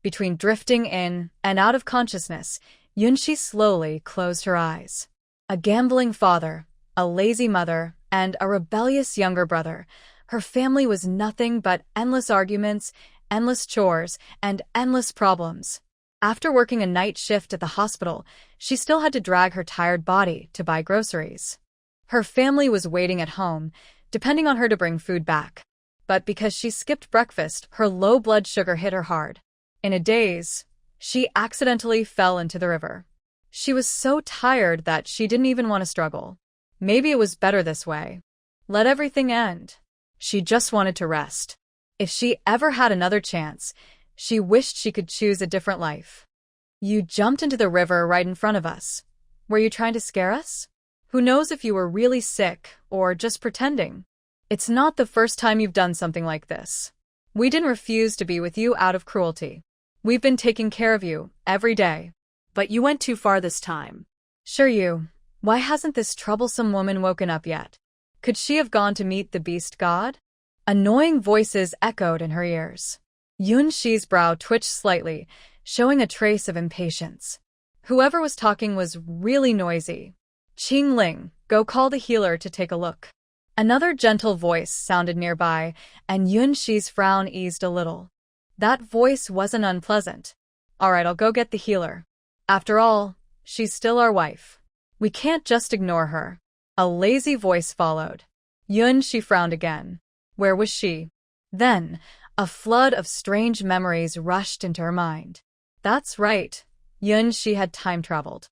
Between drifting in and out of consciousness, Yunshi slowly closed her eyes. A gambling father, a lazy mother, and a rebellious younger brother. Her family was nothing but endless arguments, endless chores, and endless problems. After working a night shift at the hospital, she still had to drag her tired body to buy groceries. Her family was waiting at home, depending on her to bring food back. But because she skipped breakfast, her low blood sugar hit her hard. In a daze, she accidentally fell into the river. She was so tired that she didn't even want to struggle. Maybe it was better this way. Let everything end. She just wanted to rest. If she ever had another chance, she wished she could choose a different life. You jumped into the river right in front of us. Were you trying to scare us? Who knows if you were really sick or just pretending? It's not the first time you've done something like this. We didn't refuse to be with you out of cruelty. We've been taking care of you every day. But you went too far this time. Sure you. Why hasn't this troublesome woman woken up yet? Could she have gone to meet the beast god? Annoying voices echoed in her ears. Yunshi's brow twitched slightly, showing a trace of impatience. Whoever was talking was really noisy. Qing Ling, go call the healer to take a look. Another gentle voice sounded nearby, and Yunshi's frown eased a little. That voice wasn't unpleasant. All right, I'll go get the healer. After all, she's still our wife. We can't just ignore her. A lazy voice followed. Yunshi frowned again. Where was she? Then, a flood of strange memories rushed into her mind. That's right. Yunshi had time traveled.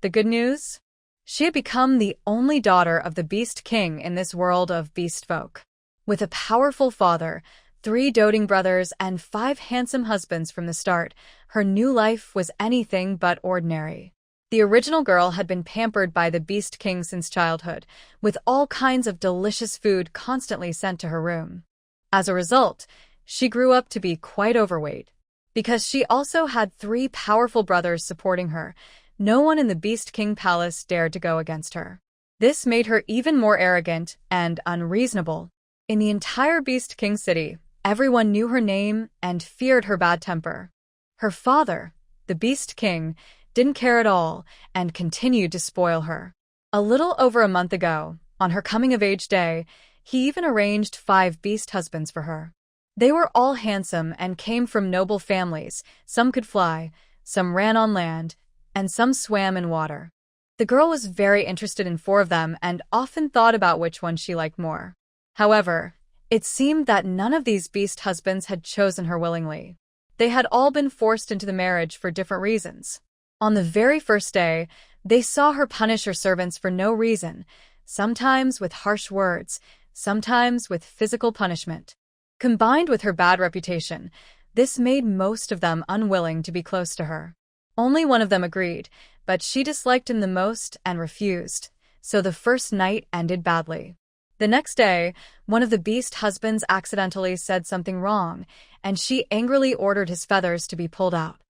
The good news? She had become the only daughter of the Beast King in this world of beast folk. With a powerful father, 3 doting brothers, and 5 handsome husbands from the start, her new life was anything but ordinary. The original girl had been pampered by the Beast King since childhood, with all kinds of delicious food constantly sent to her room. As a result, she grew up to be quite overweight. Because she also had 3 powerful brothers supporting her, no one in the Beast King Palace dared to go against her. This made her even more arrogant and unreasonable. In the entire Beast King city, everyone knew her name and feared her bad temper. Her father, the Beast King, didn't care at all and continued to spoil her. A little over a month ago, on her coming-of-age day, he even arranged 5 beast husbands for her. They were all handsome and came from noble families. Some could fly, some ran on land, and some swam in water. The girl was very interested in 4 of them and often thought about which one she liked more. However, it seemed that none of these beast husbands had chosen her willingly. They had all been forced into the marriage for different reasons. On the very first day, they saw her punish her servants for no reason, sometimes with harsh words, sometimes with physical punishment. Combined with her bad reputation, this made most of them unwilling to be close to her. Only one of them agreed, but she disliked him the most and refused, so the first night ended badly. The next day, one of the beast husbands accidentally said something wrong, and she angrily ordered his feathers to be pulled out.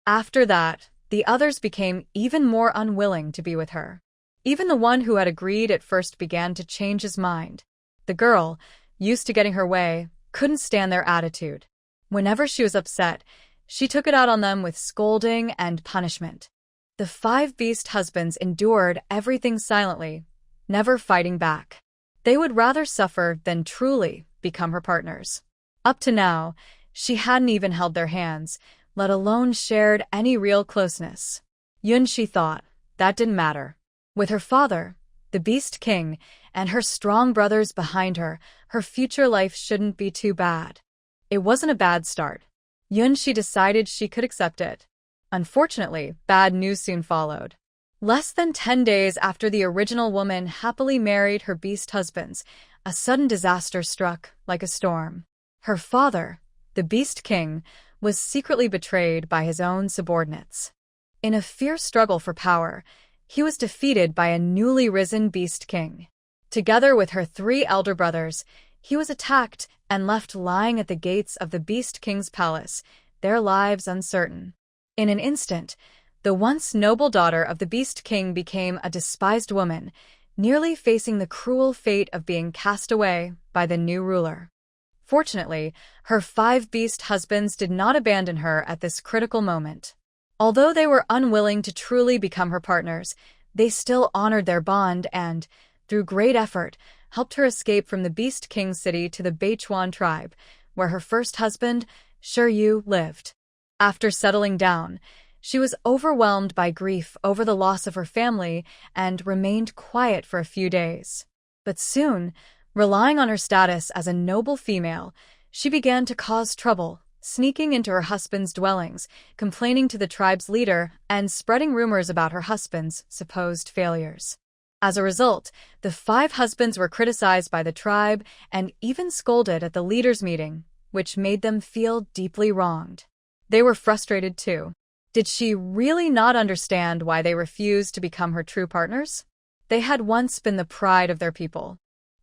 After that, the others became even more unwilling to be with her. Even the one who had agreed at first began to change his mind. The girl, used to getting her way, couldn't stand their attitude. Whenever she was upset, she took it out on them with scolding and punishment. The 5 beast husbands endured everything silently, never fighting back. They would rather suffer than truly become her partners. Up to now, she hadn't even held their hands, let alone shared any real closeness. Yunshi thought that didn't matter. With her father, the Beast King, and her strong brothers behind her, her future life shouldn't be too bad. It wasn't a bad start. Yunshi decided she could accept it. Unfortunately, bad news soon followed. Less than 10 days after the original woman happily married her beast husbands, a sudden disaster struck like a storm. Her father, the Beast King, was secretly betrayed by his own subordinates. In a fierce struggle for power, he was defeated by a newly risen Beast King. Together with her 3 elder brothers, he was attacked and left lying at the gates of the Beast King's palace, their lives uncertain. In an instant, the once noble daughter of the Beast King became a despised woman, nearly facing the cruel fate of being cast away by the new ruler. Fortunately, her 5 beast husbands did not abandon her at this critical moment. Although they were unwilling to truly become her partners, they still honored their bond and, through great effort, helped her escape from the Beast King city to the Beichuan tribe, where her first husband, Shiryu, lived. After settling down, she was overwhelmed by grief over the loss of her family and remained quiet for a few days. But soon, relying on her status as a noble female, she began to cause trouble, sneaking into her husband's dwellings, complaining to the tribe's leader, and spreading rumors about her husband's supposed failures. As a result, the 5 husbands were criticized by the tribe and even scolded at the leaders' meeting, which made them feel deeply wronged. They were frustrated too. Did she really not understand why they refused to become her true partners? They had once been the pride of their people.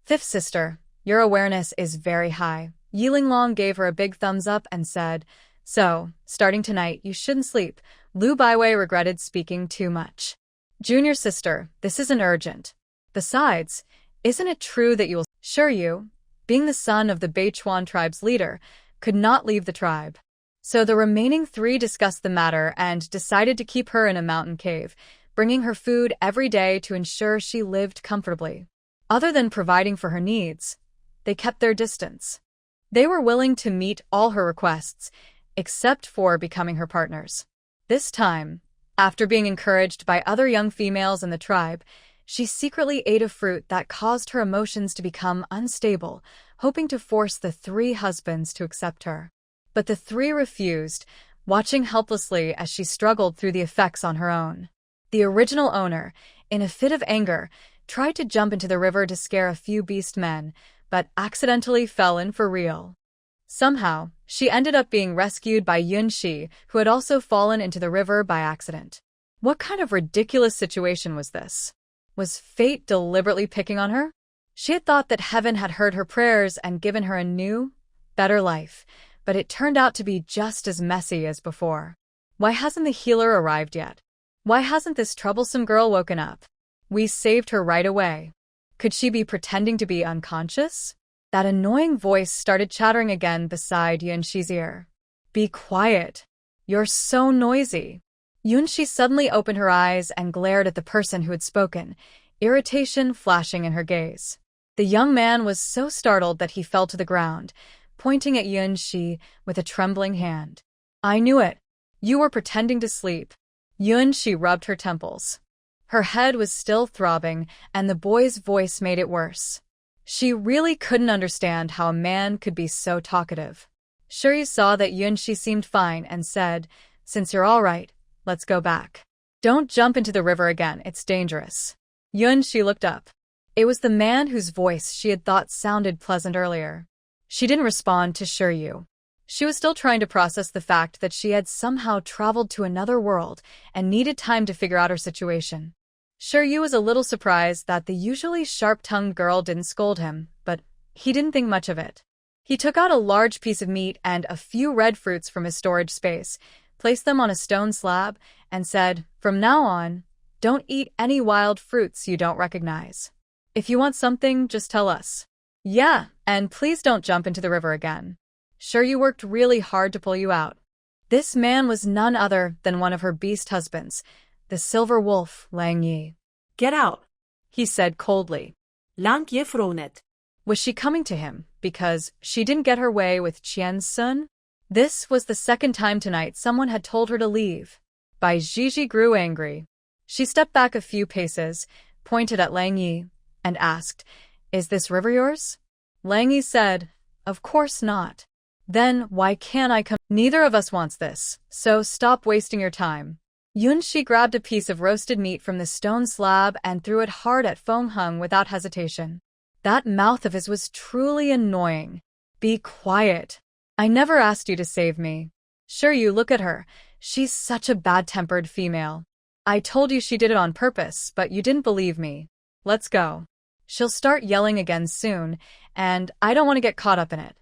5th sister, your awareness is very high. Yilinglong gave her a big thumbs up and said, so, starting tonight, you shouldn't sleep. Lu Baiwei regretted speaking too much. Junior sister, this isn't urgent. Besides, isn't it true that you'll— Shiryu, being the son of the Beichuan tribe's leader, could not leave the tribe. So the remaining 3 discussed the matter and decided to keep her in a mountain cave, bringing her food every day to ensure she lived comfortably. Other than providing for her needs, they kept their distance. They were willing to meet all her requests, except for becoming her partners. This time, after being encouraged by other young females in the tribe, she secretly ate a fruit that caused her emotions to become unstable, hoping to force the 3 husbands to accept her. But the 3 refused, watching helplessly as she struggled through the effects on her own. The original owner, in a fit of anger, tried to jump into the river to scare a few beast men, but accidentally fell in for real. Somehow, she ended up being rescued by Yunxi, who had also fallen into the river by accident. What kind of ridiculous situation was this? Was fate deliberately picking on her? She had thought that heaven had heard her prayers and given her a new, better life, but it turned out to be just as messy as before. Why hasn't the healer arrived yet? Why hasn't this troublesome girl woken up? We saved her right away. Could she be pretending to be unconscious? That annoying voice started chattering again beside Yunxi's ear. Be quiet. You're so noisy. Yunxi suddenly opened her eyes and glared at the person who had spoken, irritation flashing in her gaze. The young man was so startled that he fell to the ground, pointing at Yunxi with a trembling hand. I knew it. You were pretending to sleep. Yunxi rubbed her temples. Her head was still throbbing, and the boy's voice made it worse. She really couldn't understand how a man could be so talkative. Shuri saw that Yunxi seemed fine and said, since you're all right, let's go back. Don't jump into the river again, it's dangerous. Yunxi looked up. It was the man whose voice she had thought sounded pleasant earlier. She didn't respond to Shiryu. She was still trying to process the fact that she had somehow traveled to another world and needed time to figure out her situation. Shiryu was a little surprised that the usually sharp-tongued girl didn't scold him, but he didn't think much of it. He took out a large piece of meat and a few red fruits from his storage space, placed them on a stone slab, and said, from now on, don't eat any wild fruits you don't recognize. If you want something, just tell us. Yeah, and please don't jump into the river again. Shiryu worked really hard to pull you out. This man was none other than one of her beast husbands, the silver wolf, Lang Yi. Get out, He said coldly. Lang Ye Fronet. Was she coming to him because she didn't get her way with Qian's son? This was the second time tonight someone had told her to leave. Bai Jiji grew angry. She stepped back a few paces, pointed at Lang Yi, and asked, is this river yours? Lang Yi said, of course not. Then why can't I come? Neither of us wants this, so stop wasting your time. Yunxi grabbed a piece of roasted meat from the stone slab and threw it hard at Feng Heng without hesitation. That mouth of his was truly annoying. Be quiet. I never asked you to save me. Sure, you look at her. She's such a bad-tempered female. I told you she did it on purpose, but you didn't believe me. Let's go. She'll start yelling again soon, and I don't want to get caught up in it.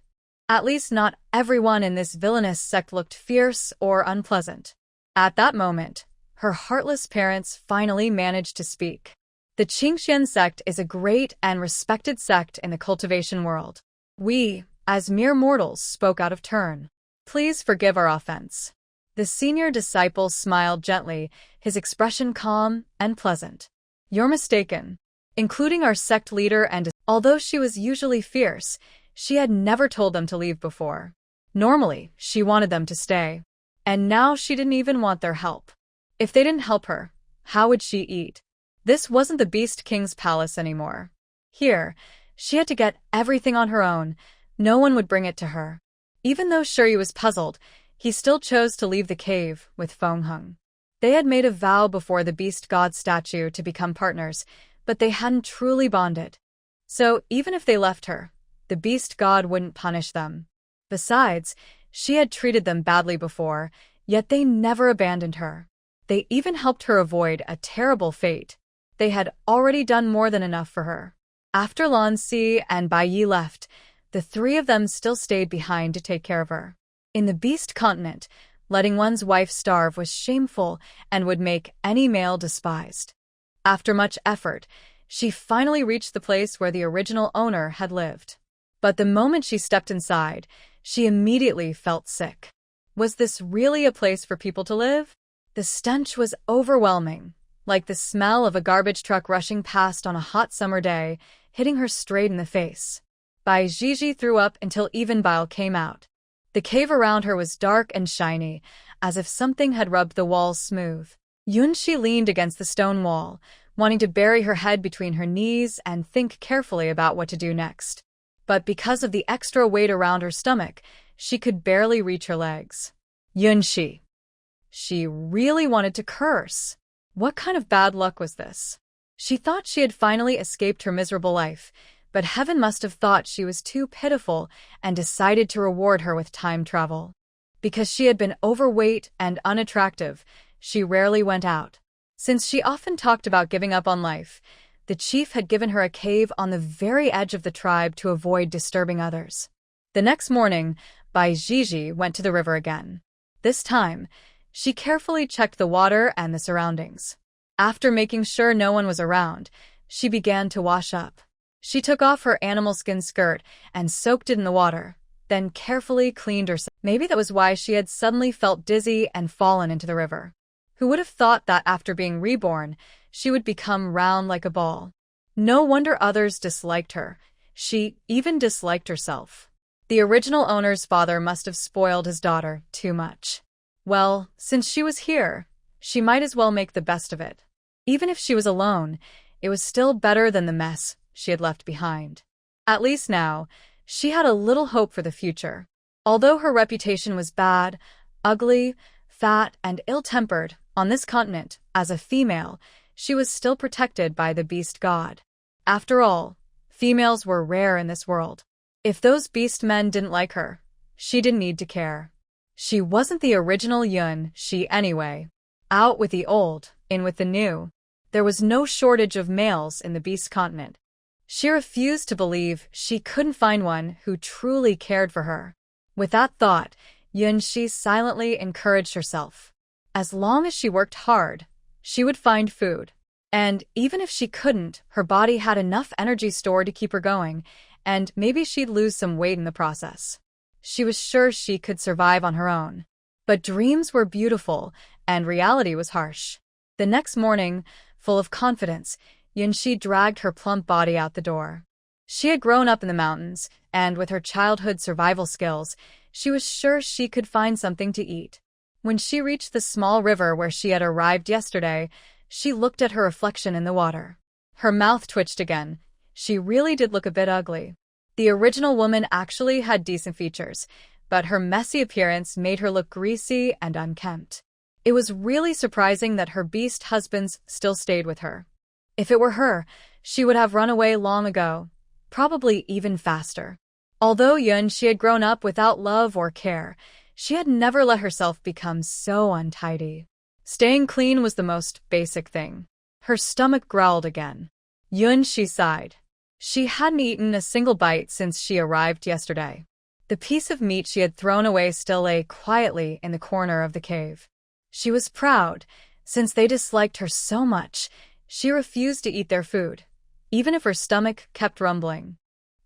At least not everyone in this villainous sect looked fierce or unpleasant. At that moment, her heartless parents finally managed to speak. The Qingxian sect is a great and respected sect in the cultivation world. We, as mere mortals spoke out of turn. Please forgive our offense. The senior disciple smiled gently, his expression calm and pleasant. You're mistaken. Including our sect leader and although she was usually fierce, she had never told them to leave before. Normally, she wanted them to stay. And now she didn't even want their help. If they didn't help her, how would she eat? This wasn't the Beast King's palace anymore. Here, she had to get everything on her own. No one would bring it to her. Even though Shuri was puzzled, he still chose to leave the cave with Feng Heng. They had made a vow before the Beast God statue to become partners, but they hadn't truly bonded. So even if they left her, the Beast God wouldn't punish them. Besides, she had treated them badly before, yet they never abandoned her. They even helped her avoid a terrible fate. They had already done more than enough for her. After Lan Si and Bai Yi left, the three of them still stayed behind to take care of her. In the Beast Continent, letting one's wife starve was shameful and would make any male despised. After much effort, she finally reached the place where the original owner had lived. But the moment she stepped inside, she immediately felt sick. Was this really a place for people to live? The stench was overwhelming, like the smell of a garbage truck rushing past on a hot summer day, hitting her straight in the face. Bai Jiji threw up until even bile came out. The cave around her was dark and shiny, as if something had rubbed the walls smooth. Yunxi leaned against the stone wall, wanting to bury her head between her knees and think carefully about what to do next. But because of the extra weight around her stomach, she could barely reach her legs. Yunxi. She really wanted to curse. What kind of bad luck was this? She thought she had finally escaped her miserable life, but heaven must have thought she was too pitiful and decided to reward her with time travel. Because she had been overweight and unattractive, she rarely went out. Since she often talked about giving up on life, the chief had given her a cave on the very edge of the tribe to avoid disturbing others. The next morning, Bai Jiji went to the river again. This time, she carefully checked the water and the surroundings. After making sure no one was around, she began to wash up. She took off her animal skin skirt and soaked it in the water, then carefully cleaned herself. Maybe that was why she had suddenly felt dizzy and fallen into the river. Who would have thought that after being reborn, she would become round like a ball? No wonder others disliked her. She even disliked herself. The original owner's father must have spoiled his daughter too much. Well, since she was here, she might as well make the best of it. Even if she was alone, it was still better than the mess she had left behind. At least now, she had a little hope for the future. Although her reputation was bad, ugly, fat, and ill-tempered on this continent, as a female, she was still protected by the beast god. After all, females were rare in this world. If those beast men didn't like her, she didn't need to care. She wasn't the original Yun Shi anyway. Out with the old, in with the new. There was no shortage of males in the beast continent. She refused to believe she couldn't find one who truly cared for her. With that thought, Yun Shi silently encouraged herself. As long as she worked hard, she would find food. And even if she couldn't, her body had enough energy stored to keep her going, and maybe she'd lose some weight in the process. She was sure she could survive on her own. But dreams were beautiful, and reality was harsh. The next morning, full of confidence, Yunxi dragged her plump body out the door. She had grown up in the mountains, and with her childhood survival skills, she was sure she could find something to eat. When she reached the small river where she had arrived yesterday, she looked at her reflection in the water. Her mouth twitched again. She really did look a bit ugly. The original woman actually had decent features, but her messy appearance made her look greasy and unkempt. It was really surprising that her beast husbands still stayed with her. If it were her, she would have run away long ago, probably even faster. Although she had grown up without love or care, she had never let herself become so untidy. Staying clean was the most basic thing. Her stomach growled again. She sighed. She hadn't eaten a single bite since she arrived yesterday. The piece of meat she had thrown away still lay quietly in the corner of the cave. She was proud. Since they disliked her so much, she refused to eat their food, even if her stomach kept rumbling.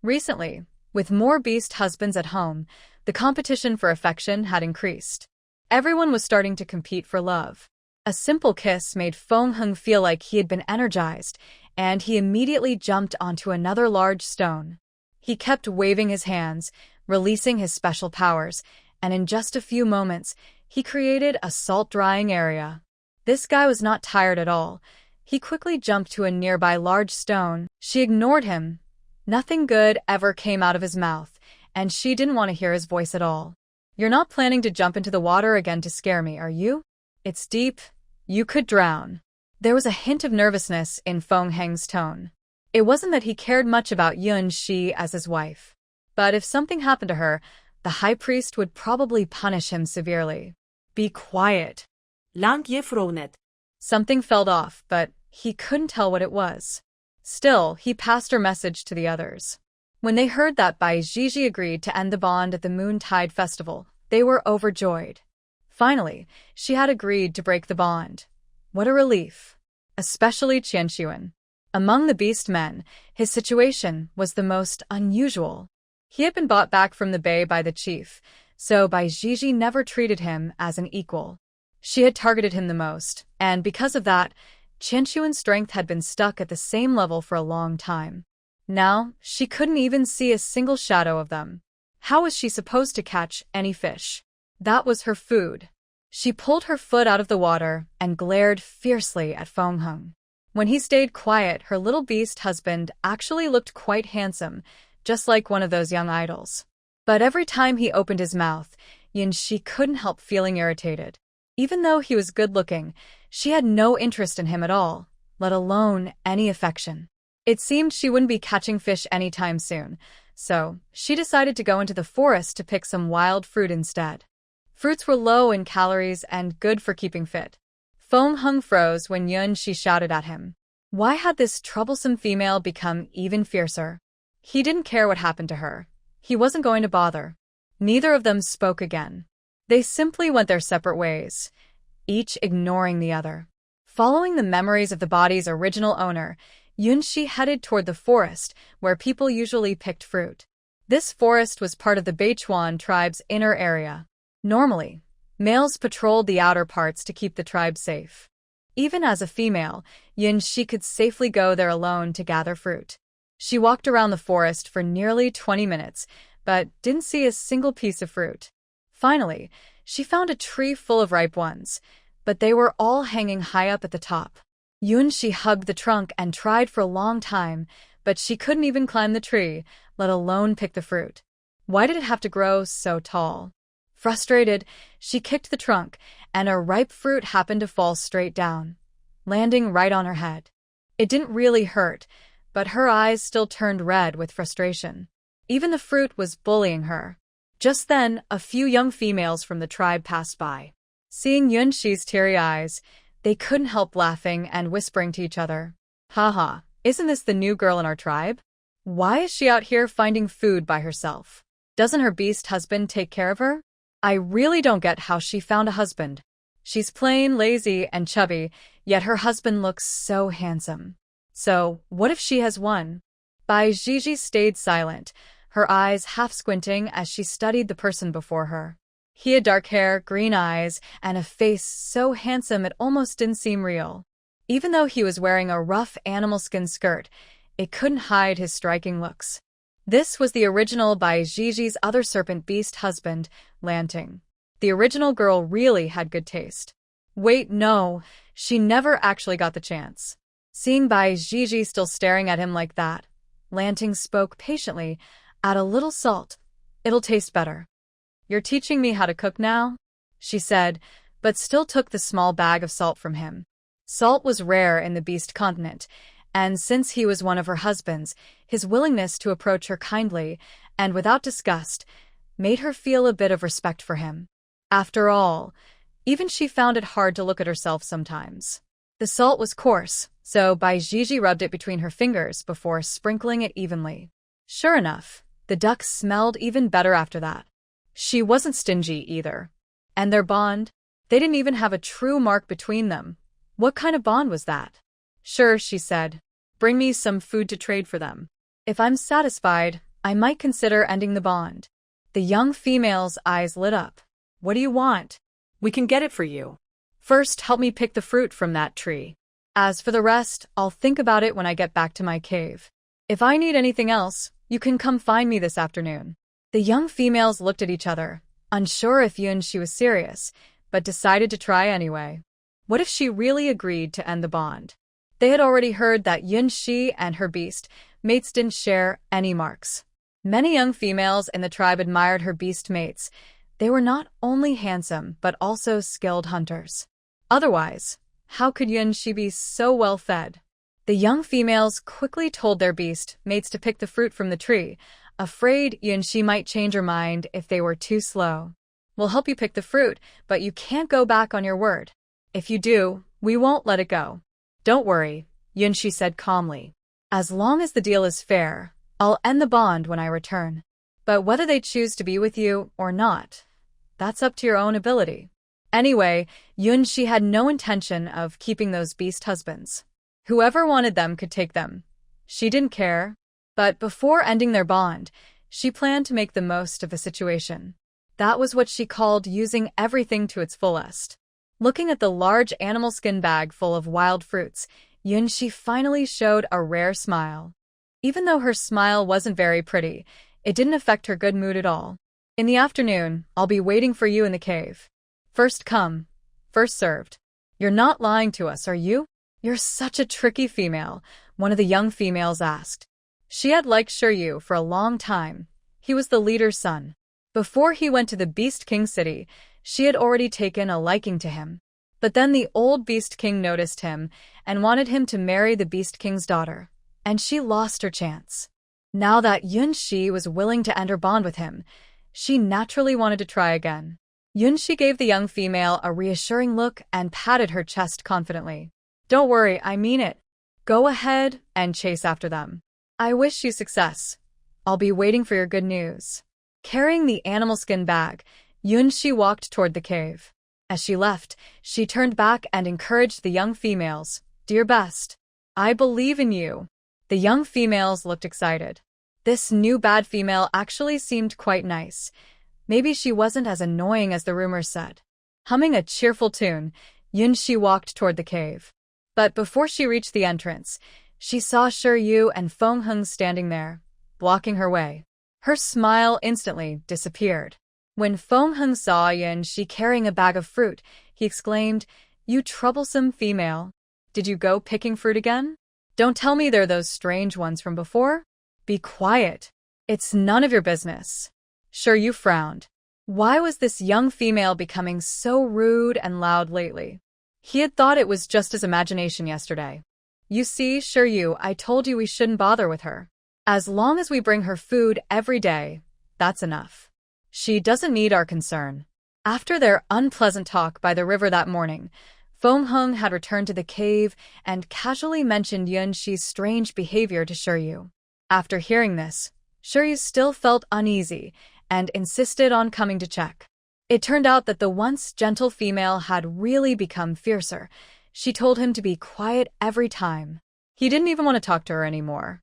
Recently, With more beast husbands at home, the competition for affection had increased. Everyone was starting to compete for love. A simple kiss made Feng Heng feel like he had been energized, and he immediately jumped onto another large stone. He kept waving his hands, releasing his special powers, and in just a few moments, he created a salt-drying area. This guy was not tired at all. He quickly jumped to a nearby large stone. She ignored him. Nothing good ever came out of his mouth, and she didn't want to hear his voice at all. "You're not planning to jump into the water again to scare me, are you? It's deep. You could drown." There was a hint of nervousness in Feng Heng's tone. It wasn't that he cared much about Yun Shi as his wife. But if something happened to her, the high priest would probably punish him severely. "Be quiet." Lang je vrouw net. Something fell off, but he couldn't tell what it was. Still, he passed her message to the others. When they heard that Bai Jiji agreed to end the bond at the Moontide Festival, they were overjoyed. Finally, she had agreed to break the bond. What a relief. Especially Qianxuan. Among the beast men, his situation was the most unusual. He had been bought back from the bay by the chief, so Bai Jiji never treated him as an equal. She had targeted him the most, and because of that, Qianxuan's strength had been stuck at the same level for a long time. Now, she couldn't even see a single shadow of them. How was she supposed to catch any fish? That was her food. She pulled her foot out of the water and glared fiercely at Feng Heng. When he stayed quiet, her little beast husband actually looked quite handsome, just like one of those young idols. But every time he opened his mouth, Yin Shi couldn't help feeling irritated. Even though he was good-looking, she had no interest in him at all, let alone any affection. It seemed she wouldn't be catching fish anytime soon, so she decided to go into the forest to pick some wild fruit instead. Fruits were low in calories and good for keeping fit. Feng Heng froze when Yun Shi shouted at him. Why had this troublesome female become even fiercer? He didn't care what happened to her. He wasn't going to bother. Neither of them spoke again. They simply went their separate ways, each ignoring the other. Following the memories of the body's original owner, Yun Shi headed toward the forest where people usually picked fruit. This forest was part of the Beichuan tribe's inner area. Normally, males patrolled the outer parts to keep the tribe safe. Even as a female, Yun Shi could safely go there alone to gather fruit. She walked around the forest for nearly 20 minutes, but didn't see a single piece of fruit. Finally, she found a tree full of ripe ones, but they were all hanging high up at the top. Yun Shi hugged the trunk and tried for a long time, but she couldn't even climb the tree, let alone pick the fruit. Why did it have to grow so tall? Frustrated, she kicked the trunk, and a ripe fruit happened to fall straight down, landing right on her head. It didn't really hurt, but her eyes still turned red with frustration. Even the fruit was bullying her. Just then, a few young females from the tribe passed by. Seeing Yun Shi's teary eyes, they couldn't help laughing and whispering to each other. "Haha, isn't this the new girl in our tribe? Why is she out here finding food by herself? Doesn't her beast husband take care of her? I really don't get how she found a husband. She's plain, lazy, and chubby, yet her husband looks so handsome. So, what if she has one?" Bai Jiji stayed silent, her eyes half squinting as she studied the person before her. He had dark hair, green eyes, and a face so handsome it almost didn't seem real. Even though he was wearing a rough animal skin skirt, it couldn't hide his striking looks. This was the original Bai Jiji's other serpent beast husband, Lanting. The original girl really had good taste. Wait, no, she never actually got the chance. Seeing Bai Jiji still staring at him like that, Lanting spoke patiently. "Add a little salt. It'll taste better." "You're teaching me how to cook now?" she said, but still took the small bag of salt from him. Salt was rare in the beast continent, and since he was one of her husbands, his willingness to approach her kindly and without disgust made her feel a bit of respect for him. After all, even she found it hard to look at herself sometimes. The salt was coarse, so Bai Jiji rubbed it between her fingers before sprinkling it evenly. Sure enough, the duck smelled even better after that. She wasn't stingy either. And their bond? They didn't even have a true mark between them. What kind of bond was that? "Sure," she said. "Bring me some food to trade for them. If I'm satisfied, I might consider ending the bond. The young female's eyes lit up. What do you want? We can get it for you. First, help me pick the fruit from that tree. As for the rest, I'll think about it when I get back to my cave. If I need anything else, you can come find me this afternoon. The young females looked at each other, unsure if Yunshi was serious, but decided to try anyway. What if she really agreed to end the bond? They had already heard that Yunshi and her beast mates didn't share any marks. Many young females in the tribe admired her beast mates. They were not only handsome, but also skilled hunters. Otherwise, how could Yunshi be so well fed? The young females quickly told their beast mates to pick the fruit from the tree, afraid Yunshi might change her mind if they were too slow. We'll help you pick the fruit, but you can't go back on your word. If you do, we won't let it go. Don't worry, Yunshi said calmly. As long as the deal is fair, I'll end the bond when I return. But whether they choose to be with you or not, that's up to your own ability. Anyway, Yunshi had no intention of keeping those beast husbands. Whoever wanted them could take them. She didn't care. But before ending their bond, she planned to make the most of the situation. That was what she called using everything to its fullest. Looking at the large animal skin bag full of wild fruits, Yunshi finally showed a rare smile. Even though her smile wasn't very pretty, it didn't affect her good mood at all. In the afternoon, I'll be waiting for you in the cave. First come, first served. You're not lying to us, are you? You're such a tricky female, one of the young females asked. She had liked Shiryu for a long time. He was the leader's son. Before he went to the Beast King city, she had already taken a liking to him. But then the old Beast King noticed him and wanted him to marry the Beast King's daughter, and she lost her chance. Now that Yunshi was willing to end her bond with him, she naturally wanted to try again. Yunshi gave the young female a reassuring look and patted her chest confidently. Don't worry, I mean it. Go ahead and chase after them. I wish you success. I'll be waiting for your good news. Carrying the animal skin bag, Yunshi walked toward the cave. As she left, she turned back and encouraged the young females. Do your best. I believe in you. The young females looked excited. This new bad female actually seemed quite nice. Maybe she wasn't as annoying as the rumors said. Humming a cheerful tune, Yunshi walked toward the cave. But before she reached the entrance, she saw Shiryu and Fengheng standing there, blocking her way. Her smile instantly disappeared. When Fengheng saw Yunshi carrying a bag of fruit, he exclaimed, You troublesome female. Did you go picking fruit again? Don't tell me they're those strange ones from before. Be quiet. It's none of your business. Shiryu frowned. Why was this young female becoming so rude and loud lately? He had thought it was just his imagination yesterday. You see, Shiryu, I told you we shouldn't bother with her. As long as we bring her food every day, that's enough. She doesn't need our concern. After their unpleasant talk by the river that morning, Fengheng had returned to the cave and casually mentioned Yunshi's strange behavior to Shiryu. After hearing this, Shiryu still felt uneasy and insisted on coming to check. It turned out that the once gentle female had really become fiercer. She told him to be quiet every time. He didn't even want to talk to her anymore.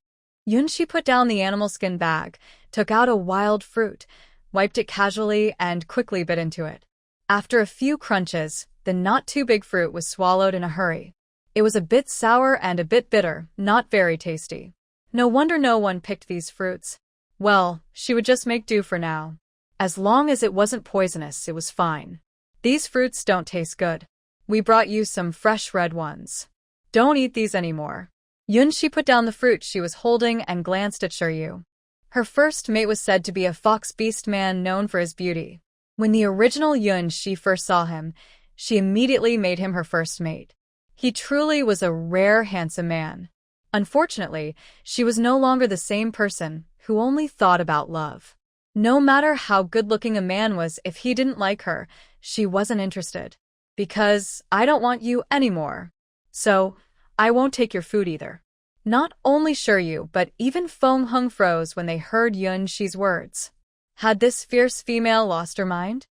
Yunshi put down the animal skin bag, took out a wild fruit, wiped it casually, and quickly bit into it. After a few crunches, the not-too-big fruit was swallowed in a hurry. It was a bit sour and a bit bitter, not very tasty. No wonder no one picked these fruits. Well, she would just make do for now. As long as it wasn't poisonous, it was fine. These fruits don't taste good. We brought you some fresh red ones. Don't eat these anymore. Yunshi put down the fruit she was holding and glanced at Shiryu. Her first mate was said to be a fox beast man known for his beauty. When the original Yunshi first saw him, she immediately made him her first mate. He truly was a rare, handsome man. Unfortunately, she was no longer the same person who only thought about love. No matter how good-looking a man was, if he didn't like her, she wasn't interested. Because I don't want you anymore. So, I won't take your food either. Not only Shiryu, but even Fengheng froze when they heard Yunshi's words. Had this fierce female lost her mind?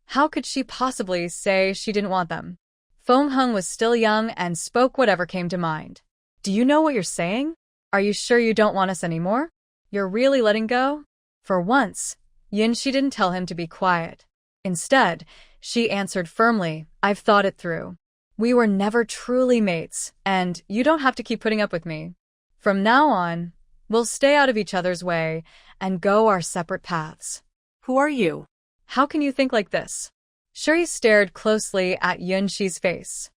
How could she possibly say she didn't want them? Fengheng was still young and spoke whatever came to mind. Do you know what you're saying? Are you sure you don't want us anymore? You're really letting go? For once, Yunshi didn't tell him to be quiet. Instead, she answered firmly, I've thought it through. We were never truly mates, and you don't have to keep putting up with me. From now on, we'll stay out of each other's way and go our separate paths. Who are you? How can you think like this? Shuri stared closely at Yunshi's face.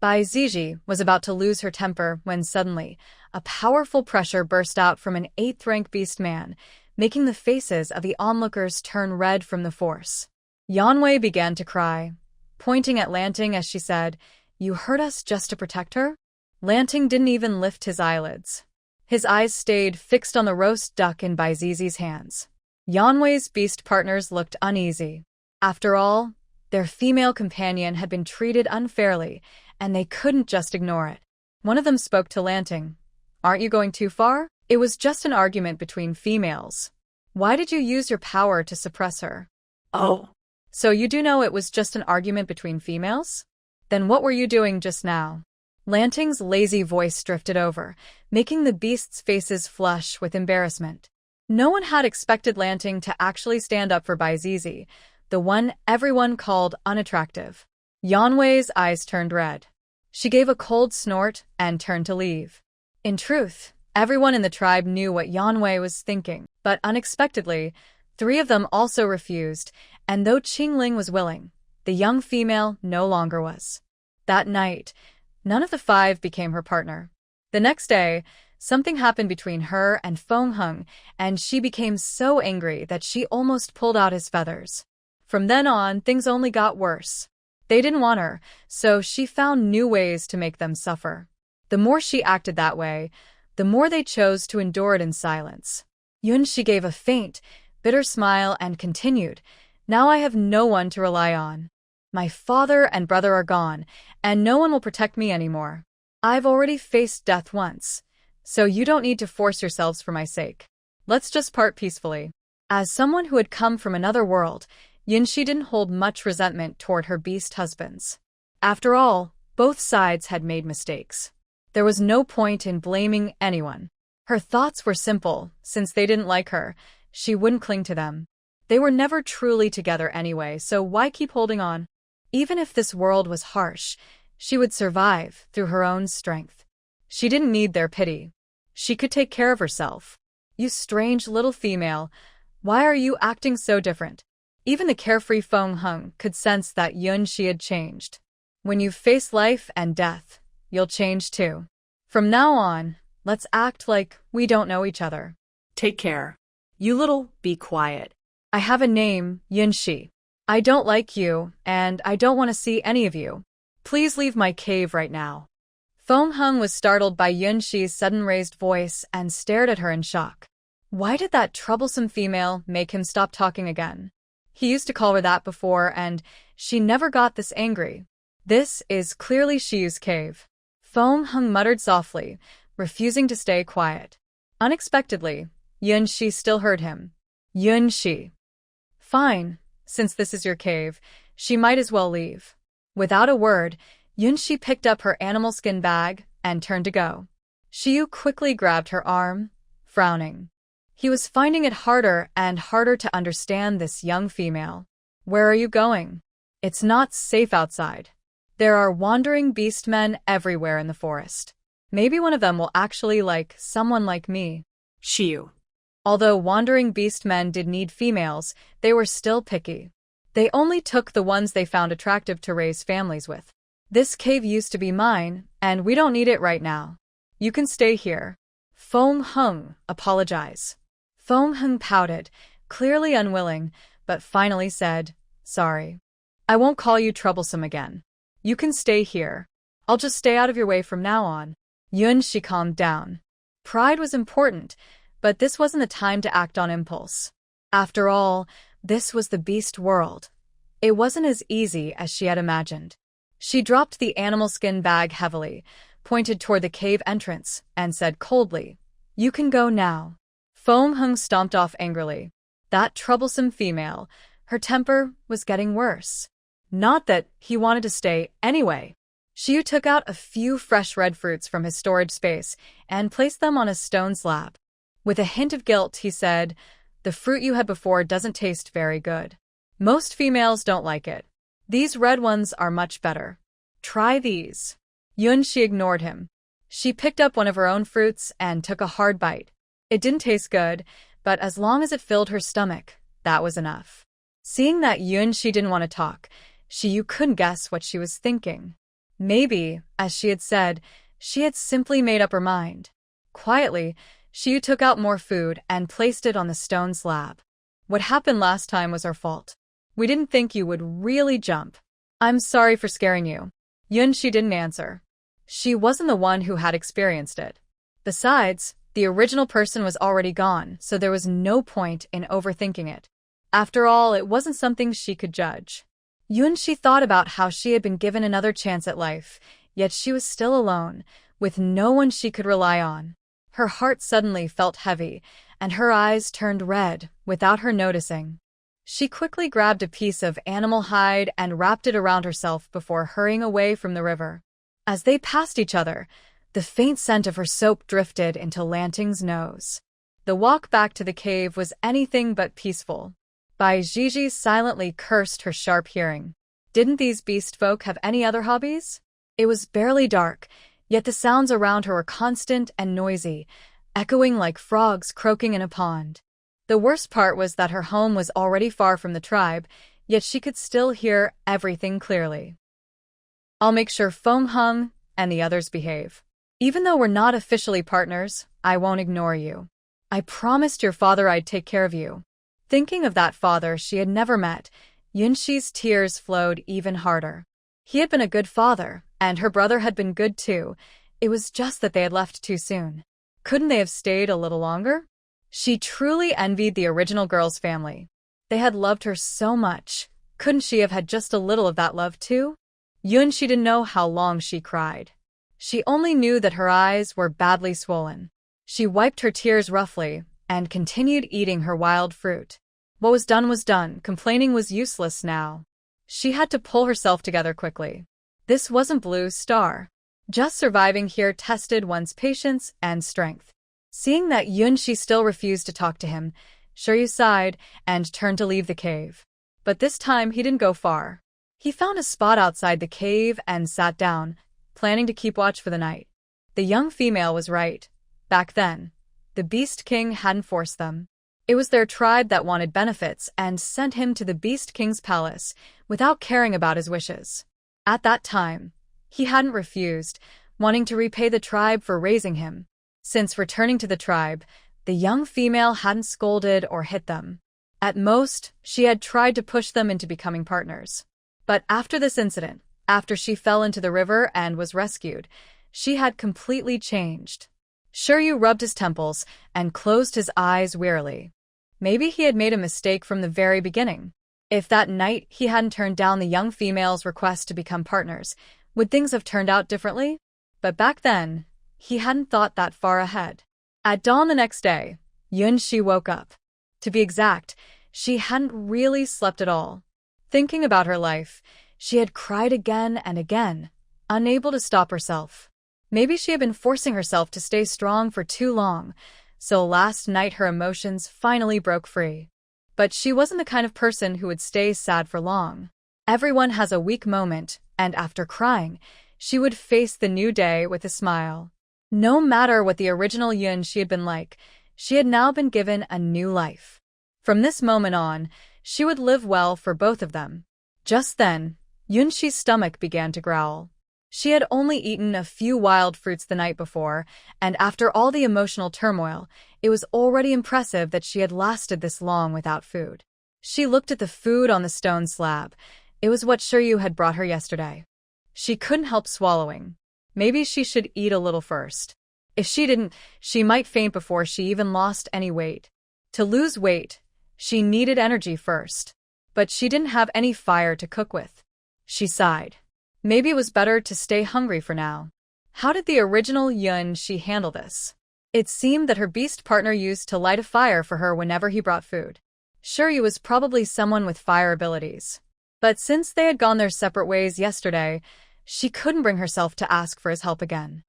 Bai Zizi was about to lose her temper when suddenly, a powerful pressure burst out from an 8th-rank beast man, making the faces of the onlookers turn red from the force. Yanwei began to cry, pointing at Lanting as she said, You hurt us just to protect her? Lanting didn't even lift his eyelids. His eyes stayed fixed on the roast duck in Bai Zizi's hands. Yanwei's beast partners looked uneasy. After all, their female companion had been treated unfairly, and they couldn't just ignore it. One of them spoke to Lanting. Aren't you going too far? It was just an argument between females. Why did you use your power to suppress her? Oh. So you do know it was just an argument between females? Then what were you doing just now? Lanting's lazy voice drifted over, making the beasts' faces flush with embarrassment. No one had expected Lanting to actually stand up for Bai Zizi, the one everyone called unattractive. Yanwei's eyes turned red. She gave a cold snort and turned to leave. In truth, everyone in the tribe knew what Yanwei was thinking, but unexpectedly, 3 of them also refused, and though Qingling was willing, the young female no longer was. That night, none of the 5 became her partner. The next day, something happened between her and Feng Heng, and she became so angry that she almost pulled out his feathers. From then on, things only got worse. They didn't want her, so she found new ways to make them suffer. The more she acted that way, the more they chose to endure it in silence. Yunshi gave a faint, bitter smile and continued, Now I have no one to rely on. My father and brother are gone, and no one will protect me anymore. I've already faced death once, so you don't need to force yourselves for my sake. Let's just part peacefully. As someone who had come from another world, Yunshi didn't hold much resentment toward her beast husbands. After all, both sides had made mistakes. There was no point in blaming anyone. Her thoughts were simple. Since they didn't like her, she wouldn't cling to them. They were never truly together anyway, so why keep holding on? Even if this world was harsh, she would survive through her own strength. She didn't need their pity. She could take care of herself. You strange little female, why are you acting so different? Even the carefree Feng Heng could sense that Yunshi had changed. When you face life and death, you'll change too. From now on, let's act like we don't know each other. Take care. You little, be quiet. I have a name, Yunshi. I don't like you, and I don't want to see any of you. Please leave my cave right now. Feng Heng was startled by Yunshi's sudden raised voice and stared at her in shock. Why did that troublesome female make him stop talking again? He used to call her that before, and she never got this angry. This is clearly Shiyu's cave. Feng Heng muttered softly, refusing to stay quiet. Unexpectedly, Yunshi still heard him. Yunshi. Fine, since this is your cave, she might as well leave. Without a word, Yunshi picked up her animal skin bag and turned to go. Shiyu quickly grabbed her arm, frowning. He was finding it harder and harder to understand this young female. Where are you going? It's not safe outside. There are wandering beast men everywhere in the forest. Maybe one of them will actually like someone like me. Shiyu. Although wandering beast men did need females, they were still picky. They only took the ones they found attractive to raise families with. This cave used to be mine, and we don't need it right now. You can stay here. Feng Heng, apologize. Feng Heng pouted, clearly unwilling, but finally said, Sorry. I won't call you troublesome again. You can stay here. I'll just stay out of your way from now on. Yunshi calmed down. Pride was important, but this wasn't the time to act on impulse. After all, this was the beast world. It wasn't as easy as she had imagined. She dropped the animal skin bag heavily, pointed toward the cave entrance, and said coldly, You can go now. Feng Heng stomped off angrily. That troublesome female, her temper was getting worse. Not that he wanted to stay anyway. Shiyu took out a few fresh red fruits from his storage space and placed them on a stone slab. With a hint of guilt, he said, "The fruit you had before doesn't taste very good. Most females don't like it. These red ones are much better. Try these." She ignored him. She picked up one of her own fruits and took a hard bite. It didn't taste good, but as long as it filled her stomach, that was enough. Seeing that she didn't want to talk, you couldn't guess what she was thinking. Maybe, as she had said, she had simply made up her mind. Quietly, Yu took out more food and placed it on the stone slab. "What happened last time was our fault. We didn't think you would really jump. I'm sorry for scaring you." She didn't answer. She wasn't the one who had experienced it. Besides, the original person was already gone, so there was no point in overthinking it. After all, it wasn't something she could judge. She thought about how she had been given another chance at life, yet she was still alone, with no one she could rely on. Her heart suddenly felt heavy, and her eyes turned red, without her noticing. She quickly grabbed a piece of animal hide and wrapped it around herself before hurrying away from the river. As they passed each other, the faint scent of her soap drifted into Lanting's nose. The walk back to the cave was anything but peaceful. Bai Gigi silently cursed her sharp hearing. Didn't these beast folk have any other hobbies? It was barely dark, yet the sounds around her were constant and noisy, echoing like frogs croaking in a pond. The worst part was that her home was already far from the tribe, yet she could still hear everything clearly. "I'll make sure Feng Hung and the others behave. Even though we're not officially partners, I won't ignore you. I promised your father I'd take care of you." Thinking of that father she had never met, Yunshi's tears flowed even harder. He had been a good father, and her brother had been good too. It was just that they had left too soon. Couldn't they have stayed a little longer? She truly envied the original girl's family. They had loved her so much. Couldn't she have had just a little of that love too? She didn't know how long she cried. She only knew that her eyes were badly swollen. She wiped her tears roughly and continued eating her wild fruit. What was done, complaining was useless now. She had to pull herself together quickly. This wasn't Blue Star. Just surviving here tested one's patience and strength. Seeing that she still refused to talk to him, Shiryu sighed and turned to leave the cave. But this time he didn't go far. He found a spot outside the cave and sat down, planning to keep watch for the night. The young female was right. Back then, the Beast King hadn't forced them. It was their tribe that wanted benefits and sent him to the Beast King's palace without caring about his wishes. At that time, he hadn't refused, wanting to repay the tribe for raising him. Since returning to the tribe, the young female hadn't scolded or hit them. At most, she had tried to push them into becoming partners. But after this incident, after she fell into the river and was rescued, she had completely changed. Shiryu rubbed his temples and closed his eyes wearily. Maybe he had made a mistake from the very beginning. If that night he hadn't turned down the young female's request to become partners, would things have turned out differently? But back then, he hadn't thought that far ahead. At dawn the next day, Yunshi woke up. To be exact, she hadn't really slept at all. Thinking about her life, she had cried again and again, unable to stop herself. Maybe she had been forcing herself to stay strong for too long, so last night her emotions finally broke free. But she wasn't the kind of person who would stay sad for long. Everyone has a weak moment, and after crying, she would face the new day with a smile. No matter what the original she had been like, she had now been given a new life. From this moment on, she would live well for both of them. Just then, Yunshi's stomach began to growl. She had only eaten a few wild fruits the night before, and after all the emotional turmoil, it was already impressive that she had lasted this long without food. She looked at the food on the stone slab. It was what Shiryu had brought her yesterday. She couldn't help swallowing. Maybe she should eat a little first. If she didn't, she might faint before she even lost any weight. To lose weight, she needed energy first. But she didn't have any fire to cook with. She sighed. Maybe it was better to stay hungry for now. How did the original she handle this? It seemed that her beast partner used to light a fire for her whenever he brought food. Shiryu was probably someone with fire abilities. But since they had gone their separate ways yesterday, she couldn't bring herself to ask for his help again.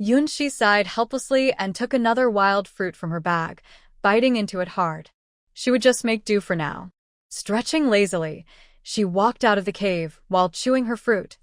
Yunshi sighed helplessly and took another wild fruit from her bag, biting into it hard. She would just make do for now. Stretching lazily, she walked out of the cave while chewing her fruit,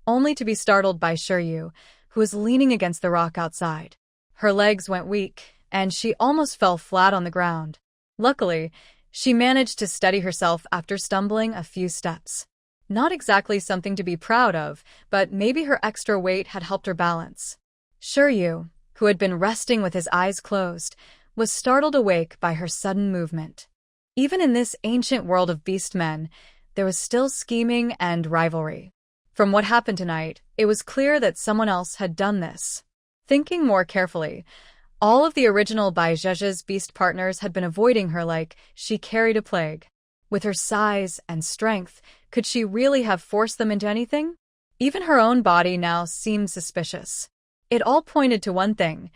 only to be startled by Shiryu, who was leaning against the rock outside. Her legs went weak, and she almost fell flat on the ground. Luckily, she managed to steady herself after stumbling a few steps. Not exactly something to be proud of, but maybe her extra weight had helped her balance. Shiryu, who had been resting with his eyes closed, was startled awake by her sudden movement. Even in this ancient world of beastmen, there was still scheming and rivalry. From what happened tonight, it was clear that someone else had done this. Thinking more carefully, all of the original Baijeja's beast partners had been avoiding her like she carried a plague. With her size and strength, could she really have forced them into anything? Even her own body now seemed suspicious. It all pointed to one thing.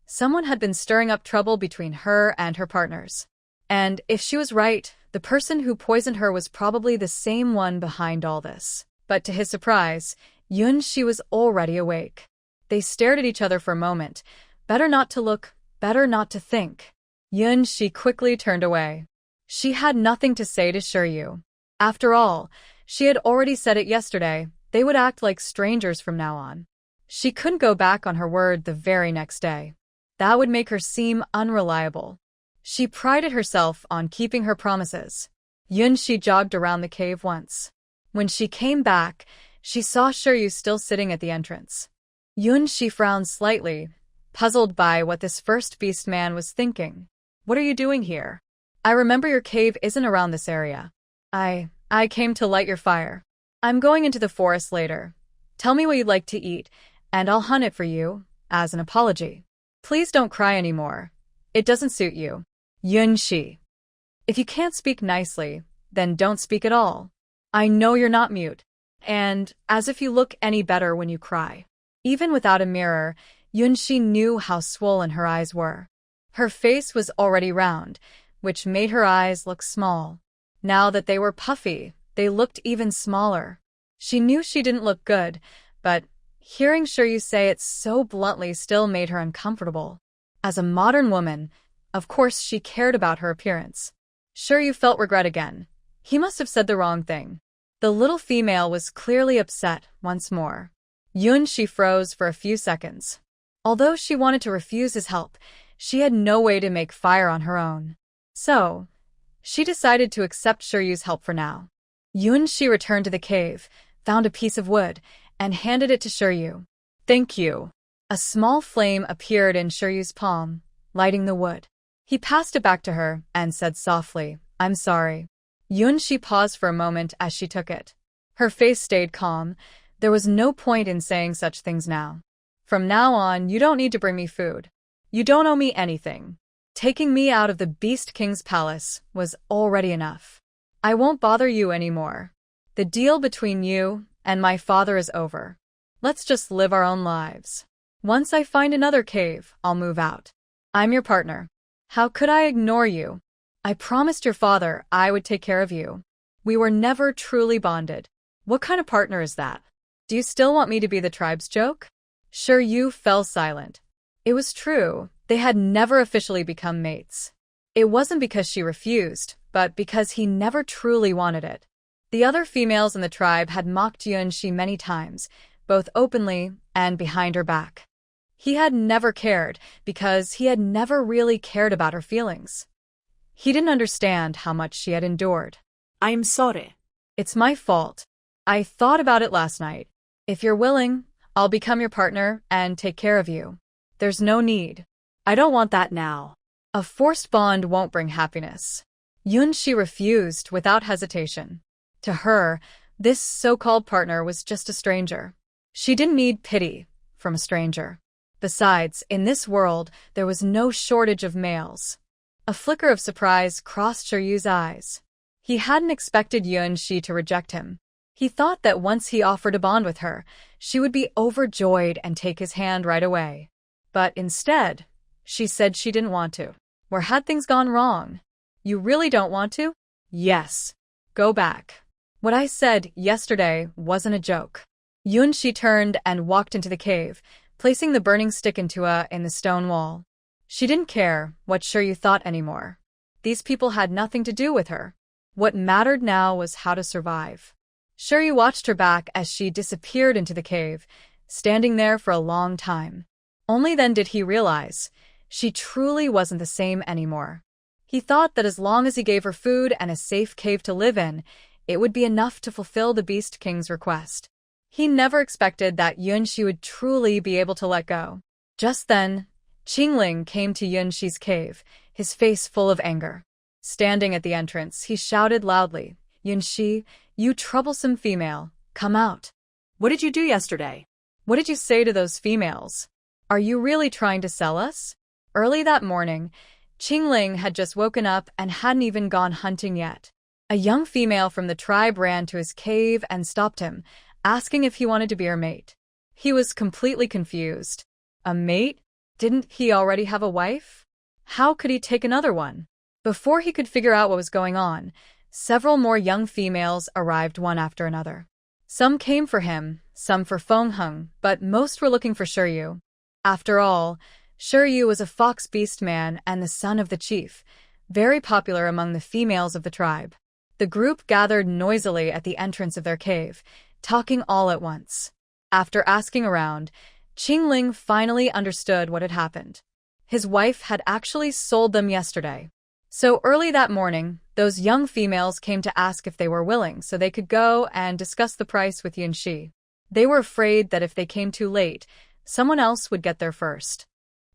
Someone had been stirring up trouble between her and her partners. And if she was right, the person who poisoned her was probably the same one behind all this. But to his surprise, Yunshi was already awake. They stared at each other for a moment. Better not to look, better not to think. Yunshi quickly turned away. She had nothing to say to Shiryu. After all, she had already said it yesterday, they would act like strangers from now on. She couldn't go back on her word the very next day. That would make her seem unreliable. She prided herself on keeping her promises. Yunshi jogged around the cave once. When she came back, she saw Shiryu still sitting at the entrance. Yunshi frowned slightly, puzzled by what this first beast man was thinking. What are you doing here? I remember your cave isn't around this area. I came to light your fire. I'm going into the forest later. Tell me what you'd like to eat, and I'll hunt it for you, as an apology. Please don't cry anymore. It doesn't suit you. Yunshi. If you can't speak nicely, then don't speak at all. I know you're not mute. And as if you look any better when you cry. Even without a mirror, Yunshi knew how swollen her eyes were. Her face was already round, which made her eyes look small. Now that they were puffy, they looked even smaller. She knew she didn't look good, but hearing Shiryu say it so bluntly still made her uncomfortable. As a modern woman, of course she cared about her appearance. Shiryu felt regret again. He must have said the wrong thing. The little female was clearly upset once more. Yunshi froze for a few seconds. Although she wanted to refuse his help, she had no way to make fire on her own. So, she decided to accept Shiryu's help for now. Yunshi returned to the cave, found a piece of wood, and handed it to Shiryu. Thank you. A small flame appeared in Shiryu's palm, lighting the wood. He passed it back to her and said softly, I'm sorry. Yunshi paused for a moment as she took it. Her face stayed calm. There was no point in saying such things now. From now on, you don't need to bring me food. You don't owe me anything. Taking me out of the Beast King's palace was already enough. I won't bother you anymore. The deal between you and my father is over. Let's just live our own lives. Once I find another cave, I'll move out. I'm your partner. How could I ignore you? I promised your father I would take care of you. We were never truly bonded. What kind of partner is that? Do you still want me to be the tribe's joke? Shiryu fell silent. It was true, they had never officially become mates. It wasn't because she refused, but because he never truly wanted it. The other females in the tribe had mocked Yunshi many times, both openly and behind her back. He had never cared because he had never really cared about her feelings. He didn't understand how much she had endured. I'm sorry. It's my fault. I thought about it last night. If you're willing, I'll become your partner and take care of you. There's no need. I don't want that now. A forced bond won't bring happiness. Yunshi refused without hesitation. To her, this so-called partner was just a stranger. She didn't need pity from a stranger. Besides, in this world, there was no shortage of males. A flicker of surprise crossed Shiryu's eyes. He hadn't expected Yunshi to reject him. He thought that once he offered a bond with her, she would be overjoyed and take his hand right away. But instead, she said she didn't want to. Where had things gone wrong? You really don't want to? Yes. Go back. What I said yesterday wasn't a joke. Yunshi turned and walked into the cave, placing the burning stick into in the stone wall. She didn't care what Shiryu thought anymore. These people had nothing to do with her. What mattered now was how to survive. Shiryu watched her back as she disappeared into the cave, standing there for a long time. Only then did he realize she truly wasn't the same anymore. He thought that as long as he gave her food and a safe cave to live in, it would be enough to fulfill the Beast King's request. He never expected that Yunxi would truly be able to let go. Just then, Qingling came to Yunxi's cave, his face full of anger. Standing at the entrance, he shouted loudly, "Yunxi, you troublesome female, come out. What did you do yesterday? What did you say to those females? Are you really trying to sell us?" Early that morning, Qingling had just woken up and hadn't even gone hunting yet. A young female from the tribe ran to his cave and stopped him, asking if he wanted to be her mate. He was completely confused. A mate? Didn't he already have a wife? How could he take another one? Before he could figure out what was going on, several more young females arrived one after another. Some came for him, some for Fengheng, but most were looking for Shiryu. After all, Shiryu was a fox beast man and the son of the chief, very popular among the females of the tribe. The group gathered noisily at the entrance of their cave, talking all at once. After asking around, Qingling finally understood what had happened. His wife had actually sold them yesterday. So early that morning, those young females came to ask if they were willing so they could go and discuss the price with Yunxi. They were afraid that if they came too late, someone else would get there first.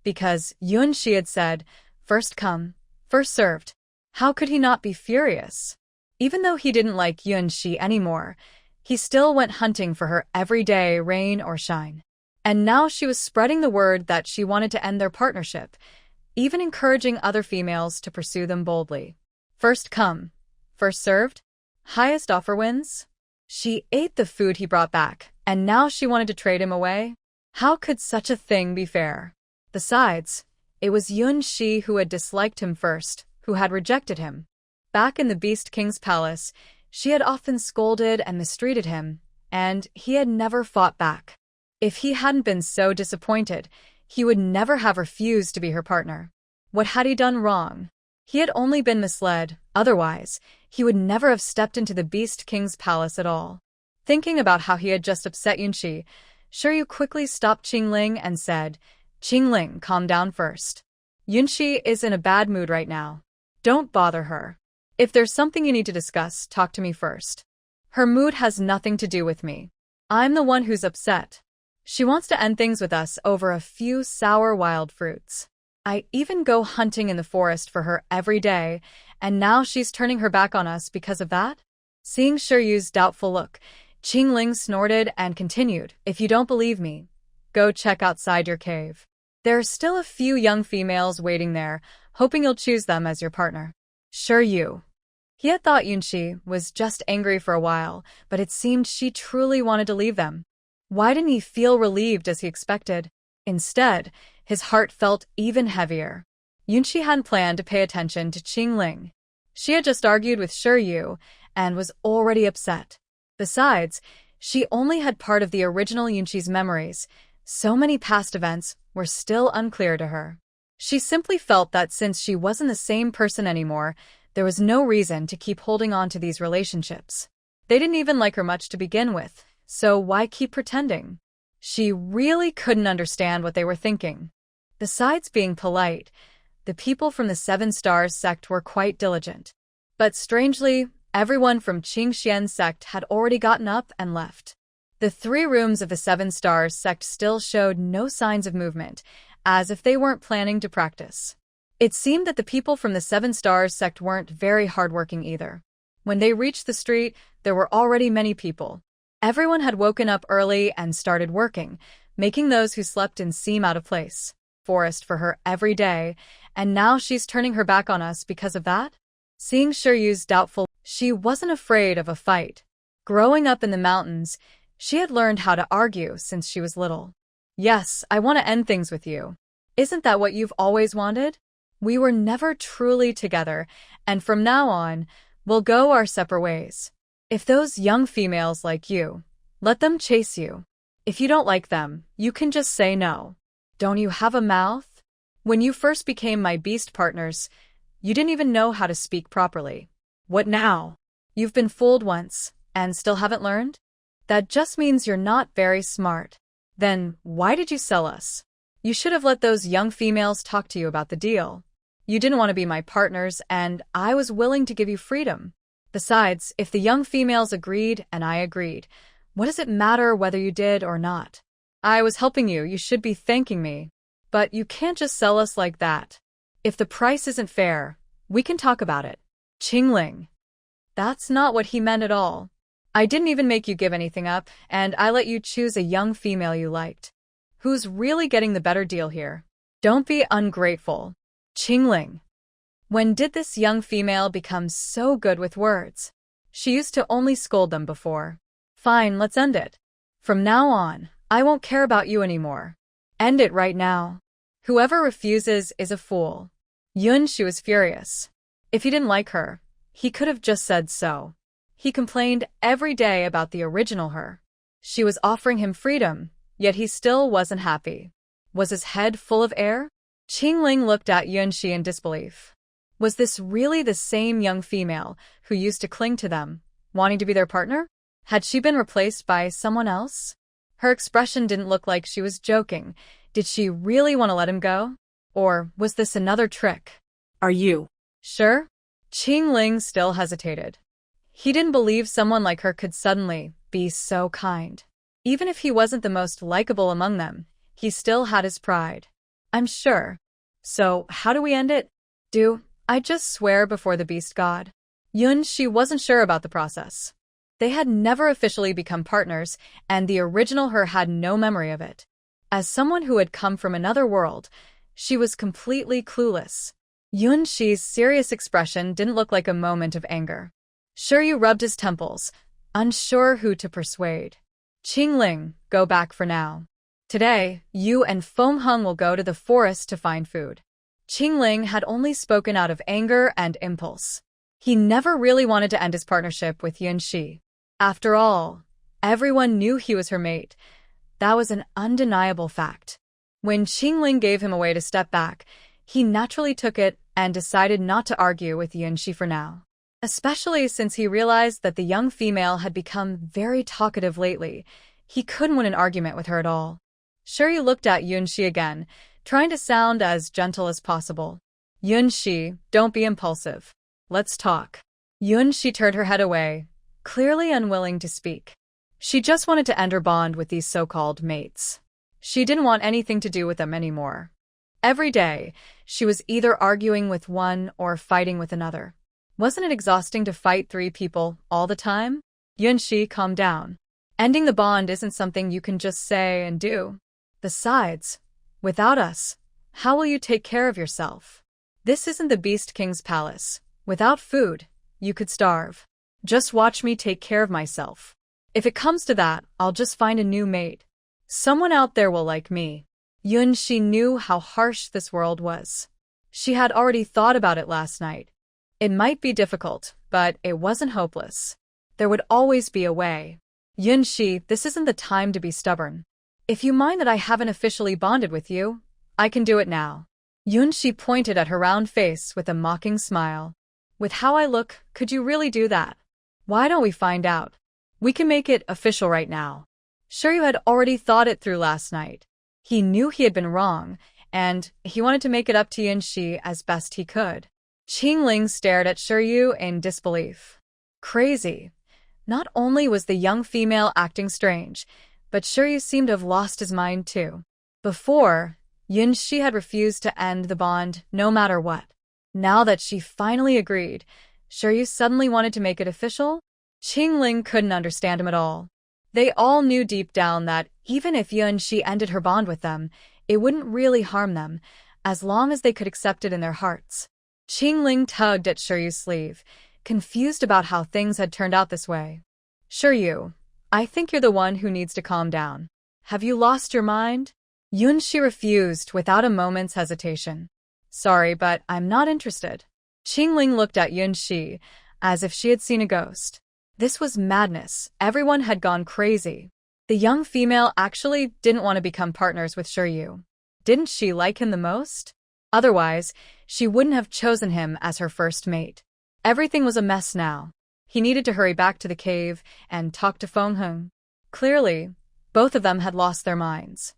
Because Yunxi had said, "First come, first served." How could he not be furious? Even though he didn't like Yunxi anymore, he still went hunting for her every day, rain or shine. And now she was spreading the word that she wanted to end their partnership, even encouraging other females to pursue them boldly. First come, first served, highest offer wins. She ate the food he brought back, and now she wanted to trade him away? How could such a thing be fair? Besides, it was Yunxi who had disliked him first, who had rejected him. Back in the Beast King's palace, she had often scolded and mistreated him, and he had never fought back. If he hadn't been so disappointed, he would never have refused to be her partner. What had he done wrong? He had only been misled, otherwise, he would never have stepped into the Beast King's palace at all. Thinking about how he had just upset Yunxi, Shiryu quickly stopped Qingling and said, "Qingling, calm down first. Yunxi is in a bad mood right now. Don't bother her. If there's something you need to discuss, talk to me first. Her mood has nothing to do with me. I'm the one who's upset. She wants to end things with us over a few sour wild fruits. I even go hunting in the forest for her every day, and now she's turning her back on us because of that?" Seeing Shiryu's doubtful look, Qingling snorted and continued, "If you don't believe me, go check outside your cave. There are still a few young females waiting there, hoping you'll choose them as your partner." Shiryu. He had thought Yunxi was just angry for a while, but it seemed she truly wanted to leave them. Why didn't he feel relieved as he expected? Instead, his heart felt even heavier. Yunxi hadn't planned to pay attention to Qingling. She had just argued with Shiryu and was already upset. Besides, she only had part of the original Yunxi's memories. So many past events were still unclear to her. She simply felt that since she wasn't the same person anymore, there was no reason to keep holding on to these relationships. They didn't even like her much to begin with, so why keep pretending? She really couldn't understand what they were thinking. Besides being polite, the people from the Seven Stars sect were quite diligent. But strangely, everyone from Qingxian's sect had already gotten up and left. The 3 rooms of the Seven Stars sect still showed no signs of movement, as if they weren't planning to practice. It seemed that the people from the Seven Stars sect weren't very hardworking either. When they reached the street, there were already many people. Everyone had woken up early and started working, making those who slept in seem out of place. Forest for her every day, and now she's turning her back on us because of that? Seeing Shiryu's doubtful, she wasn't afraid of a fight. Growing up in the mountains, she had learned how to argue since she was little. "Yes, I want to end things with you. Isn't that what you've always wanted? We were never truly together, and from now on, we'll go our separate ways. If those young females like you, let them chase you. If you don't like them, you can just say no. Don't you have a mouth? When you first became my beast partners, you didn't even know how to speak properly. What now? You've been fooled once, and still haven't learned? That just means you're not very smart. Then, why did you sell us? You should have let those young females talk to you about the deal. You didn't want to be my partners, and I was willing to give you freedom. Besides, if the young females agreed and I agreed, what does it matter whether you did or not? I was helping you, you should be thanking me. But you can't just sell us like that. If the price isn't fair, we can talk about it. Qingling. That's not what he meant at all. I didn't even make you give anything up, and I let you choose a young female you liked. Who's really getting the better deal here? Don't be ungrateful. Qingling. When did this young female become so good with words? She used to only scold them before. Fine, let's end it. From now on, I won't care about you anymore. End it right now. Whoever refuses is a fool. Yunshi was furious. If he didn't like her, he could have just said so. He complained every day about the original her. She was offering him freedom, yet he still wasn't happy. Was his head full of air? Qingling looked at Yunshi in disbelief. Was this really the same young female who used to cling to them, wanting to be their partner? Had she been replaced by someone else? Her expression didn't look like she was joking. Did she really want to let him go? Or was this another trick? Are you Sure? Qingling still hesitated. He didn't believe someone like her could suddenly be so kind. Even if he wasn't the most likable among them, he still had his pride. I'm sure. So, how do we end it? I just swear before the beast god. She wasn't sure about the process. They had never officially become partners, and the original her had no memory of it. As someone who had come from another world, she was completely clueless. Yunshi's serious expression didn't look like a moment of anger. Shiryu rubbed his temples, unsure who to persuade. Qingling, go back for now. Today, you and Fengheng will go to the forest to find food. Qingling had only spoken out of anger and impulse. He never really wanted to end his partnership with Yunshi. After all, everyone knew he was her mate. That was an undeniable fact. When Qingling gave him a way to step back, he naturally took it and decided not to argue with Yunshi for now. Especially since he realized that the young female had become very talkative lately. He couldn't win an argument with her at all. Shiryu looked at Yunshi again, trying to sound as gentle as possible. Yunshi, don't be impulsive. Let's talk. Yunshi turned her head away, clearly unwilling to speak. She just wanted to end her bond with these so-called mates. She didn't want anything to do with them anymore. Every day, she was either arguing with one or fighting with another. Wasn't it exhausting to fight 3 people all the time? Yunshi, calm down. Ending the bond isn't something you can just say and do. Besides, without us, how will you take care of yourself? This isn't the Beast King's palace. Without food, you could starve. Just watch me take care of myself. If it comes to that, I'll just find a new mate. Someone out there will like me. Yunshi knew how harsh this world was. She had already thought about it last night. It might be difficult, but it wasn't hopeless. There would always be a way. Yunshi, this isn't the time to be stubborn. If you mind that I haven't officially bonded with you, I can do it now. Yunshi pointed at her round face with a mocking smile. With how I look, could you really do that? Why don't we find out? We can make it official right now. Shiryu had already thought it through last night. He knew he had been wrong, and he wanted to make it up to Yunshi as best he could. Qingling stared at Shiryu in disbelief. Crazy. Not only was the young female acting strange, but Shiryu seemed to have lost his mind too. Before, Yunshi had refused to end the bond no matter what. Now that she finally agreed, Shiryu suddenly wanted to make it official? Qingling couldn't understand him at all. They all knew deep down that even if Yunshi ended her bond with them, it wouldn't really harm them, as long as they could accept it in their hearts. Qingling tugged at Shiryu's sleeve, confused about how things had turned out this way. Shiryu, I think you're the one who needs to calm down. Have you lost your mind? Yunshi refused without a moment's hesitation. Sorry, but I'm not interested. Qingling looked at Yunshi as if she had seen a ghost. This was madness. Everyone had gone crazy. The young female actually didn't want to become partners with Shiryu. Didn't she like him the most? Otherwise, she wouldn't have chosen him as her first mate. Everything was a mess now. He needed to hurry back to the cave and talk to Feng Heng. Clearly, both of them had lost their minds.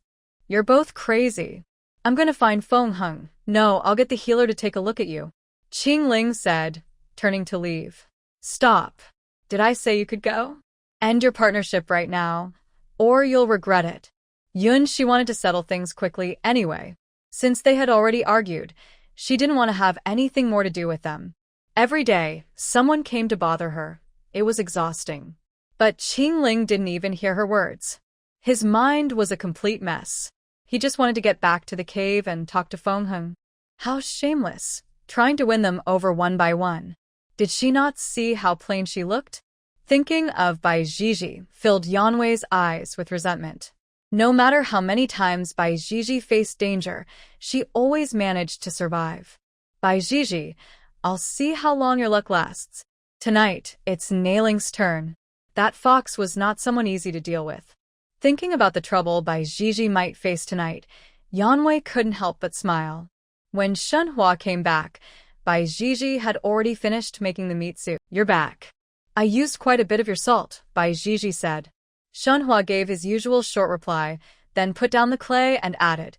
You're both crazy. I'm gonna find Feng Heng. No, I'll get the healer to take a look at you. Qing Ling said, turning to leave. Stop. Did I say you could go? End your partnership right now, or you'll regret it. She wanted to settle things quickly anyway. Since they had already argued, she didn't want to have anything more to do with them. Every day, someone came to bother her. It was exhausting. But Qing Ling didn't even hear her words. His mind was a complete mess. He just wanted to get back to the cave and talk to Feng Heng. How shameless, trying to win them over one by one. Did she not see how plain she looked? Thinking of Bai Jiji filled Yanwei's eyes with resentment. No matter how many times Bai Jiji faced danger, she always managed to survive. Bai Jiji, I'll see how long your luck lasts. Tonight, it's Nailing's turn. That fox was not someone easy to deal with. Thinking about the trouble Bai Jiji might face tonight, Yanwei couldn't help but smile. When Shenhua came back, Bai Jiji had already finished making the meat soup. You're back. I used quite a bit of your salt, Bai Jiji said. Shenhua gave his usual short reply, then put down the clay and added,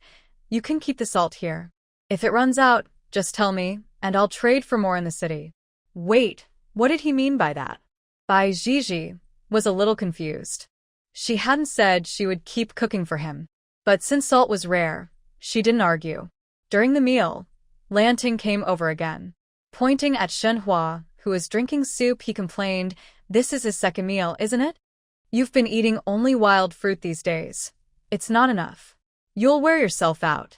You can keep the salt here. If it runs out, just tell me, and I'll trade for more in the city. Wait, what did he mean by that? Bai Jiji was a little confused. She hadn't said she would keep cooking for him. But since salt was rare, she didn't argue. During the meal, Lanting came over again. Pointing at Shenhua, who was drinking soup, he complained, This is his second meal, isn't it? You've been eating only wild fruit these days. It's not enough. You'll wear yourself out.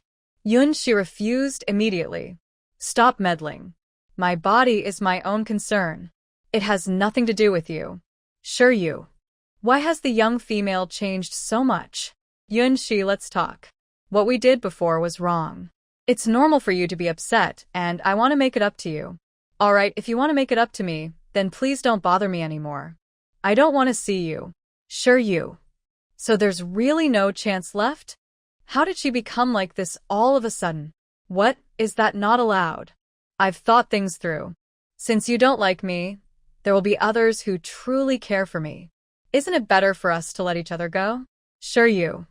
She refused immediately. Stop meddling. My body is my own concern. It has nothing to do with you. Shiryu. Why has the young female changed so much? Shi, let's talk. What we did before was wrong. It's normal for you to be upset, and I want to make it up to you. Alright, if you want to make it up to me, then please don't bother me anymore. I don't want to see you. Shiryu. So there's really no chance left? How did she become like this all of a sudden? What, is that not allowed? I've thought things through. Since you don't like me, there will be others who truly care for me. Isn't it better for us to let each other go? Shiryu.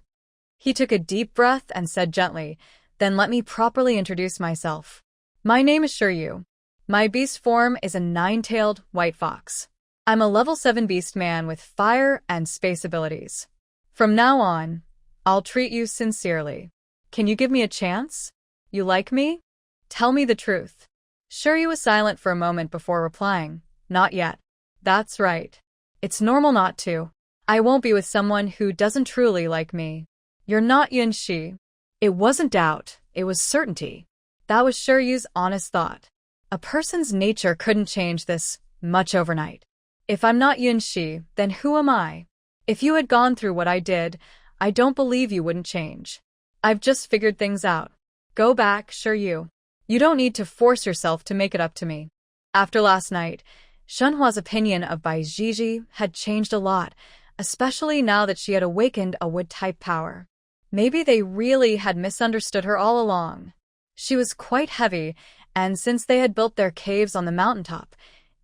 He took a deep breath and said gently, Then let me properly introduce myself. My name is Shiryu. My beast form is a 9-tailed white fox. I'm a level 7 beast man with fire and space abilities. From now on, I'll treat you sincerely. Can you give me a chance? You like me? Tell me the truth. Shiryu was silent for a moment before replying, Not yet. That's right. It's normal not to. I won't be with someone who doesn't truly like me. You're not Shi. It wasn't doubt, it was certainty. That was Shiryu's honest thought. A person's nature couldn't change this much overnight. If I'm not Shi, then who am I? If you had gone through what I did, I don't believe you wouldn't change. I've just figured things out. Go back, Shiryu. You don't need to force yourself to make it up to me. After last night, Shenhua's opinion of Bai Jiji had changed a lot, especially now that she had awakened a wood-type power. Maybe they really had misunderstood her all along. She was quite heavy, and since they had built their caves on the mountaintop,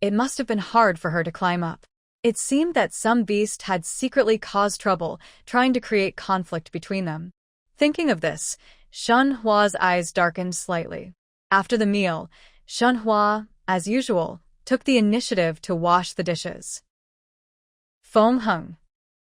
it must have been hard for her to climb up. It seemed that some beast had secretly caused trouble, trying to create conflict between them. Thinking of this, Shenhua's eyes darkened slightly. After the meal, Shenhua, as usual, took the initiative to wash the dishes. Feng Heng.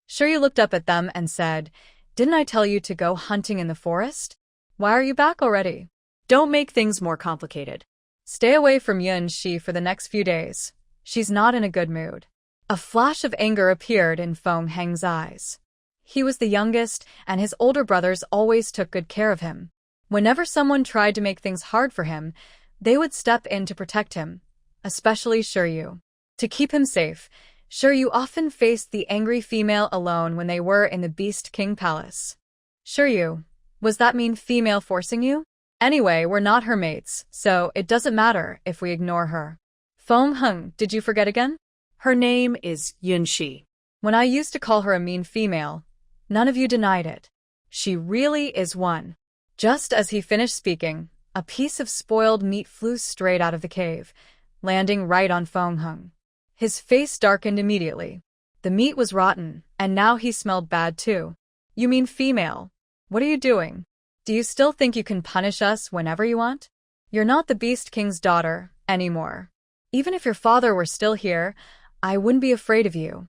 Shiryu looked up at them and said, Didn't I tell you to go hunting in the forest? Why are you back already? Don't make things more complicated. Stay away from Shi for the next few days. She's not in a good mood. A flash of anger appeared in Feng Heng's eyes. He was the youngest, and his older brothers always took good care of him. Whenever someone tried to make things hard for him, they would step in to protect him, especially Shiryu. To keep him safe, Shiryu often faced the angry female alone when they were in the Beast King Palace. Shiryu, was that mean female forcing you? Anyway, we're not her mates, so it doesn't matter if we ignore her. Feng Heng, did you forget again? Her name is Shi. When I used to call her a mean female, None of you denied it. She really is one. Just as he finished speaking, a piece of spoiled meat flew straight out of the cave, landing right on Feng Hung. His face darkened immediately. The meat was rotten, and now he smelled bad too. You mean female? What are you doing? Do you still think you can punish us whenever you want? You're not the Beast King's daughter anymore. Even if your father were still here, I wouldn't be afraid of you.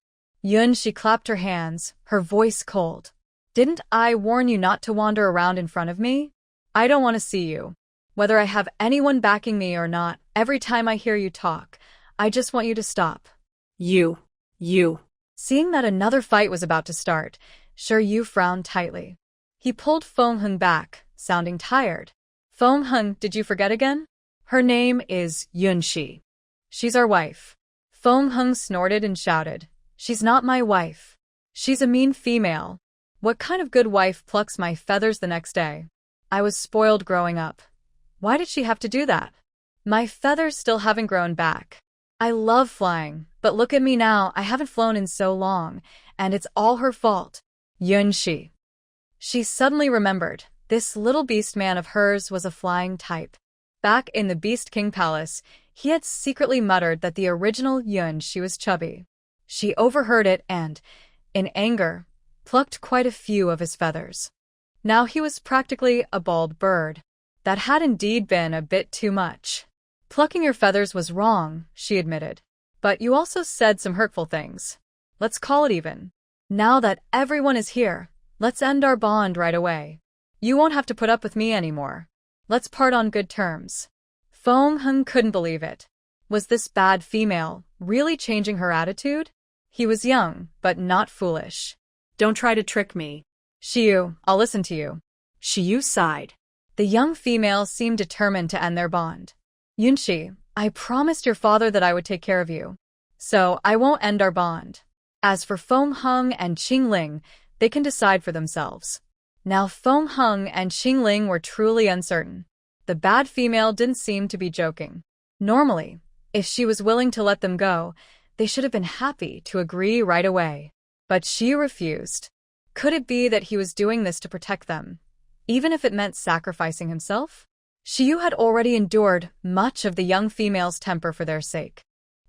She clapped her hands, her voice cold. Didn't I warn you not to wander around in front of me? I don't want to see you. Whether I have anyone backing me or not, every time I hear you talk, I just want you to stop. You. Seeing that another fight was about to start, Yu frowned tightly. He pulled Feng Hung back, sounding tired. Feng Hung, did you forget again? Her name is Yunshi. She's our wife. Feng Hung snorted and shouted. She's not my wife. She's a mean female. What kind of good wife plucks my feathers the next day? I was spoiled growing up. Why did she have to do that? My feathers still haven't grown back. I love flying, but look at me now, I haven't flown in so long, and it's all her fault. Yunshi. She suddenly remembered, this little beast man of hers was a flying type. Back in the Beast King Palace, he had secretly muttered that the original Yunshi was chubby. She overheard it and, in anger, plucked quite a few of his feathers. Now he was practically a bald bird. That had indeed been a bit too much. Plucking your feathers was wrong, she admitted. But you also said some hurtful things. Let's call it even. Now that everyone is here, let's end our bond right away. You won't have to put up with me anymore. Let's part on good terms. Feng Hung couldn't believe it. Was this bad female really changing her attitude? He was young, but not foolish. Don't try to trick me. Shiyu, I'll listen to you. Shiyu sighed. The young female seemed determined to end their bond. Yunshi, I promised your father that I would take care of you. So I won't end our bond. As for Feng Hung and Qingling, they can decide for themselves. Now Feng Hung and Qingling were truly uncertain. The bad female didn't seem to be joking. Normally, if she was willing to let them go, they should have been happy to agree right away. But she refused. Could it be that he was doing this to protect them, even if it meant sacrificing himself? Shiyu had already endured much of the young female's temper for their sake.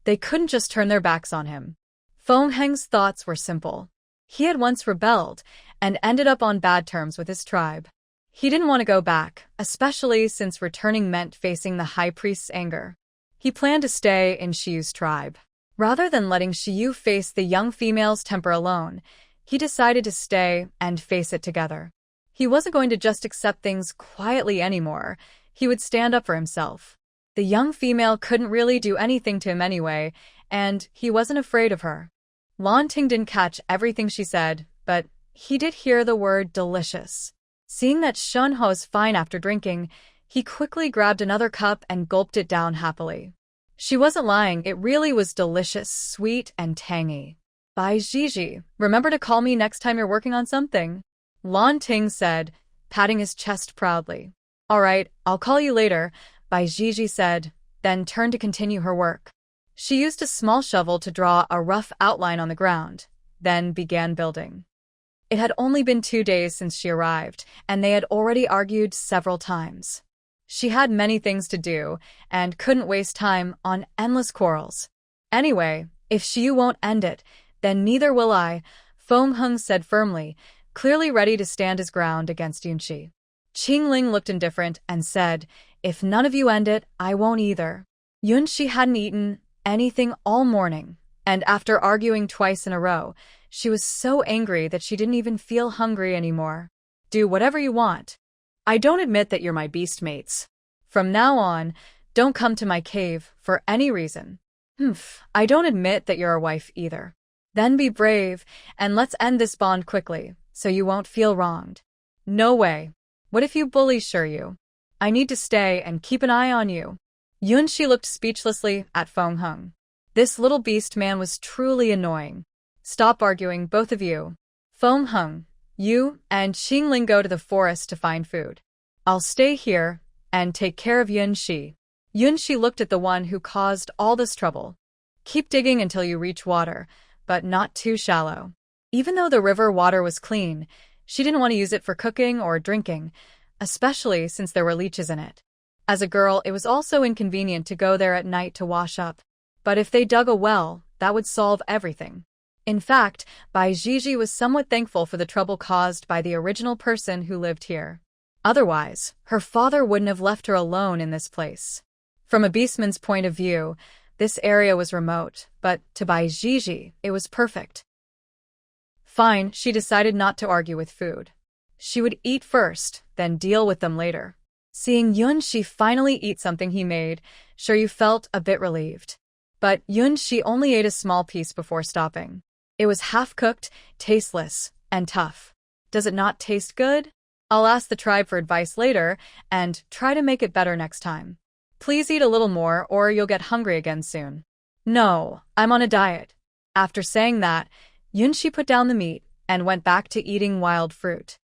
They couldn't just turn their backs on him. Feng Heng's thoughts were simple. He had once rebelled and ended up on bad terms with his tribe. He didn't want to go back, especially since returning meant facing the high priest's anger. He planned to stay in Shiyu's tribe. Rather than letting Shiyu face the young female's temper alone, he decided to stay and face it together. He wasn't going to just accept things quietly anymore. He would stand up for himself. The young female couldn't really do anything to him anyway, and he wasn't afraid of her. Lan Ting didn't catch everything she said, but he did hear the word delicious. Seeing that Shun Ho is fine after drinking, he quickly grabbed another cup and gulped it down happily. She wasn't lying, it really was delicious, sweet, and tangy. Bai Jiji, remember to call me next time you're working on something, Lan Ting said, patting his chest proudly. All right, I'll call you later, Bai Jiji said, then turned to continue her work. She used a small shovel to draw a rough outline on the ground, then began building. It had only been 2 days since she arrived, and they had already argued several times. She had many things to do, and couldn't waste time on endless quarrels. Anyway, if Shiyu won't end it, then neither will I, Feng Hung said firmly, clearly ready to stand his ground against Yunshi. Qingling looked indifferent and said, if none of you end it, I won't either. Yunshi hadn't eaten anything all morning, and after arguing twice in a row, she was so angry that she didn't even feel hungry anymore. Do whatever you want. I don't admit that you're my beast mates. From now on, don't come to my cave for any reason. I don't admit that you're a wife either. Then be brave, and let's end this bond quickly, so you won't feel wronged. No way. What if you bully Shiryu? I need to stay and keep an eye on you. Yunshi looked speechlessly at Feng Hung. This little beast man was truly annoying. Stop arguing, both of you. Feng Hung, you and Qingling go to the forest to find food. I'll stay here and take care of Yunshi. Yunshi looked at the one who caused all this trouble. Keep digging until you reach water, but not too shallow. Even though the river water was clean, she didn't want to use it for cooking or drinking, especially since there were leeches in it. As a girl, it was also inconvenient to go there at night to wash up. But if they dug a well, that would solve everything. In fact, Bai Gigi was somewhat thankful for the trouble caused by the original person who lived here. Otherwise, her father wouldn't have left her alone in this place. From a beastman's point of view, this area was remote, but to Bai Gigi, it was perfect. Fine, she decided not to argue with food. She would eat first, then deal with them later. Seeing Yunshi finally eat something he made, Shiryu felt a bit relieved. But Yunshi only ate a small piece before stopping. It was half-cooked, tasteless, and tough. Does it not taste good? I'll ask the tribe for advice later, and try to make it better next time. Please eat a little more or you'll get hungry again soon. No, I'm on a diet. After saying that, Yunshi put down the meat and went back to eating wild fruit.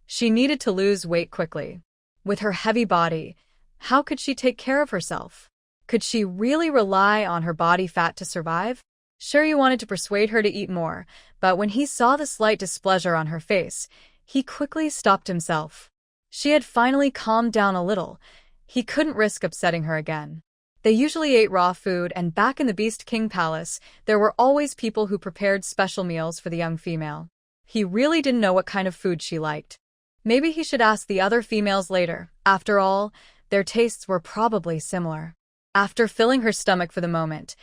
She needed to lose weight quickly. With her heavy body, how could she take care of herself? Could she really rely on her body fat to survive? Shiryu wanted to persuade her to eat more, but when he saw the slight displeasure on her face, he quickly stopped himself. She had finally calmed down a little. He couldn't risk upsetting her again. They usually ate raw food, and back in the Beast King Palace, there were always people who prepared special meals for the young female. He really didn't know what kind of food she liked. Maybe he should ask the other females later. After all, their tastes were probably similar. After filling her stomach for the moment,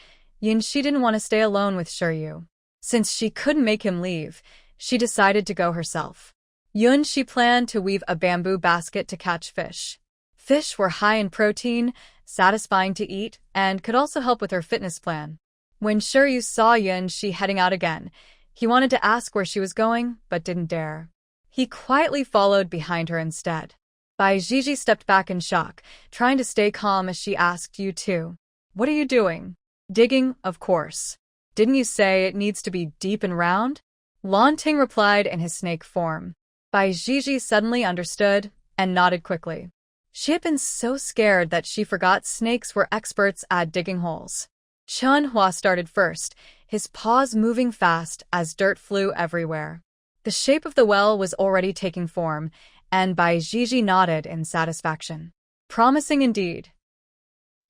Yunshi didn't want to stay alone with Shiryu. Since she couldn't make him leave, she decided to go herself. Yunshi planned to weave a bamboo basket to catch fish. Fish were high in protein, satisfying to eat, and could also help with her fitness plan. When Shiryu saw Yunshi heading out again, he wanted to ask where she was going, but didn't dare. He quietly followed behind her instead. Bai Gigi stepped back in shock, trying to stay calm as she asked, "You too? What are you doing?" "Digging, of course. Didn't you say it needs to be deep and round?" Lan Ting replied in his snake form. Bai Gigi suddenly understood and nodded quickly. She had been so scared that she forgot snakes were experts at digging holes. Manhwa started first, his paws moving fast as dirt flew everywhere. The shape of the well was already taking form, and Bai Gigi nodded in satisfaction. Promising indeed.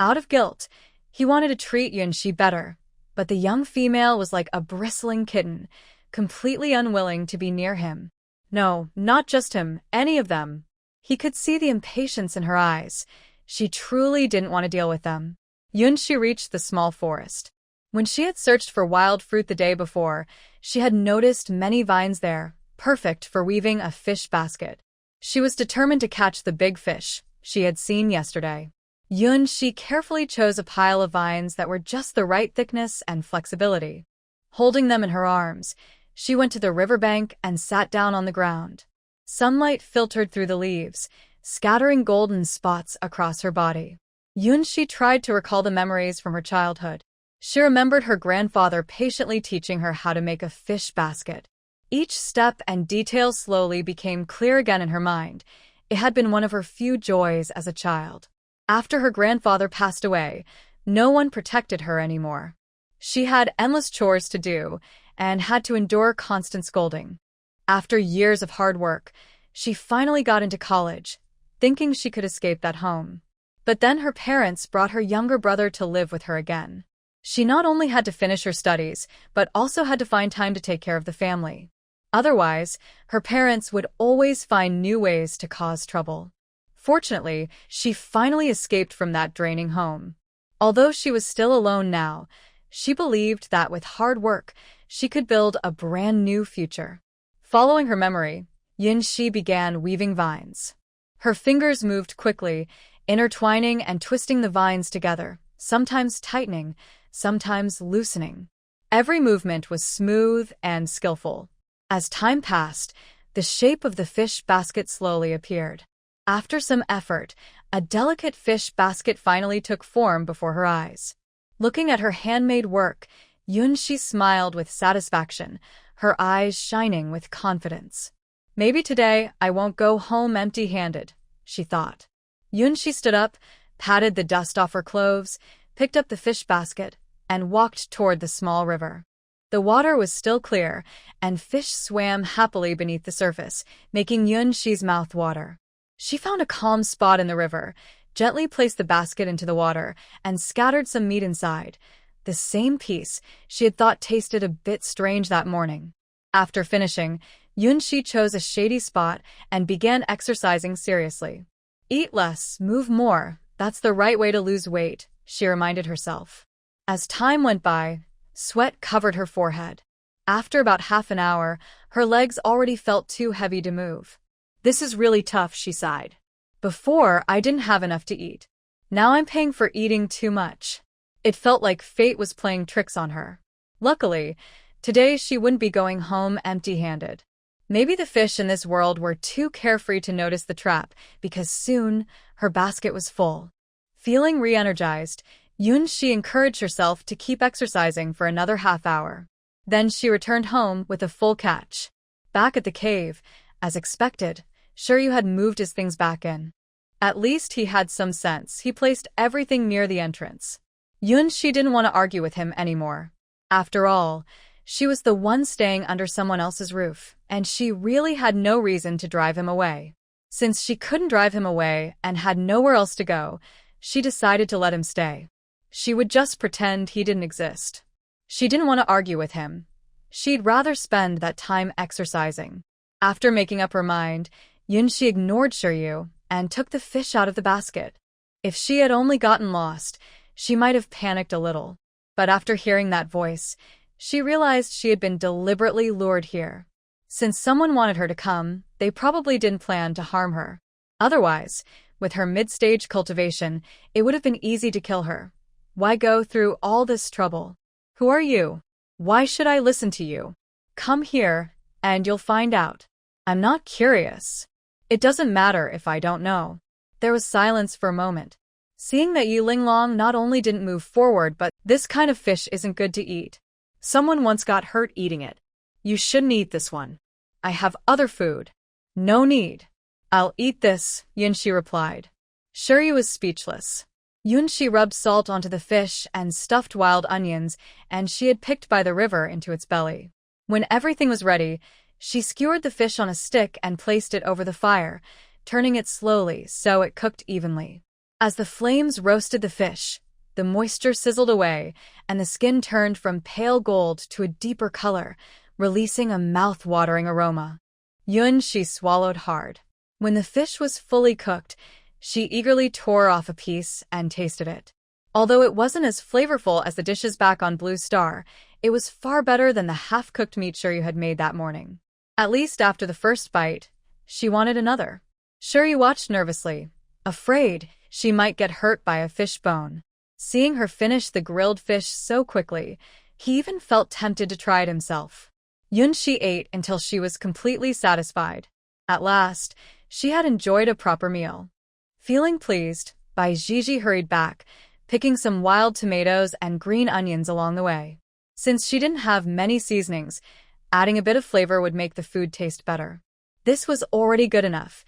Out of guilt, he wanted to treat Yunshi better, but the young female was like a bristling kitten, completely unwilling to be near him. No, not just him, any of them. He could see the impatience in her eyes. She truly didn't want to deal with them. Yunshi reached the small forest. When she had searched for wild fruit the day before, she had noticed many vines there, perfect for weaving a fish basket. She was determined to catch the big fish she had seen yesterday. Yunshi carefully chose a pile of vines that were just the right thickness and flexibility. Holding them in her arms, she went to the riverbank and sat down on the ground. Sunlight filtered through the leaves, scattering golden spots across her body. Yunshi tried to recall the memories from her childhood. She remembered her grandfather patiently teaching her how to make a fish basket. Each step and detail slowly became clear again in her mind. It had been one of her few joys as a child. After her grandfather passed away, no one protected her anymore. She had endless chores to do and had to endure constant scolding. After years of hard work, she finally got into college, thinking she could escape that home. But then her parents brought her younger brother to live with her again. She not only had to finish her studies, but also had to find time to take care of the family. Otherwise, her parents would always find new ways to cause trouble. Fortunately, she finally escaped from that draining home. Although she was still alone now, she believed that with hard work, she could build a brand new future. Following her memory, Yunshi began weaving vines. Her fingers moved quickly, intertwining and twisting the vines together, sometimes tightening, sometimes loosening. Every movement was smooth and skillful. As time passed, the shape of the fish basket slowly appeared. After some effort, a delicate fish basket finally took form before her eyes. Looking at her handmade work, Yunshi smiled with satisfaction, her eyes shining with confidence. Maybe today I won't go home empty-handed, she thought. Yunshi stood up, patted the dust off her clothes, picked up the fish basket, and walked toward the small river. The water was still clear, and fish swam happily beneath the surface, making Yunshi's mouth water. She found a calm spot in the river, gently placed the basket into the water, and scattered some meat inside. The same piece she had thought tasted a bit strange that morning. After finishing, Yunshi chose a shady spot and began exercising seriously. Eat less, move more, that's the right way to lose weight, she reminded herself. As time went by, sweat covered her forehead. After about half an hour, her legs already felt too heavy to move. This is really tough, she sighed. Before, I didn't have enough to eat. Now I'm paying for eating too much. It felt like fate was playing tricks on her. Luckily, today she wouldn't be going home empty-handed. Maybe the fish in this world were too carefree to notice the trap, because soon her basket was full. Feeling re-energized, Yunshi encouraged herself to keep exercising for another half hour. Then she returned home with a full catch. Back at the cave, as expected, Shiryu had moved his things back in. At least he had some sense. He placed everything near the entrance. Yunshi didn't want to argue with him anymore. After all, she was the one staying under someone else's roof, and she really had no reason to drive him away. Since she couldn't drive him away and had nowhere else to go, she decided to let him stay. She would just pretend he didn't exist. She didn't want to argue with him. She'd rather spend that time exercising. After making up her mind, Yunshi ignored Shiryu and took the fish out of the basket. If she had only gotten lost, she might have panicked a little. But after hearing that voice, she realized she had been deliberately lured here. Since someone wanted her to come, they probably didn't plan to harm her. Otherwise, with her mid-stage cultivation, it would have been easy to kill her. Why go through all this trouble? Who are you? Why should I listen to you? Come here, and you'll find out. I'm not curious. It doesn't matter if I don't know. There was silence for a moment. Seeing that Yi Linglong not only didn't move forward, but this kind of fish isn't good to eat. Someone once got hurt eating it. You shouldn't eat this one. I have other food. No need. I'll eat this, Yunshi replied. Shiryu was speechless. Yunshi rubbed salt onto the fish and stuffed wild onions, and she had picked by the river into its belly. When everything was ready, she skewered the fish on a stick and placed it over the fire, turning it slowly so it cooked evenly. As the flames roasted the fish, the moisture sizzled away, and the skin turned from pale gold to a deeper color, releasing a mouth-watering aroma. Yunshi swallowed hard. When the fish was fully cooked, she eagerly tore off a piece and tasted it. Although it wasn't as flavorful as the dishes back on Blue Star, it was far better than the half-cooked meat Shiryu had made that morning. At least after the first bite, she wanted another. Shiryu watched nervously, afraid she might get hurt by a fish bone. Seeing her finish the grilled fish so quickly, he even felt tempted to try it himself. Yunshi ate until she was completely satisfied. At last, she had enjoyed a proper meal. Feeling pleased, Bai Jiji hurried back, picking some wild tomatoes and green onions along the way. Since she didn't have many seasonings, adding a bit of flavor would make the food taste better. This was already good enough.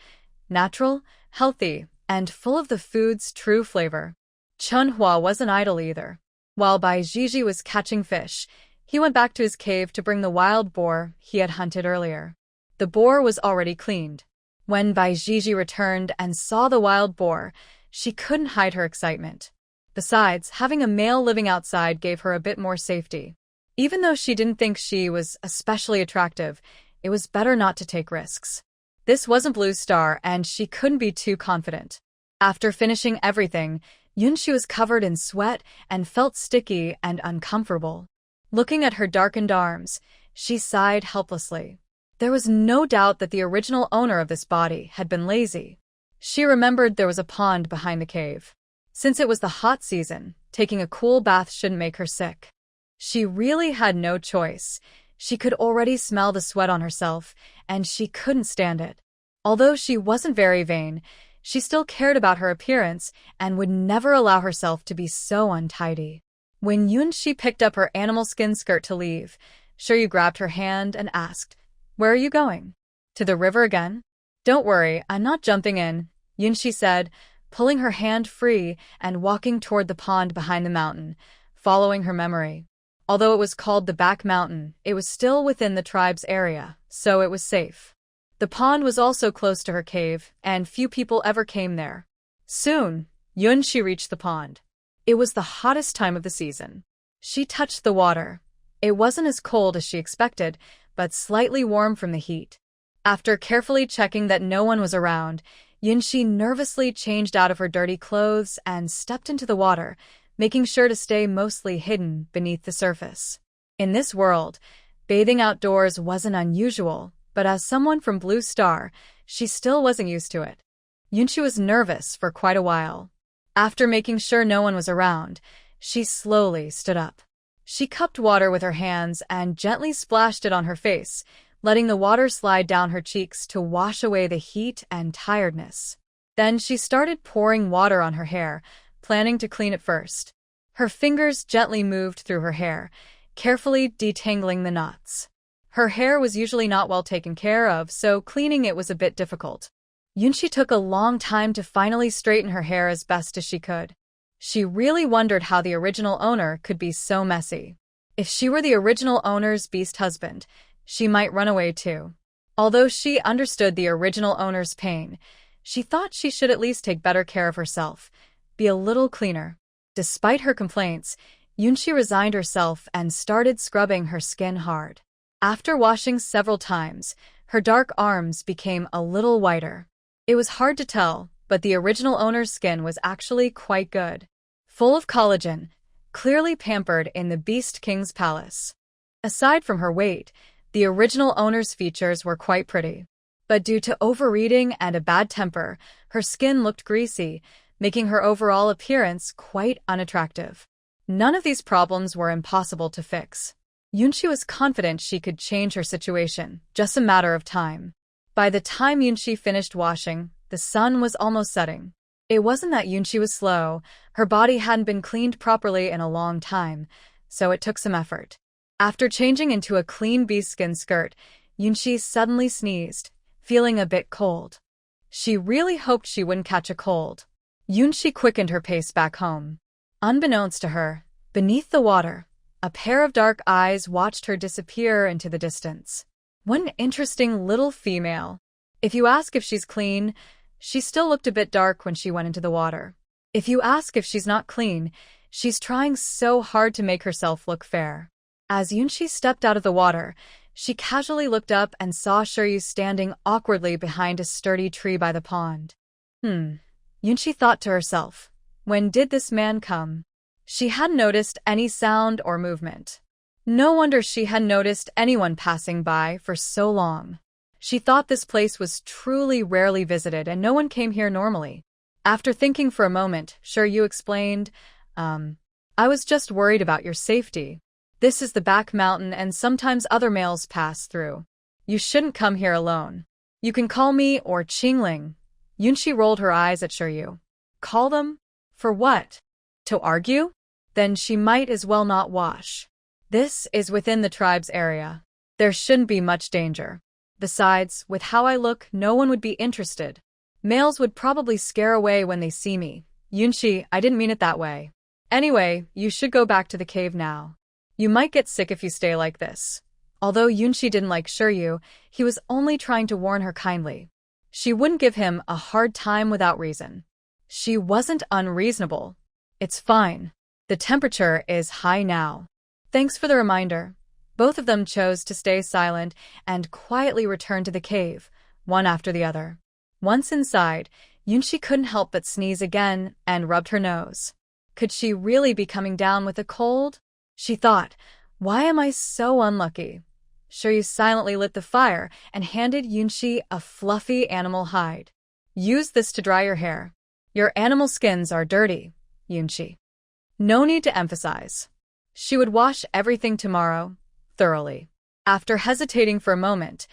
Natural, healthy, and full of the food's true flavor. Chunhua wasn't idle either. While Bai Jiji was catching fish, he went back to his cave to bring the wild boar he had hunted earlier. The boar was already cleaned. When Bai Jiji returned and saw the wild boar, she couldn't hide her excitement. Besides, having a male living outside gave her a bit more safety. Even though she didn't think she was especially attractive, it was better not to take risks. This wasn't Blue Star, and she couldn't be too confident. After finishing everything, Yunshi was covered in sweat and felt sticky and uncomfortable. Looking at her darkened arms, she sighed helplessly. There was no doubt that the original owner of this body had been lazy. She remembered there was a pond behind the cave. Since it was the hot season, taking a cool bath shouldn't make her sick. She really had no choice. She could already smell the sweat on herself, and she couldn't stand it. Although she wasn't very vain, she still cared about her appearance and would never allow herself to be so untidy. When Yunshi picked up her animal skin skirt to leave, Shiryu grabbed her hand and asked, "Where are you going? To the river again?" "Don't worry, I'm not jumping in," Yunshi said, pulling her hand free and walking toward the pond behind the mountain, following her memory. Although it was called the Back Mountain, it was still within the tribe's area, so it was safe. The pond was also close to her cave, and few people ever came there. Soon, Yunshi reached the pond. It was the hottest time of the season. She touched the water. It wasn't as cold as she expected, but slightly warm from the heat. After carefully checking that no one was around, Yunshi nervously changed out of her dirty clothes and stepped into the water, making sure to stay mostly hidden beneath the surface. In this world, bathing outdoors wasn't unusual, but as someone from Blue Star, she still wasn't used to it. Yunshi was nervous for quite a while. After making sure no one was around, she slowly stood up. She cupped water with her hands and gently splashed it on her face, letting the water slide down her cheeks to wash away the heat and tiredness. Then she started pouring water on her hair, planning to clean it first. Her fingers gently moved through her hair, carefully detangling the knots. Her hair was usually not well taken care of, so cleaning it was a bit difficult. Yunshi took a long time to finally straighten her hair as best as she could. She really wondered how the original owner could be so messy. If she were the original owner's beast husband, she might run away too. Although she understood the original owner's pain, she thought she should at least take better care of herself, be a little cleaner. Despite her complaints, Yunshi resigned herself and started scrubbing her skin hard. After washing several times, her dark arms became a little whiter. It was hard to tell, but the original owner's skin was actually quite good. Full of collagen, clearly pampered in the Beast King's palace. Aside from her weight, the original owner's features were quite pretty. But due to overeating and a bad temper, her skin looked greasy, making her overall appearance quite unattractive. None of these problems were impossible to fix. Yunshi was confident she could change her situation, just a matter of time. By the time Yunshi finished washing, the sun was almost setting. It wasn't that Yunshi was slow, her body hadn't been cleaned properly in a long time, so it took some effort. After changing into a clean beeskin skirt, Yunshi suddenly sneezed, feeling a bit cold. She really hoped she wouldn't catch a cold. Yunshi quickened her pace back home. Unbeknownst to her, beneath the water, a pair of dark eyes watched her disappear into the distance. What an interesting little female. If you ask if she's clean, she still looked a bit dark when she went into the water. If you ask if she's not clean, she's trying so hard to make herself look fair. As Yunshi stepped out of the water, she casually looked up and saw Shiryu standing awkwardly behind a sturdy tree by the pond. Yunshi thought to herself, when did this man come? She hadn't noticed any sound or movement. No wonder she hadn't noticed anyone passing by for so long. She thought this place was truly rarely visited and no one came here normally. After thinking for a moment, Shiryu explained, I was just worried about your safety. This is the back mountain and sometimes other males pass through. You shouldn't come here alone. You can call me or Qingling. Yunshi rolled her eyes at Shiryu. Call them? For what? To argue? Then she might as well not wash. This is within the tribe's area. There shouldn't be much danger. Besides, with how I look, no one would be interested. Males would probably scare away when they see me. Yunshi, I didn't mean it that way. Anyway, you should go back to the cave now. You might get sick if you stay like this. Although Yunshi didn't like Shiryu, he was only trying to warn her kindly. She wouldn't give him a hard time without reason. She wasn't unreasonable. It's fine. The temperature is high now. Thanks for the reminder. Both of them chose to stay silent and quietly return to the cave, one after the other. Once inside, Yunshi couldn't help but sneeze again and rubbed her nose. Could she really be coming down with a cold? She thought, why am I so unlucky? Shiryu silently lit the fire and handed Yunshi a fluffy animal hide. Use this to dry your hair. Your animal skins are dirty, Yunshi. No need to emphasize. She would wash everything tomorrow, thoroughly. After hesitating for a moment,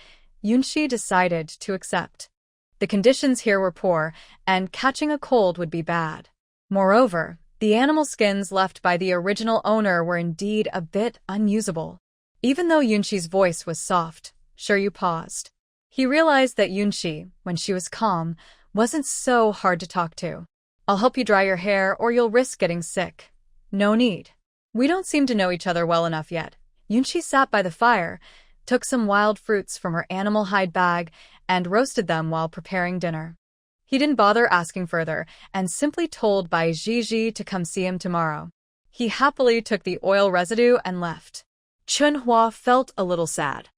Yunshi decided to accept. The conditions here were poor, and catching a cold would be bad. Moreover, the animal skins left by the original owner were indeed a bit unusable. Even though Yunshi's voice was soft, Shiryu paused. He realized that Yunshi, when she was calm, wasn't so hard to talk to. I'll help you dry your hair or you'll risk getting sick. No need. We don't seem to know each other well enough yet. Yunshi sat by the fire, took some wild fruits from her animal hide bag, and roasted them while preparing dinner. He didn't bother asking further, and simply told Bai Jiji to come see him tomorrow. He happily took the oil residue and left. Chunhua felt a little sad.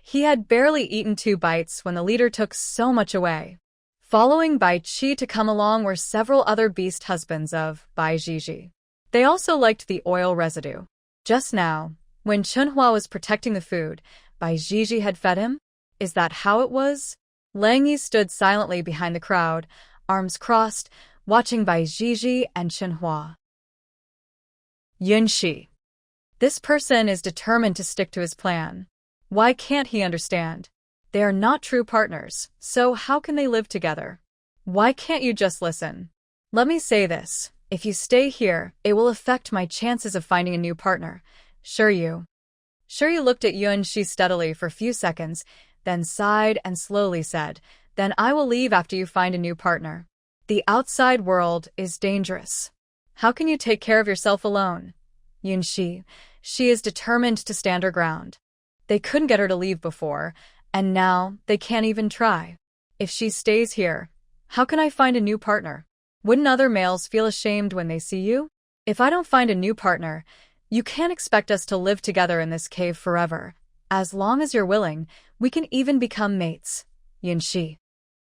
He had barely eaten 2 bites when the leader took so much away. Following Bai Qi to come along were several other beast husbands of Bai Jiji. They also liked the oil residue. Just now, when Chunhua was protecting the food, Bai Jiji had fed him? Is that how it was? Lang Yi stood silently behind the crowd, arms crossed, watching Bai Jiji and Chunhua. Yunshi. This person is determined to stick to his plan. Why can't he understand? They are not true partners, so how can they live together? Why can't you just listen? Let me say this. If you stay here, it will affect my chances of finding a new partner. Shiryu looked at Yunshi steadily for a few seconds, then sighed and slowly said, "Then I will leave after you find a new partner. The outside world is dangerous. How can you take care of yourself alone?" Yunshi, she is determined to stand her ground. They couldn't get her to leave before, and now they can't even try. If she stays here, how can I find a new partner? Wouldn't other males feel ashamed when they see you? If I don't find a new partner, you can't expect us to live together in this cave forever. As long as you're willing, we can even become mates. Yunshi.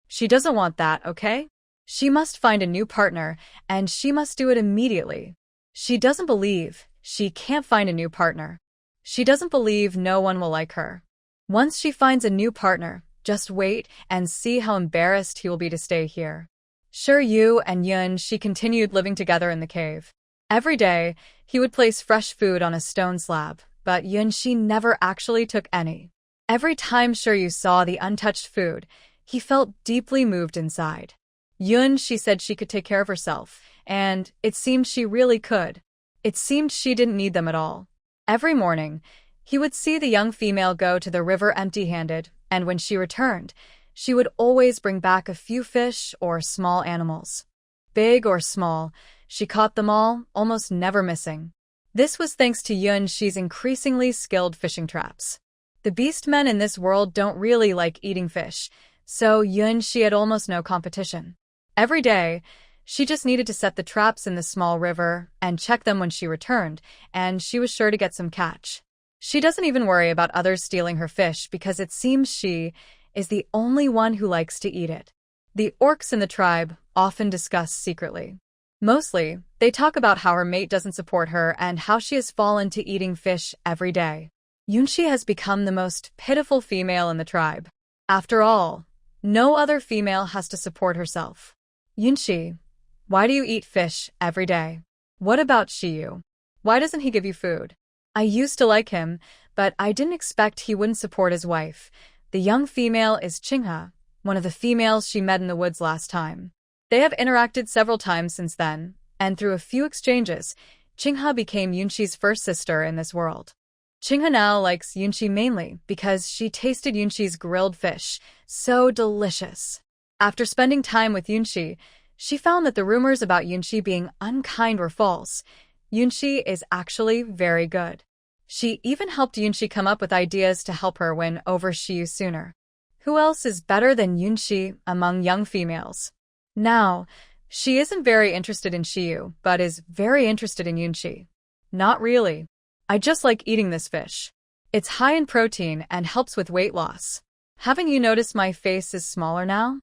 She doesn't want that, okay? She must find a new partner, and she must do it immediately. She doesn't believe she can't find a new partner. She doesn't believe no one will like her. Once she finds a new partner, just wait and see how embarrassed he will be to stay here. Shiryu and Yunshi continued living together in the cave. Every day, he would place fresh food on a stone slab, but Yunshi never actually took any. Every time Shiryu saw the untouched food, he felt deeply moved inside. Yunshi said she could take care of herself, and it seemed she really could. It seemed she didn't need them at all. Every morning, he would see the young female go to the river empty-handed, and when she returned, she would always bring back a few fish or small animals. Big or small, she caught them all, almost never missing. This was thanks to Yunshi's increasingly skilled fishing traps. The beast men in this world don't really like eating fish, so Yunshi had almost no competition. Every day, she just needed to set the traps in the small river and check them when she returned, and she was sure to get some catch. She doesn't even worry about others stealing her fish because it seems she is the only one who likes to eat it. The orcs in the tribe often discuss secretly. Mostly, they talk about how her mate doesn't support her and how she has fallen to eating fish every day. Yunshi has become the most pitiful female in the tribe. After all, no other female has to support herself. Yunshi, why do you eat fish every day? What about Shiyu? Why doesn't he give you food? I used to like him, but I didn't expect he wouldn't support his wife. The young female is Chingha, one of the females she met in the woods last time. They have interacted several times since then, and through a few exchanges, Chingha became Yunshi's first sister in this world. Chingha now likes Yunshi mainly because she tasted Yunshi's grilled fish, so delicious. After spending time with Yunshi, she found that the rumors about Yunshi being unkind were false. Yunshi is actually very good. She even helped Yunshi come up with ideas to help her win over Shiyu sooner. Who else is better than Yunshi among young females? Now, she isn't very interested in Shiyu, but is very interested in Yunshi. Not really. I just like eating this fish. It's high in protein and helps with weight loss. Haven't you noticed my face is smaller now?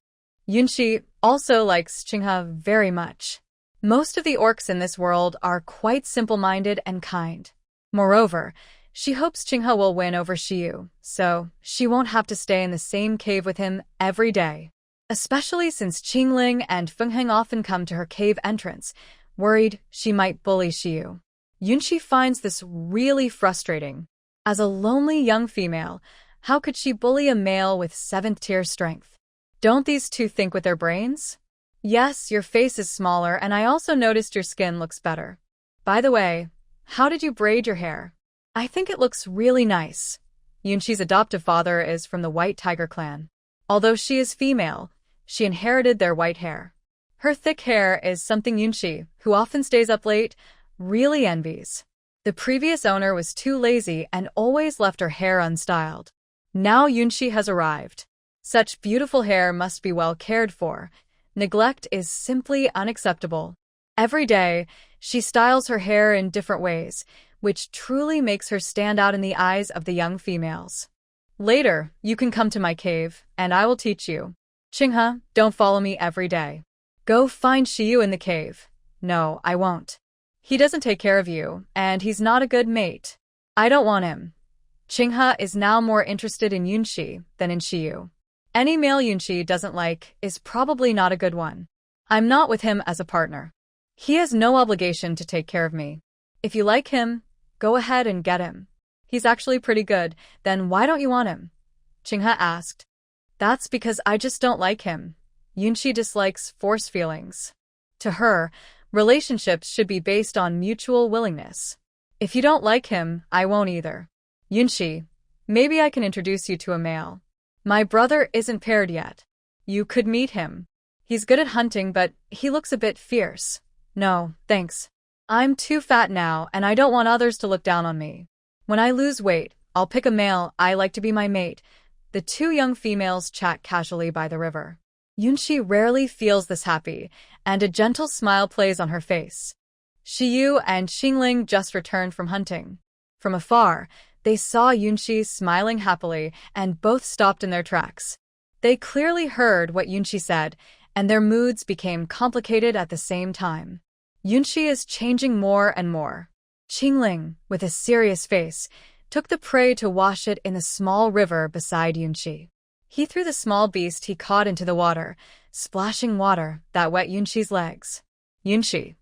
Yunshi also likes Chingha very much. Most of the orcs in this world are quite simple-minded and kind. Moreover, she hopes Chingha will win over Shiyu, so she won't have to stay in the same cave with him every day. Especially since Qingling and Fengheng often come to her cave entrance, worried she might bully Shiyu. Yunshi finds this really frustrating. As a lonely young female, how could she bully a male with 7th-tier strength? Don't these two think with their brains? Yes, your face is smaller, and I also noticed your skin looks better. By the way, how did you braid your hair? I think it looks really nice. Yunshi's adoptive father is from the White Tiger clan. Although she is female, she inherited their white hair. Her thick hair is something Yunshi, who often stays up late, really envies. The previous owner was too lazy and always left her hair unstyled. Now Yunshi has arrived. Such beautiful hair must be well cared for. Neglect is simply unacceptable. Every day, she styles her hair in different ways, which truly makes her stand out in the eyes of the young females. Later, you can come to my cave, and I will teach you. Chingha, don't follow me every day. Go find Shiyu in the cave. No, I won't. He doesn't take care of you, and he's not a good mate. I don't want him. Chingha is now more interested in Yunshi than in Shiyu. Any male Yunshi doesn't like is probably not a good one. I'm not with him as a partner. He has no obligation to take care of me. If you like him, go ahead and get him. He's actually pretty good, then why don't you want him? Chingha asked. That's because I just don't like him. Yunshi dislikes forced feelings. To her, relationships should be based on mutual willingness. If you don't like him, I won't either. Yunshi, maybe I can introduce you to a male. My brother isn't paired yet. You could meet him. He's good at hunting, but he looks a bit fierce. No, thanks. I'm too fat now, and I don't want others to look down on me. When I lose weight, I'll pick a male I like to be my mate. The two young females chat casually by the river. Yunshi rarely feels this happy, and a gentle smile plays on her face. Shiyu and Xingling just returned from hunting. From afar, they saw Yunshi smiling happily, and both stopped in their tracks. They clearly heard what Yunshi said, and their moods became complicated at the same time. Yunshi is changing more and more. Xingling, with a serious face, took the prey to wash it in the small river beside Yunshi. He threw the small beast he caught into the water, splashing water that wet Yunshi's legs. Yunshi.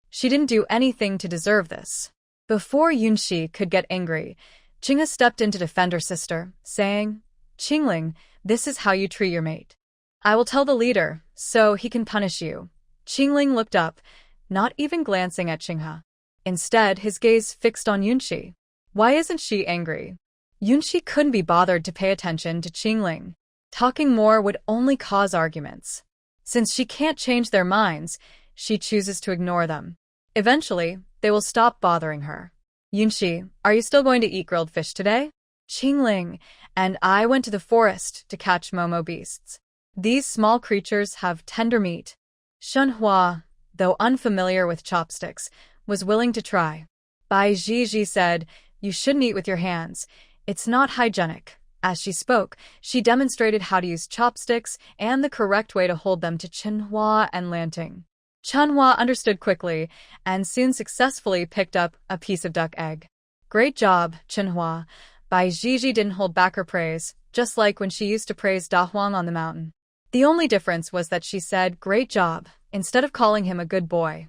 She didn't do anything to deserve this. Before Yunshi could get angry, Chingha stepped in to defend her sister, saying, Xingling, this is how you treat your mate. I will tell the leader, so he can punish you. Xingling looked up, not even glancing at Chingha. Instead, his gaze fixed on Yunshi. Why isn't she angry? Yunshi couldn't be bothered to pay attention to Xingling. Talking more would only cause arguments. Since she can't change their minds, she chooses to ignore them. Eventually, they will stop bothering her. Yunshi, are you still going to eat grilled fish today? Xingling and I went to the forest to catch momo beasts. These small creatures have tender meat. Shenhua, though unfamiliar with chopsticks, was willing to try. Bai Zhizhi said, you shouldn't eat with your hands. It's not hygienic. As she spoke, she demonstrated how to use chopsticks and the correct way to hold them to Chenhua and Lanting. Chenhua understood quickly and soon successfully picked up a piece of duck egg. Great job, Chenhua. Bai Zhizhi didn't hold back her praise, just like when she used to praise Da Huang on the mountain. The only difference was that she said, great job, instead of calling him a good boy.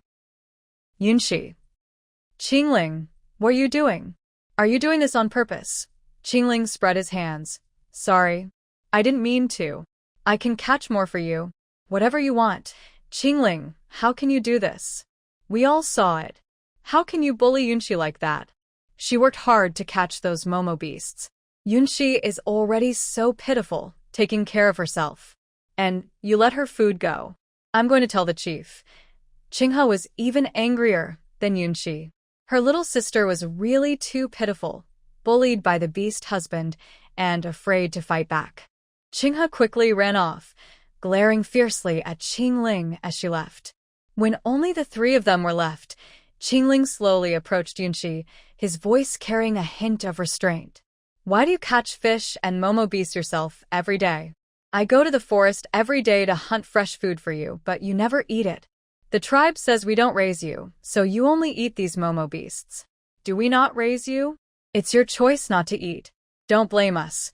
Yunshi. Xingling, what are you doing? Are you doing this on purpose? Xingling spread his hands. Sorry. I didn't mean to. I can catch more for you. Whatever you want. Xingling, how can you do this? We all saw it. How can you bully Yunshi like that? She worked hard to catch those momo beasts. Yunshi is already so pitiful, taking care of herself. And you let her food go. I'm going to tell the chief. Chingha was even angrier than Yunshi. Her little sister was really too pitiful, bullied by the beast husband, and afraid to fight back. Chingha quickly ran off, glaring fiercely at Xingling as she left. When only the three of them were left, Xingling slowly approached Yunshi, his voice carrying a hint of restraint. Why do you catch fish and momo beasts yourself every day? I go to the forest every day to hunt fresh food for you, but you never eat it. The tribe says we don't raise you, so you only eat these momo beasts. Do we not raise you? It's your choice not to eat. Don't blame us.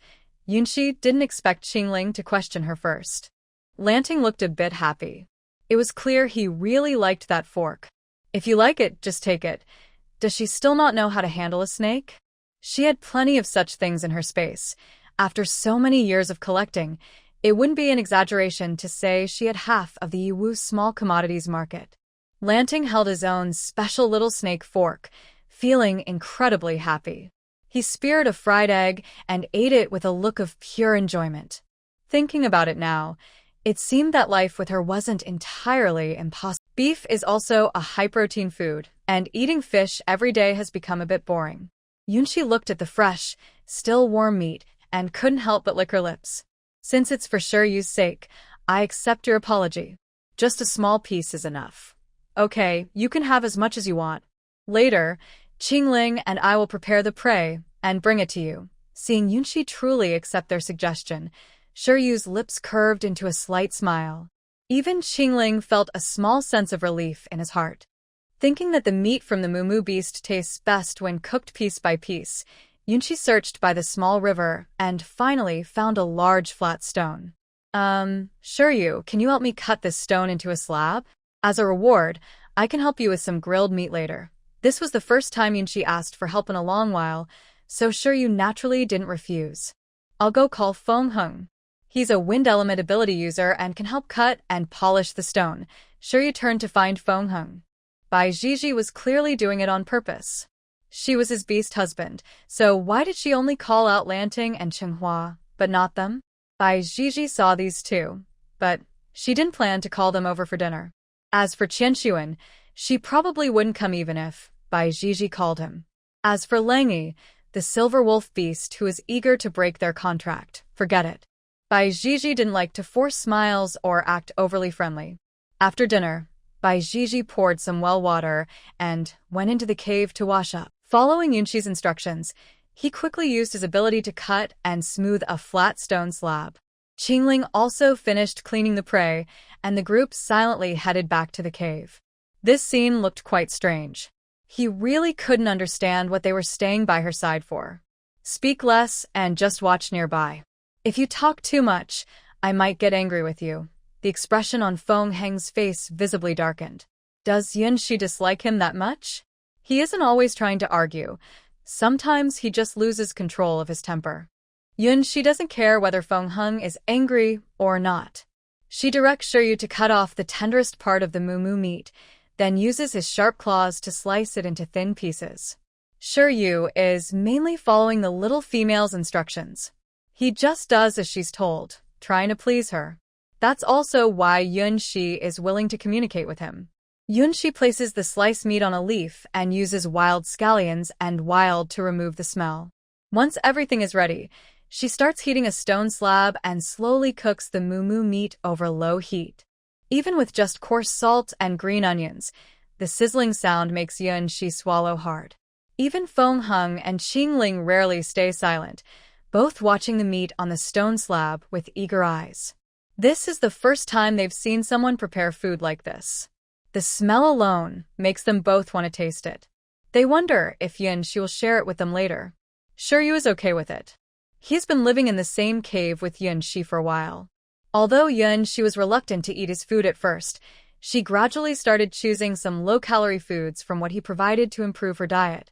Yunshi didn't expect Xingling to question her first. Lanting looked a bit happy. It was clear he really liked that fork. If you like it, just take it. Does she still not know how to handle a snake? She had plenty of such things in her space. After so many years of collecting, it wouldn't be an exaggeration to say she had half of the Yiwu small commodities market. Lanting held his own special little snake fork, feeling incredibly happy. He speared a fried egg and ate it with a look of pure enjoyment. Thinking about it now, it seemed that life with her wasn't entirely impossible. Beef is also a high-protein food, and eating fish every day has become a bit boring. Yunshi looked at the fresh, still warm meat and couldn't help but lick her lips. Since it's for sure you's sake, I accept your apology. Just a small piece is enough. Okay, you can have as much as you want. Later, Qingling and I will prepare the prey and bring it to you. Seeing Yunshi truly accept their suggestion, Shiryu's lips curved into a slight smile. Even Qingling felt a small sense of relief in his heart. Thinking that the meat from the Mumu beast tastes best when cooked piece by piece, Yunshi searched by the small river and finally found a large flat stone. Shiryu, can you help me cut this stone into a slab? As a reward, I can help you with some grilled meat later. This was the first time Yunshi asked for help in a long while, so Shiryu naturally didn't refuse. I'll go call Feng Heng. He's a wind element ability user and can help cut and polish the stone. Shiryu turned to find Feng Heng. Bai Jiji was clearly doing it on purpose. She was his beast husband, so why did she only call out Lanting and Chenghua, but not them? Bai Jiji saw these too, but she didn't plan to call them over for dinner. As for Qianshuan, she probably wouldn't come even if Bai Jiji called him. As for Langyi, the silver wolf beast who is eager to break their contract, forget it. Bai Jiji didn't like to force smiles or act overly friendly. After dinner, Bai Jiji poured some well water and went into the cave to wash up. Following Yunshi's instructions, he quickly used his ability to cut and smooth a flat stone slab. Qingling also finished cleaning the prey, and the group silently headed back to the cave. This scene looked quite strange. He really couldn't understand what they were staying by her side for. Speak less and just watch nearby. If you talk too much, I might get angry with you. The expression on Feng Heng's face visibly darkened. Does Yunshi dislike him that much? He isn't always trying to argue. Sometimes he just loses control of his temper. Yunshi doesn't care whether Feng Heng is angry or not. She directs Shiryu to cut off the tenderest part of the mumu meat, then uses his sharp claws to slice it into thin pieces. Shiryu is mainly following the little female's instructions. He just does as she's told, trying to please her. That's also why Yunshi is willing to communicate with him. Yunshi places the sliced meat on a leaf and uses wild scallions and wild to remove the smell. Once everything is ready, she starts heating a stone slab and slowly cooks the mumu meat over low heat. Even with just coarse salt and green onions, the sizzling sound makes Yunshi swallow hard. Even Feng Heng and Qingling rarely stay silent, both watching the meat on the stone slab with eager eyes. This is the first time they've seen someone prepare food like this. The smell alone makes them both want to taste it. They wonder if Yunshi will share it with them later. Shiryu is okay with it. He's been living in the same cave with Yunshi for a while. Although Yunshi was reluctant to eat his food at first, she gradually started choosing some low-calorie foods from what he provided to improve her diet.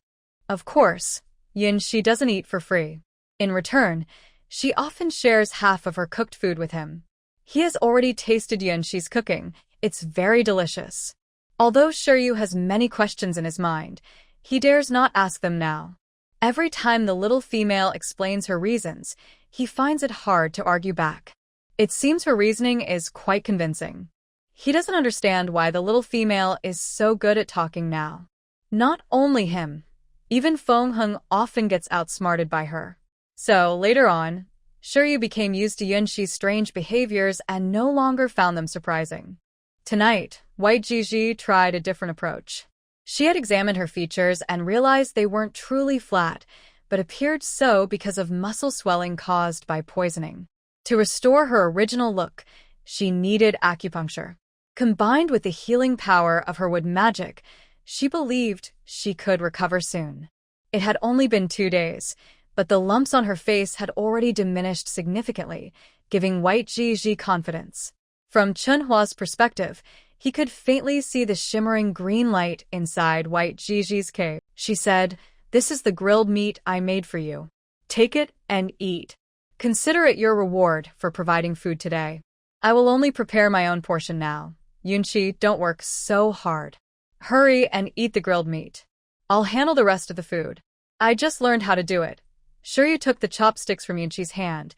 Of course, Yunshi doesn't eat for free. In return, she often shares half of her cooked food with him. He has already tasted Yunshi's cooking. It's very delicious. Although Shiryu has many questions in his mind, he dares not ask them now. Every time the little female explains her reasons, he finds it hard to argue back. It seems her reasoning is quite convincing. He doesn't understand why the little female is so good at talking now. Not only him, even Feng Heng often gets outsmarted by her. So, later on, Shiryu became used to Yunshi's strange behaviors and no longer found them surprising. Tonight, White Jiji tried a different approach. She had examined her features and realized they weren't truly flat, but appeared so because of muscle swelling caused by poisoning. To restore her original look, she needed acupuncture. Combined with the healing power of her wood magic, she believed she could recover soon. It had only been 2 days, but the lumps on her face had already diminished significantly, giving White Jiji confidence. From Chunhua's perspective, he could faintly see the shimmering green light inside White Jiji's cave. She said, "This is the grilled meat I made for you. Take it and eat. Consider it your reward for providing food today. I will only prepare my own portion now. Yunshi, don't work so hard. Hurry and eat the grilled meat. I'll handle the rest of the food. I just learned how to do it." Shiryu took the chopsticks from Yunshi's hand,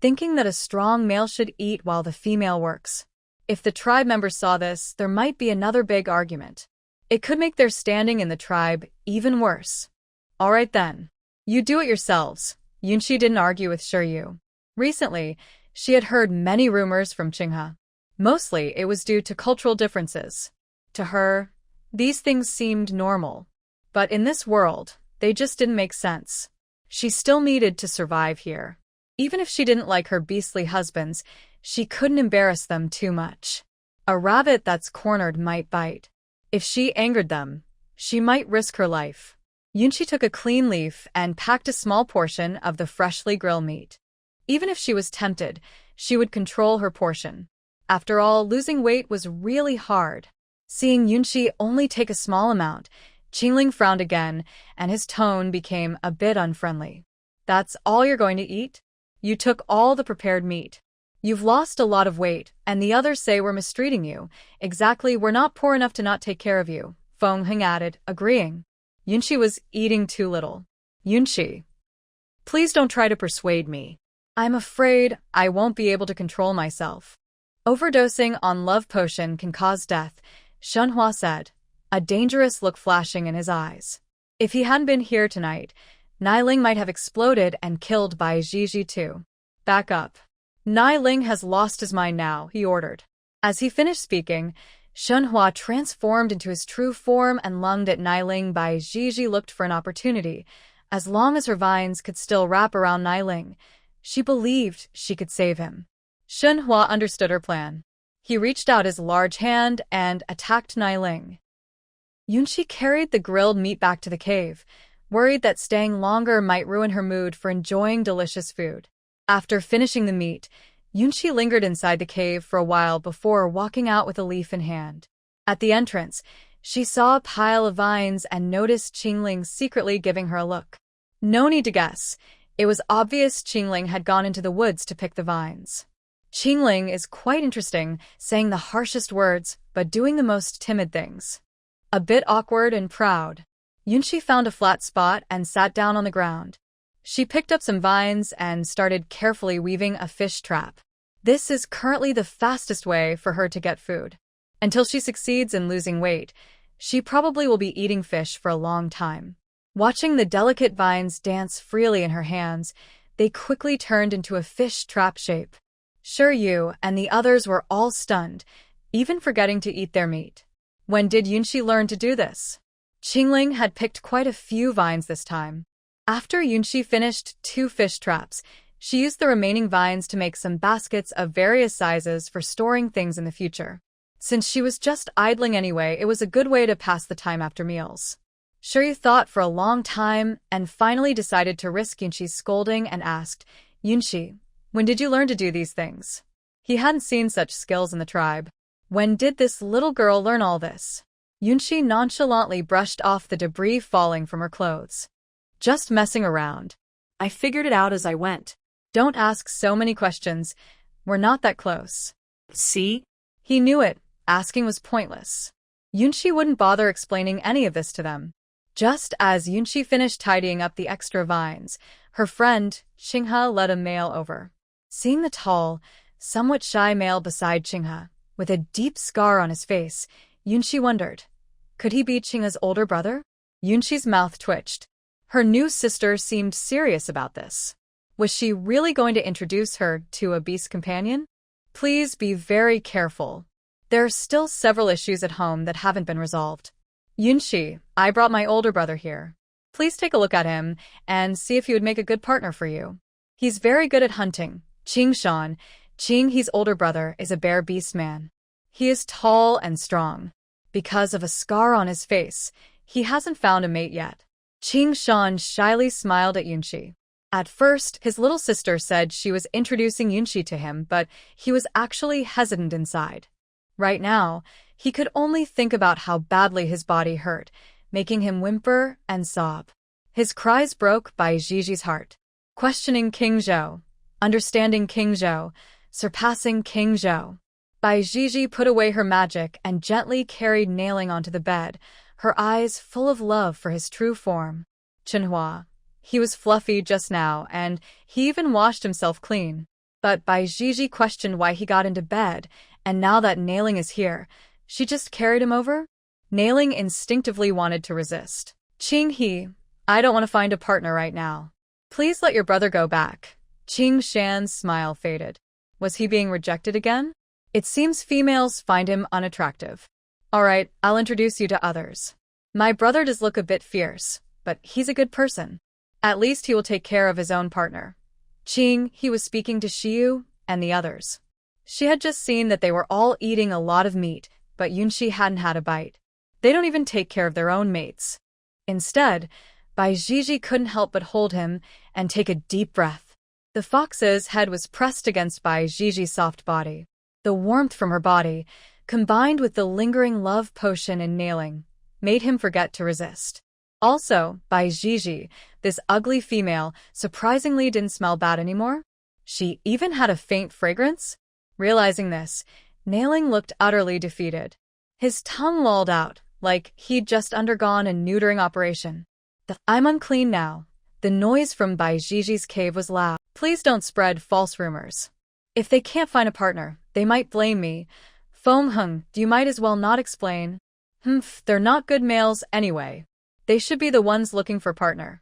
thinking that a strong male should eat while the female works. If the tribe members saw this, there might be another big argument. It could make their standing in the tribe even worse. All right then. You do it yourselves. Yunshi didn't argue with Shiryu. Recently, she had heard many rumors from Qinghe. Mostly, it was due to cultural differences. To her, these things seemed normal. But in this world, they just didn't make sense. She still needed to survive here. Even if she didn't like her beastly husbands, she couldn't embarrass them too much. A rabbit that's cornered might bite. If she angered them, she might risk her life. Yunshi took a clean leaf and packed a small portion of the freshly grilled meat. Even if she was tempted, she would control her portion. After all, losing weight was really hard. Seeing Yunshi only take a small amount, Qingling frowned again, and his tone became a bit unfriendly. That's all you're going to eat? You took all the prepared meat. You've lost a lot of weight, and the others say we're mistreating you. Exactly, we're not poor enough to not take care of you, Feng Heng added, agreeing. Yunshi was eating too little. Yunshi, please don't try to persuade me. I'm afraid I won't be able to control myself. Overdosing on love potion can cause death, Shenhua said, a dangerous look flashing in his eyes. If he hadn't been here tonight, Niling might have exploded and killed Bai Jiji too. Back up. Niling has lost his mind now, he ordered. As he finished speaking, Shenhua transformed into his true form and lunged at Niling. Bai Jiji looked for an opportunity. As long as her vines could still wrap around Niling, she believed she could save him. Shenhua understood her plan. He reached out his large hand and attacked Niling. Yunshi carried the grilled meat back to the cave, worried that staying longer might ruin her mood for enjoying delicious food. After finishing the meat, Yunshi lingered inside the cave for a while before walking out with a leaf in hand. At the entrance, she saw a pile of vines and noticed Qingling secretly giving her a look. No need to guess. It was obvious Qingling had gone into the woods to pick the vines. Qingling is quite interesting, saying the harshest words, but doing the most timid things. A bit awkward and proud. Yunshi found a flat spot and sat down on the ground. She picked up some vines and started carefully weaving a fish trap. This is currently the fastest way for her to get food. Until she succeeds in losing weight, she probably will be eating fish for a long time. Watching the delicate vines dance freely in her hands, they quickly turned into a fish trap shape. Shiryu and the others were all stunned, even forgetting to eat their meat. When did Yunshi learn to do this? Qingling had picked quite a few vines this time. After Yunshi finished 2 fish traps, she used the remaining vines to make some baskets of various sizes for storing things in the future. Since she was just idling anyway, it was a good way to pass the time after meals. Shiryu thought for a long time and finally decided to risk Yunshi's scolding and asked, Yunshi, when did you learn to do these things? He hadn't seen such skills in the tribe. When did this little girl learn all this? Yunshi nonchalantly brushed off the debris falling from her clothes. Just messing around. I figured it out as I went. Don't ask so many questions. We're not that close. See? He knew it. Asking was pointless. Yunshi wouldn't bother explaining any of this to them. Just as Yunshi finished tidying up the extra vines, her friend, Qinghe, led a male over. Seeing the tall, somewhat shy male beside Qinghe, with a deep scar on his face, Yunshi wondered, could he be Qinghe's older brother? Yunshi's mouth twitched. Her new sister seemed serious about this. Was she really going to introduce her to a beast companion? Please be very careful. There are still several issues at home that haven't been resolved. Yunshi, I brought my older brother here. Please take a look at him and see if he would make a good partner for you. He's very good at hunting. Qingshan, Qinghe's older brother, is a bear beast man. He is tall and strong. Because of a scar on his face, he hasn't found a mate yet. Qingshan shyly smiled at Yunshi. At first, his little sister said she was introducing Yunshi to him, but he was actually hesitant inside. Right now, he could only think about how badly his body hurt, making him whimper and sob. His cries broke Bai Jiji's heart. Questioning King Zhou, understanding King Zhou, surpassing King Zhou. Bai Jiji put away her magic and gently carried Nailing onto the bed, her eyes full of love for his true form. Chenhua. He was fluffy just now, and he even washed himself clean. But Bai Jiji questioned why he got into bed, and now that Nailing is here, she just carried him over? Nailing instinctively wanted to resist. Qing He, I don't want to find a partner right now. Please let your brother go back. Qing Shan's smile faded. Was he being rejected again? It seems females find him unattractive. All right, I'll introduce you to others. My brother does look a bit fierce, but he's a good person. At least he will take care of his own partner. Qing, he was speaking to Xiu and the others. She had just seen that they were all eating a lot of meat, but Yunxi hadn't had a bite. They don't even take care of their own mates. Instead, Bai Jiji couldn't help but hold him and take a deep breath. The fox's head was pressed against Bai Jiji's soft body. The warmth from her body, combined with the lingering love potion and nailing, made him forget to resist. Also, Bai Jiji, this ugly female, surprisingly didn't smell bad anymore. She even had a faint fragrance. Realizing this, Nailing looked utterly defeated. His tongue lolled out, like he'd just undergone a neutering operation. I'm unclean now. The noise from Bai Jiji's cave was loud. Please don't spread false rumors. If they can't find a partner, they might blame me. Feng Heng, you might as well not explain. They're not good males anyway. They should be the ones looking for partner.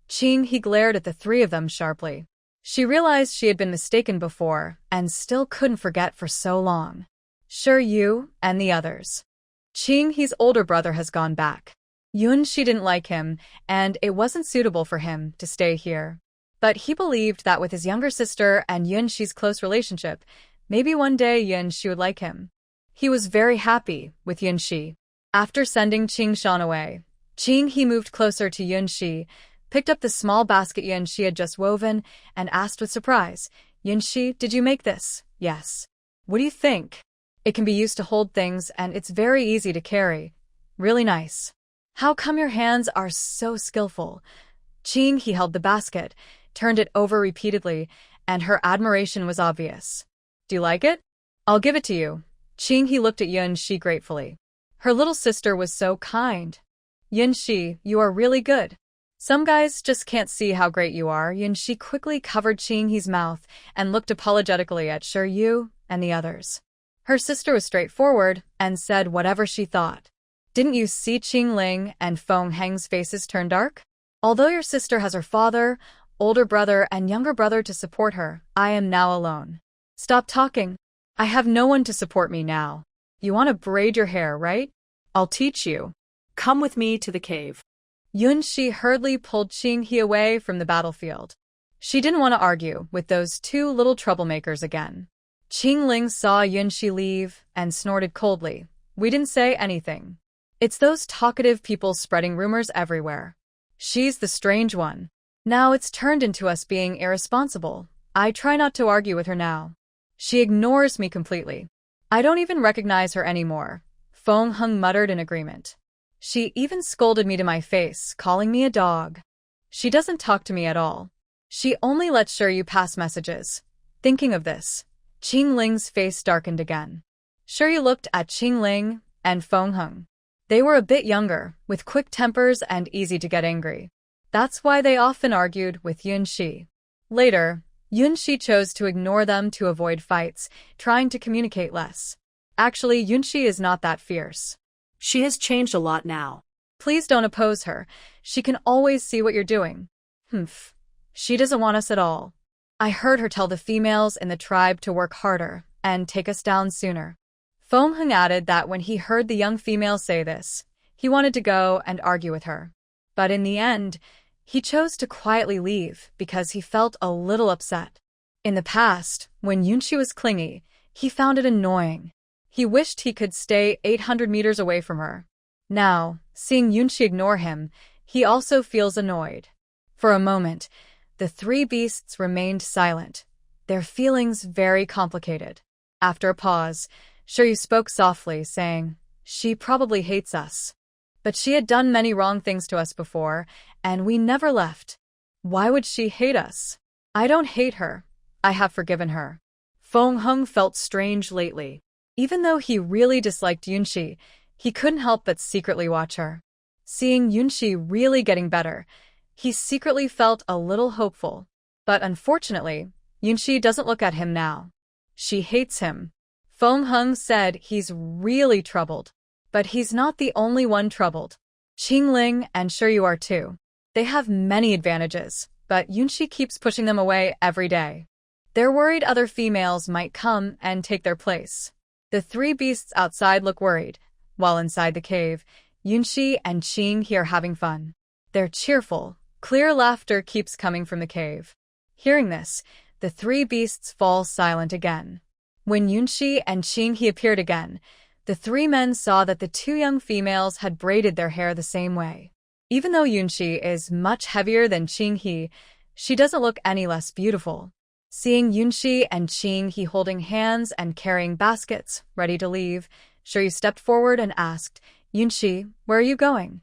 Qing, he glared at the three of them sharply. She realized she had been mistaken before and still couldn't forget for so long. Sure, you and the others. Qing, his older brother, has gone back. Yun, she didn't like him, and it wasn't suitable for him to stay here. But he believed that with his younger sister and Yun Shi's close relationship, maybe one day Yun Shi would like him. He was very happy with Yun Shi. After sending Qing Shan away, Qing, he moved closer to Yun Shi, picked up the small basket Yun Shi had just woven, and asked with surprise, Yun Shi, did you make this? Yes. What do you think? It can be used to hold things, and it's very easy to carry. Really nice. How come your hands are so skillful? Qing, he held the basket, turned it over repeatedly, and her admiration was obvious. Do you like it? I'll give it to you. Qing, he looked at Yun Shi gratefully. Her little sister was so kind. Yun Shi, you are really good. Some guys just can't see how great you are. Yun Shi quickly covered Qing He's mouth and looked apologetically at Sure Yu and the others. Her sister was straightforward and said whatever she thought. Didn't you see Qing Ling and Feng Heng's faces turn dark? Although your sister has her father, older brother, and younger brother to support her, I am now alone. Stop talking. I have no one to support me now. You want to braid your hair, right? I'll teach you. Come with me to the cave. Yun Shi hurriedly pulled Qing He away from the battlefield. She didn't want to argue with those two little troublemakers again. Qing Ling saw Yun Shi leave and snorted coldly. We didn't say anything. It's those talkative people spreading rumors everywhere. She's the strange one. Now it's turned into us being irresponsible. I try not to argue with her now. She ignores me completely. I don't even recognize her anymore. Feng Heng muttered in agreement. She even scolded me to my face, calling me a dog. She doesn't talk to me at all. She only lets Sure Yu pass messages. Thinking of this, Qing Ling's face darkened again. Sure Yu looked at Qing Ling and Feng Heng. They were a bit younger, with quick tempers and easy to get angry. That's why they often argued with Yun Shi. Later, Yun Shi chose to ignore them to avoid fights, trying to communicate less. Actually, Yun Shi is not that fierce. She has changed a lot now. Please don't oppose her. She can always see what you're doing. She doesn't want us at all. I heard her tell the females in the tribe to work harder and take us down sooner. Feng Heng added that when he heard the young female say this, he wanted to go and argue with her. But in the end, he chose to quietly leave because he felt a little upset. In the past, when Yunxi was clingy, he found it annoying. He wished he could stay 800 meters away from her. Now, seeing Yunxi ignore him, he also feels annoyed. For a moment, the three beasts remained silent, their feelings very complicated. After a pause, Sure Yu spoke softly, saying, She probably hates us. But she had done many wrong things to us before, and we never left. Why would she hate us? I don't hate her. I have forgiven her. Feng Heng felt strange lately. Even though he really disliked Yunxi, he couldn't help but secretly watch her. Seeing Yunxi really getting better, he secretly felt a little hopeful. But unfortunately, Yunxi doesn't look at him now. She hates him. Feng Heng said he's really troubled. But he's not the only one troubled. Qingling and sure you are too. They have many advantages, but Yunshi keeps pushing them away every day. They're worried other females might come and take their place. The three beasts outside look worried, while inside the cave, Yunshi and Qinghe are having fun. They're cheerful. Clear laughter keeps coming from the cave. Hearing this, the three beasts fall silent again. When Yunshi and Qinghe appeared again, the three men saw that the two young females had braided their hair the same way. Even though Yunshi is much heavier than Qinghe, she doesn't look any less beautiful. Seeing Yunshi and Qinghe holding hands and carrying baskets, ready to leave, Shiryu stepped forward and asked, "Yunshi, where are you going?"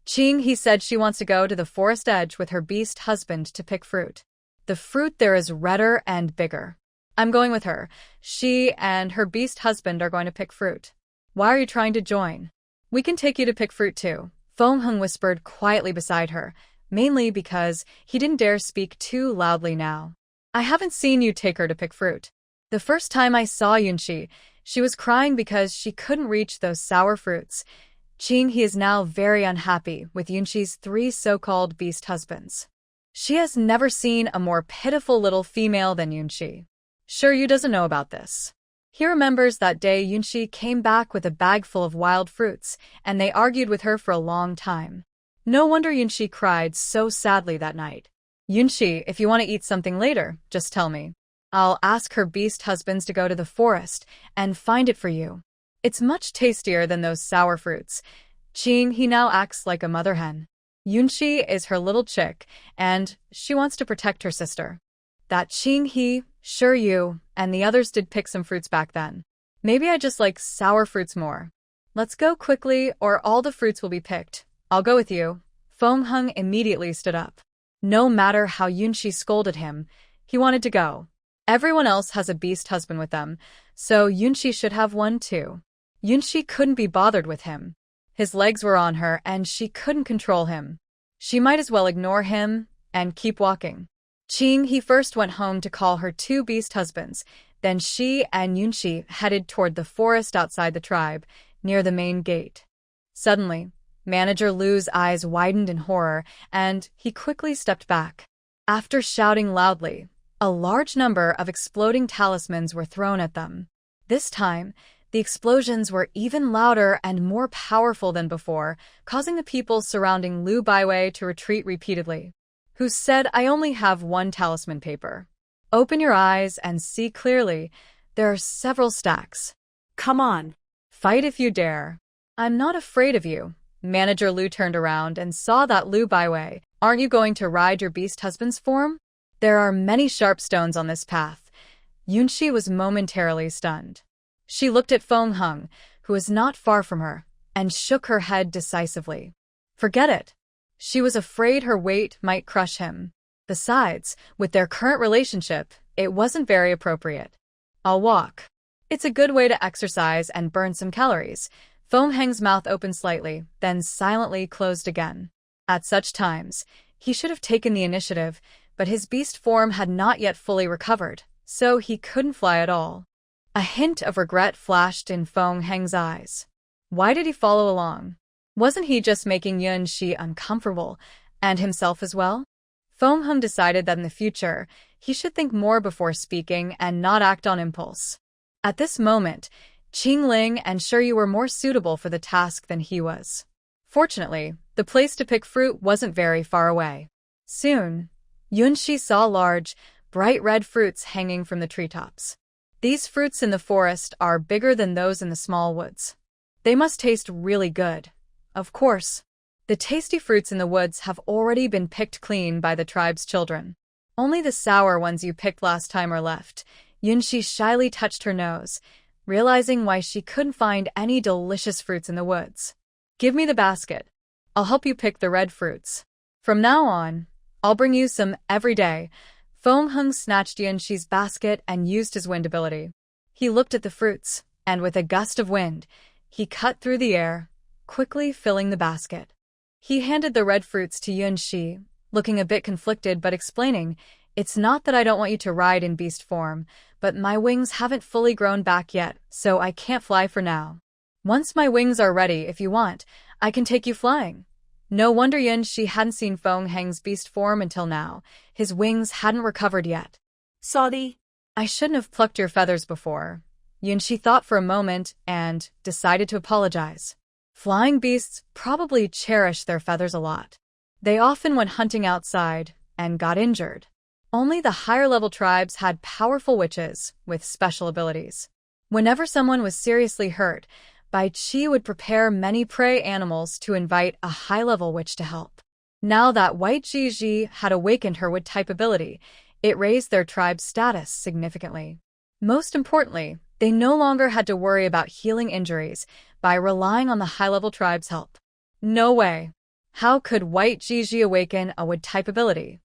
Qinghe said she wants to go to the forest edge with her beast husband to pick fruit. The fruit there is redder and bigger. I'm going with her. She and her beast husband are going to pick fruit. Why are you trying to join? We can take you to pick fruit too, Feng whispered quietly beside her, mainly because he didn't dare speak too loudly now. I haven't seen you take her to pick fruit. The first time I saw Yunshi, she was crying because she couldn't reach those sour fruits. Qinghe is now very unhappy with Yunshi's three so-called beast husbands. She has never seen a more pitiful little female than Yunshi. Shiryu doesn't know about this. He remembers that day Yunshi came back with a bag full of wild fruits, and they argued with her for a long time. No wonder Yunshi cried so sadly that night. Yunshi, if you want to eat something later, just tell me. I'll ask her beast husbands to go to the forest and find it for you. It's much tastier than those sour fruits. Qinghe now acts like a mother hen. Yunshi is her little chick, and she wants to protect her sister. That Qinghe, Shiryu, and the others did pick some fruits back then. Maybe I just like sour fruits more. Let's go quickly, or all the fruits will be picked. I'll go with you. Feng immediately stood up. No matter how Yunshi scolded him, he wanted to go. Everyone else has a beast husband with them, so Yunshi should have one too. Yunshi couldn't be bothered with him. His legs were on her and she couldn't control him. She might as well ignore him and keep walking. Qinghe first went home to call her two beast husbands, then she and Yunshi headed toward the forest outside the tribe, near the main gate. Suddenly, Manager Lu's eyes widened in horror, and he quickly stepped back. After shouting loudly, a large number of exploding talismans were thrown at them. This time, the explosions were even louder and more powerful than before, causing the people surrounding Lu Baiwei to retreat repeatedly. Who said, I only have one talisman paper? Open your eyes and see clearly. There are several stacks. Come on. Fight if you dare. I'm not afraid of you. Manager Lu turned around and saw that Lu Baiwei. Aren't you going to ride your beast husband's form? There are many sharp stones on this path. Yunshi was momentarily stunned. She looked at Feng, who was not far from her, and shook her head decisively. Forget it. She was afraid her weight might crush him. Besides, with their current relationship, it wasn't very appropriate. I'll walk. It's a good way to exercise and burn some calories. Feng's mouth opened slightly, then silently closed again. At such times, he should have taken the initiative, but his beast form had not yet fully recovered, so he couldn't fly at all. A hint of regret flashed in Feng's eyes. Why did he follow along? Wasn't he just making Yunshi uncomfortable, and himself as well? Feng decided that in the future, he should think more before speaking and not act on impulse. At this moment, Qingling and Shiryu were more suitable for the task than he was. Fortunately, the place to pick fruit wasn't very far away. Soon, Yunshi saw large, bright red fruits hanging from the treetops. These fruits in the forest are bigger than those in the small woods. They must taste really good. Of course, the tasty fruits in the woods have already been picked clean by the tribe's children. Only the sour ones you picked last time are left. Yunshi shyly touched her nose, realizing why she couldn't find any delicious fruits in the woods. Give me the basket. I'll help you pick the red fruits. From now on, I'll bring you some every day. Feng snatched Yunshi's basket and used his wind ability. He looked at the fruits, and with a gust of wind, he cut through the air, quickly filling the basket. He handed the red fruits to Yunshi, looking a bit conflicted but explaining, It's not that I don't want you to ride in beast form, but my wings haven't fully grown back yet, so I can't fly for now. Once my wings are ready, if you want, I can take you flying. No wonder Yunshi hadn't seen Feng Heng's beast form until now. His wings hadn't recovered yet. Sorry. I shouldn't have plucked your feathers before. Yunshi thought for a moment and decided to apologize. Flying beasts probably cherish their feathers a lot. They often went hunting outside and got injured. Only the higher-level tribes had powerful witches with special abilities. Whenever someone was seriously hurt, Bai Qi would prepare many prey animals to invite a high-level witch to help. Now that White Jiji had awakened her wood-type ability, it raised their tribe's status significantly. Most importantly, they no longer had to worry about healing injuries by relying on the high-level tribe's help. No way. How could White Jiji awaken a wood-type ability?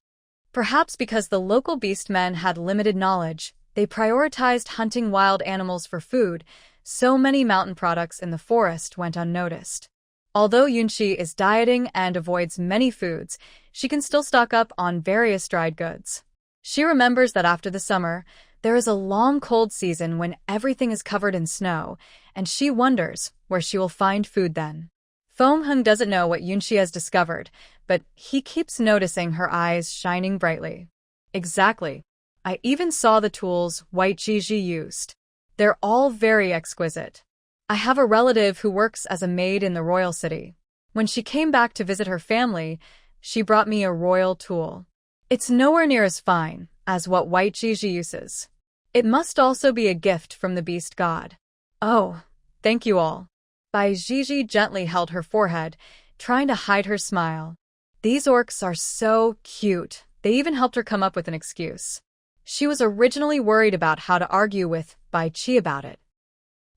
Perhaps because the local beastmen had limited knowledge, they prioritized hunting wild animals for food. So many mountain products in the forest went unnoticed. Although Yunshi is dieting and avoids many foods, she can still stock up on various dried goods. She remembers that after the summer, there is a long cold season when everything is covered in snow, and she wonders where she will find food then. Feng Heng doesn't know what Yunshi has discovered, but he keeps noticing her eyes shining brightly. Exactly. I even saw the tools White Jiji used. They're all very exquisite. I have a relative who works as a maid in the royal city. When she came back to visit her family, she brought me a royal tool. It's nowhere near as fine as what White Jiji uses. It must also be a gift from the beast god. Oh, thank you all. Bai Jiji gently held her forehead, trying to hide her smile. These orcs are so cute. They even helped her come up with an excuse. She was originally worried about how to argue with Bai Qi about it.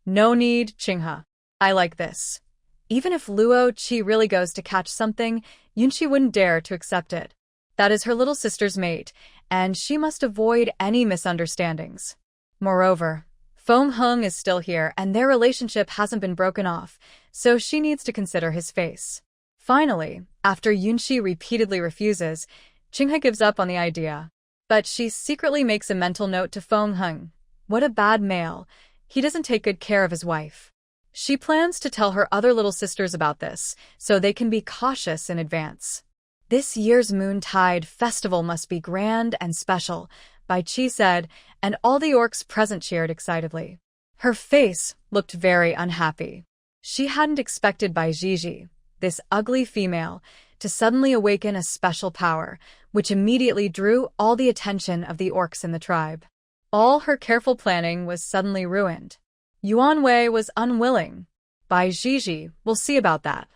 No need, Qinghe. I like this. Even if Luo Qi really goes to catch something, Yunshi wouldn't dare to accept it. That is her little sister's mate, and she must avoid any misunderstandings. Moreover, Feng Heng is still here and their relationship hasn't been broken off, so she needs to consider his face. Finally, after Yunshi repeatedly refuses, Qinghe gives up on the idea. But she secretly makes a mental note to Feng Heng. What a bad male. He doesn't take good care of his wife. She plans to tell her other little sisters about this, so they can be cautious in advance. This year's Moontide festival must be grand and special, Bai Qi said, and all the orcs present cheered excitedly. Her face looked very unhappy. She hadn't expected Bai Jiji, this ugly female, to suddenly awaken a special power, which immediately drew all the attention of the orcs in the tribe. All her careful planning was suddenly ruined. Yuan Wei was unwilling. Bai Jiji will see about that.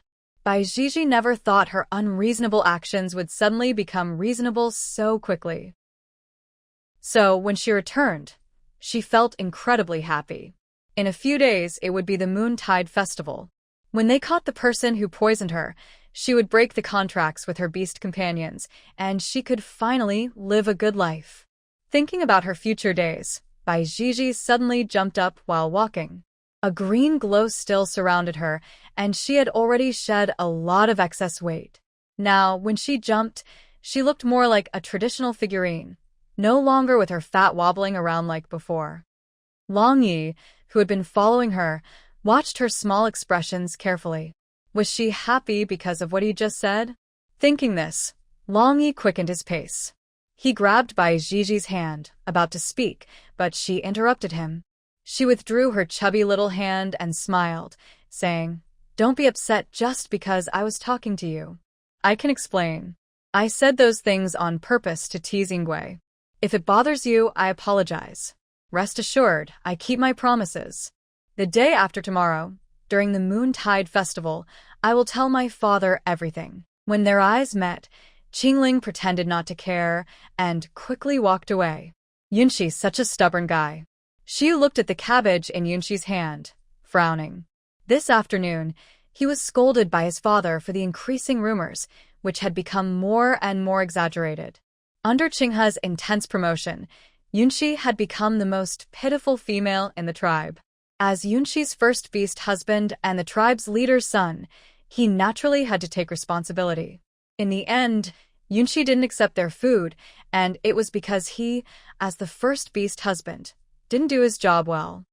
Bai Jiji never thought her unreasonable actions would suddenly become reasonable so quickly. So, when she returned, she felt incredibly happy. In a few days, it would be the Moontide Festival. When they caught the person who poisoned her, she would break the contracts with her beast companions, and she could finally live a good life. Thinking about her future days, Bai Jiji suddenly jumped up while walking. A green glow still surrounded her, and she had already shed a lot of excess weight. Now, when she jumped, she looked more like a traditional figurine, no longer with her fat wobbling around like before. Long Yi, who had been following her, watched her small expressions carefully. Was she happy because of what he just said? Thinking this, Long Yi quickened his pace. He grabbed Bai Jiji's hand, about to speak, but she interrupted him. She withdrew her chubby little hand and smiled, saying, "Don't be upset just because I was talking to you. I can explain. I said those things on purpose to tease Yingwei. If it bothers you, I apologize. Rest assured, I keep my promises. The day after tomorrow, during the Moontide Festival, I will tell my father everything." When their eyes met, Qingling pretended not to care and quickly walked away. Yunshi's such a stubborn guy. She looked at the cabbage in Yunshi's hand, frowning. This afternoon, he was scolded by his father for the increasing rumors, which had become more and more exaggerated. Under Qinghe's intense promotion, Yunshi had become the most pitiful female in the tribe. As Yunshi's first beast husband and the tribe's leader's son, he naturally had to take responsibility. In the end, Yunshi didn't accept their food, and it was because he, as the first beast husband, didn't do his job well.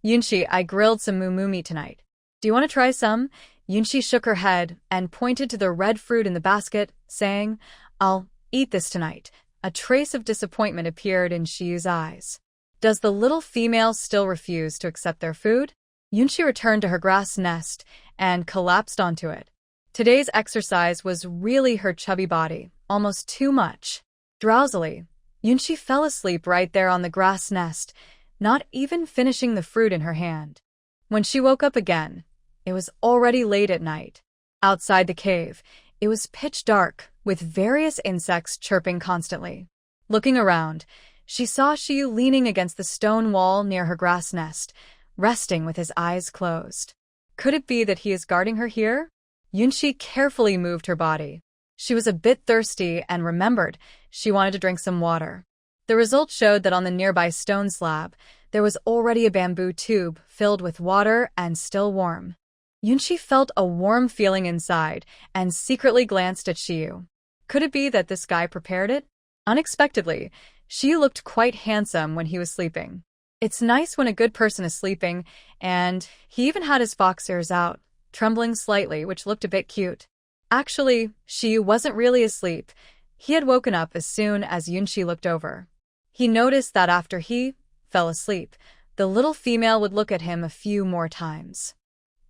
"Yunshi, I grilled some moo meat tonight. Do you want to try some? Yunshi shook her head and pointed to the red fruit in the basket, saying, I'll eat this tonight. A trace of disappointment appeared in Shiyu's eyes. Does the little female still refuse to accept their food? Yunshi returned to her grass nest and collapsed onto it. Today's exercise was really her chubby body, almost too much. Drowsily, Yunshi fell asleep right there on the grass nest, not even finishing the fruit in her hand. When she woke up again, it was already late at night. Outside the cave, it was pitch dark, with various insects chirping constantly. Looking around, she saw Shiyu leaning against the stone wall near her grass nest, resting with his eyes closed. Could it be that he is guarding her here? Yunshi carefully moved her body. She was a bit thirsty and remembered she wanted to drink some water. The result showed that on the nearby stone slab, there was already a bamboo tube filled with water and still warm. Yunshi felt a warm feeling inside and secretly glanced at Shiyu. Could it be that this guy prepared it? Unexpectedly, Shiyu looked quite handsome when he was sleeping. It's nice when a good person is sleeping, and he even had his fox ears out, trembling slightly, which looked a bit cute. Actually, Shiyu wasn't really asleep. He had woken up as soon as Yunshi looked over. He noticed that after he fell asleep, the little female would look at him a few more times.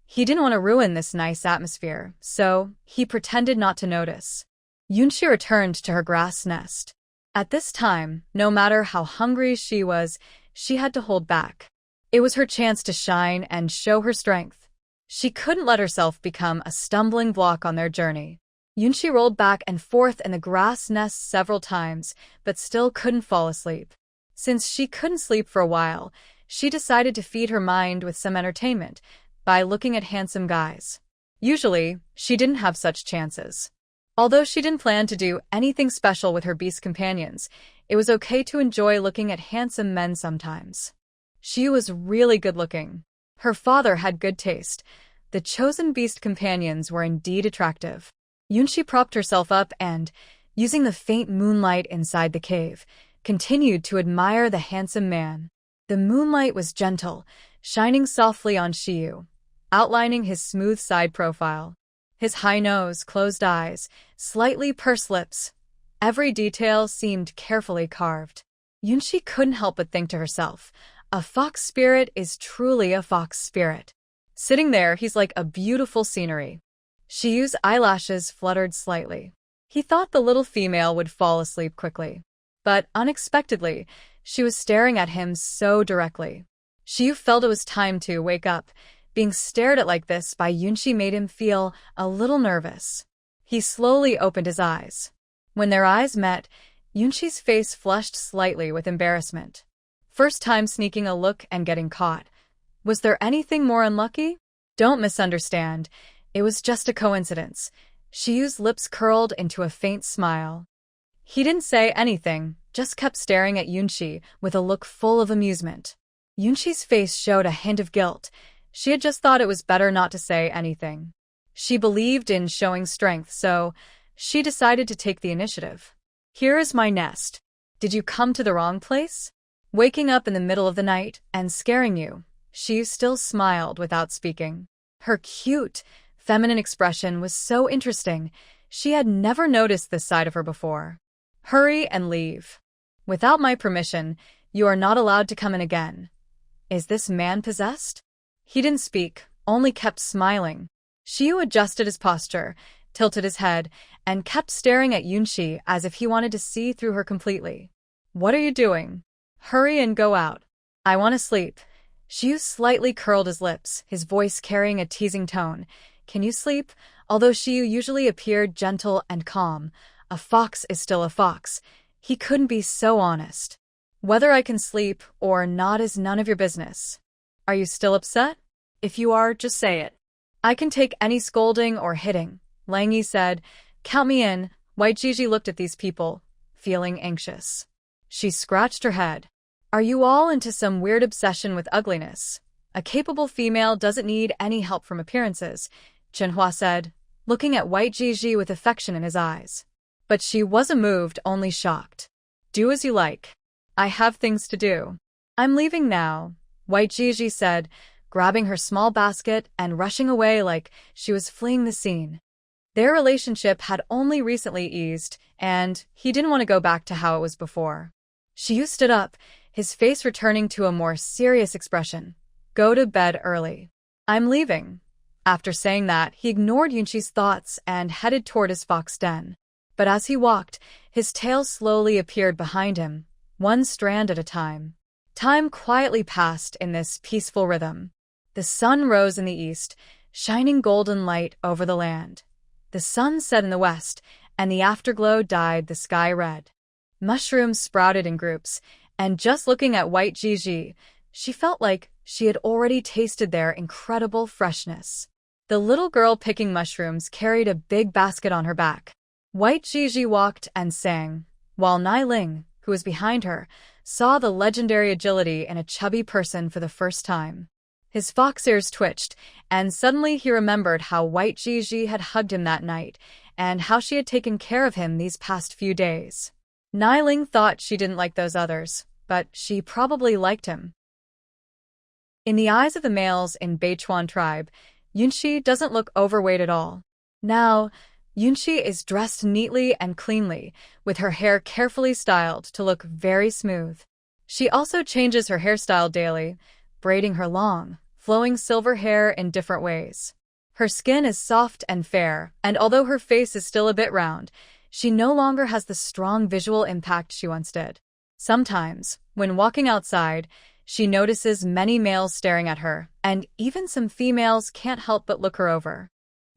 He didn't want to ruin this nice atmosphere, so he pretended not to notice. Yunshi returned to her grass nest. At this time, no matter how hungry she was, she had to hold back. It was her chance to shine and show her strength. She couldn't let herself become a stumbling block on their journey. Yunshi rolled back and forth in the grass nest several times, but still couldn't fall asleep. Since she couldn't sleep for a while, she decided to feed her mind with some entertainment by looking at handsome guys. Usually, she didn't have such chances. Although she didn't plan to do anything special with her beast companions, it was okay to enjoy looking at handsome men sometimes. She was really good-looking. Her father had good taste. The chosen beast companions were indeed attractive. Yunshi propped herself up and, using the faint moonlight inside the cave, continued to admire the handsome man. The moonlight was gentle, shining softly on Shiyu, outlining his smooth side profile. His high nose, closed eyes, slightly pursed lips. Every detail seemed carefully carved. Yunshi couldn't help but think to herself, a fox spirit is truly a fox spirit. Sitting there, he's like a beautiful scenery. Shiyu's eyelashes fluttered slightly. He thought the little female would fall asleep quickly. But unexpectedly, she was staring at him so directly. Shiyu felt it was time to wake up. Being stared at like this by Yunshi made him feel a little nervous. He slowly opened his eyes. When their eyes met, Yunshi's face flushed slightly with embarrassment. First time sneaking a look and getting caught. Was there anything more unlucky? Don't misunderstand. It was just a coincidence. Shiyu's lips curled into a faint smile. He didn't say anything, just kept staring at Yunshi with a look full of amusement. Yunshi's face showed a hint of guilt. She had just thought it was better not to say anything. She believed in showing strength, so she decided to take the initiative. Here is my nest. Did you come to the wrong place? Waking up in the middle of the night and scaring you, she still smiled without speaking. Her cute, feminine expression was so interesting. She had never noticed this side of her before. Hurry and leave. Without my permission, you are not allowed to come in again. Is this man possessed? He didn't speak, only kept smiling. Shiyu adjusted his posture, tilted his head, and kept staring at Yunshi as if he wanted to see through her completely. What are you doing? Hurry and go out. I want to sleep. Shiyu slightly curled his lips, his voice carrying a teasing tone. Can you sleep? Although Shiyu usually appeared gentle and calm, a fox is still a fox. He couldn't be so honest. Whether I can sleep or not is none of your business. Are you still upset? If you are, just say it. I can take any scolding or hitting, Langyi said. Count me in. White Gigi looked at these people, feeling anxious. She scratched her head. Are you all into some weird obsession with ugliness? A capable female doesn't need any help from appearances, Chenhua said, looking at White Gigi with affection in his eyes. But she wasn't moved, only shocked. Do as you like. I have things to do. I'm leaving now, White Gigi said, grabbing her small basket and rushing away like she was fleeing the scene. Their relationship had only recently eased, and he didn't want to go back to how it was before. Shiyu stood up, his face returning to a more serious expression. Go to bed early. I'm leaving. After saying that, he ignored Yunshi's thoughts and headed toward his fox den. But as he walked, his tail slowly appeared behind him, one strand at a time. Time quietly passed in this peaceful rhythm. The sun rose in the east, shining golden light over the land. The sun set in the west, and the afterglow dyed the sky red. Mushrooms sprouted in groups, and just looking at White Gigi, she felt like she had already tasted their incredible freshness. The little girl picking mushrooms carried a big basket on her back. White Gigi walked and sang, while Nai Ling, who was behind her, saw the legendary agility in a chubby person for the first time. His fox ears twitched, and suddenly he remembered how White Gigi had hugged him that night, and how she had taken care of him these past few days. Nai Ling thought she didn't like those others, but she probably liked him. In the eyes of the males in Beichuan tribe, Yunshi doesn't look overweight at all. Now, Yunshi is dressed neatly and cleanly, with her hair carefully styled to look very smooth. She also changes her hairstyle daily, braiding her long, flowing silver hair in different ways. Her skin is soft and fair, and although her face is still a bit round, she no longer has the strong visual impact she once did. Sometimes, when walking outside, she notices many males staring at her, and even some females can't help but look her over.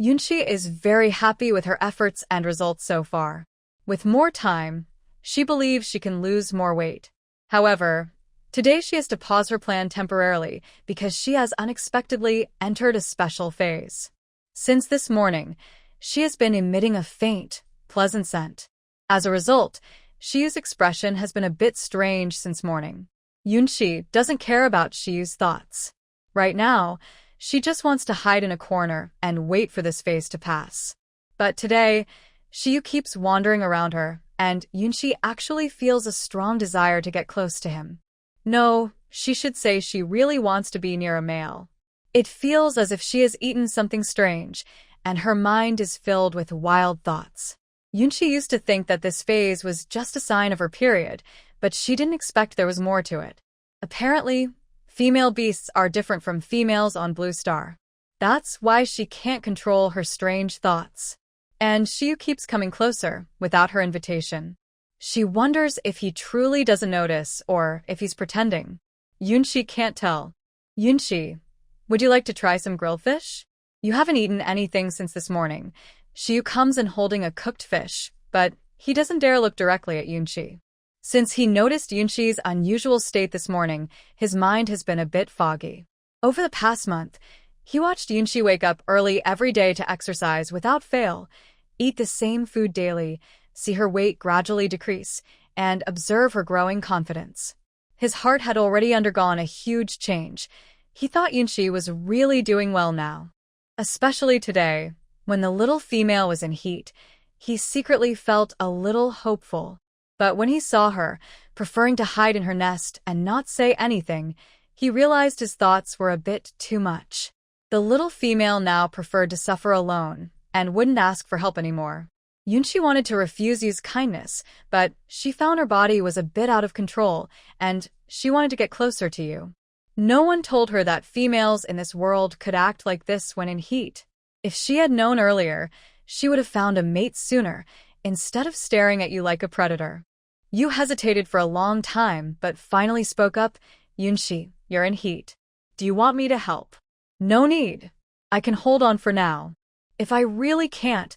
Yunshi is very happy with her efforts and results so far. With more time, she believes she can lose more weight. However, today she has to pause her plan temporarily because she has unexpectedly entered a special phase. Since this morning, she has been emitting a faint, pleasant scent. As a result, Shiyu's expression has been a bit strange since morning. Yunshi doesn't care about Shiyu's thoughts. Right now, she just wants to hide in a corner and wait for this phase to pass. But today, Shiyu keeps wandering around her, and Yunshi actually feels a strong desire to get close to him. No, she should say she really wants to be near a male. It feels as if she has eaten something strange, and her mind is filled with wild thoughts. Yunshi used to think that this phase was just a sign of her period, but she didn't expect there was more to it. Apparently, female beasts are different from females on Blue Star. That's why she can't control her strange thoughts. And Shiyu keeps coming closer, without her invitation. She wonders if he truly doesn't notice, or if he's pretending. Yunshi can't tell. Yunshi, would you like to try some grilled fish? You haven't eaten anything since this morning. Shiyu comes in holding a cooked fish, but he doesn't dare look directly at Yunshi. Since he noticed Yunshi's unusual state this morning, his mind has been a bit foggy. Over the past month, he watched Yunshi wake up early every day to exercise without fail, eat the same food daily, see her weight gradually decrease, and observe her growing confidence. His heart had already undergone a huge change. He thought Yunshi was really doing well now. Especially today, when the little female was in heat, he secretly felt a little hopeful. But when he saw her, preferring to hide in her nest and not say anything, he realized his thoughts were a bit too much. The little female now preferred to suffer alone and wouldn't ask for help anymore. Yunshi wanted to refuse Yu's kindness, but she found her body was a bit out of control, and she wanted to get closer to Yu. No one told her that females in this world could act like this when in heat. If she had known earlier, she would have found a mate sooner, instead of staring at Yu like a predator. Yu hesitated for a long time, but finally spoke up. Yunshi, you're in heat. Do you want me to help? No need. I can hold on for now. If I really can't,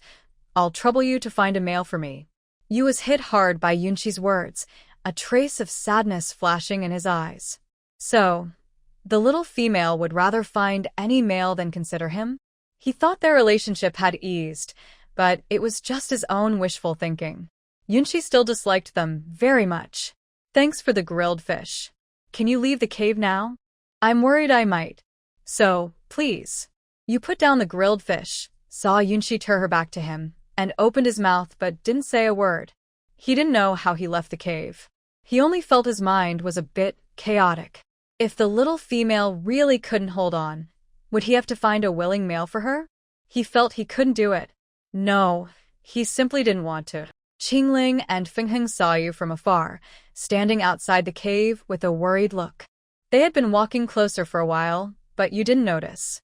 I'll trouble you to find a male for me. Yu was hit hard by Yunshi's words, a trace of sadness flashing in his eyes. So, the little female would rather find any male than consider him? He thought their relationship had eased, but it was just his own wishful thinking. Yunshi still disliked them very much. Thanks for the grilled fish. Can you leave the cave now? I'm worried I might. So, please. Yu put down the grilled fish, saw Yunshi turn her back to him, and opened his mouth but didn't say a word. He didn't know how he left the cave. He only felt his mind was a bit chaotic. If the little female really couldn't hold on, would he have to find a willing male for her? He felt he couldn't do it. No, he simply didn't want to. Qingling and Fingheng saw you from afar, standing outside the cave with a worried look. They had been walking closer for a while, but you didn't notice.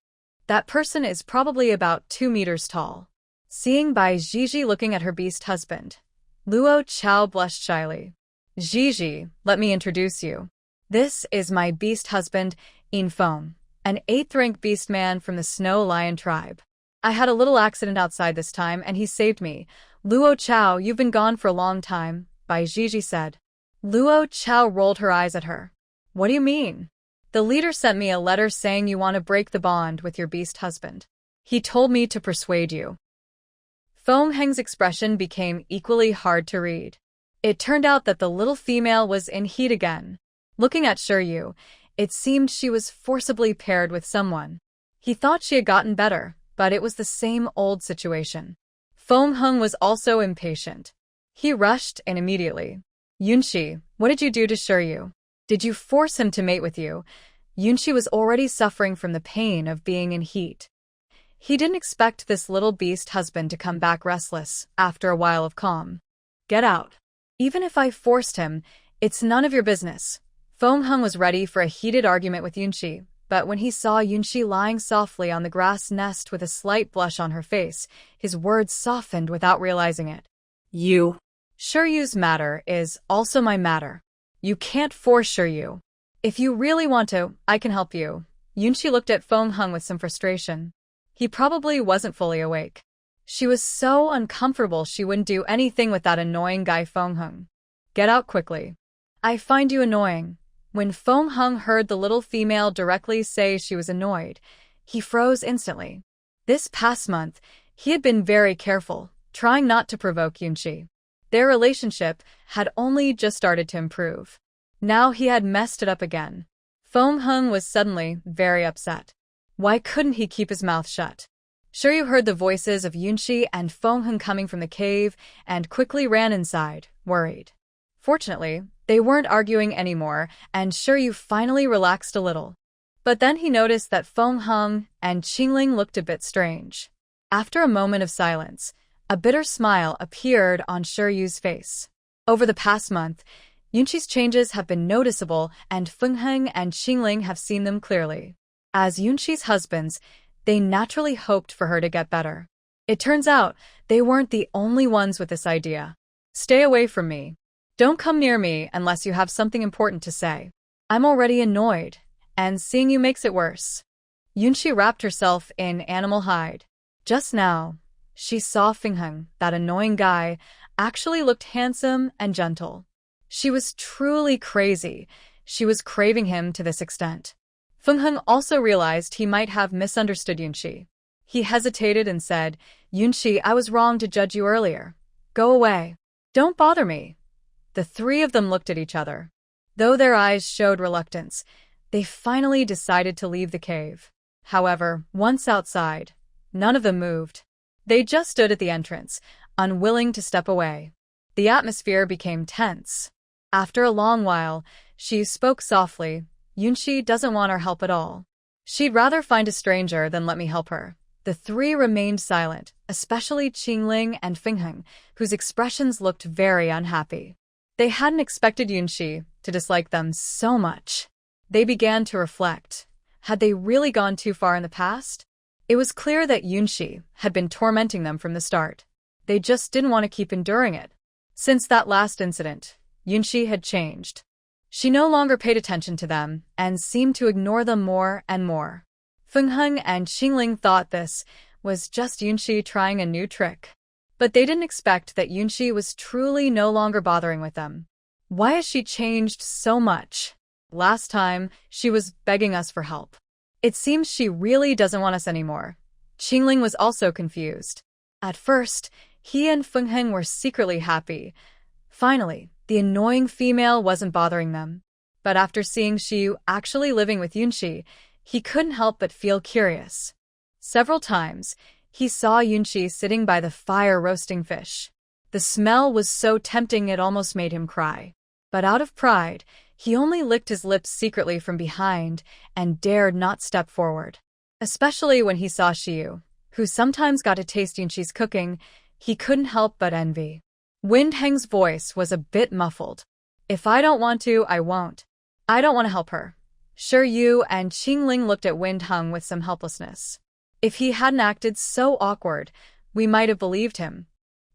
That person is probably about 2 meters tall. Seeing Bai Jiji looking at her beast husband, Luo Chao blushed shyly. Jiji, let me introduce you. This is my beast husband, In Feng, an 8th-rank beast man from the Snow Lion tribe. I had a little accident outside this time, and he saved me. Luo Chao, you've been gone for a long time, Bai Jiji said. Luo Chao rolled her eyes at her. What do you mean? The leader sent me a letter saying you want to break the bond with your beast husband. He told me to persuade you. Feng Heng's expression became equally hard to read. It turned out that the little female was in heat again. Looking at Shiryu, it seemed she was forcibly paired with someone. He thought she had gotten better, but it was the same old situation. Feng Heng was also impatient. He rushed in immediately. Yunxi, what did you do to Shiryu? Did you force him to mate with you? Yunxi was already suffering from the pain of being in heat. He didn't expect this little beast husband to come back restless after a while of calm. Get out. Even if I forced him, it's none of your business. Feng Heng was ready for a heated argument with Yunxi, but when he saw Yunxi lying softly on the grass nest with a slight blush on her face, his words softened without realizing it. You. Shiryu's matter is also my matter. You can't force Shiryu. If you really want to, I can help you. Yunxi looked at Feng Heng with some frustration. He probably wasn't fully awake. She was so uncomfortable she wouldn't do anything with that annoying guy Feng Heng. Get out quickly. I find you annoying. When Feng Heng heard the little female directly say she was annoyed, he froze instantly. This past month, he had been very careful, trying not to provoke Yunxi. Their relationship had only just started to improve. Now he had messed it up again. Feng Heng was suddenly very upset. Why couldn't he keep his mouth shut? Shiryu heard the voices of Yunxi and Feng Heng coming from the cave and quickly ran inside, worried. Fortunately, they weren't arguing anymore, and Shiryu finally relaxed a little. But then he noticed that Feng Heng and Qingling looked a bit strange. After a moment of silence, a bitter smile appeared on Shiryu's face. Over the past month, Yunxi's changes have been noticeable, and Feng Heng and Qingling have seen them clearly. As Yunxi's husbands, they naturally hoped for her to get better. It turns out they weren't the only ones with this idea. Stay away from me. Don't come near me unless you have something important to say. I'm already annoyed, and seeing you makes it worse. Yunxi wrapped herself in animal hide. Just now, she saw Feng Heng, that annoying guy, actually looked handsome and gentle. She was truly crazy. She was craving him to this extent. Feng Heng also realized he might have misunderstood Yunxi. He hesitated and said, Yunxi, I was wrong to judge you earlier. Go away. Don't bother me. The three of them looked at each other. Though their eyes showed reluctance, they finally decided to leave the cave. However, once outside, none of them moved. They just stood at the entrance, unwilling to step away. The atmosphere became tense. After a long while, she spoke softly. Yunxi doesn't want our help at all. She'd rather find a stranger than let me help her. The three remained silent, especially Qingling and Feng Heng, whose expressions looked very unhappy. They hadn't expected Yunxi to dislike them so much. They began to reflect. Had they really gone too far in the past? It was clear that Yunxi had been tormenting them from the start. They just didn't want to keep enduring it. Since that last incident, Yunxi had changed. She no longer paid attention to them and seemed to ignore them more and more. Feng Heng and Qingling thought this was just Yunxi trying a new trick. But they didn't expect that Yunxi was truly no longer bothering with them. Why has she changed so much? Last time, she was begging us for help. It seems she really doesn't want us anymore. Qingling was also confused. At first, he and Feng Heng were secretly happy. Finally, the annoying female wasn't bothering them. But after seeing Xiyu actually living with Yunxi, he couldn't help but feel curious. Several times, he saw Yunxi sitting by the fire roasting fish. The smell was so tempting it almost made him cry. But out of pride, He only licked his lips secretly from behind and dared not step forward. Especially when he saw Shiyu, who sometimes got to taste Yunshi's cooking, he couldn't help but envy. Windhang's voice was a bit muffled. If I don't want to, I won't. I don't want to help her. Shiryu and Qingling looked at Windhang with some helplessness. If he hadn't acted so awkward, we might have believed him.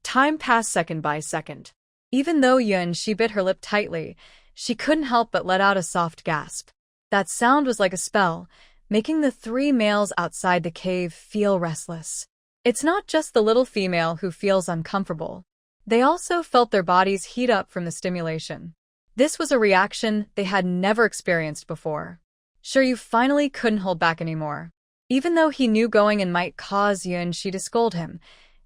Time passed second by second. Even though Yunshi bit her lip tightly, she couldn't help but let out a soft gasp. That sound was like a spell, making the three males outside the cave feel restless. It's not just the little female who feels uncomfortable. They also felt their bodies heat up from the stimulation. This was a reaction they had never experienced before. Shiryu finally couldn't hold back anymore. Even though he knew going in might cause Yunshi to scold him,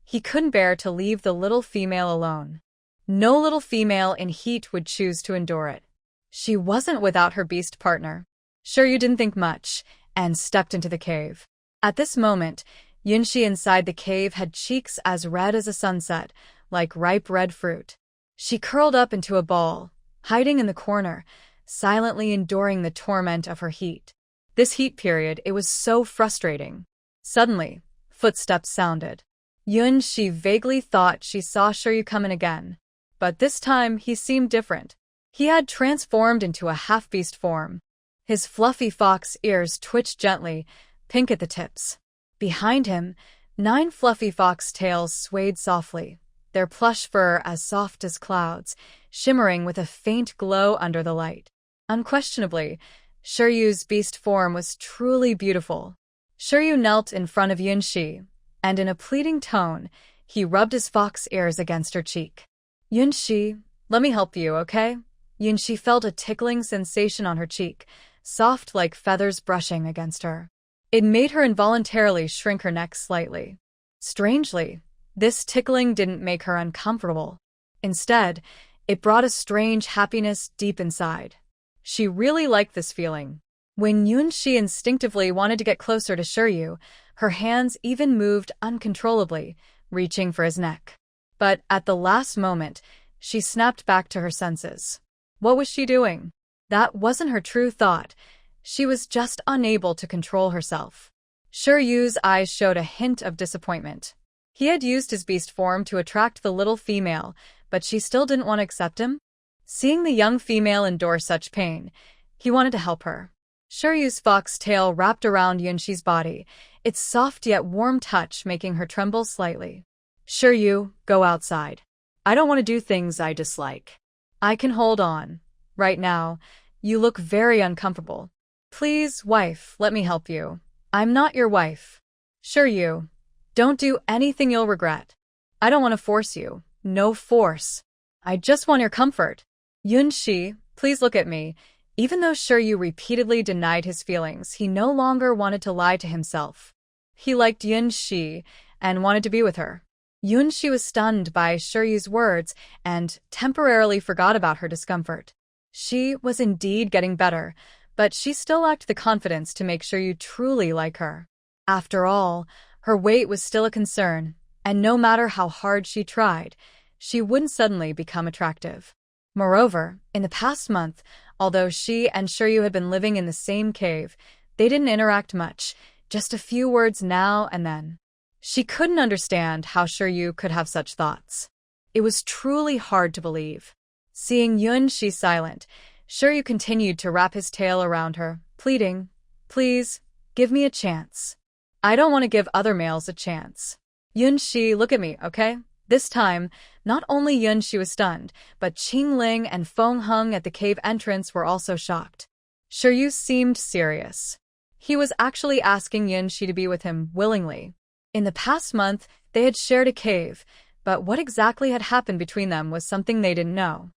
he couldn't bear to leave the little female alone. No little female in heat would choose to endure it. She wasn't without her beast partner. Shiryu didn't think much and stepped into the cave. At this moment, Yunshi inside the cave had cheeks as red as a sunset, like ripe red fruit. She curled up into a ball, hiding in the corner, silently enduring the torment of her heat. This heat period, it was so frustrating. Suddenly, footsteps sounded. Yunshi vaguely thought she saw Shiryu come in again, but this time he seemed different. He had transformed into a half-beast form. His fluffy fox ears twitched gently, pink at the tips. Behind him, 9 fluffy fox tails swayed softly, their plush fur as soft as clouds, shimmering with a faint glow under the light. Unquestionably, Shiryu's beast form was truly beautiful. Shiryu knelt in front of Yunshi, and in a pleading tone, he rubbed his fox ears against her cheek. Yunshi, let me help you, okay? Yunshi felt a tickling sensation on her cheek, soft like feathers brushing against her. It made her involuntarily shrink her neck slightly. Strangely, this tickling didn't make her uncomfortable. Instead, it brought a strange happiness deep inside. She really liked this feeling. When Yunshi instinctively wanted to get closer to Shiryu, her hands even moved uncontrollably, reaching for his neck. But at the last moment, she snapped back to her senses. What was she doing? That wasn't her true thought. She was just unable to control herself. Shiryu's eyes showed a hint of disappointment. He had used his beast form to attract the little female, but she still didn't want to accept him. Seeing the young female endure such pain, he wanted to help her. Shiryu's fox tail wrapped around Yunshi's body, its soft yet warm touch making her tremble slightly. Shiryu, go outside. I don't want to do things I dislike. I can hold on. Right now, you look very uncomfortable. Please, wife, let me help you. I'm not your wife. Shiryu, don't do anything you'll regret. I don't want to force you. No force. I just want your comfort. Yunshi, please look at me. Even though Shiryu repeatedly denied his feelings, he no longer wanted to lie to himself. He liked Yunshi and wanted to be with her. Yunshi was stunned by Shiryu's words and temporarily forgot about her discomfort. She was indeed getting better, but she still lacked the confidence to make Shiryu truly like her. After all, her weight was still a concern, and no matter how hard she tried, she wouldn't suddenly become attractive. Moreover, in the past month, although she and Shiryu had been living in the same cave, they didn't interact much, just a few words now and then. She couldn't understand how Shiryu could have such thoughts. It was truly hard to believe. Seeing Yunshi silent, Shiryu continued to wrap his tail around her, pleading, "Please, give me a chance. I don't want to give other males a chance. Yunshi, look at me, okay?" This time, not only Yunshi was stunned, but Qingling and Fengheng at the cave entrance were also shocked. Shiryu seemed serious. He was actually asking Yunshi to be with him willingly. In the past month, they had shared a cave, but what exactly had happened between them was something they didn't know.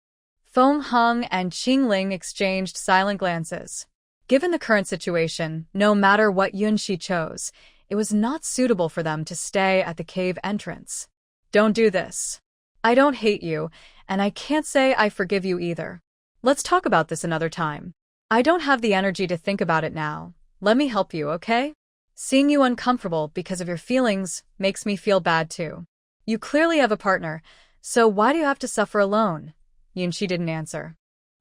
Fengheng and Qingling exchanged silent glances. Given the current situation, no matter what Yunshi chose, it was not suitable for them to stay at the cave entrance. Don't do this. I don't hate you, and I can't say I forgive you either. Let's talk about this another time. I don't have the energy to think about it now. Let me help you, okay? Seeing you uncomfortable because of your feelings makes me feel bad too. You clearly have a partner, so why do you have to suffer alone? Yunshi didn't answer.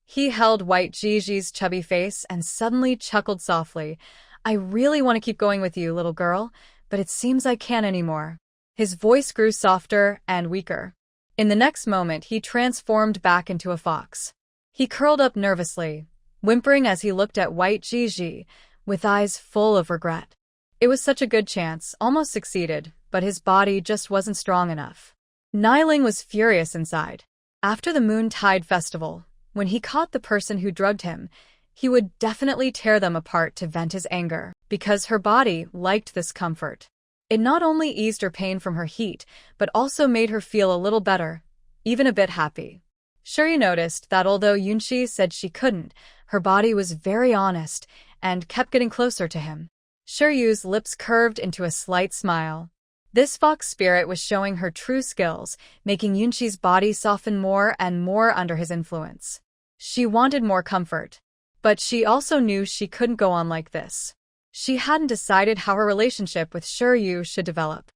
He held White Gigi's chubby face and suddenly chuckled softly. I really want to keep going with you, little girl, but it seems I can't anymore. His voice grew softer and weaker. In the next moment, he transformed back into a fox. He curled up nervously, whimpering as he looked at White Gigi, with eyes full of regret. It was such a good chance, almost succeeded, but his body just wasn't strong enough. Niling was furious inside. After the Moontide Festival, when he caught the person who drugged him, he would definitely tear them apart to vent his anger, because her body liked this comfort. It not only eased her pain from her heat, but also made her feel a little better, even a bit happy. Shiryu noticed that although Yunshi said she couldn't, her body was very honest and kept getting closer to him. Shiryu's lips curved into a slight smile. This fox spirit was showing her true skills, making Yunshi's body soften more and more under his influence. She wanted more comfort. But she also knew she couldn't go on like this. She hadn't decided how her relationship with Shiryu should develop.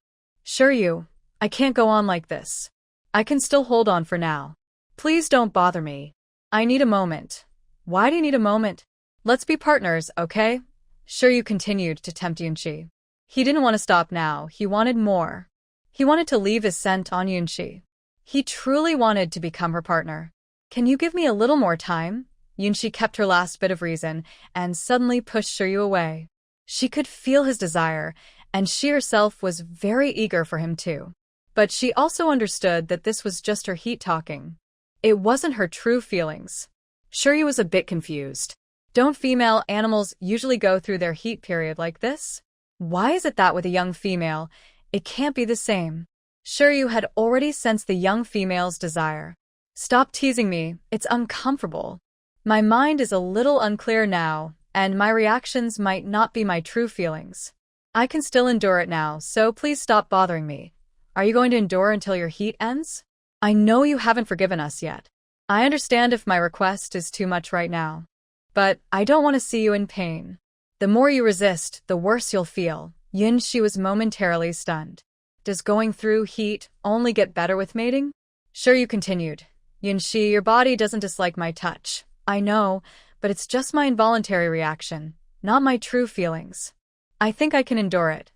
Shiryu, I can't go on like this. I can still hold on for now. Please don't bother me. I need a moment. Why do you need a moment? Let's be partners, okay? Shiryu continued to tempt Yunshi. He didn't want to stop now, he wanted more. He wanted to leave his scent on Yunshi. He truly wanted to become her partner. Can you give me a little more time? Yunshi kept her last bit of reason and suddenly pushed Shiryu away. She could feel his desire, and she herself was very eager for him too. But she also understood that this was just her heat talking. It wasn't her true feelings. Shiryu was a bit confused. Don't female animals usually go through their heat period like this? Why is it that with a young female, it can't be the same? Shiryu had already sensed the young female's desire. Stop teasing me, it's uncomfortable. My mind is a little unclear now, and my reactions might not be my true feelings. I can still endure it now, so please stop bothering me. Are you going to endure until your heat ends? I know you haven't forgiven us yet. I understand if my request is too much right now. But I don't want to see you in pain. The more you resist, the worse you'll feel. Yunshi was momentarily stunned. Does going through heat only get better with mating? Shiryu continued. Yunshi, your body doesn't dislike my touch. I know, but it's just my involuntary reaction, not my true feelings. I think I can endure it.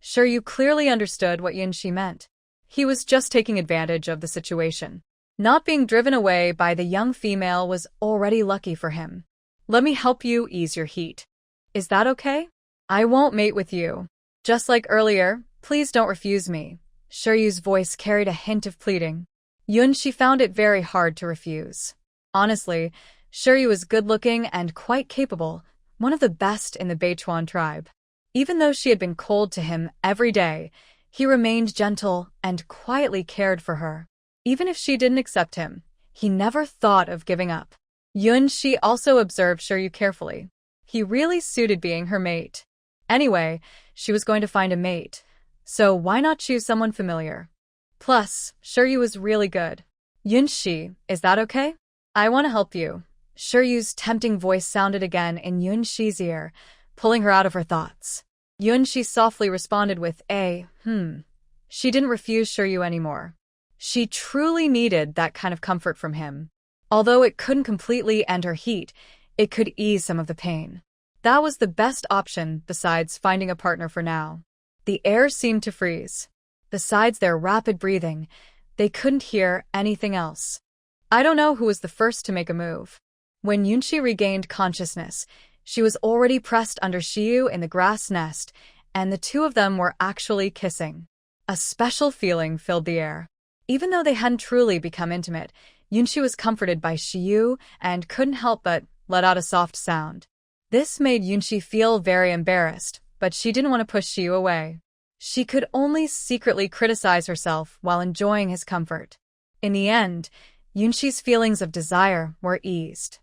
Shiryu clearly understood what Yunshi meant. He was just taking advantage of the situation. Not being driven away by the young female was already lucky for him. Let me help you ease your heat. Is that okay? I won't mate with you. Just like earlier, please don't refuse me. Shiryu's voice carried a hint of pleading. Yunshi found it very hard to refuse. Honestly, Shiryu was good-looking and quite capable, one of the best in the Beichuan tribe. Even though she had been cold to him every day, he remained gentle and quietly cared for her. Even if she didn't accept him, he never thought of giving up. Yunshi also observed Shiryu carefully. He really suited being her mate. Anyway, she was going to find a mate, so why not choose someone familiar? Plus, Shiryu was really good. Yunshi, is that okay? I want to help you. Shiryu's tempting voice sounded again in Yunshi's ear, pulling her out of her thoughts. Yunshi softly responded with a, She didn't refuse Shiryu anymore. She truly needed that kind of comfort from him. Although it couldn't completely end her heat, it could ease some of the pain. That was the best option besides finding a partner for now. The air seemed to freeze. Besides their rapid breathing, they couldn't hear anything else. I don't know who was the first to make a move. When Yunshi regained consciousness, she was already pressed under Shiryu in the grass nest, and the two of them were actually kissing. A special feeling filled the air. Even though they hadn't truly become intimate, Yunshi was comforted by Shiryu and couldn't help but let out a soft sound. This made Yunshi feel very embarrassed, but she didn't want to push Shiryu away. She could only secretly criticize herself while enjoying his comfort. In the end, Yunshi's feelings of desire were eased.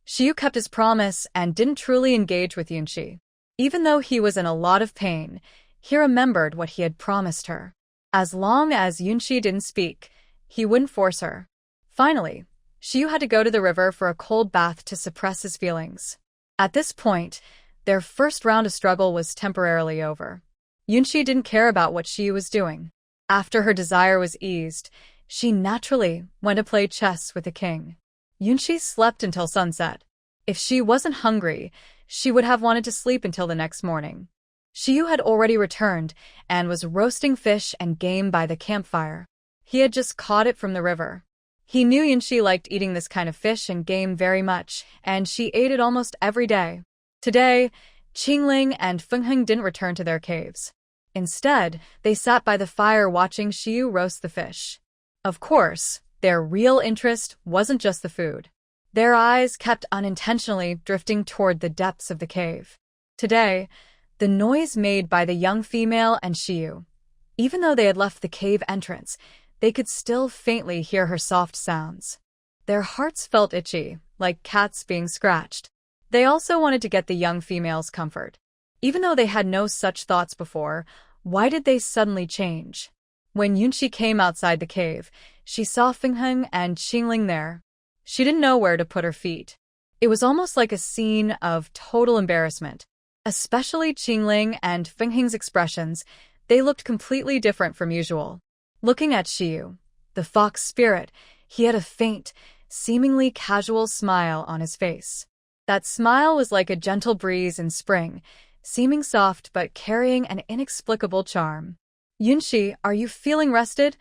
Shiryu kept his promise and didn't truly engage with Yunshi. Even though he was in a lot of pain, he remembered what he had promised her. As long as Yunshi didn't speak, he wouldn't force her. Finally, Shiryu had to go to the river for a cold bath to suppress his feelings. At this point, their first round of struggle was temporarily over. Yunshi didn't care about what Shiryu was doing. After her desire was eased, she naturally went to play chess with the king. Yunshi slept until sunset. If she wasn't hungry, she would have wanted to sleep until the next morning. Shiyu had already returned and was roasting fish and game by the campfire. He had just caught it from the river. He knew Yunshi liked eating this kind of fish and game very much, and she ate it almost every day. Today, Qingling and Fengheng didn't return to their caves. Instead, they sat by the fire watching Shiyu roast the fish. Of course, their real interest wasn't just the food. Their eyes kept unintentionally drifting toward the depths of the cave. Today, the noise made by the young female and Shiyu. Even though they had left the cave entrance, they could still faintly hear her soft sounds. Their hearts felt itchy, like cats being scratched. They also wanted to get the young female's comfort. Even though they had no such thoughts before, why did they suddenly change? When Yunshi came outside the cave, she saw Fengheng and Qingling there. She didn't know where to put her feet. It was almost like a scene of total embarrassment. Especially Qingling and Fengheng's expressions, they looked completely different from usual. Looking at Shiyu, the fox spirit, he had a faint, seemingly casual smile on his face. That smile was like a gentle breeze in spring, seeming soft but carrying an inexplicable charm. Yunshi, are you feeling rested?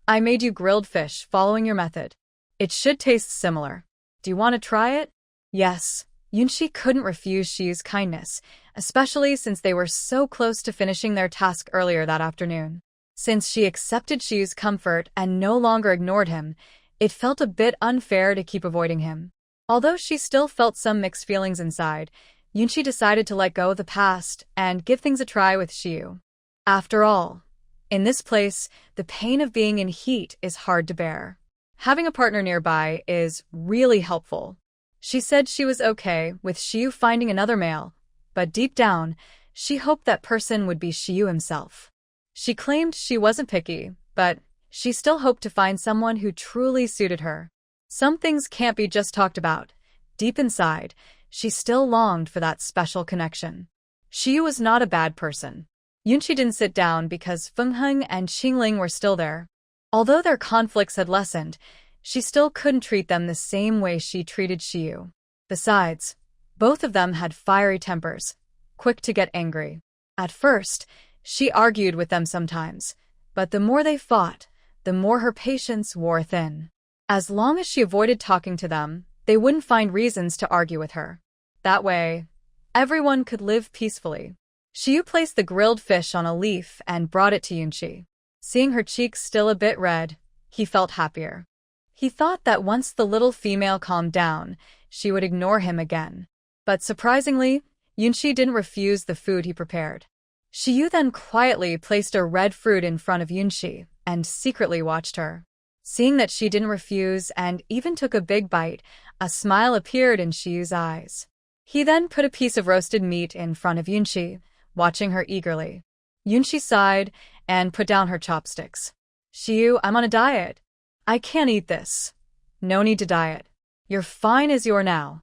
I made you grilled fish following your method. It should taste similar. Do you want to try it? Yes. Yunshi couldn't refuse Shiyu's kindness, especially since they were so close to finishing their task earlier that afternoon. Since she accepted Shiyu's comfort and no longer ignored him, it felt a bit unfair to keep avoiding him. Although she still felt some mixed feelings inside, Yunshi decided to let go of the past and give things a try with Shiyu. After all, in this place, the pain of being in heat is hard to bear. Having a partner nearby is really helpful. She said she was okay with Shiyu finding another male, but deep down, she hoped that person would be Shiyu himself. She claimed she wasn't picky, but she still hoped to find someone who truly suited her. Some things can't be just talked about. Deep inside, she still longed for that special connection. Shiyu was not a bad person. Yunshi didn't sit down because Fengheng and Qingling were still there. Although their conflicts had lessened, she still couldn't treat them the same way she treated Shiyu. Besides, both of them had fiery tempers, quick to get angry. At first, she argued with them sometimes, but the more they fought, the more her patience wore thin. As long as she avoided talking to them, they wouldn't find reasons to argue with her. That way, everyone could live peacefully. Shiyu placed the grilled fish on a leaf and brought it to Yunshi. Seeing her cheeks still a bit red, he felt happier. He thought that once the little female calmed down, she would ignore him again. But surprisingly, Yunshi didn't refuse the food he prepared. Shiyu then quietly placed a red fruit in front of Yunshi and secretly watched her. Seeing that she didn't refuse and even took a big bite, a smile appeared in Shiyu's eyes. He then put a piece of roasted meat in front of Yunshi, watching her eagerly. Yunshi sighed and put down her chopsticks. Shiyu, I'm on a diet. I can't eat this. No need to diet. You're fine as you are now.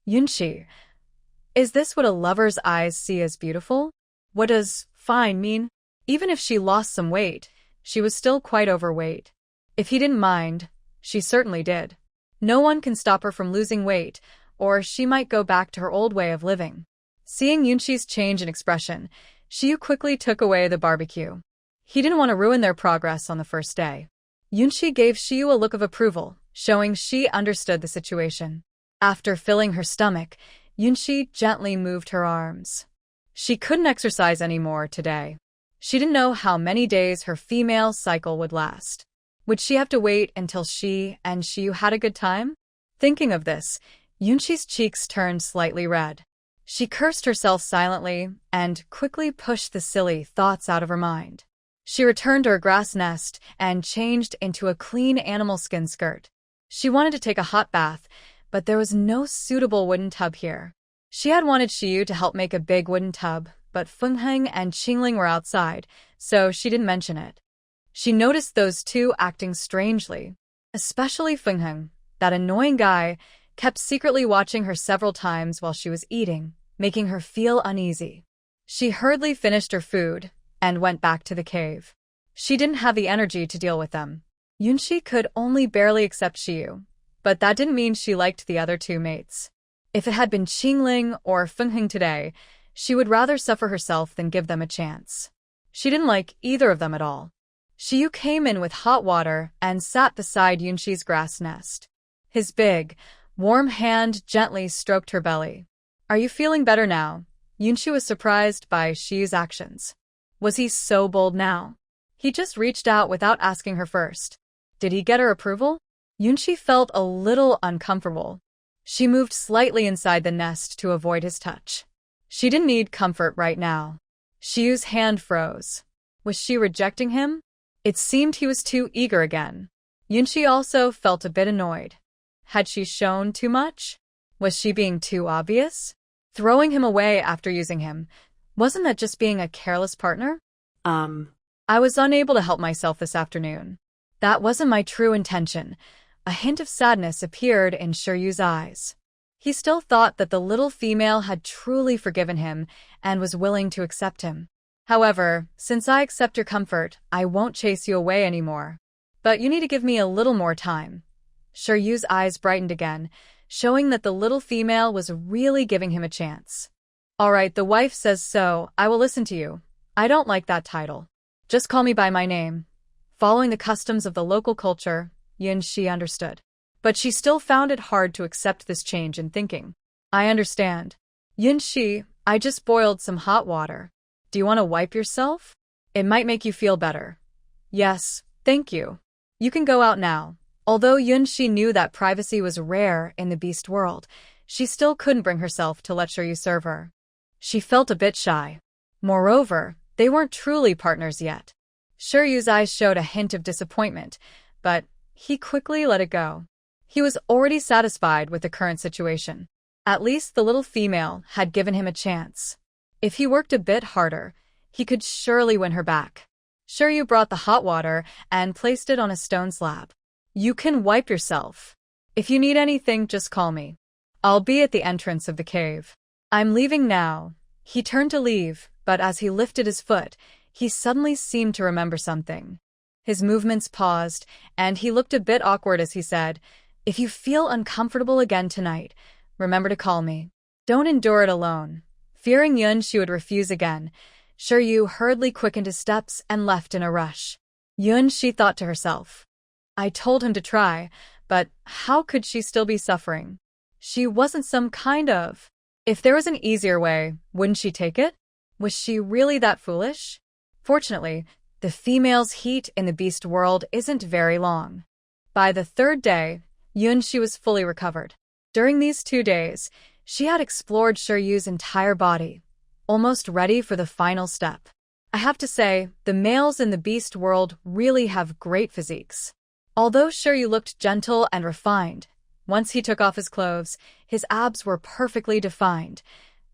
Yunshi, is this what a lover's eyes see as beautiful? What does fine mean? Even if she lost some weight, she was still quite overweight. If he didn't mind, she certainly did. No one can stop her from losing weight, or she might go back to her old way of living. Seeing Yunshi's change in expression, Shiyu quickly took away the barbecue. He didn't want to ruin their progress on the first day. Yunshi gave Shiyu a look of approval, showing she understood the situation. After filling her stomach, Yunshi gently moved her arms. She couldn't exercise anymore today. She didn't know how many days her female cycle would last. Would she have to wait until she and Shiyu had a good time? Thinking of this, Yunshi's cheeks turned slightly red. She cursed herself silently and quickly pushed the silly thoughts out of her mind. She returned to her grass nest and changed into a clean animal skin skirt. She wanted to take a hot bath, but there was no suitable wooden tub here. She had wanted Shiyu to help make a big wooden tub, but Fengheng and Qingling were outside, so she didn't mention it. She noticed those two acting strangely, especially Fengheng. That annoying guy kept secretly watching her several times while she was eating, making her feel uneasy. She hurriedly finished her food and went back to the cave. She didn't have the energy to deal with them. Yunshi could only barely accept Shiyu, But that didn't mean she liked the other two mates. If it had been Qingling or Fengheng today, she would rather suffer herself than give them a chance. She didn't like either of them at all. Shiyu came in with hot water and sat beside Yunxi's grass nest. His big, warm hand gently stroked her belly. "Are you feeling better now?" Yunxi was surprised by Shiyu's actions. Was he so bold now? He just reached out without asking her first. Did he get her approval? Yunxi felt a little uncomfortable. She moved slightly inside the nest to avoid his touch. She didn't need comfort right now. Shiyu's hand froze. Was she rejecting him? It seemed he was too eager again. Yunxi also felt a bit annoyed. Had she shown too much? Was she being too obvious? Throwing him away after using him, wasn't that just being a careless partner? I was unable to help myself this afternoon. That wasn't my true intention. A hint of sadness appeared in Shiryu's eyes. He still thought that the little female had truly forgiven him and was willing to accept him. However, since I accept your comfort, I won't chase you away anymore. But you need to give me a little more time. Shiryu's eyes brightened again, showing that the little female was really giving him a chance. All right, the wife says so, I will listen to you. I don't like that title. Just call me by my name. Following the customs of the local culture, Yunxi understood. But she still found it hard to accept this change in thinking. I understand. Yunxi, I just boiled some hot water. Do you want to wipe yourself? It might make you feel better. Yes, thank you. You can go out now. Although Yunxi knew that privacy was rare in the beast world, she still couldn't bring herself to let Shiryu serve her. She felt a bit shy. Moreover, they weren't truly partners yet. Shiryu's eyes showed a hint of disappointment, but he quickly let it go. He was already satisfied with the current situation. At least the little female had given him a chance. If he worked a bit harder, he could surely win her back. Shiryu brought the hot water and placed it on a stone slab. You can wipe yourself. If you need anything, just call me. I'll be at the entrance of the cave. I'm leaving now. He turned to leave, but as he lifted his foot, he suddenly seemed to remember something. His movements paused, and he looked a bit awkward as he said, If you feel uncomfortable again tonight, remember to call me. Don't endure it alone. Fearing Yunxi would refuse again, Shiryu hurriedly quickened his steps and left in a rush. Yunxi thought to herself. I told him to try, but how could she still be suffering? She wasn't some kind of... If there was an easier way, wouldn't she take it? Was she really that foolish? Fortunately, the female's heat in the beast world isn't very long. By the third day, Yunxi was fully recovered. During these 2 days, she had explored Shiryu's entire body, almost ready for the final step. I have to say, the males in the beast world really have great physiques. Although Shiryu looked gentle and refined, once he took off his clothes, his abs were perfectly defined.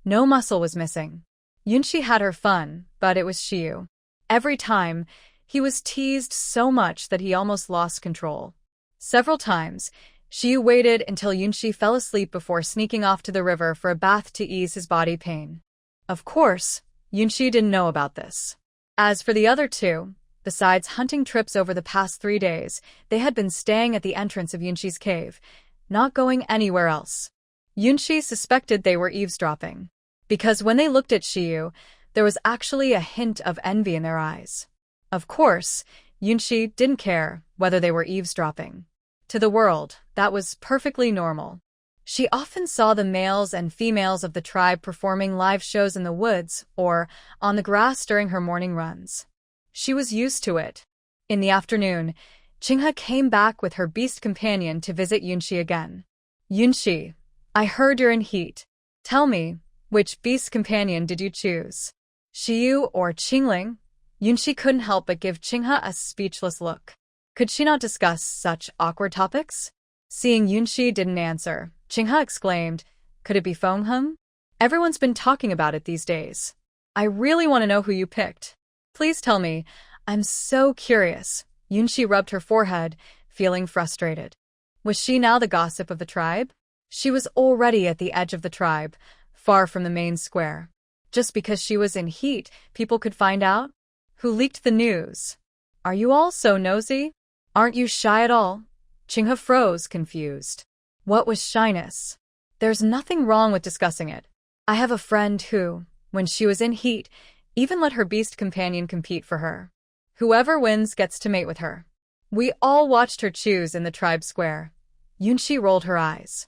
No muscle was missing. Yunxi had her fun, but it was Shiryu. Every time, he was teased so much that he almost lost control. Several times, Shiryu waited until Yunxi fell asleep before sneaking off to the river for a bath to ease his body pain. Of course, Yunxi didn't know about this. As for the other two, besides hunting trips over the past 3 days, they had been staying at the entrance of Yunxi's cave, not going anywhere else. Yunxi suspected they were eavesdropping, because when they looked at Shiryu, there was actually a hint of envy in their eyes. Of course, Yunxi didn't care whether they were eavesdropping. To the world, that was perfectly normal. She often saw the males and females of the tribe performing live shows in the woods or on the grass during her morning runs. She was used to it. In the afternoon, Qinghe came back with her beast companion to visit Yunxi again. Yunxi, I heard you're in heat. Tell me, which beast companion did you choose? Shiryu or Qingling? Yunxi couldn't help but give Qinghe a speechless look. Could she not discuss such awkward topics? Seeing Yunxi didn't answer, Qinghe exclaimed, Could it be Fengheng? Everyone's been talking about it these days. I really want to know who you picked. Please tell me. I'm so curious. Yunxi rubbed her forehead, feeling frustrated. Was she now the gossip of the tribe? She was already at the edge of the tribe, far from the main square. Just because she was in heat, people could find out? Who leaked the news? Are you all so nosy? Aren't you shy at all? Qinghe froze, confused. What was shyness? There's nothing wrong with discussing it. I have a friend who, when she was in heat, even let her beast companion compete for her. Whoever wins gets to mate with her. We all watched her choose in the tribe square. Yunshi rolled her eyes.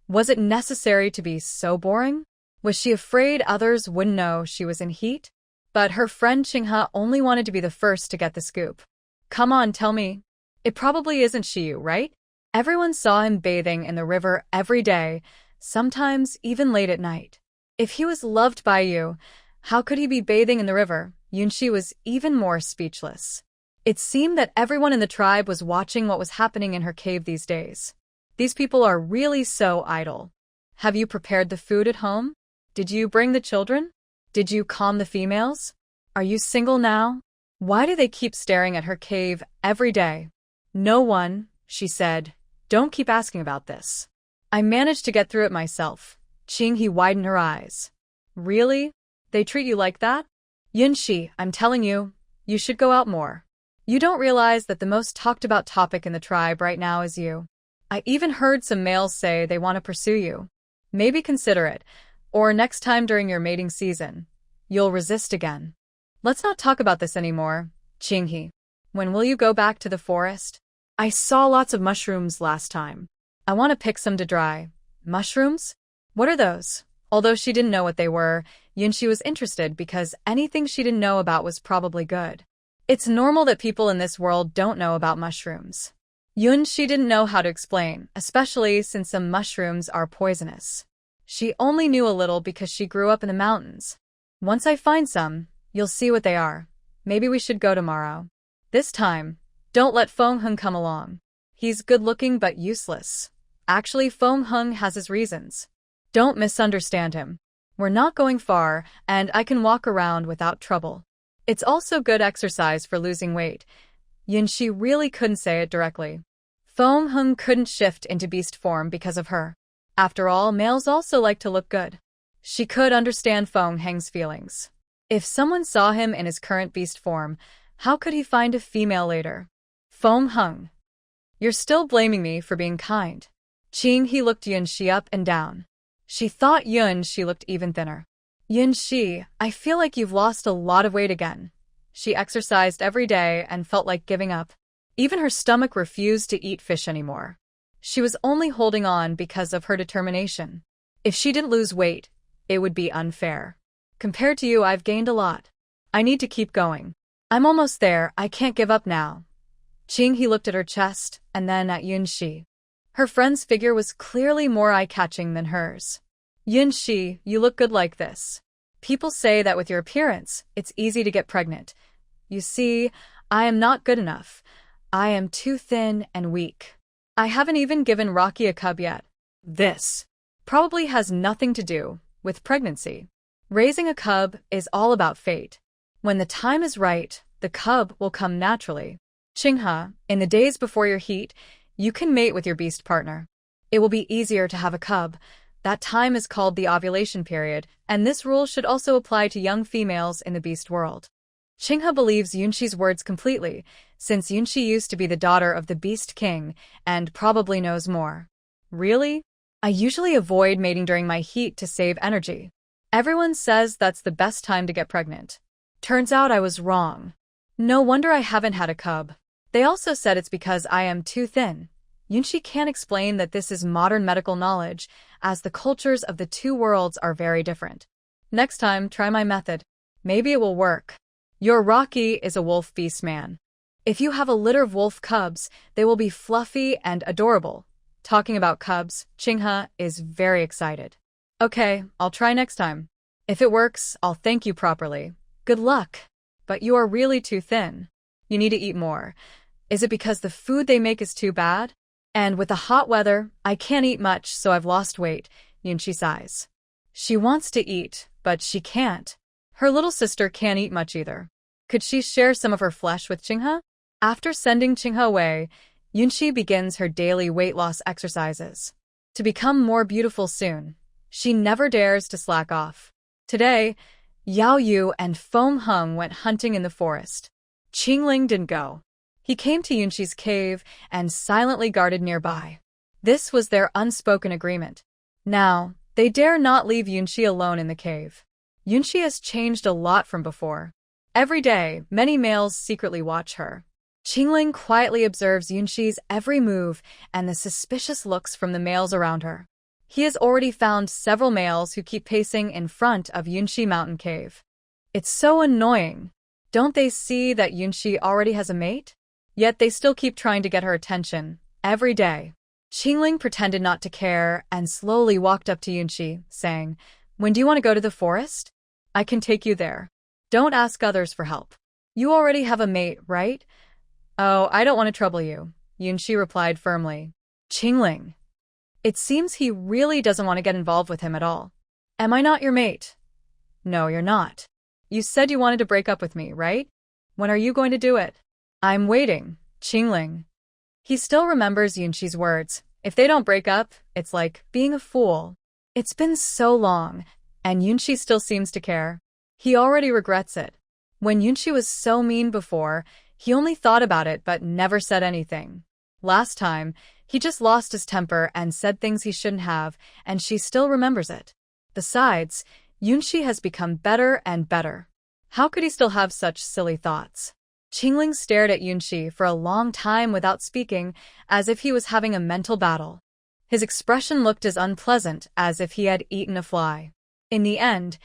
Was it necessary to be so boring? Was she afraid others wouldn't know she was in heat? But her friend Qinghe only wanted to be the first to get the scoop. Come on, tell me. It probably isn't Shiyu, right? Everyone saw him bathing in the river every day, sometimes even late at night. If he was loved by you, how could he be bathing in the river? Yunshi was even more speechless. It seemed that everyone in the tribe was watching what was happening in her cave these days. These people are really so idle. Have you prepared the food at home? Did you bring the children? Did you calm the females? Are you single now? Why do they keep staring at her cave every day? No one, she said. Don't keep asking about this. I managed to get through it myself. Qinghe widened her eyes. Really? They treat you like that? Yunshi, I'm telling you, you should go out more. You don't realize that the most talked about topic in the tribe right now is you. I even heard some males say they want to pursue you. Maybe consider it, or next time during your mating season, you'll resist again. Let's not talk about this anymore, Qinghe. When will you go back to the forest? I saw lots of mushrooms last time. I want to pick some to dry. Mushrooms? What are those? Although she didn't know what they were, Yunshi was interested because anything she didn't know about was probably good. It's normal that people in this world don't know about mushrooms. Yunshi didn't know how to explain, especially since some mushrooms are poisonous. She only knew a little because she grew up in the mountains. Once I find some, you'll see what they are. Maybe we should go tomorrow. This time, don't let Feng Heng come along. He's good-looking but useless. Actually, Feng Heng has his reasons. Don't misunderstand him. We're not going far, and I can walk around without trouble. It's also good exercise for losing weight. Yunshi really couldn't say it directly. Feng Heng couldn't shift into beast form because of her. After all, males also like to look good. She could understand Feng Heng's feelings. If someone saw him in his current beast form, how could he find a female later? Feng Heng. You're still blaming me for being kind. Qinghe looked Yunshi up and down. She thought Yunshi looked even thinner. Yunshi, I feel like you've lost a lot of weight again. She exercised every day and felt like giving up. Even her stomach refused to eat fish anymore. She was only holding on because of her determination. If she didn't lose weight, it would be unfair. Compared to you, I've gained a lot. I need to keep going. I'm almost there, I can't give up now. Qinghe looked at her chest and then at Yunshi. Her friend's figure was clearly more eye-catching than hers. Yunshi, you look good like this. People say that with your appearance, it's easy to get pregnant. You see, I am not good enough. I am too thin and weak. I haven't even given Rocky a cub yet. This probably has nothing to do with pregnancy. Raising a cub is all about fate. When the time is right, the cub will come naturally. Qinghe, in the days before your heat, you can mate with your beast partner. It will be easier to have a cub. That time is called the ovulation period, and this rule should also apply to young females in the beast world. Qinghe believes Yunshi's words completely, since Yunshi used to be the daughter of the Beast King and probably knows more. Really? I usually avoid mating during my heat to save energy. Everyone says that's the best time to get pregnant. Turns out I was wrong. No wonder I haven't had a cub. They also said it's because I am too thin. Yunshi can't explain that this is modern medical knowledge, as the cultures of the two worlds are very different. Next time, try my method. Maybe it will work. Your Rocky is a wolf beast man. If you have a litter of wolf cubs, they will be fluffy and adorable. Talking about cubs, Qinghe is very excited. Okay, I'll try next time. If it works, I'll thank you properly. Good luck. But you are really too thin. You need to eat more. Is it because the food they make is too bad? And with the hot weather, I can't eat much, so I've lost weight, Yunshi sighs. She wants to eat, but she can't. Her little sister can't eat much either. Could she share some of her flesh with Qinghe? After sending Qinghe away, Yunshi begins her daily weight loss exercises. To become more beautiful soon, she never dares to slack off. Today, Yao Yu and Feng Heng went hunting in the forest. Qingling didn't go. He came to Yunshi's cave and silently guarded nearby. This was their unspoken agreement. Now, they dare not leave Yunshi alone in the cave. Yunshi has changed a lot from before. Every day, many males secretly watch her. Qingling quietly observes Yunshi's every move and the suspicious looks from the males around her. He has already found several males who keep pacing in front of Yunshi Mountain Cave. It's so annoying. Don't they see that Yunshi already has a mate? Yet they still keep trying to get her attention, every day. Qingling pretended not to care and slowly walked up to Yunshi, saying, "When do you want to go to the forest? I can take you there. Don't ask others for help. You already have a mate, right?" "Oh, I don't want to trouble you," Yunshi replied firmly. Qingling. It seems he really doesn't want to get involved with him at all. "Am I not your mate?" "No, you're not. You said you wanted to break up with me, right? When are you going to do it?" "I'm waiting, Qingling." He still remembers Yunshi's words. If they don't break up, it's like being a fool. It's been so long, and Yunshi still seems to care. He already regrets it. When Yunshi was so mean before, he only thought about it but never said anything. Last time, he just lost his temper and said things he shouldn't have, and she still remembers it. Besides, Yunshi has become better and better. How could he still have such silly thoughts? Qingling stared at Yunshi for a long time without speaking, as if he was having a mental battle. His expression looked as unpleasant as if he had eaten a fly. In the end,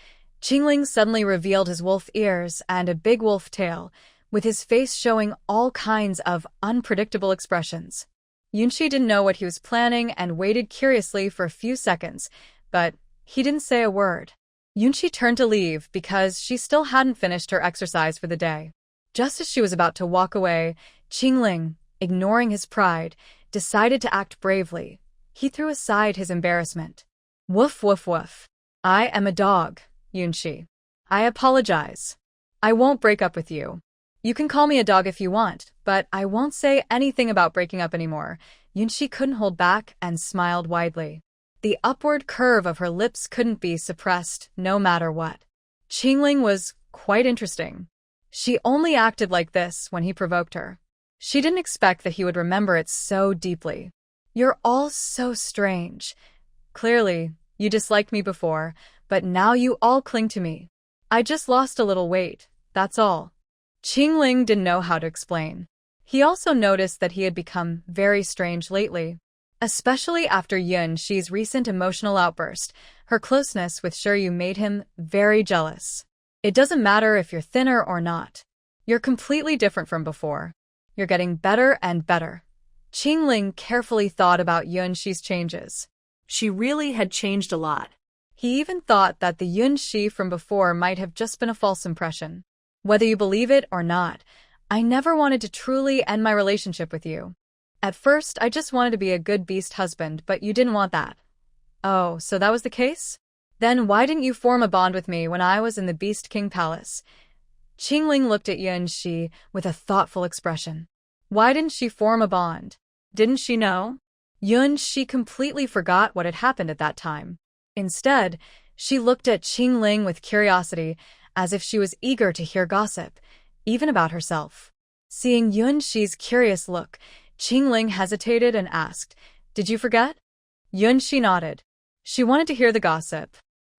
Qingling suddenly revealed his wolf ears and a big wolf tail, with his face showing all kinds of unpredictable expressions. Yunshi didn't know what he was planning and waited curiously for a few seconds, but he didn't say a word. Yunshi turned to leave because she still hadn't finished her exercise for the day. Just as she was about to walk away, Qingling, ignoring his pride, decided to act bravely. He threw aside his embarrassment. "Woof woof woof. I am a dog, Yunshi. I apologize. I won't break up with you. You can call me a dog if you want, but I won't say anything about breaking up anymore." Yunshi couldn't hold back and smiled widely. The upward curve of her lips couldn't be suppressed, no matter what. Qingling was quite interesting. She only acted like this when he provoked her. She didn't expect that he would remember it so deeply. "You're all so strange. Clearly, you disliked me before, but now you all cling to me. I just lost a little weight, that's all." Qingling didn't know how to explain. He also noticed that he had become very strange lately. Especially after Yunshi's recent emotional outburst, her closeness with Shiryu made him very jealous. It doesn't matter if you're thinner or not. You're completely different from before. You're getting better and better. Qingling carefully thought about Yunshi's changes. She really had changed a lot. He even thought that the Yunshi from before might have just been a false impression. "Whether you believe it or not, I never wanted to truly end my relationship with you. At first, I just wanted to be a good beast husband, but you didn't want that." "Oh, so that was the case? Then why didn't you form a bond with me when I was in the Beast King Palace?" Qingling looked at Yunshi with a thoughtful expression. Why didn't she form a bond? Didn't she know? Yunshi completely forgot what had happened at that time. Instead, she looked at Qingling with curiosity, as if she was eager to hear gossip, even about herself. Seeing Yunshi's curious look, Qingling hesitated and asked, "Did you forget?" Yunshi nodded. She wanted to hear the gossip.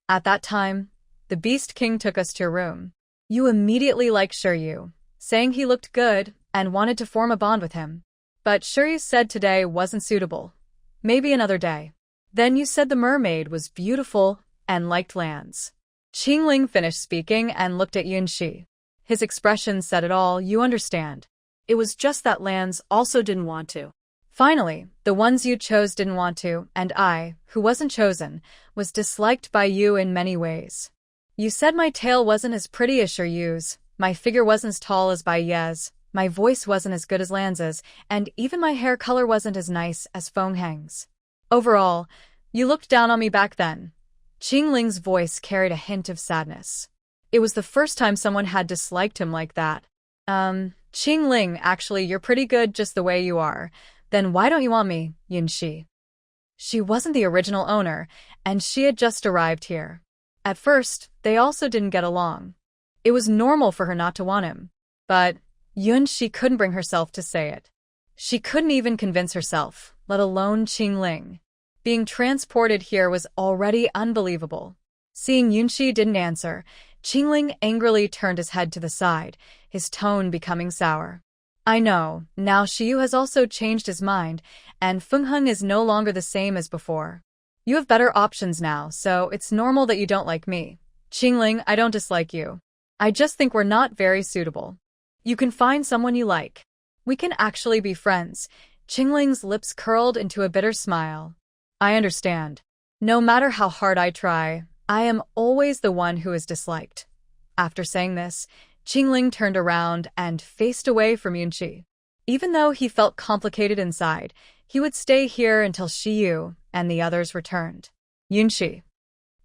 "At that time, the Beast King took us to your room. You immediately liked Shiryu, saying he looked good and wanted to form a bond with him. But Shiryu said today wasn't suitable. Maybe another day. Then you said the mermaid was beautiful and liked lands." Qingling finished speaking and looked at Yunshi. His expression said it all, "You understand. It was just that Lance also didn't want to. Finally, the ones you chose didn't want to, and I, who wasn't chosen, was disliked by you in many ways. You said my tail wasn't as pretty as Shiryu's, my figure wasn't as tall as Baiye's, my voice wasn't as good as Lance's, and even my hair color wasn't as nice as Fengheng's. Overall, you looked down on me back then." Qingling's voice carried a hint of sadness. It was the first time someone had disliked him like that. Qingling, actually, you're pretty good just the way you are. Then why don't you want me, Yunshi?" She wasn't the original owner, and she had just arrived here. At first, they also didn't get along. It was normal for her not to want him. But Yunxi couldn't bring herself to say it. She couldn't even convince herself, let alone Qingling. Being transported here was already unbelievable. Seeing Yunxi didn't answer, Qingling angrily turned his head to the side, his tone becoming sour. I know, now Xiyu has also changed his mind, and Fengheng is no longer the same as before. You have better options now, so it's normal that you don't like me. Qingling, I don't dislike you. I just think we're not very suitable. You can find someone you like. We can actually be friends. Qingling's lips curled into a bitter smile. I understand. No matter how hard I try, I am always the one who is disliked. After saying this, Qingling turned around and faced away from Yunxi. Even though he felt complicated inside, he would stay here until Xiyu and the others returned. Yunxi.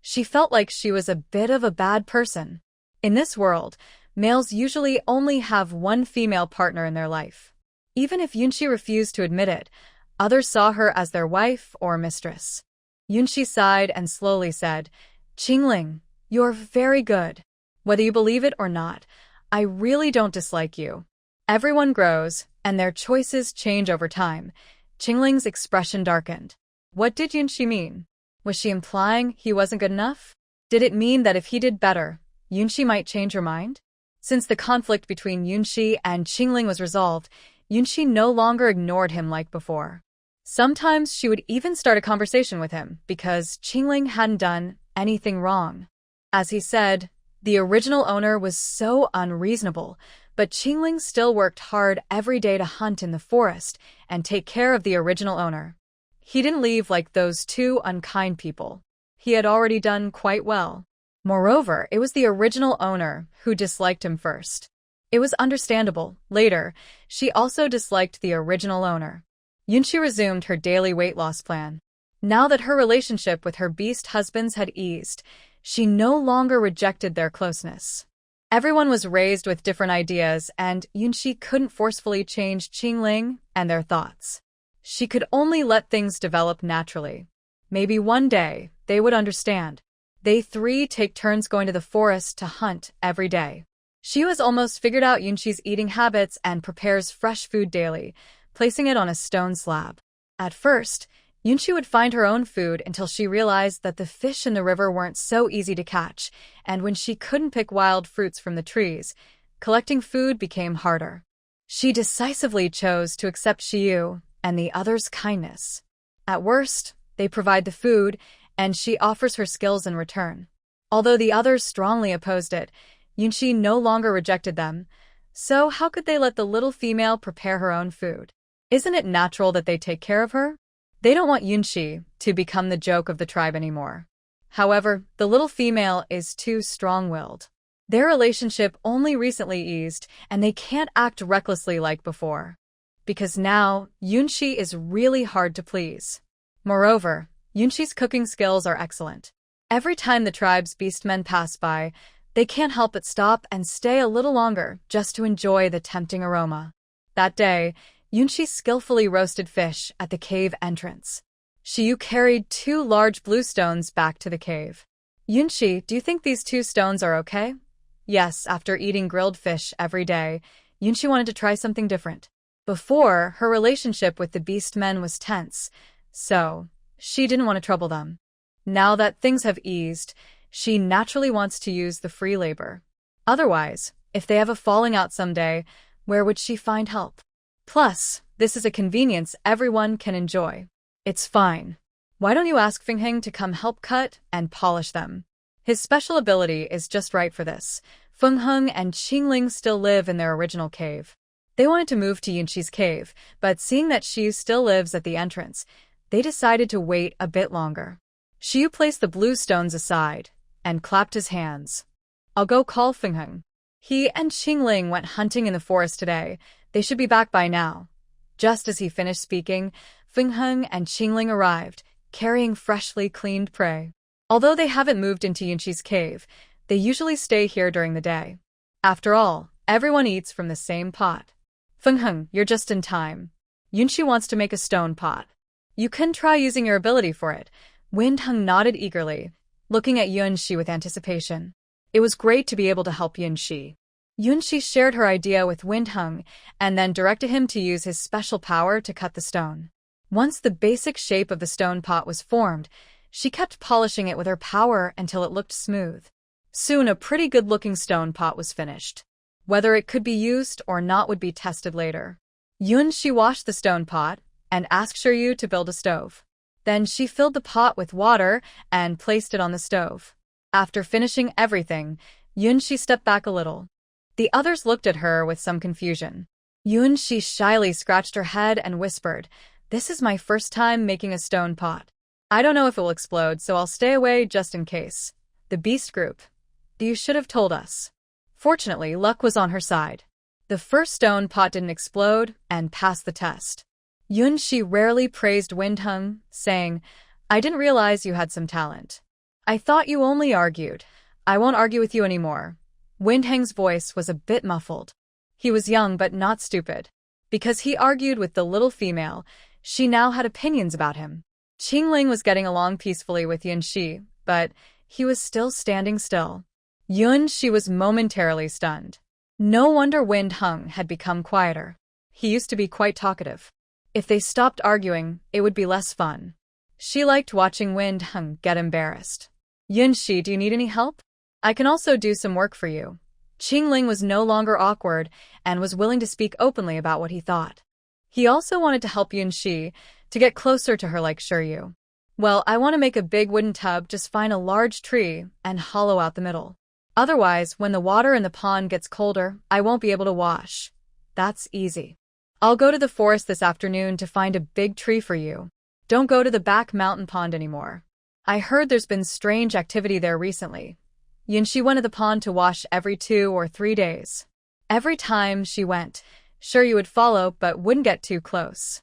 She felt like she was a bit of a bad person. In this world, males usually only have one female partner in their life. Even if Yunxi refused to admit it, others saw her as their wife or mistress. Yunxi sighed and slowly said, Qingling, you're very good. Whether you believe it or not, I really don't dislike you. Everyone grows, and their choices change over time. Qingling's expression darkened. What did Yunxi mean? Was she implying he wasn't good enough? Did it mean that if he did better, Yunxi might change her mind? Since the conflict between Yunxi and Qingling was resolved, Yunxi no longer ignored him like before. Sometimes she would even start a conversation with him because Qingling hadn't done anything wrong. As he said, the original owner was so unreasonable, but Qingling still worked hard every day to hunt in the forest and take care of the original owner. He didn't leave like those two unkind people. He had already done quite well. Moreover, it was the original owner who disliked him first. It was understandable. Later, she also disliked the original owner. Yunxi resumed her daily weight loss plan. Now that her relationship with her beast husbands had eased, she no longer rejected their closeness. Everyone was raised with different ideas, and Yunxi couldn't forcefully change Qingling and their thoughts. She could only let things develop naturally. Maybe one day, they would understand. They three take turns going to the forest to hunt every day. She has almost figured out Yunxi's eating habits and prepares fresh food daily, placing it on a stone slab. At first, Yunxi would find her own food until she realized that the fish in the river weren't so easy to catch, and when she couldn't pick wild fruits from the trees, collecting food became harder. She decisively chose to accept Xiyu and the others' kindness. At worst, they provide the food, and she offers her skills in return. Although the others strongly opposed it, Yunxi no longer rejected them, so how could they let the little female prepare her own food? Isn't it natural that they take care of her? They don't want Yunxi to become the joke of the tribe anymore. However, the little female is too strong-willed. Their relationship only recently eased, and they can't act recklessly like before. Because now, Yunxi is really hard to please. Moreover, Yunxi's cooking skills are excellent. Every time the tribe's beastmen pass by, they can't help but stop and stay a little longer just to enjoy the tempting aroma. That day, Yunxi skillfully roasted fish at the cave entrance. Xiyu carried 2 large blue stones back to the cave. Yunxi, do you think these 2 stones are okay? Yes, after eating grilled fish every day, Yunxi wanted to try something different. Before, her relationship with the beastmen was tense, so she didn't want to trouble them. Now that things have eased, she naturally wants to use the free labor. Otherwise, if they have a falling out someday, where would she find help? Plus, this is a convenience everyone can enjoy. It's fine. Why don't you ask Fengheng to come help cut and polish them? His special ability is just right for this. Fengheng and Qingling still live in their original cave. They wanted to move to Yunxi's cave, but seeing that Xiyu still lives at the entrance, they decided to wait a bit longer. Xiyu placed the blue stones aside and clapped his hands. I'll go call Fengheng. He and Qingling went hunting in the forest today. They should be back by now. Just as he finished speaking, Fengheng and Qingling arrived, carrying freshly cleaned prey. Although they haven't moved into Yunxi's cave, they usually stay here during the day. After all, everyone eats from the same pot. Fengheng, you're just in time. Yunxi wants to make a stone pot. You can try using your ability for it. Windheng nodded eagerly, looking at Yunxi with anticipation. It was great to be able to help Yunxi. Yunshi shared her idea with Windhung and then directed him to use his special power to cut the stone. Once the basic shape of the stone pot was formed, she kept polishing it with her power until it looked smooth. Soon a pretty good-looking stone pot was finished. Whether it could be used or not would be tested later. Yunshi washed the stone pot and asked Shiryu to build a stove. Then she filled the pot with water and placed it on the stove. After finishing everything, Yunshi stepped back a little. The others looked at her with some confusion. Yunshi shyly scratched her head and whispered, "This is my first time making a stone pot. I don't know if it will explode, so I'll stay away just in case." The beast group. "You should have told us." Fortunately, luck was on her side. The first stone pot didn't explode and passed the test. Yunshi rarely praised Windhung, saying, "I didn't realize you had some talent. I thought you only argued. I won't argue with you anymore." Windhung's voice was a bit muffled. He was young but not stupid. Because he argued with the little female, she now had opinions about him. Qingling was getting along peacefully with Yunshi, but he was still standing still. Yunshi was momentarily stunned. No wonder Windhung had become quieter. He used to be quite talkative. If they stopped arguing, it would be less fun. She liked watching Windhung get embarrassed. "Yunshi, do you need any help? I can also do some work for you." Qingling was no longer awkward and was willing to speak openly about what he thought. He also wanted to help Yunshi to get closer to her like Shiryu. "Well, I want to make a big wooden tub, just find a large tree and hollow out the middle. Otherwise, when the water in the pond gets colder, I won't be able to wash." "That's easy. I'll go to the forest this afternoon to find a big tree for you. Don't go to the back mountain pond anymore. I heard there's been strange activity there recently." Yunshi went to the pond to wash every 2 or 3 days. Every time she went, Shiryu would follow but wouldn't get too close.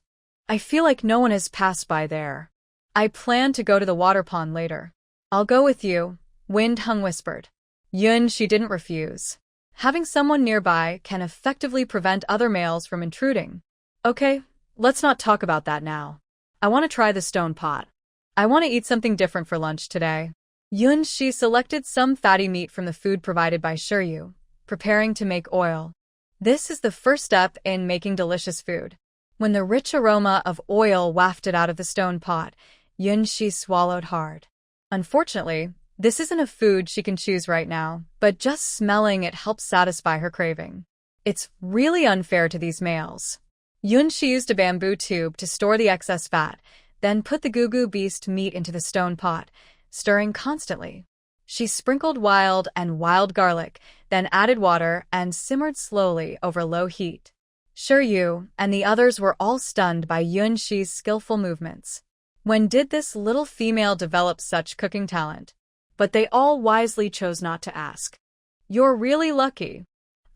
"I feel like no one has passed by there. I plan to go to the water pond later." "I'll go with you," Windhung whispered. Yunshi didn't refuse. Having someone nearby can effectively prevent other males from intruding. "Okay, let's not talk about that now. I want to try the stone pot. I want to eat something different for lunch today." Yunshi selected some fatty meat from the food provided by Shiryu, preparing to make oil. This is the first step in making delicious food. When the rich aroma of oil wafted out of the stone pot, Yunshi swallowed hard. Unfortunately, this isn't a food she can choose right now, but just smelling it helps satisfy her craving. It's really unfair to these males. Yunshi used a bamboo tube to store the excess fat, then put the gugu beast meat into the stone pot, stirring constantly. She sprinkled wild garlic, then added water and simmered slowly over low heat. Shiryu and the others were all stunned by Yunshi's skillful movements. When did this little female develop such cooking talent? But they all wisely chose not to ask. "You're really lucky.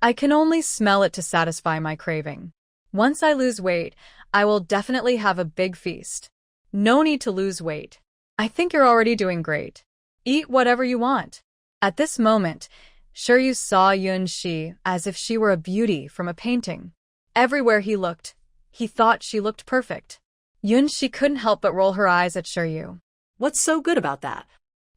I can only smell it to satisfy my craving. Once I lose weight, I will definitely have a big feast." "No need to lose weight. I think you're already doing great. Eat whatever you want." At this moment, Shiryu saw Yunshi as if she were a beauty from a painting. Everywhere he looked, he thought she looked perfect. Yunshi couldn't help but roll her eyes at Shiryu. What's so good about that?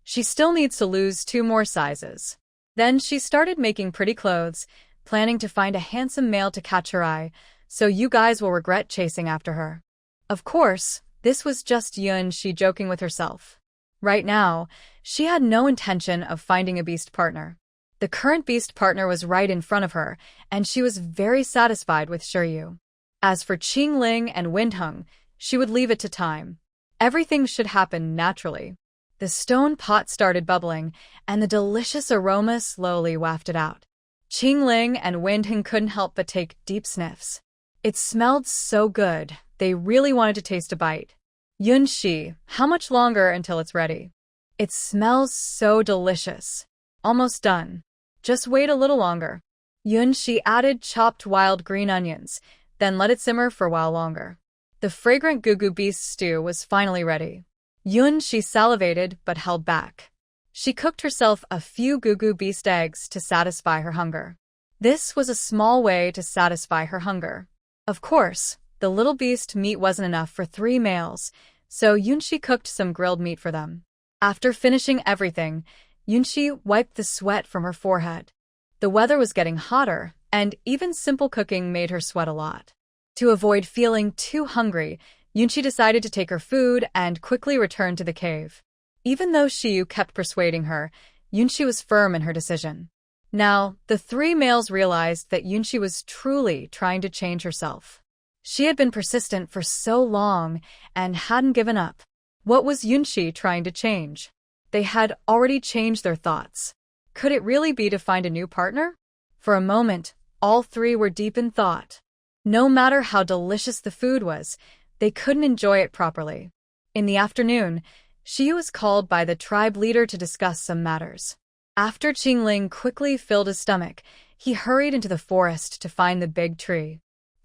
She still needs to lose 2 more sizes. Then she started making pretty clothes, planning to find a handsome male to catch her eye, so you guys will regret chasing after her. Of course, this was just Yunshi joking with herself. Right now, she had no intention of finding a beast partner. The current beast partner was right in front of her, and she was very satisfied with Shiryu. As for Qingling and Windhung, she would leave it to time. Everything should happen naturally. The stone pot started bubbling, and the delicious aroma slowly wafted out. Qingling and Windhung couldn't help but take deep sniffs. It smelled so good, they really wanted to taste a bite. "Yunshi, how much longer until it's ready?" "It smells so delicious. Almost done. Just wait a little longer." Yunshi added chopped wild green onions, then let it simmer for a while longer. The fragrant gugu beast stew was finally ready. Yunshi salivated but held back. She cooked herself a few gugu beast eggs to satisfy her hunger. This was a small way to satisfy her hunger. Of course, the little beast meat wasn't enough for 3 males, so Yunshi cooked some grilled meat for them. After finishing everything, Yunshi wiped the sweat from her forehead. The weather was getting hotter, and even simple cooking made her sweat a lot. To avoid feeling too hungry, Yunchi decided to take her food and quickly return to the cave. Even though Shiyu kept persuading her, Yunchi was firm in her decision. Now, the three males realized that Yunchi was truly trying to change herself. She had been persistent for so long and hadn't given up. What was Yunchi trying to change? They had already changed their thoughts. Could it really be to find a new partner? For a moment, all three were deep in thought. No matter how delicious the food was, they couldn't enjoy it properly. In the afternoon, Shiyu was called by the tribe leader to discuss some matters. After Qingling quickly filled his stomach, he hurried into the forest to find the big tree.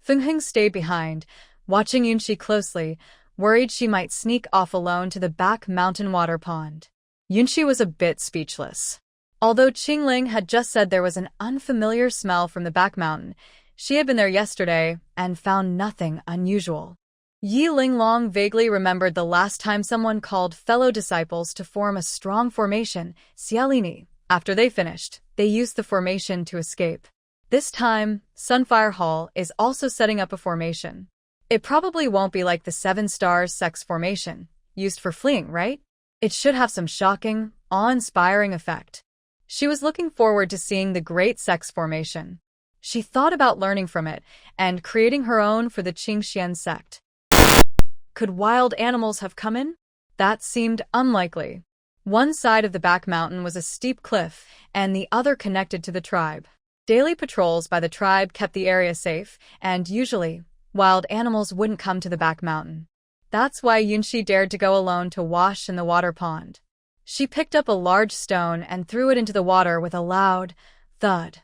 Fengheng stayed behind, watching Yunchi closely, worried she might sneak off alone to the back mountain water pond. Yunchi was a bit speechless. Although Qingling had just said there was an unfamiliar smell from the back mountain, she had been there yesterday and found nothing unusual. Yi Linglong vaguely remembered the last time someone called fellow disciples to form a strong formation, Xiaolini. After they finished, they used the formation to escape. This time, Sunfire Hall is also setting up a formation. It probably won't be like the 7 stars sex formation, used for fleeing, right? It should have some shocking, awe-inspiring effect. She was looking forward to seeing the great sex formation. She thought about learning from it and creating her own for the Qingxian sect. Could wild animals have come in? That seemed unlikely. One side of the back mountain was a steep cliff, and the other connected to the tribe. Daily patrols by the tribe kept the area safe, and usually, wild animals wouldn't come to the back mountain. That's why Yunchi dared to go alone to wash in the water pond. She picked up a large stone and threw it into the water with a loud thud.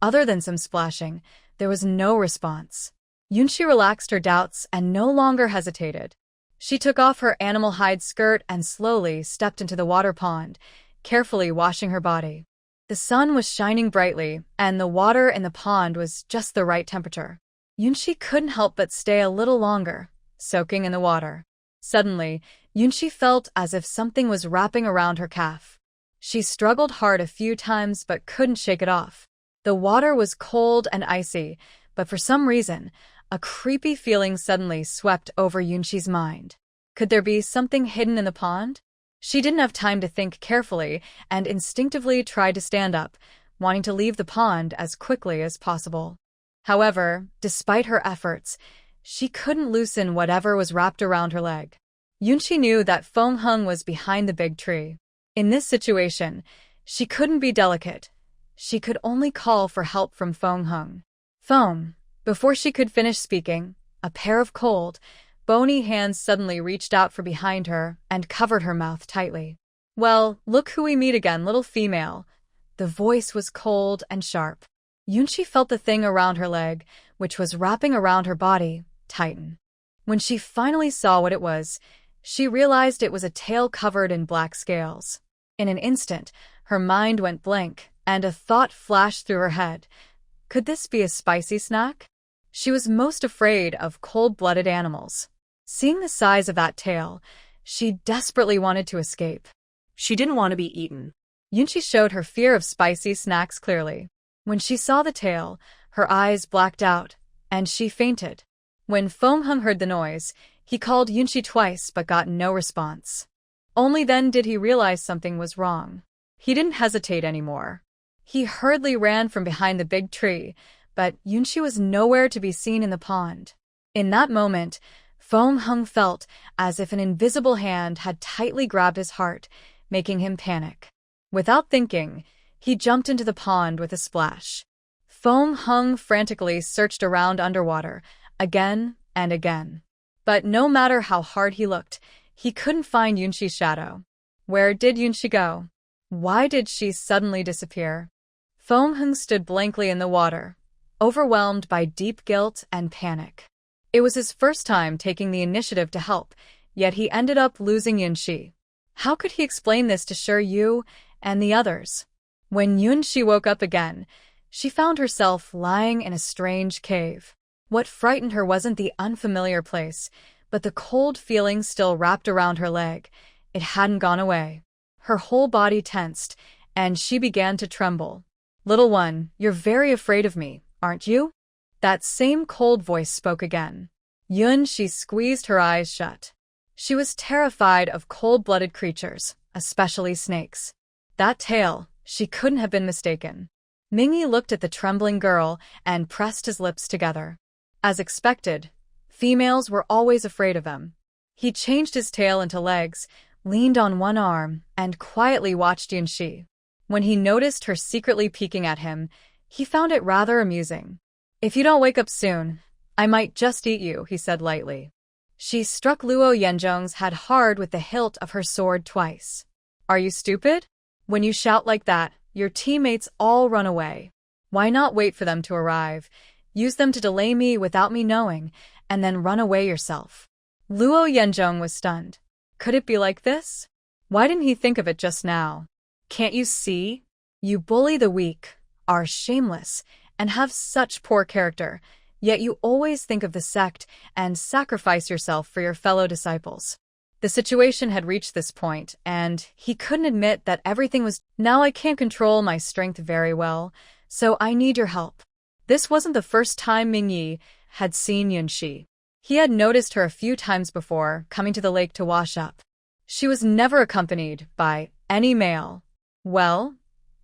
Other than some splashing, there was no response. Yunchi relaxed her doubts and no longer hesitated. She took off her animal hide skirt and slowly stepped into the water pond, carefully washing her body. The sun was shining brightly, and the water in the pond was just the right temperature. Yunchi couldn't help but stay a little longer, soaking in the water. Suddenly, Yunchi felt as if something was wrapping around her calf. She struggled hard a few times but couldn't shake it off. The water was cold and icy, but for some reason, a creepy feeling suddenly swept over Yunchi's mind. Could there be something hidden in the pond? She didn't have time to think carefully and instinctively tried to stand up, wanting to leave the pond as quickly as possible. However, despite her efforts, she couldn't loosen whatever was wrapped around her leg. Yunchi knew that Fengheng was behind the big tree. In this situation, she couldn't be delicate. She could only call for help from Fengheng. Feng. Before she could finish speaking, a pair of cold, bony hands suddenly reached out from behind her and covered her mouth tightly. "Well, look who we meet again, little female." The voice was cold and sharp. Yunchi felt the thing around her leg, which was wrapping around her body, tighten. When she finally saw what it was, she realized it was a tail covered in black scales. In an instant, her mind went blank, and a thought flashed through her head. Could this be a spicy snack? She was most afraid of cold-blooded animals. Seeing the size of that tail, she desperately wanted to escape. She didn't want to be eaten. Yunchi showed her fear of spicy snacks clearly. When she saw the tail, her eyes blacked out, and she fainted. When Fengheng heard the noise, he called Yunchi twice but got no response. Only then did he realize something was wrong. He didn't hesitate anymore. He hurriedly ran from behind the big tree, but Yunchi was nowhere to be seen in the pond. In that moment, Fengheng felt as if an invisible hand had tightly grabbed his heart, making him panic. Without thinking, he jumped into the pond with a splash. Fengheng frantically searched around underwater, again and again. But no matter how hard he looked, he couldn't find Yunchi's shadow. Where did Yunchi go? Why did she suddenly disappear? Fengheng stood blankly in the water, overwhelmed by deep guilt and panic. It was his first time taking the initiative to help, yet he ended up losing Yunchi. How could he explain this to Shi Yu and the others? When Yunchi woke up again, she found herself lying in a strange cave. What frightened her wasn't the unfamiliar place, but the cold feeling still wrapped around her leg. It hadn't gone away. Her whole body tensed, and she began to tremble. Little one, you're very afraid of me, aren't you? That same cold voice spoke again. She squeezed her eyes shut. She was terrified of cold-blooded creatures, especially snakes. That tail, she couldn't have been mistaken. Mingyi looked at the trembling girl and pressed his lips together. As expected, females were always afraid of them. He changed his tail into legs, leaned on one arm, and quietly watched Yunxi. When he noticed her secretly peeking at him, he found it rather amusing. If you don't wake up soon, I might just eat you, he said lightly. She struck Luo Yanzhong's head hard with the hilt of her sword twice. Are you stupid? When you shout like that, your teammates all run away. Why not wait for them to arrive? Use them to delay me without me knowing, and then run away yourself. Luo Yanzhong was stunned. Could it be like this? Why didn't he think of it just now? Can't you see? You bully the weak, are shameless, and have such poor character, yet you always think of the sect and sacrifice yourself for your fellow disciples. The situation had reached this point, and he couldn't admit that everything was. Now I can't control my strength very well, so I need your help. This wasn't the first time Mingyi had seen Yunxi. He had noticed her a few times before, coming to the lake to wash up. She was never accompanied by any male. Well,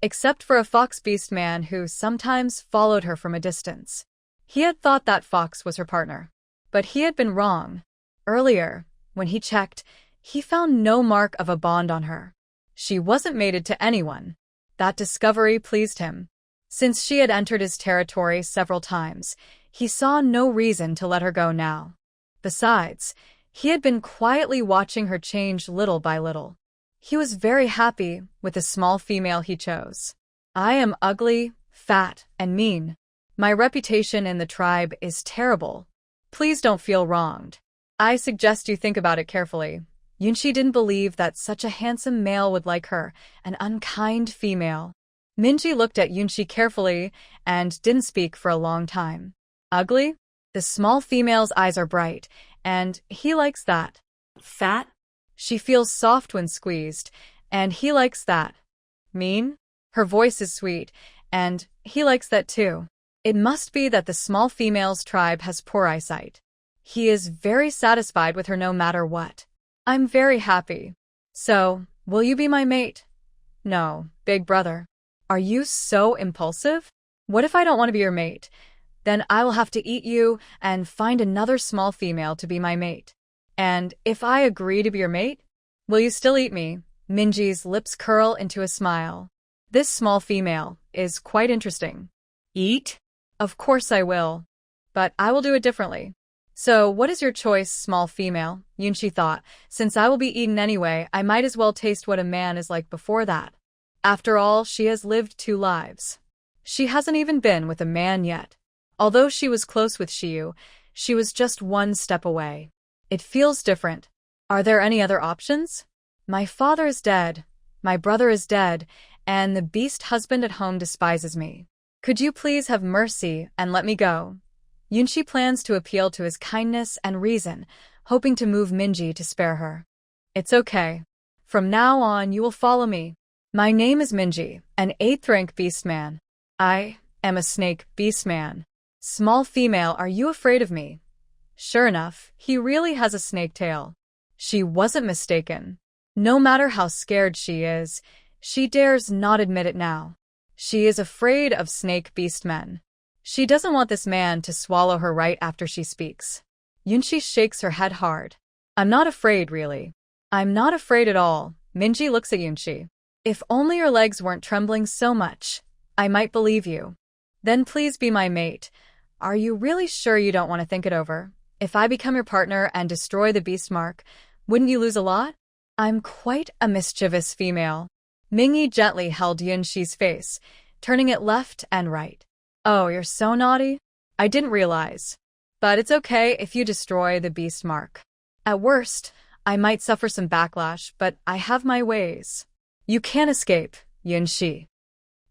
except for a fox beast man who sometimes followed her from a distance. He had thought that fox was her partner. But he had been wrong. Earlier, when he checked, he found no mark of a bond on her. She wasn't mated to anyone. That discovery pleased him. Since she had entered his territory several times, he saw no reason to let her go now. Besides, he had been quietly watching her change little by little. He was very happy with the small female he chose. I am ugly, fat, and mean. My reputation in the tribe is terrible. Please don't feel wronged. I suggest you think about it carefully. Yunxi didn't believe that such a handsome male would like her, an unkind female. Minji looked at Yunxi carefully and didn't speak for a long time. Ugly? The small female's eyes are bright, and he likes that. Fat? She feels soft when squeezed, and he likes that. Mean? Her voice is sweet, and he likes that too. It must be that the small female's tribe has poor eyesight. He is very satisfied with her no matter what. I'm very happy. So, will you be my mate? No, big brother. Are you so impulsive? What if I don't want to be your mate? Then I will have to eat you and find another small female to be my mate. And if I agree to be your mate, will you still eat me? Minji's lips curl into a smile. This small female is quite interesting. Eat? Of course I will. But I will do it differently. So, what is your choice, small female? Yunxi thought. Since I will be eaten anyway, I might as well taste what a man is like before that. After all, she has lived 2 lives. She hasn't even been with a man yet. Although she was close with Xiyu, she was just 1 step away. It feels different. Are there any other options? My father is dead, my brother is dead, and the beast husband at home despises me. Could you please have mercy and let me go? Yunxi plans to appeal to his kindness and reason, hoping to move Minji to spare her. It's okay. From now on, you will follow me. My name is Minji, an 8th rank beastman. I am a snake beastman. Small female, are you afraid of me? Sure enough, he really has a snake tail. She wasn't mistaken. No matter how scared she is, she dares not admit it now. She is afraid of snake beastmen. She doesn't want this man to swallow her right after she speaks. Yunxi shakes her head hard. I'm not afraid, really. I'm not afraid at all. Minji looks at Yunxi. If only your legs weren't trembling so much, I might believe you. Then please be my mate. Are you really sure you don't want to think it over? If I become your partner and destroy the beast mark, wouldn't you lose a lot? I'm quite a mischievous female. Mingyi gently held Yunxi's face, turning it left and right. Oh, you're so naughty? I didn't realize. But it's okay if you destroy the beast mark. At worst, I might suffer some backlash, but I have my ways. You can't escape, Yunxi.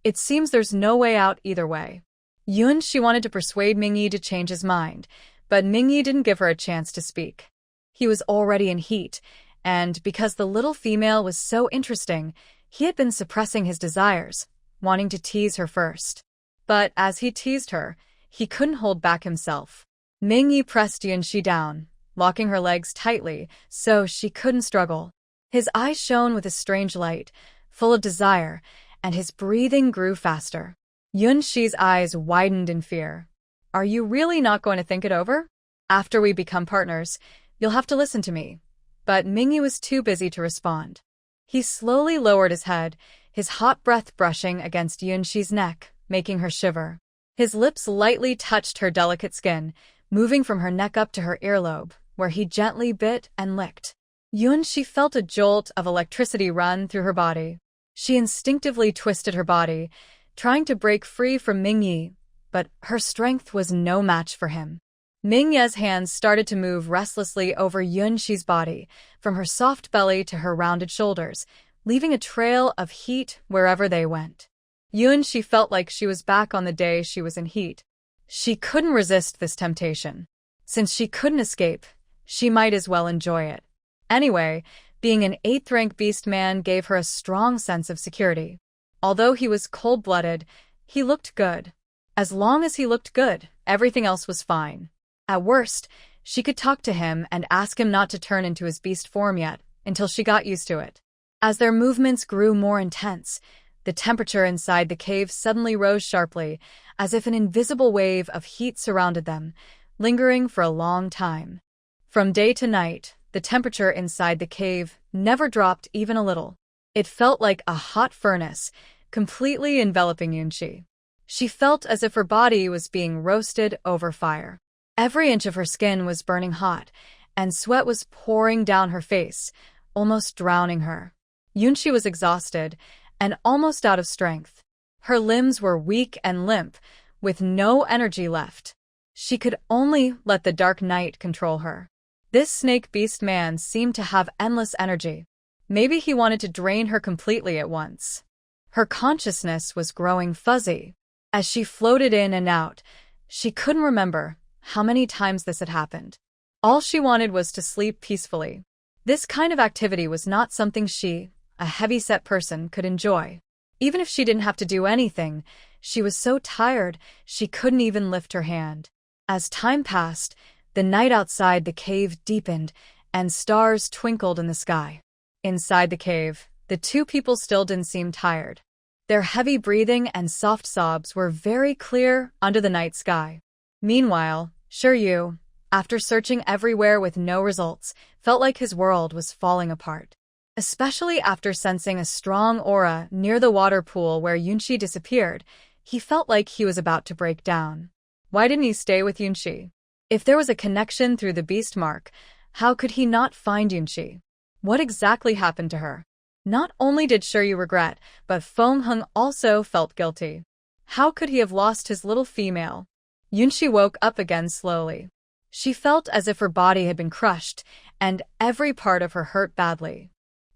It seems there's no way out either way. Yunxi wanted to persuade Mingyi to change his mind, but Mingyi didn't give her a chance to speak. He was already in heat, and because the little female was so interesting, he had been suppressing his desires, wanting to tease her first. But as he teased her, he couldn't hold back himself. Mingyi pressed Yunxi down, locking her legs tightly so she couldn't struggle. His eyes shone with a strange light, full of desire, and his breathing grew faster. Yunxi's eyes widened in fear. Are you really not going to think it over? After we become partners, you'll have to listen to me. But Mingyi was too busy to respond. He slowly lowered his head, his hot breath brushing against Yunxi's neck, making her shiver. His lips lightly touched her delicate skin, moving from her neck up to her earlobe, where he gently bit and licked. Yunxi felt a jolt of electricity run through her body. She instinctively twisted her body, trying to break free from Mingyi, but her strength was no match for him. Mingye's hands started to move restlessly over Yunxi's body, from her soft belly to her rounded shoulders, leaving a trail of heat wherever they went. Yunxi felt like she was back on the day she was in heat. She couldn't resist this temptation. Since she couldn't escape, she might as well enjoy it. Anyway, being an 8th-rank beast man gave her a strong sense of security. Although he was cold-blooded, he looked good. As long as he looked good, everything else was fine. At worst, she could talk to him and ask him not to turn into his beast form yet, until she got used to it. As their movements grew more intense, the temperature inside the cave suddenly rose sharply, as if an invisible wave of heat surrounded them, lingering for a long time. From day to night, the temperature inside the cave never dropped even a little. It felt like a hot furnace, completely enveloping Yunxi. She felt as if her body was being roasted over fire. Every inch of her skin was burning hot, and sweat was pouring down her face, almost drowning her. Yunxi was exhausted and almost out of strength. Her limbs were weak and limp, with no energy left. She could only let the dark night control her. This snake beast man seemed to have endless energy. Maybe he wanted to drain her completely at once. Her consciousness was growing fuzzy. As she floated in and out, she couldn't remember how many times this had happened. All she wanted was to sleep peacefully. This kind of activity was not something she, a heavy-set person, could enjoy. Even if she didn't have to do anything, she was so tired she couldn't even lift her hand. As time passed, the night outside the cave deepened, and stars twinkled in the sky. Inside the cave, the two people still didn't seem tired. Their heavy breathing and soft sobs were very clear under the night sky. Meanwhile, Shiryu, after searching everywhere with no results, felt like his world was falling apart. Especially after sensing a strong aura near the water pool where Yunxi disappeared, he felt like he was about to break down. Why didn't he stay with Yunxi? If there was a connection through the beast mark, how could he not find Yunxi? What exactly happened to her? Not only did Shiryu regret, but Feng Heng also felt guilty. How could he have lost his little female? Yunxi woke up again slowly. She felt as if her body had been crushed, and every part of her hurt badly.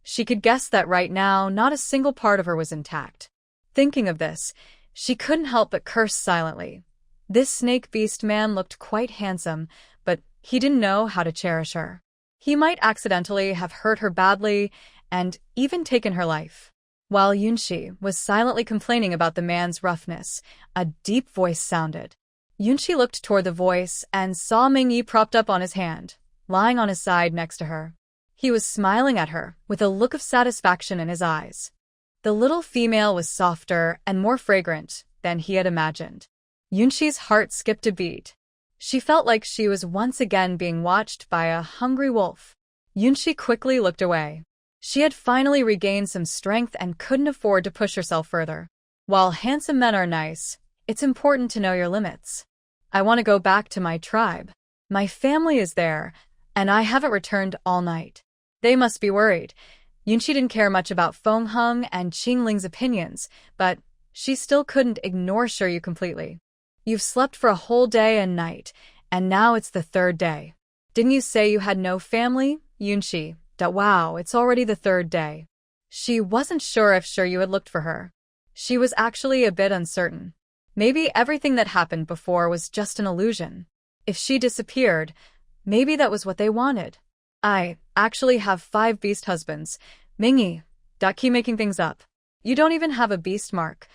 She could guess that right now not a single part of her was intact. Thinking of this, she couldn't help but curse silently. This snake beast man looked quite handsome, but he didn't know how to cherish her. He might accidentally have hurt her badly and even taken her life. While Yunxi was silently complaining about the man's roughness, a deep voice sounded. Yunxi looked toward the voice and saw Mingyi propped up on his hand, lying on his side next to her. He was smiling at her with a look of satisfaction in his eyes. The little female was softer and more fragrant than he had imagined. Yunxi's heart skipped a beat. She felt like she was once again being watched by a hungry wolf. Yunxi quickly looked away. She had finally regained some strength and couldn't afford to push herself further. While handsome men are nice, it's important to know your limits. I want to go back to my tribe. My family is there, and I haven't returned all night. They must be worried. Yunxi didn't care much about Feng Heng and Qingling's opinions, but she still couldn't ignore Shiryu completely. You've slept for a whole day and night, and now it's the 3rd day. Didn't you say you had no family, Yunxi? Wow, it's already the 3rd day. She wasn't sure if Shiryu had looked for her. She was actually a bit uncertain. Maybe everything that happened before was just an illusion. If she disappeared, maybe that was what they wanted. I actually have 5 beast husbands. Mingyi, keep making things up. You don't even have a beast mark.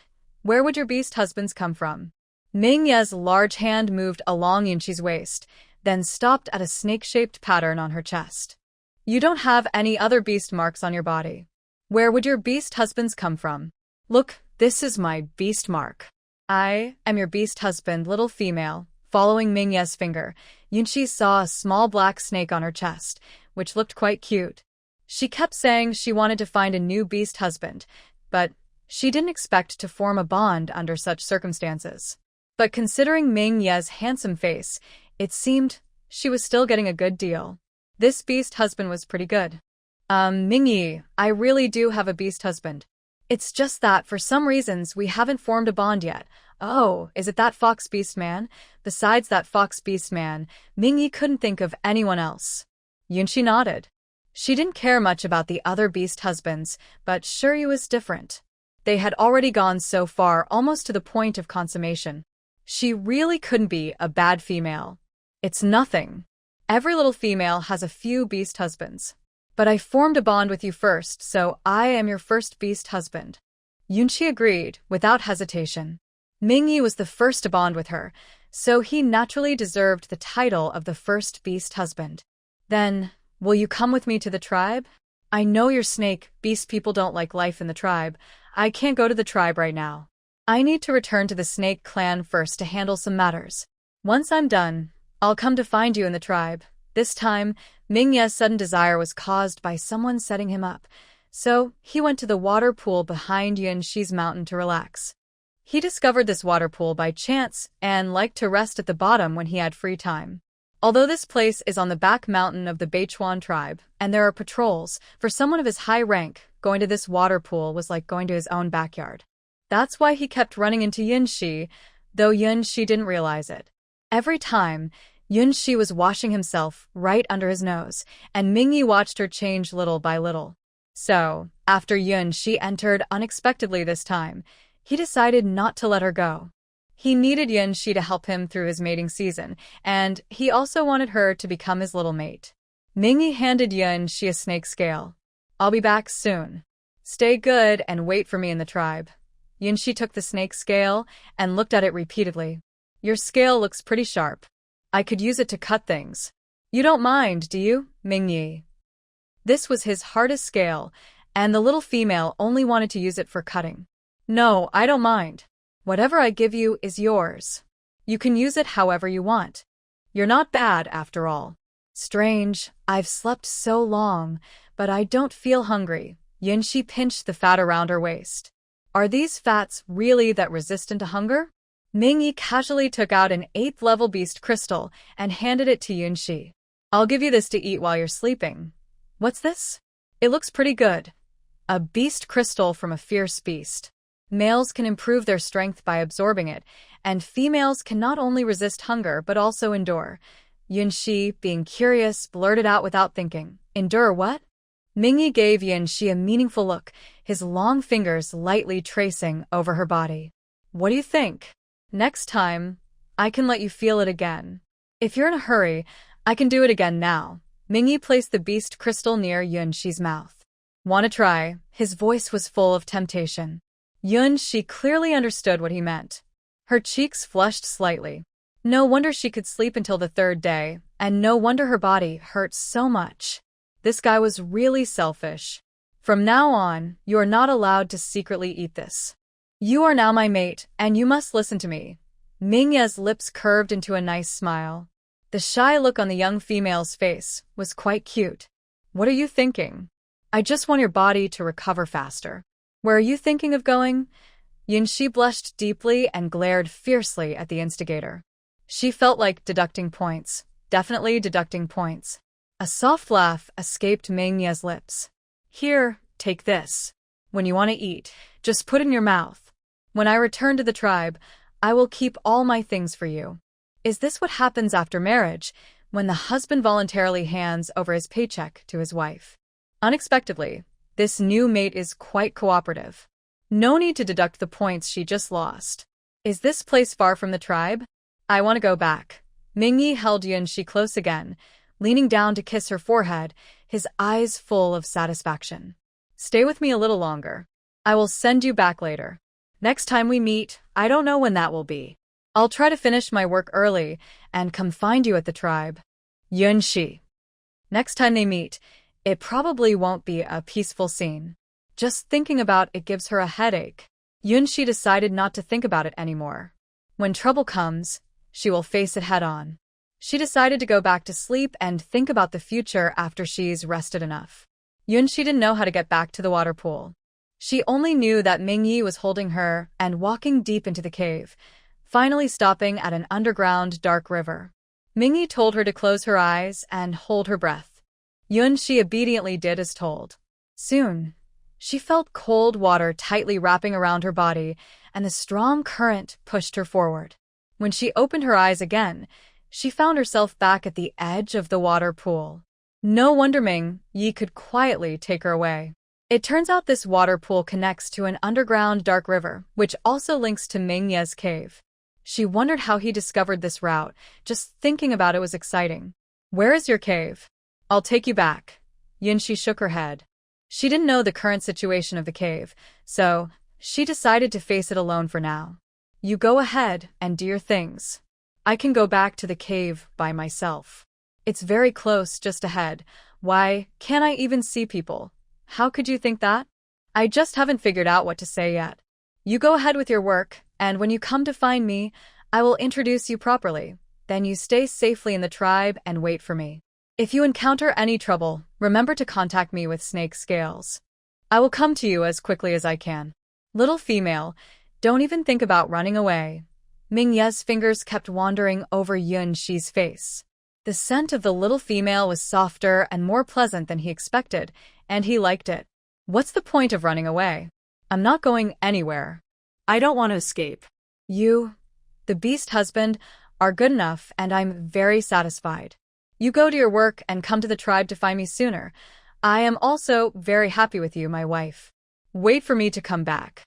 Where would your beast husbands come from? Mingye's large hand moved along Yunqi's waist, then stopped at a snake-shaped pattern on her chest. You don't have any other beast marks on your body. Where would your beast husbands come from? Look, this is my beast mark. I am your beast husband, little female. Following Mingye's finger, Yunqi saw a small black snake on her chest, which looked quite cute. She kept saying she wanted to find a new beast husband, but she didn't expect to form a bond under such circumstances. But considering Mingye's handsome face, it seemed she was still getting a good deal. This beast husband was pretty good. Mingyi, I really do have a beast husband. It's just that for some reasons we haven't formed a bond yet. Oh, is it that fox beast man? Besides that fox beast man, Mingyi couldn't think of anyone else. Yunqi nodded. She didn't care much about the other beast husbands, but Shuryu was different. They had already gone so far, almost to the point of consummation. She really couldn't be a bad female. It's nothing. Every little female has a few beast husbands. But I formed a bond with you first, so I am your first beast husband. Yunqi agreed, without hesitation. Mingyi was the first to bond with her, so he naturally deserved the title of the first beast husband. Then, will you come with me to the tribe? I know you're snake, beast people don't like life in the tribe. I can't go to the tribe right now. I need to return to the snake clan first to handle some matters. Once I'm done, I'll come to find you in the tribe. This time, Mingye's sudden desire was caused by someone setting him up, so he went to the water pool behind Yunqi's mountain to relax. He discovered this water pool by chance and liked to rest at the bottom when he had free time. Although this place is on the back mountain of the Beichuan tribe, and there are patrols, for someone of his high rank, going to this water pool was like going to his own backyard. That's why he kept running into Yunqi, though Yunqi didn't realize it. Every time, Yunqi was washing himself right under his nose, and Mingyi watched her change little by little. So, after Yunqi entered unexpectedly this time, he decided not to let her go. He needed Yunqi to help him through his mating season, and he also wanted her to become his little mate. Mingyi handed Yunqi a snake scale. I'll be back soon. Stay good and wait for me in the tribe. Yunqi took the snake scale and looked at it repeatedly. Your scale looks pretty sharp. I could use it to cut things. You don't mind, do you, Mingyi? This was his hardest scale, and the little female only wanted to use it for cutting. No, I don't mind. Whatever I give you is yours. You can use it however you want. You're not bad, after all. Strange, I've slept so long, but I don't feel hungry. Yunqi pinched the fat around her waist. Are these fats really that resistant to hunger? Mingyi casually took out an 8th level beast crystal and handed it to Yunqi. I'll give you this to eat while you're sleeping. What's this? It looks pretty good. A beast crystal from a fierce beast. Males can improve their strength by absorbing it, and females can not only resist hunger but also endure. Yunqi, being curious, blurted out without thinking. Endure what? Mingyi gave Yunqi a meaningful look, his long fingers lightly tracing over her body. What do you think? Next time, I can let you feel it again. If you're in a hurry, I can do it again now. Mingyi placed the beast crystal near Yunqi's mouth. Wanna try? His voice was full of temptation. Yunqi clearly understood what he meant. Her cheeks flushed slightly. No wonder she could sleep until the 3rd day, and no wonder her body hurt so much. This guy was really selfish. From now on, you are not allowed to secretly eat this. You are now my mate, and you must listen to me. Mingye's lips curved into a nice smile. The shy look on the young female's face was quite cute. What are you thinking? I just want your body to recover faster. Where are you thinking of going? Yunqi blushed deeply and glared fiercely at the instigator. She felt like deducting points. Definitely deducting points. A soft laugh escaped Mingye's lips. Here, take this. When you want to eat, just put it in your mouth. When I return to the tribe, I will keep all my things for you. Is this what happens after marriage, when the husband voluntarily hands over his paycheck to his wife? Unexpectedly, this new mate is quite cooperative. No need to deduct the points she just lost. Is this place far from the tribe? I want to go back. Mingyi held Yunqi close again, leaning down to kiss her forehead, his eyes full of satisfaction. Stay with me a little longer. I will send you back later. Next time we meet, I don't know when that will be. I'll try to finish my work early and come find you at the tribe. Yunshi. Next time they meet, it probably won't be a peaceful scene. Just thinking about it gives her a headache. Yunshi decided not to think about it anymore. When trouble comes, she will face it head on. She decided to go back to sleep and think about the future after she's rested enough. Yunshi didn't know how to get back to the water pool. She only knew that Mingyi was holding her and walking deep into the cave, finally stopping at an underground dark river. Mingyi told her to close her eyes and hold her breath. Yunshi obediently did as told. Soon, she felt cold water tightly wrapping around her body, and the strong current pushed her forward. When she opened her eyes again, she found herself back at the edge of the water pool. No wonder Ming-yi could quietly take her away. It turns out this water pool connects to an underground dark river, which also links to Ming-ye's cave. She wondered how he discovered this route. Just thinking about it was exciting. Where is your cave? I'll take you back. Yunshi shook her head. She didn't know the current situation of the cave, so she decided to face it alone for now. You go ahead and do your things. I can go back to the cave by myself. It's very close just ahead. Why can't I even see people? How could you think that? I just haven't figured out what to say yet. You go ahead with your work, and when you come to find me, I will introduce you properly. Then you stay safely in the tribe and wait for me. If you encounter any trouble, remember to contact me with snake scales. I will come to you as quickly as I can. Little female, don't even think about running away. Ming-ye's fingers kept wandering over Yunshi's face. The scent of the little female was softer and more pleasant than he expected, and he liked it. What's the point of running away? I'm not going anywhere. I don't want to escape. You, the beast husband, are good enough, and I'm very satisfied. You go to your work and come to the tribe to find me sooner. I am also very happy with you, my wife. Wait for me to come back.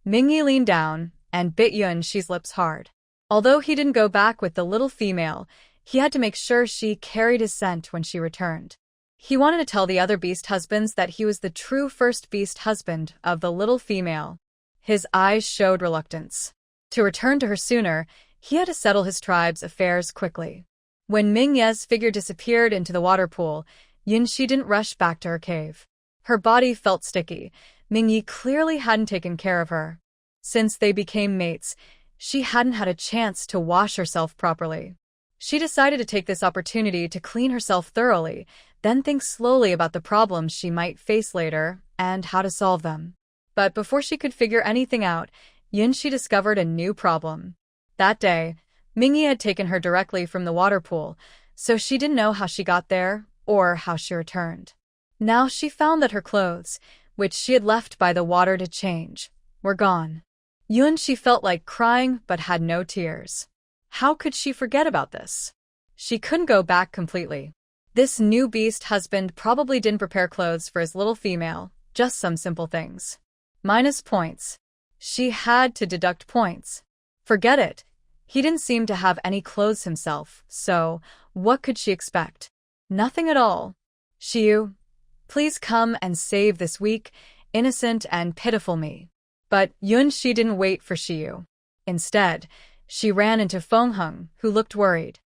Mingyi leaned down and bit Yunshi's lips hard. Although he didn't go back with the little female, he had to make sure she carried his scent when she returned. He wanted to tell the other beast husbands that he was the true first beast husband of the little female. His eyes showed reluctance. To return to her sooner, he had to settle his tribe's affairs quickly. When Ming-ye's figure disappeared into the water pool, Yunshi didn't rush back to her cave. Her body felt sticky. Ming-yi clearly hadn't taken care of her. Since they became mates, she hadn't had a chance to wash herself properly. She decided to take this opportunity to clean herself thoroughly, then think slowly about the problems she might face later and how to solve them. But before she could figure anything out, Yunshi discovered a new problem. That day, Ming-yi had taken her directly from the water pool, so she didn't know how she got there or how she returned. Now she found that her clothes, which she had left by the water to change, were gone. Yunshi felt like crying but had no tears. How could she forget about this? She couldn't go back completely. This new beast husband probably didn't prepare clothes for his little female, just some simple things. Minus points. She had to deduct points. Forget it. He didn't seem to have any clothes himself, so what could she expect? Nothing at all. Shiyu, please come and save this weak, innocent, and pitiful me. But Yunshi didn't wait for Shiyu. Instead, she ran into Fengheng, who looked worried.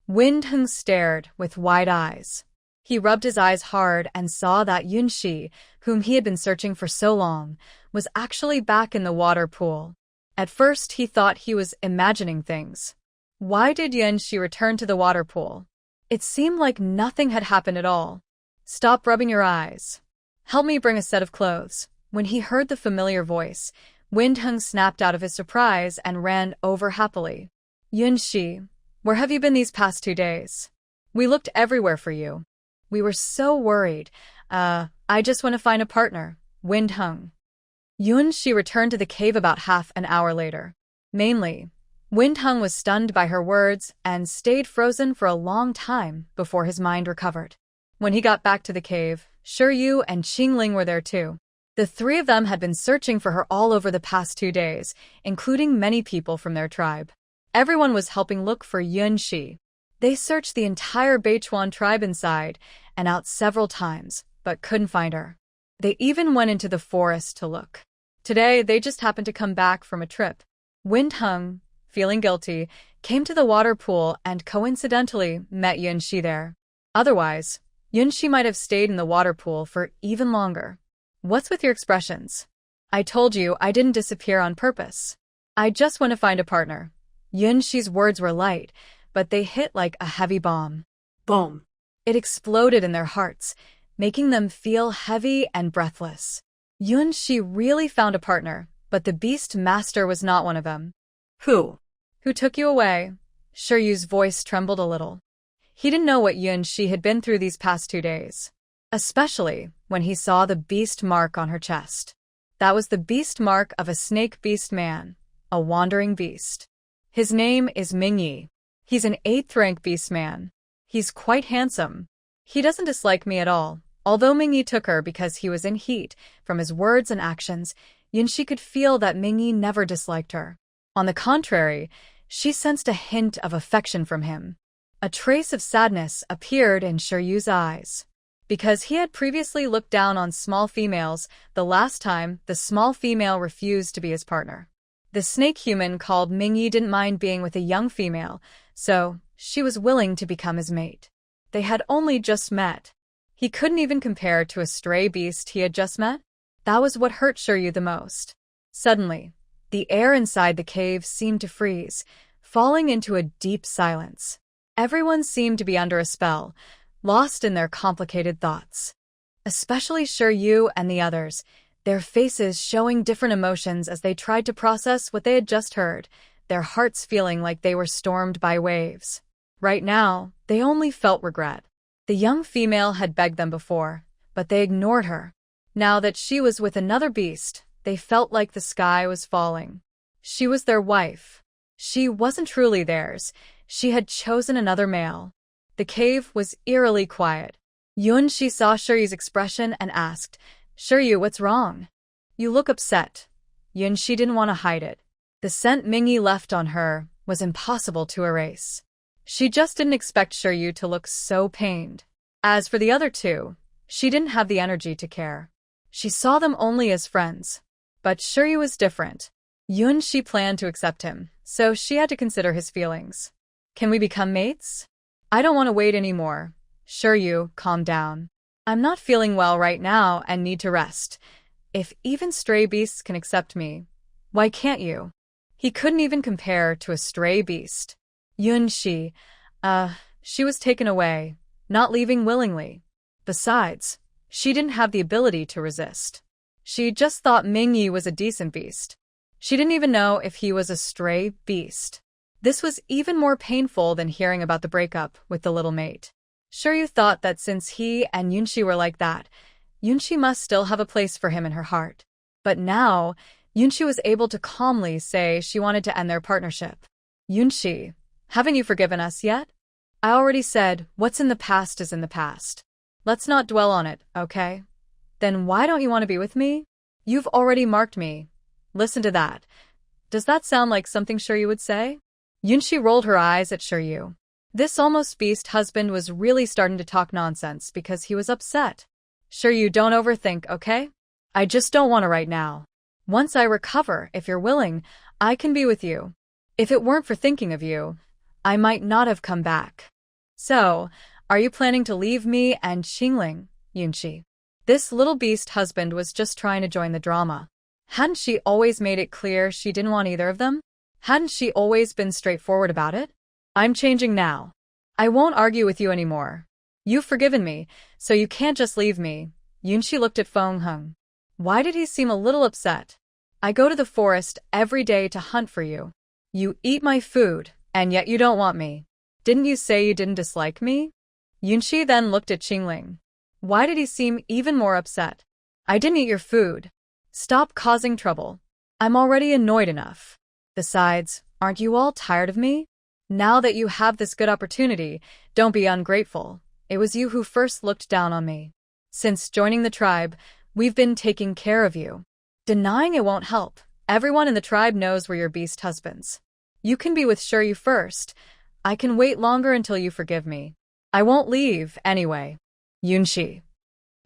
Windheng stared with wide eyes. He rubbed his eyes hard and saw that Yunshi, whom he had been searching for so long, was actually back in the water pool. At first, he thought he was imagining things. Why did Yunshi return to the water pool? It seemed like nothing had happened at all. Stop rubbing your eyes. Help me bring a set of clothes. When he heard the familiar voice, Windheng snapped out of his surprise and ran over happily. Yunshi, where have you been these past 2 days? We looked everywhere for you. We were so worried. I just want to find a partner. Windheng. Yunshi returned to the cave about half an hour later. Mainly, Windheng was stunned by her words and stayed frozen for a long time before his mind recovered. When he got back to the cave, Shiyu and Qingling were there too. The three of them had been searching for her all over the past 2 days, including many people from their tribe. Everyone was helping look for Yunshi. They searched the entire Beichuan tribe inside and out several times, but couldn't find her. They even went into the forest to look. Today, they just happened to come back from a trip. Windhung, feeling guilty, came to the water pool and coincidentally met Yunxi there. Otherwise, Yunxi might have stayed in the water pool for even longer. What's with your expressions? I told you I didn't disappear on purpose. I just want to find a partner. Yunxi's words were light, but they hit like a heavy bomb. Boom. It exploded in their hearts, making them feel heavy and breathless. Yunxi really found a partner, but the Beast Master was not one of them. Who? Who took you away? Shiryu's voice trembled a little. He didn't know what Yunxi had been through these past 2 days, especially when he saw the beast mark on her chest. That was the beast mark of a snake beast man, a wandering beast. His name is Mingyi. He's an 8th rank beast man. He's quite handsome. He doesn't dislike me at all. Although Mingyi took her because he was in heat, from his words and actions, Yunxi could feel that Mingyi never disliked her. On the contrary, she sensed a hint of affection from him. A trace of sadness appeared in Shiryu's eyes. Because he had previously looked down on small females, the last time the small female refused to be his partner. The snake human called Mingyi didn't mind being with a young female, so she was willing to become his mate. They had only just met. He couldn't even compare to a stray beast he had just met. That was what hurt Shiryu the most. Suddenly, the air inside the cave seemed to freeze, falling into a deep silence. Everyone seemed to be under a spell, lost in their complicated thoughts. Especially Shiryu and the others, their faces showing different emotions as they tried to process what they had just heard, their hearts feeling like they were stormed by waves. Right now, they only felt regret. The young female had begged them before, but they ignored her. Now that she was with another beast, they felt like the sky was falling. She was their wife. She wasn't truly theirs. She had chosen another male. The cave was eerily quiet. Yunxi saw Shiryu's expression and asked, "Shiryu, what's wrong? You look upset." Yunxi didn't want to hide it. The scent Mingyi left on her was impossible to erase. She just didn't expect Shiryu to look so pained. As for the other two, she didn't have the energy to care. She saw them only as friends. But Shiryu was different. Yunxi planned to accept him, so she had to consider his feelings. "Can we become mates?" "I don't want to wait anymore." "Shiryu, calm down. I'm not feeling well right now and need to rest. If even stray beasts can accept me, why can't you?" He couldn't even compare to a stray beast. Yunxi, she was taken away, not leaving willingly. Besides, she didn't have the ability to resist. She just thought Mingyi was a decent beast. She didn't even know if he was a stray beast. This was even more painful than hearing about the breakup with the little mate. Shiryu thought that since he and Yunxi were like that, Yunxi must still have a place for him in her heart. But now, Yunxi was able to calmly say she wanted to end their partnership. "Yunxi, haven't you forgiven us yet?" "I already said, what's in the past is in the past. Let's not dwell on it, okay?" "Then why don't you want to be with me?" "You've already marked me." "Listen to that. Does that sound like something Shiryu would say?" Yunxi rolled her eyes at Shiryu. This almost beast husband was really starting to talk nonsense because he was upset. "Shiryu, don't overthink, okay? I just don't want to right now. Once I recover, if you're willing, I can be with you. If it weren't for thinking of you, I might not have come back." "So, are you planning to leave me and Qingling, Yunxi?" This little beast husband was just trying to join the drama. Hadn't she always made it clear she didn't want either of them? Hadn't she always been straightforward about it? "I'm changing now. I won't argue with you anymore. You've forgiven me, so you can't just leave me." Yunxi looked at Feng Heng. Why did he seem a little upset? "I go to the forest every day to hunt for you. You eat my food, and yet you don't want me. Didn't you say you didn't dislike me?" Yunxi then looked at Qingling. Why did he seem even more upset? "I didn't eat your food. Stop causing trouble. I'm already annoyed enough. Besides, aren't you all tired of me? Now that you have this good opportunity, don't be ungrateful. It was you who first looked down on me. Since joining the tribe, we've been taking care of you. Denying it won't help. Everyone in the tribe knows we're your beast husbands. You can be with Shiryu first. I can wait longer until you forgive me. I won't leave, anyway." Yunxi.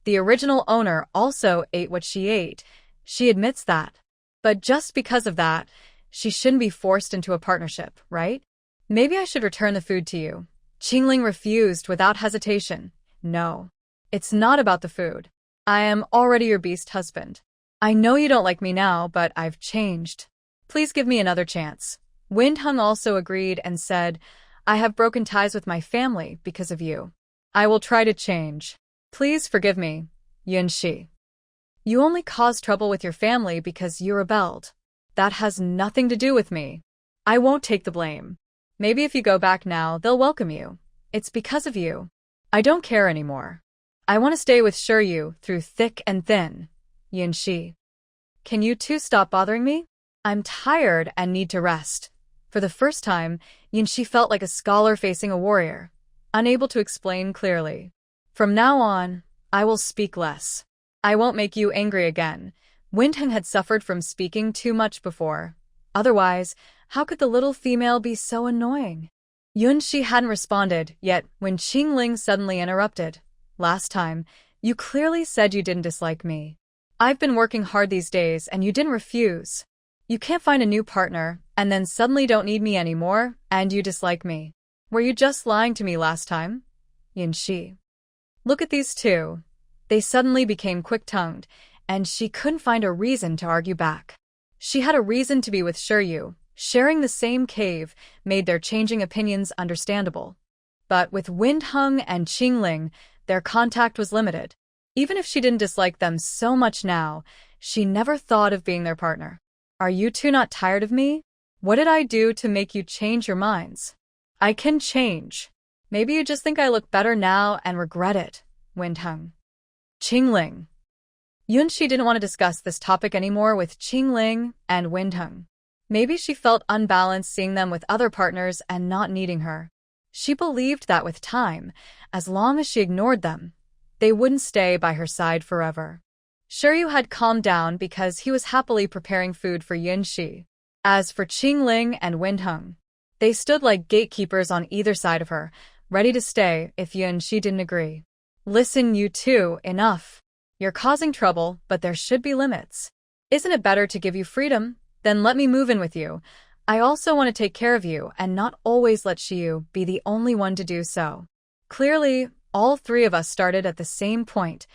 The original owner also ate what she ate. She admits that. But just because of that, she shouldn't be forced into a partnership, right? Maybe I should return the food to you. Qingling refused without hesitation. No. It's not about the food. I am already your beast husband. I know you don't like me now, but I've changed. Please give me another chance. Windhung also agreed and said, I have broken ties with my family because of you. I will try to change. Please forgive me, Yunshi. You only caused trouble with your family because you rebelled. That has nothing to do with me. I won't take the blame. Maybe if you go back now, they'll welcome you. It's because of you. I don't care anymore. I want to stay with Shiryu through thick and thin. Yunshi. Can you two stop bothering me? I'm tired and need to rest. For the first time, Yunshi felt like a scholar facing a warrior, unable to explain clearly. From now on, I will speak less. I won't make you angry again. Windhung had suffered from speaking too much before. Otherwise, how could the little female be so annoying? Yunshi hadn't responded, yet when Qingling suddenly interrupted. Last time, you clearly said you didn't dislike me. I've been working hard these days and you didn't refuse. You can't find a new partner, and then suddenly don't need me anymore, and you dislike me. Were you just lying to me last time? Yunshi. Look at these two. They suddenly became quick-tongued, and she couldn't find a reason to argue back. She had a reason to be with Shiryu. Sharing the same cave made their changing opinions understandable. But with Windhung and Qingling, their contact was limited. Even if she didn't dislike them so much now, she never thought of being their partner. Are you two not tired of me? What did I do to make you change your minds? I can change. Maybe you just think I look better now and regret it. Windhung. Qingling. Yunshi didn't want to discuss this topic anymore with Qingling and Windhung. Maybe she felt unbalanced seeing them with other partners and not needing her. She believed that with time, as long as she ignored them, they wouldn't stay by her side forever. Shiryu had calmed down because he was happily preparing food for Yunshi. As for Qingling and Windhung, they stood like gatekeepers on either side of her, ready to stay if Yunshi didn't agree. Listen, you two, enough. You're causing trouble, but there should be limits. Isn't it better to give you freedom? Then let me move in with you. I also want to take care of you and not always let Shiryu be the only one to do so. Clearly, all three of us started at the same point.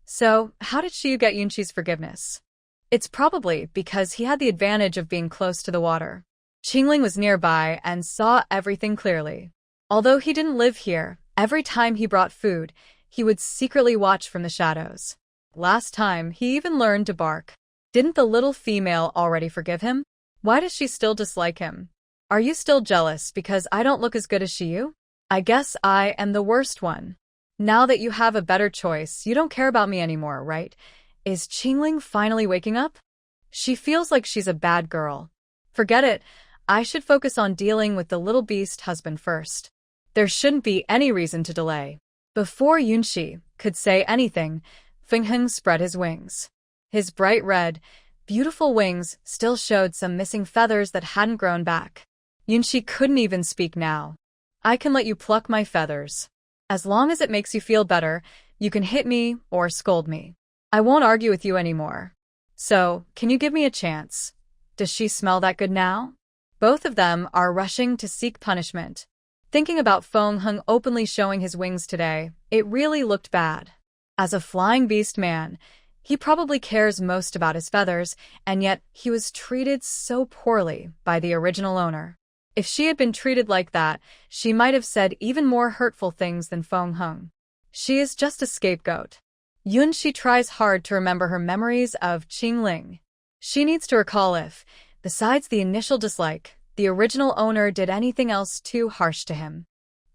So, how did Shiryu get Yunshi's forgiveness? It's probably because he had the advantage of being close to the water. Qingling was nearby and saw everything clearly. Although he didn't live here, every time he brought food, he would secretly watch from the shadows. Last time, he even learned to bark. Didn't the little female already forgive him? Why does she still dislike him? Are you still jealous because I don't look as good as Shiryu? I guess I am the worst one. Now that you have a better choice, you don't care about me anymore, right? Is Qingling finally waking up? She feels like she's a bad girl. Forget it. I should focus on dealing with the little beast husband first. There shouldn't be any reason to delay. Before Yunshi could say anything, Fingheng spread his wings. His bright red, beautiful wings still showed some missing feathers that hadn't grown back. Yunshi couldn't even speak now. I can let you pluck my feathers. As long as it makes you feel better, you can hit me or scold me. I won't argue with you anymore. So, can you give me a chance? Does she smell that good now? Both of them are rushing to seek punishment. Thinking about Feng Heng openly showing his wings today, it really looked bad. As a flying beast man, he probably cares most about his feathers, and yet he was treated so poorly by the original owner. If she had been treated like that, she might have said even more hurtful things than Feng Heng. She is just a scapegoat. Yunshi tries hard to remember her memories of Qingling. She needs to recall if, besides the initial dislike, the original owner did anything else too harsh to him.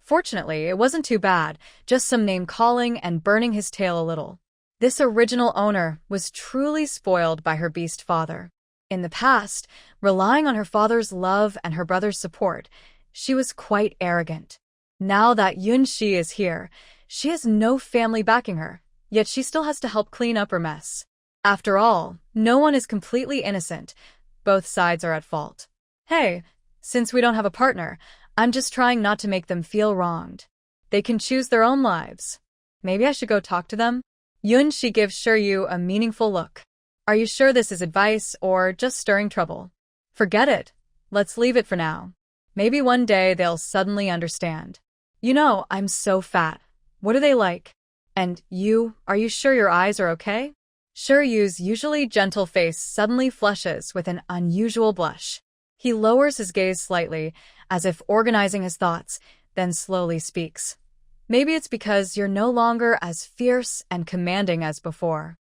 Fortunately, it wasn't too bad, just some name-calling and burning his tail a little. This original owner was truly spoiled by her beast father. In the past, relying on her father's love and her brother's support, she was quite arrogant. Now that Yunshi is here, she has no family backing her, yet she still has to help clean up her mess. After all, no one is completely innocent. Both sides are at fault. Hey, since we don't have a partner, I'm just trying not to make them feel wronged. They can choose their own lives. Maybe I should go talk to them? Yunshi gives Shiryu a meaningful look. Are you sure this is advice or just stirring trouble? Forget it. Let's leave it for now. Maybe one day they'll suddenly understand. You know, I'm so fat. What are they like? And you, are you sure your eyes are okay? Shiryu's usually gentle face suddenly flushes with an unusual blush. He lowers his gaze slightly, as if organizing his thoughts, then slowly speaks. Maybe it's because you're no longer as fierce and commanding as before.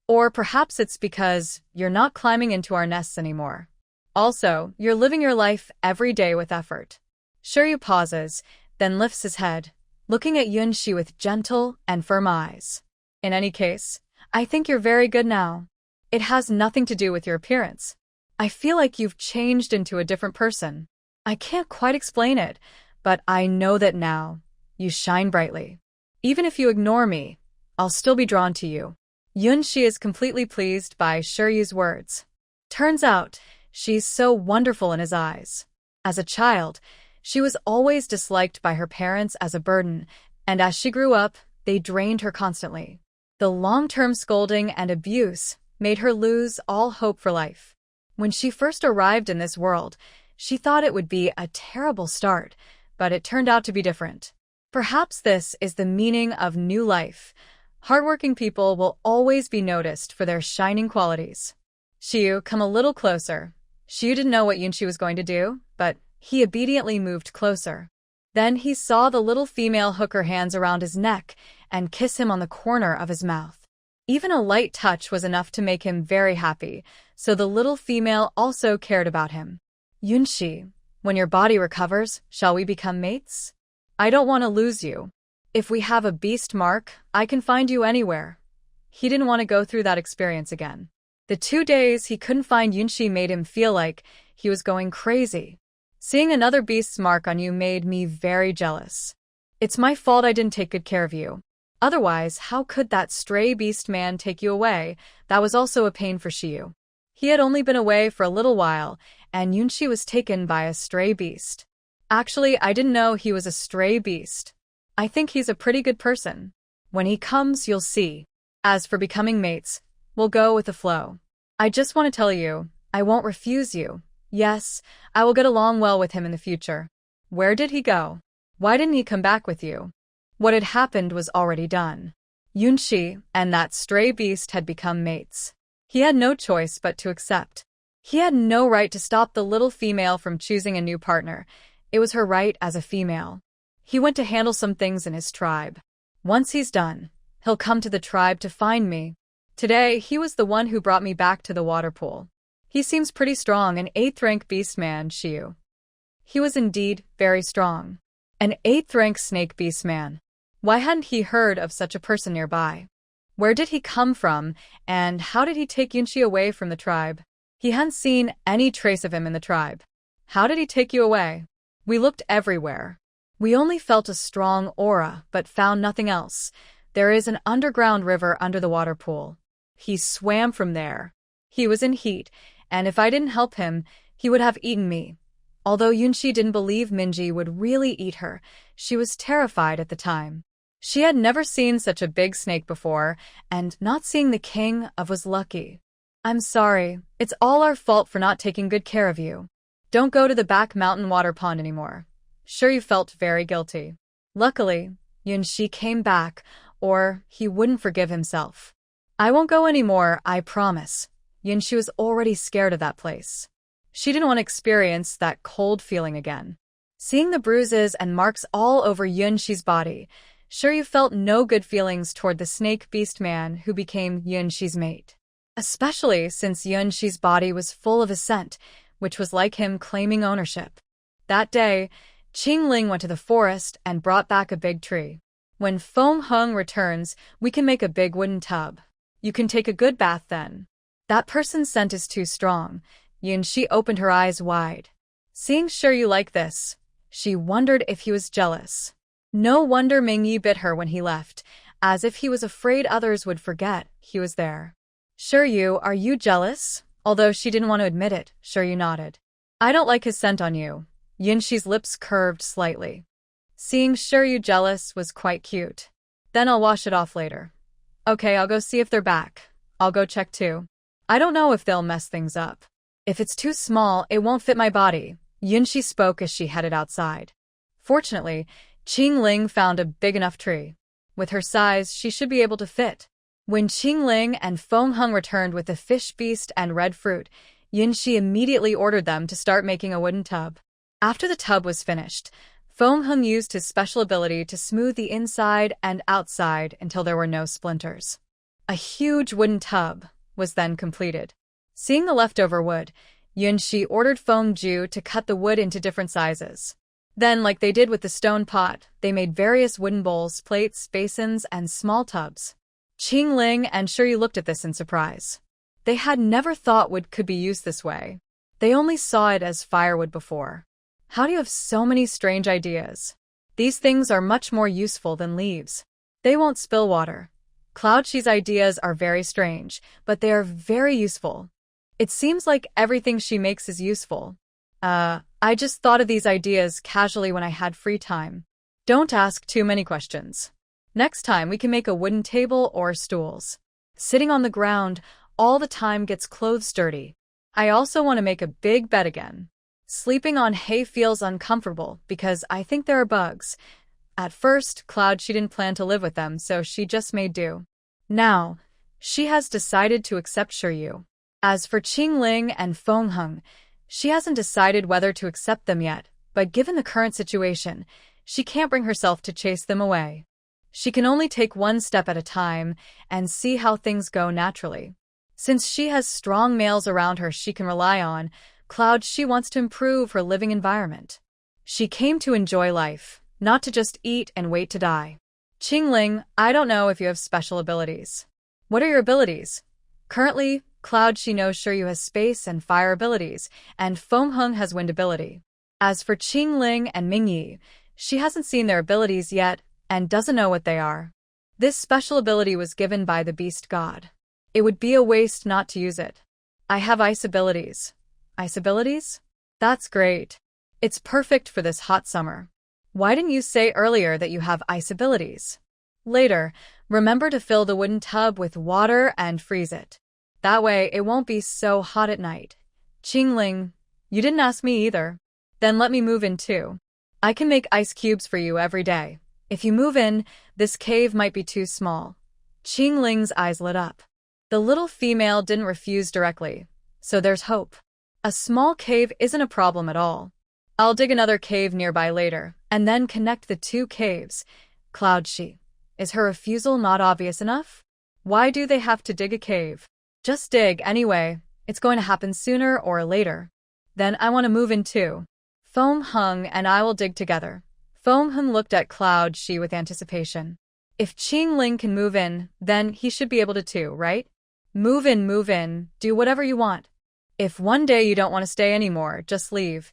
Or perhaps it's because you're not climbing into our nests anymore. Also, you're living your life every day with effort. Shiryu pauses, then lifts his head, looking at Yunshi with gentle and firm eyes. In any case, I think you're very good now. It has nothing to do with your appearance. I feel like you've changed into a different person. I can't quite explain it, but I know that now. You shine brightly. Even if you ignore me, I'll still be drawn to you. Yunshi is completely pleased by Shiryu's words. Turns out, she's so wonderful in his eyes. As a child, she was always disliked by her parents as a burden, and as she grew up, they drained her constantly. The long-term scolding and abuse made her lose all hope for life. When she first arrived in this world, she thought it would be a terrible start, but it turned out to be different. Perhaps this is the meaning of new life. Hardworking people will always be noticed for their shining qualities. Shiyu, come a little closer. Shiyu didn't know what Yunshi was going to do, but he obediently moved closer. Then he saw the little female hook her hands around his neck and kiss him on the corner of his mouth. Even a light touch was enough to make him very happy, so the little female also cared about him. Yunshi, when your body recovers, shall we become mates? I don't want to lose you. If we have a beast mark, I can find you anywhere. He didn't want to go through that experience again. The 2 days he couldn't find Yunshi made him feel like he was going crazy. Seeing another beast's mark on you made me very jealous. It's my fault I didn't take good care of you. Otherwise, how could that stray beast man take you away? That was also a pain for Shiyu. He had only been away for a little while, and Yunshi was taken by a stray beast. Actually, I didn't know he was a stray beast. I think he's a pretty good person. When he comes, you'll see. As for becoming mates, we'll go with the flow. I just want to tell you, I won't refuse you. Yes, I will get along well with him in the future. Where did he go? Why didn't he come back with you? What had happened was already done. Yunshi and that stray beast had become mates. He had no choice but to accept. He had no right to stop the little female from choosing a new partner. It was her right as a female. He went to handle some things in his tribe. Once he's done, he'll come to the tribe to find me. Today, he was the one who brought me back to the water pool. He seems pretty strong, an 8th-rank beastman, Shiyu. He was indeed very strong. An 8th-rank snake beastman. Why hadn't he heard of such a person nearby? Where did he come from, and how did he take Yunshi away from the tribe? He hadn't seen any trace of him in the tribe. How did he take you away? We looked everywhere. We only felt a strong aura, but found nothing else. There is an underground river under the water pool. He swam from there. He was in heat, and if I didn't help him, he would have eaten me. Although Yunshi didn't believe Minji would really eat her, she was terrified at the time. She had never seen such a big snake before, and not seeing the king of was lucky. I'm sorry, it's all our fault for not taking good care of you. Don't go to the back mountain water pond anymore. Sure, you felt very guilty. Luckily, Yunshi came back, or he wouldn't forgive himself. I won't go anymore, I promise. Yunshi was already scared of that place. She didn't want to experience that cold feeling again. Seeing the bruises and marks all over Yunshi's body, Shiryu felt no good feelings toward the snake beast man who became Yunshi's mate. Especially since Yunshi's body was full of a scent, which was like him claiming ownership. That day, Qingling went to the forest and brought back a big tree. When Feng Hung returns, we can make a big wooden tub. You can take a good bath then. That person's scent is too strong. Yunshi opened her eyes wide. Seeing Shiryu like this, she wondered if he was jealous. No wonder Mingyi bit her when he left, as if he was afraid others would forget he was there. Shiryu, are you jealous? Although she didn't want to admit it, Shiryu nodded. I don't like his scent on you. Yunshi's lips curved slightly. Seeing Shiryu jealous was quite cute. Then I'll wash it off later. Okay, I'll go see if they're back. I'll go check too. I don't know if they'll mess things up. If it's too small, it won't fit my body, Yunxi spoke as she headed outside. Fortunately, Qingling found a big enough tree. With her size, she should be able to fit. When Qingling and Fengheng returned with the fish beast and red fruit, Yunxi immediately ordered them to start making a wooden tub. After the tub was finished, Fengheng used his special ability to smooth the inside and outside until there were no splinters. A huge wooden tub was then completed. Seeing the leftover wood, Yunxi ordered Fengju to cut the wood into different sizes. Then, like they did with the stone pot, they made various wooden bowls, plates, basins, and small tubs. Qingling and Shuri looked at this in surprise. They had never thought wood could be used this way. They only saw it as firewood before. How do you have so many strange ideas? These things are much more useful than leaves. They won't spill water. Cloud-Shi's ideas are very strange, but they are very useful. It seems like everything she makes is useful. I just thought of these ideas casually when I had free time. Don't ask too many questions. Next time we can make a wooden table or stools. Sitting on the ground all the time gets clothes dirty. I also want to make a big bed again. Sleeping on hay feels uncomfortable because I think there are bugs. At first, she didn't plan to live with them, so she just made do. Now, she has decided to accept Shiryu. As for Qingling and Fengheng, she hasn't decided whether to accept them yet, but given the current situation, she can't bring herself to chase them away. She can only take one step at a time and see how things go naturally. Since she has strong males around her she can rely on, she wants to improve her living environment. She came to enjoy life, not to just eat and wait to die. Qingling, I don't know if you have special abilities. What are your abilities? Currently, she knows Shiryu has space and fire abilities, and Fengheng has wind ability. As for Qingling and Mingyi, she hasn't seen their abilities yet and doesn't know what they are. This special ability was given by the beast god. It would be a waste not to use it. I have ice abilities. Ice abilities? That's great. It's perfect for this hot summer. Why didn't you say earlier that you have ice abilities? Later, remember to fill the wooden tub with water and freeze it. That way it won't be so hot at night. Qingling, you didn't ask me either. Then let me move in too. I can make ice cubes for you every day. If you move in, this cave might be too small. Qingling's eyes lit up. The little female didn't refuse directly, so there's hope. A small cave isn't a problem at all. I'll dig another cave nearby later, and then connect the two caves. Cloud-Shi. Is her refusal not obvious enough? Why do they have to dig a cave? Just dig anyway. It's going to happen sooner or later. Then I want to move in too. Fengheng and I will dig together. Fengheng looked at Cloud-Shi with anticipation. If Qingling can move in, then he should be able to too, right? Move in, do whatever you want. If one day you don't want to stay anymore, just leave.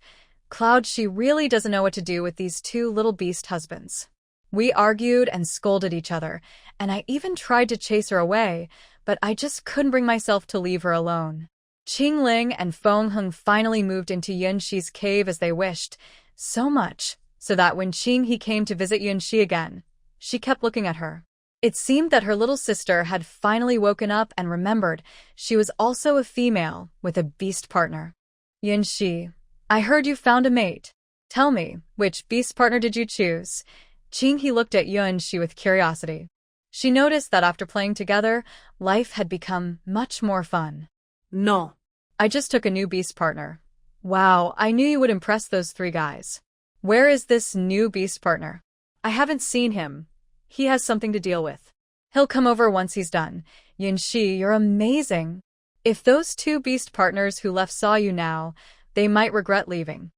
Cloud-Shi really doesn't know what to do with these two little beast husbands. We argued and scolded each other, and I even tried to chase her away, but I just couldn't bring myself to leave her alone. Qingling and Fengheng finally moved into Yunxi's cave as they wished, so much so that when Qinghe came to visit Yunxi again, she kept looking at her. It seemed that her little sister had finally woken up and remembered she was also a female with a beast partner. Yunxi, I heard you found a mate. Tell me, which beast partner did you choose? Qinghe looked at Yunxi with curiosity. She noticed that after playing together, life had become much more fun. No. I just took a new beast partner. Wow, I knew you would impress those three guys. Where is this new beast partner? I haven't seen him. He has something to deal with. He'll come over once he's done. Yunxi, you're amazing. If those two beast partners who left saw you now, they might regret leaving.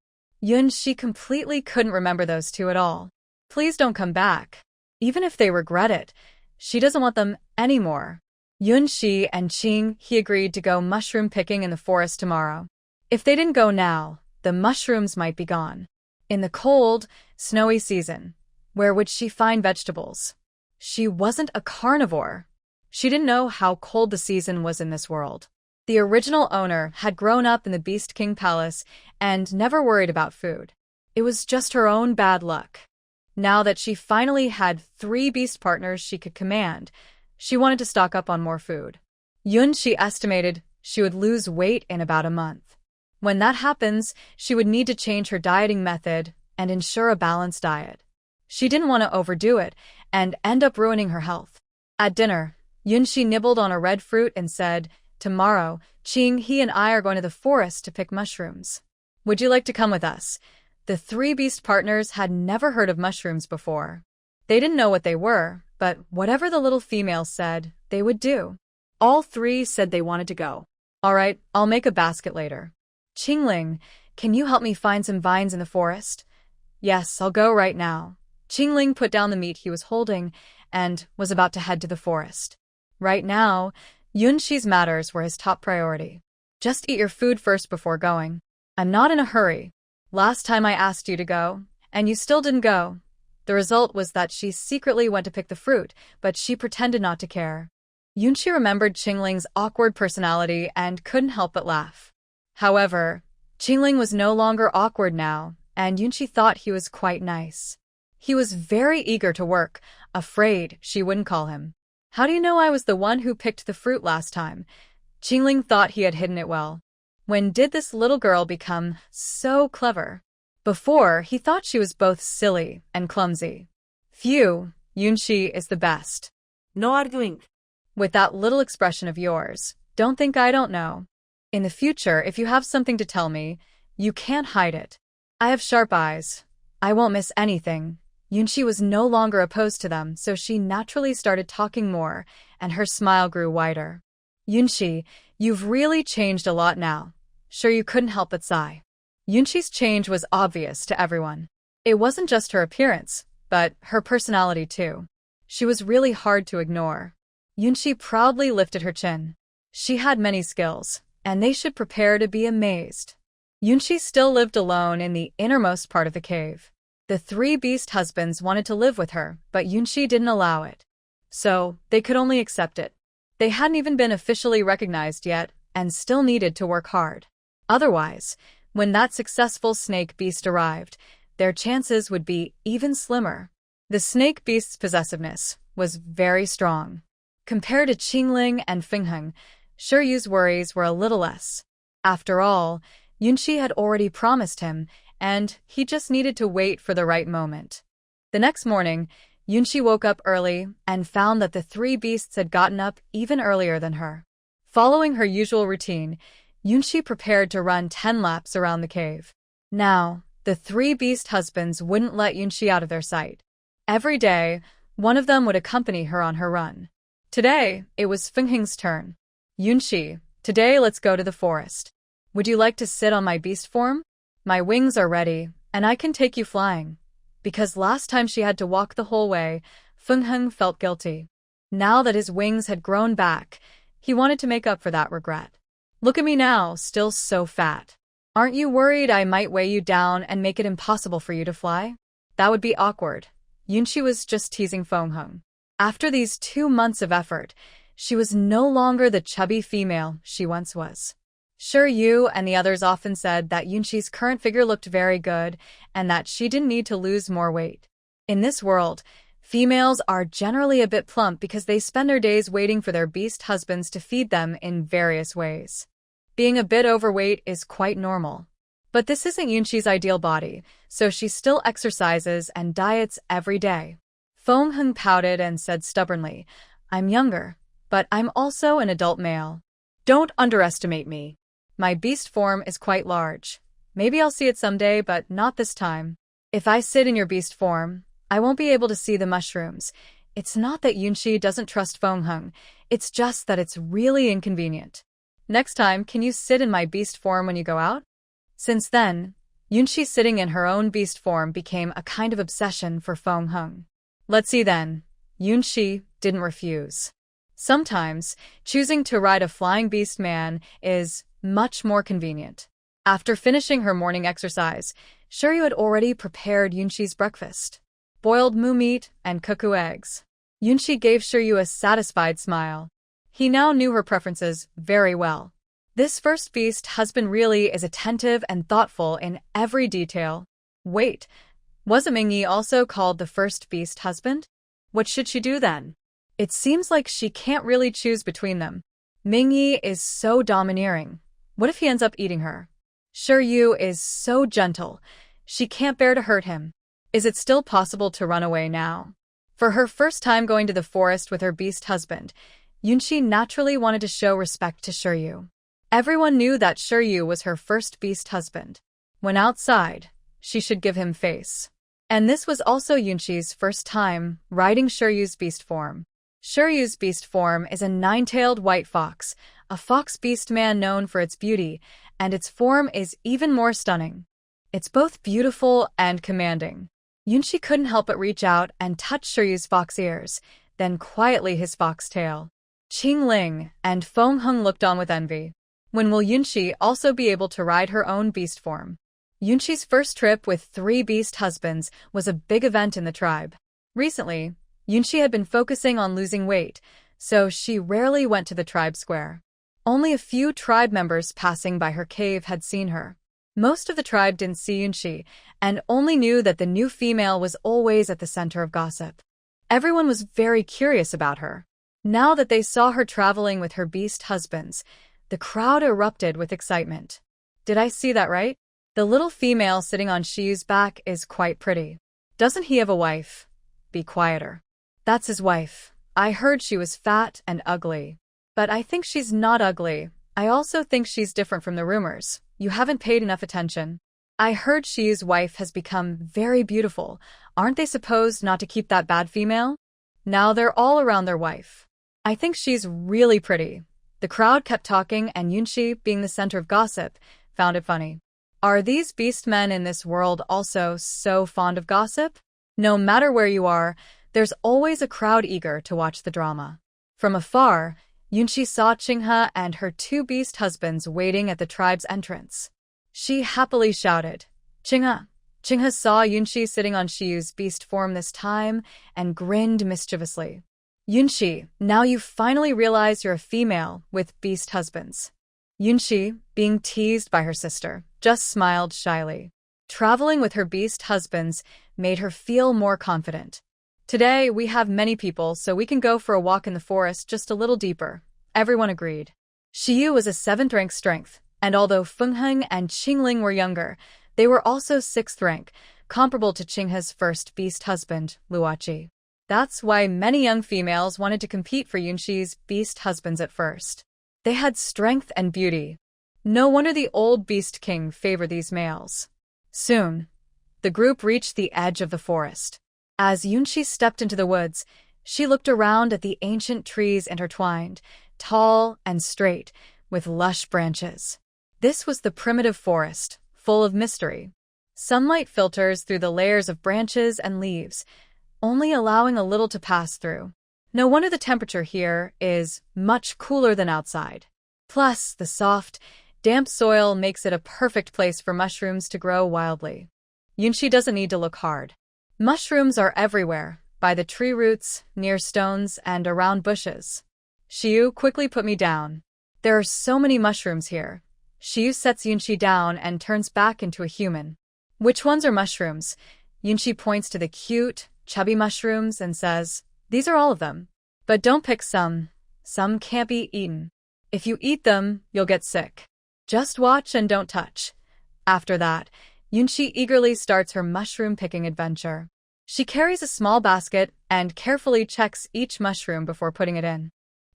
Yunxi completely couldn't remember those two at all. Please don't come back. Even if they regret it, she doesn't want them anymore. Yunxi and Qinghe agreed to go mushroom picking in the forest tomorrow. If they didn't go now, the mushrooms might be gone. In the cold, snowy season, where would she find vegetables? She wasn't a carnivore. She didn't know how cold the season was in this world. The original owner had grown up in the Beast King Palace and never worried about food. It was just her own bad luck. Now that she finally had 3 beast partners she could command, she wanted to stock up on more food. Yunxi estimated she would lose weight in about a month. When that happens, she would need to change her dieting method and ensure a balanced diet. She didn't want to overdo it and end up ruining her health. At dinner, Yunxi nibbled on a red fruit and said, "Tomorrow, Qing, he and I are going to the forest to pick mushrooms. Would you like to come with us?" The three beast partners had never heard of mushrooms before. They didn't know what they were, but whatever the little female said, they would do. All three said they wanted to go. "All right, I'll make a basket later." "Qingling, can you help me find some vines in the forest?" "Yes, I'll go right now." Qingling put down the meat he was holding and was about to head to the forest. Right now, Yunxi's matters were his top priority. "Just eat your food first before going. I'm not in a hurry. Last time I asked you to go, and you still didn't go." The result was that she secretly went to pick the fruit, but she pretended not to care. Yunxi remembered Qingling's awkward personality and couldn't help but laugh. However, Qingling was no longer awkward now, and Yunxi thought he was quite nice. He was very eager to work, afraid she wouldn't call him. "How do you know I was the one who picked the fruit last time?" Qingling thought he had hidden it well. When did this little girl become so clever? Before, he thought she was both silly and clumsy. Phew, Yunxi is the best. No arguing. With that little expression of yours, don't think I don't know. In the future, if you have something to tell me, you can't hide it. I have sharp eyes. I won't miss anything. Yunxi was no longer opposed to them, so she naturally started talking more, and her smile grew wider. "Yunxi, you've really changed a lot now." Sure, you couldn't help but sigh. Yunxi's change was obvious to everyone. It wasn't just her appearance, but her personality too. She was really hard to ignore. Yunxi proudly lifted her chin. She had many skills, and they should prepare to be amazed. Yunxi still lived alone in the innermost part of the cave. The three beast husbands wanted to live with her, but Yunxi didn't allow it. So, they could only accept it. They hadn't even been officially recognized yet, and still needed to work hard. Otherwise, when that successful snake beast arrived, their chances would be even slimmer. The snake beast's possessiveness was very strong. Compared to Qingling and Fingheng, Shiyu's worries were a little less. After all, Yunxi had already promised him, and he just needed to wait for the right moment. The next morning, Yunxi woke up early and found that the three beasts had gotten up even earlier than her. Following her usual routine, Yunxi prepared to run 10 laps around the cave. Now, the three beast husbands wouldn't let Yunxi out of their sight. Every day, one of them would accompany her on her run. Today, it was Fingheng's turn. "Yunxi, today let's go to the forest. Would you like to sit on my beast form? My wings are ready, and I can take you flying." Because last time she had to walk the whole way, Fingheng felt guilty. Now that his wings had grown back, he wanted to make up for that regret. "Look at me now, still so fat. Aren't you worried I might weigh you down and make it impossible for you to fly?" That would be awkward. Yunxi was just teasing Fingheng. After these 2 months of effort, she was no longer the chubby female she once was. Shiryu and the others often said that Yunxi's current figure looked very good and that she didn't need to lose more weight. In this world, females are generally a bit plump because they spend their days waiting for their beast husbands to feed them in various ways. Being a bit overweight is quite normal. But this isn't Yunxi's ideal body, so she still exercises and diets every day. Fingheng pouted and said stubbornly, "I'm younger, but I'm also an adult male. Don't underestimate me. My beast form is quite large. Maybe I'll see it someday, but not this time. If I sit in your beast form, I won't be able to see the mushrooms." It's not that Yunxi doesn't trust Fingheng, it's just that it's really inconvenient. "Next time, can you sit in my beast form when you go out?" Since then, Yunxi sitting in her own beast form became a kind of obsession for Fingheng. "Let's see then." Yunxi didn't refuse. Sometimes, choosing to ride a flying beast man is much more convenient. After finishing her morning exercise, Shiryu had already prepared Yunxi's breakfast. Boiled moo meat and cuckoo eggs. Yunxi gave Shiryu a satisfied smile. He now knew her preferences very well. This first beast husband really is attentive and thoughtful in every detail. Wait, wasn't Mingyi also called the first beast husband? What should she do then? It seems like she can't really choose between them. Mingyi is so domineering. What if he ends up eating her? Shiryu is so gentle. She can't bear to hurt him. Is it still possible to run away now? For her first time going to the forest with her beast husband, Yunshi naturally wanted to show respect to Shiryu. Everyone knew that Shiryu was her first beast husband. When outside, she should give him face. And this was also Yunshi's first time riding Shiryu's beast form. Shiryu's beast form is a nine-tailed white fox, a fox beast man known for its beauty, and its form is even more stunning. It's both beautiful and commanding. Yunshi couldn't help but reach out and touch Shiryu's fox ears, then quietly his fox tail. Qingling and Fengheng looked on with envy. When will Yunshi also be able to ride her own beast form? Yunshi's first trip with 3 beast husbands was a big event in the tribe. Recently, Yunshi had been focusing on losing weight, so she rarely went to the tribe square. Only a few tribe members passing by her cave had seen her. Most of the tribe didn't see Yunshi, and only knew that the new female was always at the center of gossip. Everyone was very curious about her. Now that they saw her traveling with her beast husbands, the crowd erupted with excitement. Did I see that right? The little female sitting on Shiyu's back is quite pretty. Doesn't he have a wife? Be quieter. That's his wife. I heard she was fat and ugly. But I think she's not ugly. I also think she's different from the rumors. You haven't paid enough attention. I heard Shiyu's wife has become very beautiful. Aren't they supposed not to keep that bad female? Now they're all around their wife. I think she's really pretty. The crowd kept talking, and Yunshi, being the center of gossip, found it funny. Are these beast men in this world also so fond of gossip? No matter where you are, there's always a crowd eager to watch the drama. From afar, Yunshi saw Qinghe and her 2 beast husbands waiting at the tribe's entrance. She happily shouted, "Qinghe!" Qinghe saw Yunshi sitting on Shiyu's beast form this time and grinned mischievously. Yunshi, now you finally realize you're a female with beast husbands. Yunshi, being teased by her sister, just smiled shyly. Traveling with her beast husbands made her feel more confident. Today, we have many people, so we can go for a walk in the forest just a little deeper. Everyone agreed. Shiyu was a 7th rank strength, and although Fengheng and Qingling were younger, they were also 6th rank, comparable to Qinghe's first beast husband, Luoqi. That's why many young females wanted to compete for Yunshi's beast husbands at first. They had strength and beauty. No wonder the old beast king favored these males. Soon, the group reached the edge of the forest. As Yunshi stepped into the woods, she looked around at the ancient trees intertwined, tall and straight, with lush branches. This was the primitive forest, full of mystery. Sunlight filters through the layers of branches and leaves, only allowing a little to pass through. No wonder the temperature here is much cooler than outside. Plus, the soft, damp soil makes it a perfect place for mushrooms to grow wildly. Yunshi doesn't need to look hard. Mushrooms are everywhere, by the tree roots, near stones, and around bushes. Shiyu, quickly put me down. There are so many mushrooms here. Shiyu sets Yunshi down and turns back into a human. Which ones are mushrooms? Yunshi points to the cute, chubby mushrooms and says, "These are all of them. But don't pick some. Some can't be eaten. If you eat them, you'll get sick. Just watch and don't touch." After that, Yunshi eagerly starts her mushroom-picking adventure. She carries a small basket and carefully checks each mushroom before putting it in.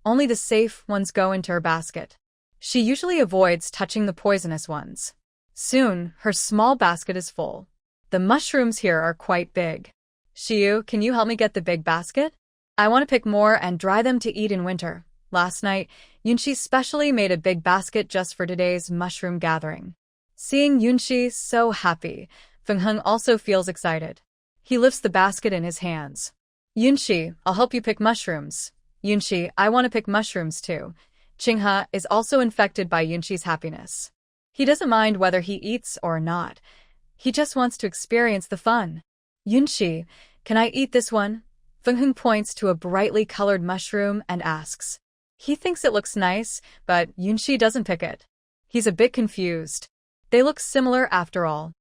Only the safe ones go into her basket. She usually avoids touching the poisonous ones. Soon, her small basket is full. The mushrooms here are quite big. Shiyu, can you help me get the big basket? I want to pick more and dry them to eat in winter. Last night, Yunshi specially made a big basket just for today's mushroom gathering. Seeing Yunshi so happy, Fengheng also feels excited. He lifts the basket in his hands. Yunshi, I'll help you pick mushrooms. Yunshi, I want to pick mushrooms too. Qinghe is also infected by Yunshi's happiness. He doesn't mind whether he eats or not. He just wants to experience the fun. Yunshi, can I eat this one? Fengheng points to a brightly colored mushroom and asks. He thinks it looks nice, but Yunshi doesn't pick it. He's a bit confused. They look similar after all.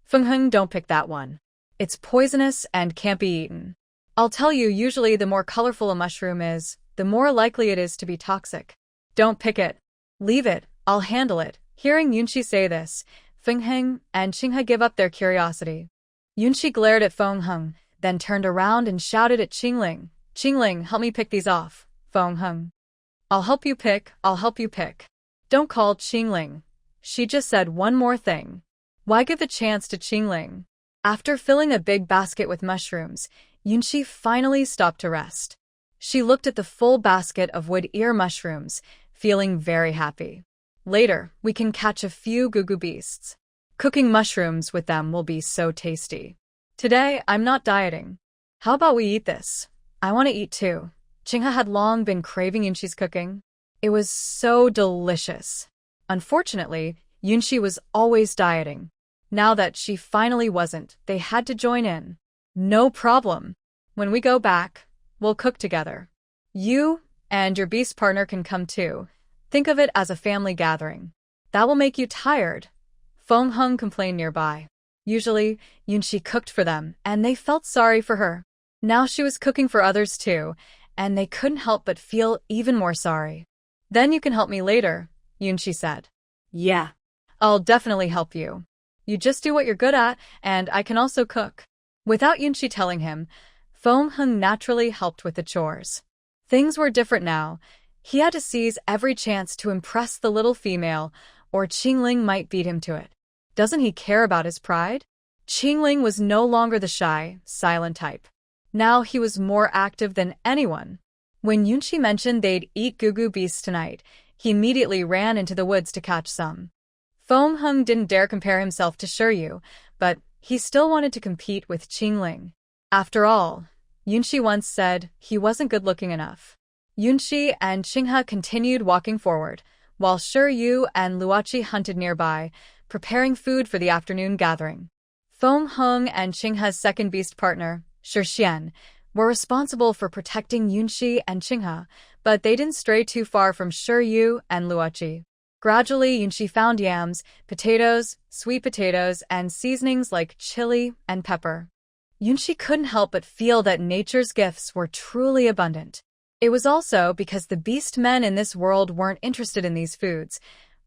Fengheng, don't pick that one. It's poisonous and can't be eaten. I'll tell you, usually the more colorful a mushroom is, the more likely it is to be toxic. Don't pick it. Leave it, I'll handle it. Hearing Yunshi say this, Feng and Qinghe give up their curiosity. Yunshi glared at Feng Heng, then turned around and shouted at Qingling. Qingling, help me pick these off. Feng Heng. I'll help you pick, I'll help you pick. Don't call Qingling. She just said one more thing. Why give the chance to Qingling? After filling a big basket with mushrooms, Yunshi finally stopped to rest. She looked at the full basket of wood ear mushrooms, feeling very happy. Later, we can catch a few gugu beasts. Cooking mushrooms with them will be so tasty. Today, I'm not dieting. How about we eat this? I want to eat too. Qinghe had long been craving Yunshi's cooking. It was so delicious. Unfortunately, Yunshi was always dieting. Now that she finally wasn't, they had to join in. No problem. When we go back, we'll cook together. You and your beast partner can come too. Think of it as a family gathering. That will make you tired. Feng Heng complained nearby. Usually, Yunshi cooked for them, and they felt sorry for her. Now she was cooking for others too, and they couldn't help but feel even more sorry. Then you can help me later, Yunshi said. Yeah. I'll definitely help you. You just do what you're good at, and I can also cook. Without Yunshi telling him, Feng Heng naturally helped with the chores. Things were different now. He had to seize every chance to impress the little female, or Qingling might beat him to it. Doesn't he care about his pride? Qingling was no longer the shy, silent type. Now he was more active than anyone. When Yunshi mentioned they'd eat gugu beasts tonight, he immediately ran into the woods to catch some. Feng Heng didn't dare compare himself to Shiryu, but he still wanted to compete with Qingling. After all, Yunshi once said he wasn't good-looking enough. Yunshi and Qinghe continued walking forward, while Shiryu and Luoqi hunted nearby, preparing food for the afternoon gathering. Feng Heng and Qinghe's second beast partner, Shixian, were responsible for protecting Yunshi and Qinghe, but they didn't stray too far from Shiryu and Luoqi. Gradually, Yunshi found yams, potatoes, sweet potatoes, and seasonings like chili and pepper. Yunshi couldn't help but feel that nature's gifts were truly abundant. It was also because the beast men in this world weren't interested in these foods,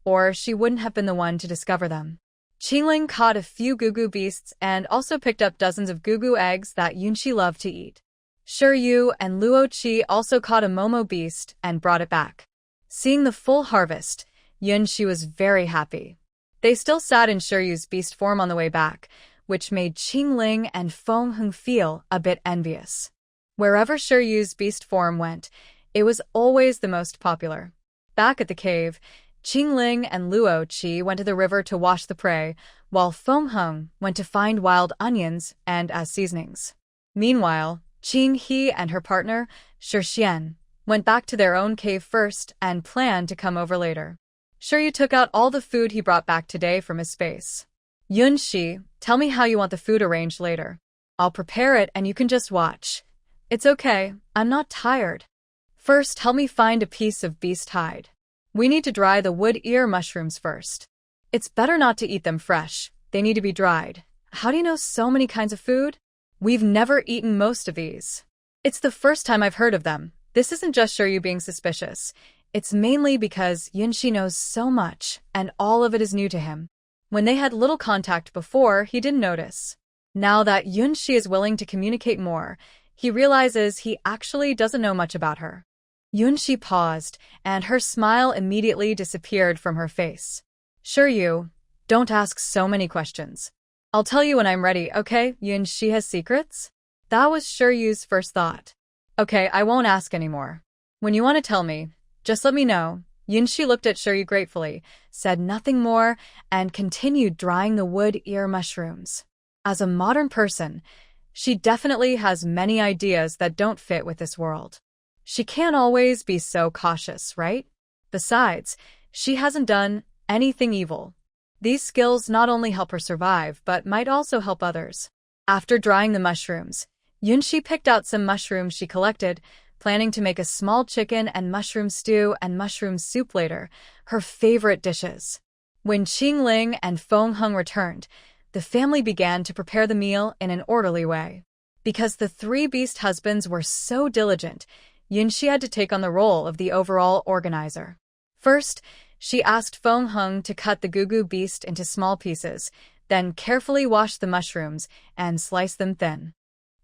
or she wouldn't have been the one to discover them. Qingling caught a few gugu beasts and also picked up dozens of gugu eggs that Yunshi loved to eat. Shiryu and Luoqi also caught a momo beast and brought it back. Seeing the full harvest, Yunshi was very happy. They still sat in Shiryu's beast form on the way back, which made Qingling and Feng Heng feel a bit envious. Wherever Shiryu's beast form went, it was always the most popular. Back at the cave, Qingling and Luoqi went to the river to wash the prey, while Feng Heng went to find wild onions and as seasonings. Meanwhile, Qinghe and her partner, Shixian, went back to their own cave first and planned to come over later. Shiryu took out all the food he brought back today from his space. Yunshi, tell me how you want the food arranged later. I'll prepare it and you can just watch. It's okay, I'm not tired. First, help me find a piece of beast hide. We need to dry the wood ear mushrooms first. It's better not to eat them fresh. They need to be dried. How do you know so many kinds of food? We've never eaten most of these. It's the first time I've heard of them. This isn't just Shiryu being suspicious. It's mainly because Yunshi knows so much, and all of it is new to him. When they had little contact before, he didn't notice. Now that Yunshi is willing to communicate more, he realizes he actually doesn't know much about her. Yunshi paused, and her smile immediately disappeared from her face. Shiryu, don't ask so many questions. I'll tell you when I'm ready, okay? Yunshi has secrets? That was Shiryu's first thought. Okay, I won't ask anymore. When you want to tell me, just let me know. Yunshi looked at Shiryu gratefully, said nothing more, and continued drying the wood ear mushrooms. As a modern person, she definitely has many ideas that don't fit with this world. She can't always be so cautious, right? Besides, she hasn't done anything evil. These skills not only help her survive, but might also help others. After drying the mushrooms, Yunshi picked out some mushrooms she collected, planning to make a small chicken and mushroom stew and mushroom soup later, her favorite dishes. When Qingling and Feng Heng returned, the family began to prepare the meal in an orderly way. Because the three beast husbands were so diligent, Yunshi had to take on the role of the overall organizer. First, she asked Feng Hung to cut the Gugu beast into small pieces, then carefully wash the mushrooms and slice them thin.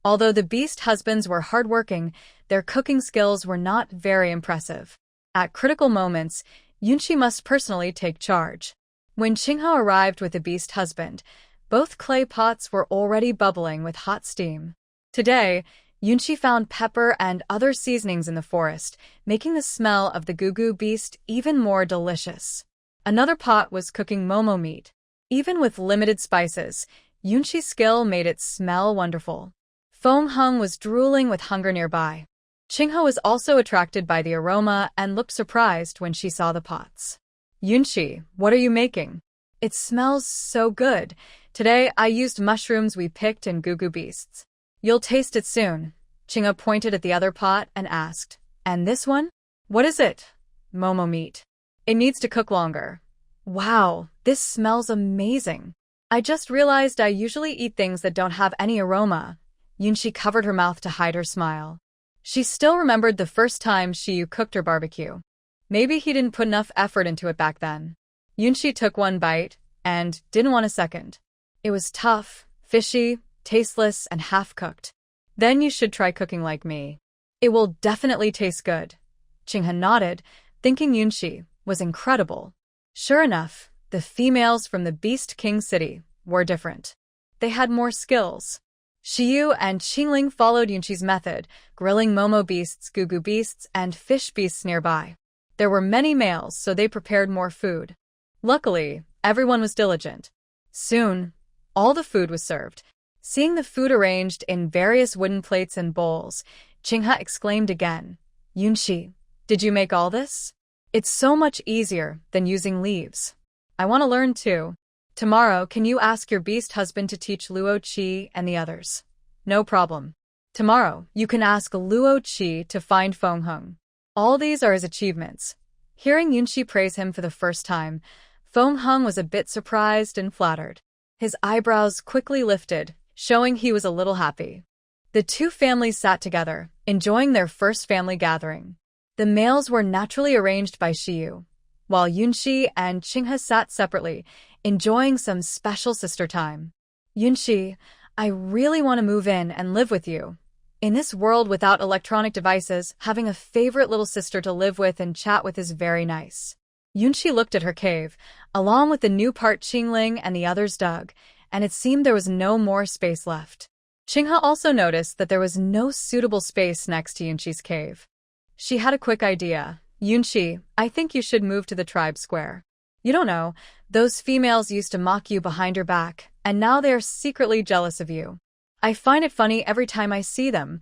Although the beast husbands were hardworking, their cooking skills were not very impressive. At critical moments, Yunshi must personally take charge. When Qinghe arrived with the beast husband, both clay pots were already bubbling with hot steam. Today, Yunshi found pepper and other seasonings in the forest, making the smell of the Gugu beast even more delicious. Another pot was cooking momo meat. Even with limited spices, Yunshi's skill made it smell wonderful. Feng Hung was drooling with hunger nearby. Qinghe was also attracted by the aroma and looked surprised when she saw the pots. Yunshi, what are you making? It smells so good. Today, I used mushrooms we picked in Gugu beasts. You'll taste it soon. Qinghe pointed at the other pot and asked, and this one? What is it? Momo meat. It needs to cook longer. Wow, this smells amazing. I just realized I usually eat things that don't have any aroma. Yunshi covered her mouth to hide her smile. She still remembered the first time Shiyu cooked her barbecue. Maybe he didn't put enough effort into it back then. Yunshi took one bite and didn't want a second. It was tough, fishy, tasteless, and half-cooked. Then you should try cooking like me. It will definitely taste good. Qinghe nodded, thinking Yunshi was incredible. Sure enough, the females from the Beast King City were different. They had more skills. Shiyu and Qingling followed Yunshi's method, grilling momo beasts, gugu beasts, and fish beasts nearby. There were many males, so they prepared more food. Luckily, everyone was diligent. Soon, all the food was served. Seeing the food arranged in various wooden plates and bowls, Qinghe exclaimed again, Yunshi, did you make all this? It's so much easier than using leaves. I want to learn too. Tomorrow, can you ask your beast husband to teach Luo Qi and the others? No problem. Tomorrow, you can ask Luo Qi to find Feng Hung. All these are his achievements. Hearing Yunshi praise him for the first time, Feng Hung was a bit surprised and flattered. His eyebrows quickly lifted, showing he was a little happy. The two families sat together, enjoying their first family gathering. The males were naturally arranged by Shiyu, while Yunshi and Qinghe sat separately, enjoying some special sister time. Yunshi, I really want to move in and live with you. In this world without electronic devices, having a favorite little sister to live with and chat with is very nice. Yunshi looked at her cave, along with the new part Qingling and the others dug, and it seemed there was no more space left. Qinghe also noticed that there was no suitable space next to Yunshi's cave. She had a quick idea. Yunshi, I think you should move to the tribe square. You don't know, those females used to mock you behind your back, and now they are secretly jealous of you. I find it funny every time I see them.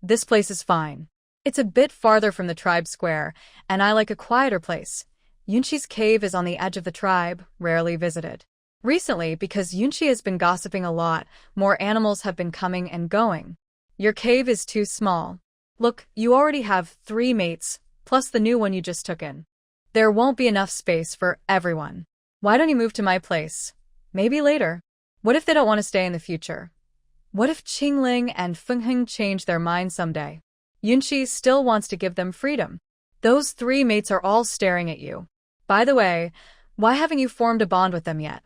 This place is fine. It's a bit farther from the tribe square, and I like a quieter place. Yunshi's cave is on the edge of the tribe, rarely visited. Recently, because Yunshi has been gossiping a lot, more animals have been coming and going. Your cave is too small. Look, you already have 3 mates, plus the new one you just took in. There won't be enough space for everyone. Why don't you move to my place? Maybe later. What if they don't want to stay in the future? What if Qingling and Fengheng change their minds someday? Yunshi still wants to give them freedom. Those 3 mates are all staring at you. By the way, why haven't you formed a bond with them yet?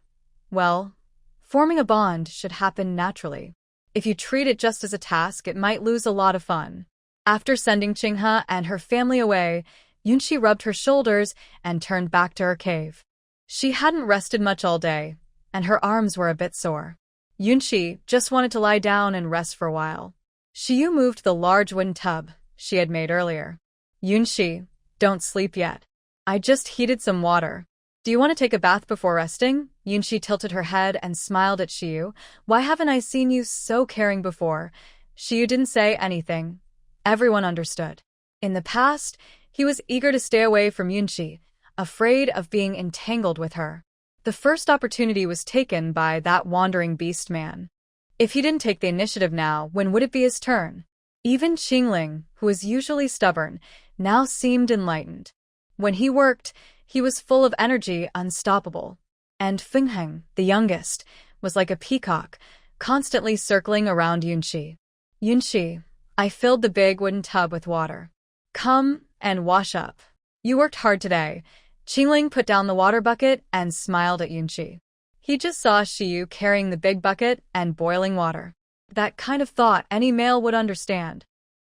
Well, forming a bond should happen naturally. If you treat it just as a task, it might lose a lot of fun. After sending Qinghe and her family away, Yunshi rubbed her shoulders and turned back to her cave. She hadn't rested much all day, and her arms were a bit sore. Yunshi just wanted to lie down and rest for a while. Shiyu moved the large wooden tub she had made earlier. Yunshi, don't sleep yet. I just heated some water. Do you want to take a bath before resting? Yunshi tilted her head and smiled at Shiyu. Why haven't I seen you so caring before? Shiyu didn't say anything. Everyone understood. In the past, he was eager to stay away from Yunshi, afraid of being entangled with her. The first opportunity was taken by that wandering beast man. If he didn't take the initiative now, when would it be his turn? Even Qingling, who was usually stubborn, now seemed enlightened. When he worked, he was full of energy, unstoppable. And Fengheng, the youngest, was like a peacock, constantly circling around Yunshi. Yunshi, I filled the big wooden tub with water. Come and wash up. You worked hard today. Qingling put down the water bucket and smiled at Yunqi. He just saw Shiyu carrying the big bucket and boiling water. That kind of thought any male would understand.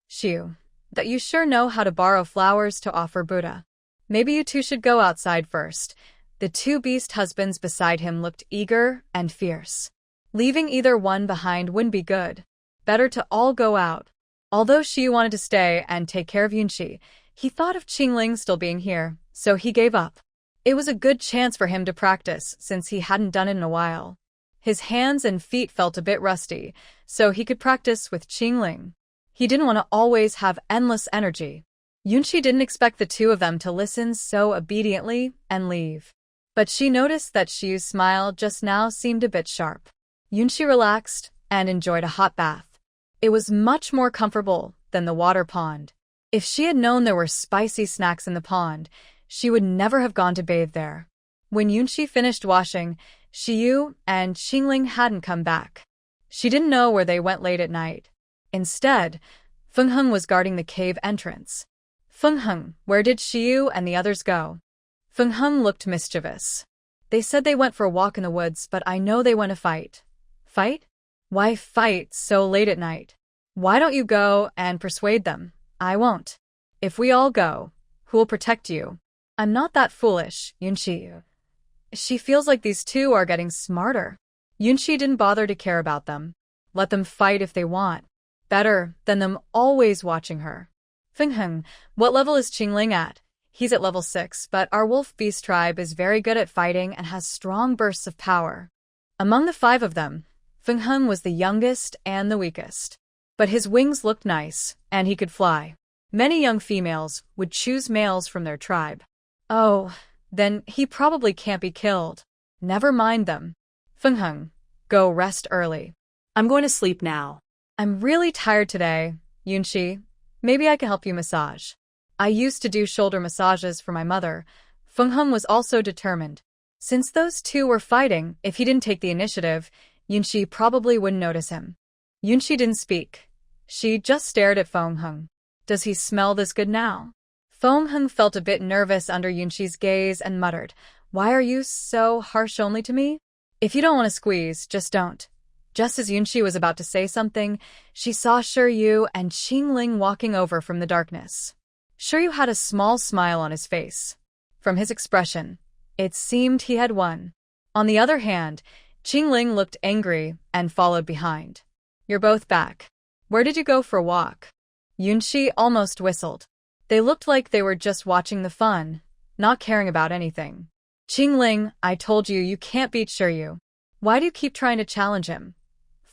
Shiyu, that you sure know how to borrow flowers to offer Buddha. Maybe you two should go outside first. The two beast husbands beside him looked eager and fierce. Leaving either one behind wouldn't be good. Better to all go out. Although Shiyu wanted to stay and take care of Yunqi, he thought of Qingling still being here, so he gave up. It was a good chance for him to practice since he hadn't done it in a while. His hands and feet felt a bit rusty, so he could practice with Qingling. He didn't want to always have endless energy. Yunqi didn't expect the two of them to listen so obediently and leave. But she noticed that Shiyu's smile just now seemed a bit sharp. Yunqi relaxed and enjoyed a hot bath. It was much more comfortable than the water pond. If she had known there were spicy snacks in the pond, she would never have gone to bathe there. When Yunqi finished washing, Shiyu and Qingling hadn't come back. She didn't know where they went late at night. Instead, Fengheng was guarding the cave entrance. Fengheng, where did Shiyu and the others go? Fengheng looked mischievous. They said they went for a walk in the woods, but I know they went to fight. Fight? Why fight so late at night? Why don't you go and persuade them? I won't. If we all go, who will protect you? I'm not that foolish, Yunqi. She feels like these two are getting smarter. Yunqi didn't bother to care about them. Let them fight if they want. Better than them always watching her. Fengheng, what level is Qingling at? He's at level 6, but our wolf beast tribe is very good at fighting and has strong bursts of power. Among the 5 of them, Fengheng was the youngest and the weakest. But his wings looked nice, and he could fly. Many young females would choose males from their tribe. Oh, then he probably can't be killed. Never mind them. Fengheng, go rest early. I'm going to sleep now. I'm really tired today, Yunqi. Maybe I can help you massage. I used to do shoulder massages for my mother. Fengheng was also determined. Since those two were fighting, if he didn't take the initiative, Yunqi probably wouldn't notice him. Yunqi didn't speak. She just stared at Fengheng. Does he smell this good now? Fengheng felt a bit nervous under Yunqi's gaze and muttered, Why are you so harsh only to me? If you don't want to squeeze, just don't. Just as Yunqi was about to say something, she saw Shiyu and Qingling walking over from the darkness. Shiyu had a small smile on his face. From his expression, it seemed he had won. On the other hand, Qingling looked angry and followed behind. You're both back. Where did you go for a walk? Yunqi almost whistled. They looked like they were just watching the fun, not caring about anything. Qingling, I told you you can't beat Shiyu. Why do you keep trying to challenge him?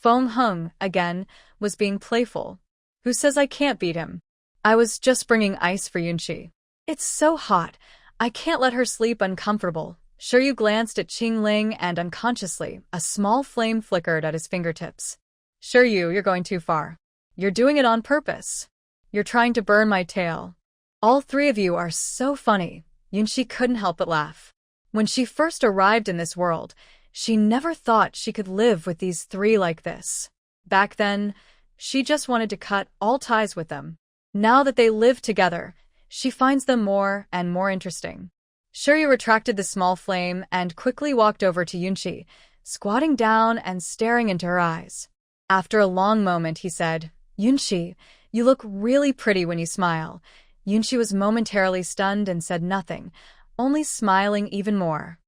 Fengheng, again, was being playful. Who says I can't beat him? I was just bringing ice for Yunqi. It's so hot. I can't let her sleep uncomfortable. Shiyu glanced at Qingling and unconsciously, a small flame flickered at his fingertips. Shiyu, you're going too far. You're doing it on purpose. You're trying to burn my tail. All 3 of you are so funny. Yunqi couldn't help but laugh. When she first arrived in this world, she never thought she could live with these 3 like this. Back then, she just wanted to cut all ties with them. Now that they live together, she finds them more and more interesting. Shiyu retracted the small flame and quickly walked over to Yunqi, squatting down and staring into her eyes. After a long moment, he said, Yunqi, you look really pretty when you smile. Yunqi was momentarily stunned and said nothing, only smiling even more.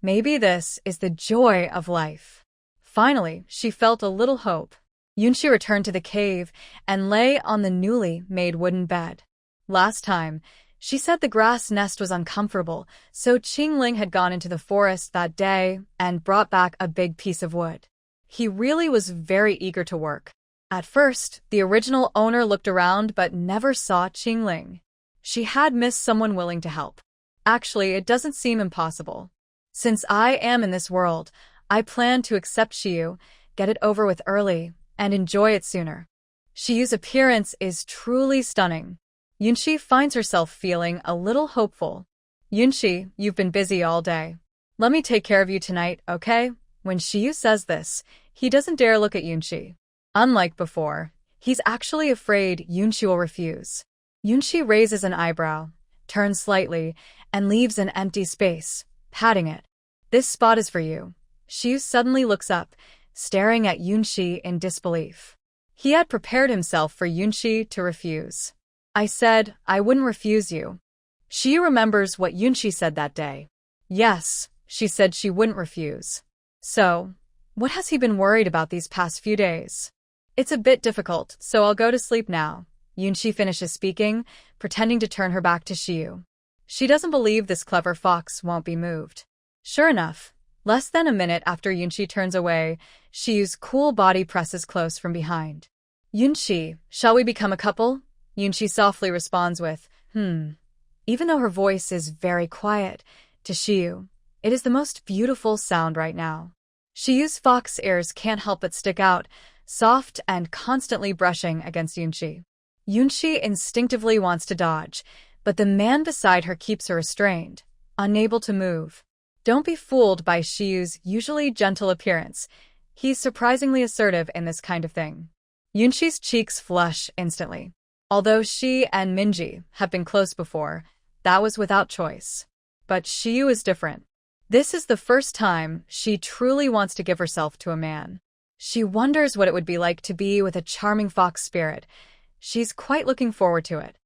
Maybe this is the joy of life. Finally, she felt a little hope. Yunqi returned to the cave and lay on the newly made wooden bed. Last time, she said the grass nest was uncomfortable, so Qingling had gone into the forest that day and brought back a big piece of wood. He really was very eager to work. At first, the original owner looked around but never saw Qingling. She had missed someone willing to help. Actually, it doesn't seem impossible. Since I am in this world, I plan to accept Shiyu, get it over with early, and enjoy it sooner. Shiyu's appearance is truly stunning. Yunqi finds herself feeling a little hopeful. Yunqi, you've been busy all day. Let me take care of you tonight, okay? When Shiyu says this, he doesn't dare look at Yunqi. Unlike before, he's actually afraid Yunqi will refuse. Yunqi raises an eyebrow. turns slightly, and leaves an empty space, patting it. This spot is for you. Xiu suddenly looks up, staring at Yunxi in disbelief. He had prepared himself for Yunxi to refuse. I said I wouldn't refuse you. Xiu remembers what Yunxi said that day. Yes, she said she wouldn't refuse. So, what has he been worried about these past few days? It's a bit difficult, so I'll go to sleep now. Yunxi finishes speaking, pretending to turn her back to Xiu. She doesn't believe this clever fox won't be moved. Sure enough, less than a minute after Yunxi turns away, Xiu's cool body presses close from behind. Yunxi, shall we become a couple? Yunxi softly responds with, Even though her voice is very quiet, to Xiu, it is the most beautiful sound right now. Xiu's fox ears can't help but stick out, soft and constantly brushing against Yunxi. Yunxi instinctively wants to dodge, but the man beside her keeps her restrained, unable to move. Don't be fooled by Xiu's usually gentle appearance. He's surprisingly assertive in this kind of thing. Yunxi's cheeks flush instantly. Although she and Minji have been close before, that was without choice. But Xiu is different. This is the first time she truly wants to give herself to a man. She wonders what it would be like to be with a charming fox spirit. She's quite looking forward to it.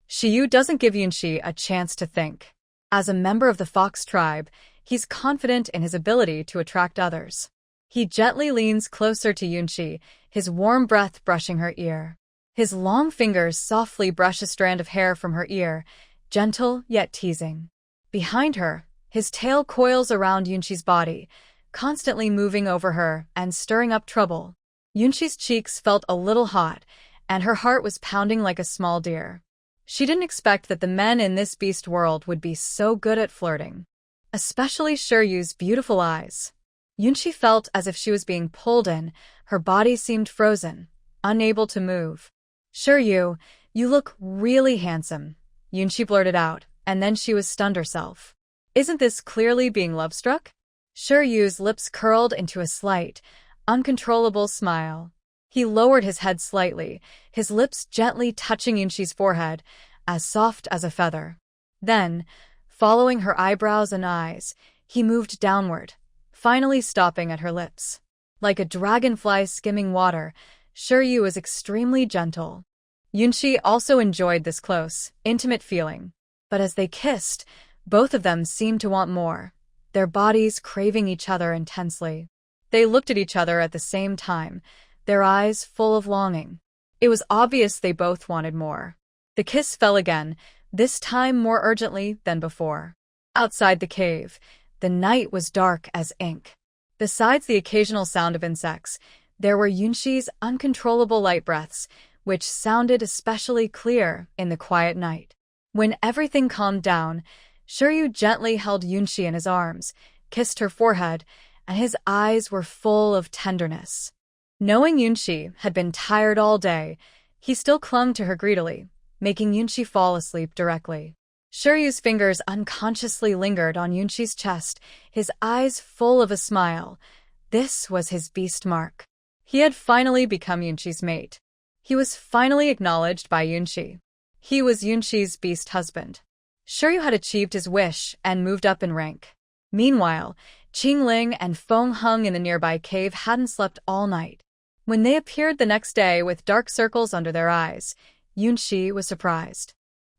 Xiu doesn't give Yunxi a chance to think. As a member of the fox tribe, he's confident in his ability to attract others. He gently leans closer to Yunxi, his warm breath brushing her ear. His long fingers softly brush a strand of hair from her ear, gentle yet teasing. Behind her, his tail coils around Yunxi's body, constantly moving over her and stirring up trouble. Yunxi's cheeks felt a little hot, and her heart was pounding like a small deer. She didn't expect that the men in this beast world would be so good at flirting. Especially Shiryu's beautiful eyes. Yunxi felt as if she was being pulled in, her body seemed frozen, unable to move. Shiryu, you look really handsome, Yunxi blurted out, and then she was stunned herself. Isn't this clearly being love-struck? Shiryu's lips curled into a slight, uncontrollable smile. He lowered his head slightly, his lips gently touching Yunxi's forehead, as soft as a feather. Then, following her eyebrows and eyes, he moved downward, finally stopping at her lips. Like a dragonfly skimming water, Shiryu was extremely gentle. Yunxi also enjoyed this close, intimate feeling. But as they kissed, both of them seemed to want more, their bodies craving each other intensely. They looked at each other at the same time, their eyes full of longing. It was obvious they both wanted more. The kiss fell again, this time more urgently than before. Outside the cave, the night was dark as ink. Besides the occasional sound of insects, there were Yunxi's uncontrollable light breaths, which sounded especially clear in the quiet night. When everything calmed down, Shiryu gently held Yunxi in his arms, kissed her forehead, and his eyes were full of tenderness. Knowing Yunxi had been tired all day, he still clung to her greedily, making Yunxi fall asleep directly. Shiryu's fingers unconsciously lingered on Yunxi's chest, his eyes full of a smile. This was his beast mark. He had finally become Yunxi's mate. He was finally acknowledged by Yunxi. He was Yunxi's beast husband. Shiryu had achieved his wish and moved up in rank. Meanwhile, Qingling and Feng Heng in the nearby cave hadn't slept all night. When they appeared the next day with dark circles under their eyes, Yunxi was surprised.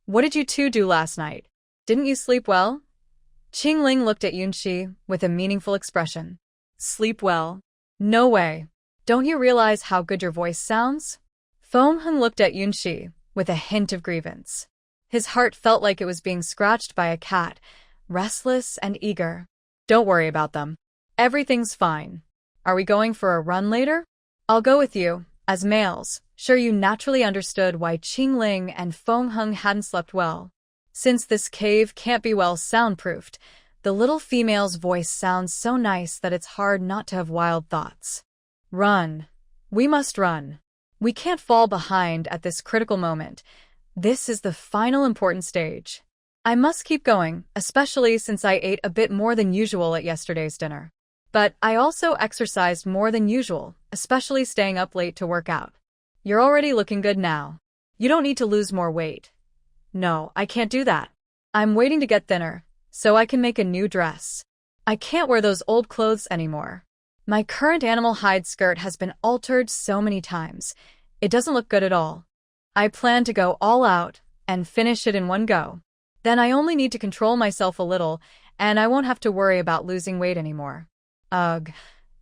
What did you two do last night? Didn't you sleep well? Qingling looked at Yunxi with a meaningful expression. Sleep well? No way. Don't you realize how good your voice sounds? Feng Heng looked at Yunxi with a hint of grievance. His heart felt like it was being scratched by a cat, restless and eager. Don't worry about them. Everything's fine. Are we going for a run later? I'll go with you. As males, Shiryu naturally understood why Qingling and Feng Heng hadn't slept well. Since this cave can't be well soundproofed, the little female's voice sounds so nice that it's hard not to have wild thoughts. Run. We must run. We can't fall behind at this critical moment. This is the final important stage. I must keep going, especially since I ate a bit more than usual at yesterday's dinner. But I also exercised more than usual, especially staying up late to work out. You're already looking good now. You don't need to lose more weight. No, I can't do that. I'm waiting to get thinner, so I can make a new dress. I can't wear those old clothes anymore. My current animal hide skirt has been altered so many times. It doesn't look good at all. I plan to go all out and finish it in one go. Then I only need to control myself a little, and I won't have to worry about losing weight anymore. Ugh,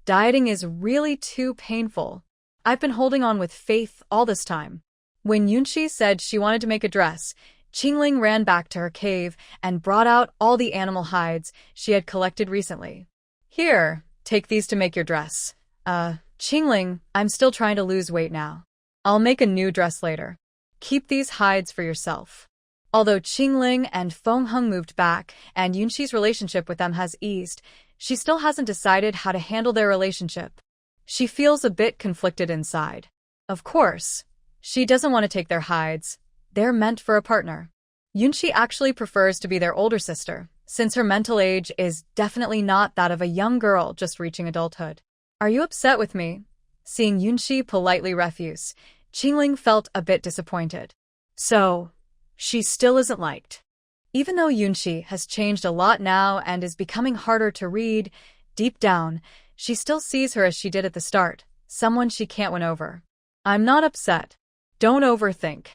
dieting is really too painful. I've been holding on with faith all this time. When Yunshi said she wanted to make a dress, Qingling ran back to her cave and brought out all the animal hides she had collected recently. Here, take these to make your dress. Qingling, I'm still trying to lose weight now. I'll make a new dress later. Keep these hides for yourself. Although Qingling and Fengheng moved back and Yunshi's relationship with them has eased, she still hasn't decided how to handle their relationship. She feels a bit conflicted inside. Of course, she doesn't want to take their hides. They're meant for a partner. Yunshi actually prefers to be their older sister, since her mental age is definitely not that of a young girl just reaching adulthood. Are you upset with me? Seeing Yunshi politely refuse, Qingling felt a bit disappointed. So, she still isn't liked. Even though Yunshi has changed a lot now and is becoming harder to read, deep down, she still sees her as she did at the start, someone she can't win over. I'm not upset. Don't overthink.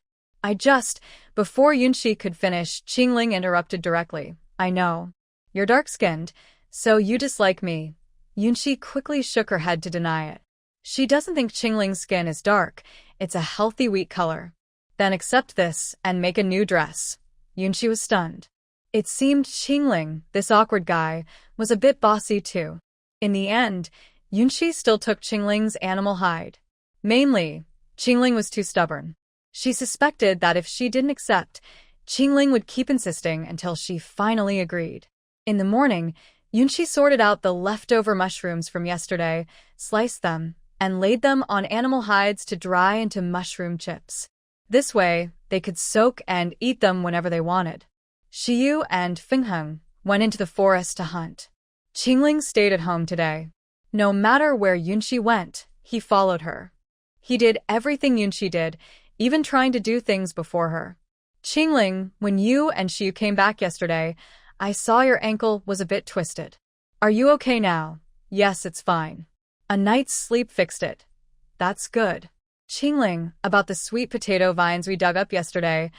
Before Yunshi could finish, Qingling interrupted directly. I know. You're dark-skinned, so you dislike me. Yunshi quickly shook her head to deny it. She doesn't think Qingling's skin is dark. It's a healthy wheat color. Then accept this and make a new dress. Yunshi was stunned. It seemed Qingling, this awkward guy, was a bit bossy too. In the end, Yunshi still took Qingling's animal hide. Mainly, Qingling was too stubborn. She suspected that if she didn't accept, Qingling would keep insisting until she finally agreed. In the morning, Yunshi sorted out the leftover mushrooms from yesterday, sliced them, and laid them on animal hides to dry into mushroom chips. This way, they could soak and eat them whenever they wanted. Shiyu and Fengheng went into the forest to hunt. Qingling stayed at home today. No matter where Yunshi went, he followed her. He did everything Yunshi did, even trying to do things before her. Qingling, when you and Shiyu came back yesterday, I saw your ankle was a bit twisted. Are you okay now? Yes, it's fine. A night's sleep fixed it. That's good. Qingling, about the sweet potato vines we dug up yesterday,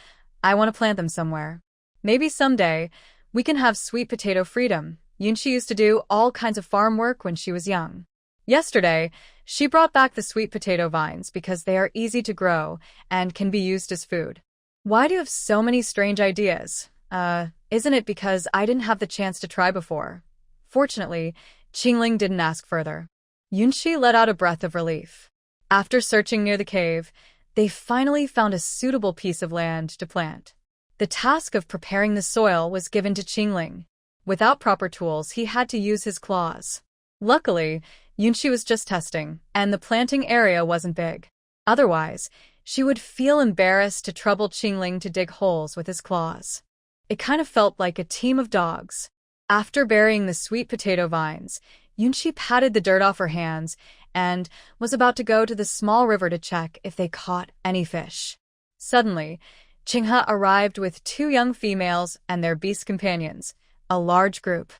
I want to plant them somewhere. Maybe someday, we can have sweet potato freedom. Yunshi used to do all kinds of farm work when she was young. Yesterday, she brought back the sweet potato vines because they are easy to grow and can be used as food. Why do you have so many strange ideas? Isn't it because I didn't have the chance to try before? Fortunately, Qingling didn't ask further. Yunshi let out a breath of relief. After searching near the cave, they finally found a suitable piece of land to plant. The task of preparing the soil was given to Qingling. Without proper tools, he had to use his claws. Luckily, Yunshi was just testing, and the planting area wasn't big. Otherwise, she would feel embarrassed to trouble Qingling to dig holes with his claws. It kind of felt like a team of dogs. After burying the sweet potato vines, Yunshi patted the dirt off her hands and was about to go to the small river to check if they caught any fish. Suddenly, Qinghe arrived with 2 young females and their beast companions, a large group.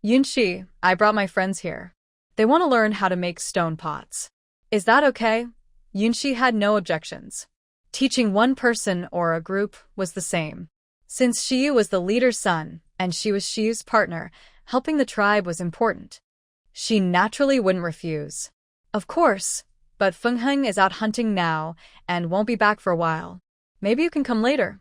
Yunshi, I brought my friends here. They want to learn how to make stone pots. Is that okay? Yunshi had no objections. Teaching one person or a group was the same. Since Shiyu was the leader's son, and she was Shiyu's partner, helping the tribe was important. She naturally wouldn't refuse. Of course, but Fengheng is out hunting now and won't be back for a while. Maybe you can come later.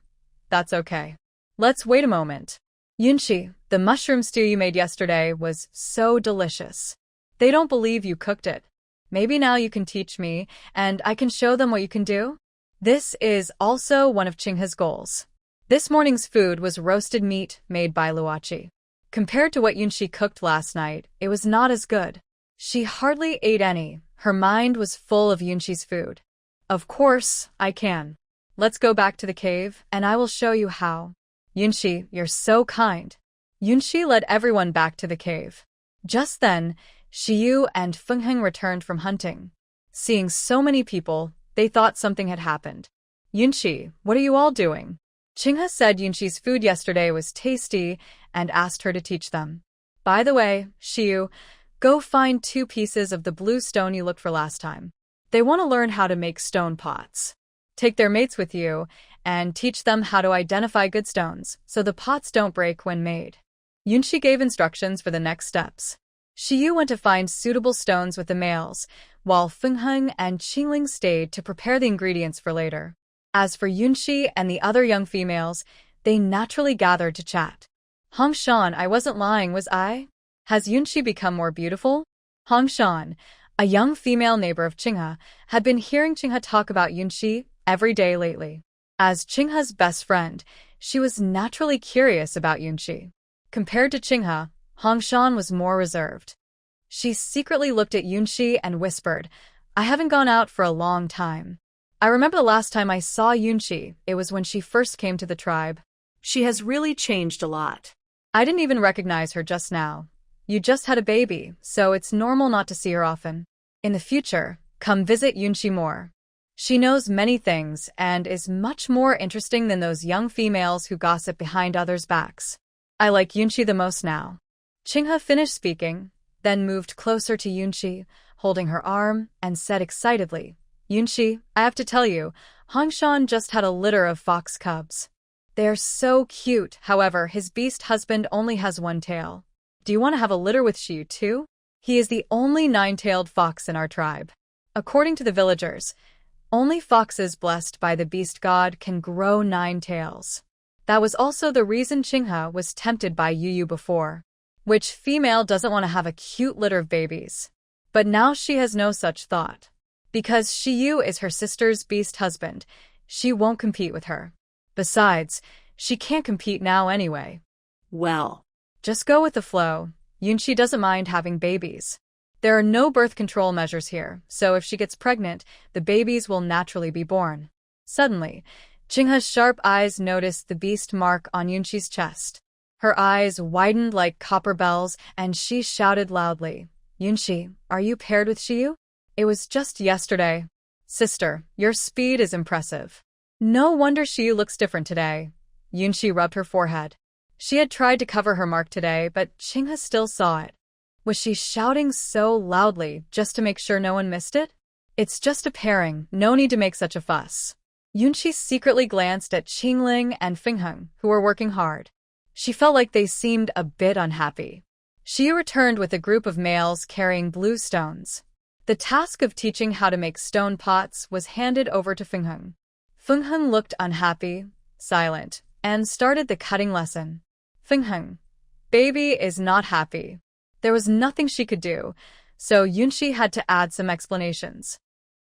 That's okay. Let's wait a moment. Yunshi, the mushroom stew you made yesterday was so delicious. They don't believe you cooked it. Maybe now you can teach me, and I can show them what you can do? This is also one of Qinghe's goals. This morning's food was roasted meat made by Luochi. Compared to what Yunshi cooked last night, it was not as good. She hardly ate any. Her mind was full of Yunshi's food. Of course, I can. Let's go back to the cave, and I will show you how. Yunshi, you're so kind. Yunshi led everyone back to the cave. Just then, Shiyu and Fengheng returned from hunting. Seeing so many people, they thought something had happened. Yunshi, what are you all doing? Chingha said Yunshi's food yesterday was tasty and asked her to teach them. By the way, Shiyu, go find 2 pieces of the blue stone you looked for last time. They want to learn how to make stone pots. Take their mates with you and teach them how to identify good stones so the pots don't break when made. Yunshi gave instructions for the next steps. Shiyu went to find suitable stones with the males, while Fengheng and Qingling stayed to prepare the ingredients for later. As for Yunshi and the other young females, they naturally gathered to chat. Hongshan, I wasn't lying, was I? Has Yunshi become more beautiful? Hongshan, a young female neighbor of Qinghe, had been hearing Qinghe talk about Yunshi every day lately. As Qinghe's best friend, she was naturally curious about Yunshi. Compared to Qinghe, Hongshan was more reserved. She secretly looked at Yunshi and whispered, I haven't gone out for a long time. I remember the last time I saw Yunshi, it was when she first came to the tribe. She has really changed a lot. I didn't even recognize her just now. You just had a baby, so it's normal not to see her often. In the future, come visit Yunshi more. She knows many things and is much more interesting than those young females who gossip behind others' backs. I like Yunshi the most now. Qinghe finished speaking, then moved closer to Yunshi, holding her arm, and said excitedly, Yunshi, I have to tell you, Hongshan just had a litter of fox cubs. They are so cute, however, his beast husband only has 1 tail. Do you want to have a litter with Shiyu too? He is the only 9-tailed fox in our tribe. According to the villagers, only foxes blessed by the beast god can grow 9 tails. That was also the reason Qinghe was tempted by Yu before. Which female doesn't want to have a cute litter of babies? But now she has no such thought. Because Shiyu is her sister's beast husband, she won't compete with her. Besides, she can't compete now anyway. Well, just go with the flow. Yunshi doesn't mind having babies. There are no birth control measures here, so if she gets pregnant, the babies will naturally be born. Suddenly, Qinghe's sharp eyes noticed the beast mark on Yunshi's chest. Her eyes widened like copper bells, and she shouted loudly, Yunshi, are you paired with Shiyu? It was just yesterday. Sister, your speed is impressive. No wonder Shiyu looks different today. Yunshi rubbed her forehead. She had tried to cover her mark today, but Qinghe still saw it. Was she shouting so loudly just to make sure no one missed it? It's just a pairing, no need to make such a fuss. Yunshi secretly glanced at Qingling and Fengheng, who were working hard. She felt like they seemed a bit unhappy. Shiyu returned with a group of males carrying blue stones. The task of teaching how to make stone pots was handed over to Fengheng. Fengheng looked unhappy, silent, and started the cutting lesson. Fengheng, baby is not happy. There was nothing she could do, so Yunshi had to add some explanations.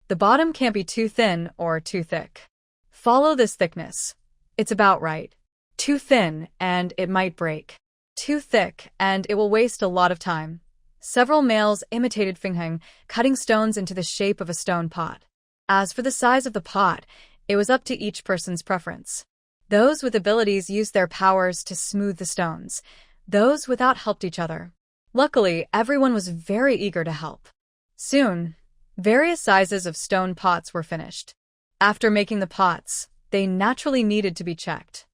The bottom can't be too thin or too thick. Follow this thickness. It's about right. Too thin, and it might break. Too thick, and it will waste a lot of time. Several males imitated Fengheng, cutting stones into the shape of a stone pot. As for the size of the pot, it was up to each person's preference. Those with abilities used their powers to smooth the stones. Those without helped each other. Luckily, everyone was very eager to help. Soon, various sizes of stone pots were finished. After making the pots, they naturally needed to be checked.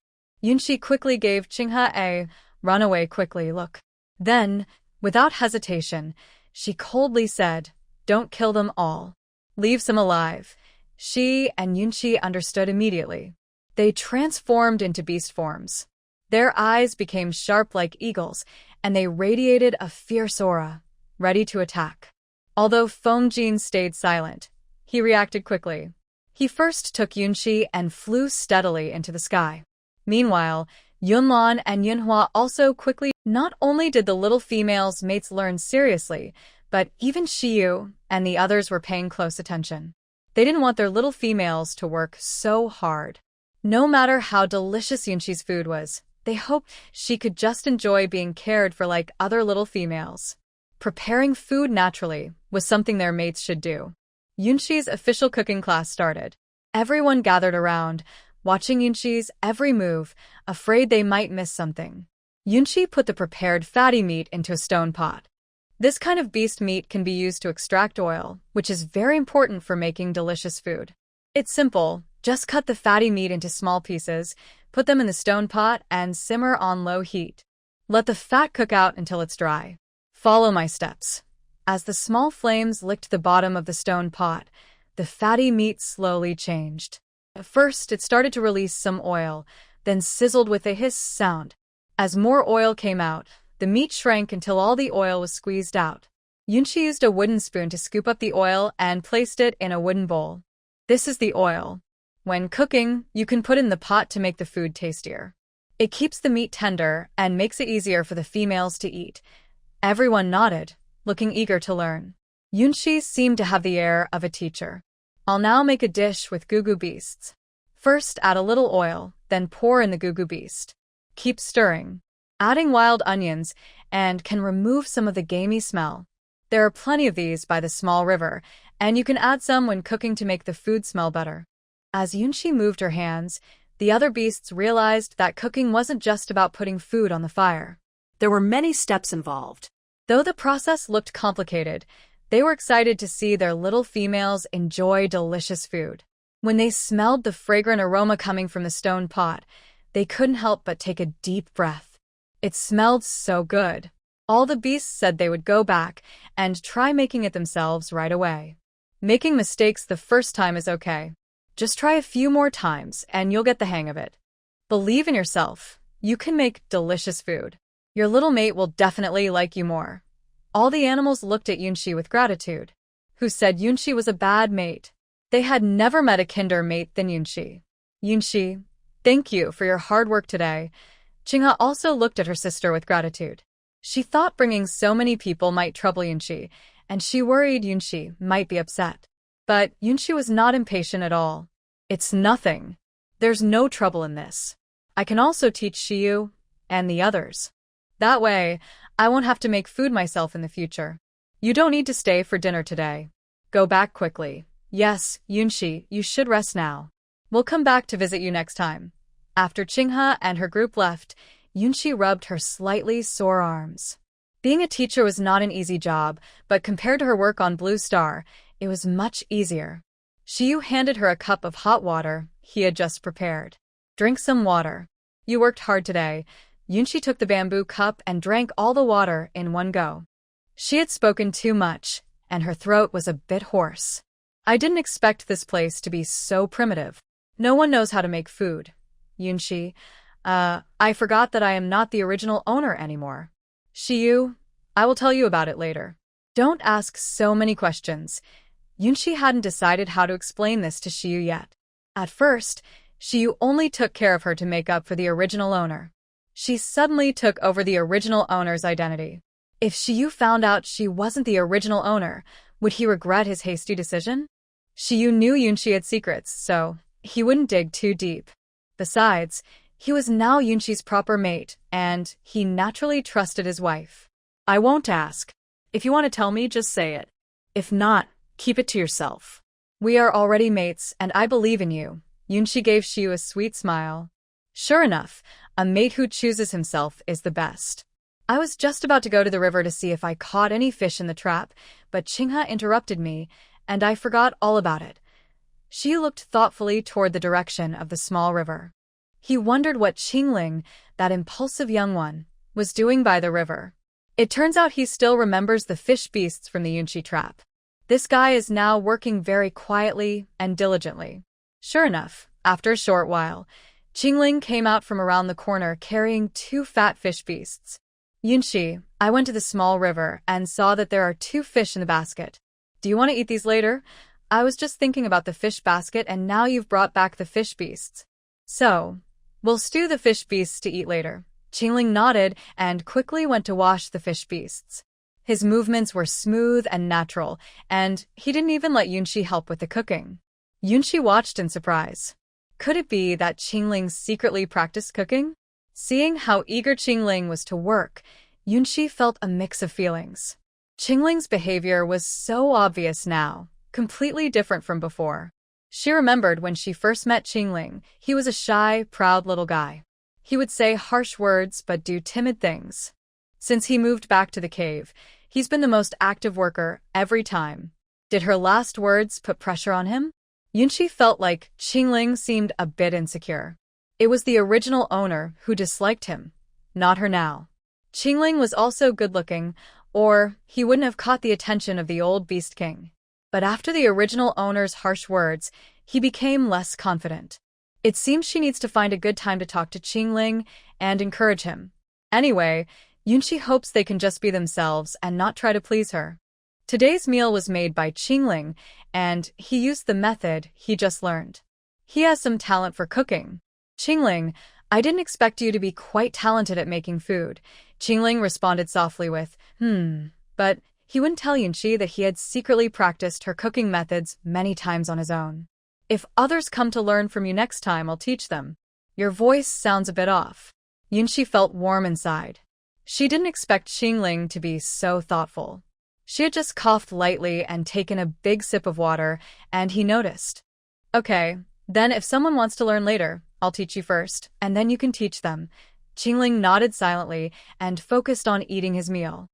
Yunshi quickly gave Qinghe a run-away quickly look. Then, without hesitation, she coldly said, Don't kill them all. Leave some alive. She and Yunshi understood immediately. They transformed into beast forms. Their eyes became sharp like eagles, and they radiated a fierce aura, ready to attack. Although Fengjin stayed silent, he reacted quickly. He first took Yunshi and flew steadily into the sky. Meanwhile, Yunlan and Yunhua also quickly. Not only did the little female's mates learn seriously, but even Shiyu and the others were paying close attention. They didn't want their little females to work so hard. No matter how delicious Yunshi's food was, they hoped she could just enjoy being cared for like other little females. Preparing food naturally was something their mates should do. Yunshi's official cooking class started. Everyone gathered around, watching Yunshi's every move, afraid they might miss something. Yunshi put the prepared fatty meat into a stone pot. This kind of beast meat can be used to extract oil, which is very important for making delicious food. It's simple, just cut the fatty meat into small pieces, Put them in the stone pot and simmer on low heat. Let the fat cook out until it's dry. Follow my steps. As the small flames licked the bottom of the stone pot, the fatty meat slowly changed. At first, it started to release some oil, then sizzled with a hiss sound. As more oil came out, the meat shrank until all the oil was squeezed out. Yunshi used a wooden spoon to scoop up the oil and placed it in a wooden bowl. This is the oil. When cooking, you can put in the pot to make the food tastier. It keeps the meat tender and makes it easier for the females to eat. Everyone nodded, looking eager to learn. Yunshi seemed to have the air of a teacher. I'll now make a dish with gugu beasts. First, add a little oil, then pour in the gugu beast. Keep stirring. Adding wild onions and can remove some of the gamey smell. There are plenty of these by the small river, and you can add some when cooking to make the food smell better. As Yunshi moved her hands, the other beasts realized that cooking wasn't just about putting food on the fire. There were many steps involved. Though the process looked complicated, they were excited to see their little females enjoy delicious food. When they smelled the fragrant aroma coming from the stone pot, they couldn't help but take a deep breath. It smelled so good. All the beasts said they would go back and try making it themselves right away. Making mistakes the first time is okay. Just try a few more times and you'll get the hang of it. Believe in yourself. You can make delicious food. Your little mate will definitely like you more. All the animals looked at Yunshi with gratitude. Who said Yunshi was a bad mate? They had never met a kinder mate than Yunshi. Yunshi, thank you for your hard work today. Chingha also looked at her sister with gratitude. She thought bringing so many people might trouble Yunshi, and she worried Yunshi might be upset. But Yunshi was not impatient at all. It's nothing. There's no trouble in this. I can also teach Shiyu and the others. That way, I won't have to make food myself in the future. You don't need to stay for dinner today. Go back quickly. Yes, Yunshi, you should rest now. We'll come back to visit you next time. After Chingha and her group left, Yunshi rubbed her slightly sore arms. Being a teacher was not an easy job, but compared to her work on Blue Star, it was much easier. Shiyu handed her a cup of hot water he had just prepared. Drink some water. You worked hard today. Yunshi took the bamboo cup and drank all the water in one go. She had spoken too much, and her throat was a bit hoarse. I didn't expect this place to be so primitive. No one knows how to make food. Yunshi, I forgot that I am not the original owner anymore. Shiyu, I will tell you about it later. Don't ask so many questions. Yunshi hadn't decided how to explain this to Shiyu yet. At first, Shiyu only took care of her to make up for the original owner. She suddenly took over the original owner's identity. If Shiyu found out she wasn't the original owner, would he regret his hasty decision? Shiyu knew Yunshi had secrets, so he wouldn't dig too deep. Besides, he was now Yunshi's proper mate, and he naturally trusted his wife. I won't ask. If you want to tell me, just say it. If not, keep it to yourself. We are already mates, and I believe in you. Yunshi gave Shiyu a sweet smile. Sure enough, a mate who chooses himself is the best. I was just about to go to the river to see if I caught any fish in the trap, but Chingha interrupted me, and I forgot all about it. She looked thoughtfully toward the direction of the small river. He wondered what Qingling, that impulsive young one, was doing by the river. It turns out he still remembers the fish beasts from the Yunshi trap. This guy is now working very quietly and diligently. Sure enough, after a short while, Qingling came out from around the corner carrying 2 fat fish beasts. Yunshi, I went to the small river and saw that there are 2 fish in the basket. Do you want to eat these later? I was just thinking about the fish basket and now you've brought back the fish beasts. So, we'll stew the fish beasts to eat later. Qingling nodded and quickly went to wash the fish beasts. His movements were smooth and natural, and he didn't even let Yunshi help with the cooking. Yunshi watched in surprise. Could it be that Qingling secretly practiced cooking? Seeing how eager Qingling was to work, Yunshi felt a mix of feelings. Qingling's behavior was so obvious now, completely different from before. She remembered when she first met Qingling, he was a shy, proud little guy. He would say harsh words but do timid things. Since he moved back to the cave, he's been the most active worker every time. Did her last words put pressure on him? Yunshi felt like Qingling seemed a bit insecure. It was the original owner who disliked him, not her now. Qingling was also good-looking, or he wouldn't have caught the attention of the old Beast King. But after the original owner's harsh words, he became less confident. It seems she needs to find a good time to talk to Qingling and encourage him. Anyway, Yunshi hopes they can just be themselves and not try to please her. Today's meal was made by Qingling, and he used the method he just learned. He has some talent for cooking. Qingling, I didn't expect you to be quite talented at making food. Qingling responded softly with, but he wouldn't tell Yunshi that he had secretly practiced her cooking methods many times on his own. If others come to learn from you next time, I'll teach them. Your voice sounds a bit off. Yunshi felt warm inside. She didn't expect Qingling to be so thoughtful. She had just coughed lightly and taken a big sip of water, and he noticed. Okay, then if someone wants to learn later, I'll teach you first, and then you can teach them. Qingling nodded silently and focused on eating his meal.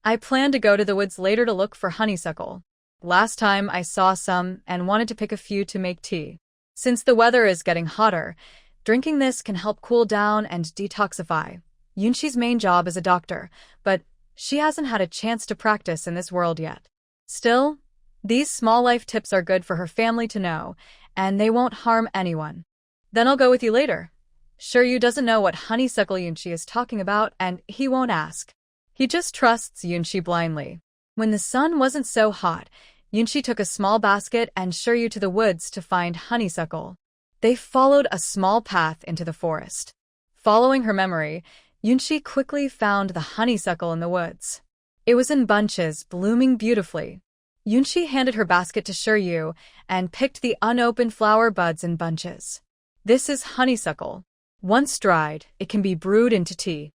I plan to go to the woods later to look for honeysuckle. Last time I saw some and wanted to pick a few to make tea. Since the weather is getting hotter, drinking this can help cool down and detoxify. Yunshi's main job is a doctor, but she hasn't had a chance to practice in this world yet. Still, these small life tips are good for her family to know, and they won't harm anyone. Then I'll go with you later. Shiryu doesn't know what honeysuckle Yunshi is talking about, and he won't ask. He just trusts Yunshi blindly. When the sun wasn't so hot, Yunshi took a small basket and Shiryu to the woods to find honeysuckle. They followed a small path into the forest. Following her memory, Yunshi quickly found the honeysuckle in the woods. It was in bunches, blooming beautifully. Yunshi handed her basket to Shiryu and picked the unopened flower buds in bunches. This is honeysuckle. Once dried, it can be brewed into tea.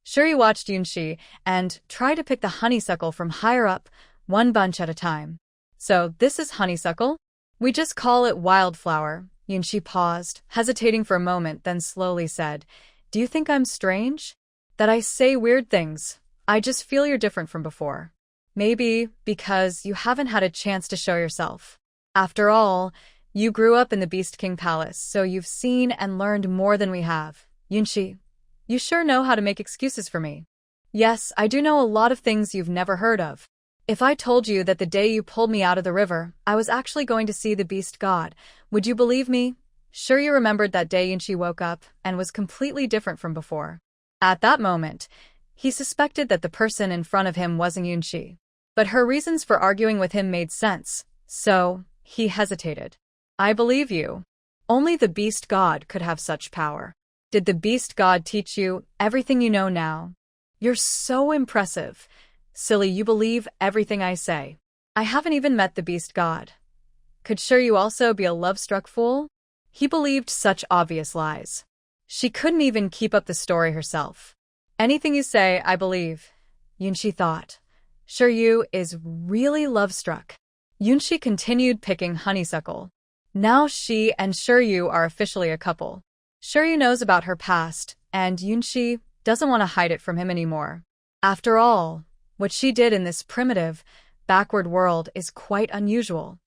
Shiryu watched Yunshi and tried to pick the honeysuckle from higher up, one bunch at a time. So this is honeysuckle? We just call it wildflower. Yunshi paused, hesitating for a moment, then slowly said, Do you think I'm strange? That I say weird things? I just feel you're different from before. Maybe because you haven't had a chance to show yourself. After all, you grew up in the Beast King Palace, so you've seen and learned more than we have. Yunshi, you sure know how to make excuses for me. Yes, I do know a lot of things you've never heard of. If I told you that the day you pulled me out of the river, I was actually going to see the beast god, would you believe me? Shiryu remembered that day Yunshi woke up and was completely different from before. At that moment, he suspected that the person in front of him wasn't Yunshi. But her reasons for arguing with him made sense, so he hesitated. I believe you. Only the beast god could have such power. Did the beast god teach you everything you know now? You're so impressive. Silly, you believe everything I say. I haven't even met the beast god. Could Shiryu also be a love-struck fool? He believed such obvious lies. She couldn't even keep up the story herself. Anything you say, I believe, Yunshi thought. Shiryu is really love-struck. Yunshi continued picking honeysuckle. Now she and Shiryu are officially a couple. Shiryu knows about her past, and Yunshi doesn't want to hide it from him anymore. After all, what she did in this primitive, backward world is quite unusual.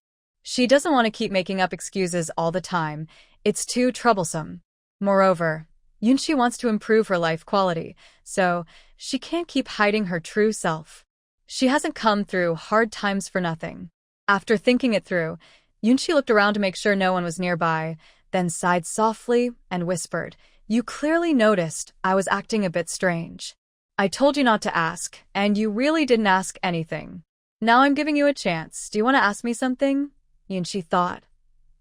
She doesn't want to keep making up excuses all the time. It's too troublesome. Moreover, Yunshi wants to improve her life quality, so she can't keep hiding her true self. She hasn't come through hard times for nothing. After thinking it through, Yunshi looked around to make sure no one was nearby, then sighed softly and whispered, You clearly noticed I was acting a bit strange. I told you not to ask, and you really didn't ask anything. Now I'm giving you a chance. Do you want to ask me something? Yunshi thought.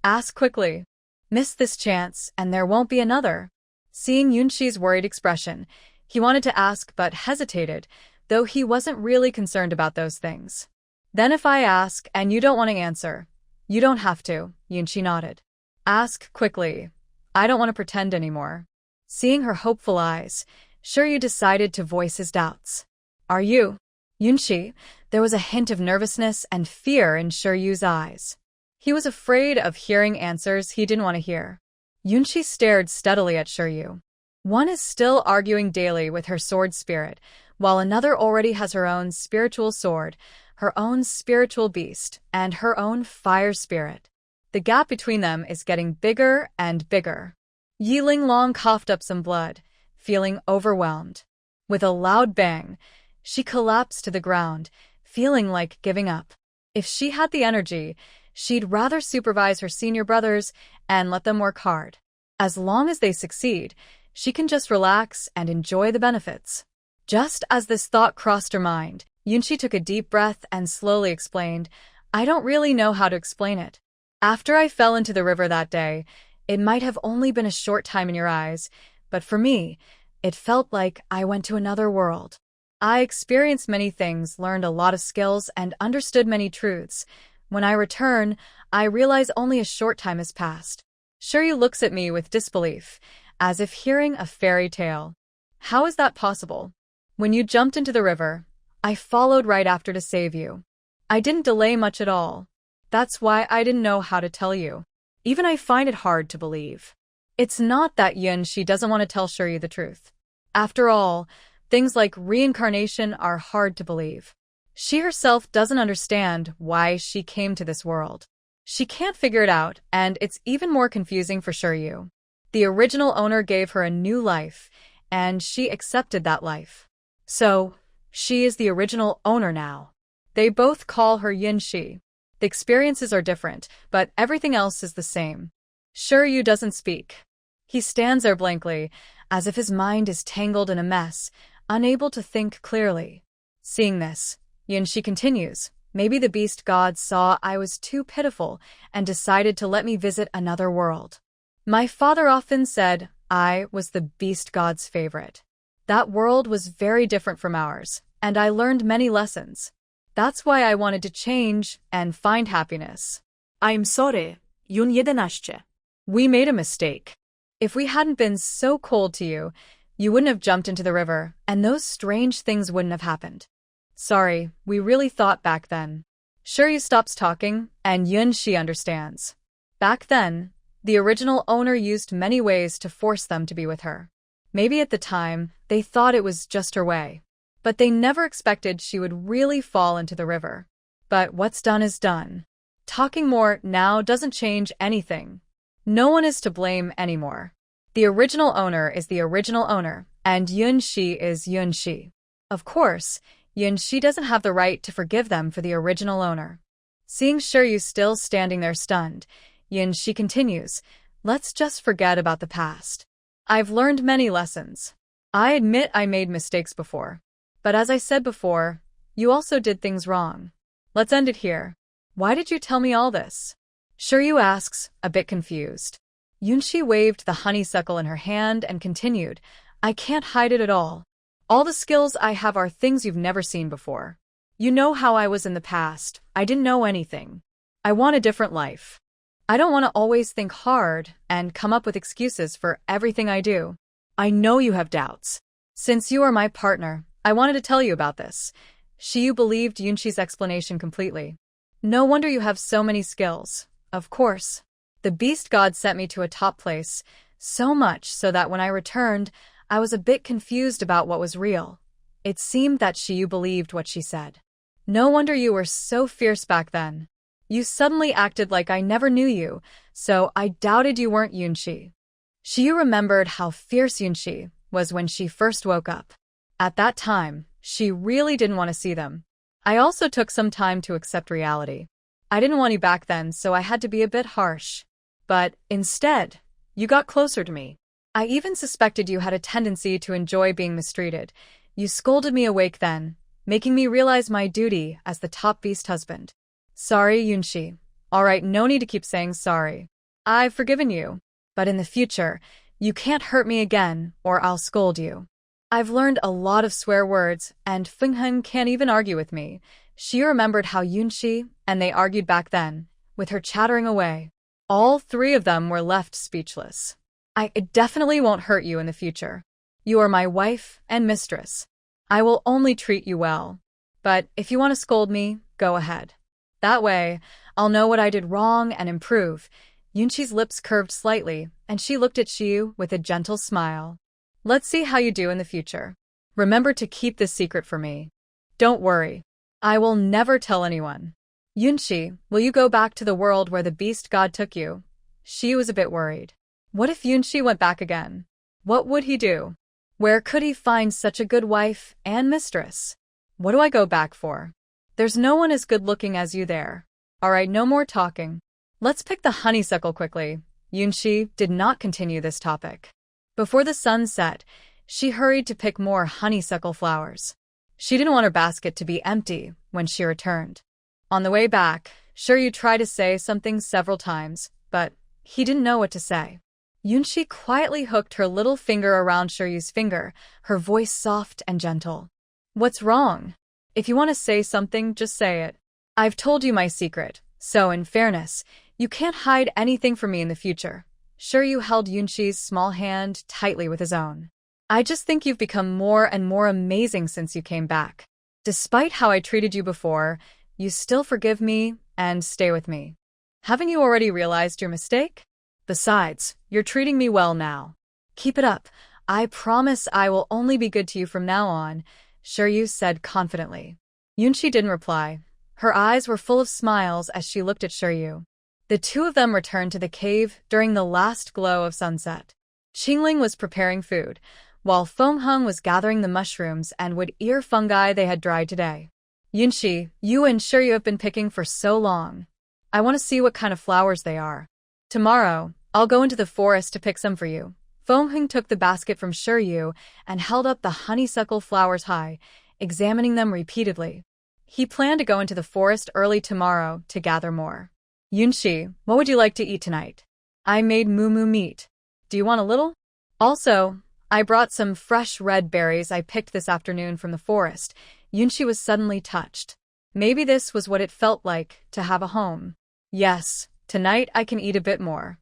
Ask quickly. Miss this chance, and there won't be another. Seeing Yunshi's worried expression, he wanted to ask but hesitated, though he wasn't really concerned about those things. Then if I ask and you don't want to answer, you don't have to, Yunshi nodded. Ask quickly. I don't want to pretend anymore. Seeing her hopeful eyes, Shiryu decided to voice his doubts. Are you? Yunshi, there was a hint of nervousness and fear in Shiryu's eyes. He was afraid of hearing answers he didn't want to hear. Yunshi stared steadily at Shiryu. One is still arguing daily with her sword spirit, while another already has her own spiritual sword, her own spiritual beast, and her own fire spirit. The gap between them is getting bigger and bigger. Yi Linglong coughed up some blood, feeling overwhelmed. With a loud bang, she collapsed to the ground, feeling like giving up. If she had the energy, she'd rather supervise her senior brothers and let them work hard. As long as they succeed, she can just relax and enjoy the benefits. Just as this thought crossed her mind, Yunshi took a deep breath and slowly explained, I don't really know how to explain it. After I fell into the river that day, it might have only been a short time in your eyes, but for me, it felt like I went to another world. I experienced many things, learned a lot of skills, and understood many truths. When I return, I realize only a short time has passed. Shiryu looks at me with disbelief, as if hearing a fairy tale. How is that possible? When you jumped into the river, I followed right after to save you. I didn't delay much at all. That's why I didn't know how to tell you. Even I find it hard to believe. It's not that She doesn't want to tell Shiryu the truth. After all, things like reincarnation are hard to believe. She herself doesn't understand why she came to this world. She can't figure it out, and it's even more confusing for Shiryu. The original owner gave her a new life, and she accepted that life. So, she is the original owner now. They both call her Yunshi. The experiences are different, but everything else is the same. Shiryu doesn't speak. He stands there blankly, as if his mind is tangled in a mess, unable to think clearly. Seeing this, Yunshi continues, maybe the beast god saw I was too pitiful and decided to let me visit another world. My father often said I was the beast god's favorite. That world was very different from ours, and I learned many lessons. That's why I wanted to change and find happiness. I'm sorry, Yun 11. We made a mistake. If we hadn't been so cold to you, you wouldn't have jumped into the river, and those strange things wouldn't have happened. Sorry, we really thought back then. Shiryu stops talking, and Yunshi understands. Back then, the original owner used many ways to force them to be with her. Maybe at the time, they thought it was just her way. But they never expected she would really fall into the river. But what's done is done. Talking more now doesn't change anything. No one is to blame anymore. The original owner is the original owner, and Yunshi is Yunshi. Of course, Yunshi doesn't have the right to forgive them for the original owner. Seeing Shiryu still standing there stunned, Yunshi continues, let's just forget about the past. I've learned many lessons. I admit I made mistakes before. But as I said before, you also did things wrong. Let's end it here. Why did you tell me all this? Shiryu asks, a bit confused. Yunshi waved the honeysuckle in her hand and continued, I can't hide it at all. All the skills I have are things you've never seen before. You know how I was in the past. I didn't know anything. I want a different life. I don't want to always think hard and come up with excuses for everything I do. I know you have doubts. Since you are my partner, I wanted to tell you about this. Shiryu believed Yunshi's explanation completely. No wonder you have so many skills. Of course. The beast god sent me to a top place, so much so that when I returned, I was a bit confused about what was real. It seemed that Shiryu believed what she said. No wonder you were so fierce back then. You suddenly acted like I never knew you, so I doubted you weren't Yunshi. Shiryu remembered how fierce Yunshi was when she first woke up. At that time, she really didn't want to see them. I also took some time to accept reality. I didn't want you back then, so I had to be a bit harsh. But instead, you got closer to me. I even suspected you had a tendency to enjoy being mistreated. You scolded me awake then, making me realize my duty as the top beast husband. Sorry, Yunshi. All right, no need to keep saying sorry. I've forgiven you. But in the future, you can't hurt me again, or I'll scold you. I've learned a lot of swear words, and Fenghen can't even argue with me. She remembered how Yunshi and they argued back then, with her chattering away. All three of them were left speechless. I definitely won't hurt you in the future. You are my wife and mistress. I will only treat you well. But if you want to scold me, go ahead. That way, I'll know what I did wrong and improve. Yunshi's lips curved slightly, and she looked at Shiryu with a gentle smile. Let's see how you do in the future. Remember to keep this secret for me. Don't worry. I will never tell anyone. Yunshi, will you go back to the world where the beast god took you? She was a bit worried. What if Yunshi went back again? What would he do? Where could he find such a good wife and mistress? What do I go back for? There's no one as good-looking as you there. Alright, no more talking. Let's pick the honeysuckle quickly. Yunshi did not continue this topic. Before the sun set, she hurried to pick more honeysuckle flowers. She didn't want her basket to be empty when she returned. On the way back, Shiryu tried to say something several times, but he didn't know what to say. Yunshi quietly hooked her little finger around Shiryu's finger, her voice soft and gentle. What's wrong? If you want to say something, just say it. I've told you my secret, so in fairness, you can't hide anything from me in the future. Shiryu held Yunshi's small hand tightly with his own. I just think you've become more and more amazing since you came back. Despite how I treated you before, you still forgive me and stay with me. Haven't you already realized your mistake? Besides, you're treating me well now. Keep it up. I promise I will only be good to you from now on, Shiryu said confidently. Yunshi didn't reply. Her eyes were full of smiles as she looked at Shiryu. The two of them returned to the cave during the last glow of sunset. Qingling was preparing food, while Fengheng was gathering the mushrooms and wood-ear fungi they had dried today. Yunshi, you and Shiryu have been picking for so long. I want to see what kind of flowers they are. Tomorrow, I'll go into the forest to pick some for you. Fengheng took the basket from Shiryu and held up the honeysuckle flowers high, examining them repeatedly. He planned to go into the forest early tomorrow to gather more. Yunshi, what would you like to eat tonight? I made moo meat. Do you want a little? Also, I brought some fresh red berries I picked this afternoon from the forest. Yunshi was suddenly touched. Maybe this was what it felt like to have a home. Yes, tonight I can eat a bit more.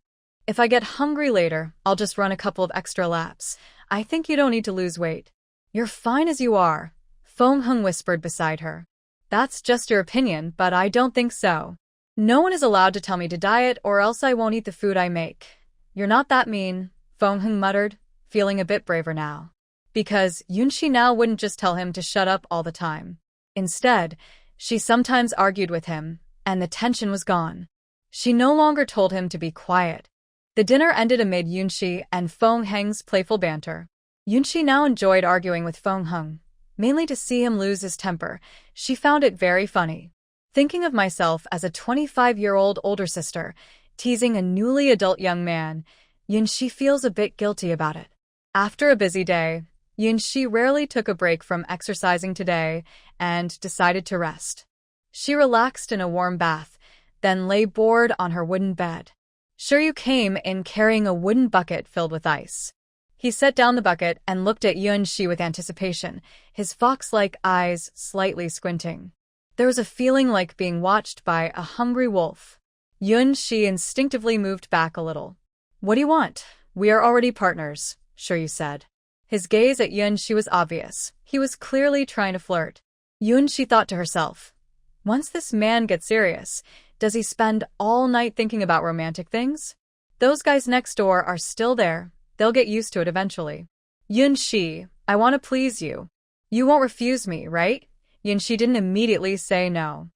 If I get hungry later, I'll just run a couple of extra laps. I think you don't need to lose weight. You're fine as you are, Fengheng whispered beside her. That's just your opinion, but I don't think so. No one is allowed to tell me to diet or else I won't eat the food I make. You're not that mean, Fengheng muttered, feeling a bit braver now. Because Yunshi now wouldn't just tell him to shut up all the time. Instead, she sometimes argued with him, and the tension was gone. She no longer told him to be quiet. The dinner ended amid Yunshi and Fengheng's playful banter. Yunshi now enjoyed arguing with Fengheng, mainly to see him lose his temper. She found it very funny. Thinking of myself as a 25-year-old older sister, teasing a newly adult young man, Yunshi feels a bit guilty about it. After a busy day, Yunshi rarely took a break from exercising today and decided to rest. She relaxed in a warm bath, then lay bored on her wooden bed. Shiryu came in carrying a wooden bucket filled with ice. He set down the bucket and looked at Yunshi with anticipation, his fox-like eyes slightly squinting. There was a feeling like being watched by a hungry wolf. Yunshi instinctively moved back a little. What do you want? We are already partners, Shiryu said. His gaze at Yunshi was obvious. He was clearly trying to flirt. Yunshi thought to herself, once this man gets serious, does he spend all night thinking about romantic things? Those guys next door are still there. They'll get used to it eventually. Yunshi, I want to please you. You won't refuse me, right? Yunshi didn't immediately say no.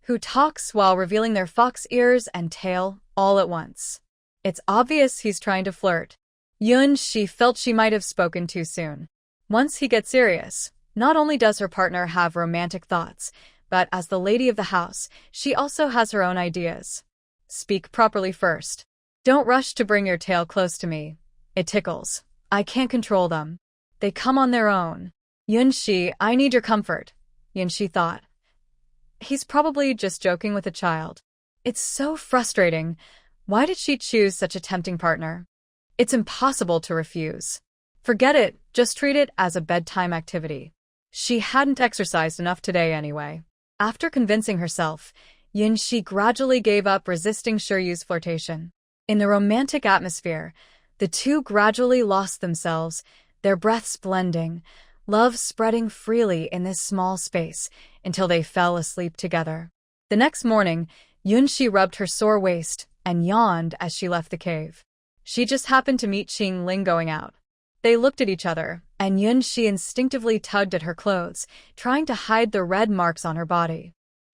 Who talks while revealing their fox ears and tail all at once? It's obvious he's trying to flirt. Yunshi felt she might have spoken too soon. Once he gets serious, not only does her partner have romantic thoughts, but as the lady of the house, she also has her own ideas. Speak properly first. Don't rush to bring your tail close to me. It tickles. I can't control them. They come on their own. Yunshi, I need your comfort, Yunshi thought. He's probably just joking with a child. It's so frustrating. Why did she choose such a tempting partner? It's impossible to refuse. Forget it, just treat it as a bedtime activity. She hadn't exercised enough today anyway. After convincing herself, Yunshi gradually gave up resisting Shiryu's flirtation. In the romantic atmosphere, the two gradually lost themselves, their breaths blending, love spreading freely in this small space until they fell asleep together. The next morning, Yunshi rubbed her sore waist and yawned as she left the cave. She just happened to meet Qingling going out. They looked at each other, and Yunshi instinctively tugged at her clothes, trying to hide the red marks on her body.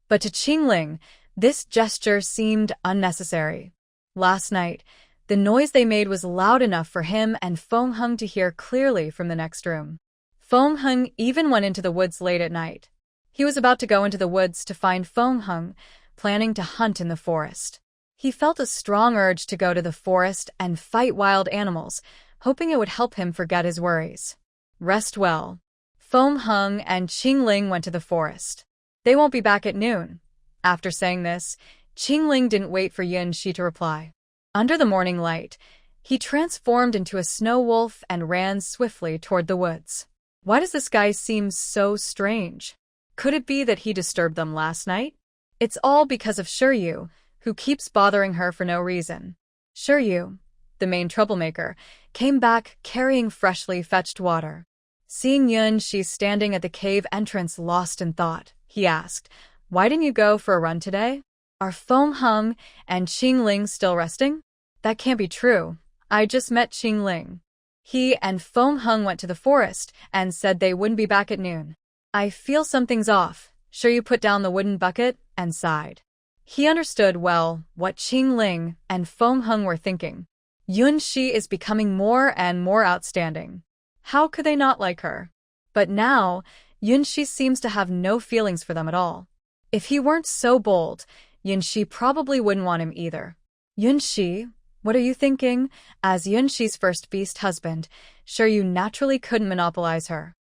But to Qingling, this gesture seemed unnecessary. Last night, The noise they made was loud enough for him and Fong Hung to hear clearly from the next room. Fong Hung even went into the woods late at night. He was about to go into the woods to find Fong Hung, planning to hunt in the forest. He felt a strong urge to go to the forest and fight wild animals, hoping it would help him forget his worries. Rest well. Fong Hung and Qing Ling went to the forest. They won't be back at noon. After saying this, Qing Ling didn't wait for Yun Shi to reply. Under the morning light, he transformed into a snow wolf and ran swiftly toward the woods. Why does this guy seem so strange? Could it be that he disturbed them last night? It's all because of Shiryu, who keeps bothering her for no reason. Shiryu, the main troublemaker, came back carrying freshly fetched water. Seeing Yun Shi standing at the cave entrance lost in thought, he asked, "Why didn't you go for a run today? Are Fong Hung and Qing Ling still resting?" "That can't be true. I just met Qing Ling. He and Fong Hung went to the forest and said they wouldn't be back at noon." "I feel something's off." Shiryu put down the wooden bucket and sighed. He understood well what Qing Ling and Fong Hung were thinking. Yun Shi is becoming more and more outstanding. How could they not like her? But now, Yun Shi seems to have no feelings for them at all. If he weren't so bold, Yun Shi probably wouldn't want him either. "Yun Shi, what are you thinking?" As Yun Shi's first beast husband, Shiryu naturally couldn't monopolize her.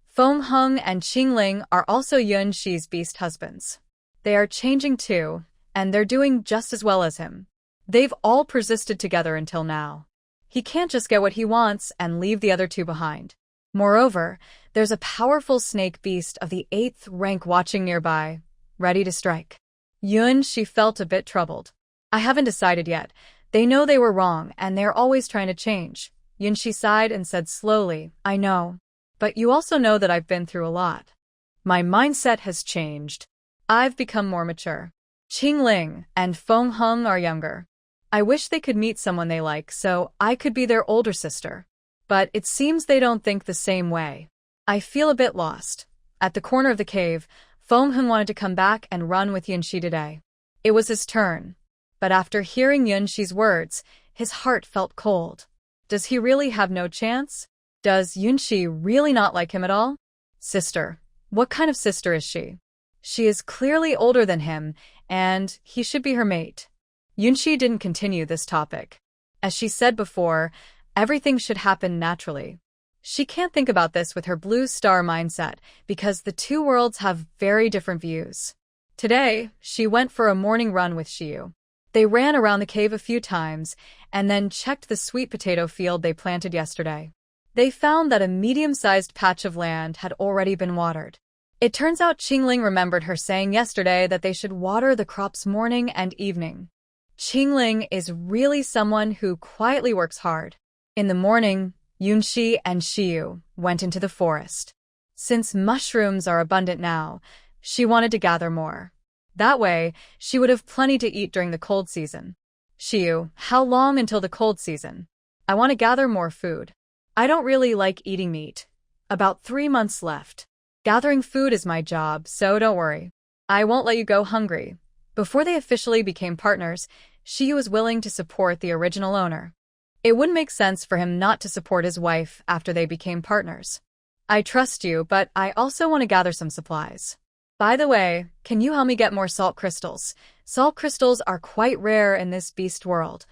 Fong Hung and Qing Ling are also Yun Shi's beast husbands. They are changing too, and they're doing just as well as him. They've all persisted together until now. He can't just get what he wants and leave the other two behind. Moreover, there's a powerful snake beast of the 8th rank watching nearby, ready to strike. Yun Shi felt a bit troubled. "I haven't decided yet. They know they were wrong, and they're always trying to change." Yun Shi sighed and said slowly, "I know. But you also know that I've been through a lot. My mindset has changed. I've become more mature. Qing Ling and Fong Hung are younger. I wish they could meet someone they like so I could be their older sister. But it seems they don't think the same way. I feel a bit lost." At the corner of the cave, Fong Hung wanted to come back and run with Yun Shi today. It was his turn. But after hearing Yun Shi's words, his heart felt cold. Does he really have no chance? Does Yun Shi really not like him at all? Sister. What kind of sister is she? She is clearly older than him, and he should be her mate. Yun Shi didn't continue this topic. As she said before, everything should happen naturally. She can't think about this with her blue star mindset because the two worlds have very different views. Today, she went for a morning run with Shiryu. They ran around the cave a few times and then checked the sweet potato field they planted yesterday. They found that a medium-sized patch of land had already been watered. It turns out Qing Ling remembered her saying yesterday that they should water the crops morning and evening. Qing Ling is really someone who quietly works hard. In the morning, Yun Shi and Shiryu went into the forest. Since mushrooms are abundant now, she wanted to gather more. That way, she would have plenty to eat during the cold season. "Shiryu, how long until the cold season? I want to gather more food. I don't really like eating meat. About 3 months left. Gathering food is my job, so don't worry. I won't let you go hungry." Before they officially became partners, Shiryu was willing to support the original owner. It wouldn't make sense for him not to support his wife after they became partners. "I trust you, but I also want to gather some supplies. By the way, can you help me get more salt crystals? Salt crystals are quite rare in this beast world.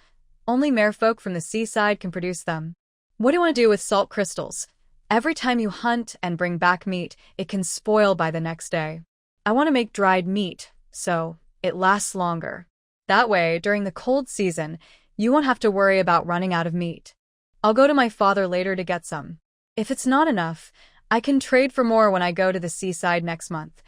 Only merfolk from the seaside can produce them." "What do you want to do with salt crystals?" "Every time you hunt and bring back meat, it can spoil by the next day. I want to make dried meat, so it lasts longer. That way, during the cold season, you won't have to worry about running out of meat. I'll go to my father later to get some. If it's not enough, I can trade for more when I go to the seaside next month."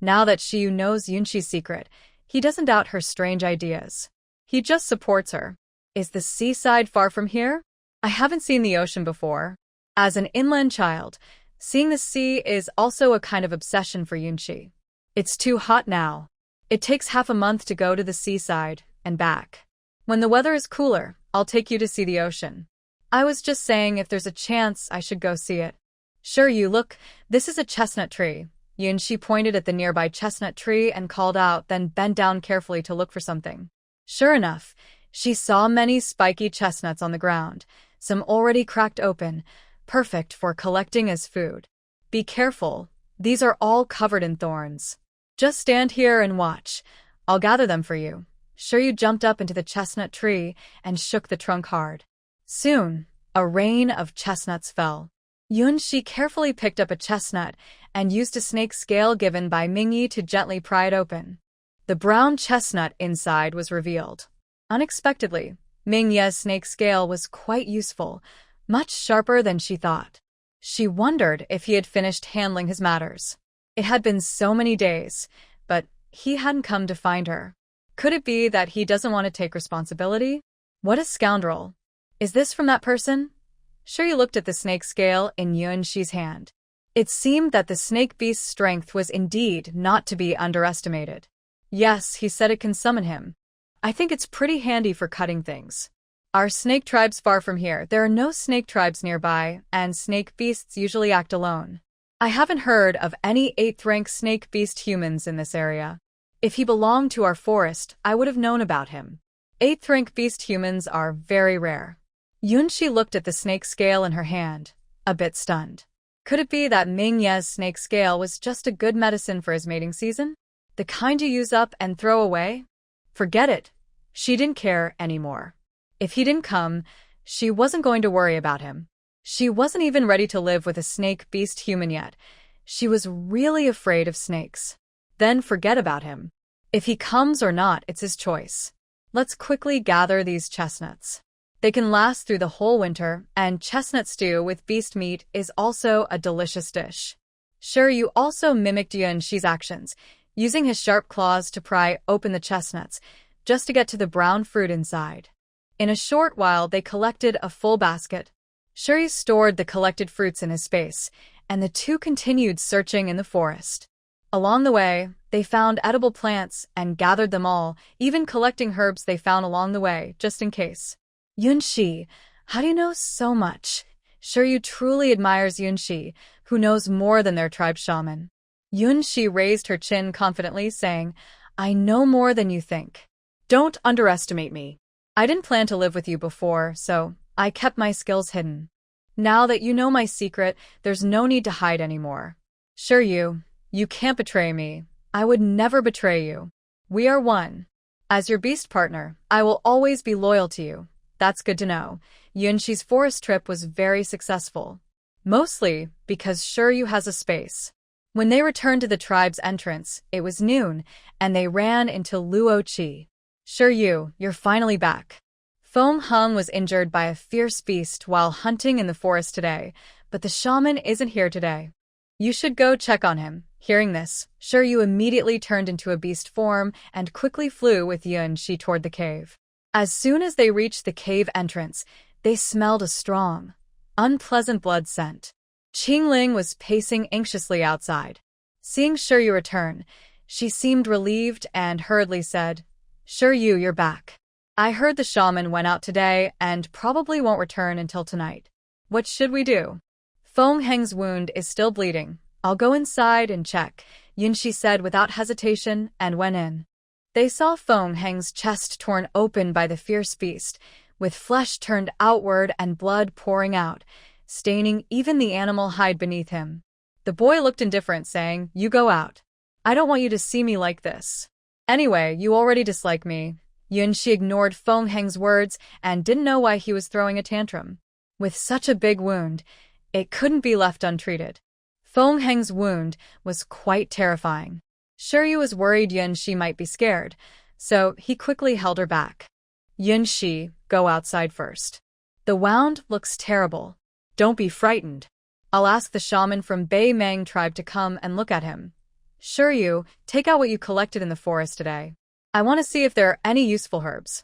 Now that Shiryu knows Yun Shi's secret, he doesn't doubt her strange ideas. He just supports her. "Is the seaside far from here? I haven't seen the ocean before." As an inland child, seeing the sea is also a kind of obsession for Yun Shi. "It's too hot now. It takes half a month to go to the seaside and back. When the weather is cooler, I'll take you to see the ocean." "I was just saying if there's a chance I should go see it." "Sure, you look, this is a chestnut tree." Yun Shi pointed at the nearby chestnut tree and called out, then bent down carefully to look for something. Sure enough, She saw many spiky chestnuts on the ground, some already cracked open, perfect for collecting as food. Be careful, these are all covered in thorns. Just stand here and watch. I'll gather them for you. Shiryu jumped up into the chestnut tree and shook the trunk hard. Soon, a rain of chestnuts fell. Yunshi carefully picked up a chestnut and used a snake scale given by Mingyi to gently pry it open. The brown chestnut inside was revealed. Unexpectedly, Mingyi's snake scale was quite useful, much sharper than she thought. She wondered if he had finished handling his matters. It had been so many days, but he hadn't come to find her. Could it be that he doesn't want to take responsibility? What a scoundrel. Is this from that person? Shiryu looked at the snake scale in Yunshi's hand. It seemed that the snake beast's strength was indeed not to be underestimated. Yes, he said it can summon him. I think it's pretty handy for cutting things. Are snake tribes far from here? There are no snake tribes nearby, and snake beasts usually act alone. I haven't heard of any 8th-rank snake beast humans in this area. If he belonged to our forest, I would have known about him. 8th-rank beast humans are very rare. Yunshi looked at the snake scale in her hand, a bit stunned. Could it be that Mingye's snake scale was just a good medicine for his mating season? The kind you use up and throw away? Forget it. She didn't care anymore. If he didn't come, she wasn't going to worry about him. She wasn't even ready to live with a snake beast human yet. She was really afraid of snakes. Then forget about him. If he comes or not, it's his choice. Let's quickly gather these chestnuts. They can last through the whole winter, and chestnut stew with beast meat is also a delicious dish. Shiryu also mimicked Yunshi's actions, using his sharp claws to pry open the chestnuts, just to get to the brown fruit inside. In a short while, they collected a full basket. Shiryu stored the collected fruits in his space, and the two continued searching in the forest. Along the way, they found edible plants and gathered them all, even collecting herbs they found along the way, just in case. Yunshi, how do you know so much? Shiryu truly admires Yunshi, who knows more than their tribe shaman. Yunshi raised her chin confidently, saying, I know more than you think. Don't underestimate me. I didn't plan to live with you before, so I kept my skills hidden. Now that you know my secret, there's no need to hide anymore. Shiryu, you can't betray me. I would never betray you. We are one. As your beast partner, I will always be loyal to you. That's good to know. Yunshi's forest trip was very successful. Mostly because Shiryu has a space. When they returned to the tribe's entrance, it was noon, and they ran into Luochi. Shiryu, you're finally back. Feng Hung was injured by a fierce beast while hunting in the forest today, but the shaman isn't here today. You should go check on him. Hearing this, Shiryu immediately turned into a beast form and quickly flew with Yunshi toward the cave. As soon as they reached the cave entrance, they smelled a strong, unpleasant blood scent. Qingling was pacing anxiously outside. Seeing Shiryu return, she seemed relieved and hurriedly said, Shiryu, you're back. I heard the shaman went out today and probably won't return until tonight. What should we do? Feng Heng's wound is still bleeding. I'll go inside and check, Yunshi said without hesitation and went in. They saw Feng Heng's chest torn open by the fierce beast, with flesh turned outward and blood pouring out, staining even the animal hide beneath him. The boy looked indifferent, saying, You go out. I don't want you to see me like this. Anyway, you already dislike me. Yunshi ignored Feng Heng's words and didn't know why he was throwing a tantrum. With such a big wound, it couldn't be left untreated. Feng Heng's wound was quite terrifying. Shiryu was worried Yunshi might be scared, so he quickly held her back. Yunshi, go outside first. The wound looks terrible. Don't be frightened. I'll ask the shaman from Bei Meng tribe to come and look at him. Shiryu, take out what you collected in the forest today. I want to see if there are any useful herbs.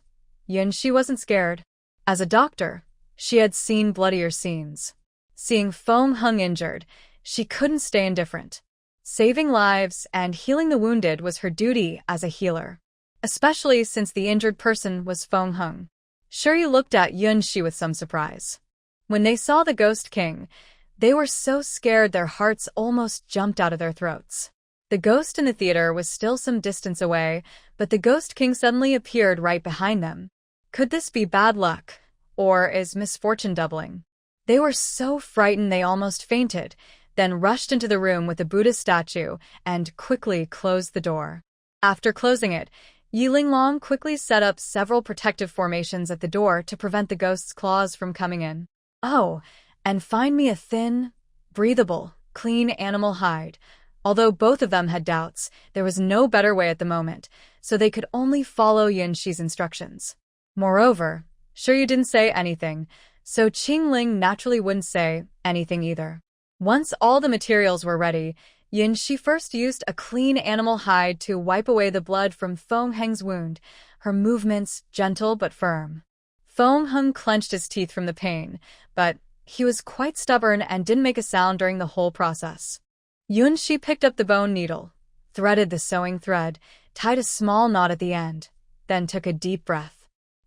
Yunshi wasn't scared. As a doctor, she had seen bloodier scenes. Seeing Feng Hung injured, she couldn't stay indifferent. Saving lives and healing the wounded was her duty as a healer, especially since the injured person was Feng Hung. Shiryu looked at Yunshi with some surprise. When they saw the Ghost King, they were so scared their hearts almost jumped out of their throats. The ghost in the theater was still some distance away, but the Ghost King suddenly appeared right behind them. Could this be bad luck? Or is misfortune doubling? They were so frightened they almost fainted, then rushed into the room with the Buddha statue and quickly closed the door. After closing it, Yilinglong quickly set up several protective formations at the door to prevent the ghost's claws from coming in. Oh, and find me a thin, breathable, clean animal hide. Although both of them had doubts, there was no better way at the moment, so they could only follow Yunshi's instructions. Moreover, Shiryu didn't say anything, so Qingling naturally wouldn't say anything either. Once all the materials were ready, Yunshi first used a clean animal hide to wipe away the blood from Feng Heng's wound, her movements gentle but firm. Feng Heng clenched his teeth from the pain, but he was quite stubborn and didn't make a sound during the whole process. Yunshi picked up the bone needle, threaded the sewing thread, tied a small knot at the end, then took a deep breath.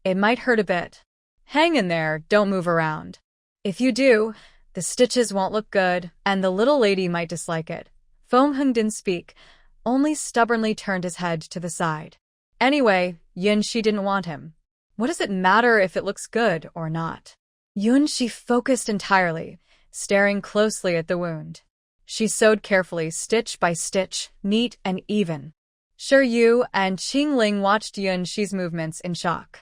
It might hurt a bit. Hang in there, don't move around. If you do, the stitches won't look good, and the little lady might dislike it. Feng Heng didn't speak, only stubbornly turned his head to the side. Anyway, Yunshi didn't want him. What does it matter if it looks good or not? Yunshi focused entirely, staring closely at the wound. She sewed carefully, stitch by stitch, neat and even. Shiryu and Qingling watched Yunshi's movements in shock.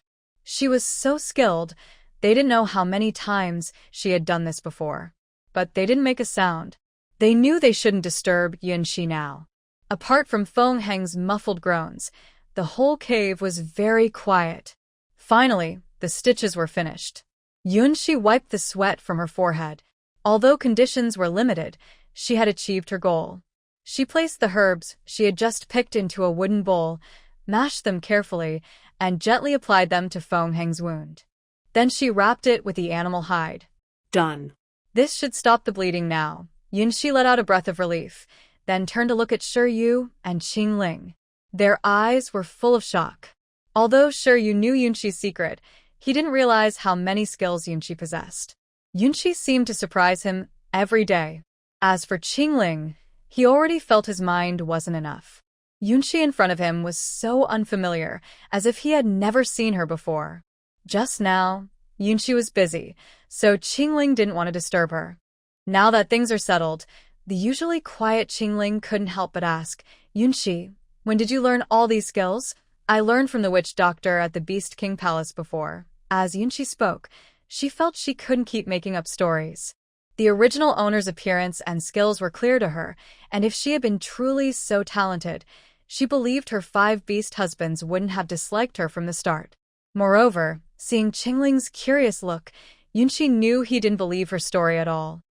She was so skilled, they didn't know how many times she had done this before. But they didn't make a sound. They knew they shouldn't disturb Yunshi now. Apart from Feng Heng's muffled groans, the whole cave was very quiet. Finally, the stitches were finished. Yunshi wiped the sweat from her forehead. Although conditions were limited, she had achieved her goal. She placed the herbs she had just picked into a wooden bowl, mashed them carefully, and gently applied them to Feng Heng's wound. Then she wrapped it with the animal hide. Done. This should stop the bleeding now. Yunshi let out a breath of relief, then turned to look at Shiryu and Qingling. Their eyes were full of shock. Although Shiryu knew Yunshi's secret, he didn't realize how many skills Yunshi possessed. Yunshi seemed to surprise him every day. As for Qingling, he already felt his mind wasn't enough. Yunshi in front of him was so unfamiliar, as if he had never seen her before. Just now, Yunshi was busy, so Qingling didn't want to disturb her. Now that things are settled, the usually quiet Qingling couldn't help but ask, Yunshi, when did you learn all these skills? I learned from the witch doctor at the Beast King Palace before. As Yunshi spoke, she felt she couldn't keep making up stories. The original owner's appearance and skills were clear to her, and if she had been truly so talented, she believed her 5 beast husbands wouldn't have disliked her from the start. Moreover, seeing Qingling's curious look, Yunshi knew he didn't believe her story at all.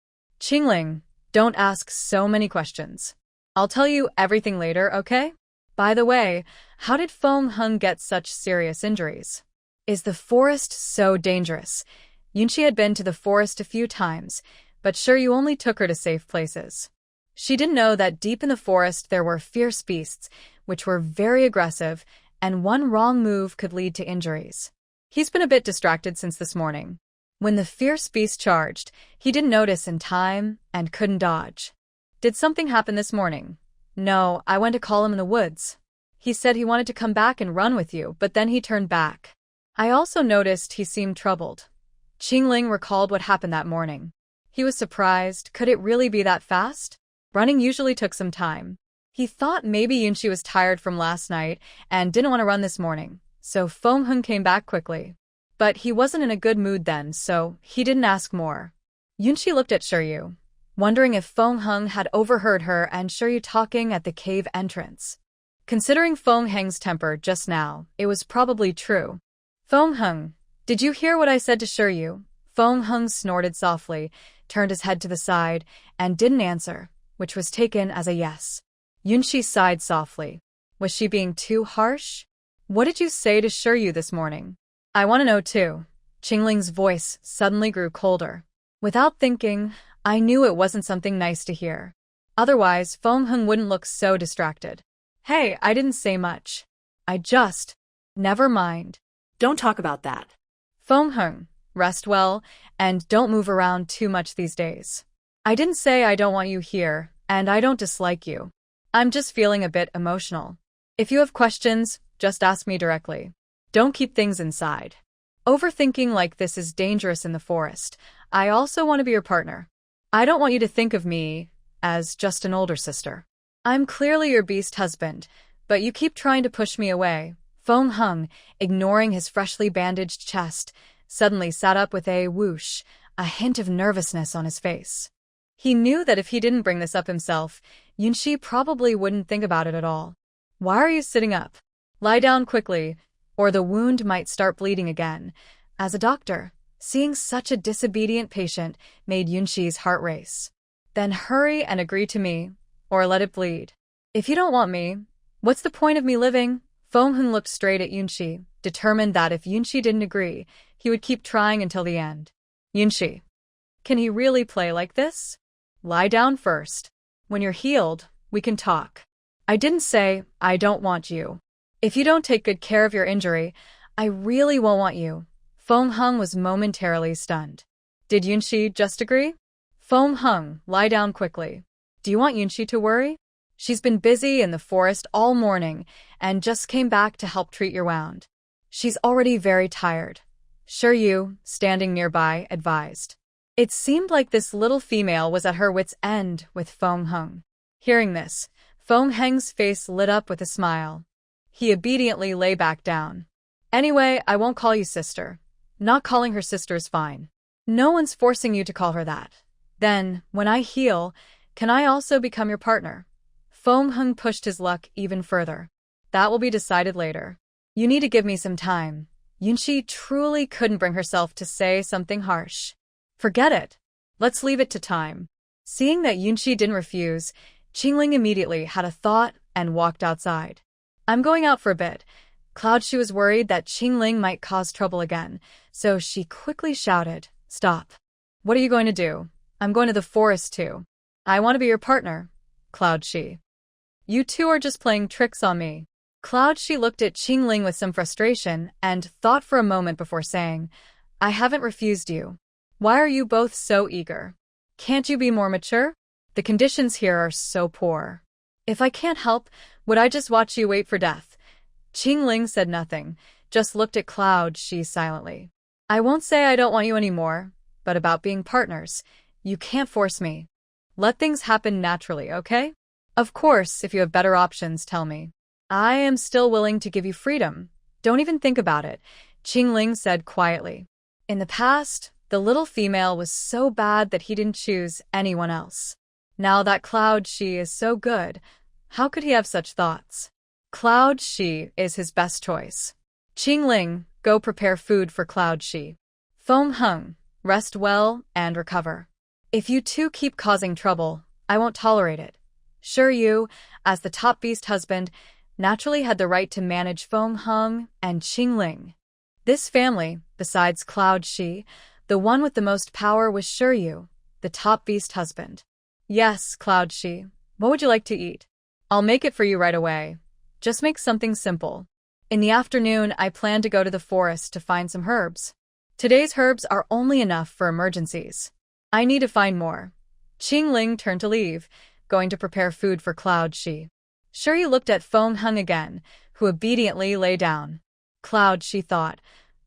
Qingling, don't ask so many questions. I'll tell you everything later, okay? By the way, how did Feng Heng get such serious injuries? Is the forest so dangerous? Yunshi had been to the forest a few times, but Shiryu only took her to safe places. She didn't know that deep in the forest there were fierce beasts, which were very aggressive, and one wrong move could lead to injuries. He's been a bit distracted since this morning. When the fierce beast charged, he didn't notice in time and couldn't dodge. Did something happen this morning? No, I went to call him in the woods. He said he wanted to come back and run with you, but then he turned back. I also noticed he seemed troubled. Qingling recalled what happened that morning. He was surprised. Could it really be that fast? Running usually took some time. He thought maybe Yunshi was tired from last night and didn't want to run this morning, so Feng Heng came back quickly. But he wasn't in a good mood then, so he didn't ask more. Yunshi looked at Shiryu, wondering if Feng Heng had overheard her and Shiryu talking at the cave entrance. Considering Feng Heng's temper just now, it was probably true. Feng Heng, did you hear what I said to Shiryu? Feng Heng snorted softly, turned his head to the side, and didn't answer, which was taken as a yes. Yunshi sighed softly. Was she being too harsh? What did you say to Shiryu this morning? I want to know too. Qingling's voice suddenly grew colder. Without thinking, I knew it wasn't something nice to hear. Otherwise, Feng Heng wouldn't look so distracted. Hey, I didn't say much. Never mind. Don't talk about that. Feng Heng, rest well, and don't move around too much these days. I didn't say I don't want you here, and I don't dislike you. I'm just feeling a bit emotional. If you have questions, just ask me directly. Don't keep things inside. Overthinking like this is dangerous in the forest. I also want to be your partner. I don't want you to think of me as just an older sister. I'm clearly your beast husband, but you keep trying to push me away. Feng Hung, ignoring his freshly bandaged chest, suddenly sat up with a whoosh, a hint of nervousness on his face. He knew that if he didn't bring this up himself, Yunxi probably wouldn't think about it at all. Why are you sitting up? Lie down quickly, or the wound might start bleeding again. As a doctor, seeing such a disobedient patient made Yunxi's heart race. Then hurry and agree to me, or let it bleed. If you don't want me, what's the point of me living? Feng Hung looked straight at Yunxi, determined that if Yunxi didn't agree, he would keep trying until the end. Yunxi, can he really play like this? Lie down first. When you're healed, we can talk. I didn't say, I don't want you. If you don't take good care of your injury, I really won't want you. Feng Hung was momentarily stunned. Did Yunxi just agree? Feng Hung, lie down quickly. Do you want Yunxi to worry? She's been busy in the forest all morning and just came back to help treat your wound. She's already very tired. Sure, you, standing nearby, advised. It seemed like this little female was at her wit's end with Feng Hung. Hearing this, Feng Heng's face lit up with a smile. He obediently lay back down. Anyway, I won't call you sister. Not calling her sister is fine. No one's forcing you to call her that. Then, when I heal, can I also become your partner? Feng Hung pushed his luck even further. That will be decided later. You need to give me some time. Yunxi truly couldn't bring herself to say something harsh. Forget it. Let's leave it to time. Seeing that Yunxi didn't refuse, Qingling immediately had a thought and walked outside. I'm going out for a bit. Cloudshi was worried that Qingling might cause trouble again, so she quickly shouted, Stop. What are you going to do? I'm going to the forest too. I want to be your partner. Cloudshi. You two are just playing tricks on me. Cloudshi looked at Qingling with some frustration and thought for a moment before saying, I haven't refused you. Why are you both so eager? Can't you be more mature? The conditions here are so poor. If I can't help, would I just watch you wait for death? Qingling said nothing, just looked at Cloudshi silently. I won't say I don't want you anymore, but about being partners, you can't force me. Let things happen naturally, okay? Of course, if you have better options, tell me. I am still willing to give you freedom. Don't even think about it, Qingling said quietly. In the past, the little female was so bad that he didn't choose anyone else. Now that Cloudshi is so good, how could he have such thoughts? Cloudshi is his best choice. Qingling, go prepare food for Cloudshi. Feng Hung, rest well and recover. If you two keep causing trouble, I won't tolerate it. Sure, you, as the top beast husband, naturally had the right to manage Feng Hung and Qingling. This family, besides Cloudshi, the one with the most power was Shiryu, the top beast husband. Yes, Cloudshi, what would you like to eat? I'll make it for you right away. Just make something simple. In the afternoon, I plan to go to the forest to find some herbs. Today's herbs are only enough for emergencies. I need to find more. Qingling turned to leave, going to prepare food for Cloudshi. Shiryu looked at Feng Hung again, who obediently lay down. Cloudshi thought,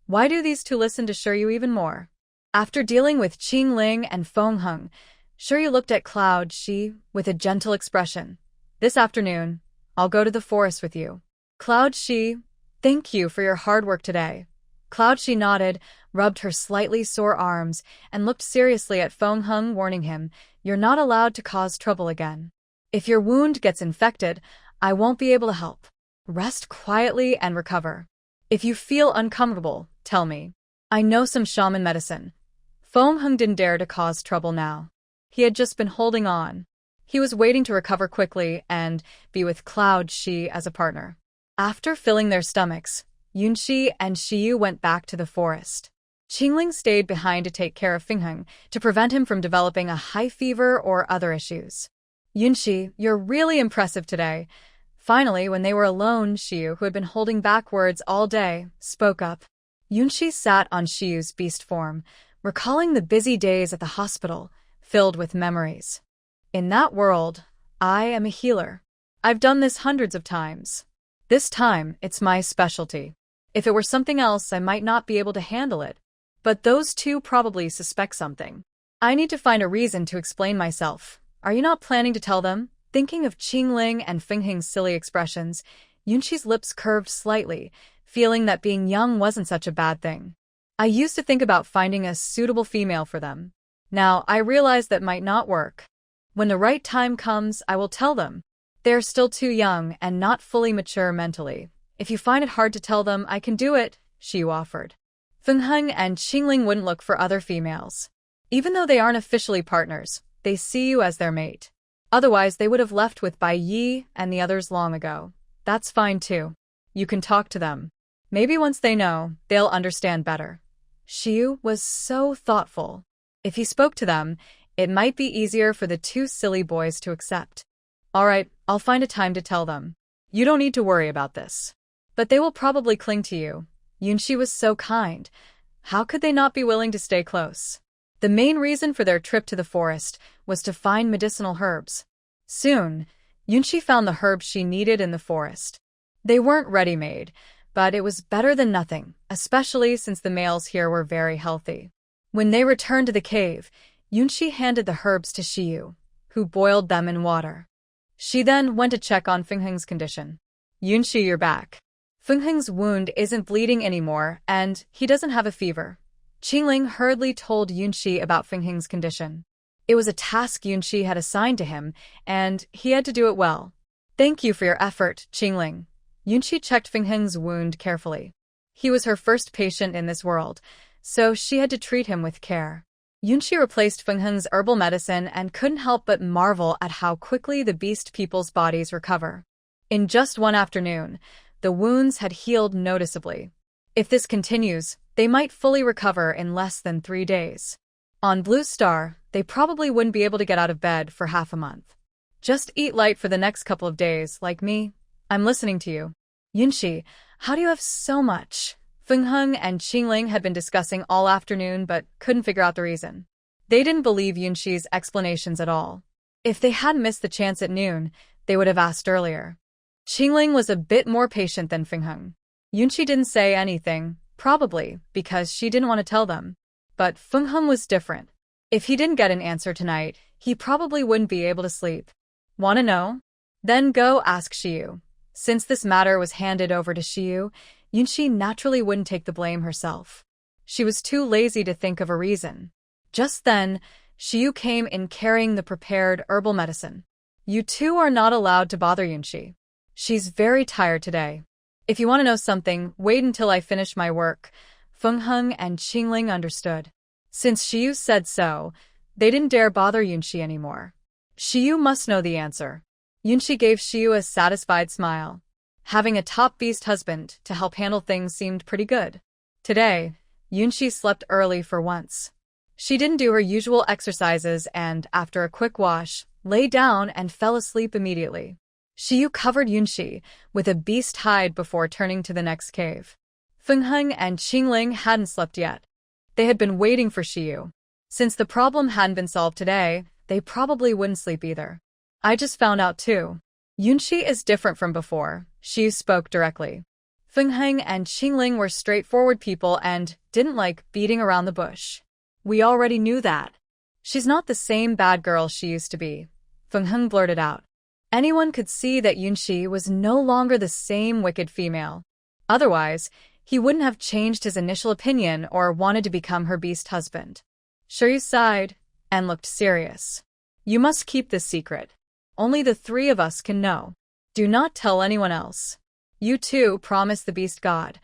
why do these two listen to Shiryu even more? After dealing with Qingling and Feng Hung, Shiryu looked at Cloudshi with a gentle expression. This afternoon, I'll go to the forest with you. Cloudshi, thank you for your hard work today. Cloudshi nodded, rubbed her slightly sore arms, and looked seriously at Feng Hung, warning him, You're not allowed to cause trouble again. If your wound gets infected, I won't be able to help. Rest quietly and recover. If you feel uncomfortable, tell me. I know some shaman medicine. Feng Hung didn't dare to cause trouble now. He had just been holding on. He was waiting to recover quickly and be with Cloudshi as a partner. After filling their stomachs, Yunxi and Shiyu went back to the forest. Qingling stayed behind to take care of Feng Hung to prevent him from developing a high fever or other issues. Yunxi, you're really impressive today. Finally, when they were alone, Shiyu, who had been holding back words all day, spoke up. Yunxi sat on Shiyu's beast form, recalling the busy days at the hospital, filled with memories. In that world, I am a healer. I've done this hundreds of times. This time, it's my specialty. If it were something else, I might not be able to handle it. But those two probably suspect something. I need to find a reason to explain myself. Are you not planning to tell them? Thinking of Qingling and Fingheng's silly expressions, Yunqi's lips curved slightly, feeling that being young wasn't such a bad thing. I used to think about finding a suitable female for them. Now, I realize that might not work. When the right time comes, I will tell them. They are still too young and not fully mature mentally. If you find it hard to tell them, I can do it, Xiu offered. Fingheng and Qingling wouldn't look for other females. Even though they aren't officially partners, they see you as their mate. Otherwise, they would have left with Bai Yi and the others long ago. That's fine too. You can talk to them. Maybe once they know, they'll understand better. Xiu was so thoughtful. If he spoke to them, it might be easier for the two silly boys to accept. All right, I'll find a time to tell them. You don't need to worry about this. But they will probably cling to you. Yunqi was so kind. How could they not be willing to stay close? The main reason for their trip to the forest was to find medicinal herbs. Soon, Yunqi found the herbs she needed in the forest. They weren't ready-made, but it was better than nothing, especially since the males here were very healthy. When they returned to the cave, Yunqi handed the herbs to Xiu, who boiled them in water. She then went to check on Fingheng's condition. Yunqi, you're back. Fingheng's wound isn't bleeding anymore, and he doesn't have a fever. Qingling hurriedly told Yunqi about Fingheng's condition. It was a task Yunqi had assigned to him, and he had to do it well. Thank you for your effort, Qingling. Yunqi checked Fingheng's wound carefully. He was her first patient in this world, so she had to treat him with care. Yunqi replaced Fingheng's herbal medicine and couldn't help but marvel at how quickly the beast people's bodies recover. In just one afternoon, the wounds had healed noticeably. If this continues, they might fully recover in less than 3 days. On Blue Star, they probably wouldn't be able to get out of bed for half a month. Just eat light for the next couple of days, like me. I'm listening to you. Yunqi, how do you have so much? Fingheng and Qingling had been discussing all afternoon but couldn't figure out the reason. They didn't believe Yunqi's explanations at all. If they hadn't missed the chance at noon, they would have asked earlier. Qingling was a bit more patient than Fingheng. Yunqi didn't say anything, probably because she didn't want to tell them. But Fingheng was different. If he didn't get an answer tonight, he probably wouldn't be able to sleep. Want to know? Then go ask Xiu. Since this matter was handed over to Xiu, Yunqi naturally wouldn't take the blame herself. She was too lazy to think of a reason. Just then, Xiu came in carrying the prepared herbal medicine. You two are not allowed to bother Yunqi. She's very tired today. If you want to know something, wait until I finish my work. Fingheng and Qingling understood. Since Xiu said so, they didn't dare bother Yunqi anymore. Xiu must know the answer. Yunqi gave Xiu a satisfied smile. Having a top beast husband to help handle things seemed pretty good. Today, Yunqi slept early for once. She didn't do her usual exercises and, after a quick wash, lay down and fell asleep immediately. Xiu covered Yunqi with a beast hide before turning to the next cave. Fingheng and Qingling hadn't slept yet. They had been waiting for Xiu. Since the problem hadn't been solved today, they probably wouldn't sleep either. I just found out too. Yunqi is different from before, Xiu spoke directly. Fingheng and Qingling were straightforward people and didn't like beating around the bush. We already knew that. She's not the same bad girl she used to be, Fingheng blurted out. Anyone could see that Yunqi was no longer the same wicked female. Otherwise, he wouldn't have changed his initial opinion or wanted to become her beast husband. Xiu sighed and looked serious. You must keep this secret. Only the 3 of us can know. Do not tell anyone else. You too promised the beast god.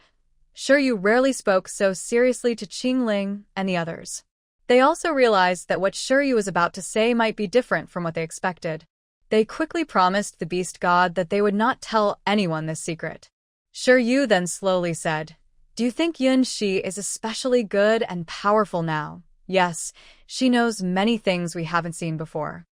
Xiu rarely spoke so seriously to Qingling and the others. They also realized that what Xiu was about to say might be different from what they expected. They quickly promised the beast god that they would not tell anyone this secret. Xiu then slowly said, Do you think Yunqi is especially good and powerful now? Yes, she knows many things we haven't seen before.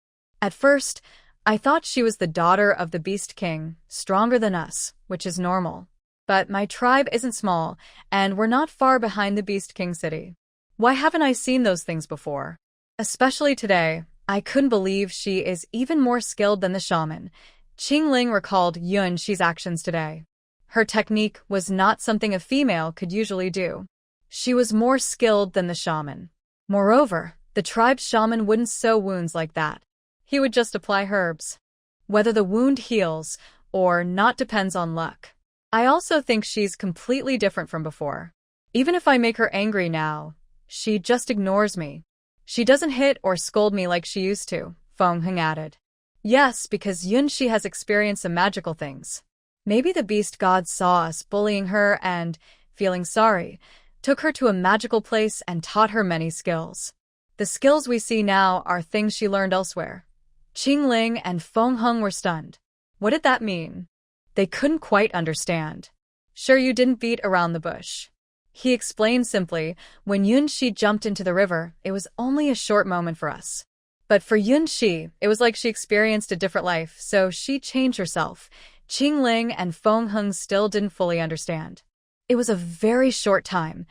At first, I thought she was the daughter of the Beast King, stronger than us, which is normal. But my tribe isn't small, and we're not far behind the Beast King city. Why haven't I seen those things before? Especially today, I couldn't believe she is even more skilled than the shaman. Qingling recalled Yunqi's actions today. Her technique was not something a female could usually do. She was more skilled than the shaman. Moreover, the tribe's shaman wouldn't sew wounds like that. He would just apply herbs. Whether the wound heals or not depends on luck. I also think she's completely different from before. Even if I make her angry now, she just ignores me. She doesn't hit or scold me like she used to, Feng Heng added. Yes, because Yunshi has experienced some magical things. Maybe the beast god saw us bullying her and, feeling sorry, took her to a magical place and taught her many skills. The skills we see now are things she learned elsewhere. Qingling and Feng Heng were stunned. What did that mean? They couldn't quite understand. Sure, you didn't beat around the bush. He explained simply, when Yunshi jumped into the river, it was only a short moment for us. But for Yunshi, it was like she experienced a different life, so she changed herself. Qingling and Feng Heng still didn't fully understand. It was a very short time.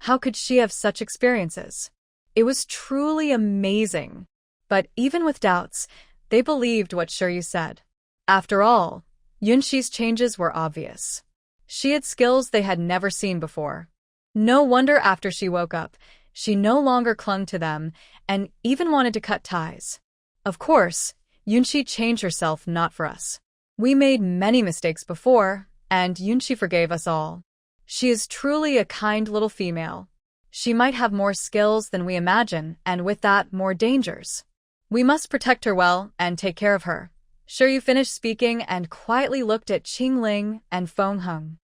How could she have such experiences? It was truly amazing. But even with doubts, they believed what Shiryu said. After all, Yunshi's changes were obvious. She had skills they had never seen before. No wonder after she woke up, she no longer clung to them and even wanted to cut ties. Of course, Yunshi changed herself not for us. We made many mistakes before, and Yunshi forgave us all. She is truly a kind little female. She might have more skills than we imagine, and with that, more dangers. We must protect her well and take care of her. Shiryu finished speaking and quietly looked at Qingling and Feng Heng.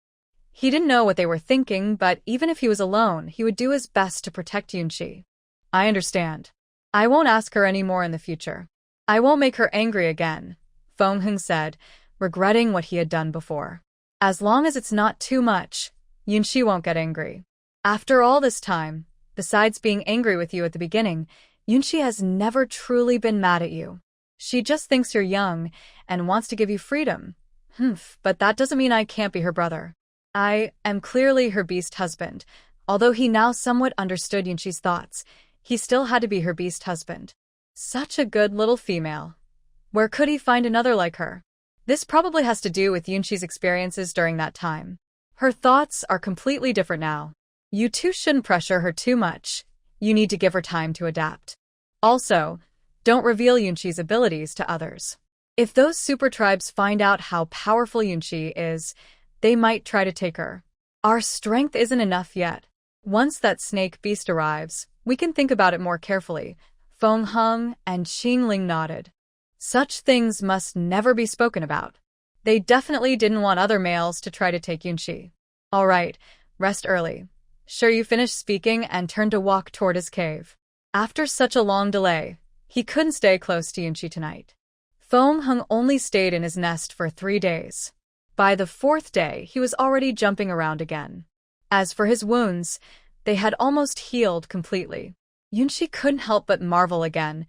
He didn't know what they were thinking, but even if he was alone, he would do his best to protect Yunshi. I understand. I won't ask her any more in the future. I won't make her angry again, Feng Heng said, regretting what he had done before. As long as it's not too much, Yunshi won't get angry. After all this time, besides being angry with you at the beginning, Yunshi has never truly been mad at you. She just thinks you're young and wants to give you freedom. But that doesn't mean I can't be her brother. I am clearly her beast husband. Although he now somewhat understood Yunshi's thoughts, he still had to be her beast husband. Such a good little female. Where could he find another like her? This probably has to do with Yunshi's experiences during that time. Her thoughts are completely different now. You two shouldn't pressure her too much. You need to give her time to adapt. Also, don't reveal Yunshi's abilities to others. If those super tribes find out how powerful Yunshi is, they might try to take her. Our strength isn't enough yet. Once that snake beast arrives, we can think about it more carefully. Feng Heng and Qingling nodded. Such things must never be spoken about. They definitely didn't want other males to try to take Yunshi. All right, rest early. Shiryu finished speaking and turned to walk toward his cave. After such a long delay, he couldn't stay close to Yunshi tonight. Feng Heng only stayed in his nest for 3 days. By the 4th day, he was already jumping around again. As for his wounds, they had almost healed completely. Yunshi couldn't help but marvel again.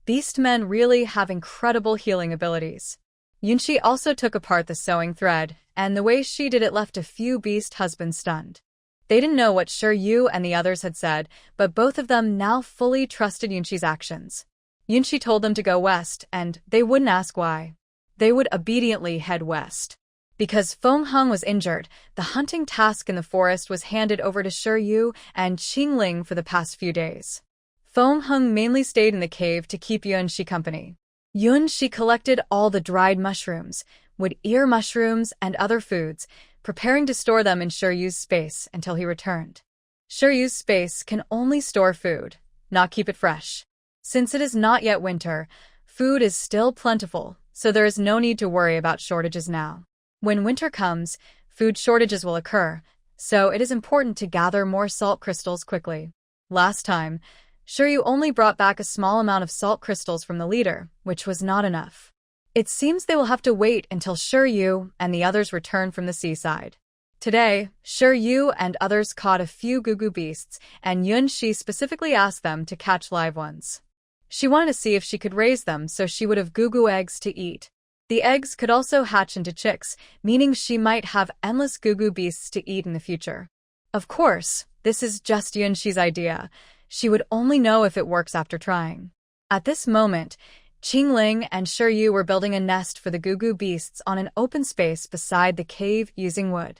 Beast men really have incredible healing abilities. Yunshi also took apart the sewing thread, and the way she did it left a few beast husbands stunned. They didn't know what Shiryu and the others had said, but both of them now fully trusted Yunshi's actions. Yunshi told them to go west, and they wouldn't ask why. They would obediently head west. Because Feng Heng was injured, the hunting task in the forest was handed over to Shiryu and Qingling for the past few days. Feng Heng mainly stayed in the cave to keep Yunshi company. Yunshi collected all the dried mushrooms, wood ear mushrooms, and other foods, preparing to store them in Shiryu's space until he returned. Shiryu's space can only store food, not keep it fresh. Since it is not yet winter, food is still plentiful, so there is no need to worry about shortages now. When winter comes, food shortages will occur, so it is important to gather more salt crystals quickly. Last time, Shiryu only brought back a small amount of salt crystals from the leader, which was not enough. It seems they will have to wait until Shiryu and the others return from the seaside. Today, Shiryu and others caught a few gugu beasts, and Yunshi specifically asked them to catch live ones. She wanted to see if she could raise them so she would have gugu eggs to eat. The eggs could also hatch into chicks, meaning she might have endless gugu beasts to eat in the future. Of course, this is just Yunshi's idea. She would only know if it works after trying. At this moment, Qingling and Shiryu were building a nest for the Gugu beasts on an open space beside the cave using wood.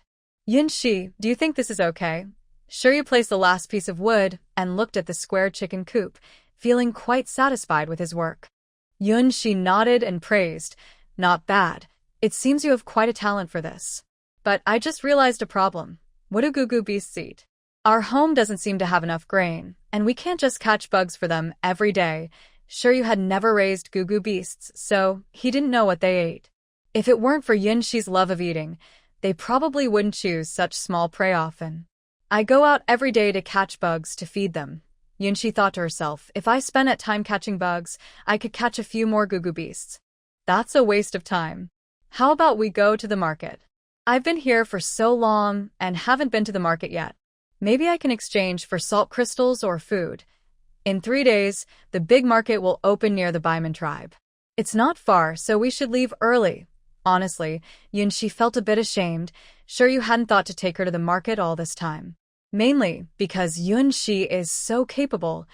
Yunxi, do you think this is okay? Shiryu placed the last piece of wood and looked at the square chicken coop, feeling quite satisfied with his work. Yunxi nodded and praised. Not bad. It seems you have quite a talent for this. But I just realized a problem. What do Gugu beasts eat? Our home doesn't seem to have enough grain, and we can't just catch bugs for them every day. Shiryu had never raised Gugu beasts, so he didn't know what they ate. If it weren't for Yunxi's love of eating, they probably wouldn't choose such small prey often. I go out every day to catch bugs to feed them. Yunxi thought to herself, if I spent time catching bugs, I could catch a few more Gugu beasts. That's a waste of time. How about we go to the market? I've been here for so long and haven't been to the market yet. Maybe I can exchange for salt crystals or food. In 3 days, the big market will open near the Baiman tribe. It's not far, so we should leave early. Honestly, Yunxi felt a bit ashamed. Shiryu hadn't thought to take her to the market all this time. Mainly because Yunxi is so capable.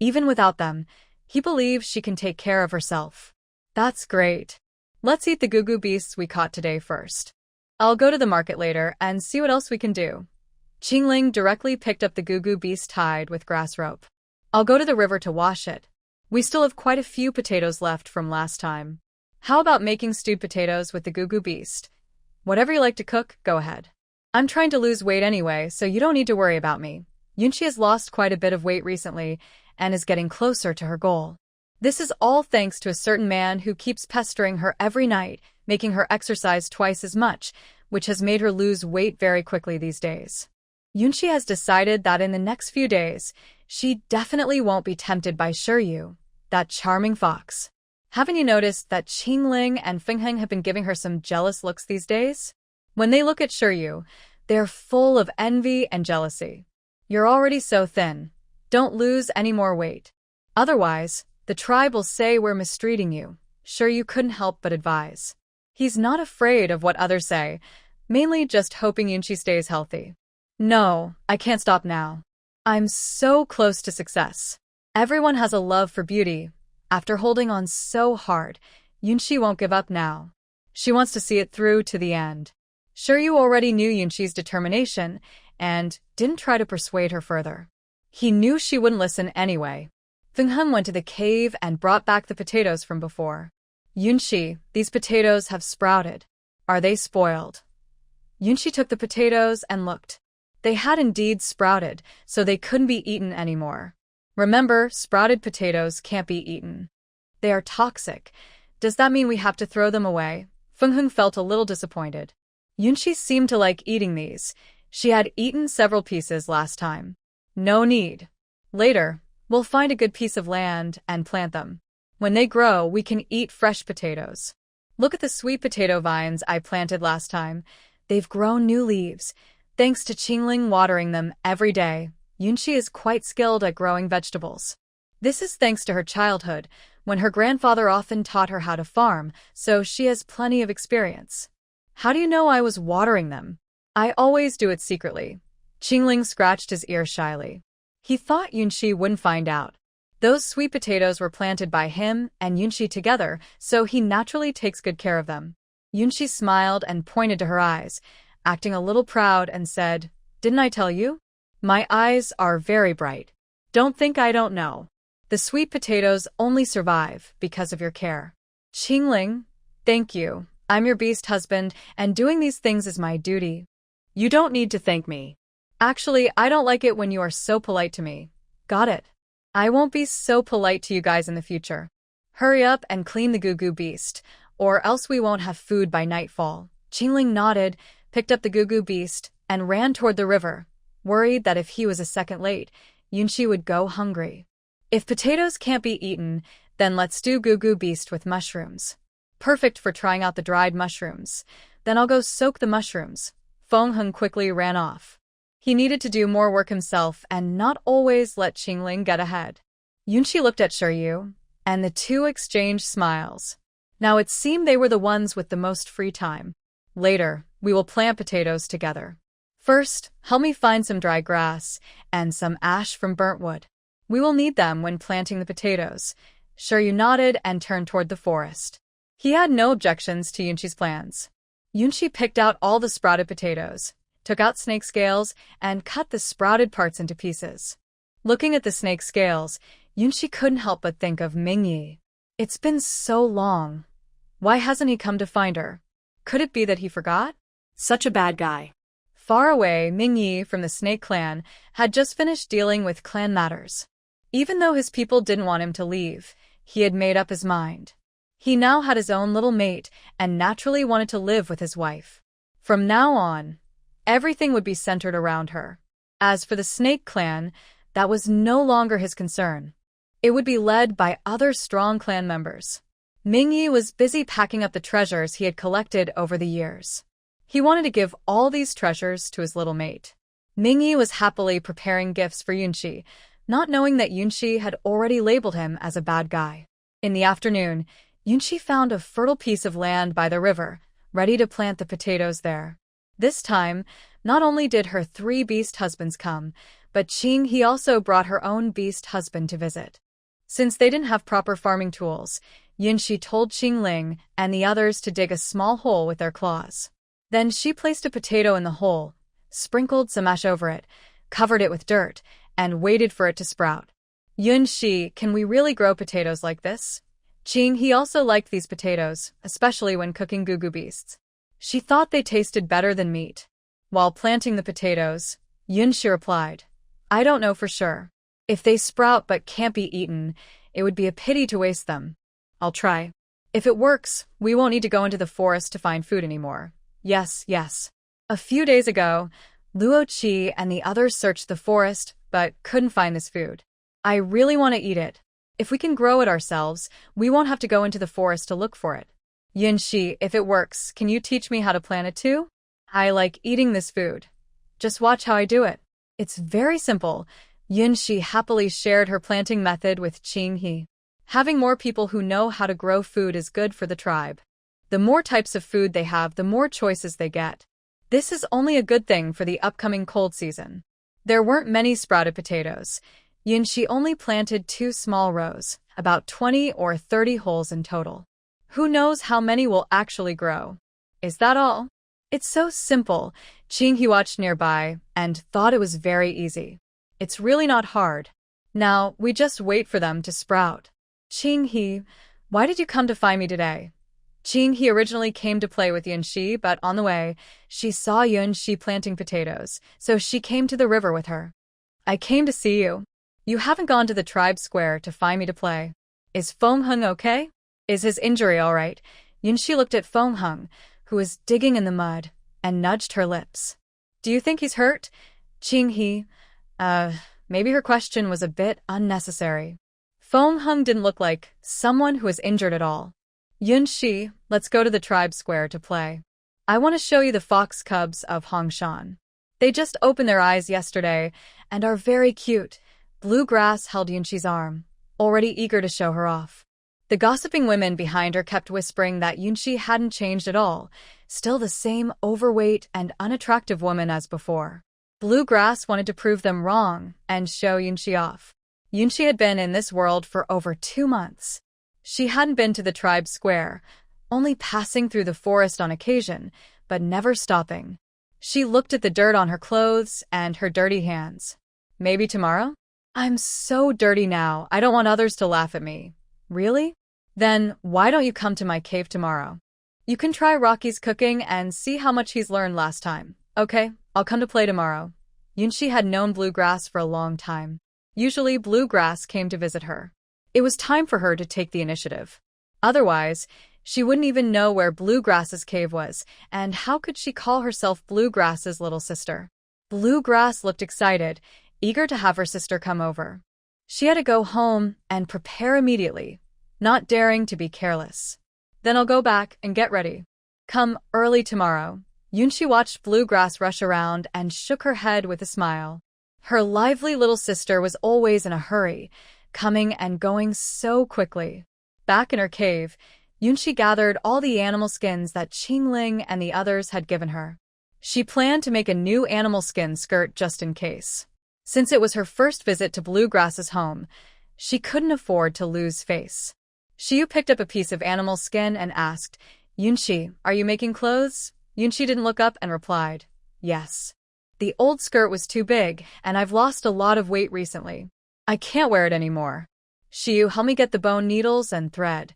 Even without them, he believes she can take care of herself. That's great. Let's eat the Gugu beasts we caught today first. I'll go to the market later and see what else we can do. Qingling directly picked up the Gugu beast tied with grass rope. I'll go to the river to wash it. We still have quite a few potatoes left from last time. How about making stewed potatoes with the Gugu beast? Whatever you like to cook, go ahead. I'm trying to lose weight anyway, so you don't need to worry about me. Yunxi has lost quite a bit of weight recently and is getting closer to her goal. This is all thanks to a certain man who keeps pestering her every night, making her exercise twice as much, which has made her lose weight very quickly these days. Yunxi has decided that in the next few days, she definitely won't be tempted by Shiryu, that charming fox. Haven't you noticed that Qingling and Fingheng have been giving her some jealous looks these days? When they look at Shiryu, they're full of envy and jealousy. You're already so thin. Don't lose any more weight. Otherwise, the tribe will say we're mistreating you. Shiryu couldn't help but advise. He's not afraid of what others say, mainly just hoping Yunxi stays healthy. No, I can't stop now. I'm so close to success. Everyone has a love for beauty. After holding on so hard, Yunxi won't give up now. She wants to see it through to the end. Shiryu already knew Yunxi's determination and didn't try to persuade her further. He knew she wouldn't listen anyway. Fingheng went to the cave and brought back the potatoes from before. Yunxi, these potatoes have sprouted. Are they spoiled? Yunxi took the potatoes and looked. They had indeed sprouted, so they couldn't be eaten anymore. Remember, sprouted potatoes can't be eaten. They are toxic. Does that mean we have to throw them away? Fingheng felt a little disappointed. Yunxi seemed to like eating these. She had eaten several pieces last time. No need. Later, we'll find a good piece of land and plant them. When they grow, we can eat fresh potatoes. Look at the sweet potato vines I planted last time. They've grown new leaves. Thanks to Qingling watering them every day, Yunxi is quite skilled at growing vegetables. This is thanks to her childhood, when her grandfather often taught her how to farm, so she has plenty of experience. How do you know I was watering them? I always do it secretly. Qingling scratched his ear shyly. He thought Yunxi wouldn't find out. Those sweet potatoes were planted by him and Yunxi together, so he naturally takes good care of them. Yunxi smiled and pointed to her eyes, acting a little proud, and said, "Didn't I tell you? My eyes are very bright. Don't think I don't know. The sweet potatoes only survive because of your care." Qingling, thank you. I'm your beast husband, and doing these things is my duty. You don't need to thank me. Actually, I don't like it when you are so polite to me. Got it? I won't be so polite to you guys in the future. Hurry up and clean the Gugu beast, or else we won't have food by nightfall. Qingling nodded, picked up the Gugu beast, and ran toward the river, worried that if he was a second late, Yunxi would go hungry. If potatoes can't be eaten, then let's do Gugu beast with mushrooms. Perfect for trying out the dried mushrooms. Then I'll go soak the mushrooms. Fingheng quickly ran off. He needed to do more work himself and not always let Qingling get ahead. Yunxi looked at Shiryu, and the two exchanged smiles. Now it seemed they were the ones with the most free time. Later, we will plant potatoes together. First, help me find some dry grass and some ash from burnt wood. We will need them when planting the potatoes. Shiryu nodded and turned toward the forest. He had no objections to Yunshi's plans. Yunshi picked out all the sprouted potatoes, took out snake scales, and cut the sprouted parts into pieces. Looking at the snake scales, Yunshi couldn't help but think of Mingyi. It's been so long. Why hasn't he come to find her? Could it be that he forgot? Such a bad guy. Far away, Mingyi from the Snake Clan had just finished dealing with clan matters. Even though his people didn't want him to leave, he had made up his mind. He now had his own little mate and naturally wanted to live with his wife. From now on, everything would be centered around her. As for the Snake Clan, that was no longer his concern. It would be led by other strong clan members. Mingyi was busy packing up the treasures he had collected over the years. He wanted to give all these treasures to his little mate. Mingyi was happily preparing gifts for Yunshi, not knowing that Yunshi had already labeled him as a bad guy. In the afternoon, Yunshi found a fertile piece of land by the river, ready to plant the potatoes there. This time, not only did her 3 beast husbands come, but Qing also brought her own beast husband to visit. Since they didn't have proper farming tools, Yunshi told Qingling and the others to dig a small hole with their claws. Then she placed a potato in the hole, sprinkled some ash over it, covered it with dirt, and waited for it to sprout. Yunshi, can we really grow potatoes like this? Qing also liked these potatoes, especially when cooking gugu beasts. She thought they tasted better than meat. While planting the potatoes, Yunshi replied, I don't know for sure. If they sprout but can't be eaten, it would be a pity to waste them. I'll try. If it works, we won't need to go into the forest to find food anymore. Yes, yes. A few days ago, Luo Qi and the others searched the forest, but couldn't find this food. I really want to eat it. If we can grow it ourselves, we won't have to go into the forest to look for it. Yunshi, if it works, can you teach me how to plant it too? I like eating this food. Just watch how I do it. It's very simple. Yunshi happily shared her planting method with Qing. Having more people who know how to grow food is good for the tribe. The more types of food they have, the more choices they get. This is only a good thing for the upcoming cold season. There weren't many sprouted potatoes. Yunshi only planted 2 small rows, about 20 or 30 holes in total. Who knows how many will actually grow? Is that all? It's so simple. Qing watched nearby and thought it was very easy. It's really not hard. Now, we just wait for them to sprout. Qing, why did you come to find me today? Qing originally came to play with Yunshi, but on the way, she saw Yunshi planting potatoes, so she came to the river with her. I came to see you. You haven't gone to the tribe square to find me to play. Is Feng Heng okay? Is his injury all right? Yunshi looked at Feng Heng, who was digging in the mud, and nudged her lips. Do you think he's hurt? Qing maybe her question was a bit unnecessary. Feng Heng didn't look like someone who was injured at all. Yunshi, let's go to the tribe square to play. I want to show you the fox cubs of Hongshan. They just opened their eyes yesterday and are very cute. Bluegrass held Yunshi's arm, already eager to show her off. The gossiping women behind her kept whispering that Yunshi hadn't changed at all, still the same overweight and unattractive woman as before. Bluegrass wanted to prove them wrong and show Yunshi off. Yunshi had been in this world for over 2 months. She hadn't been to the tribe square, only passing through the forest on occasion, but never stopping. She looked at the dirt on her clothes and her dirty hands. Maybe tomorrow? I'm so dirty now, I don't want others to laugh at me. Really? Then why don't you come to my cave tomorrow? You can try Rocky's cooking and see how much he's learned last time. Okay, I'll come to play tomorrow. Yunshi had known Bluegrass for a long time. Usually Bluegrass came to visit her. It was time for her to take the initiative. Otherwise, she wouldn't even know where Bluegrass's cave was, and how could she call herself Bluegrass's little sister? Bluegrass looked excited, eager to have her sister come over. She had to go home and prepare immediately, not daring to be careless. Then I'll go back and get ready. Come early tomorrow. Yunshi watched Bluegrass rush around and shook her head with a smile. Her lively little sister was always in a hurry, coming and going so quickly. Back in her cave, Yunshi gathered all the animal skins that Qingling and the others had given her. She planned to make a new animal skin skirt just in case. Since it was her first visit to Bluegrass's home, She couldn't afford to lose face. Shiyu picked up a piece of animal skin and asked, Yunshi, are you making clothes? Yunshi didn't look up and replied, yes. The old skirt was too big, and I've lost a lot of weight recently. I can't wear it anymore. Shiyu, help me get the bone needles and thread.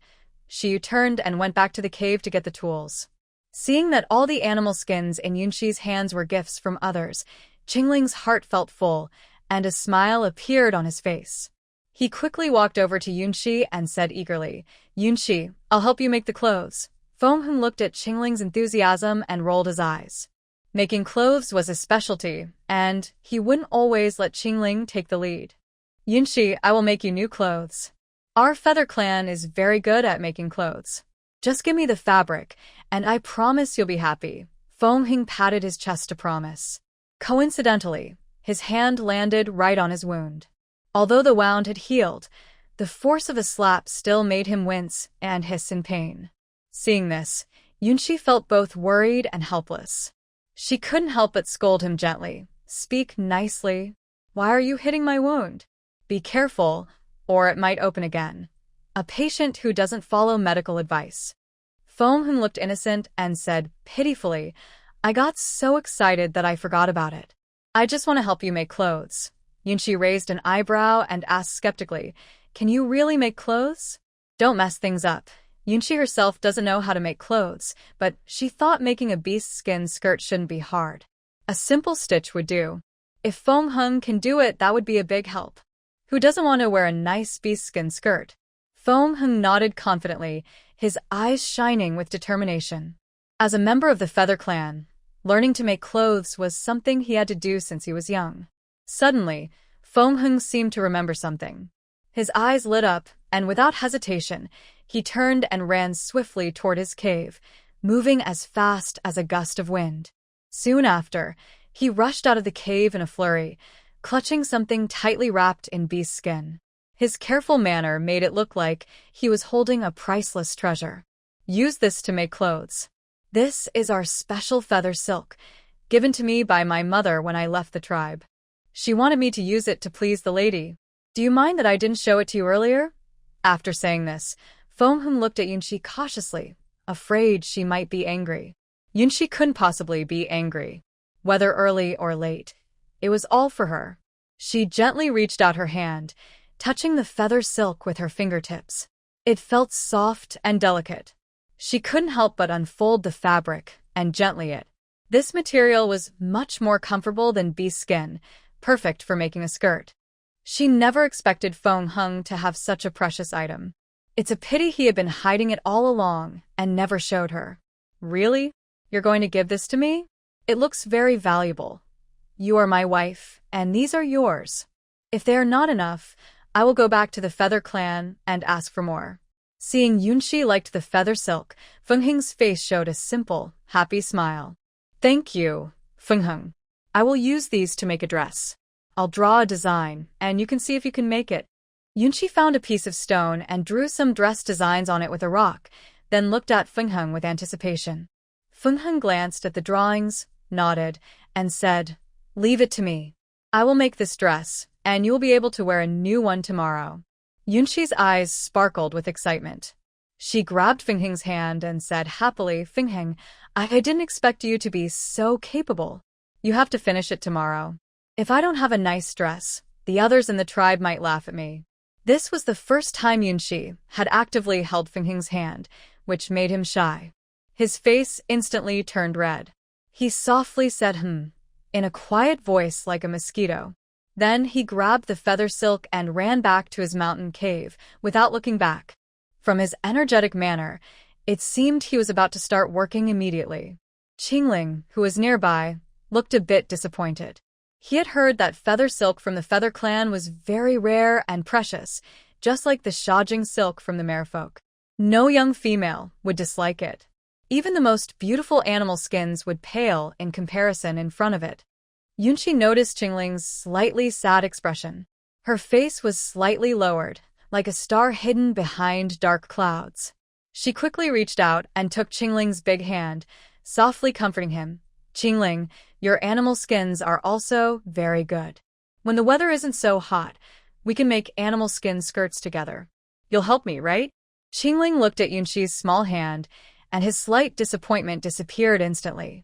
Shiyu turned and went back to the cave to get the tools. Seeing that all the animal skins in Yunshi's hands were gifts from others, Qingling's heart felt full, and a smile appeared on his face. He quickly walked over to Yunshi and said eagerly, Yunshi, I'll help you make the clothes. Fengheng looked at Qingling's enthusiasm and rolled his eyes. Making clothes was his specialty, and he wouldn't always let Qingling take the lead. Yunshi, I will make you new clothes. Our feather clan is very good at making clothes. Just give me the fabric, and I promise you'll be happy. Fengheng patted his chest to promise. Coincidentally, his hand landed right on his wound. Although the wound had healed, the force of a slap still made him wince and hiss in pain. Seeing this, Yunshi felt both worried and helpless. She couldn't help but scold him gently. Speak nicely. Why are you hitting my wound? Be careful, or it might open again. A patient who doesn't follow medical advice. Fengheng looked innocent and said pitifully, I got so excited that I forgot about it. I just want to help you make clothes. Yunshi raised an eyebrow and asked skeptically, Can you really make clothes? Don't mess things up. Yunshi herself doesn't know how to make clothes, but she thought making a beast skin skirt shouldn't be hard. A simple stitch would do. If Fengheng can do it, that would be a big help. Who doesn't want to wear a nice beast skin skirt? Fengheng nodded confidently, his eyes shining with determination. As a member of the Feather Clan, learning to make clothes was something he had to do since he was young. Suddenly, Fengheng seemed to remember something. His eyes lit up, and without hesitation, he turned and ran swiftly toward his cave, moving as fast as a gust of wind. Soon after, he rushed out of the cave in a flurry, clutching something tightly wrapped in beast skin. His careful manner made it look like he was holding a priceless treasure. Use this to make clothes. This is our special feather silk, given to me by my mother when I left the tribe. She wanted me to use it to please the lady. Do you mind that I didn't show it to you earlier? After saying this, Fengheng looked at Yunshi cautiously, afraid she might be angry. Yunshi couldn't possibly be angry. Whether early or late, it was all for her. She gently reached out her hand, touching the feather silk with her fingertips. It felt soft and delicate. She couldn't help but unfold the fabric and gently it. This material was much more comfortable than beast skin, perfect for making a skirt. She never expected Fengheng to have such a precious item. It's a pity he had been hiding it all along and never showed her. Really? You're going to give this to me? It looks very valuable. You are my wife, and these are yours. If they are not enough, I will go back to the Feather Clan and ask for more. Seeing Yunshi liked the feather silk, Fengheng's face showed a simple, happy smile. Thank you, Fengheng. I will use these to make a dress. I'll draw a design, and you can see if you can make it. Yunshi found a piece of stone and drew some dress designs on it with a rock, then looked at Fengheng with anticipation. Fengheng glanced at the drawings, nodded, and said, Leave it to me. I will make this dress, and you will be able to wear a new one tomorrow. Yunshi's eyes sparkled with excitement. She grabbed Fengheng's hand and said happily, Fengheng, I didn't expect you to be so capable. You have to finish it tomorrow. If I don't have a nice dress, the others in the tribe might laugh at me. This was the first time Yunshi had actively held Fengheng's hand, which made him shy. His face instantly turned red. He softly said in a quiet voice like a mosquito. Then he grabbed the feather silk and ran back to his mountain cave without looking back. From his energetic manner, it seemed he was about to start working immediately. Qingling, who was nearby, looked a bit disappointed. He had heard that feather silk from the Feather Clan was very rare and precious, just like the Shajing silk from the merfolk. No young female would dislike it. Even the most beautiful animal skins would pale in comparison in front of it. Yunshi noticed Qingling's slightly sad expression. Her face was slightly lowered, like a star hidden behind dark clouds. She quickly reached out and took Qingling's big hand, softly comforting him. Qingling, your animal skins are also very good. When the weather isn't so hot, We can make animal skin skirts together. You'll help me, right? Qingling looked at Yunxi's small hand, and his slight disappointment disappeared instantly.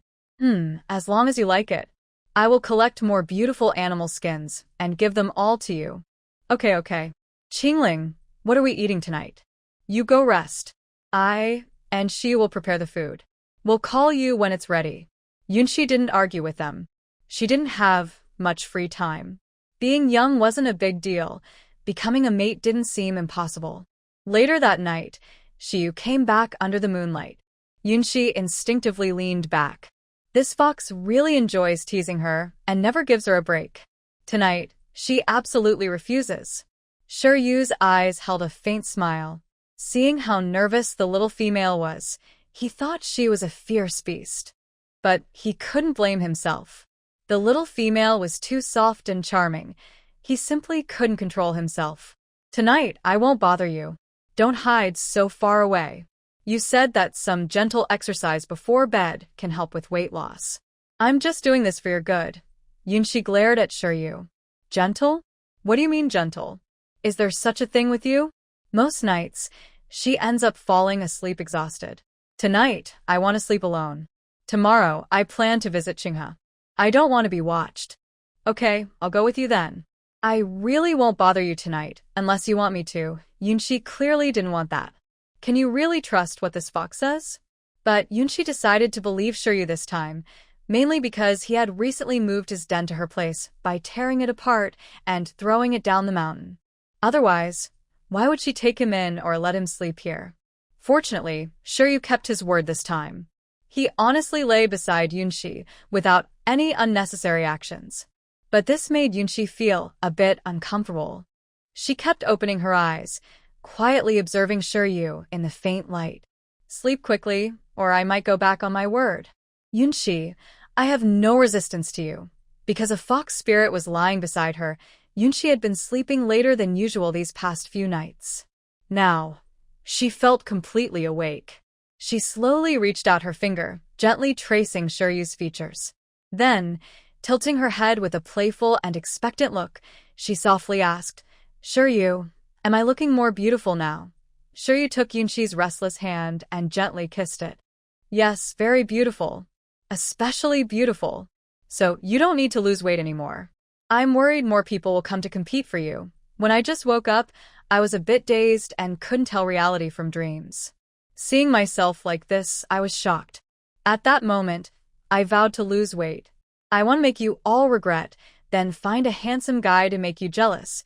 As long as you like it. I will collect more beautiful animal skins and give them all to you. Okay. Qingling, what are we eating tonight? You go rest. I and she will prepare the food. We'll call you when it's ready. Yunxi didn't argue with them. She didn't have much free time. Being young wasn't a big deal. Becoming a mate didn't seem impossible. Later that night, Xiu came back under the moonlight. Yunxi instinctively leaned back. This fox really enjoys teasing her and never gives her a break. Tonight, she absolutely refuses. Shiyu's eyes held a faint smile. Seeing how nervous the little female was, he thought she was a fierce beast. But he couldn't blame himself. The little female was too soft and charming. He simply couldn't control himself. Tonight, I won't bother you. Don't hide so far away. You said that some gentle exercise before bed can help with weight loss. I'm just doing this for your good. Yunxi glared at Shiyu. Gentle? What do you mean gentle? Is there such a thing with you? Most nights, she ends up falling asleep exhausted. Tonight, I want to sleep alone. Tomorrow, I plan to visit Qinghe. I don't want to be watched. Okay, I'll go with you then. I really won't bother you tonight, unless you want me to. Yunxi clearly didn't want that. Can you really trust what this fox says? But Yunxi decided to believe Shiryu this time, mainly because he had recently moved his den to her place by tearing it apart and throwing it down the mountain. Otherwise, why would she take him in or let him sleep here? Fortunately, Shiryu kept his word this time. He honestly lay beside Yunxi without any unnecessary actions. But this made Yunxi feel a bit uncomfortable. She kept opening her eyes, quietly observing Shiryu in the faint light. Sleep quickly, or I might go back on my word. Yunxi, I have no resistance to you. Because a fox spirit was lying beside her, Yunxi had been sleeping later than usual these past few nights. Now, she felt completely awake. She slowly reached out her finger, gently tracing Shiryu's features. Then, tilting her head with a playful and expectant look, she softly asked, Shiryu, am I looking more beautiful now? Shiryu took Yunxi's restless hand and gently kissed it. Yes, very beautiful. Especially beautiful. So you don't need to lose weight anymore. I'm worried more people will come to compete for you. When I just woke up, I was a bit dazed and couldn't tell reality from dreams. Seeing myself like this, I was shocked. At that moment, I vowed to lose weight. I want to make you all regret, then find a handsome guy to make you jealous.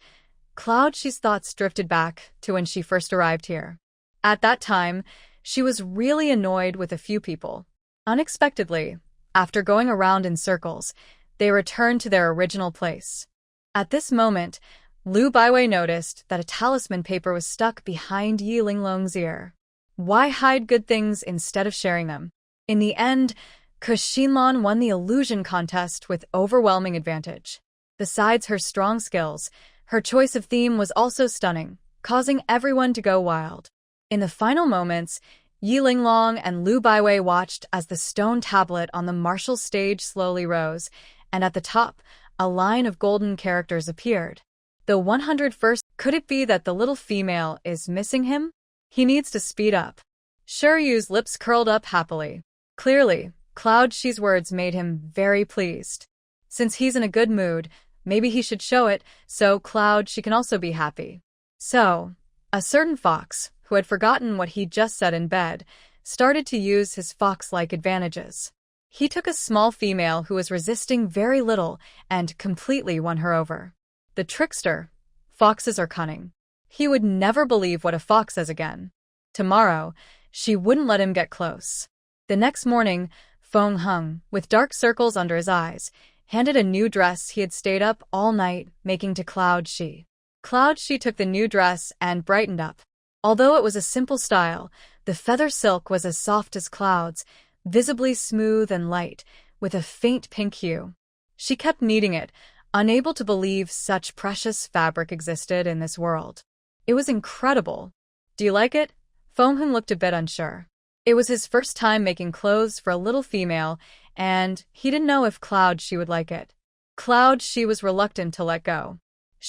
Cloud's thoughts drifted back to when she first arrived here. At that time, she was really annoyed with a few people. Unexpectedly, after going around in circles, they returned to their original place. At this moment, Lu Baiwei noticed that a talisman paper was stuck behind Yi Linglong's ear. Why hide good things instead of sharing them? In the end, Xinlan won the illusion contest with overwhelming advantage. Besides her strong skills, her choice of theme was also stunning, causing everyone to go wild. In the final moments, Yi Linglong and Lu Baiwei watched as the stone tablet on the martial stage slowly rose, and at the top, a line of golden characters appeared. The 101st, could it be that the little female is missing him? He needs to speed up. Shiryu's lips curled up happily. Clearly, Cloud's words made him very pleased. Since he's in a good mood, maybe he should show it, so she can also be happy. So, a certain fox, who had forgotten what he just said in bed, started to use his fox-like advantages. He took a small female who was resisting very little and completely won her over. The trickster. Foxes are cunning. He would never believe what a fox says again. Tomorrow, she wouldn't let him get close. The next morning, Feng Hung, with dark circles under his eyes, handed a new dress he had stayed up all night making to Cloud Shi. Cloud Shi took the new dress and brightened up. Although it was a simple style, the feather silk was as soft as clouds, visibly smooth and light, with a faint pink hue. She kept kneading it, unable to believe such precious fabric existed in this world. It was incredible. Do you like it? Feng Hung looked a bit unsure. It was his first time making clothes for a little female, and he didn't know if Cloud Shi would like it. Cloud Shi was reluctant to let go.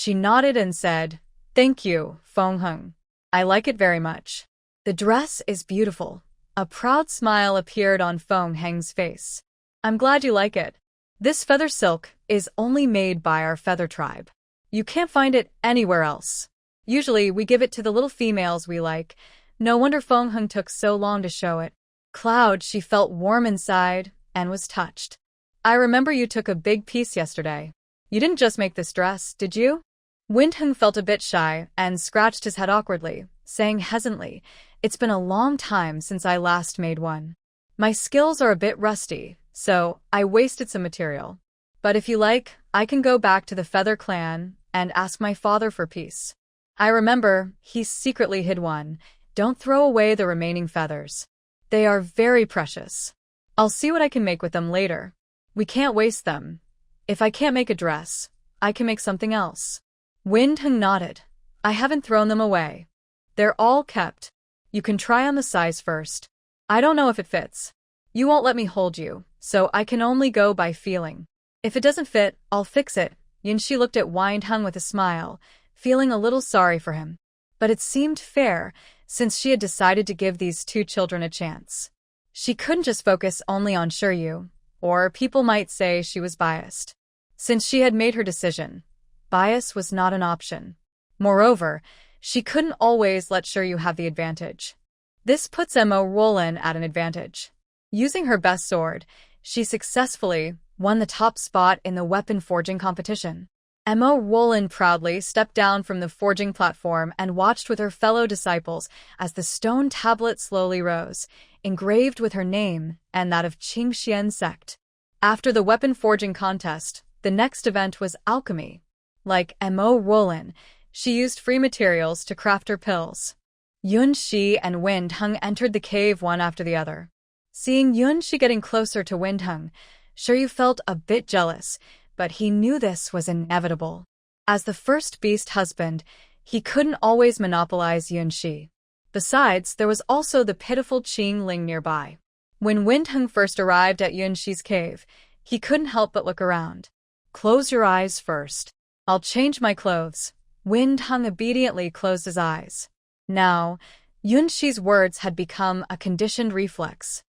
She nodded and said, "Thank you, Feng Heng. I like it very much." "The dress is beautiful." A proud smile appeared on Feng Heng's face. "I'm glad you like it. This feather silk is only made by our feather tribe. You can't find it anywhere else. Usually we give it to the little females we like. No wonder Feng Heng took so long to show it." Cloud, she felt warm inside and was touched. "I remember you took a big piece yesterday. You didn't just make this dress, did you?" Windhung felt a bit shy and scratched his head awkwardly, saying hesitantly, "It's been a long time since I last made one. My skills are a bit rusty, so I wasted some material. But if you like, I can go back to the Feather Clan and ask my father for peace. I remember he secretly hid one. Don't throw away the remaining feathers. They are very precious. I'll see what I can make with them later. We can't waste them. If I can't make a dress, I can make something else." Windhung nodded. "I haven't thrown them away. They're all kept. You can try on the size first. I don't know if it fits. You won't let me hold you, so I can only go by feeling. If it doesn't fit, I'll fix it." Yinshi looked at Windhung with a smile, feeling a little sorry for him. But it seemed fair, since she had decided to give these two children a chance. She couldn't just focus only on Shiryu, or people might say she was biased. Since she had made her decision, bias was not an option. Moreover, she couldn't always let Shiryu have the advantage. This puts Mo Rollin at an advantage. Using her best sword, she successfully won the top spot in the weapon forging competition. Mo Rollin proudly stepped down from the forging platform and watched with her fellow disciples as the stone tablet slowly rose, engraved with her name and that of Qingxian sect. After the weapon forging contest, the next event was alchemy. Like Mo Rollin, she used free materials to craft her pills. Yun Shi and Windhung entered the cave one after the other. Seeing Yun Shi getting closer to Windhung, Shiryu felt a bit jealous, but he knew this was inevitable. As the first beast husband, he couldn't always monopolize Yun Shi. Besides, there was also the pitiful Qing Ling nearby. When Windhung first arrived at Yun Shi's cave, he couldn't help but look around. "Close your eyes first. I'll change my clothes." Windhung obediently closed his eyes. Now, Yun Shi's words had become a conditioned reflex.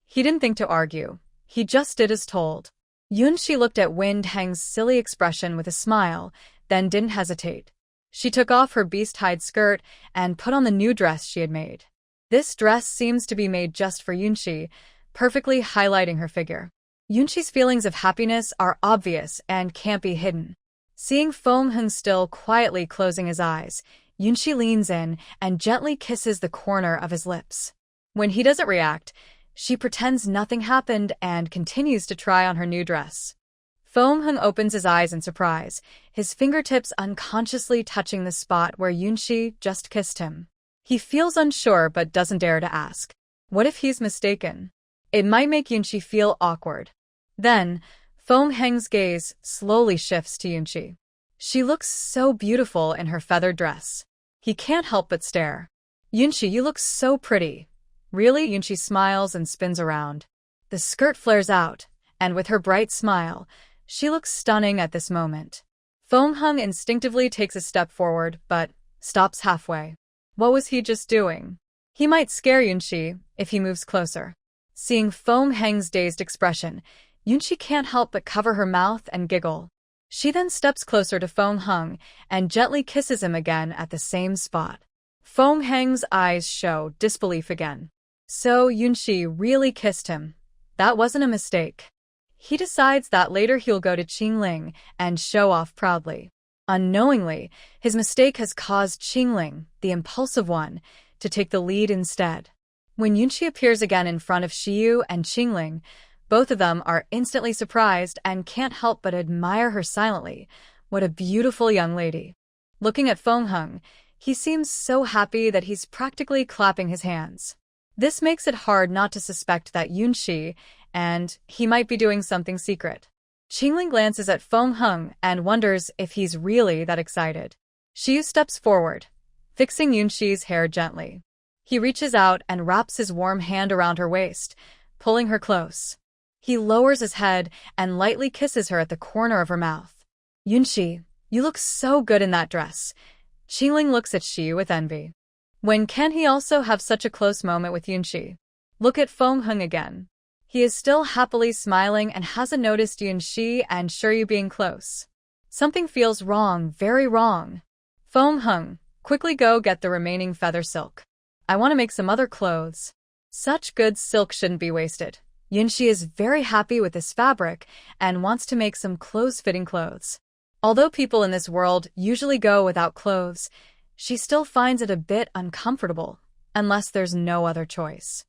He didn't think to argue. He just did as told. Yun Shi looked at Windhung's silly expression with a smile, then didn't hesitate. She took off her beast-hide skirt and put on the new dress she had made. This dress seems to be made just for Yun Shi, perfectly highlighting her figure. Yun Shi's feelings of happiness are obvious and can't be hidden. Seeing Feng Heng still quietly closing his eyes, Yun Shi leans in and gently kisses the corner of his lips. When he doesn't react, she pretends nothing happened and continues to try on her new dress. Feng Heng opens his eyes in surprise, his fingertips unconsciously touching the spot where Yun Shi just kissed him. He feels unsure but doesn't dare to ask. What if he's mistaken? It might make Yun Shi feel awkward. Then, Feng Heng's gaze slowly shifts to Yun Shi. She looks so beautiful in her feathered dress. He can't help but stare. "Yun Shi, you look so pretty." "Really?" Yun Shi smiles and spins around. The skirt flares out, and with her bright smile, she looks stunning at this moment. Feng Heng instinctively takes a step forward, but stops halfway. What was he just doing? He might scare Yun Shi if he moves closer. Seeing Feng Heng's dazed expression, Yun Shi can't help but cover her mouth and giggle. She then steps closer to Feng Heng and gently kisses him again at the same spot. Feng Heng's eyes show disbelief again. So Yun Shi really kissed him. That wasn't a mistake. He decides that later he'll go to Qingling and show off proudly. Unknowingly, his mistake has caused Qingling, the impulsive one, to take the lead instead. When Yun Shi appears again in front of Shiyu and Qingling, both of them are instantly surprised and can't help but admire her silently. What a beautiful young lady. Looking at Feng Heng, he seems so happy that he's practically clapping his hands. This makes it hard not to suspect that Yun Shi and he might be doing something secret. Qingling glances at Feng Heng and wonders if he's really that excited. Shiyu steps forward, fixing Yun Shi's hair gently. He reaches out and wraps his warm hand around her waist, pulling her close. He lowers his head and lightly kisses her at the corner of her mouth. "Yun Shi, You look so good in that dress. Qingling looks at Shi with envy. When can he also have such a close moment with Yunxi? Look at Feng Heng again. He is still happily smiling and hasn't noticed Yunxi and Shiryu being close. Something feels wrong, very wrong. Feng Heng, quickly go get the remaining feather silk. I want to make some other clothes. Such good silk shouldn't be wasted. Yunxi is very happy with this fabric and wants to make some clothes-fitting clothes. Although people in this world usually go without clothes, she still finds it a bit uncomfortable, unless there's no other choice.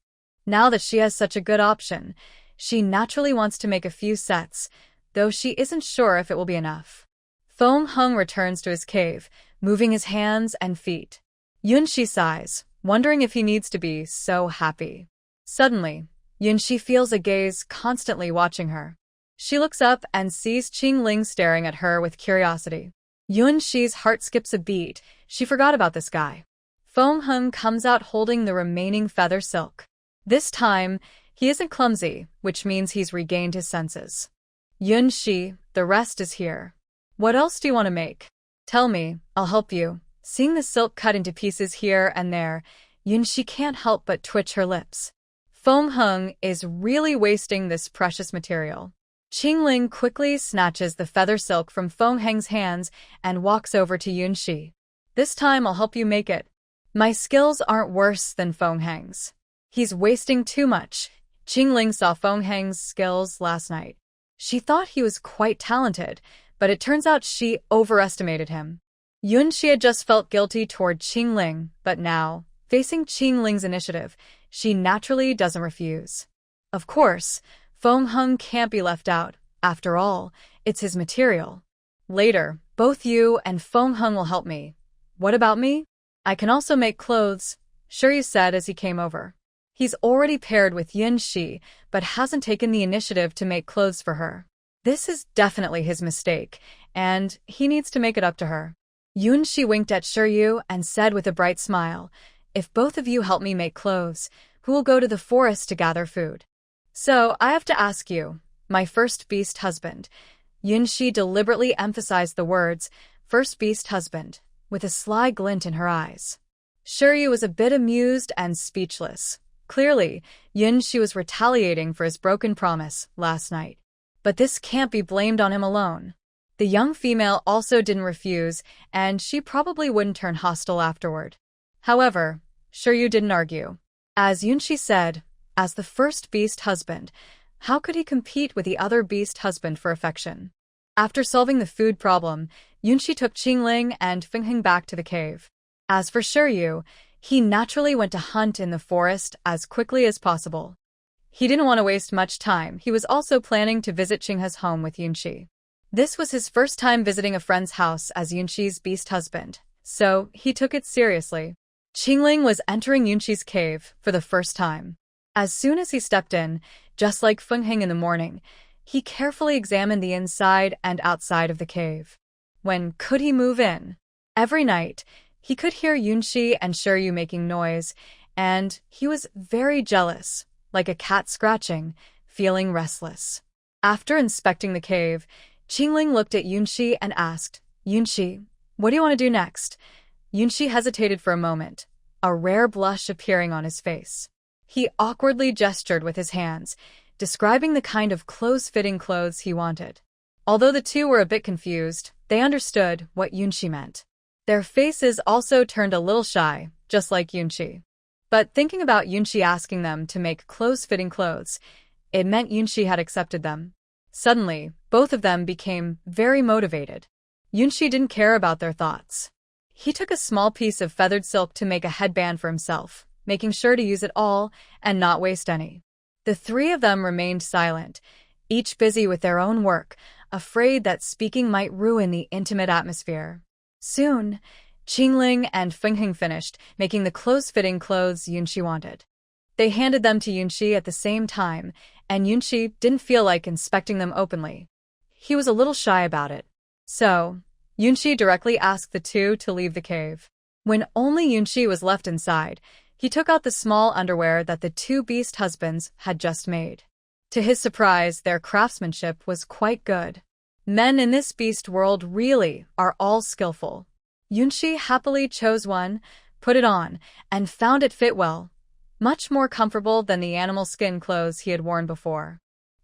Now that she has such a good option, she naturally wants to make a few sets, though she isn't sure if it will be enough. Feng Heng returns to his cave, moving his hands and feet. Yunxi sighs, wondering if he needs to be so happy. Suddenly, Yunxi feels a gaze constantly watching her. She looks up and sees Qingling staring at her with curiosity. Yunxi's heart skips a beat. She forgot about this guy. Feng Heng comes out holding the remaining feather silk. This time, he isn't clumsy, which means he's regained his senses. Yunxi, the rest is here. What else do you want to make? Tell me, I'll help you. Seeing the silk cut into pieces here and there, Yunxi can't help but twitch her lips. Feng Heng is really wasting this precious material. Qingling quickly snatches the feather silk from Feng Heng's hands and walks over to Yunxi. This time I'll help you make it. My skills aren't worse than Feng Heng's. He's wasting too much. Qingling saw Feng Heng's skills last night. She thought he was quite talented, but it turns out she overestimated him. Yunxi had just felt guilty toward Qingling, but now, facing Qingling's initiative, she naturally doesn't refuse. Of course, Feng Heng can't be left out. After all, it's his material. Later, both you and Feng Heng will help me. What about me? I can also make clothes, Shiryu said as he came over. He's already paired with Yunxi, but hasn't taken the initiative to make clothes for her. This is definitely his mistake, and he needs to make it up to her. Yunxi winked at Shiryu and said with a bright smile, if both of you help me make clothes, who will go to the forest to gather food? So, I have to ask you, my first beast husband. Yunxi deliberately emphasized the words, first beast husband, with a sly glint in her eyes. Shiryu was a bit amused and speechless. Clearly, Yunxi was retaliating for his broken promise last night. But this can't be blamed on him alone. The young female also didn't refuse, and she probably wouldn't turn hostile afterward. However, Shiryu didn't argue. As Yunxi said, as the first beast husband, how could he compete with the other beast husband for affection? After solving the food problem, Yunxi took Qingling and Feng Heng back to the cave. As for Shiryu, he naturally went to hunt in the forest as quickly as possible. He didn't want to waste much time. He was also planning to visit Qinghe's home with Yunxi. This was his first time visiting a friend's house as Yunxi's beast husband, so he took it seriously. Qingling was entering Yunxi's cave for the first time. As soon as he stepped in, just like Feng Heng in the morning, he carefully examined the inside and outside of the cave. When could he move in? Every night, he could hear Yunxi and Shiryu making noise, and he was very jealous, like a cat scratching, feeling restless. After inspecting the cave, Qingling looked at Yunxi and asked, Yunxi, what do you want to do next? Yunxi hesitated for a moment, a rare blush appearing on his face. He awkwardly gestured with his hands, describing the kind of clothes-fitting clothes he wanted. Although the two were a bit confused, they understood what Yunxi meant. Their faces also turned a little shy, just like Yunxi. But thinking about Yunxi asking them to make clothes-fitting clothes, it meant Yunxi had accepted them. Suddenly, both of them became very motivated. Yunxi didn't care about their thoughts. He took a small piece of feathered silk to make a headband for himself, making sure to use it all and not waste any. The three of them remained silent, each busy with their own work, afraid that speaking might ruin the intimate atmosphere. Soon, Qingling and Feng Heng finished making the clothes-fitting clothes Yunxi wanted. They handed them to Yunxi at the same time, and Yunxi didn't feel like inspecting them openly. He was a little shy about it. So, Yunxi directly asked the two to leave the cave. When only Yunxi was left inside, he took out the small underwear that the two beast husbands had just made. To his surprise, their craftsmanship was quite good. Men in this beast world really are all skillful. Yunshi happily chose one, put it on, and found it fit well, much more comfortable than the animal skin clothes he had worn before.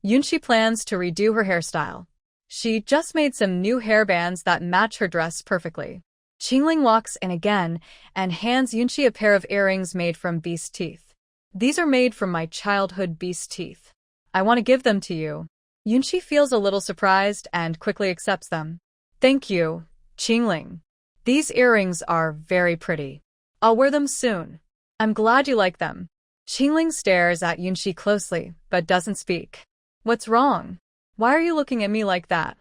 Yunshi plans to redo her hairstyle. She just made some new hairbands that match her dress perfectly. Qingling walks in again and hands Yunshi a pair of earrings made from beast teeth. These are made from my childhood beast teeth. I want to give them to you. Yunshi feels a little surprised and quickly accepts them. Thank you, Qingling. These earrings are very pretty. I'll wear them soon. I'm glad you like them. Qingling stares at Yunshi closely, but doesn't speak. What's wrong? Why are you looking at me like that?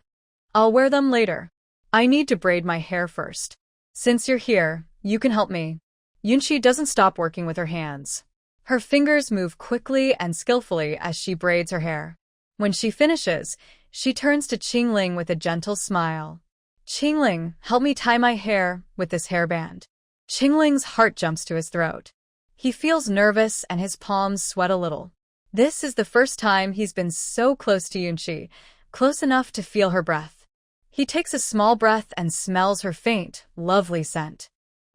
I'll wear them later. I need to braid my hair first. Since you're here, you can help me. Yunshi doesn't stop working with her hands. Her fingers move quickly and skillfully as she braids her hair. When she finishes, she turns to Qingling with a gentle smile. Qingling, help me tie my hair with this hairband. Qingling's heart jumps to his throat. He feels nervous and his palms sweat a little. This is the first time he's been so close to Yunshi, close enough to feel her breath. He takes a small breath and smells her faint, lovely scent.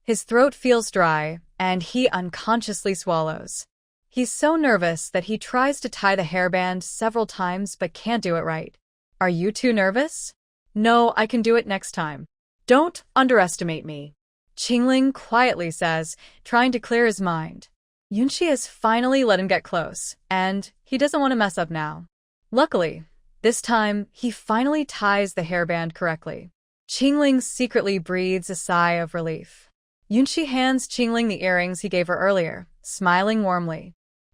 His throat feels dry, and he unconsciously swallows. He's so nervous that he tries to tie the hairband several times but can't do it right. Are you too nervous? No, I can do it next time. Don't underestimate me. Qingling quietly says, trying to clear his mind. Yunshi has finally let him get close, and he doesn't want to mess up now. Luckily, this time, he finally ties the hairband correctly. Qingling secretly breathes a sigh of relief. Yunshi hands Qingling the earrings he gave her earlier, smiling warmly.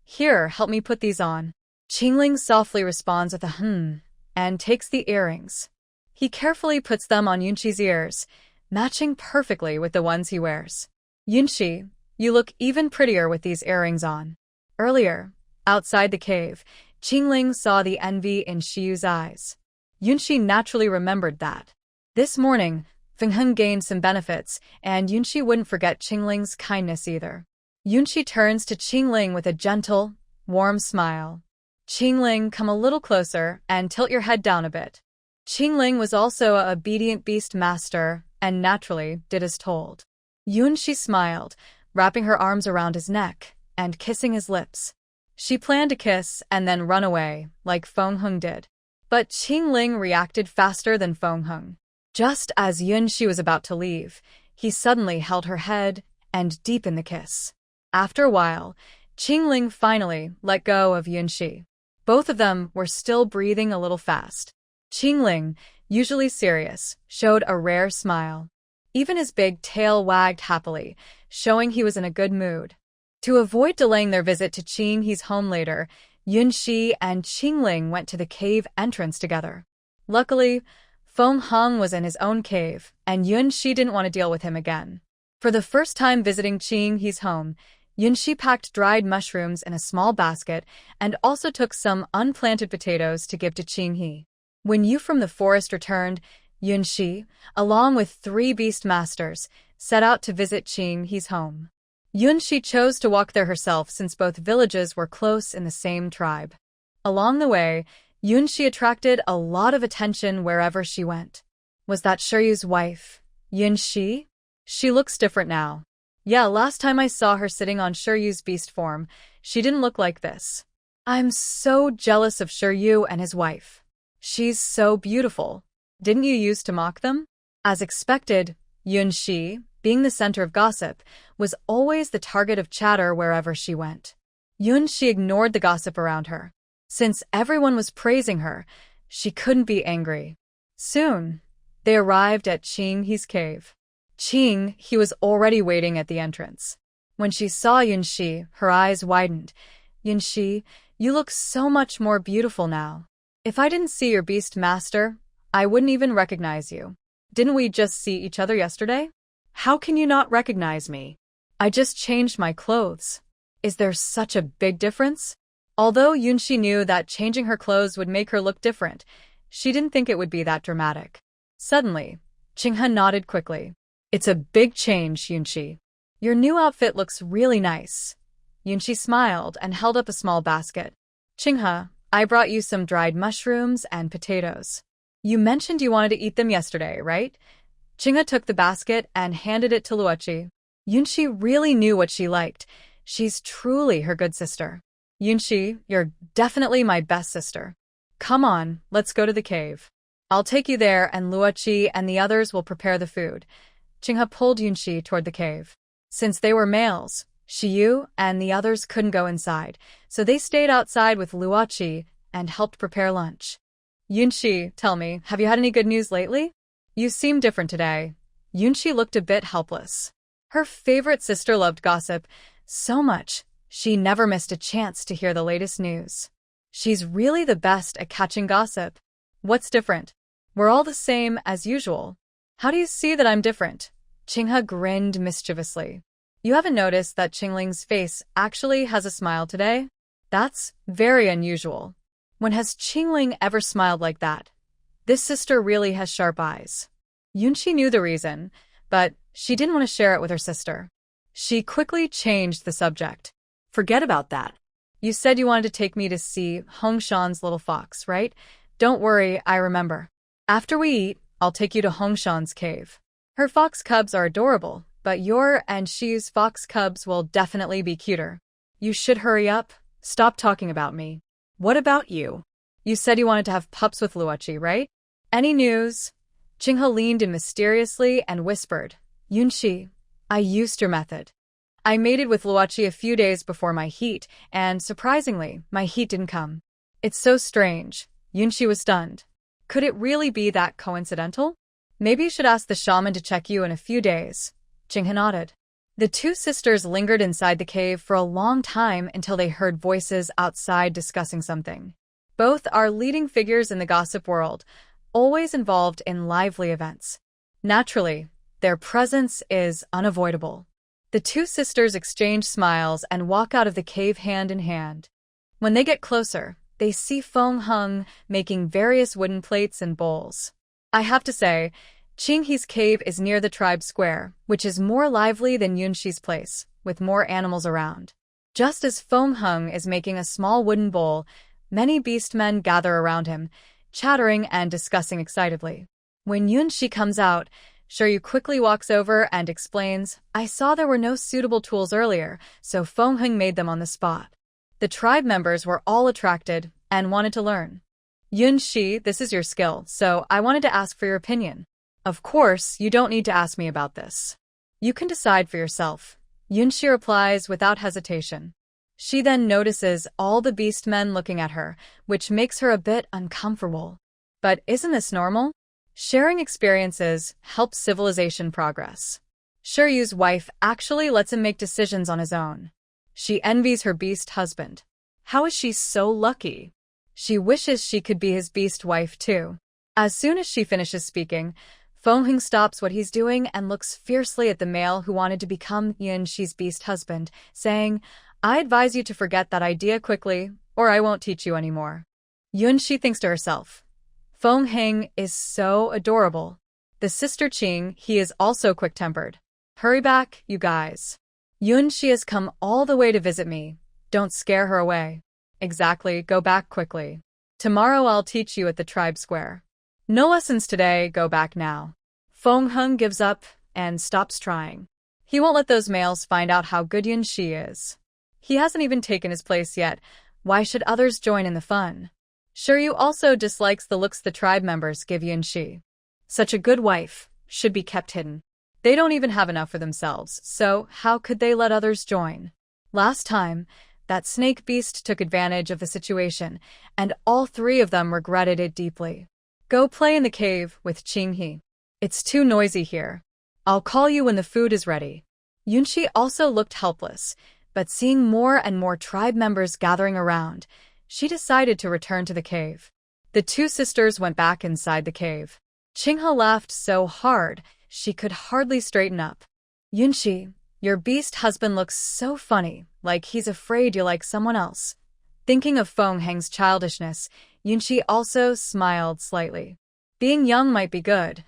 Here, help me put these on. Qingling softly responds with a and takes the earrings. He carefully puts them on Yunshi's ears, matching perfectly with the ones he wears. Yunshi, you look even prettier with these earrings on. Earlier, outside the cave, Qingling saw the envy in Shiyu's eyes. Yunshi naturally remembered that. This morning, Fengheng gained some benefits, and Yunshi wouldn't forget Qingling's kindness either. Yunshi turns to Qingling with a gentle, warm smile. Qingling, come a little closer and tilt your head down a bit. Qingling was also a obedient beast master, and naturally did as told. Yunshi smiled, wrapping her arms around his neck and kissing his lips. She planned to kiss and then run away, like Fengheng did. But Qingling reacted faster than Fengheng. Just as Yunshi was about to leave, he suddenly held her head and deepened the kiss. After a while, Qingling finally let go of Yunshi. Both of them were still breathing a little fast. Qingling, usually serious, showed a rare smile. Even his big tail wagged happily, showing he was in a good mood. To avoid delaying their visit to Qinghe's home later, Yunshi and Qingling went to the cave entrance together. Luckily, Fengheng was in his own cave, and Yunshi didn't want to deal with him again. For the first time visiting Qinghe's home, Yunshi packed dried mushrooms in a small basket and also took some unplanted potatoes to give to Qinghe. When you from the forest returned, Yunshi, along with 3 beast masters, set out to visit Qinghe's home. Yunshi chose to walk there herself since both villages were close in the same tribe. Along the way, Yunshi attracted a lot of attention wherever she went. Was that Shiryu's wife, Yunshi? She looks different now. Yeah, last time I saw her sitting on Shiryu's beast form, she didn't look like this. I'm so jealous of Shiryu and his wife. She's so beautiful. Didn't you used to mock them? As expected, Yunshi, being the center of gossip, was always the target of chatter wherever she went. Yunshi ignored the gossip around her. Since everyone was praising her, she couldn't be angry. Soon, they arrived at Qinghe's cave. Qinghe was already waiting at the entrance. When she saw Yunshi, her eyes widened. Yunshi, you look so much more beautiful now. If I didn't see your beast master, I wouldn't even recognize you. Didn't we just see each other yesterday? How can you not recognize me? I just changed my clothes. Is there such a big difference? Although Yunshi knew that changing her clothes would make her look different, she didn't think it would be that dramatic. Suddenly, Qinghe nodded quickly. It's a big change, Yunshi. Your new outfit looks really nice. Yunshi smiled and held up a small basket. Qinghe, I brought you some dried mushrooms and potatoes. You mentioned you wanted to eat them yesterday, right? Chingha took the basket and handed it to Luochi. Yunshi really knew what she liked. She's truly her good sister. Yunshi, you're definitely my best sister. Come on, let's go to the cave. I'll take you there and Luochi and the others will prepare the food. Chingha pulled Yunshi toward the cave. Since they were males, Shiyu and the others couldn't go inside, so they stayed outside with Luochi and helped prepare lunch. Yunshi, tell me, have you had any good news lately? You seem different today. Yunshi looked a bit helpless. Her favorite sister loved gossip so much, she never missed a chance to hear the latest news. She's really the best at catching gossip. What's different? We're all the same as usual. How do you see that I'm different? Chingha grinned mischievously. You haven't noticed that Qingling's face actually has a smile today? That's very unusual. When has Qingling ever smiled like that? This sister really has sharp eyes. Yunshi knew the reason, but she didn't want to share it with her sister. She quickly changed the subject. Forget about that. You said you wanted to take me to see Hongshan's little fox, right? Don't worry, I remember. After we eat, I'll take you to Hongshan's cave. Her fox cubs are adorable, but your and she's fox cubs will definitely be cuter. You should hurry up. Stop talking about me. What about you? You said you wanted to have pups with Luochi, right? Any news? Qinghe leaned in mysteriously and whispered, Yunshi, I used your method. I mated with Luochi a few days before my heat, and surprisingly, my heat didn't come. It's so strange. Yunshi was stunned. Could it really be that coincidental? Maybe you should ask the shaman to check you in a few days. Qinghe nodded. The two sisters lingered inside the cave for a long time until they heard voices outside discussing something. Both are leading figures in the gossip world, always involved in lively events. Naturally, their presence is unavoidable. The two sisters exchange smiles and walk out of the cave hand in hand. When they get closer, they see Feng Heng making various wooden plates and bowls. I have to say, Qinghe's cave is near the tribe square, which is more lively than Yunshi's place, with more animals around. Just as Feng Heng is making a small wooden bowl, many beastmen gather around him, chattering and discussing excitedly. When Yunshi comes out, Shiryu quickly walks over and explains, I saw there were no suitable tools earlier, so Feng Heng made them on the spot. The tribe members were all attracted and wanted to learn. Yunshi, this is your skill, so I wanted to ask for your opinion. Of course, you don't need to ask me about this. You can decide for yourself. Yunshi replies without hesitation. She then notices all the beastmen looking at her, which makes her a bit uncomfortable. But isn't this normal? Sharing experiences helps civilization progress. Shiryu's wife actually lets him make decisions on his own. She envies her beast husband. How is she so lucky? She wishes she could be his beast wife too. As soon as she finishes speaking, Feng Heng stops what he's doing and looks fiercely at the male who wanted to become Yunshi's beast husband, saying, I advise you to forget that idea quickly, or I won't teach you anymore. Yunshi thinks to herself, Feng Heng is so adorable. The sister Qing, he is also quick-tempered. Hurry back, you guys. Yunshi has come all the way to visit me. Don't scare her away. Exactly, go back quickly. Tomorrow I'll teach you at the tribe square. No lessons today, go back now. Feng Heng gives up and stops trying. He won't let those males find out how good Yunshi is. He hasn't even taken his place yet. Why should others join in the fun? Shiryu also dislikes the looks the tribe members give Yunshi. Such a good wife should be kept hidden. They don't even have enough for themselves, so how could they let others join? Last time, that snake beast took advantage of the situation, and all three of them regretted it deeply. Go play in the cave with Qinghe. It's too noisy here. I'll call you when the food is ready. Yunshi also looked helpless, but seeing more and more tribe members gathering around, she decided to return to the cave. The two sisters went back inside the cave. Qinghe laughed so hard, she could hardly straighten up. Yunshi, your beast husband looks so funny, like he's afraid you like someone else. Thinking of Feng Heng's childishness, Yunshi also smiled slightly. Being young might be good.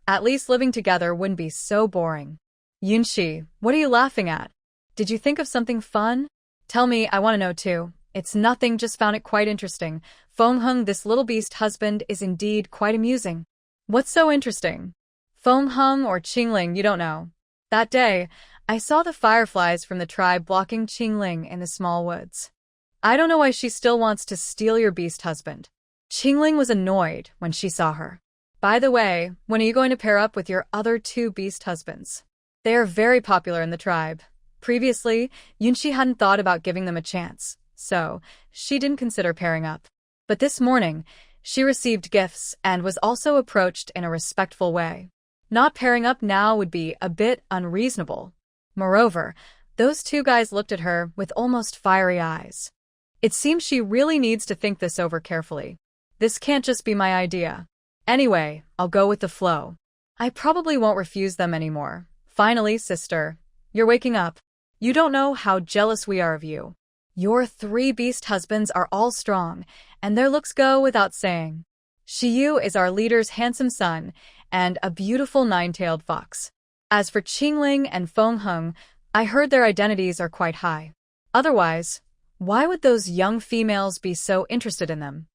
At least living together wouldn't be so boring. Yunshi, what are you laughing at? Did you think of something fun? Tell me, I want to know too. It's nothing, just found it quite interesting. Feng, this little beast husband is indeed quite amusing. What's so interesting? Feng or Qingling, you don't know. That day, I saw the fireflies from the tribe blocking Qingling in the small woods. I don't know why she still wants to steal your beast husband. Qingling was annoyed when she saw her. By the way, when are you going to pair up with your other two beast husbands? They are very popular in the tribe. Previously, Yunxi hadn't thought about giving them a chance, so she didn't consider pairing up. But this morning, she received gifts and was also approached in a respectful way. Not pairing up now would be a bit unreasonable. Moreover, those two guys looked at her with almost fiery eyes. It seems she really needs to think this over carefully. This can't just be my idea. Anyway, I'll go with the flow. I probably won't refuse them anymore. Finally, sister, you're waking up. You don't know how jealous we are of you. Your three beast husbands are all strong, and their looks go without saying. Shiyu is our leader's handsome son, and a beautiful nine-tailed fox. As for Qingling and Feng, I heard their identities are quite high. Otherwise, why would those young females be so interested in them?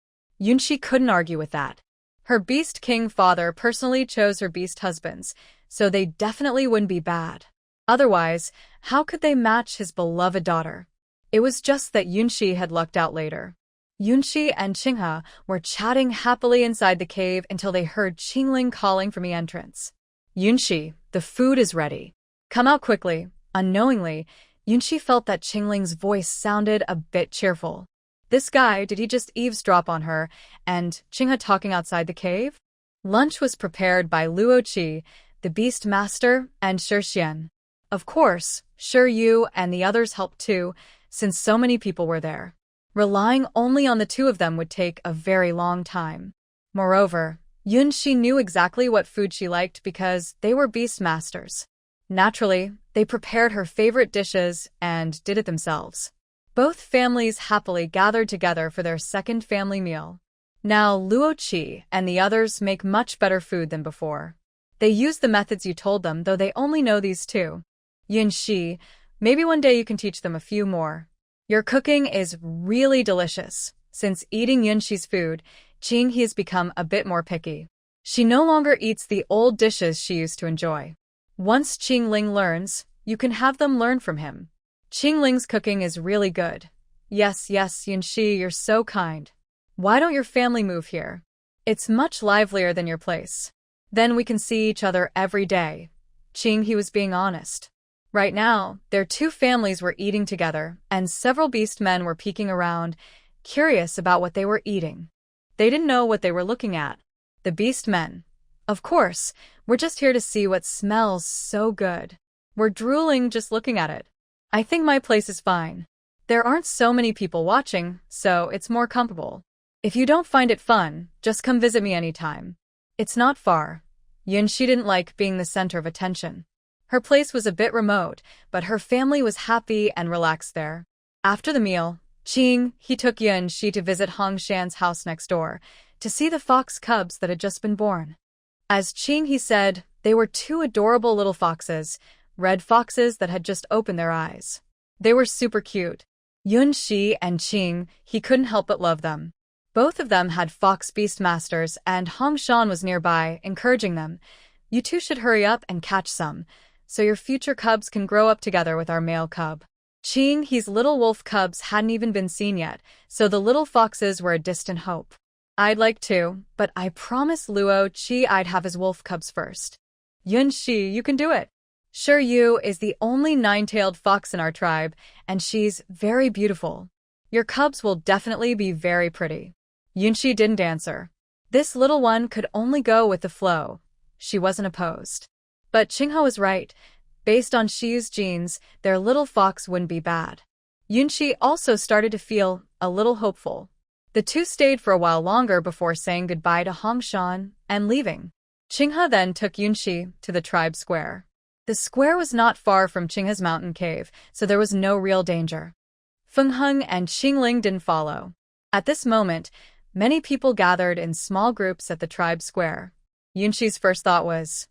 Yunxi couldn't argue with that. Her Beast King father personally chose her beast husbands, so they definitely wouldn't be bad. Otherwise, how could they match his beloved daughter? It was just that Yunxi had lucked out later. Yunxi and Qinghe were chatting happily inside the cave until they heard Qingling calling from the entrance. Yunxi, the food is ready. Come out quickly. Unknowingly, Yunxi felt that Qingling's voice sounded a bit cheerful. This guy, did he just eavesdrop on her and Qinghe talking outside the cave? Lunch was prepared by Luo Qi, the beast master, and Shi Xian. Of course, Shi Yu and the others helped too, since so many people were there. Relying only on the two of them would take a very long time. Moreover, Yunxi knew exactly what food she liked because they were beast masters. Naturally, they prepared her favorite dishes and did it themselves. Both families happily gathered together for their second family meal. Now Luo Qi and the others make much better food than before. They use the methods you told them, though they only know these two. Yunxi, maybe one day you can teach them a few more. Your cooking is really delicious. Since eating Yunxi's food, Qinghe has become a bit more picky. She no longer eats the old dishes she used to enjoy. Once Qingling learns, you can have them learn from him. Qingling's cooking is really good. Yes, Yunxi, you're so kind. Why don't your family move here? It's much livelier than your place. Then we can see each other every day. Qinghe was being honest. Right now, their two families were eating together, and several beast men were peeking around, curious about what they were eating. They didn't know what they were looking at. The beast men. Of course, we're just here to see what smells so good. We're drooling just looking at it. I think my place is fine. There aren't so many people watching, so it's more comfortable. If you don't find it fun, just come visit me anytime. It's not far. Yunxi didn't like being the center of attention. Her place was a bit remote, but her family was happy and relaxed there. After the meal, he took Yunxi to visit Hongshan's house next door, to see the fox cubs that had just been born. As he said, they were two adorable little foxes, red foxes that had just opened their eyes. They were super cute. Yunxi and he couldn't help but love them. Both of them had fox beast masters, and Hongshan was nearby, encouraging them. You two should hurry up and catch some, so your future cubs can grow up together with our male cub. His little wolf cubs hadn't even been seen yet, so the little foxes were a distant hope. I'd like to, but I promised Luo Qi I'd have his wolf cubs first. Yunxi, you can do it. Shi Yu is the only nine-tailed fox in our tribe, and she's very beautiful. Your cubs will definitely be very pretty. Yunxi didn't answer. This little one could only go with the flow. She wasn't opposed. But Qinghe was right. Based on Shiyu's genes, their little fox wouldn't be bad. Yunxi also started to feel a little hopeful. The two stayed for a while longer before saying goodbye to Hongshan and leaving. Qinghe then took Yunxi to the tribe square. The square was not far from Qinghe's mountain cave, so there was no real danger. Feng and Qingling didn't follow. At this moment, many people gathered in small groups at the tribe square. Yunxi's first thought was,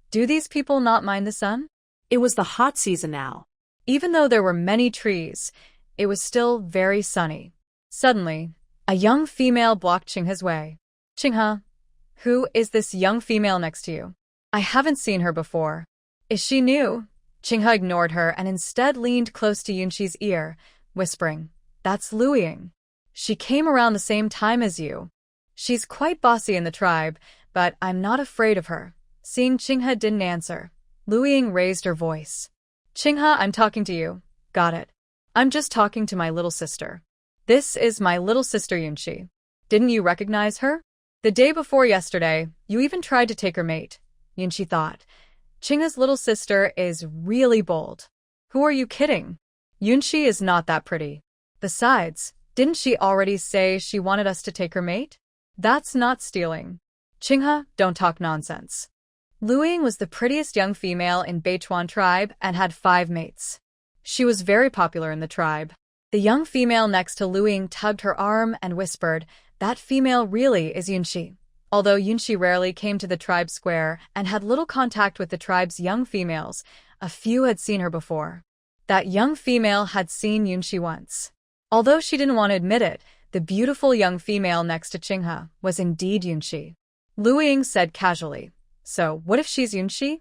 do these people not mind the sun? It was the hot season now. Even though there were many trees, it was still very sunny. Suddenly, A young female blocked Qinghe's way. Qinghe, who is this young female next to you? I haven't seen her before. Is she new? Qinghe ignored her and instead leaned close to Yunxi's ear, whispering, That's Luiying. She came around the same time as you. She's quite bossy in the tribe, but I'm not afraid of her. Seeing Qinghe didn't answer, Luiying raised her voice. Qinghe, I'm talking to you. Got it. I'm just talking to my little sister. This is my little sister Yunxi. Didn't you recognize her? The day before yesterday, you even tried to take her mate. Yunxi thought. Qinghe's little sister is really bold. Who are you kidding? Yunxi is not that pretty. Besides, didn't she already say she wanted us to take her mate? That's not stealing. Qinghe, don't talk nonsense. Luiying was the prettiest young female in Beichuan tribe and had 5 mates. She was very popular in the tribe. The young female next to Luiying tugged her arm and whispered, That female really is Yunxi. Although Yunxi rarely came to the tribe square and had little contact with the tribe's young females, a few had seen her before. That young female had seen Yunxi once. Although she didn't want to admit it, the beautiful young female next to Qinghe was indeed Yunxi. Luiying said casually, So, what if she's Yunxi?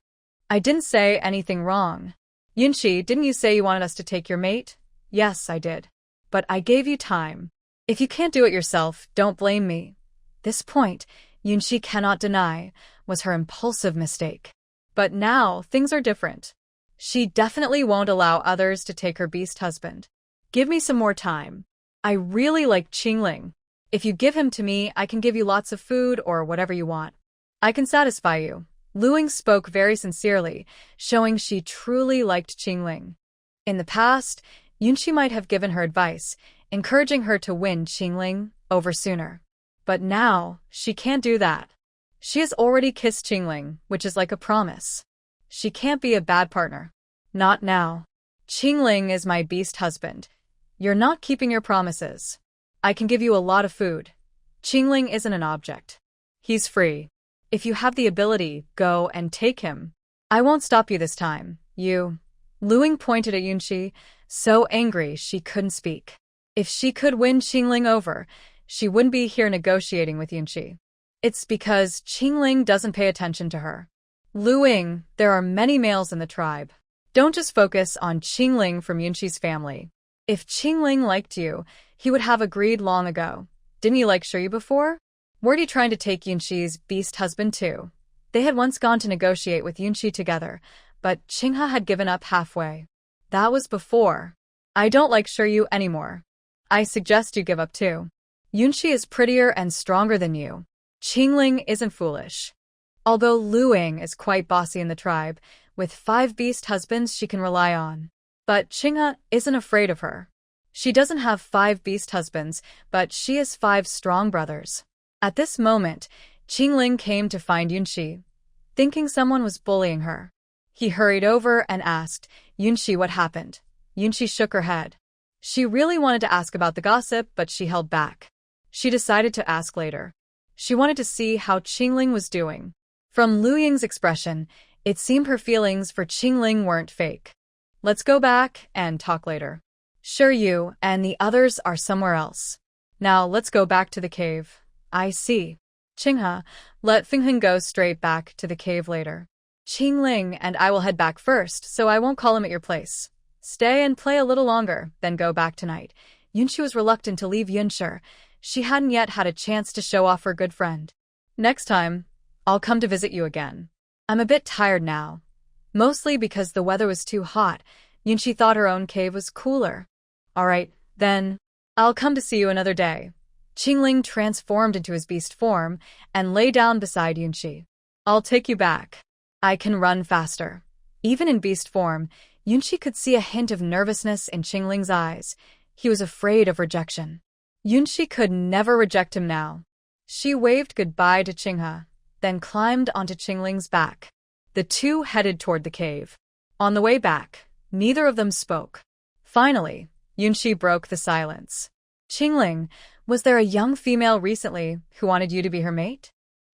I didn't say anything wrong. Yunxi, didn't you say you wanted us to take your mate? Yes, I did. But I gave you time. If you can't do it yourself, don't blame me. This point, Yunxi cannot deny, was her impulsive mistake. But now, things are different. She definitely won't allow others to take her beast husband. Give me some more time. I really like Qingling. If you give him to me, I can give you lots of food or whatever you want. I can satisfy you. Luiying spoke very sincerely, showing she truly liked Qingling. In the past, Yunxi might have given her advice, encouraging her to win Qingling over sooner. But now, she can't do that. She has already kissed Qingling, which is like a promise. She can't be a bad partner. Not now. Qingling is my beast husband. You're not keeping your promises. I can give you a lot of food. Qingling isn't an object. He's free. If you have the ability, go and take him. I won't stop you this time. You. Luiying pointed at Yunxi, so angry she couldn't speak. If she could win Qingling over, she wouldn't be here negotiating with Yunxi. It's because Qingling doesn't pay attention to her. Luiying, there are many males in the tribe. Don't just focus on Qingling from Yunxi's family. If Qingling liked you, he would have agreed long ago. Didn't you like Shiryu before? Weren't you trying to take Yunxi's beast husband too? They had once gone to negotiate with Yunxi together, but Qinghe had given up halfway. That was before. I don't like Shiryu anymore. I suggest you give up too. Yunxi is prettier and stronger than you. Qingling isn't foolish. Although Luiying is quite bossy in the tribe, with 5 beast husbands she can rely on. But Qinghe isn't afraid of her. She doesn't have 5 beast husbands, but she has 5 strong brothers. At this moment, Qingling came to find Yunxi, thinking someone was bullying her. He hurried over and asked, Yunxi, what happened? Yunxi shook her head. She really wanted to ask about the gossip, but she held back. She decided to ask later. She wanted to see how Qingling was doing. From Luiying's expression, it seemed her feelings for Qingling weren't fake. Let's go back and talk later. Sure, you and the others are somewhere else. Now let's go back to the cave. I see. Qinghe, let Fenghen go straight back to the cave later. Qingling and I will head back first, so I won't call him at your place. Stay and play a little longer, then go back tonight. Yunxi was reluctant to leave Yunshi. She hadn't yet had a chance to show off her good friend. Next time, I'll come to visit you again. I'm a bit tired now. Mostly because the weather was too hot. Yunxi thought her own cave was cooler. All right, then. I'll come to see you another day. Qingling transformed into his beast form and lay down beside Yunxi. I'll take you back. I can run faster. Even in beast form, Yunxi could see a hint of nervousness in Qingling's eyes. He was afraid of rejection. Yunxi could never reject him now. She waved goodbye to Qinghe, then climbed onto Qingling's back. The two headed toward the cave. On the way back, neither of them spoke. Finally, Yunxi broke the silence. Qingling, was there a young female recently who wanted you to be her mate?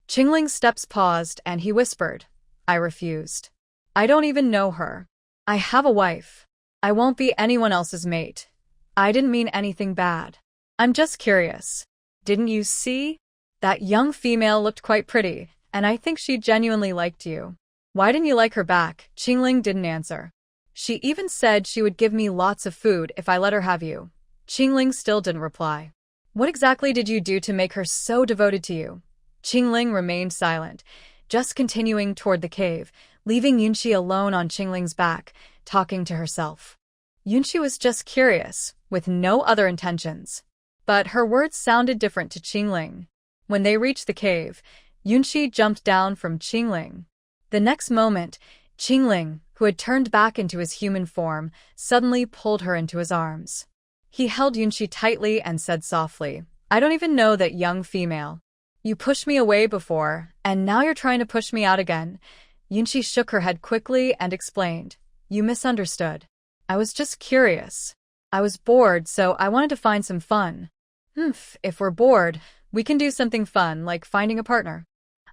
Qingling's steps paused and he whispered, I refused. I don't even know her. I have a wife. I won't be anyone else's mate. I didn't mean anything bad. I'm just curious. Didn't you see? That young female looked quite pretty, and I think she genuinely liked you. Why didn't you like her back? Qingling didn't answer. She even said she would give me lots of food if I let her have you. Qingling still didn't reply. What exactly did you do to make her so devoted to you? Qingling remained silent, just continuing toward the cave, leaving Yunqi alone on Qingling's back, talking to herself. Yunqi was just curious, with no other intentions. But her words sounded different to Qingling. When they reached the cave, Yunqi jumped down from Qingling. The next moment, Qingling, who had turned back into his human form, suddenly pulled her into his arms. He held Yunqi tightly and said softly, I don't even know that young female. You pushed me away before, and now you're trying to push me out again. Yunqi shook her head quickly and explained, You misunderstood. I was just curious. I was bored, so I wanted to find some fun. If we're bored, we can do something fun, like finding a partner.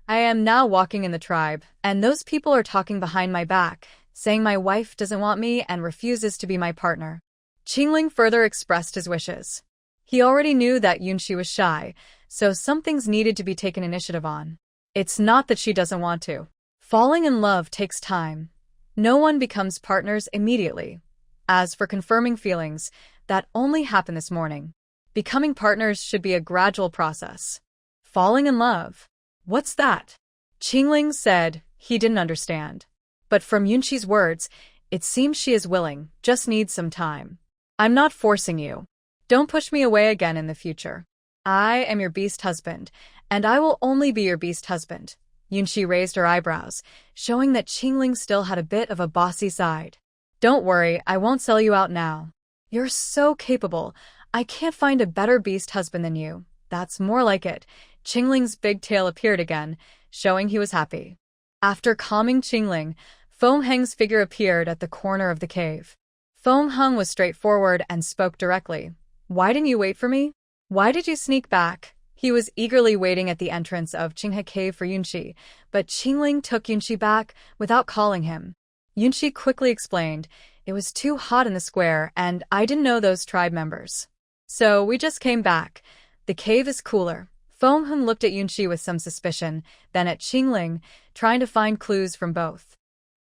I am now walking in the tribe, and those people are talking behind my back, saying my wife doesn't want me and refuses to be my partner. Qingling further expressed his wishes. He already knew that Yunqi was shy, so some things needed to be taken initiative on. It's not that she doesn't want to. Falling in love takes time. No one becomes partners immediately. As for confirming feelings, that only happened this morning. Becoming partners should be a gradual process. Falling in love? What's that? Qingling said he didn't understand. But from Yunqi's words, it seems she is willing, just needs some time. I'm not forcing you. Don't push me away again in the future. I am your beast husband, and I will only be your beast husband. Yunqi raised her eyebrows, showing that Qingling still had a bit of a bossy side. Don't worry, I won't sell you out now. You're so capable. I can't find a better beast husband than you. That's more like it. Qingling's big tail appeared again, showing he was happy. After calming Qingling, Feng Heng's figure appeared at the corner of the cave. Feng Heng was straightforward and spoke directly. Why didn't you wait for me? Why did you sneak back? He was eagerly waiting at the entrance of Qinghe Cave for Yunqi, but Qingling took Yunqi back without calling him. Yunqi quickly explained, It was too hot in the square and I didn't know those tribe members. So we just came back. The cave is cooler. Feng Heng looked at Yunqi with some suspicion, then at Qingling, trying to find clues from both.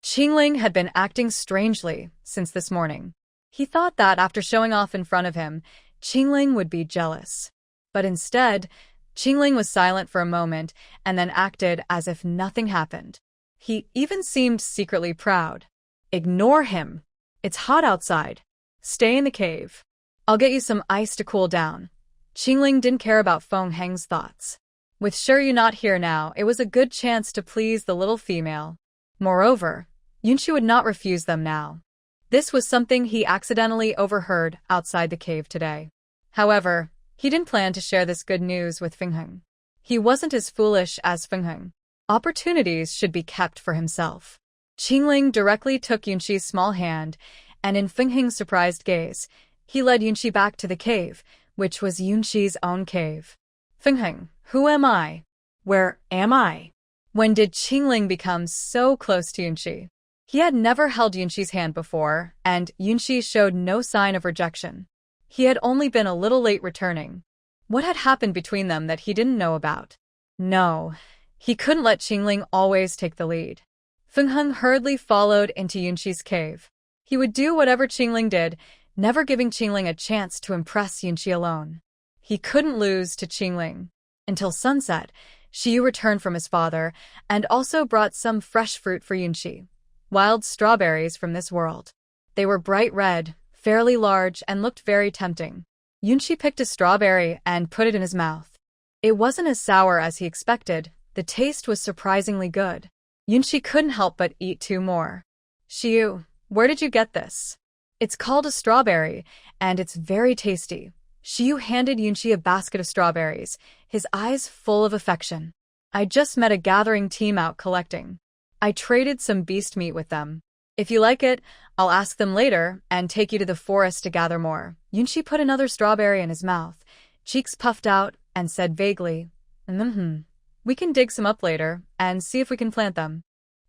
Qingling had been acting strangely since this morning. He thought that after showing off in front of him, Qingling would be jealous. But instead, Qingling was silent for a moment and then acted as if nothing happened. He even seemed secretly proud. Ignore him. It's hot outside. Stay in the cave. I'll get you some ice to cool down. Qingling didn't care about Feng Heng's thoughts. With sure you not here now, it was a good chance to please the little female. Moreover, Yunqi would not refuse them now. This was something he accidentally overheard outside the cave today. However, he didn't plan to share this good news with Feng Heng. He wasn't as foolish as Feng Heng. Opportunities should be kept for himself. Qingling directly took Yunqi's small hand, and in Feng Heng's surprised gaze, he led Yunqi back to the cave, which was Yunqi's own cave. Feng Heng, who am I? Where am I? When did Qingling become so close to Yunqi? He had never held Yunqi's hand before, and Yunqi showed no sign of rejection. He had only been a little late returning. What had happened between them that he didn't know about? No, he couldn't let Qingling always take the lead. Feng Heng hurriedly followed into Yunqi's cave. He would do whatever Qingling did, never giving Qingling a chance to impress Yunqi alone. He couldn't lose to Qingling. Until sunset, Shiyu returned from his father and also brought some fresh fruit for Yunqi. Wild strawberries from this world. They were bright red, fairly large, and looked very tempting. Yunqi picked a strawberry and put it in his mouth. It wasn't as sour as he expected. The taste was surprisingly good. Yunqi couldn't help but eat 2 more. Shiyu, where did you get this? It's called a strawberry, and it's very tasty. Shiyu handed Yunqi a basket of strawberries, his eyes full of affection. I just met a gathering team out collecting. I traded some beast meat with them. If you like it, I'll ask them later and take you to the forest to gather more. Yunqi put another strawberry in his mouth, cheeks puffed out, and said vaguely, We can dig some up later and see if we can plant them.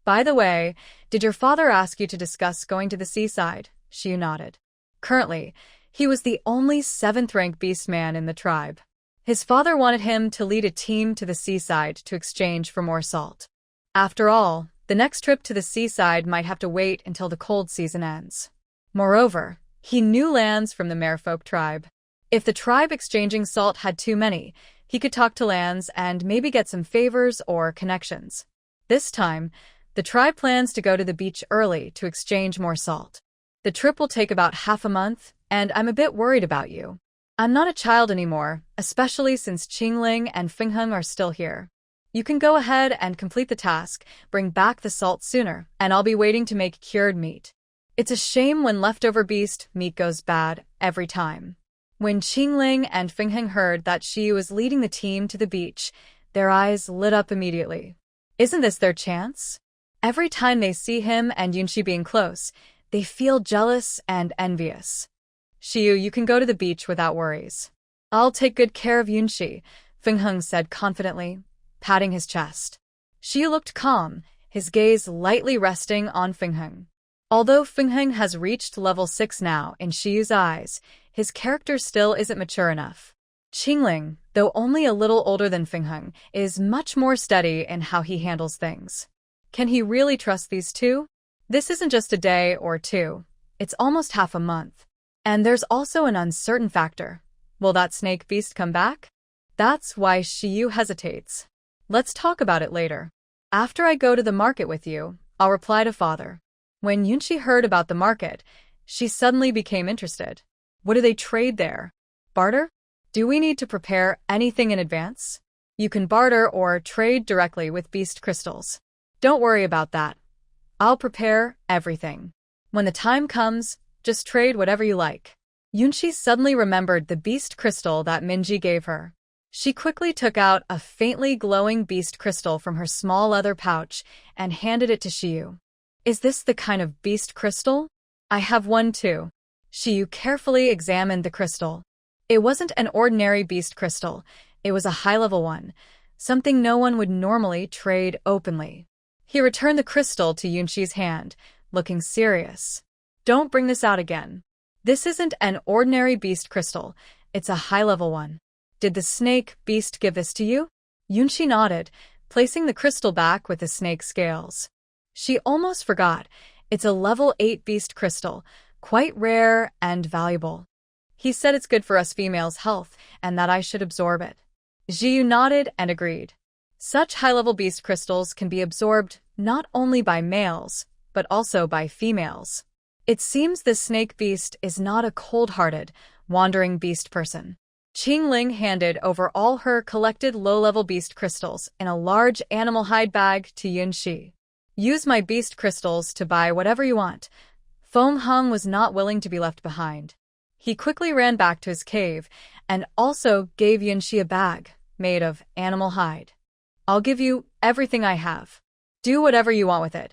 By the way, did your father ask you to discuss going to the seaside? Shiyu nodded. Currently, he was the only 7th-rank beast man in the tribe. His father wanted him to lead a team to the seaside to exchange for more salt. After all, the next trip to the seaside might have to wait until the cold season ends. Moreover, he knew lands from the merfolk tribe. If the tribe exchanging salt had too many, he could talk to lands and maybe get some favors or connections. This time, the tribe plans to go to the beach early to exchange more salt. The trip will take about half a month, and I'm a bit worried about you. I'm not a child anymore, especially since Qingling and Fingheng are still here. You can go ahead and complete the task, bring back the salt sooner, and I'll be waiting to make cured meat. It's a shame when leftover beast meat goes bad every time. When Qingling and Fingheng heard that she was leading the team to the beach, their eyes lit up immediately. Isn't this their chance? Every time they see him and Yunxi being close, they feel jealous and envious. Xiyu, you can go to the beach without worries. I'll take good care of Yunxi, Fingheng said confidently, patting his chest. Xiyu looked calm, his gaze lightly resting on Fingheng. Although Fingheng has reached level 6 now in Xiyu's eyes, his character still isn't mature enough. Qingling, though only a little older than Fingheng, is much more steady in how he handles things. Can he really trust these two? This isn't just a day or two, it's almost half a month. And there's also an uncertain factor. Will that snake beast come back? That's why Xiyu hesitates. Let's talk about it later. After I go to the market with you, I'll reply to father. When Yunxi heard about the market, she suddenly became interested. What do they trade there? Barter? Do we need to prepare anything in advance? You can barter or trade directly with beast crystals. Don't worry about that. I'll prepare everything. When the time comes, just trade whatever you like. Yunxi suddenly remembered the beast crystal that Minji gave her. She quickly took out a faintly glowing beast crystal from her small leather pouch and handed it to Xiyu. Is this the kind of beast crystal? I have one too. Xiyu carefully examined the crystal. It wasn't an ordinary beast crystal, it was a high-level one, something no one would normally trade openly. He returned the crystal to Yunxi's hand, looking serious. Don't bring this out again. This isn't an ordinary beast crystal, it's a high-level one. Did the snake beast give this to you? Yunxi nodded, placing the crystal back with the snake scales. She almost forgot. It's a level 8 beast crystal, quite rare and valuable. He said it's good for us females' health and that I should absorb it. Xiyu nodded and agreed. Such high-level beast crystals can be absorbed not only by males, but also by females. It seems this snake beast is not a cold-hearted, wandering beast person. Qingling handed over all her collected low-level beast crystals in a large animal hide bag to Yunxi. Use my beast crystals to buy whatever you want. Fingheng was not willing to be left behind. He quickly ran back to his cave and also gave Yunxi a bag made of animal hide. I'll give you everything I have. Do whatever you want with it.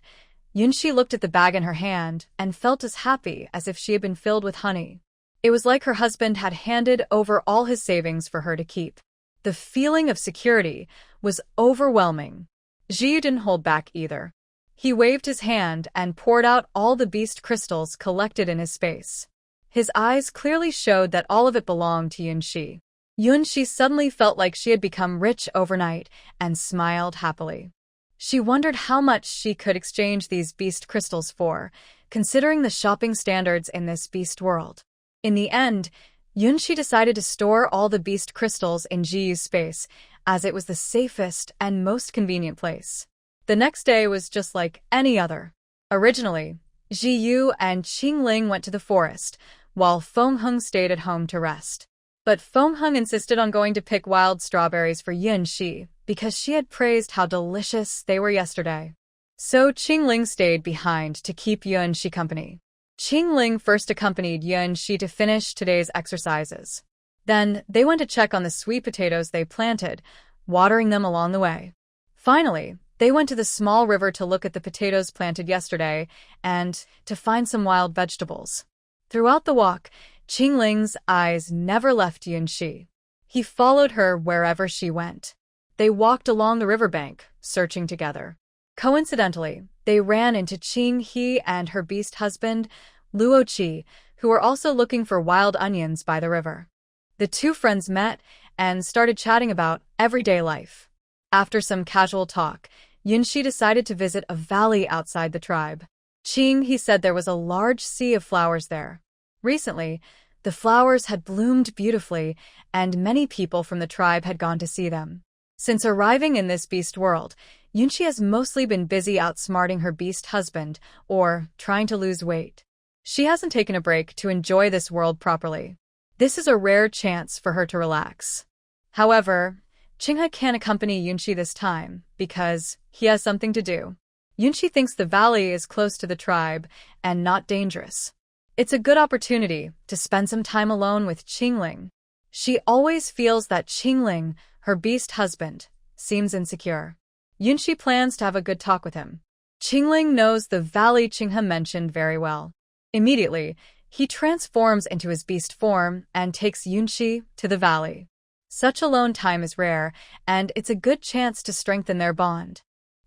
Yunxi looked at the bag in her hand and felt as happy as if she had been filled with honey. It was like her husband had handed over all his savings for her to keep. The feeling of security was overwhelming. Xiyu didn't hold back either. He waved his hand and poured out all the beast crystals collected in his space. His eyes clearly showed that all of it belonged to Yunxi. Yunxi suddenly felt like she had become rich overnight and smiled happily. She wondered how much she could exchange these beast crystals for, considering the shopping standards in this beast world. In the end, Yunxi decided to store all the beast crystals in Jiyu's space, as it was the safest and most convenient place. The next day was just like any other. Originally, Jiyu and Qingling went to the forest, while Fingheng stayed at home to rest. But Fingheng insisted on going to pick wild strawberries for Yunxi, because she had praised how delicious they were yesterday. So Qingling stayed behind to keep Yunxi company. Qingling first accompanied Yunxi to finish today's exercises. Then they went to check on the sweet potatoes they planted, watering them along the way. Finally, they went to the small river to look at the potatoes planted yesterday and to find some wild vegetables. Throughout the walk, Qingling's eyes never left Yunxi. He followed her wherever she went. They walked along the riverbank, searching together. Coincidentally, they ran into Qing He and her beast husband, Luo Qi, who were also looking for wild onions by the river. The two friends met and started chatting about everyday life. After some casual talk, Yunxi decided to visit a valley outside the tribe. Qing, he said there was a large sea of flowers there. Recently, the flowers had bloomed beautifully, and many people from the tribe had gone to see them. Since arriving in this beast world, Yunxi has mostly been busy outsmarting her beast husband or trying to lose weight. She hasn't taken a break to enjoy this world properly. This is a rare chance for her to relax. However, Qinghe can't accompany Yunxi this time because he has something to do. Yunxi thinks the valley is close to the tribe and not dangerous. It's a good opportunity to spend some time alone with Qingling. She always feels that Qingling, her beast husband, seems insecure. Yunxi plans to have a good talk with him. Qingling knows the valley Qinghe mentioned very well. Immediately, he transforms into his beast form and takes Yunxi to the valley. Such alone time is rare, and it's a good chance to strengthen their bond.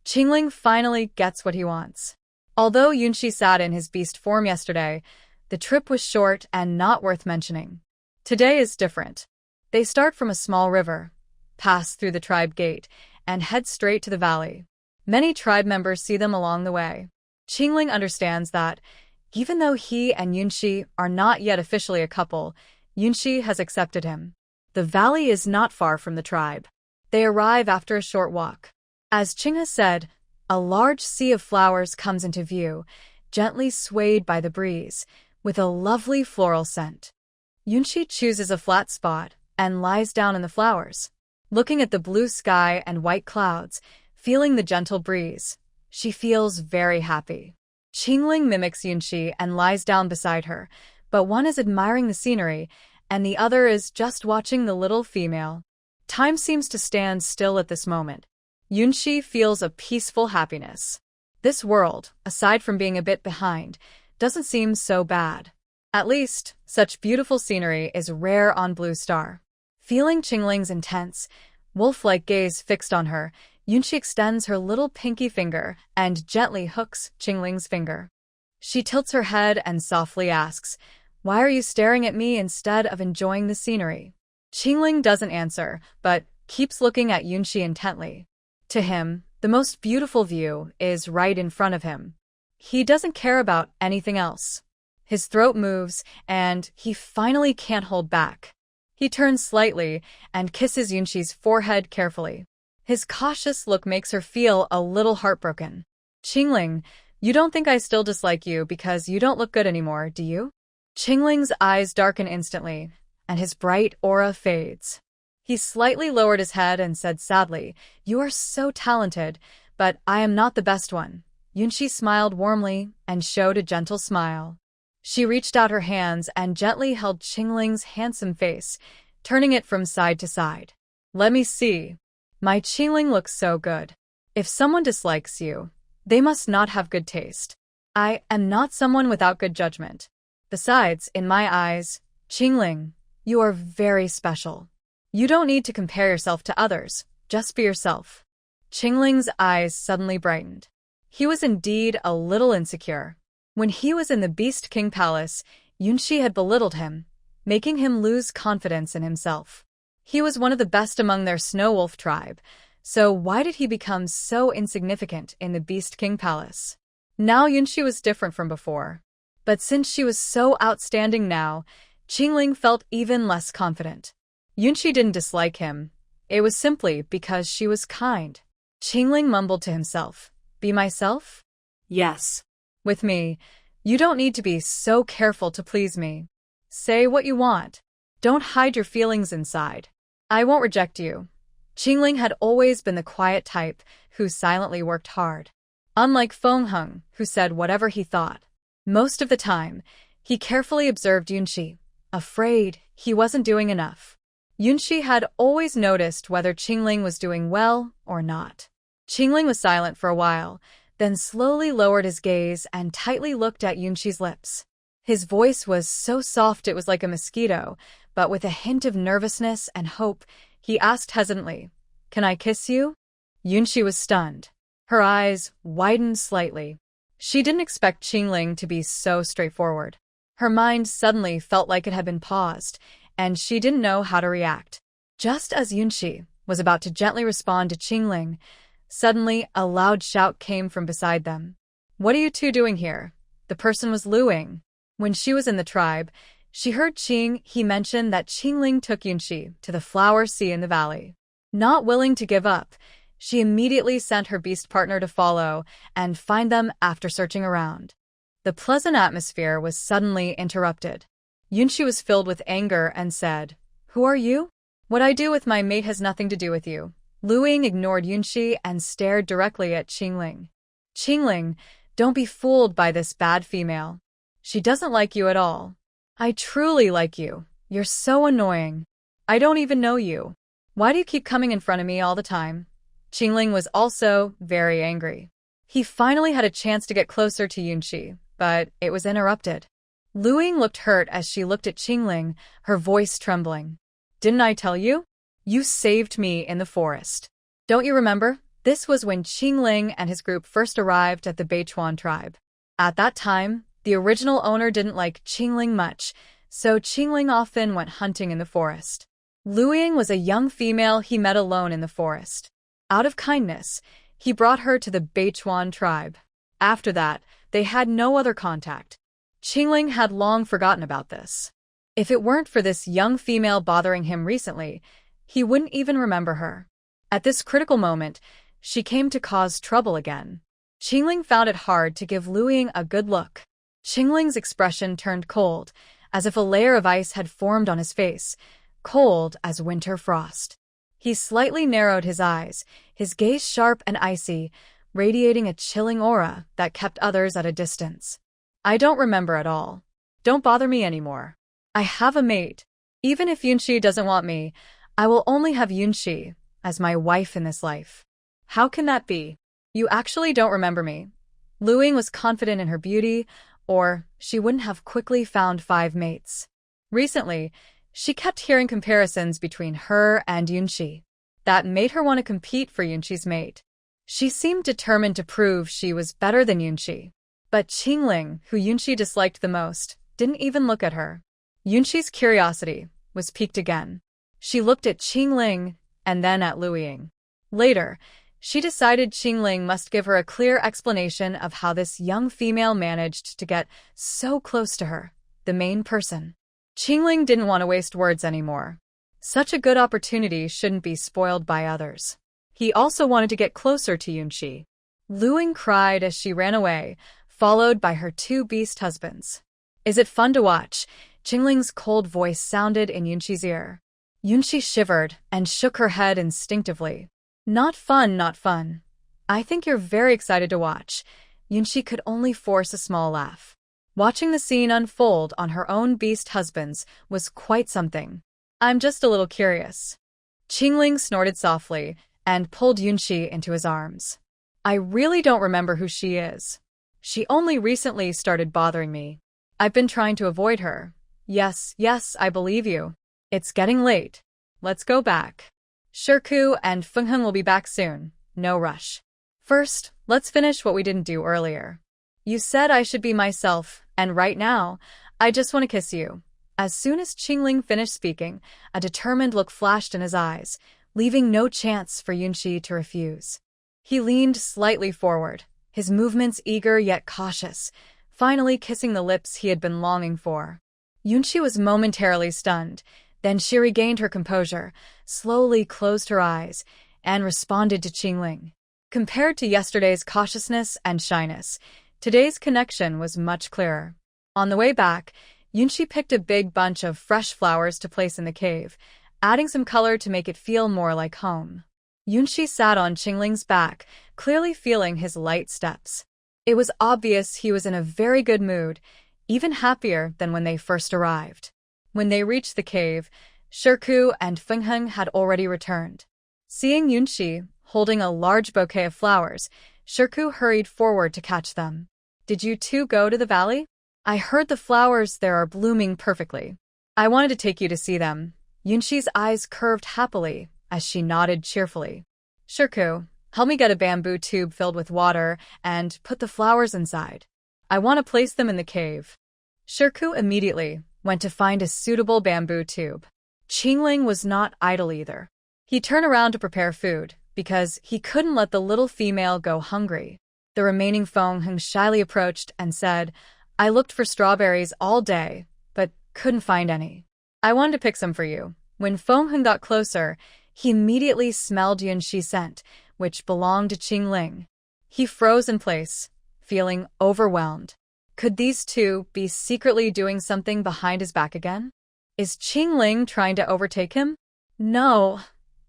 Qingling finally gets what he wants. Although Yunxi sat in his beast form yesterday, the trip was short and not worth mentioning. Today is different. They start from a small river, pass through the tribe gate, and head straight to the valley. Many tribe members see them along the way. Qingling understands that, even though he and Yunxi are not yet officially a couple, Yunxi has accepted him. The valley is not far from the tribe. They arrive after a short walk. As Qinghe said, a large sea of flowers comes into view, gently swayed by the breeze, with a lovely floral scent. Yunxi chooses a flat spot and lies down in the flowers. Looking at the blue sky and white clouds, feeling the gentle breeze, she feels very happy. Qingling mimics Yunxi and lies down beside her, but one is admiring the scenery, and the other is just watching the little female. Time seems to stand still at this moment. Yunxi feels a peaceful happiness. This world, aside from being a bit behind, doesn't seem so bad. At least, such beautiful scenery is rare on Blue Star. Feeling Qingling's intense, wolf-like gaze fixed on her, Yunxi extends her little pinky finger and gently hooks Qingling's finger. She tilts her head and softly asks, "Why are you staring at me instead of enjoying the scenery?" Qingling doesn't answer, but keeps looking at Yunxi intently. To him, the most beautiful view is right in front of him. He doesn't care about anything else. His throat moves, and he finally can't hold back. He turns slightly and kisses Yunxi's forehead carefully. His cautious look makes her feel a little heartbroken. "Qingling, you don't think I still dislike you because you don't look good anymore, do you?" Qingling's eyes darken instantly, and his bright aura fades. He slightly lowered his head and said sadly, "You are so talented, but I am not the best one." Yunxi smiled warmly and showed a gentle smile. She reached out her hands and gently held Qingling's handsome face, turning it from side to side. "Let me see. My Qingling looks so good. If someone dislikes you, they must not have good taste. I am not someone without good judgment. Besides, in my eyes, Qingling, you are very special. You don't need to compare yourself to others, just be yourself." Qingling's eyes suddenly brightened. He was indeed a little insecure. When he was in the Beast King Palace, Yunxi had belittled him, making him lose confidence in himself. He was one of the best among their Snow Wolf tribe, so why did he become so insignificant in the Beast King Palace? Now Yunxi was different from before. But since she was so outstanding now, Qingling felt even less confident. Yunxi didn't dislike him. It was simply because she was kind. Qingling mumbled to himself, "Be myself? Yes. With me, you don't need to be so careful to please me. Say what you want. Don't hide your feelings inside. I won't reject you." Qingling had always been the quiet type who silently worked hard. Unlike Feng Heng, who said whatever he thought. Most of the time, he carefully observed Yunxi, afraid he wasn't doing enough. Yunxi had always noticed whether Qingling was doing well or not. Qingling was silent for a while, then slowly lowered his gaze and tightly looked at Yunxi's lips. His voice was so soft it was like a mosquito, but with a hint of nervousness and hope, he asked hesitantly, "Can I kiss you?" Yunxi was stunned. Her eyes widened slightly. She didn't expect Qingling to be so straightforward. Her mind suddenly felt like it had been paused, and she didn't know how to react. Just as Yunshi was about to gently respond to Qingling, suddenly a loud shout came from beside them. "What are you two doing here?" The person was Lu Ying. When she was in the tribe, she heard He mention that Qingling took Yunshi to the flower sea in the valley. Not willing to give up, she immediately sent her beast partner to follow and find them after searching around. The pleasant atmosphere was suddenly interrupted. Yunshi was filled with anger and said, "Who are you?" "What I do with my mate has nothing to do with you." Lu Ying ignored Yunshi and stared directly at Qingling. "Qingling, don't be fooled by this bad female. She doesn't like you at all. I truly like you. You're so annoying. I don't even know you. Why do you keep coming in front of me all the time?" Qingling was also very angry. He finally had a chance to get closer to Yunshi, but it was interrupted. Lu Ying looked hurt as she looked at Qingling, her voice trembling. "Didn't I tell you? You saved me in the forest. Don't you remember? This was when Qingling and his group first arrived at the Beichuan tribe. At that time, the original owner didn't like Qingling much, so Qingling often went hunting in the forest. Lu Ying was a young female he met alone in the forest. Out of kindness, he brought her to the Beichuan tribe. After that, they had no other contact. Qingling had long forgotten about this. If it weren't for this young female bothering him recently, he wouldn't even remember her. At this critical moment, she came to cause trouble again. Qingling found it hard to give Lu Ying a good look. Qingling's expression turned cold, as if a layer of ice had formed on his face, cold as winter frost. He slightly narrowed his eyes, his gaze sharp and icy, radiating a chilling aura that kept others at a distance. "I don't remember at all. Don't bother me anymore. I have a mate. Even if Yunshi doesn't want me, I will only have Yunshi as my wife in this life." "How can that be? You actually don't remember me." Lu Ying was confident in her beauty, or she wouldn't have quickly found 5 mates. Recently, she kept hearing comparisons between her and Yunshi. That made her want to compete for Yunshi's mate. She seemed determined to prove she was better than Yunshi. But Qingling, who Yunshi disliked the most, didn't even look at her. Yunshi's curiosity was piqued again. She looked at Qingling and then at Lu Ying. Later, she decided Qingling must give her a clear explanation of how this young female managed to get so close to her, the main person. Qingling didn't want to waste words anymore. Such a good opportunity shouldn't be spoiled by others. He also wanted to get closer to Yunshi. Lu Ying cried as she ran away, followed by her 2 beast husbands. "Is it fun to watch?" Qingling's cold voice sounded in Yunshi's ear. Yunshi shivered and shook her head instinctively. "Not fun, not fun. I think you're very excited to watch." Yunshi could only force a small laugh. Watching the scene unfold on her own beast husbands was quite something. "I'm just a little curious." Qingling snorted softly and pulled Yunshi into his arms. "I really don't remember who she is. She only recently started bothering me. I've been trying to avoid her." Yes, I believe you. It's getting late. Let's go back. Shirku and Fengheng will be back soon. No rush. First, let's finish what we didn't do earlier. You said I should be myself, and right now, I just want to kiss you." As soon as Qingling finished speaking, a determined look flashed in his eyes, leaving no chance for Yunshi to refuse. He leaned slightly forward, his movements eager yet cautious, finally kissing the lips he had been longing for. Yunshi was momentarily stunned, then she regained her composure, slowly closed her eyes, and responded to Qingling. Compared to yesterday's cautiousness and shyness, today's connection was much clearer. On the way back, Yunshi picked a big bunch of fresh flowers to place in the cave, adding some color to make it feel more like home. Yunshi sat on Qingling's back, clearly feeling his light steps. It was obvious he was in a very good mood, even happier than when they first arrived. When they reached the cave, Shirku and Fengheng had already returned. Seeing Yunshi holding a large bouquet of flowers, Shirku hurried forward to catch them. "Did you two go to the valley? I heard the flowers there are blooming perfectly. I wanted to take you to see them." Yunshi's eyes curved happily as she nodded cheerfully. "Shirku, help me get a bamboo tube filled with water and put the flowers inside. I want to place them in the cave." Shirku immediately went to find a suitable bamboo tube. Qingling was not idle either. He turned around to prepare food, because he couldn't let the little female go hungry. The remaining Feng Heng shyly approached and said, I looked for strawberries all day, but couldn't find any. I wanted to pick some for you. When Feng Heng got closer, he immediately smelled Yunxi's scent, which belonged to Qingling. He froze in place, feeling overwhelmed. Could these two be secretly doing something behind his back again? Is Qingling trying to overtake him? No,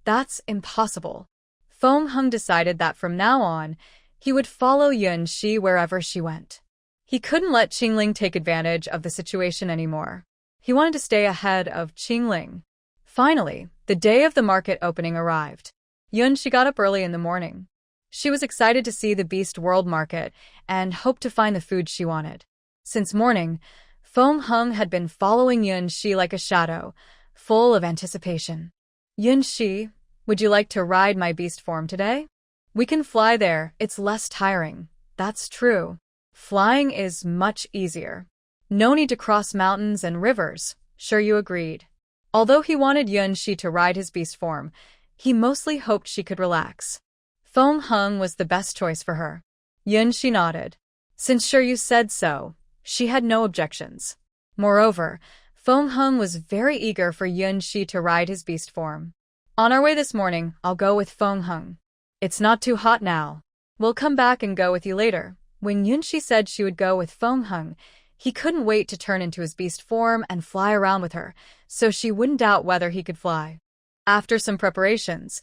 that's impossible. Feng Heng decided that from now on, he would follow Yunxi wherever she went. He couldn't let Qingling take advantage of the situation anymore. He wanted to stay ahead of Qingling. Finally, the day of the market opening arrived. Yunxi got up early in the morning. She was excited to see the Beast World Market and hoped to find the food she wanted. Since morning, Feng Heng had been following Yunxi like a shadow, full of anticipation. Yunxi, would you like to ride my beast form today? We can fly there, it's less tiring. That's true. Flying is much easier. No need to cross mountains and rivers, sure you agreed. Although he wanted Yunxi to ride his beast form, he mostly hoped she could relax. Feng Heng was the best choice for her. Yunxi nodded. Since sure you said so, she had no objections. Moreover, Feng Heng was very eager for Yunxi to ride his beast form. On our way this morning, I'll go with Feng Heng. It's not too hot now. We'll come back and go with you later. When Yunxi said she would go with Feng Heng, he couldn't wait to turn into his beast form and fly around with her, so she wouldn't doubt whether he could fly. After some preparations,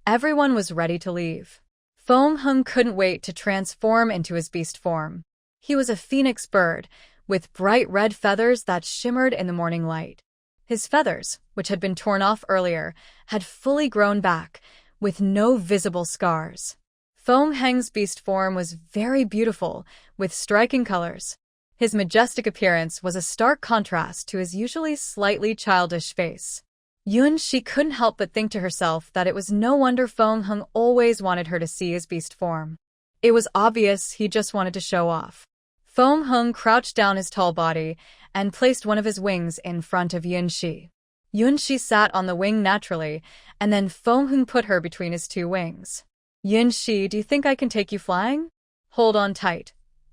everyone was ready to leave. Feng Heng couldn't wait to transform into his beast form. He was a phoenix bird, with bright red feathers that shimmered in the morning light. His feathers, which had been torn off earlier, had fully grown back, with no visible scars. Feng Heng's beast form was very beautiful, with striking colors. His majestic appearance was a stark contrast to his usually slightly childish face. Yunxi couldn't help but think to herself that it was no wonder Feng Heng always wanted her to see his beast form. It was obvious he just wanted to show off. Feng Heng crouched down his tall body and placed one of his wings in front of Yunxi. Yunxi sat on the wing naturally, and then Feng Heng put her between his two wings. Yunxi, do you think I can take you flying? Hold on tight.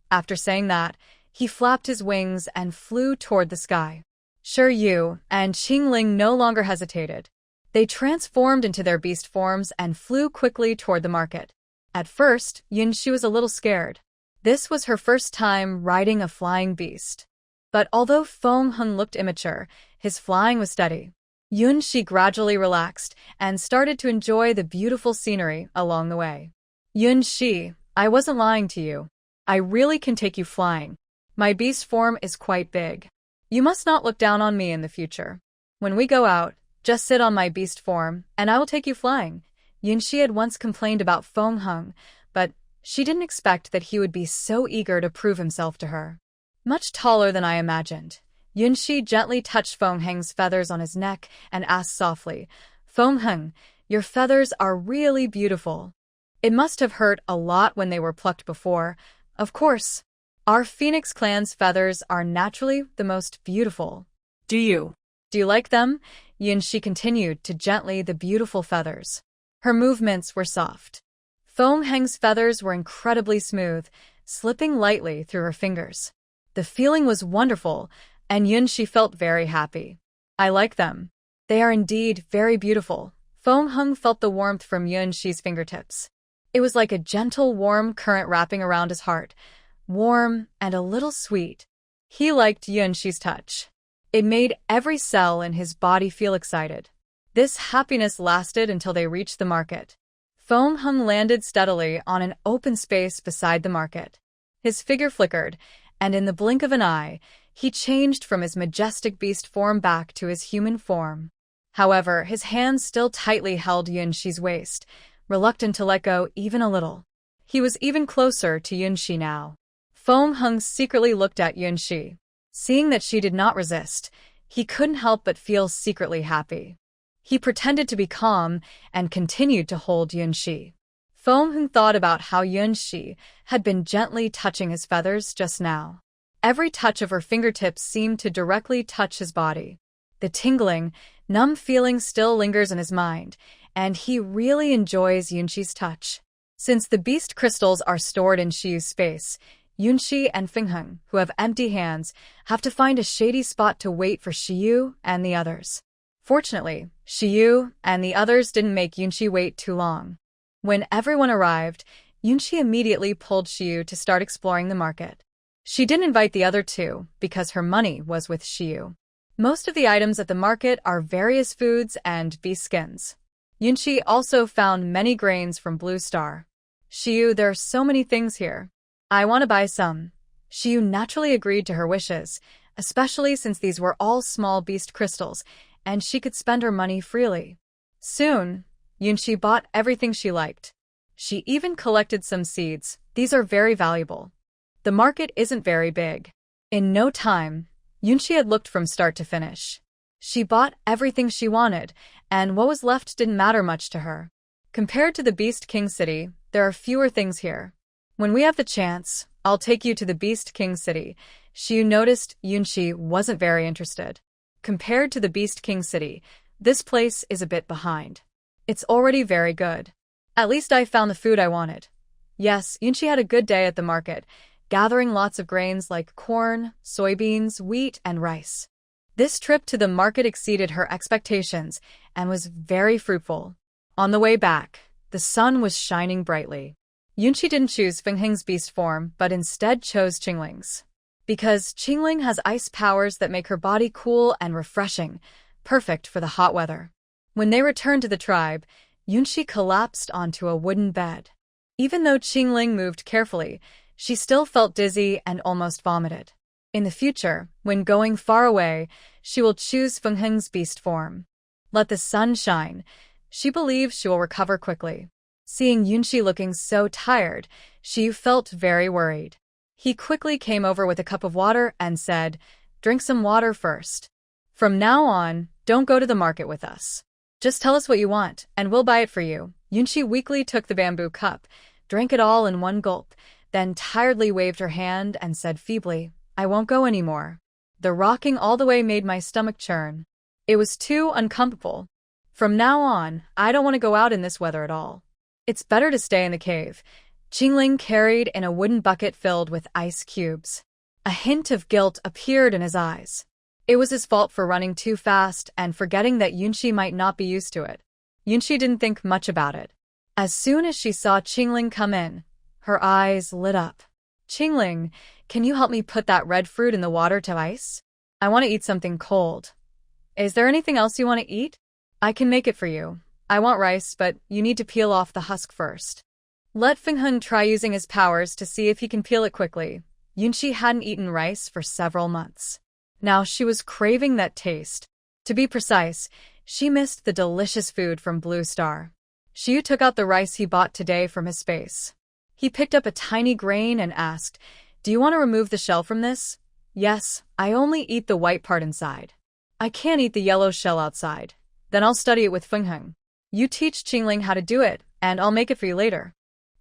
After saying that, he flapped his wings and flew toward the sky. Sure you and Qingling no longer hesitated. They transformed into their beast forms and flew quickly toward the market. At first, Yunxi was a little scared. This was her first time riding a flying beast. But although Feng Heng looked immature, his flying was steady. Yunxi gradually relaxed and started to enjoy the beautiful scenery along the way. Yunxi, I wasn't lying to you. I really can take you flying. My beast form is quite big. You must not look down on me in the future. When we go out, just sit on my beast form, and I will take you flying. Yunxi had once complained about Feng Heng, but she didn't expect that he would be so eager to prove himself to her. Much taller than I imagined, Yunxi gently touched Feng Heng's feathers on his neck and asked softly, Feng Heng, your feathers are really beautiful. It must have hurt a lot when they were plucked before. Of course. Our Phoenix clan's feathers are naturally the most beautiful. Do you like them? Yunxi continued to gently the beautiful feathers. Her movements were soft. Feng Heng's feathers were incredibly smooth, slipping lightly through her fingers. The feeling was wonderful, and Yunxi felt very happy. I like them. They are indeed very beautiful. Feng Heng felt the warmth from Yunxi's fingertips. It was like a gentle, warm current wrapping around his heart. Warm and a little sweet. He liked Yunxi's touch. It made every cell in his body feel excited. This happiness lasted until they reached the market. Feng Heng landed steadily on an open space beside the market. His figure flickered, and in the blink of an eye, he changed from his majestic beast form back to his human form. However, his hands still tightly held Yunxi's waist, reluctant to let go even a little. He was even closer to Yunxi now. Feng Heng secretly looked at Yunxi. Seeing that she did not resist, he couldn't help but feel secretly happy. He pretended to be calm and continued to hold Yunxi. Feng Heng thought about how Yunxi had been gently touching his feathers just now. Every touch of her fingertips seemed to directly touch his body. The tingling, numb feeling still lingers in his mind, and he really enjoys Yunqi's touch. Since the beast crystals are stored in Shiyu's space, Yunqi and Fingheng, who have empty hands, have to find a shady spot to wait for Shiyu and the others. Fortunately, Shiyu and the others didn't make Yunqi wait too long. When everyone arrived, Yunqi immediately pulled Shiyu to start exploring the market. She didn't invite the other two because her money was with Shiyu. Most of the items at the market are various foods and beast skins. Yunqi also found many grains from Blue Star. Shiyu, there are so many things here. I want to buy some. Shiyu naturally agreed to her wishes, especially since these were all small beast crystals, and she could spend her money freely. Soon, Yunqi bought everything she liked. She even collected some seeds. These are very valuable. The market isn't very big. In no time, Yunqi had looked from start to finish. She bought everything she wanted, and what was left didn't matter much to her. Compared to the Beast King City, there are fewer things here. When we have the chance, I'll take you to the Beast King City. Shiyu noticed Yunqi wasn't very interested. Compared to the Beast King City, this place is a bit behind. It's already very good. At least I found the food I wanted. Yes, Yunqi had a good day at the market, gathering lots of grains like corn, soybeans, wheat, and rice. This trip to the market exceeded her expectations and was very fruitful. On the way back, the sun was shining brightly. Yunqi didn't choose Fingheng's beast form, but instead chose Qingling's. Because Qingling has ice powers that make her body cool and refreshing, perfect for the hot weather. When they returned to the tribe, Yunqi collapsed onto a wooden bed. Even though Qingling moved carefully, she still felt dizzy and almost vomited. In the future, when going far away, she will choose Fingheng's beast form. Let the sun shine. She believes she will recover quickly. Seeing Yunqi looking so tired, she felt very worried. He quickly came over with a cup of water and said, "Drink some water first. From now on, don't go to the market with us. Just tell us what you want, and we'll buy it for you." Yunqi weakly took the bamboo cup, drank it all in one gulp, then tiredly waved her hand and said feebly, "I won't go anymore. The rocking all the way made my stomach churn. It was too uncomfortable. From now on, I don't want to go out in this weather at all. It's better to stay in the cave." Qingling carried in a wooden bucket filled with ice cubes. A hint of guilt appeared in his eyes. It was his fault for running too fast and forgetting that Yunqi might not be used to it. Yunqi didn't think much about it. As soon as she saw Qingling come in, her eyes lit up. "Qingling, can you help me put that red fruit in the water to ice? I want to eat something cold. Is there anything else you want to eat? I can make it for you. I want rice, but you need to peel off the husk first." Let Fingheng try using his powers to see if he can peel it quickly. Yunqi hadn't eaten rice for several months. Now she was craving that taste. To be precise, she missed the delicious food from Blue Star. Shiyu took out the rice he bought today from his space. He picked up a tiny grain and asked, "Do you want to remove the shell from this?" "Yes, I only eat the white part inside. I can't eat the yellow shell outside." "Then I'll study it with Fingheng. You teach Qingling how to do it, and I'll make it for you later."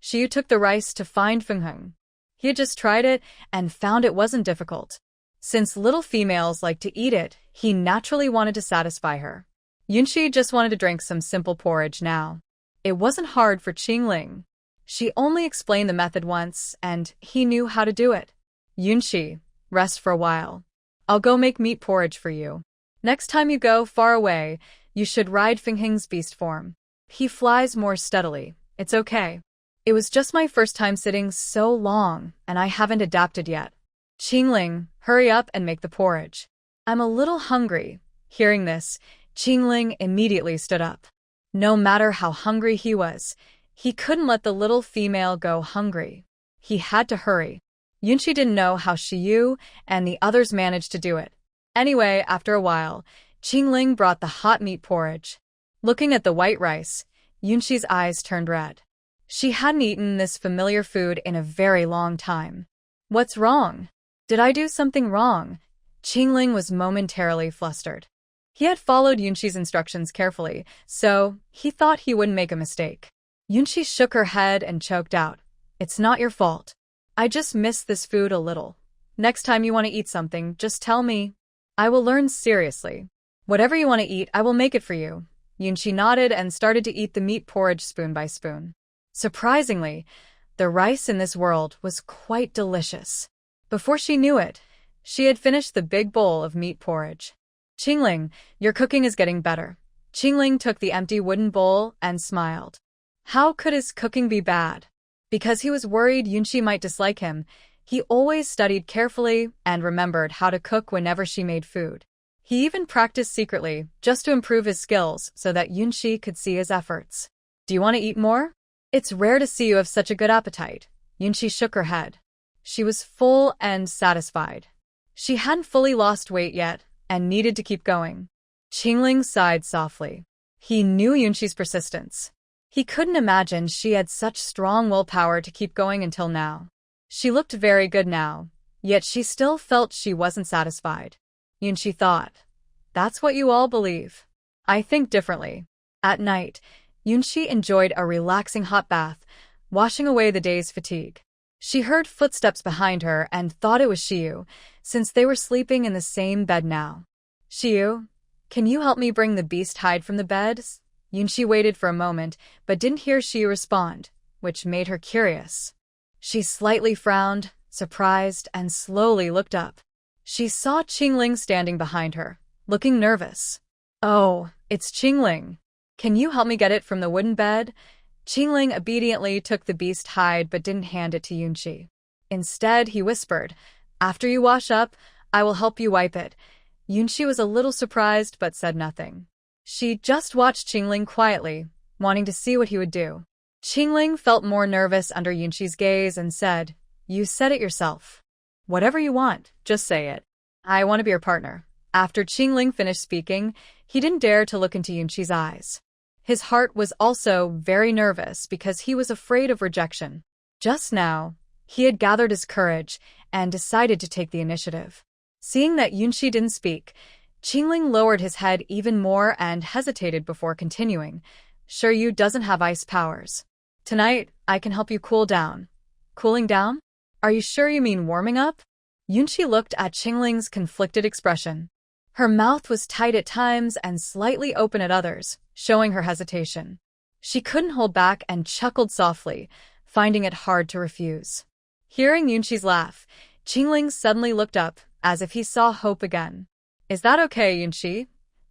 Shiyu took the rice to find Fingheng. He had just tried it and found it wasn't difficult. Since little females like to eat it, he naturally wanted to satisfy her. Yunqi just wanted to drink some simple porridge now. It wasn't hard for Qingling. She only explained the method once, and he knew how to do it. "Yunqi, rest for a while. I'll go make meat porridge for you. Next time you go far away, you should ride Fingheng's beast form. He flies more steadily. It's okay. It was just my first time sitting so long, and I haven't adapted yet. Qingling, hurry up and make the porridge. I'm a little hungry." Hearing this, Qingling immediately stood up. No matter how hungry he was, he couldn't let the little female go hungry. He had to hurry. Yunqi didn't know how Shiyu and the others managed to do it. Anyway, after a while, Qingling brought the hot meat porridge. Looking at the white rice, Yunqi's eyes turned red. She hadn't eaten this familiar food in a very long time. "What's wrong? Did I do something wrong?" Qingling was momentarily flustered. He had followed Yunqi's instructions carefully, so he thought he wouldn't make a mistake. Yunqi shook her head and choked out, "It's not your fault. I just missed this food a little. Next time you want to eat something, just tell me. I will learn seriously." Whatever you want to eat, I will make it for you. Yunshi nodded and started to eat the meat porridge spoon by spoon. Surprisingly, the rice in this world was quite delicious. Before she knew it, she had finished the big bowl of meat porridge. Qingling, your cooking is getting better. Qingling took the empty wooden bowl and smiled. How could his cooking be bad? Because he was worried Yunshi might dislike him, he always studied carefully and remembered how to cook whenever she made food. He even practiced secretly, just to improve his skills so that Yunshi could see his efforts. Do you want to eat more? It's rare to see you have such a good appetite. Yunshi shook her head. She was full and satisfied. She hadn't fully lost weight yet and needed to keep going. Qingling sighed softly. He knew Yunshi's persistence. He couldn't imagine she had such strong willpower to keep going until now. She looked very good now, yet she still felt she wasn't satisfied. Yunshi thought, that's what you all believe. I think differently. At night, Yunshi enjoyed a relaxing hot bath, washing away the day's fatigue. She heard footsteps behind her and thought it was Shiyu, since they were sleeping in the same bed now. Shiyu, can you help me bring the beast hide from the bed? Yunshi waited for a moment, but didn't hear Shiyu respond, which made her curious. She slightly frowned, surprised, and slowly looked up. She saw Qingling standing behind her, looking nervous. Oh, it's Qingling. Can you help me get it from the wooden bed? Qingling obediently took the beast hide but didn't hand it to Yunshi. Instead, he whispered, after you wash up, I will help you wipe it. Yunshi was a little surprised but said nothing. She just watched Qingling quietly, wanting to see what he would do. Qingling felt more nervous under Yunshi's gaze and said, you said it yourself. Whatever you want, just say it. I want to be your partner. After Qingling finished speaking, he didn't dare to look into Yunshi's eyes. His heart was also very nervous because he was afraid of rejection. Just now, he had gathered his courage and decided to take the initiative. Seeing that Yunshi didn't speak, Qingling lowered his head even more and hesitated before continuing. Shiyu doesn't have ice powers. Tonight, I can help you cool down. Cooling down? Are you sure you mean warming up? Yunshi looked at Qingling's conflicted expression. Her mouth was tight at times and slightly open at others, showing her hesitation. She couldn't hold back and chuckled softly, finding it hard to refuse. Hearing Yunshi's laugh, Qingling suddenly looked up, as if he saw hope again. Is that okay, Yunshi?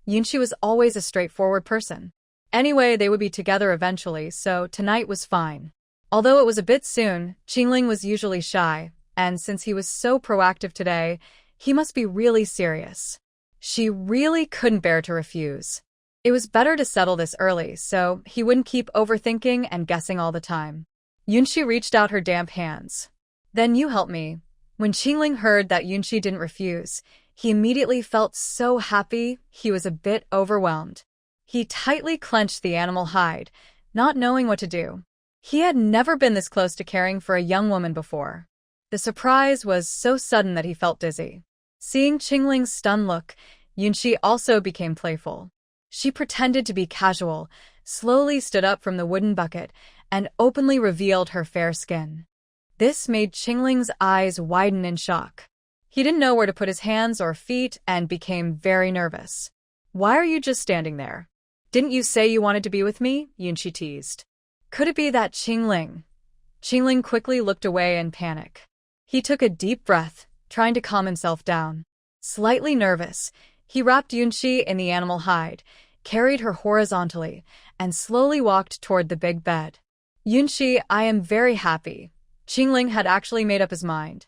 Yunshi was always a straightforward person. Anyway, they would be together eventually, so tonight was fine. Although it was a bit soon, Qingling was usually shy, and since he was so proactive today, he must be really serious. She really couldn't bear to refuse. It was better to settle this early, so he wouldn't keep overthinking and guessing all the time. Yunshi reached out her damp hands. Then you help me. When Qingling heard that Yunshi didn't refuse, he immediately felt so happy he was a bit overwhelmed. He tightly clenched the animal hide, not knowing what to do. He had never been this close to caring for a young woman before. The surprise was so sudden that he felt dizzy. Seeing Qingling's stunned look, Yunshi also became playful. She pretended to be casual, slowly stood up from the wooden bucket, and openly revealed her fair skin. This made Qingling's eyes widen in shock. He didn't know where to put his hands or feet and became very nervous. Why are you just standing there? Didn't you say you wanted to be with me? Yunshi teased. Could it be that Qingling? Qingling quickly looked away in panic. He took a deep breath, trying to calm himself down. Slightly nervous, he wrapped Yunshi in the animal hide, carried her horizontally, and slowly walked toward the big bed. Yunshi, I am very happy. Qingling had actually made up his mind.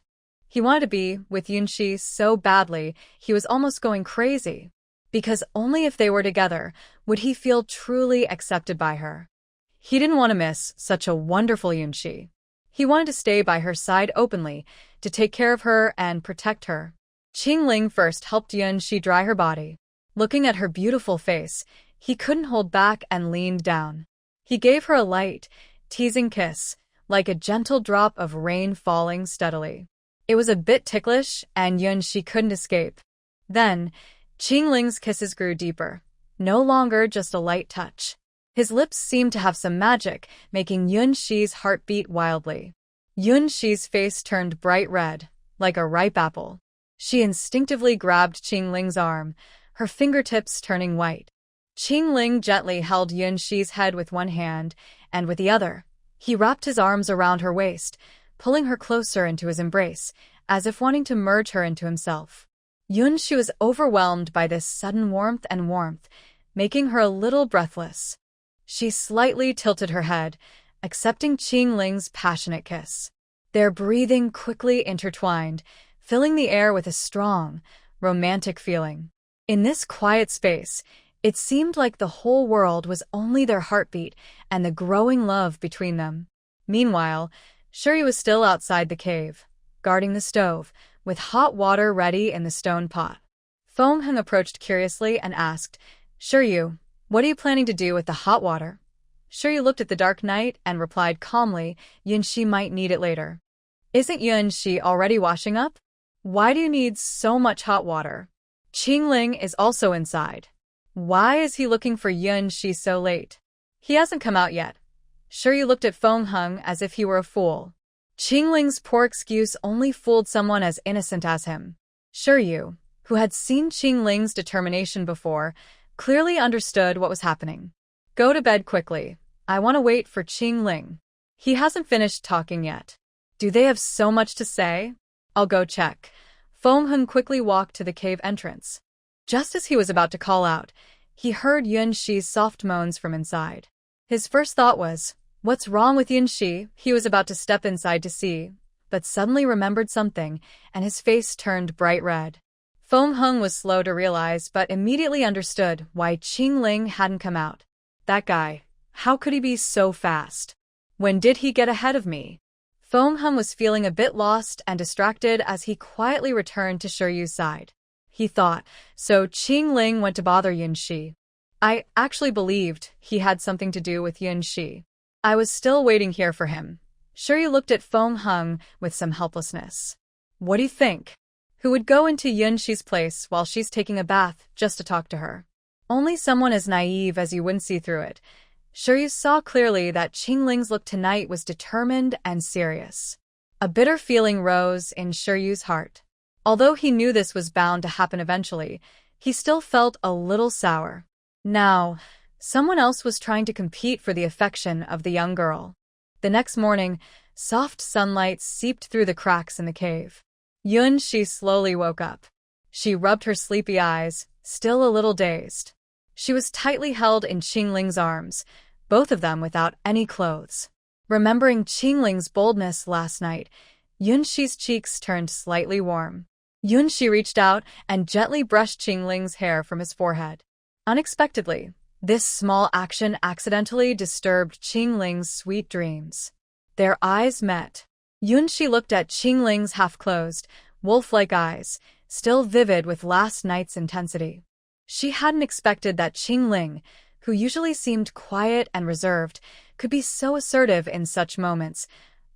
He wanted to be with Yunshi so badly, he was almost going crazy. Because only if they were together would he feel truly accepted by her. He didn't want to miss such a wonderful Yunshi. He wanted to stay by her side openly, to take care of her and protect her. Qingling first helped Yunshi dry her body. Looking at her beautiful face, he couldn't hold back and leaned down. He gave her a light, teasing kiss, like a gentle drop of rain falling steadily. It was a bit ticklish, and Yunshi couldn't escape. Then, Qingling's kisses grew deeper, no longer just a light touch. His lips seemed to have some magic, making Yunshi's heart beat wildly. Yunshi's face turned bright red, like a ripe apple. She instinctively grabbed Qingling's arm, her fingertips turning white. Qingling gently held Yunshi's head with one hand, and with the other, he wrapped his arms around her waist, pulling her closer into his embrace, as if wanting to merge her into himself. Yunshi was overwhelmed by this sudden warmth, making her a little breathless. She slightly tilted her head, accepting Qingling's passionate kiss. Their breathing quickly intertwined, filling the air with a strong, romantic feeling. In this quiet space, it seemed like the whole world was only their heartbeat and the growing love between them. Meanwhile, Shuri was still outside the cave, guarding the stove, with hot water ready in the stone pot. Feng Heng approached curiously and asked, "Shuryu, what are you planning to do with the hot water?" Shuryu looked at the dark night and replied calmly, "Yunshi might need it later." "Isn't Yunshi already washing up? Why do you need so much hot water? Qingling is also inside. Why is he looking for Yunshi so late? He hasn't come out yet." Shuryu looked at Feng Heng as if he were a fool. Qingling's poor excuse only fooled someone as innocent as him. Shuryu, who had seen Qingling's determination before, clearly understood what was happening. "Go to bed quickly. I want to wait for Qingling. He hasn't finished talking yet. Do they have so much to say? I'll go check." Feng Heng quickly walked to the cave entrance. Just as he was about to call out, he heard Yunshi's soft moans from inside. His first thought was, "What's wrong with Yunshi?" He was about to step inside to see, but suddenly remembered something, and his face turned bright red. Feng Heng was slow to realize but immediately understood why Qingling hadn't come out. That guy, how could he be so fast? When did he get ahead of me? Feng Heng was feeling a bit lost and distracted as he quietly returned to Shiryu's side. He thought, so Qingling went to bother Yunshi. I actually believed he had something to do with Yunshi. I was still waiting here for him. Shiryu looked at Feng Heng with some helplessness. What do you think? Who would go into Yunshi's place while she's taking a bath just to talk to her? Only someone as naive as you wouldn't see through it. Shiryu saw clearly that Qingling's look tonight was determined and serious. A bitter feeling rose in Shiryu's heart. Although he knew this was bound to happen eventually, he still felt a little sour. Now, someone else was trying to compete for the affection of the young girl. The next morning, soft sunlight seeped through the cracks in the cave. Yunshi slowly woke up. She rubbed her sleepy eyes, still a little dazed. She was tightly held in Qingling's arms, both of them without any clothes. Remembering Qingling's boldness last night, Yunshi's cheeks turned slightly warm. Yunshi reached out and gently brushed Qingling's hair from his forehead. Unexpectedly, this small action accidentally disturbed Qingling's sweet dreams. Their eyes met. Yunshi looked at Qingling's half-closed, wolf-like eyes, still vivid with last night's intensity. She hadn't expected that Qingling, who usually seemed quiet and reserved, could be so assertive in such moments,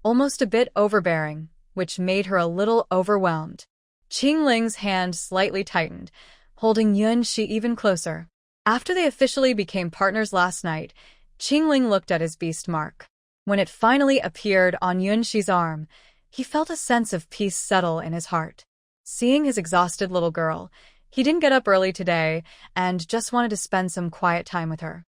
almost a bit overbearing, which made her a little overwhelmed. Qingling's hand slightly tightened, holding Yunshi even closer. After they officially became partners last night, Qingling looked at his beast mark. When it finally appeared on Yunshi's arm, he felt a sense of peace settle in his heart. Seeing his exhausted little girl, he didn't get up early today and just wanted to spend some quiet time with her.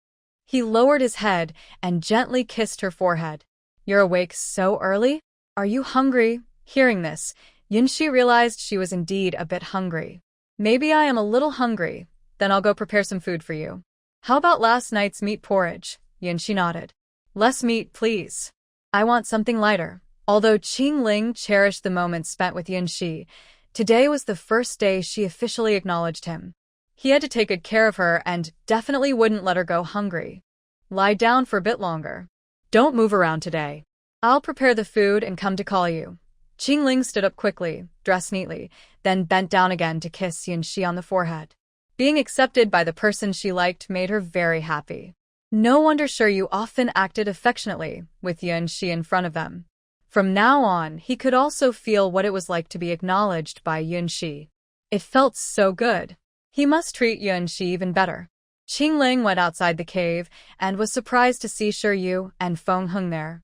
He lowered his head and gently kissed her forehead. "You're awake so early? Are you hungry?" Hearing this, Yunshi realized she was indeed a bit hungry. "Maybe I am a little hungry, then I'll go prepare some food for you." "How about last night's meat porridge?" Yunshi nodded. "Less meat, please. I want something lighter." Although Qingling cherished the moments spent with Yunshi, today was the first day she officially acknowledged him. He had to take good care of her and definitely wouldn't let her go hungry. "Lie down for a bit longer. Don't move around today. I'll prepare the food and come to call you." Qingling stood up quickly, dressed neatly, then bent down again to kiss Yunshi on the forehead. Being accepted by the person she liked made her very happy. No wonder Shiryu often acted affectionately with Yunshi in front of them. From now on, he could also feel what it was like to be acknowledged by Yunshi. It felt so good. He must treat Yunshi even better. Qingling went outside the cave and was surprised to see Shiryu and Feng Heng there.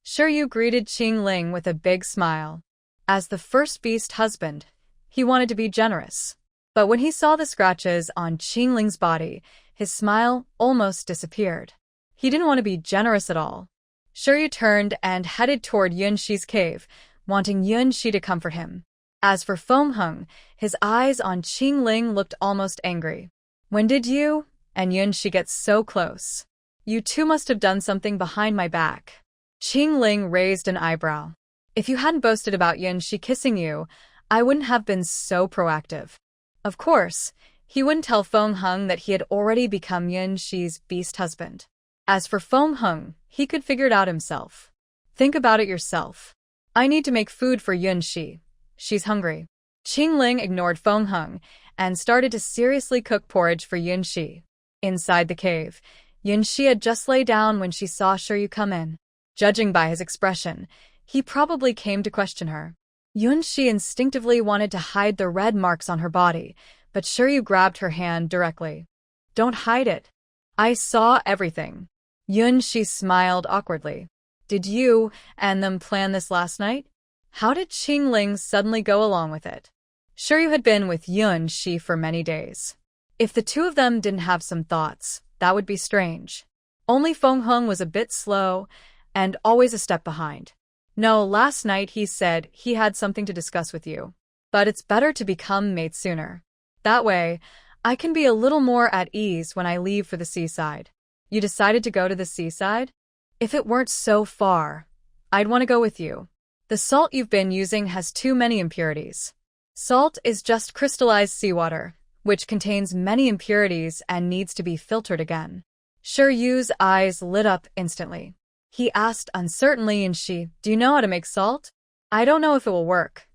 Shiryu greeted Qingling with a big smile. As the first beast husband, he wanted to be generous. But when he saw the scratches on Qingling's body, his smile almost disappeared. He didn't want to be generous at all. Shiryu turned and headed toward Yunxi's cave, wanting Yunxi to comfort him. As for Fengheng, his eyes on Qingling looked almost angry. When did you and Yunxi get so close? You two must have done something behind my back. Qingling raised an eyebrow. If you hadn't boasted about Yunxi kissing you, I wouldn't have been so proactive. Of course, he wouldn't tell Fengheng that he had already become Yunxi's beast husband. As for Fengheng, he could figure it out himself. Think about it yourself. I need to make food for Yunxi. She's hungry. Qingling ignored Fengheng and started to seriously cook porridge for Yunxi. Inside the cave, Yunxi had just lay down when she saw Shiryu come in. Judging by his expression, he probably came to question her. Yunxi instinctively wanted to hide the red marks on her body, but Shiryu grabbed her hand directly. Don't hide it. I saw everything. Yunxi smiled awkwardly. Did you and them plan this last night? How did Qingling suddenly go along with it? Shiryu had been with Yunxi for many days. If the two of them didn't have some thoughts, that would be strange. Only Fengheng was a bit slow and always a step behind. No, last night he said he had something to discuss with you. But it's better to become mates sooner. That way, I can be a little more at ease when I leave for the seaside. You decided to go to the seaside? If it weren't so far, I'd want to go with you. The salt you've been using has too many impurities. Salt is just crystallized seawater, which contains many impurities and needs to be filtered again. Shiryu's eyes lit up instantly. He asked uncertainly, Yunxi, do you know how to make salt? I don't know if it will work.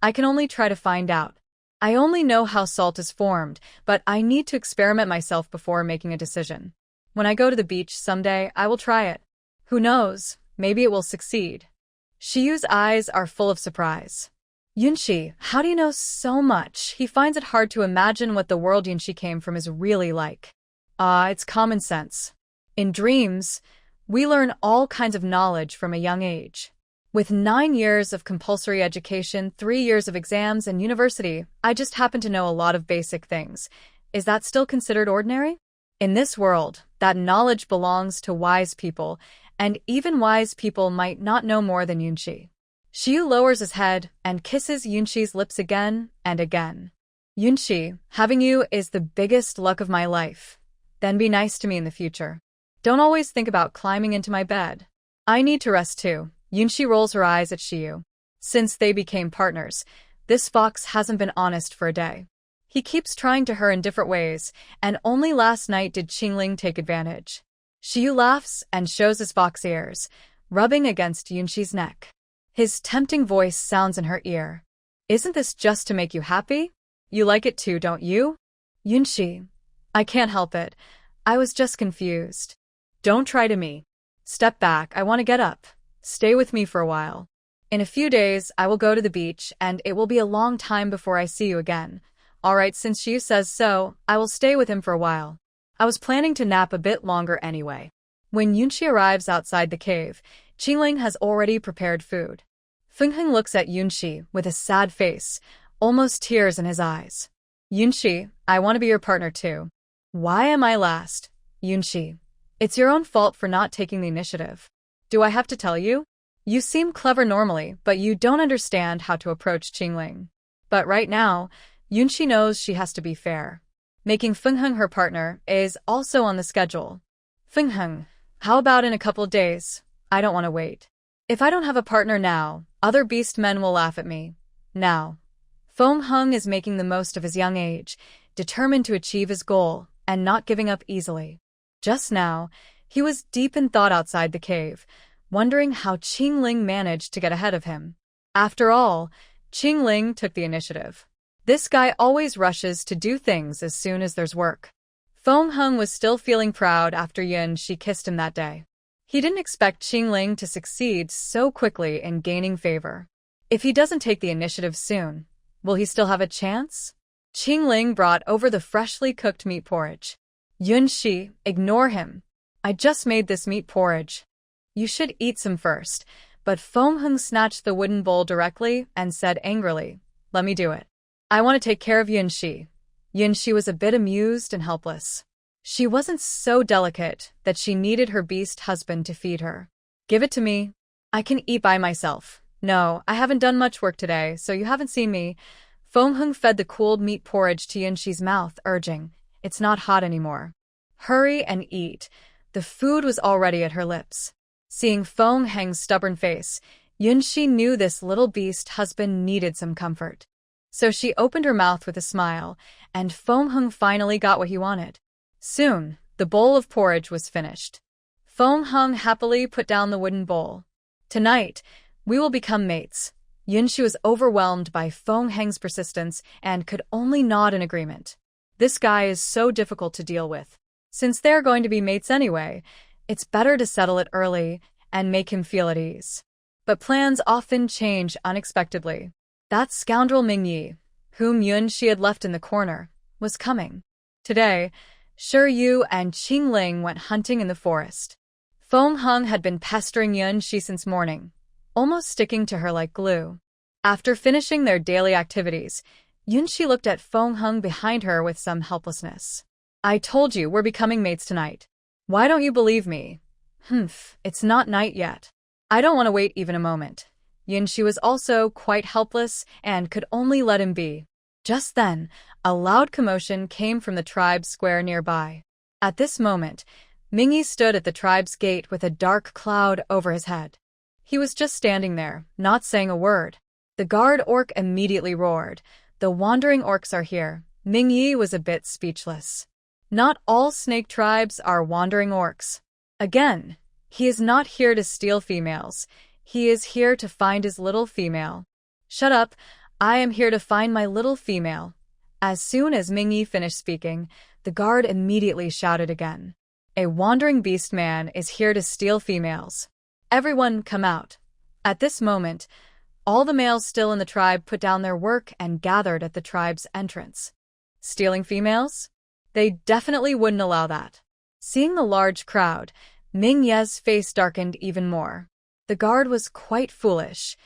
I can only try to find out. I only know how salt is formed, but I need to experiment myself before making a decision. When I go to the beach someday, I will try it. Who knows, maybe it will succeed. Shiyu's eyes are full of surprise. Yunxi, how do you know so much? He finds it hard to imagine what the world Yunxi came from is really like. It's common sense. In dreams, we learn all kinds of knowledge from a young age. With 9 years of compulsory education, 3 years of exams, and university, I just happen to know a lot of basic things. Is that still considered ordinary? In this world, that knowledge belongs to wise people, and even wise people might not know more than Yunxi. Shiyu lowers his head and kisses Yunxi's lips again and again. Yunxi, having you is the biggest luck of my life. Then be nice to me in the future. Don't always think about climbing into my bed. I need to rest too. Yunxi rolls her eyes at Shiyu. Since they became partners, this fox hasn't been honest for a day. He keeps trying to her in different ways, and only last night did Qingling take advantage. Shiyu laughs and shows his fox ears, rubbing against Yunxi's neck. His tempting voice sounds in her ear. Isn't this just to make you happy? You like it too, don't you? Yunxi, I can't help it. I was just confused. Don't try to me. Step back, I want to get up. Stay with me for a while. In a few days, I will go to the beach, and it will be a long time before I see you again. All right, since Shiyu says so, I will stay with him for a while. I was planning to nap a bit longer anyway. When Yunxi arrives outside the cave, Qingling has already prepared food. Fengheng looks at Yunxi with a sad face, almost tears in his eyes. Yunxi, I want to be your partner too. Why am I last? Yunxi, it's your own fault for not taking the initiative. Do I have to tell you? You seem clever normally, but you don't understand how to approach Qingling. But right now, Yunxi knows she has to be fair. Making Fengheng her partner is also on the schedule. Fengheng, how about in a couple days? I don't want to wait. If I don't have a partner now, other beast men will laugh at me. Now. Fengheng is making the most of his young age, determined to achieve his goal, and not giving up easily. Just now, he was deep in thought outside the cave, wondering how Qingling managed to get ahead of him. After all, Qingling took the initiative. This guy always rushes to do things as soon as there's work. Fengheng was still feeling proud after Yunxi kissed him that day. He didn't expect Qingling to succeed so quickly in gaining favor. If he doesn't take the initiative soon, will he still have a chance? Qingling brought over the freshly cooked meat porridge. Yunxi, ignore him. I just made this meat porridge. You should eat some first. But Fengheng snatched the wooden bowl directly and said angrily, let me do it. I want to take care of Yunxi. Yunshi was a bit amused and helpless. She wasn't so delicate that she needed her beast husband to feed her. Give it to me. I can eat by myself. No, I haven't done much work today, so you haven't seen me. Feng Heng fed the cooled meat porridge to Yunshi's mouth, urging, "It's not hot anymore. Hurry and eat." The food was already at her lips. Seeing Feng Heng's stubborn face, Yunshi knew this little beast husband needed some comfort. So she opened her mouth with a smile, and Feng Heng finally got what he wanted. Soon, the bowl of porridge was finished. Feng Heng happily put down the wooden bowl. "Tonight, we will become mates." Yunshi was overwhelmed by Feng Heng's persistence and could only nod in agreement. This guy is so difficult to deal with. Since they're going to be mates anyway, it's better to settle it early and make him feel at ease. But plans often change unexpectedly. That scoundrel Mingyi, whom Yunshi had left in the corner, was coming. Today, Shi and Qingling went hunting in the forest. Feng Heng had been pestering Yunshi since morning, almost sticking to her like glue. After finishing their daily activities, Yunshi looked at Feng Heng behind her with some helplessness. "I told you we're becoming mates tonight. Why don't you believe me?" It's not night yet. I don't want to wait even a moment." Yunshi was also quite helpless and could only let him be. Just then, a loud commotion came from the tribe square nearby. At this moment, Mingyi stood at the tribe's gate with a dark cloud over his head. He was just standing there, not saying a word. The guard orc immediately roared, "The wandering orcs are here." Mingyi was a bit speechless. Not all snake tribes are wandering orcs. Again, he is not here to steal females. He is here to find his little female. "Shut up, I am here to find my little female." As soon as Mingyi finished speaking, the guard immediately shouted again. "A wandering beast man is here to steal females. Everyone come out." At this moment, all the males still in the tribe put down their work and gathered at the tribe's entrance. Stealing females? They definitely wouldn't allow that. Seeing the large crowd, Mingyi's face darkened even more. The guard was quite foolish.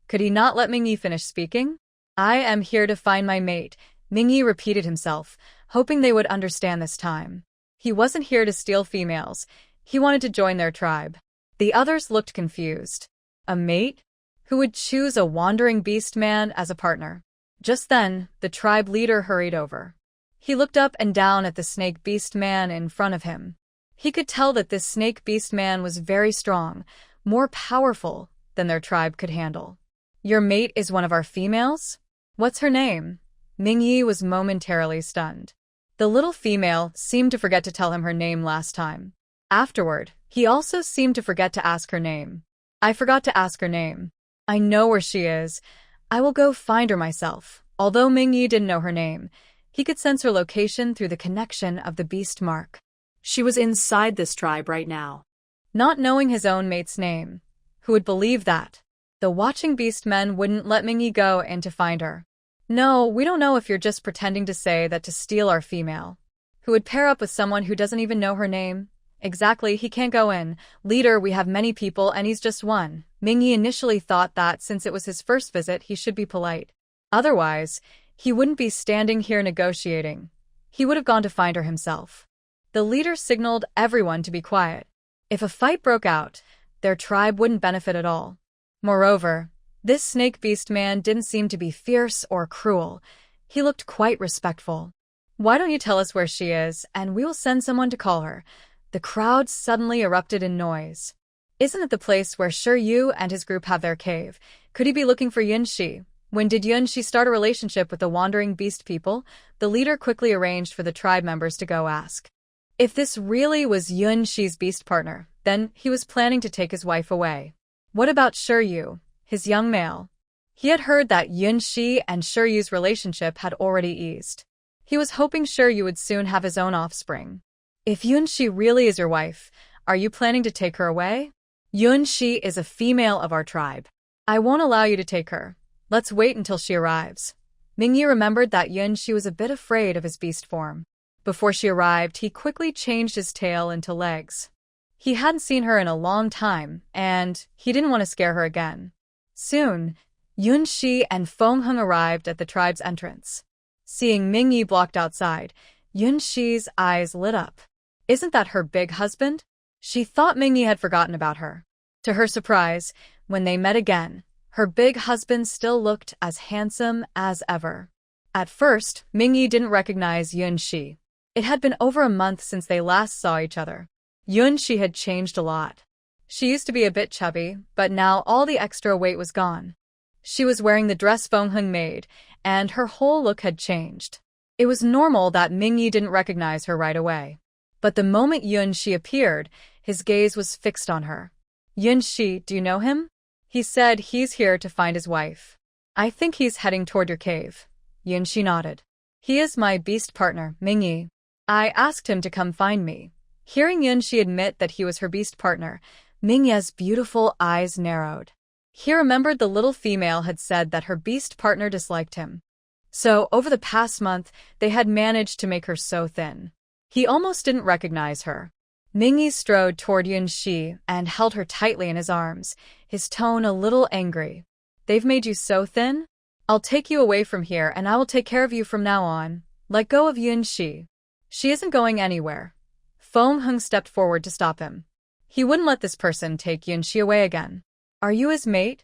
Could he not let Mingyi finish speaking? "I am here to find my mate," Mingyi repeated himself, hoping they would understand this time. He wasn't here to steal females. He wanted to join their tribe. The others looked confused. A mate? Who would choose a wandering beast man as a partner? Just then, the tribe leader hurried over. He looked up and down at the snake beast man in front of him. He could tell that this snake beast man was very strong, more powerful than their tribe could handle. "Your mate is one of our females? What's her name?" Mingyi was momentarily stunned. The little female seemed to forget to tell him her name last time. Afterward, he also seemed to forget to ask her name. "I forgot to ask her name. I know where she is. I will go find her myself." Although Mingyi didn't know her name, he could sense her location through the connection of the beast mark. She was inside this tribe right now. Not knowing his own mate's name, who would believe that? The watching beast men wouldn't let Mingyi go in to find her. "No, we don't know if you're just pretending to say that to steal our female. Who would pair up with someone who doesn't even know her name? Exactly, he can't go in. Leader, we have many people and he's just one." Mingyi initially thought that since it was his first visit, he should be polite. Otherwise, he wouldn't be standing here negotiating. He would have gone to find her himself. The leader signaled everyone to be quiet. If a fight broke out, their tribe wouldn't benefit at all. Moreover, this snake beast man didn't seem to be fierce or cruel. He looked quite respectful. "Why don't you tell us where she is, and we will send someone to call her?" The crowd suddenly erupted in noise. "Isn't it the place where Shi and his group have their cave? Could he be looking for Yunshi? When did Yunshi start a relationship with the wandering beast people?" The leader quickly arranged for the tribe members to go ask. If this really was Yunshi's beast partner, then he was planning to take his wife away. What about Shi, his young male? He had heard that Yunshi and Shi's relationship had already eased. He was hoping Shi would soon have his own offspring. If Yunshi really is your wife, are you planning to take her away? Yunshi is a female of our tribe. I won't allow you to take her. Let's wait until she arrives. Mingyi remembered that Yunshi was a bit afraid of his beast form. Before she arrived, he quickly changed his tail into legs. He hadn't seen her in a long time, and he didn't want to scare her again. Soon, Yunshi and Feng Heng arrived at the tribe's entrance. Seeing Mingyi blocked outside, Yunshi's eyes lit up. Isn't that her big husband? She thought Mingyi had forgotten about her. To her surprise, when they met again, her big husband still looked as handsome as ever. At first, Mingyi didn't recognize Yunshi. It had been over a month since they last saw each other. Yunshi had changed a lot. She used to be a bit chubby, but now all the extra weight was gone. She was wearing the dress Feng made, and her whole look had changed. It was normal that Mingyi didn't recognize her right away. But the moment Yunshi appeared, his gaze was fixed on her. Yunshi, do you know him? He said he's here to find his wife. I think he's heading toward your cave. Yunshi nodded. He is my beast partner, Mingyi. I asked him to come find me. Hearing Yunshi admit that he was her beast partner, Mingyi's beautiful eyes narrowed. He remembered the little female had said that her beast partner disliked him. So, over the past month, they had managed to make her so thin. He almost didn't recognize her. Mingyi strode toward Yunshi and held her tightly in his arms, his tone a little angry. They've made you so thin? I'll take you away from here and I will take care of you from now on. Let go of Yunshi. She isn't going anywhere. Feng stepped forward to stop him. He wouldn't let this person take Yunshi away again. Are you his mate?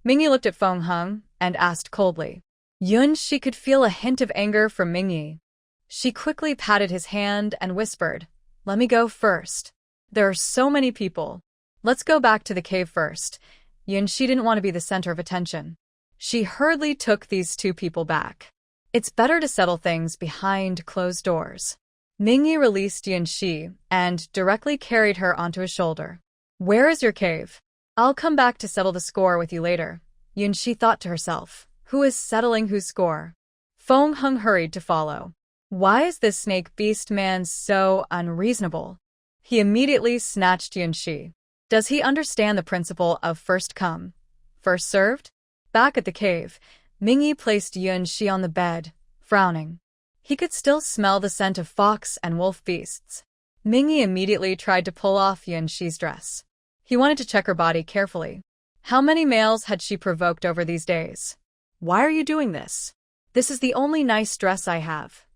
Mingyi looked at Feng and asked coldly. Yunshi could feel a hint of anger from Mingyi. She quickly patted his hand and whispered, Let me go first. There are so many people. Let's go back to the cave first. Yunshi didn't want to be the center of attention. She hurriedly took these two people back. It's better to settle things behind closed doors. Mingyi released Yunshi and directly carried her onto his shoulder. Where is your cave? I'll come back to settle the score with you later. Yunshi thought to herself. Who is settling whose score? Feng hurried to follow. Why is this snake beast man so unreasonable? He immediately snatched Yunshi. Does he understand the principle of first come, first served? Back at the cave, Mingyi placed Yunshi on the bed, frowning. He could still smell the scent of fox and wolf beasts. Mingyi immediately tried to pull off Yunshi's dress. He wanted to check her body carefully. How many males had she provoked over these days? Why are you doing this? This is the only nice dress I have.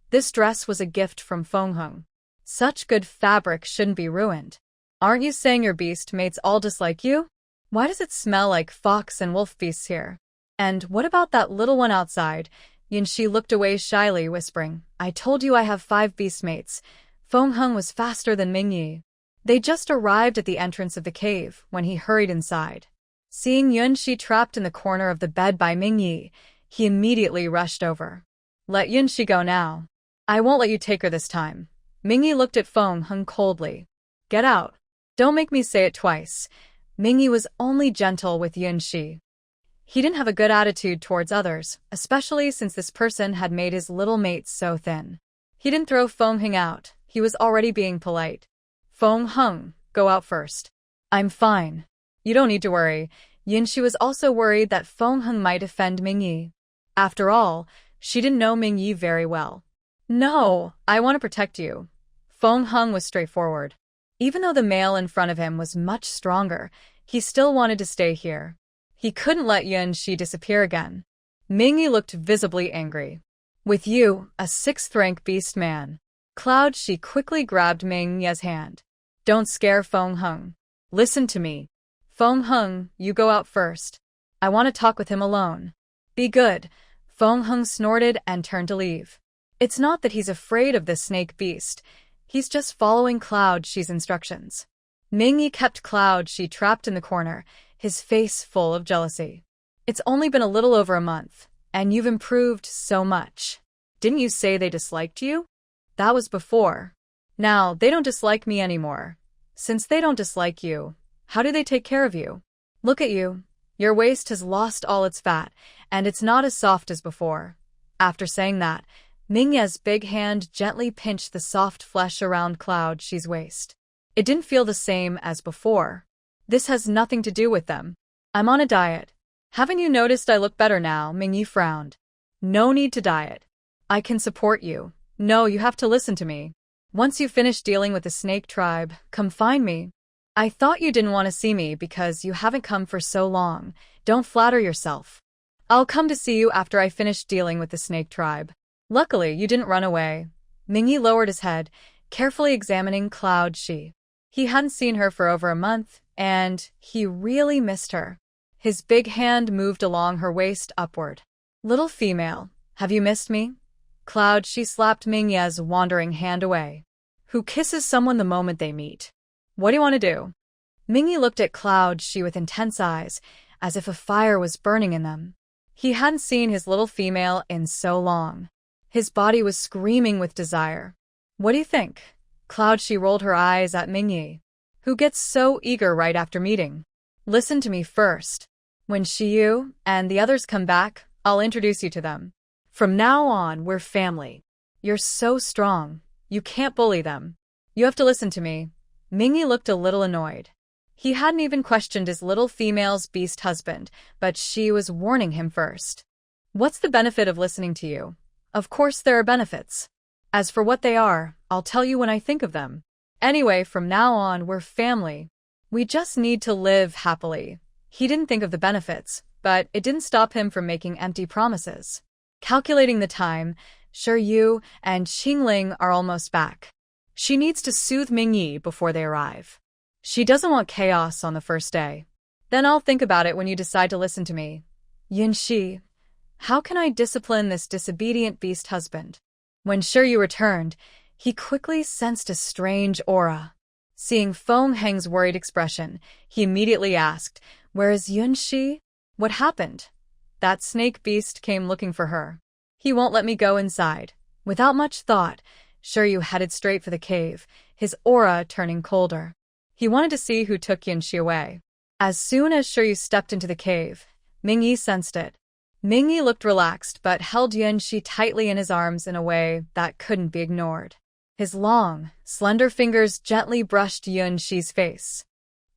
This dress was a gift from Feng. Such good fabric shouldn't be ruined. Aren't you saying your beast mates all dislike you? Why does it smell like fox and wolf beasts here? And what about that little one outside? Yunshi looked away shyly, whispering, I told you I have 5 beast mates. Feng was faster than Mingyi. They just arrived at the entrance of the cave when he hurried inside. Seeing Yunshi trapped in the corner of the bed by Mingyi, he immediately rushed over. Let Yunshi go now. I won't let you take her this time. Mingyi looked at Feng coldly. Get out. Don't make me say it twice. Mingyi was only gentle with Yunshi. He didn't have a good attitude towards others, especially since this person had made his little mate so thin. He didn't throw Feng out. He was already being polite. Feng, go out first. I'm fine. You don't need to worry. Yunshi was also worried that Feng might offend Mingyi. After all, she didn't know Mingyi very well. No, I want to protect you. Feng was straightforward. Even though the male in front of him was much stronger, he still wanted to stay here. He couldn't let Yunshi disappear again. Mingyi looked visibly angry. With you, a 6th-rank beast man. Cloud, she quickly grabbed Mingyi's hand. Don't scare Feng. Listen to me. Feng, you go out first. I want to talk with him alone. Be good. Feng snorted and turned to leave. It's not that he's afraid of this snake beast. He's just following Cloud She's instructions. Mingyi kept Cloud She trapped in the corner, his face full of jealousy. It's only been a little over a month, and you've improved so much. Didn't you say they disliked you? That was before. Now, they don't dislike me anymore. Since they don't dislike you, how do they take care of you? Look at you. Your waist has lost all its fat, and it's not as soft as before. After saying that, Mingyi's big hand gently pinched the soft flesh around Cloud She's waist. It didn't feel the same as before. This has nothing to do with them. I'm on a diet. Haven't you noticed I look better now? Mingyi frowned. No need to diet. I can support you. No, you have to listen to me. Once you finish dealing with the snake tribe, come find me. I thought you didn't want to see me because you haven't come for so long. Don't flatter yourself. I'll come to see you after I finish dealing with the snake tribe. Luckily, you didn't run away. Mingyi lowered his head, carefully examining Cloud Shi. He hadn't seen her for over a month, and he really missed her. His big hand moved along her waist upward. Little female, have you missed me? Cloud Shi slapped Mingyi's wandering hand away. Who kisses someone the moment they meet? What do you want to do? Mingyi looked at Cloud Shi with intense eyes, as if a fire was burning in them. He hadn't seen his little female in so long. His body was screaming with desire. What do you think? Cloud Shi rolled her eyes at Mingyi. Who gets so eager right after meeting? Listen to me first. When Shiyu and the others come back, I'll introduce you to them. From now on, we're family. You're so strong. You can't bully them. You have to listen to me. Mingyi looked a little annoyed. He hadn't even questioned his little female's beast husband, but she was warning him first. What's the benefit of listening to you? Of course there are benefits. As for what they are, I'll tell you when I think of them. Anyway, from now on, we're family. We just need to live happily. He didn't think of the benefits, but it didn't stop him from making empty promises. Calculating the time, Shiyu and Qingling are almost back. She needs to soothe Mingyi before they arrive. She doesn't want chaos on the first day. Then I'll think about it when you decide to listen to me. Yunxi, how can I discipline this disobedient beast husband? When Shiyu returned, he quickly sensed a strange aura. Seeing Feng Heng's worried expression, he immediately asked, Where is Yunxi? What happened? That snake beast came looking for her. He won't let me go inside. Without much thought, Shiyu headed straight for the cave, his aura turning colder. He wanted to see who took Yunxi away. As soon as Shiyu stepped into the cave, Mingyi sensed it. Mingyi looked relaxed but held Yunxi tightly in his arms in a way that couldn't be ignored. His long, slender fingers gently brushed Yunxi's face.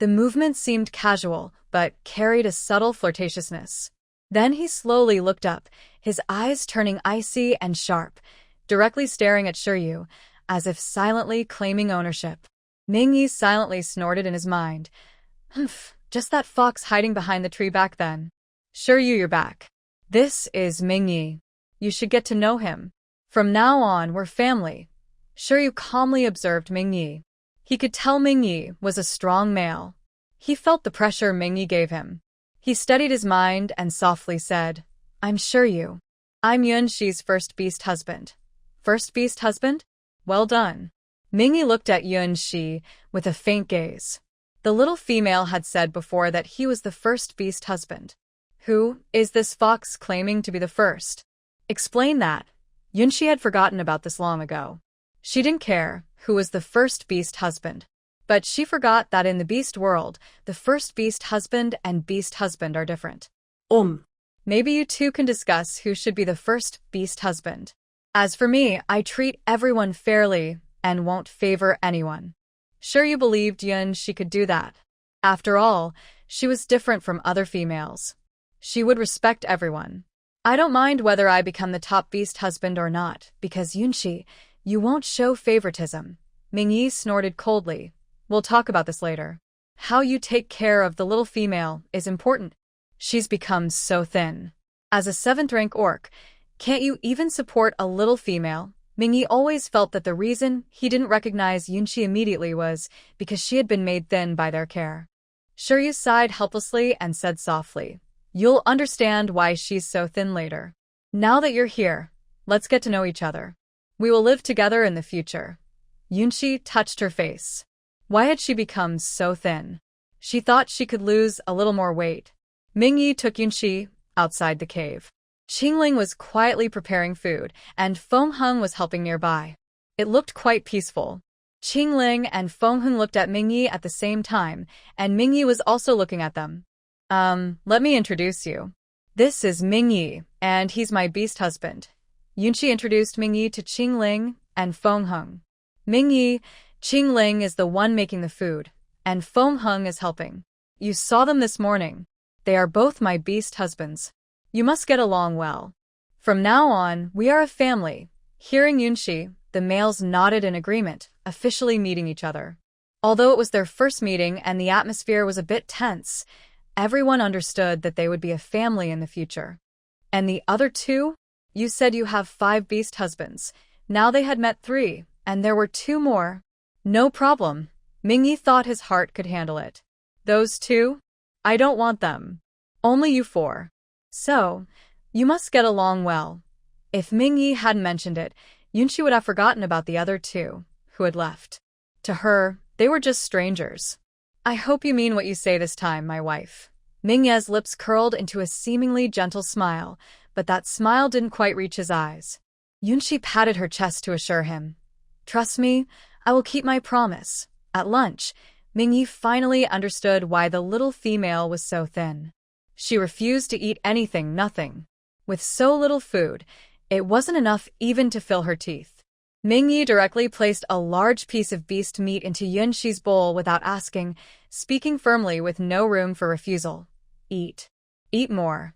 The movement seemed casual, but carried a subtle flirtatiousness. Then he slowly looked up, his eyes turning icy and sharp, directly staring at Shiyu, as if silently claiming ownership. Mingyi silently snorted in his mind. Humph, just that fox hiding behind the tree back then. Shiyu, you're back. This is Mingyi. You should get to know him. From now on, we're family. Shiyu calmly observed Mingyi. He could tell Mingyi was a strong male. He felt the pressure Mingyi gave him. He steadied his mind and softly said, I'm Shiyu. I'm Yunxi's first beast husband. First beast husband? Well done. Mingyi looked at Yunxi with a faint gaze. The little female had said before that he was the first beast husband. Who is this fox claiming to be the first? Explain that. Yunxi had forgotten about this long ago. She didn't care who was the first beast husband. But she forgot that in the beast world, the first beast husband and beast husband are different. Maybe you two can discuss who should be the first beast husband. As for me, I treat everyone fairly and won't favor anyone. Sure, you believed Yunxi could do that. After all, she was different from other females. She would respect everyone. I don't mind whether I become the top beast husband or not, because Yunxi, you won't show favoritism. Mingyi snorted coldly. We'll talk about this later. How you take care of the little female is important. She's become so thin. As a 7th-rank orc, can't you even support a little female? Mingyi always felt that the reason he didn't recognize Yunxi immediately was because she had been made thin by their care. Shiryu sighed helplessly and said softly, You'll understand why she's so thin later. Now that you're here, let's get to know each other. We will live together in the future. Yunxi touched her face. Why had she become so thin? She thought she could lose a little more weight. Mingyi took Yunxi outside the cave. Qingling was quietly preparing food, and Feng Heng was helping nearby. It looked quite peaceful. Qingling and Feng Heng looked at Mingyi at the same time, and Mingyi was also looking at them. Let me introduce you. This is Mingyi, and he's my beast husband. Yunxi introduced Mingyi to Qingling and Feng Heng. Mingyi, Qingling is the one making the food, and Feng Heng is helping. You saw them this morning. They are both my beast husbands. You must get along well. From now on, we are a family. Hearing Yunxi, the males nodded in agreement, officially meeting each other. Although it was their first meeting and the atmosphere was a bit tense, everyone understood that they would be a family in the future. And the other two? You said you have 5 beast husbands. Now they had met 3, and there were 2 more. No problem. Mingyi thought his heart could handle it. Those 2? I don't want them. Only you 4. So, you must get along well. If Mingyi hadn't mentioned it, Yunshi would have forgotten about the other 2, who had left. To her, they were just strangers. I hope you mean what you say this time, my wife. Mingye's lips curled into a seemingly gentle smile, but that smile didn't quite reach his eyes. Yunshi patted her chest to assure him. Trust me, I will keep my promise. At lunch, Mingyi finally understood why the little female was so thin. She refused to eat nothing. With so little food, it wasn't enough even to fill her teeth. Mingyi directly placed a large piece of beast meat into Yunshi's bowl without asking, speaking firmly with no room for refusal. Eat. Eat more.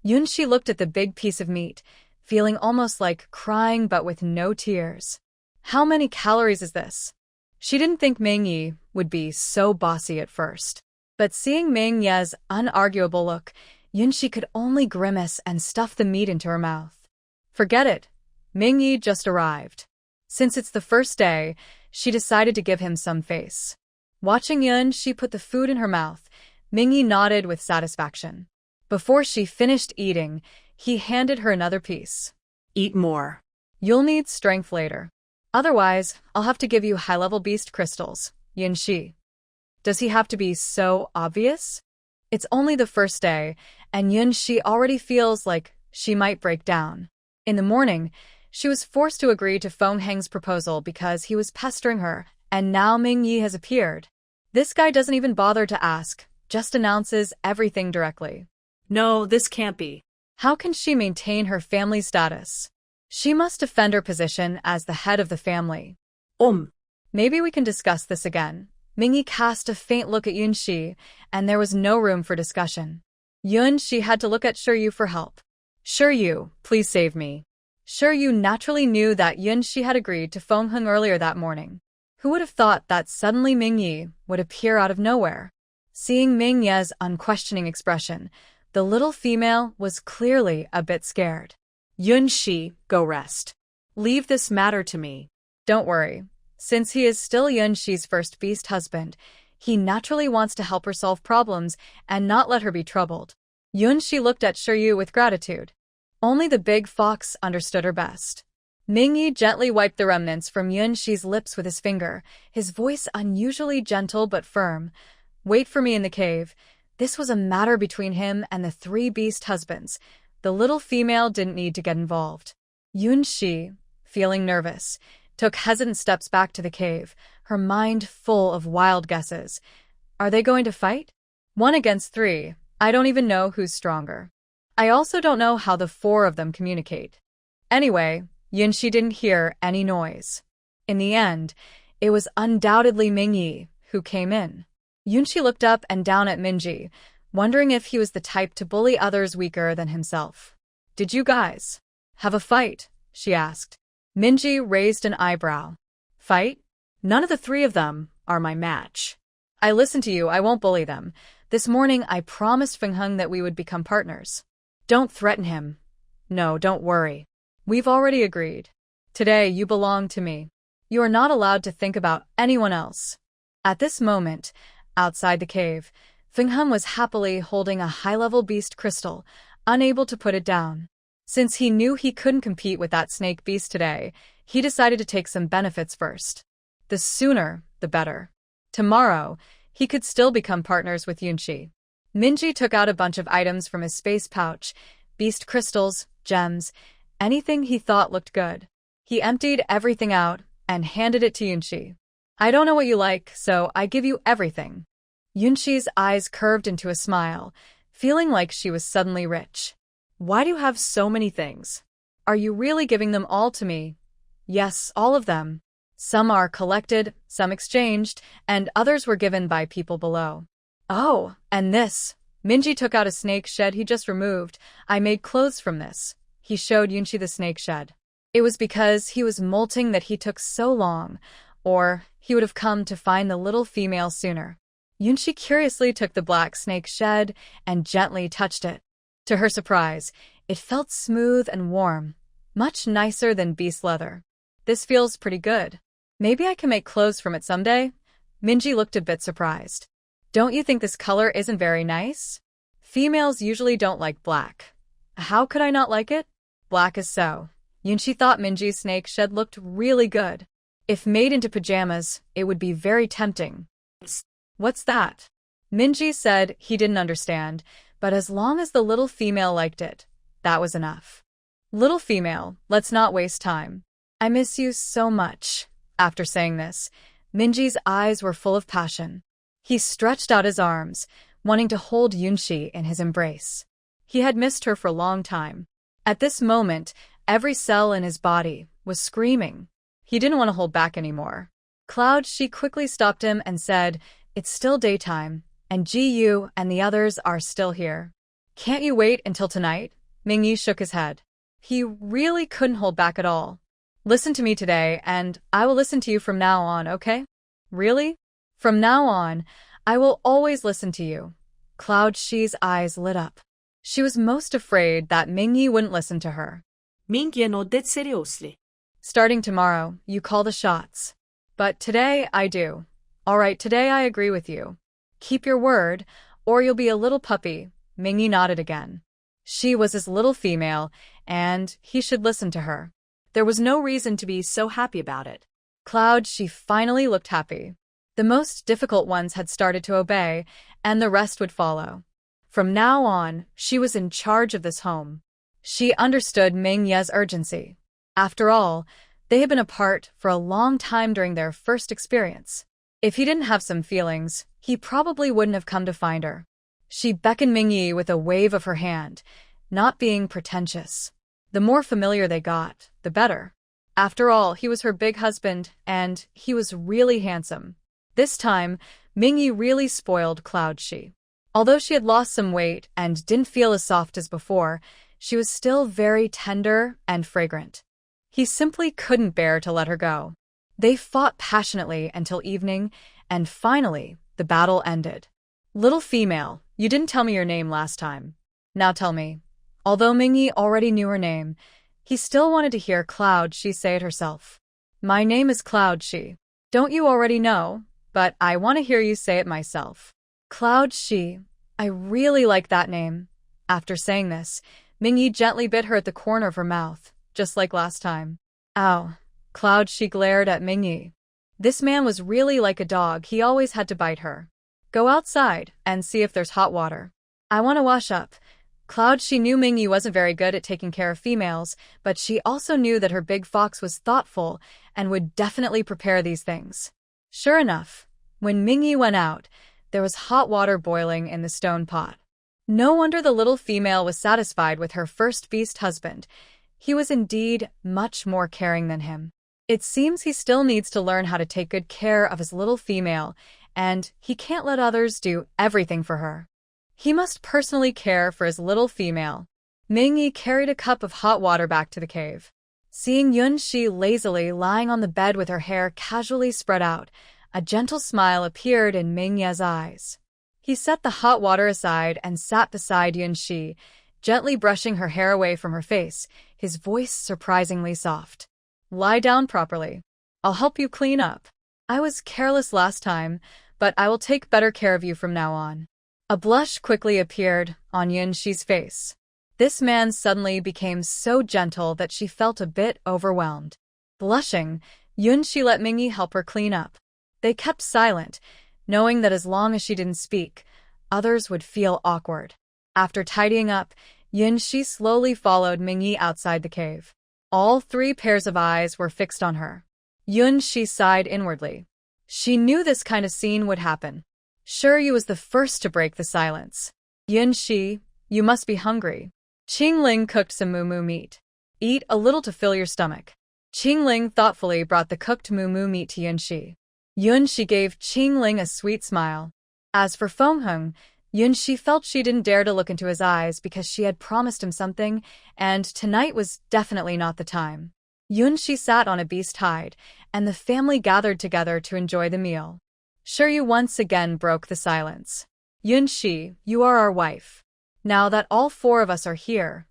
Yunshi looked at the big piece of meat, feeling almost like crying but with no tears. How many calories is this? She didn't think Mingyi would be so bossy at first. But seeing Mingye's unarguable look, Yunshi could only grimace and stuff the meat into her mouth. Forget it. Mingyi just arrived. Since it's the first day, she decided to give him some face. Watching Yunshi put the food in her mouth, Mingyi nodded with satisfaction. Before she finished eating, he handed her another piece. Eat more. You'll need strength later. Otherwise, I'll have to give you high-level beast crystals, Yunshi. Does he have to be so obvious? It's only the first day, and Yunshi already feels like she might break down. In the morning, she was forced to agree to Feng Heng's proposal because he was pestering her, and now Mingyi has appeared. This guy doesn't even bother to ask, just announces everything directly. No, this can't be. How can she maintain her family status? She must defend her position as the head of the family. Maybe we can discuss this again. Mingyi cast a faint look at Yunshi, and there was no room for discussion. Yunshi had to look at Shiryu for help. Shiryu, please save me. Shiryu naturally knew that Yunshi had agreed to Feng Heng earlier that morning. Who would have thought that suddenly Mingyi would appear out of nowhere? Seeing Mingye's unquestioning expression, the little female was clearly a bit scared. Yunshi, go rest. Leave this matter to me. Don't worry. Since he is still Yunshi's first beast husband, he naturally wants to help her solve problems and not let her be troubled. Yunshi looked at Shiryu with gratitude. Only the big fox understood her best. Mingyi gently wiped the remnants from Yunshi's lips with his finger, his voice unusually gentle but firm. Wait for me in the cave. This was a matter between him and the 3 beast husbands. The little female didn't need to get involved. Yunshi, feeling nervous, took hesitant steps back to the cave, her mind full of wild guesses. Are they going to fight? 1 against 3. I don't even know who's stronger. I also don't know how the 4 of them communicate. Anyway, Yunshi didn't hear any noise. In the end, it was undoubtedly Mingyi who came in. Yunshi looked up and down at Mingyi, wondering if he was the type to bully others weaker than himself. Did you guys have a fight? She asked. Mingyi raised an eyebrow. Fight? None of the 3 of them are my match. I listened to you, I won't bully them. This morning I promised Feng Heng that we would become partners. Don't threaten him. No, don't worry. We've already agreed. Today you belong to me. You are not allowed to think about anyone else. At this moment, outside the cave, Feng Heng was happily holding a high-level beast crystal, unable to put it down. Since he knew he couldn't compete with that snake beast today, he decided to take some benefits first. The sooner, the better. Tomorrow, he could still become partners with Yunshi. Mingyi took out a bunch of items from his space pouch, beast crystals, gems, anything he thought looked good. He emptied everything out and handed it to Yunshi. I don't know what you like, so I give you everything. Yunshi's eyes curved into a smile, feeling like she was suddenly rich. Why do you have so many things? Are you really giving them all to me? Yes, all of them. Some are collected, some exchanged, and others were given by people below. Oh, and this. Mingyi took out a snake shed he just removed. I made clothes from this. He showed Yunshi the snake shed. It was because he was molting that he took so long, or he would have come to find the little female sooner. Yunshi curiously took the black snake shed and gently touched it. To her surprise, it felt smooth and warm, Much nicer than beast leather. This feels pretty good. Maybe I can make clothes from it someday? Minji looked a bit surprised. Don't you think this color isn't very nice? Females usually don't like black. How could I not like it? Black is so. Yunshi thought Minji's snake shed looked really good. If made into pajamas, it would be very tempting. What's that? Minji said he didn't understand, but as long as the little female liked it, that was enough. Little female, let's not waste time. I miss you so much. After saying this, Minji's eyes were full of passion. He stretched out his arms, wanting to hold Yunshi in his embrace. He had missed her for a long time. At this moment, every cell in his body was screaming. He didn't want to hold back anymore. Cloud Shi quickly stopped him and said, "It's still daytime, and Ji-yu and the others are still here. Can't you wait until tonight?" Mingyi shook his head. He really couldn't hold back at all. "Listen to me today, and I will listen to you from now on, okay?" "Really?" "From now on, I will always listen to you." Cloud Shi's eyes lit up. She was most afraid that Mingyi wouldn't listen to her. Mingyi nodded seriously. "Starting tomorrow, you call the shots. But today, I do. All right, today I agree with you. Keep your word, or you'll be a little puppy." Mingyi nodded again. She was his little female, and he should listen to her. There was no reason to be so happy about it. Cloud Shi finally looked happy. The most difficult ones had started to obey, and the rest would follow. From now on, she was in charge of this home. She understood Ming Ye's urgency. After all, they had been apart for a long time during their first experience. If he didn't have some feelings, he probably wouldn't have come to find her. She beckoned Mingyi with a wave of her hand, not being pretentious. The more familiar they got, the better. After all, he was her big husband, and he was really handsome. This time, Mingyi really spoiled Cloud Shi. Although she had lost some weight and didn't feel as soft as before, she was still very tender and fragrant. He simply couldn't bear to let her go. They fought passionately until evening, and finally, the battle ended. "Little female, you didn't tell me your name last time. Now tell me." Although Mingyi already knew her name, he still wanted to hear Cloud Shi say it herself. "My name is Cloud Shi. Don't you already know? But I want to hear you say it myself." "Cloud Shi, I really like that name." After saying this, Mingyi gently bit her at the corner of her mouth, just like last time. Ow. Cloud Shi glared at Mingyi. This man was really like a dog, he always had to bite her. "Go outside and see if there's hot water. I want to wash up." Cloud Shi knew Mingyi wasn't very good at taking care of females, but she also knew that her big fox was thoughtful and would definitely prepare these things. Sure enough, when Mingyi went out, there was hot water boiling in the stone pot. No wonder the little female was satisfied with her first beast husband. He was indeed much more caring than him. It seems he still needs to learn how to take good care of his little female, and he can't let others do everything for her. He must personally care for his little female. Mingyi carried a cup of hot water back to the cave. Seeing Yunshi lazily lying on the bed with her hair casually spread out, a gentle smile appeared in Mingye's eyes. He set the hot water aside and sat beside Yunshi, gently brushing her hair away from her face, his voice surprisingly soft. "Lie down properly. I'll help you clean up. I was careless last time, but I will take better care of you from now on." A blush quickly appeared on Yunshi's face. This man suddenly became so gentle that she felt a bit overwhelmed. Blushing, Yunshi let Mingyi help her clean up. They kept silent, knowing that as long as she didn't speak, others would feel awkward. After tidying up, Yunshi slowly followed Mingyi outside the cave. All three pairs of eyes were fixed on her. Yunshi sighed inwardly. She knew this kind of scene would happen. Shiryu was the first to break the silence. "Yunshi, you must be hungry. Qingling cooked some moo meat. Eat a little to fill your stomach." Qingling thoughtfully brought the cooked moo meat to Yunshi. Yunshi gave Qingling a sweet smile. As for Fengheng, Yunshi felt she didn't dare to look into his eyes because she had promised him something, and tonight was definitely not the time. Yunshi sat on a beast hide, and the family gathered together to enjoy the meal. Shiryu once again broke the silence. "Yunshi, you are our wife. Now that all four of us are here,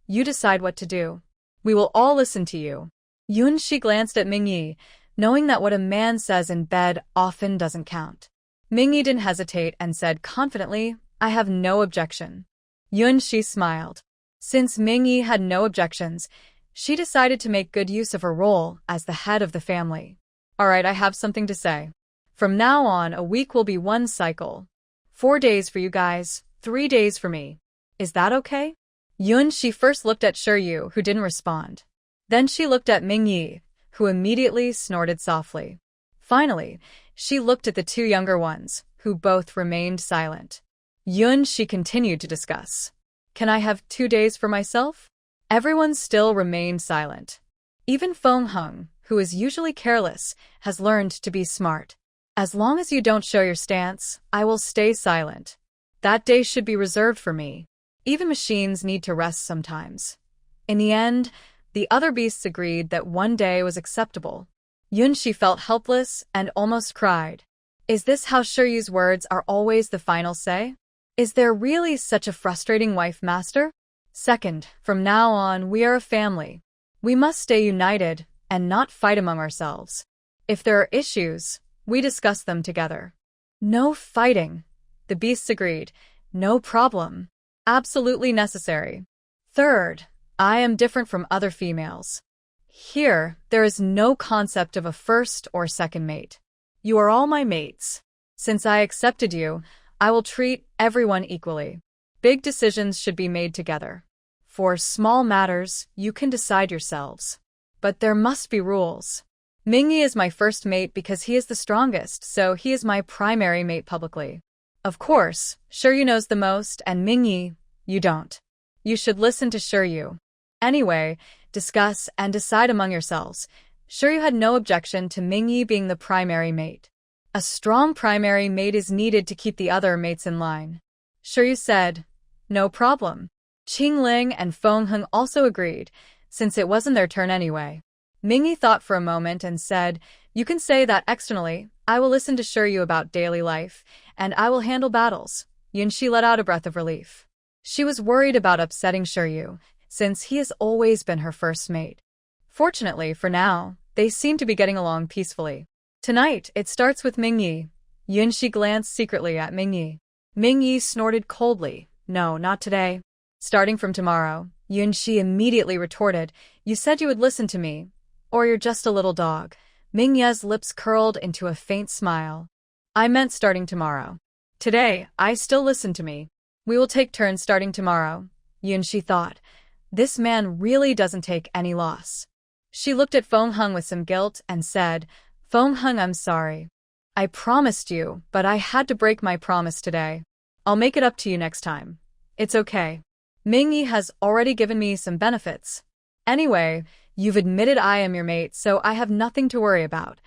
you decide what to do." We will all listen to you. Yunxi glanced at Mingyi, knowing that what a man says in bed often doesn't count. Mingyi didn't hesitate and said confidently, I have no objection. Yunxi smiled. Since Mingyi had no objections, she decided to make good use of her role as the head of the family. All right, I have something to say. From now on, a week will be one cycle. 4 days for you guys, 3 days for me. Is that okay? Yunxi first looked at Shiryu, who didn't respond. Then she looked at Mingyi, who immediately snorted softly. Finally, she looked at the two younger ones, who both remained silent. Yunxi continued to discuss. Can I have 2 days for myself? Everyone still remained silent. Even Feng Heng, who is usually careless, has learned to be smart. As long as you don't show your stance, I will stay silent. That day should be reserved for me. Even machines need to rest sometimes. In the end, the other beasts agreed that 1 day was acceptable. Yunxi felt helpless and almost cried. Is this how Shiryu's words are always the final say? Is there really such a frustrating wife, master? Second, from now on, we are a family. We must stay united and not fight among ourselves. If there are issues, we discuss them together. No fighting. The beasts agreed. No problem. Absolutely necessary. Third, I am different from other females. Here, there is no concept of a first or second mate. You are all my mates. Since I accepted you, I will treat everyone equally. Big decisions should be made together. For small matters, you can decide yourselves. But there must be rules. Mingyi is my first mate because he is the strongest, so he is my primary mate publicly. Of course, Shiryu knows the most, and Mingyi, you don't. You should listen to Shiryu. Anyway, discuss and decide among yourselves. Shiryu had no objection to Mingyi being the primary mate. A strong primary mate is needed to keep the other mates in line. Shiryu said, no problem. Qingling and Feng Heng also agreed, since it wasn't their turn anyway. Mingyi thought for a moment and said, you can say that externally, I will listen to Shiryu about daily life, and I will handle battles. Yunxi let out a breath of relief. She was worried about upsetting Shiryu, since he has always been her first mate. Fortunately, for now, they seem to be getting along peacefully. Tonight, it starts with Mingyi. Yunxi glanced secretly at Mingyi. Mingyi snorted coldly. No, not today. Starting from tomorrow, Yunxi immediately retorted, you said you would listen to me. Or you're just a little dog. Mingyi's lips curled into a faint smile. I meant starting tomorrow. Today, I still listen to me. We will take turns starting tomorrow. Yunxi thought. This man really doesn't take any loss. She looked at Feng Heng with some guilt and said, Feng Heng, I'm sorry. I promised you, but I had to break my promise today. I'll make it up to you next time. It's okay. Mingyi has already given me some benefits. Anyway, you've admitted I am your mate, so I have nothing to worry about.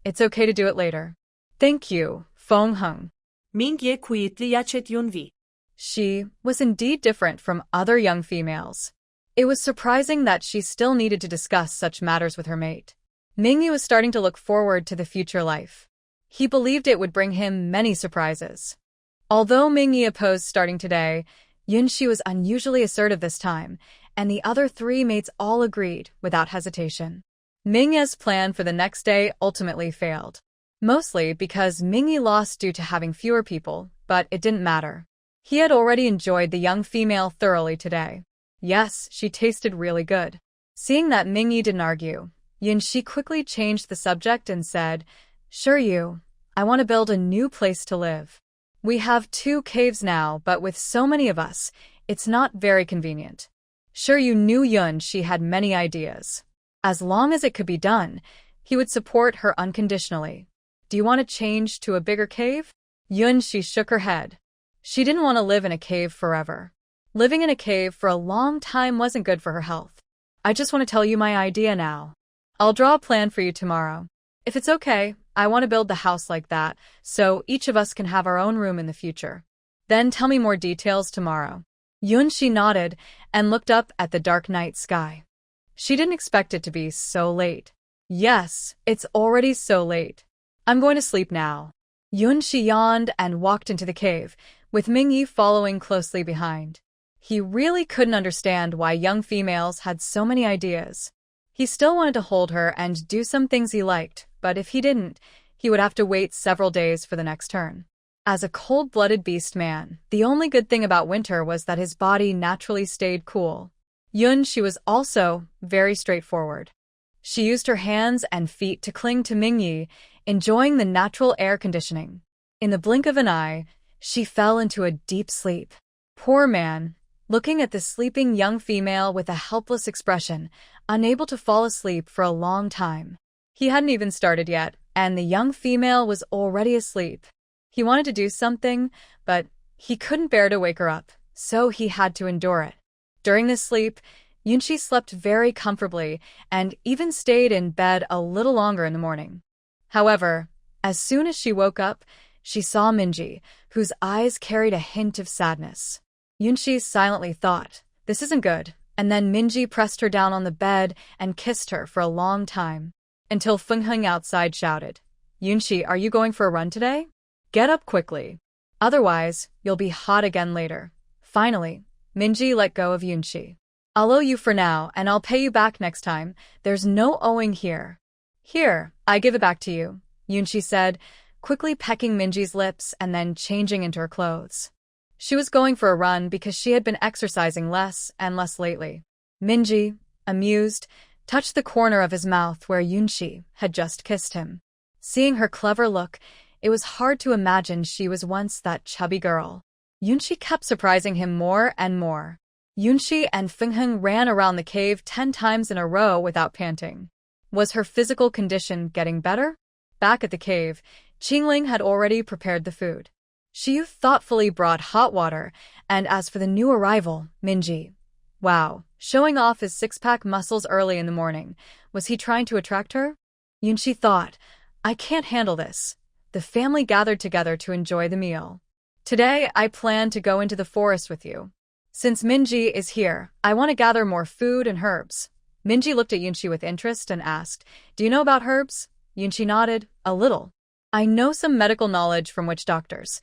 It's okay to do it later. Thank you, Feng Heng. Mingyi kuyitli yachet Yunvi. She was indeed different from other young females. It was surprising that she still needed to discuss such matters with her mate. Mingyi was starting to look forward to the future life. He believed it would bring him many surprises. Although Mingyi opposed starting today, Yunxi was unusually assertive this time, and the other 3 mates all agreed without hesitation. Mingyi's plan for the next day ultimately failed. Mostly because Mingyi lost due to having fewer people, but it didn't matter. He had already enjoyed the young female thoroughly today. Yes, she tasted really good. Seeing that Mingyi didn't argue, Yunxi quickly changed the subject and said, Shiryu, I want to build a new place to live. We have 2 caves now, but with so many of us, it's not very convenient. Shiryu knew Yunxi had many ideas. As long as it could be done, he would support her unconditionally. Do you want to change to a bigger cave? Yunxi shook her head. She didn't want to live in a cave forever. Living in a cave for a long time wasn't good for her health. I just want to tell you my idea now. I'll draw a plan for you tomorrow. If it's okay, I want to build the house like that, so each of us can have our own room in the future. Then tell me more details tomorrow. Yunxi nodded and looked up at the dark night sky. She didn't expect it to be so late. Yes, it's already so late. I'm going to sleep now. Yunxi yawned and walked into the cave, with Mingyi following closely behind. He really couldn't understand why young females had so many ideas. He still wanted to hold her and do some things he liked, but if he didn't, he would have to wait several days for the next turn. As a cold-blooded beast man, the only good thing about winter was that his body naturally stayed cool. She was also very straightforward. She used her hands and feet to cling to Mingyi, enjoying the natural air conditioning. In the blink of an eye, she fell into a deep sleep. Poor man, looking at the sleeping young female with a helpless expression, unable to fall asleep for a long time. He hadn't even started yet, and the young female was already asleep. He wanted to do something, but he couldn't bear to wake her up, so he had to endure it. During this sleep, Yunshi slept very comfortably and even stayed in bed a little longer in the morning. However, as soon as she woke up, she saw Minji, whose eyes carried a hint of sadness. Yunshi silently thought, "This isn't good," and then Minji pressed her down on the bed and kissed her for a long time, until Fengheng outside shouted, "Yunshi, are you going for a run today? Get up quickly. Otherwise, you'll be hot again later." Finally, Minji let go of Yunshi. "I'll owe you for now, and I'll pay you back next time. There's no owing here." "Here, I give it back to you," Yunshi said, quickly pecking Minji's lips and then changing into her clothes. She was going for a run because she had been exercising less and less lately. Minji, amused, touched the corner of his mouth where Yunshi had just kissed him. Seeing her clever look, it was hard to imagine she was once that chubby girl. Yunshi kept surprising him more and more. Yunshi and Fengheng ran around the cave 10 times in a row without panting. Was her physical condition getting better? Back at the cave, Qingling had already prepared the food. She thoughtfully brought hot water, and as for the new arrival, Minji. Wow, showing off his six-pack muscles early in the morning. Was he trying to attract her? Yunshi thought, "I can't handle this." The family gathered together to enjoy the meal. "Today, I plan to go into the forest with you. Since Minji is here, I want to gather more food and herbs." Minji looked at Yunshi with interest and asked, "Do you know about herbs?" Yunshi nodded, "A little. I know some medical knowledge from witch doctors."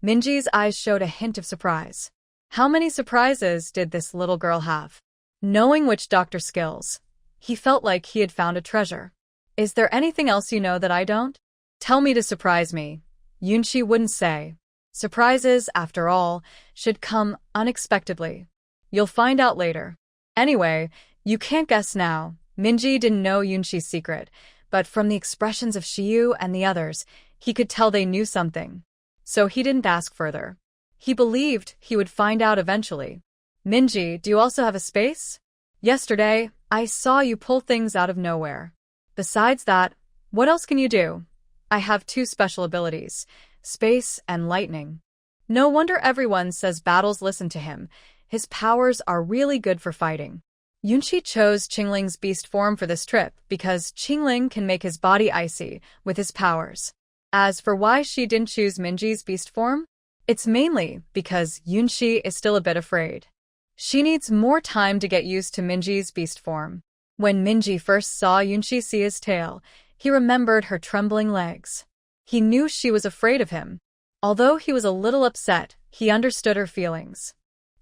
Minji's eyes showed a hint of surprise. How many surprises did this little girl have? Knowing witch doctor skills, he felt like he had found a treasure. "Is there anything else you know that I don't? Tell me to surprise me." Yunshi wouldn't say. Surprises, after all, should come unexpectedly. "You'll find out later. Anyway, you can't guess now." Minji didn't know Yunshi's secret, but from the expressions of Shiyu and the others, he could tell they knew something. So he didn't ask further. He believed he would find out eventually. "Minji, do you also have a space? Yesterday, I saw you pull things out of nowhere. Besides that, what else can you do?" "I have 2 special abilities, space and lightning." No wonder everyone says battles listen to him. His powers are really good for fighting. Yunshi chose Qingling's beast form for this trip because Qingling can make his body icy with his powers. As for why she didn't choose Minji's beast form, it's mainly because Yunshi is still a bit afraid. She needs more time to get used to Minji's beast form. When Minji first saw Yunshi see his tail, he remembered her trembling legs. He knew she was afraid of him. Although he was a little upset, he understood her feelings.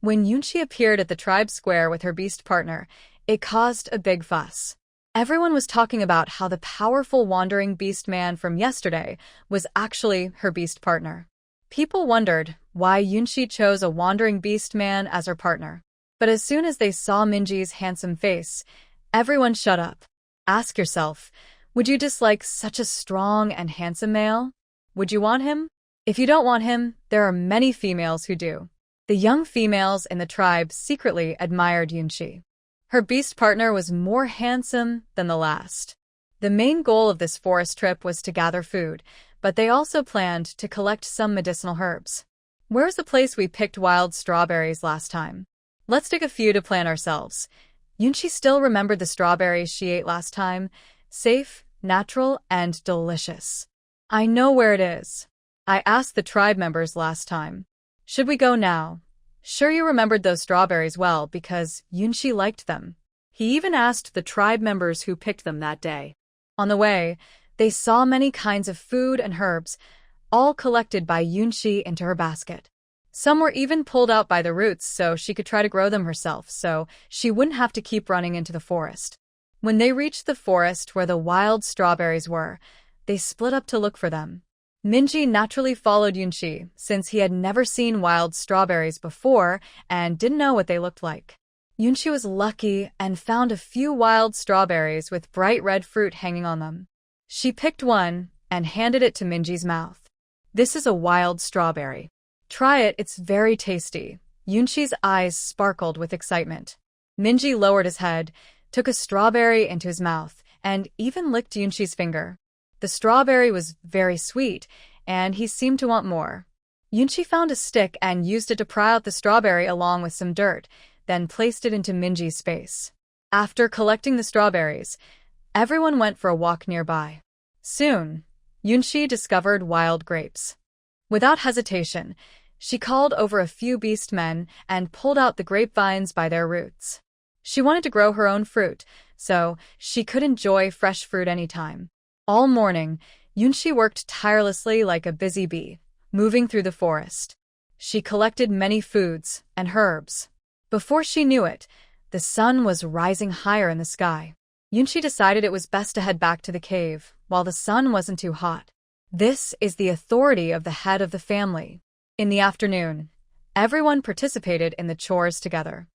When Yunshi appeared at the tribe square with her beast partner, it caused a big fuss. Everyone was talking about how the powerful wandering beast man from yesterday was actually her beast partner. People wondered why Yunshi chose a wandering beast man as her partner. But as soon as they saw Minji's handsome face, everyone shut up. Ask yourself, would you dislike such a strong and handsome male? Would you want him? If you don't want him, there are many females who do. The young females in the tribe secretly admired Yunshi. Her beast partner was more handsome than the last. The main goal of this forest trip was to gather food, but they also planned to collect some medicinal herbs. Where's the place we picked wild strawberries last time? Let's take a few to plan ourselves. Yunshi still remembered the strawberries she ate last time. Safe, natural, and delicious. "I know where it is. I asked the tribe members last time. Should we go now?" Sure, you remembered those strawberries well because Yunshi liked them. He even asked the tribe members who picked them that day. On the way, they saw many kinds of food and herbs, all collected by Yunshi into her basket. Some were even pulled out by the roots so she could try to grow them herself so she wouldn't have to keep running into the forest. When they reached the forest where the wild strawberries were, they split up to look for them. Minji naturally followed Yunshi since he had never seen wild strawberries before and didn't know what they looked like. Yunshi was lucky and found a few wild strawberries with bright red fruit hanging on them. She picked one and handed it to Minji's mouth. This is a wild strawberry. Try it, it's very tasty. Yunshi's eyes sparkled with excitement. Minji lowered his head, took a strawberry into his mouth, and even licked Yunshi's finger. The strawberry was very sweet, and he seemed to want more. Yunshi found a stick and used it to pry out the strawberry along with some dirt, then placed it into Minji's space. After collecting the strawberries, everyone went for a walk nearby. Soon, Yunshi discovered wild grapes. Without hesitation, she called over a few beast men and pulled out the grapevines by their roots. She wanted to grow her own fruit, so she could enjoy fresh fruit anytime. All morning, Yunshi worked tirelessly like a busy bee, moving through the forest. She collected many foods and herbs. Before she knew it, the sun was rising higher in the sky. Yunshi decided it was best to head back to the cave while the sun wasn't too hot. This is the authority of the head of the family. In the afternoon, everyone participated in the chores together.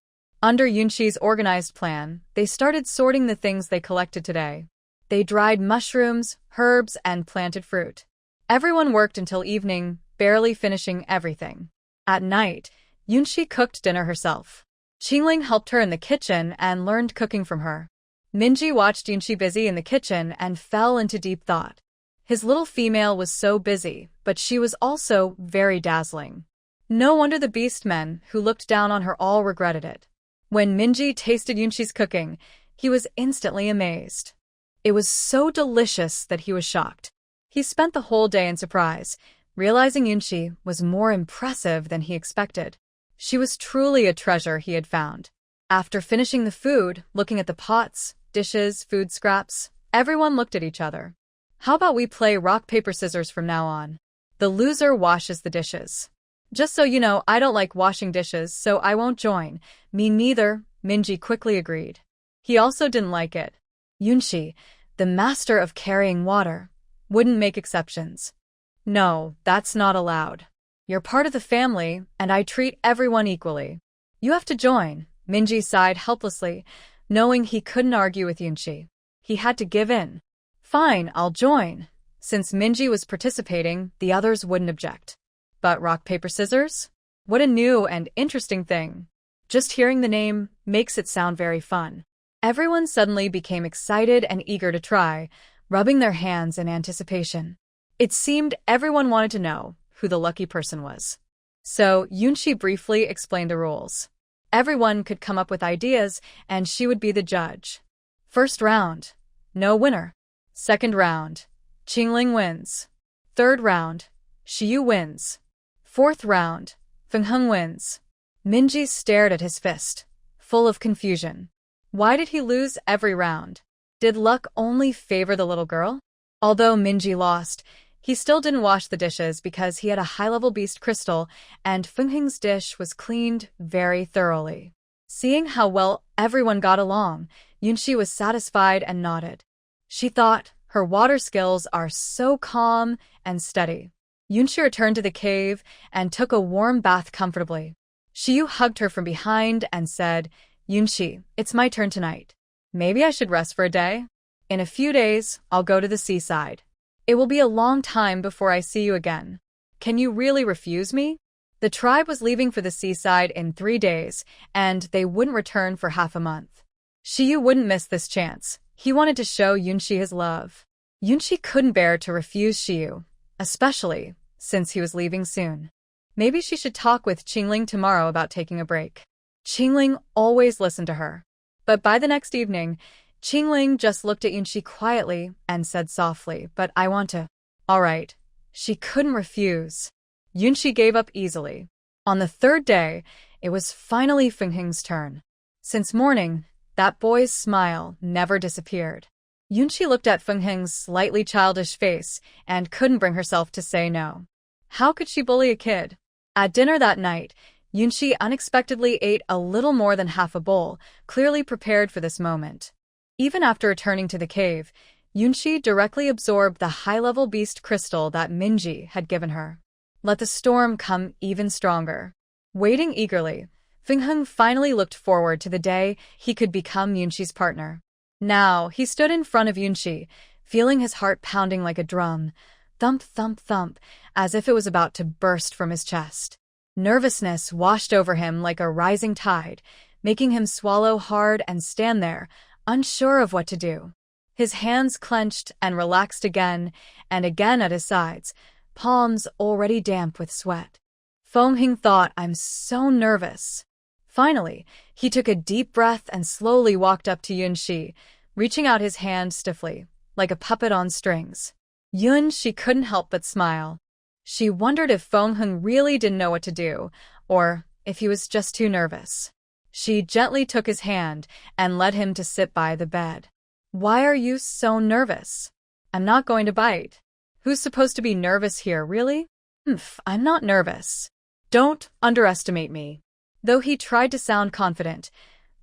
Under Yunshi's organized plan, they started sorting the things they collected today. They dried mushrooms, herbs, and planted fruit. Everyone worked until evening, barely finishing everything. At night, Yunshi cooked dinner herself. Qingling helped her in the kitchen and learned cooking from her. Minji watched Yunshi busy in the kitchen and fell into deep thought. His little female was so busy, but she was also very dazzling. No wonder the beast men who looked down on her all regretted it. When Minji tasted Yunshi's cooking, he was instantly amazed. It was so delicious that he was shocked. He spent the whole day in surprise, realizing Yunshi was more impressive than he expected. She was truly a treasure he had found. After finishing the food, looking at the pots, dishes, food scraps, everyone looked at each other. How about we play rock, paper, scissors from now on? The loser washes the dishes. Just so you know, I don't like washing dishes, so I won't join. Me neither, Minji quickly agreed. He also didn't like it. Yunshi, the master of carrying water, wouldn't make exceptions. No, that's not allowed. You're part of the family, and I treat everyone equally. You have to join, Minji sighed helplessly, knowing he couldn't argue with Yunshi. He had to give in. Fine, I'll join. Since Minji was participating, the others wouldn't object. But rock, paper, scissors? What a new and interesting thing. Just hearing the name makes it sound very fun. Everyone suddenly became excited and eager to try, rubbing their hands in anticipation. It seemed everyone wanted to know who the lucky person was. So Yunshi briefly explained the rules. Everyone could come up with ideas, and she would be the judge. First round, no winner. Second round, Qingling wins. Third round, Shiyu wins. Fourth round, Fengheng wins. Minji stared at his fist, full of confusion. Why did he lose every round? Did luck only favor the little girl? Although Minji lost, he still didn't wash the dishes because he had a high-level beast crystal, and Fengheng's dish was cleaned very thoroughly. Seeing how well everyone got along, Yunshi was satisfied and nodded. She thought, her water skills are so calm and steady. Yunshi returned to the cave and took a warm bath comfortably. Shiyu hugged her from behind and said, Yunshi, it's my turn tonight. Maybe I should rest for a day? In a few days, I'll go to the seaside. It will be a long time before I see you again. Can you really refuse me? The tribe was leaving for the seaside in 3 days, and they wouldn't return for half a month. Shiyu wouldn't miss this chance. He wanted to show Yunshi his love. Yunshi couldn't bear to refuse Shiyu, especially since he was leaving soon. Maybe she should talk with Qingling tomorrow about taking a break. Qingling always listened to her. But by the next evening, Qingling just looked at Yunshi quietly and said softly, but I want to. All right. She couldn't refuse. Yunshi gave up easily. On the third day, it was finally Fengheng's turn. Since morning, that boy's smile never disappeared. Yunshi looked at Fengheng's slightly childish face and couldn't bring herself to say no. How could she bully a kid? At dinner that night, Yunshi unexpectedly ate a little more than half a bowl, clearly prepared for this moment. Even after returning to the cave, Yunshi directly absorbed the high-level beast crystal that Minji had given her. Let the storm come even stronger. Waiting eagerly, Fingheng finally looked forward to the day he could become Yunshi's partner. Now, he stood in front of Yunshi, feeling his heart pounding like a drum, thump, thump, thump, as if it was about to burst from his chest. Nervousness washed over him like a rising tide, making him swallow hard and stand there, unsure of what to do. His hands clenched and relaxed again and again at his sides, palms already damp with sweat. Fingheng thought, I'm so nervous. Finally, he took a deep breath and slowly walked up to Yunshi, reaching out his hand stiffly, like a puppet on strings. Yunshi couldn't help but smile. She wondered if Fingheng really didn't know what to do, or if he was just too nervous. She gently took his hand and led him to sit by the bed. Why are you so nervous? I'm not going to bite. Who's supposed to be nervous here, really? I'm not nervous. Don't underestimate me. Though he tried to sound confident,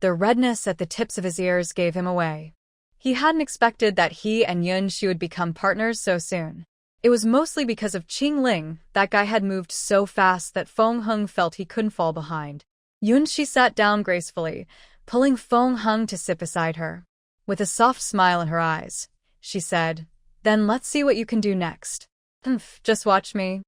the redness at the tips of his ears gave him away. He hadn't expected that he and Yunshi would become partners so soon. It was mostly because of Qingling. That guy had moved so fast that Fingheng felt he couldn't fall behind. Yunshi sat down gracefully, pulling Fingheng to sit beside her. With a soft smile in her eyes, she said, Then let's see what you can do next. Just watch me.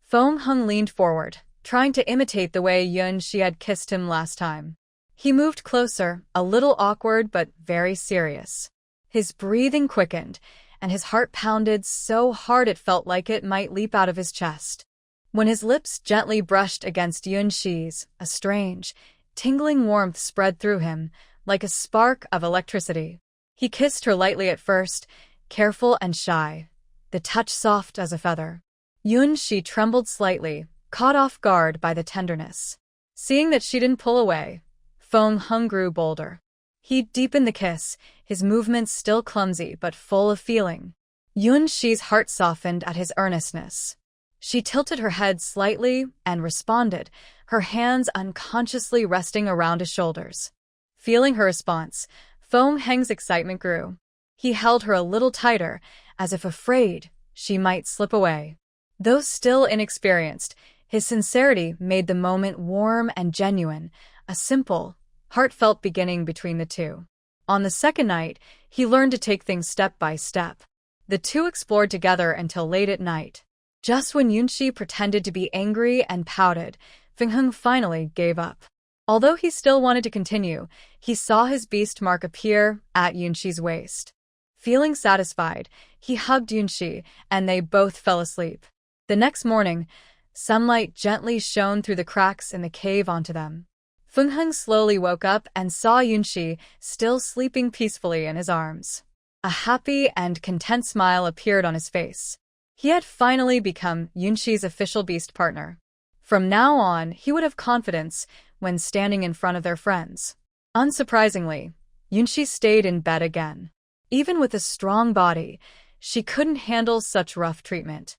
Fingheng leaned forward, trying to imitate the way Yunshi had kissed him last time. He moved closer, a little awkward but very serious. His breathing quickened, and his heart pounded so hard it felt like it might leap out of his chest. When his lips gently brushed against Yunshi's, a strange, tingling warmth spread through him, like a spark of electricity. He kissed her lightly at first, careful and shy, the touch soft as a feather. Yunshi trembled slightly, caught off guard by the tenderness. Seeing that she didn't pull away, Fingheng grew bolder. He deepened the kiss, his movements still clumsy but full of feeling. Yunshi's heart softened at his earnestness. She tilted her head slightly and responded, her hands unconsciously resting around his shoulders. Feeling her response, Fingheng's excitement grew. He held her a little tighter, as if afraid she might slip away. Though still inexperienced, his sincerity made the moment warm and genuine, a simple, heartfelt beginning between the two. On the second night, he learned to take things step by step. The two explored together until late at night. Just when Yunshi pretended to be angry and pouted, Fingheng finally gave up. Although he still wanted to continue, he saw his beast mark appear at Yunshi's waist. Feeling satisfied, he hugged Yunshi, and they both fell asleep. The next morning, sunlight gently shone through the cracks in the cave onto them. Fingheng slowly woke up and saw Yunshi still sleeping peacefully in his arms. A happy and content smile appeared on his face. He had finally become Yunshi's official beast partner. From now on, he would have confidence when standing in front of their friends. Unsurprisingly, Yunshi stayed in bed again. Even with a strong body, she couldn't handle such rough treatment.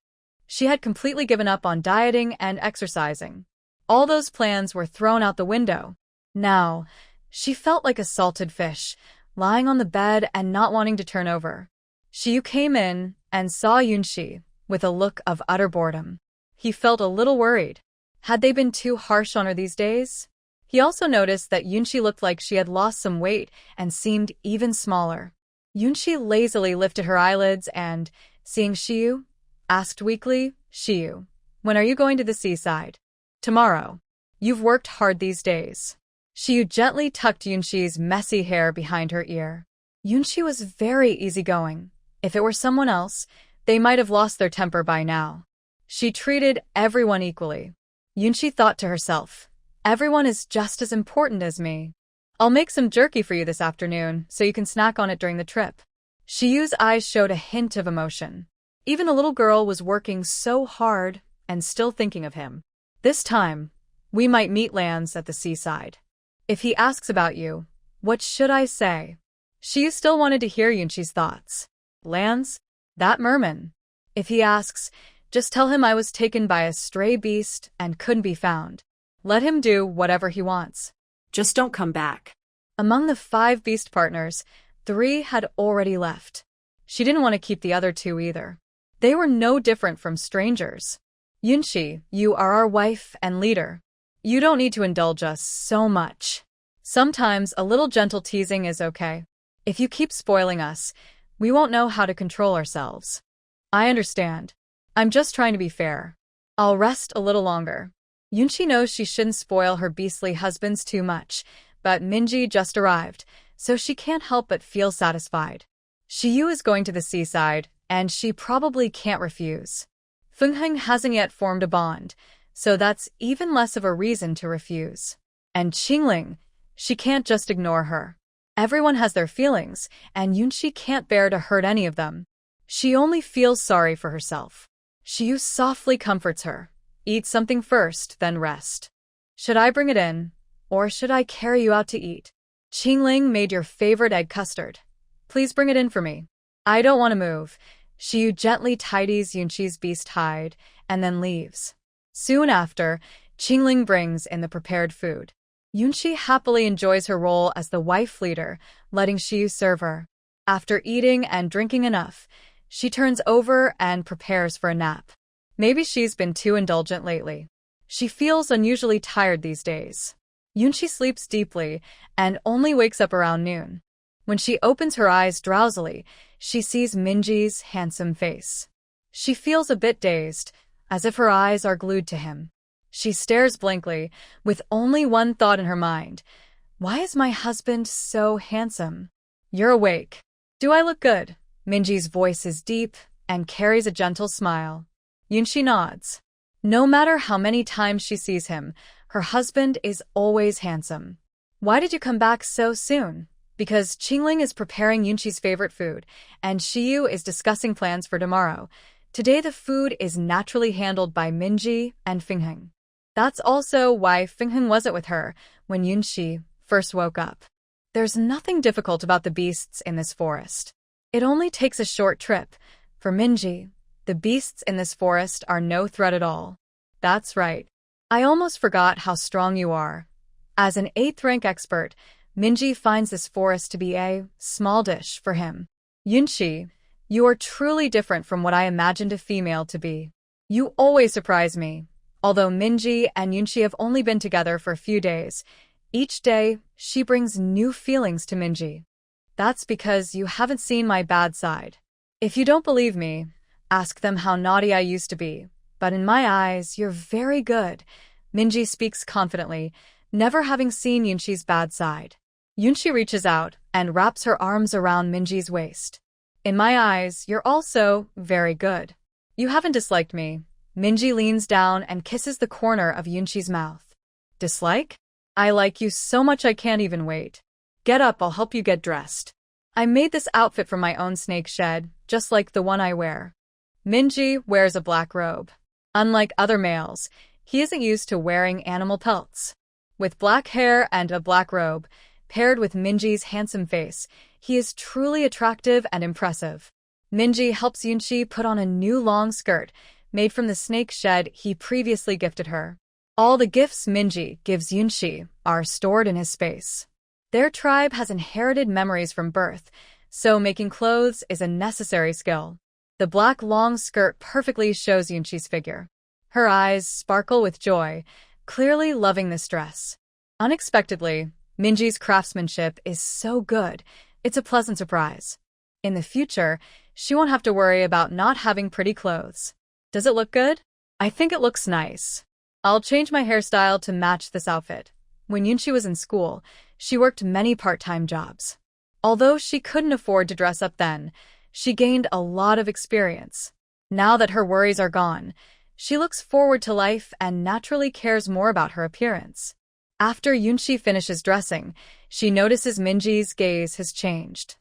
She had completely given up on dieting and exercising. All those plans were thrown out the window. Now, she felt like a salted fish, lying on the bed and not wanting to turn over. Shiyu came in and saw Yunshi with a look of utter boredom. He felt a little worried. Had they been too harsh on her these days? He also noticed that Yunshi looked like she had lost some weight and seemed even smaller. Yunshi lazily lifted her eyelids and, seeing Shiyu, asked weakly, Shiyu, when are you going to the seaside? Tomorrow. You've worked hard these days. Shiyu gently tucked Yunshi's messy hair behind her ear. Yunshi was very easygoing. If it were someone else, they might have lost their temper by now. She treated everyone equally. Yunshi thought to herself, everyone is just as important as me. I'll make some jerky for you this afternoon, so you can snack on it during the trip. Shiyu's eyes showed a hint of emotion. Even the little girl was working so hard and still thinking of him. This time, we might meet Lance at the seaside. If he asks about you, what should I say? Shiyu still wanted to hear Yunshi's thoughts. Lance? That merman. If he asks, Just tell him I was taken by a stray beast and couldn't be found. Let him do whatever he wants. Just don't come back. Among the 5 beast partners, 3 had already left. She didn't want to keep the other 2 either. They were no different from strangers. Yunshi, you are our wife and leader. You don't need to indulge us so much. Sometimes a little gentle teasing is okay. If you keep spoiling us, we won't know how to control ourselves. I understand. I'm just trying to be fair. I'll rest a little longer. Yunshi knows she shouldn't spoil her beastly husbands too much, but Minji just arrived, so she can't help but feel satisfied. Shiyu is going to the seaside, and she probably can't refuse. Fengheng hasn't yet formed a bond, so that's even less of a reason to refuse. And Qingling, she can't just ignore her. Everyone has their feelings, and Yunshi can't bear to hurt any of them. She only feels sorry for herself. Shiyu softly comforts her. Eat something first, then rest. Should I bring it in, or should I carry you out to eat? Qingling made your favorite egg custard. Please bring it in for me. I don't want to move. Shiyu gently tidies Yunshi's beast hide and then leaves. Soon after, Qingling brings in the prepared food. Yunshi happily enjoys her role as the wife leader, letting Shiyu serve her. After eating and drinking enough, she turns over and prepares for a nap. Maybe she's been too indulgent lately. She feels unusually tired these days. Yunshi sleeps deeply and only wakes up around noon. When she opens her eyes drowsily, she sees Minji's handsome face. She feels a bit dazed, as if her eyes are glued to him. She stares blankly, with only one thought in her mind. Why is my husband so handsome? You're awake. Do I look good? Minji's voice is deep and carries a gentle smile. Yunshi nods. No matter how many times she sees him, her husband is always handsome. Why did you come back so soon? Because Qingling is preparing Yunshi's favorite food, and Shiyu is discussing plans for tomorrow. Today the food is naturally handled by Minji and Fengheng. That's also why Fengheng wasn't with her when Yunshi first woke up. There's nothing difficult about the beasts in this forest. It only takes a short trip. For Minji, the beasts in this forest are no threat at all. That's right. I almost forgot how strong you are. As an 8th rank expert, Minji finds this forest to be a small dish for him. Yunshi, you are truly different from what I imagined a female to be. You always surprise me. Although Minji and Yunshi have only been together for a few days, each day she brings new feelings to Minji. That's because you haven't seen my bad side. If you don't believe me, ask them how naughty I used to be. But in my eyes, you're very good. Minji speaks confidently, never having seen Yunshi's bad side. Yunshi reaches out and wraps her arms around Minji's waist. In my eyes, you're also very good. You haven't disliked me. Minji leans down and kisses the corner of Yunshi's mouth. Dislike? I like you so much I can't even wait. Get up, I'll help you get dressed. I made this outfit from my own snake shed, just like the one I wear. Minji wears a black robe. Unlike other males, he isn't used to wearing animal pelts. With black hair and a black robe, paired with Minji's handsome face, he is truly attractive and impressive. Minji helps Yunshi put on a new long skirt, made from the snake shed he previously gifted her. All the gifts Minji gives Yunshi are stored in his space. Their tribe has inherited memories from birth, so making clothes is a necessary skill. The black long skirt perfectly shows Yunshi's figure. Her eyes sparkle with joy, clearly loving this dress. Unexpectedly, Minji's craftsmanship is so good, it's a pleasant surprise. In the future, she won't have to worry about not having pretty clothes. Does it look good? I think it looks nice. I'll change my hairstyle to match this outfit. When Yunshi was in school, she worked many part-time jobs. Although she couldn't afford to dress up then, she gained a lot of experience. Now that her worries are gone, she looks forward to life and naturally cares more about her appearance. After Yunshi finishes dressing, she notices Minji's gaze has changed.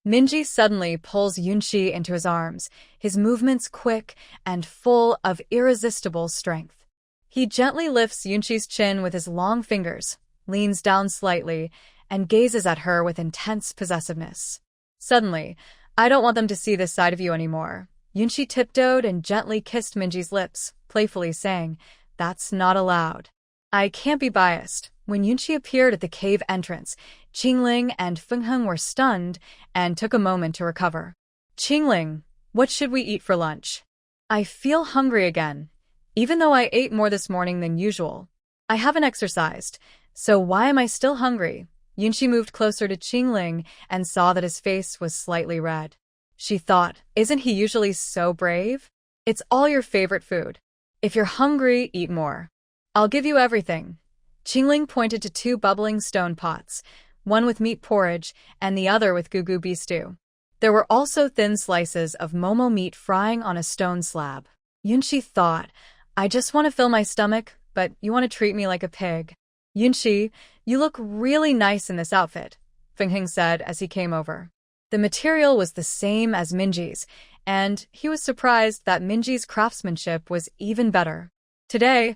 Minji suddenly pulls Yunshi into his arms, his movements quick and full of irresistible strength. He gently lifts Yunshi's chin with his long fingers, leans down slightly, and gazes at her with intense possessiveness. Suddenly, I don't want them to see this side of you anymore. Yunshi tiptoed and gently kissed Minji's lips, playfully saying, "That's not allowed." I can't be biased. When Yunshi appeared at the cave entrance, Qingling and Fengheng were stunned and took a moment to recover. "Qingling, what should we eat for lunch? I feel hungry again, even though I ate more this morning than usual. I haven't exercised, so why am I still hungry?" Yunshi moved closer to Qingling and saw that his face was slightly red. She thought, isn't he usually so brave? It's all your favorite food. If you're hungry, eat more. I'll give you everything. Qingling pointed to 2 bubbling stone pots, one with meat porridge and the other with gugu beef stew. There were also thin slices of momo meat frying on a stone slab. Yunshi thought, I just want to fill my stomach, but you want to treat me like a pig. Yunshi, you look really nice in this outfit, Fengheng said as he came over. The material was the same as Minji's, and he was surprised that Minji's craftsmanship was even better. Today,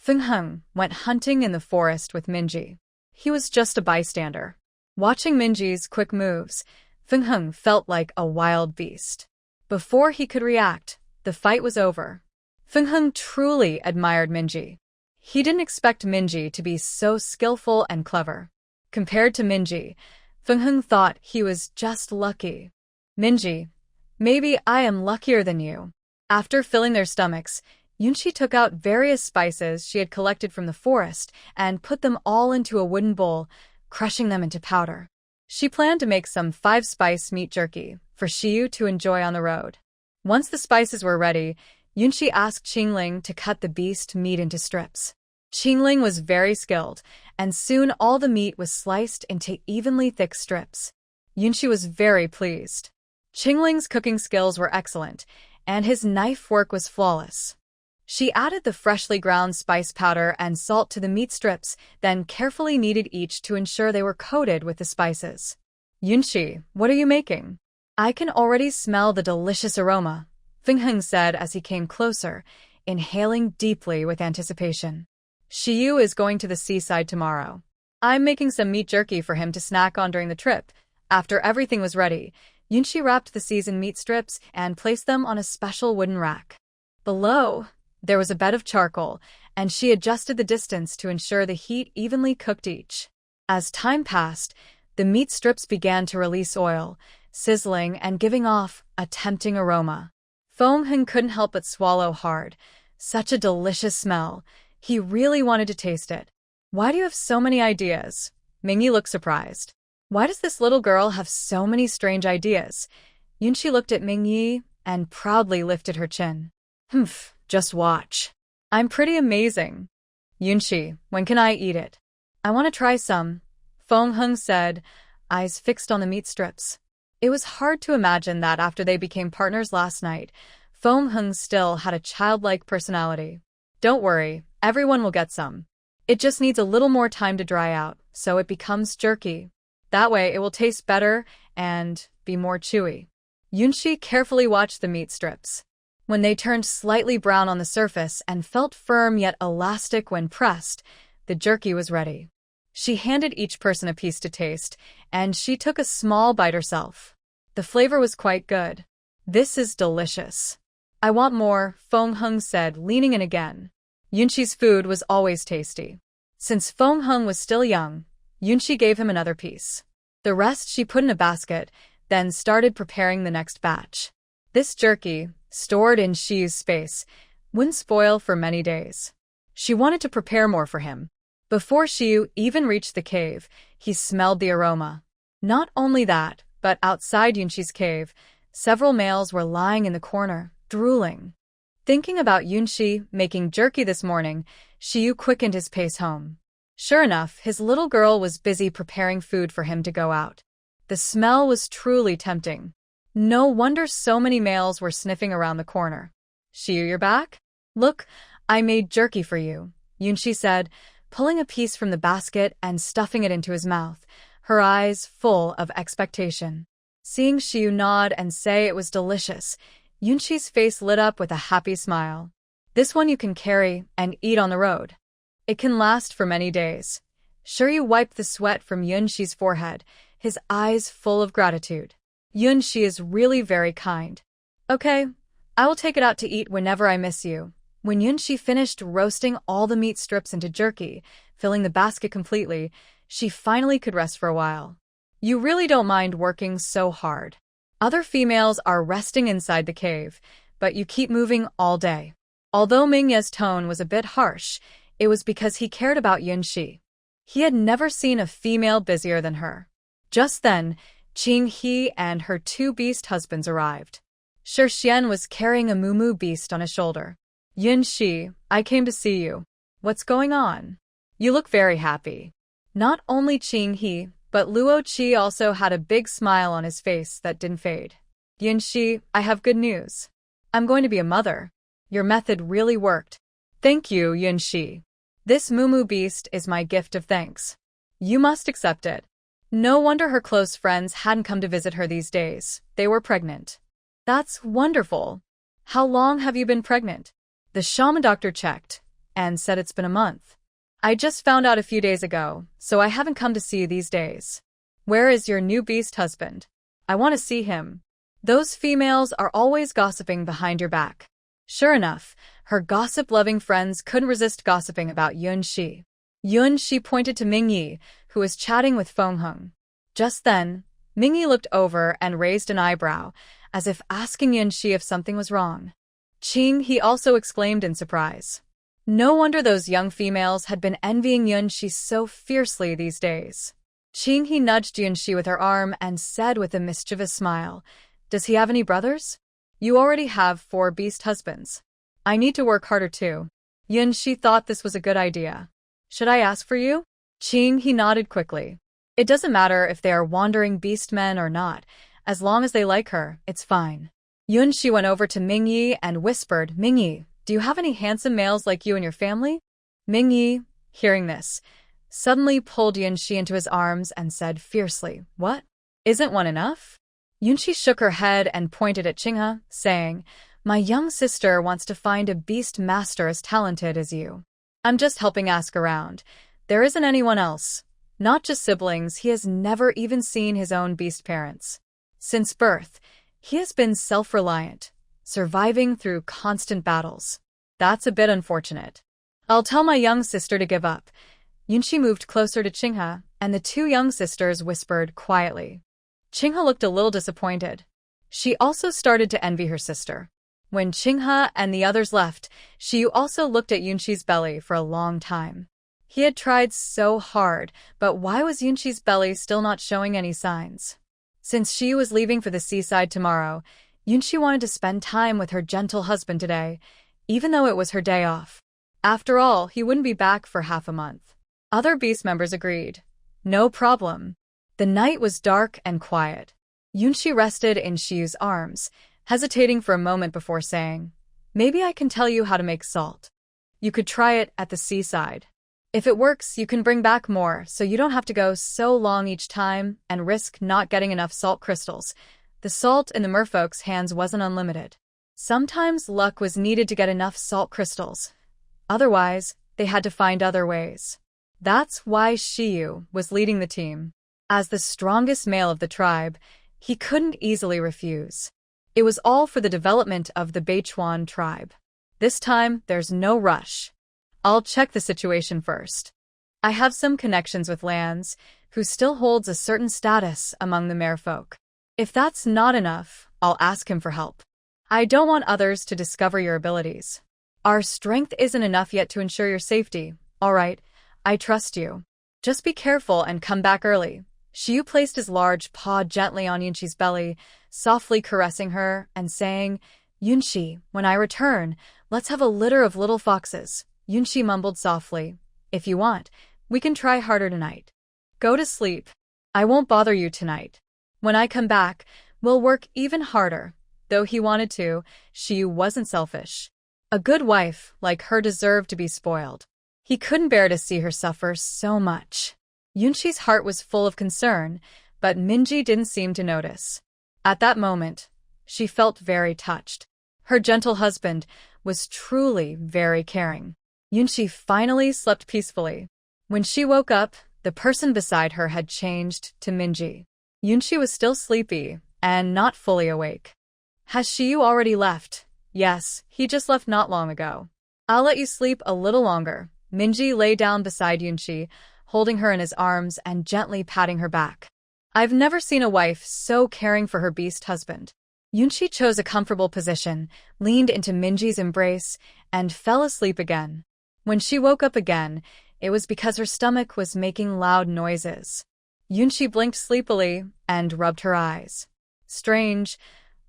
Fengheng went hunting in the forest with Minji. He was just a bystander. Watching Minji's quick moves, Fengheng felt like a wild beast. Before he could react, the fight was over. Fengheng truly admired Minji. He didn't expect Minji to be so skillful and clever. Compared to Minji, Fengheng thought he was just lucky. Minji, maybe I am luckier than you. After filling their stomachs, Yunshi took out various spices she had collected from the forest and put them all into a wooden bowl, crushing them into powder. She planned to make some 5-spice meat jerky for Shiyu to enjoy on the road. Once the spices were ready, Yunshi asked Qingling to cut the beast meat into strips. Qingling was very skilled, and soon all the meat was sliced into evenly thick strips. Yunshi was very pleased. Qingling's cooking skills were excellent, and his knife work was flawless. She added the freshly ground spice powder and salt to the meat strips, then carefully kneaded each to ensure they were coated with the spices. Yunshi, what are you making? I can already smell the delicious aroma, Fengheng said as he came closer, inhaling deeply with anticipation. Shiyu is going to the seaside tomorrow. I'm making some meat jerky for him to snack on during the trip. After everything was ready, Yunshi wrapped the seasoned meat strips and placed them on a special wooden rack. Below, there was a bed of charcoal, and she adjusted the distance to ensure the heat evenly cooked each. As time passed, the meat strips began to release oil, sizzling and giving off a tempting aroma. Fengheng couldn't help but swallow hard. Such a delicious smell. He really wanted to taste it. Why do you have so many ideas? Mingyi looked surprised. Why does this little girl have so many strange ideas? Yunshi looked at Mingyi and proudly lifted her chin. Humph, just watch. I'm pretty amazing. Yunshi, when can I eat it? I want to try some, Fengheng said, eyes fixed on the meat strips. It was hard to imagine that after they became partners last night, Fengheng still had a childlike personality. Don't worry, everyone will get some. It just needs a little more time to dry out, so it becomes jerky. That way it will taste better and be more chewy. Yunshi carefully watched the meat strips. When they turned slightly brown on the surface and felt firm yet elastic when pressed, the jerky was ready. She handed each person a piece to taste, and she took a small bite herself. The flavor was quite good. This is delicious. I want more, Fengheng said, leaning in again. Yunshi's food was always tasty. Since Fengheng was still young, Yunshi gave him another piece. The rest she put in a basket, then started preparing the next batch. This jerky, stored in Shiyu's space, wouldn't spoil for many days. She wanted to prepare more for him. Before Shiyu even reached the cave, he smelled the aroma. Not only that, but outside Yunshi's cave, several males were lying in the corner, drooling. Thinking about Yunshi making jerky this morning, Shiyu quickened his pace home. Sure enough, his little girl was busy preparing food for him to go out. The smell was truly tempting. No wonder so many males were sniffing around the corner. Shiyu, you're back? Look, I made jerky for you, Yunshi said, pulling a piece from the basket and stuffing it into his mouth, her eyes full of expectation. Seeing Shiyu nod and say it was delicious, Yunshi's face lit up with a happy smile. This one you can carry and eat on the road. It can last for many days. Shiyu wiped the sweat from Yunshi's forehead, his eyes full of gratitude. Yunshi is really very kind. Okay, I will take it out to eat whenever I miss you. When Yunshi finished roasting all the meat strips into jerky, filling the basket completely, she finally could rest for a while. You really don't mind working so hard. Other females are resting inside the cave, but you keep moving all day. Although Mingya's tone was a bit harsh, it was because he cared about Yunshi. He had never seen a female busier than her. Just then, Qing He and her two beast husbands arrived. Shi Xian was carrying a muumuu beast on his shoulder. Yunshi, I came to see you. What's going on? You look very happy. Not only Qing He, but Luo Qi also had a big smile on his face that didn't fade. Yunshi, I have good news. I'm going to be a mother. Your method really worked. Thank you, Yunshi. This muumuu beast is my gift of thanks. You must accept it. No wonder her close friends hadn't come to visit her these days. They were pregnant. That's wonderful. How long have you been pregnant? The shaman doctor checked and said it's been a month. I just found out a few days ago, so I haven't come to see you these days. Where is your new beast husband? I want to see him. Those females are always gossiping behind your back. Sure enough, her gossip-loving friends couldn't resist gossiping about Yunshi. Yunshi pointed to Mingyi, who was chatting with Fengheng. Just then, Mingyi looked over and raised an eyebrow, as if asking Yunshi if something was wrong. Qing He also exclaimed in surprise. No wonder those young females had been envying Yunshi so fiercely these days. Qing He nudged Yunshi with her arm and said with a mischievous smile, Does he have any brothers? You already have 4 beast husbands. I need to work harder too. Yunshi thought this was a good idea. Should I ask for you? Qing He nodded quickly. It doesn't matter if they are wandering beast men or not. As long as they like her, it's fine. Yunshi went over to Mingyi and whispered, Mingyi, do you have any handsome males like you in your family? Mingyi, hearing this, suddenly pulled Yunshi into his arms and said fiercely, What? Isn't one enough? Yunshi shook her head and pointed at Qinghe, saying, My young sister wants to find a beast master as talented as you. I'm just helping ask around. There isn't anyone else. Not just siblings, he has never even seen his own beast parents. Since birth, he has been self-reliant, surviving through constant battles. That's a bit unfortunate. I'll tell my young sister to give up. Yunshi moved closer to Qinghe, and the 2 young sisters whispered quietly. Qinghe looked a little disappointed. She also started to envy her sister. When Qinghe and the others left, she also looked at Yunshi's belly for a long time. He had tried so hard, but why was Yunshi's belly still not showing any signs? Since she was leaving for the seaside tomorrow, Yunshi wanted to spend time with her gentle husband today, even though it was her day off. After all, he wouldn't be back for half a month. Other beast members agreed. No problem. The night was dark and quiet. Yunshi rested in Shiyu's arms, hesitating for a moment before saying, Maybe I can tell you how to make salt. You could try it at the seaside. If it works, you can bring back more, so you don't have to go so long each time and risk not getting enough salt crystals. The salt in the merfolk's hands wasn't unlimited. Sometimes luck was needed to get enough salt crystals. Otherwise, they had to find other ways. That's why Shiyu was leading the team. As the strongest male of the tribe, he couldn't easily refuse. It was all for the development of the Beichuan tribe. This time, there's no rush. I'll check the situation first. I have some connections with Lands, who still holds a certain status among the merfolk. If that's not enough, I'll ask him for help. I don't want others to discover your abilities. Our strength isn't enough yet to ensure your safety. All right, I trust you. Just be careful and come back early. Shiyu placed his large paw gently on Yunshi's belly, softly caressing her and saying, Yunshi, when I return, let's have a litter of little foxes. Yunshi mumbled softly, If you want, we can try harder tonight. Go to sleep. I won't bother you tonight. When I come back, we'll work even harder. Though he wanted to, Shiyu wasn't selfish. A good wife like her deserved to be spoiled. He couldn't bear to see her suffer so much. Yunshi's heart was full of concern, but Minji didn't seem to notice. At that moment, she felt very touched. Her gentle husband was truly very caring. Yunshi finally slept peacefully. When she woke up, the person beside her had changed to Minji. Yunshi was still sleepy and not fully awake. Has Shiyu already left? Yes, he just left not long ago. I'll let you sleep a little longer. Minji lay down beside Yunshi, holding her in his arms and gently patting her back. I've never seen a wife so caring for her beast husband. Yunshi chose a comfortable position, leaned into Minji's embrace, and fell asleep again. When she woke up again, it was because her stomach was making loud noises. Yunshi blinked sleepily and rubbed her eyes. Strange.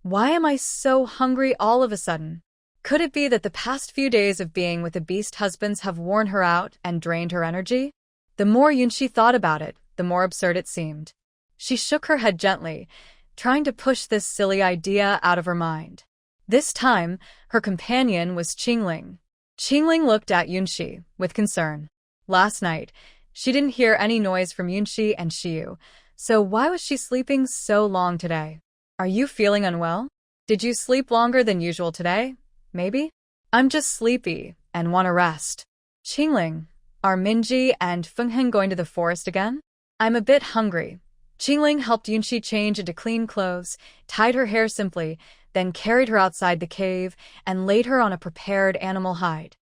Why am I so hungry all of a sudden? Could it be that the past few days of being with the beast husbands have worn her out and drained her energy? The more Yunshi thought about it, the more absurd it seemed. She shook her head gently, trying to push this silly idea out of her mind. This time, her companion was Qingling. Qingling looked at Yunshi with concern. Last night, she didn't hear any noise from Yunshi and Xiu, so why was she sleeping so long today? Are you feeling unwell? Did you sleep longer than usual today? Maybe? I'm just sleepy and want to rest. Qingling, are Minji and Fengheng going to the forest again? I'm a bit hungry. Qingling helped Yunshi change into clean clothes, tied her hair simply, then carried her outside the cave and laid her on a prepared animal hide.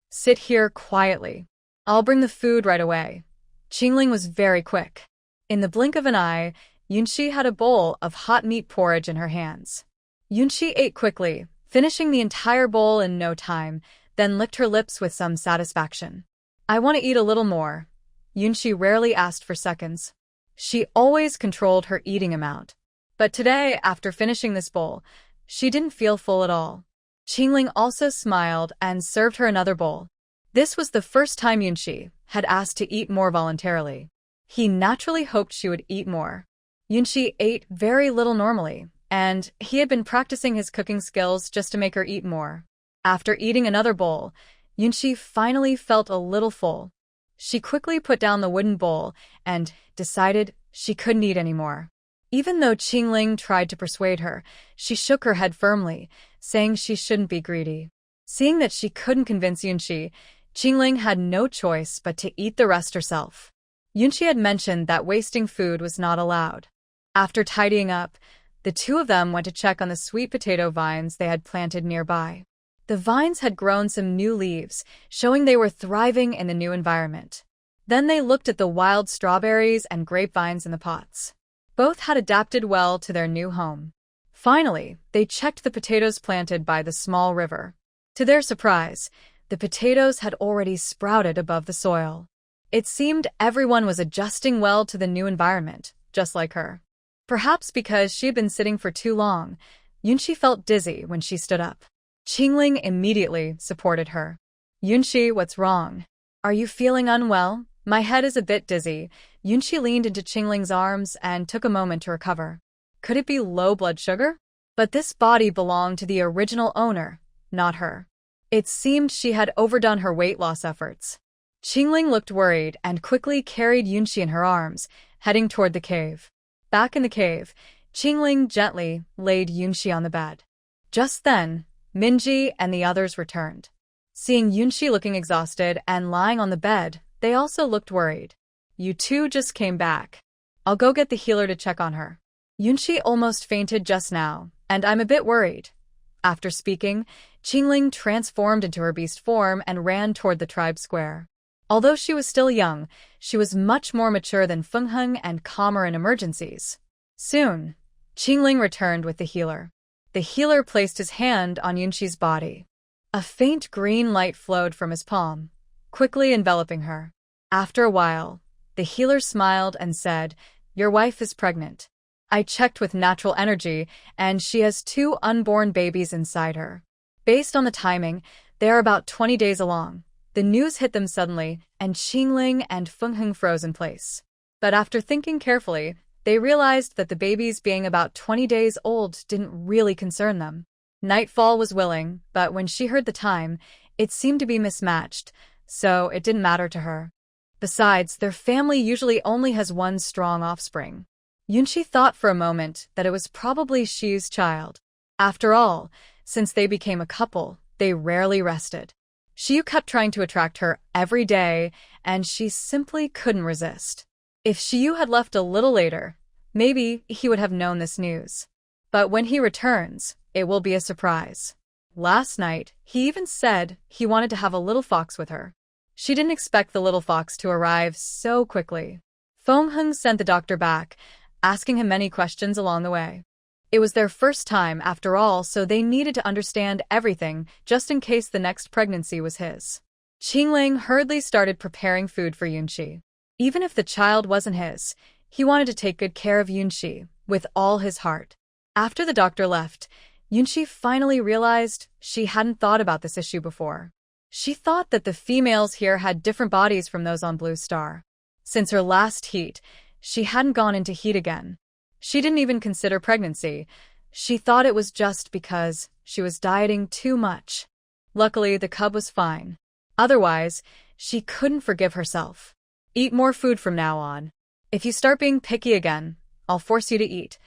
Sit here quietly. I'll bring the food right away. Qingling was very quick. In the blink of an eye, Yunshi had a bowl of hot meat porridge in her hands. Yunshi ate quickly, finishing the entire bowl in no time, then licked her lips with some satisfaction. I want to eat a little more. Yunshi rarely asked for seconds. She always controlled her eating amount. But today, after finishing this bowl, she didn't feel full at all. Qingling also smiled and served her another bowl. This was the first time Yunshi had asked to eat more voluntarily. He naturally hoped she would eat more. Yunshi ate very little normally, and he had been practicing his cooking skills just to make her eat more. After eating another bowl, Yunshi finally felt a little full. She quickly put down the wooden bowl and decided she couldn't eat anymore. Even though Qingling tried to persuade her, she shook her head firmly, saying she shouldn't be greedy. Seeing that she couldn't convince Yunshi, Qingling had no choice but to eat the rest herself. Yunshi had mentioned that wasting food was not allowed. After tidying up, the two of them went to check on the sweet potato vines they had planted nearby. The vines had grown some new leaves, showing they were thriving in the new environment. Then they looked at the wild strawberries and grapevines in the pots. Both had adapted well to their new home. Finally, they checked the potatoes planted by the small river. To their surprise, the potatoes had already sprouted above the soil. It seemed everyone was adjusting well to the new environment, just like her. Perhaps because she had been sitting for too long, Yunshi felt dizzy when she stood up. Qingling immediately supported her. Yunshi, what's wrong? Are you feeling unwell? My head is a bit dizzy. Yunshi leaned into Qingling's arms and took a moment to recover. Could it be low blood sugar? But this body belonged to the original owner, not her. It seemed she had overdone her weight loss efforts. Qingling looked worried and quickly carried Yunshi in her arms, heading toward the cave. Back in the cave, Qingling gently laid Yunshi on the bed. Just then, Minji and the others returned. Seeing Yunshi looking exhausted and lying on the bed, they also looked worried. You two just came back. I'll go get the healer to check on her. Yunshi almost fainted just now, and I'm a bit worried. After speaking, Qingling transformed into her beast form and ran toward the tribe square. Although she was still young, she was much more mature than Fengheng and calmer in emergencies. Soon, Qingling returned with the healer. The healer placed his hand on Yunshi's body. A faint green light flowed from his palm, quickly enveloping her. After a while, the healer smiled and said, "Your wife is pregnant. I checked with natural energy, and she has 2 unborn babies inside her. Based on the timing, they are about 20 days along." The news hit them suddenly, and Qingling and Fengheng froze in place. But after thinking carefully, they realized that the babies being about 20 days old didn't really concern them. Nightfall was willing, but when she heard the time, it seemed to be mismatched, so it didn't matter to her. Besides, their family usually only has 1 strong offspring. Yunshi thought for a moment that it was probably Xiu's child. After all, since they became a couple, they rarely rested. Xiu kept trying to attract her every day, and she simply couldn't resist. If Xiu had left a little later, maybe he would have known this news. But when he returns, it will be a surprise. Last night, he even said he wanted to have a little fox with her. She didn't expect the little fox to arrive so quickly. Feng Heng sent the doctor back, asking him many questions along the way. It was their first time, after all, so they needed to understand everything, just in case the next pregnancy was his. Qingling hurriedly started preparing food for Yunxi. Even if the child wasn't his, he wanted to take good care of Yunxi, with all his heart. After the doctor left, Yunxi finally realized she hadn't thought about this issue before. She thought that the females here had different bodies from those on Blue Star. Since her last heat, she hadn't gone into heat again. She didn't even consider pregnancy. She thought it was just because she was dieting too much. Luckily, the cub was fine. Otherwise, she couldn't forgive herself. Eat more food from now on. If you start being picky again, I'll force you to eat.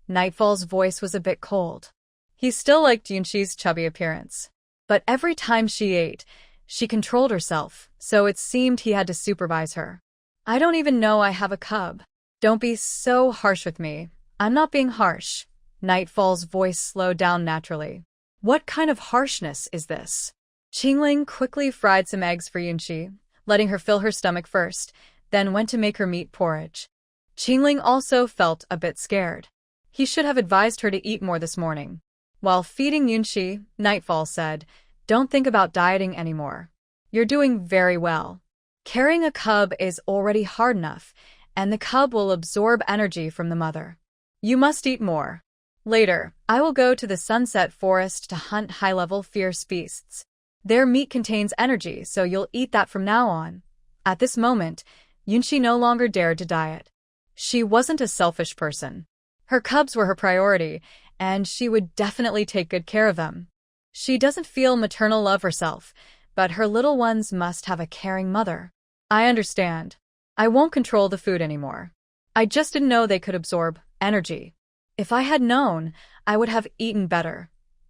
Nightfall's voice was a bit cold. He still liked Yunxi's chubby appearance. But every time she ate, she controlled herself, so it seemed he had to supervise her. I don't even know I have a cub. Don't be so harsh with me. I'm not being harsh. Nightfall's voice slowed down naturally. What kind of harshness is this? Qingling quickly fried some eggs for Yunxi, letting her fill her stomach first, then went to make her meat porridge. Qingling also felt a bit scared. He should have advised her to eat more this morning. While feeding Yunxi, Nightfall said, "Don't think about dieting anymore. You're doing very well. Carrying a cub is already hard enough, and the cub will absorb energy from the mother. You must eat more. Later, I will go to the Sunset Forest to hunt high-level fierce beasts. Their meat contains energy, so you'll eat that from now on." At this moment, Yunxi no longer dared to diet. She wasn't a selfish person. Her cubs were her priority, and she would definitely take good care of them. She doesn't feel maternal love herself, but her little ones must have a caring mother. I understand. I won't control the food anymore. I just didn't know they could absorb energy. If I had known, I would have eaten better.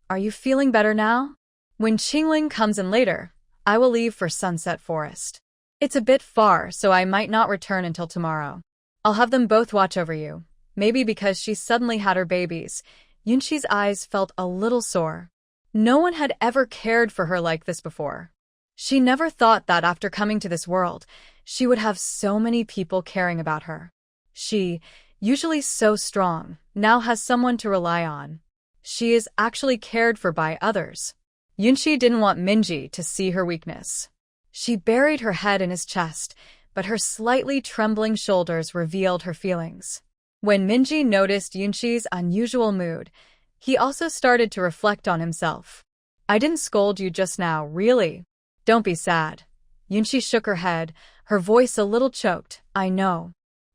Are you feeling better now? When Qingling comes in later, I will leave for Sunset Forest. It's a bit far, so I might not return until tomorrow. I'll have them both watch over you. Maybe because she suddenly had her babies, Yunxi's eyes felt a little sore. No one had ever cared for her like this before. She never thought that after coming to this world, she would have so many people caring about her. She, usually so strong, now has someone to rely on. She is actually cared for by others. Yunxi didn't want Minji to see her weakness. She buried her head in his chest, but her slightly trembling shoulders revealed her feelings. When Minji noticed Yunxi's unusual mood, he also started to reflect on himself. I didn't scold you just now, really. Don't be sad. Yunxi shook her head, her voice a little choked. I know.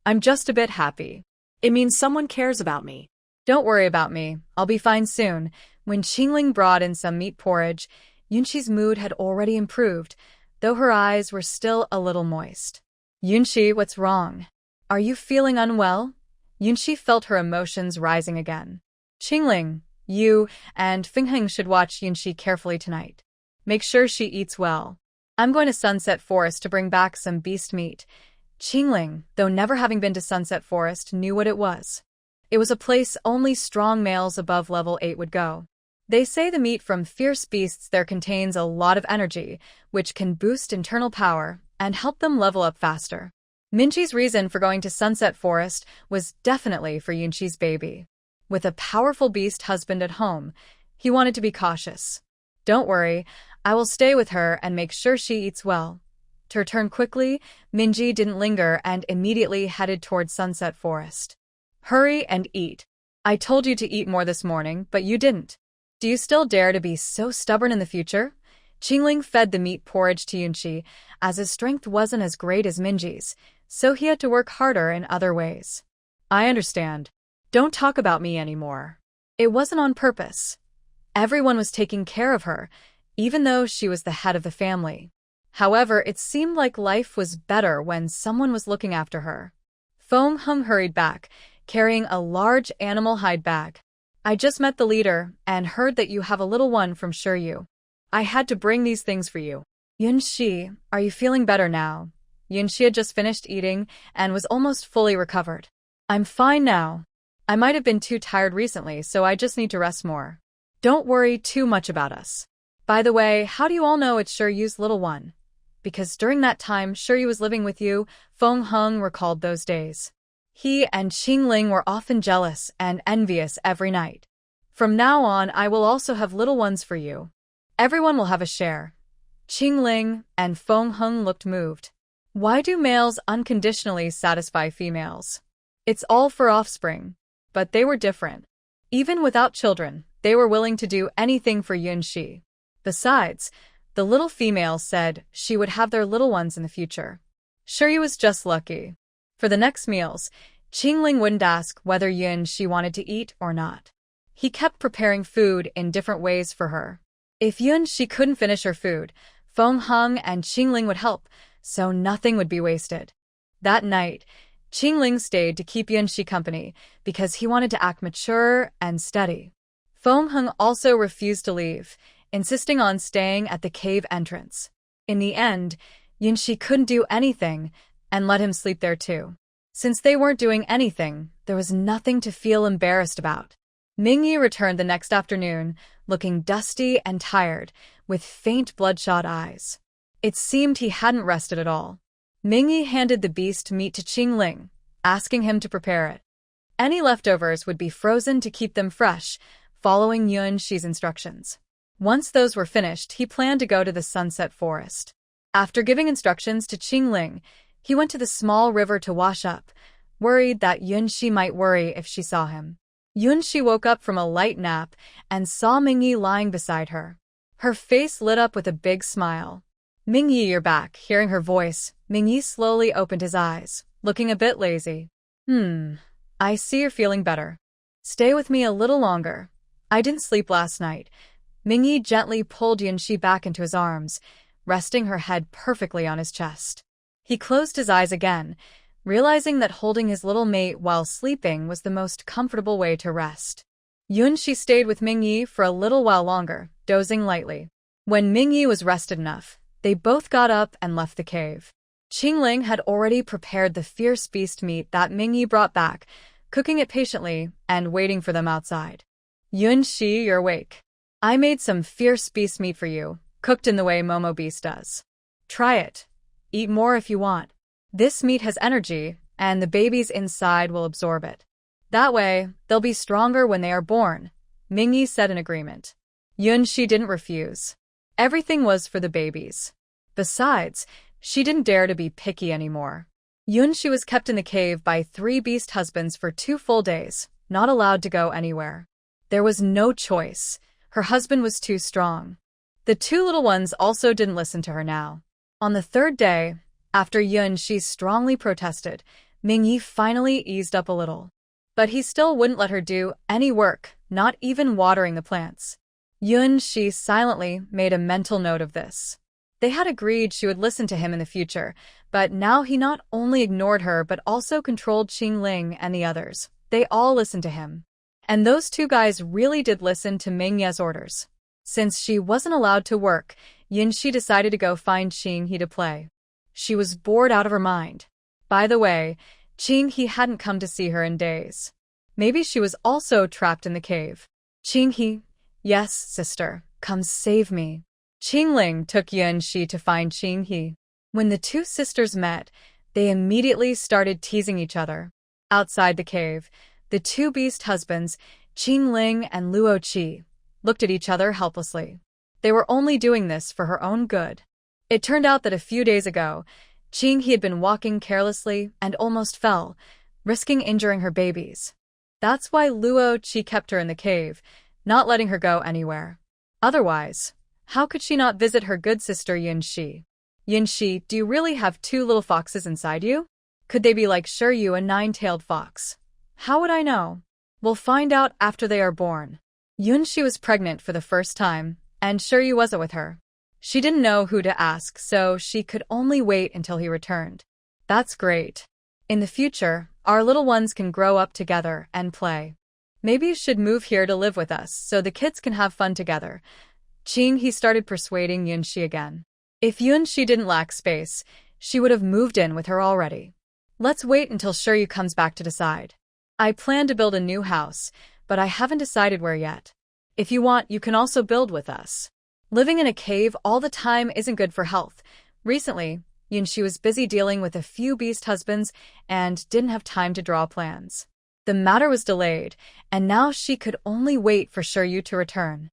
I'm just a bit happy. It means someone cares about me. Don't worry about me. I'll be fine soon. When Qingling brought in some meat porridge, Yunxi's mood had already improved, though her eyes were still a little moist. Yunxi, what's wrong? Are you feeling unwell? Yunxi felt her emotions rising again. Qingling, you and Fengheng should watch Yunxi carefully tonight. Make sure she eats well. I'm going to Sunset Forest to bring back some beast meat. Qingling, though never having been to Sunset Forest, knew what it was. It was a place only strong males above level 8 would go. They say the meat from fierce beasts there contains a lot of energy, which can boost internal power and help them level up faster. Minji's reason for going to Sunset Forest was definitely for Yunxi's baby. With a powerful beast husband at home, he wanted to be cautious. Don't worry, I will stay with her and make sure she eats well. To return quickly, Minji didn't linger and immediately headed towards Sunset Forest. Hurry and eat. I told you to eat more this morning, but you didn't. Do you still dare to be so stubborn in the future? Qingling fed the meat porridge to Yunxi, as his strength wasn't as great as Minji's, so he had to work harder in other ways. I understand. Don't talk about me anymore. It wasn't on purpose. Everyone was taking care of her, even though she was the head of the family. However, it seemed like life was better when someone was looking after her. Feng Heng hurried back, carrying a large animal hide bag. I just met the leader and heard that you have a little one from Shiryu. I had to bring these things for you. Yunxi, are you feeling better now? Yunxi had just finished eating and was almost fully recovered. I'm fine now. I might have been too tired recently, so I just need to rest more. Don't worry too much about us. By the way, how do you all know it's Yu's little one? Because during that time Yu was living with you, Feng Heng recalled those days. He and Qingling were often jealous and envious every night. From now on, I will also have little ones for you. Everyone will have a share. Qingling and Feng Heng looked moved. Why do males unconditionally satisfy females? It's all for offspring. But they were different. Even without children, they were willing to do anything for Yunxi. Besides, the little female said she would have their little ones in the future. Yu was just lucky. For the next meals, Qingling wouldn't ask whether Yunxi wanted to eat or not. He kept preparing food in different ways for her. If Yunxi couldn't finish her food, Feng Heng and Qingling would help, so nothing would be wasted. That night, Qingling stayed to keep Yunxi company because he wanted to act mature and steady. Feng Heng also refused to leave, insisting on staying at the cave entrance. In the end, Yunxi couldn't do anything and let him sleep there too. Since they weren't doing anything, there was nothing to feel embarrassed about. Mingyi returned the next afternoon, looking dusty and tired, with faint bloodshot eyes. It seemed he hadn't rested at all. Mingyi handed the beast meat to Qingling, asking him to prepare it. Any leftovers would be frozen to keep them fresh, following Yunxi's instructions. Once those were finished, he planned to go to the Sunset Forest. After giving instructions to Qingling, he went to the small river to wash up, worried that Yunxi might worry if she saw him. Yunxi woke up from a light nap and saw Mingyi lying beside her. Her face lit up with a big smile. Mingyi, you're back. Hearing her voice, Mingyi slowly opened his eyes, looking a bit lazy. I see you're feeling better. Stay with me a little longer. I didn't sleep last night. Mingyi gently pulled Yunxi back into his arms, resting her head perfectly on his chest. He closed his eyes again, realizing that holding his little mate while sleeping was the most comfortable way to rest. Yunxi stayed with Mingyi for a little while longer, dozing lightly. When Mingyi was rested enough, they both got up and left the cave. Qingling had already prepared the fierce beast meat that Mingyi brought back, cooking it patiently and waiting for them outside. Yunxi, you're awake. I made some fierce beast meat for you, cooked in the way Momo Beast does. Try it. Eat more if you want. This meat has energy, and the babies inside will absorb it. That way, they'll be stronger when they are born, Mingyi said in agreement. Yunxi didn't refuse. Everything was for the babies. Besides, she didn't dare to be picky anymore. Yunxi was kept in the cave by 3 beast husbands for 2 full days, not allowed to go anywhere. There was no choice. Her husband was too strong. The 2 little ones also didn't listen to her now. On the 3rd day, after Yunxi strongly protested, Mingyi finally eased up a little. But he still wouldn't let her do any work, not even watering the plants. Yunxi silently made a mental note of this. They had agreed she would listen to him in the future, but now he not only ignored her but also controlled Qingling and the others. They all listened to him. And those 2 guys really did listen to Mingyi's orders. Since she wasn't allowed to work, Yunxi decided to go find Qinghe to play. She was bored out of her mind. By the way, Qinghe hadn't come to see her in days. Maybe she was also trapped in the cave. Qinghe, yes, sister, come save me. Qingling took Yunxi to find Qinghe. When the 2 sisters met, they immediately started teasing each other. Outside the cave, the 2 beast husbands, Qingling and Luo Qi, looked at each other helplessly. They were only doing this for her own good. It turned out that a few days ago, Qinghe had been walking carelessly and almost fell, risking injuring her babies. That's why Luo Qi kept her in the cave, not letting her go anywhere. Otherwise, how could she not visit her good sister Yunxi? Yunxi, do you really have 2 little foxes inside you? Could they be like Yu, a 9-tailed fox? How would I know? We'll find out after they are born. Yunxi was pregnant for the first time, and Yu wasn't with her. She didn't know who to ask, so she could only wait until he returned. That's great. In the future, our little ones can grow up together and play. Maybe you should move here to live with us so the kids can have fun together. Qinghe started persuading Yunxi again. If Yunxi didn't lack space, she would have moved in with her already. Let's wait until Yu comes back to decide. I plan to build a new house, but I haven't decided where yet. If you want, you can also build with us. Living in a cave all the time isn't good for health. Recently, Yunxi was busy dealing with a few beast husbands and didn't have time to draw plans. The matter was delayed, and now she could only wait for Shiryu to return.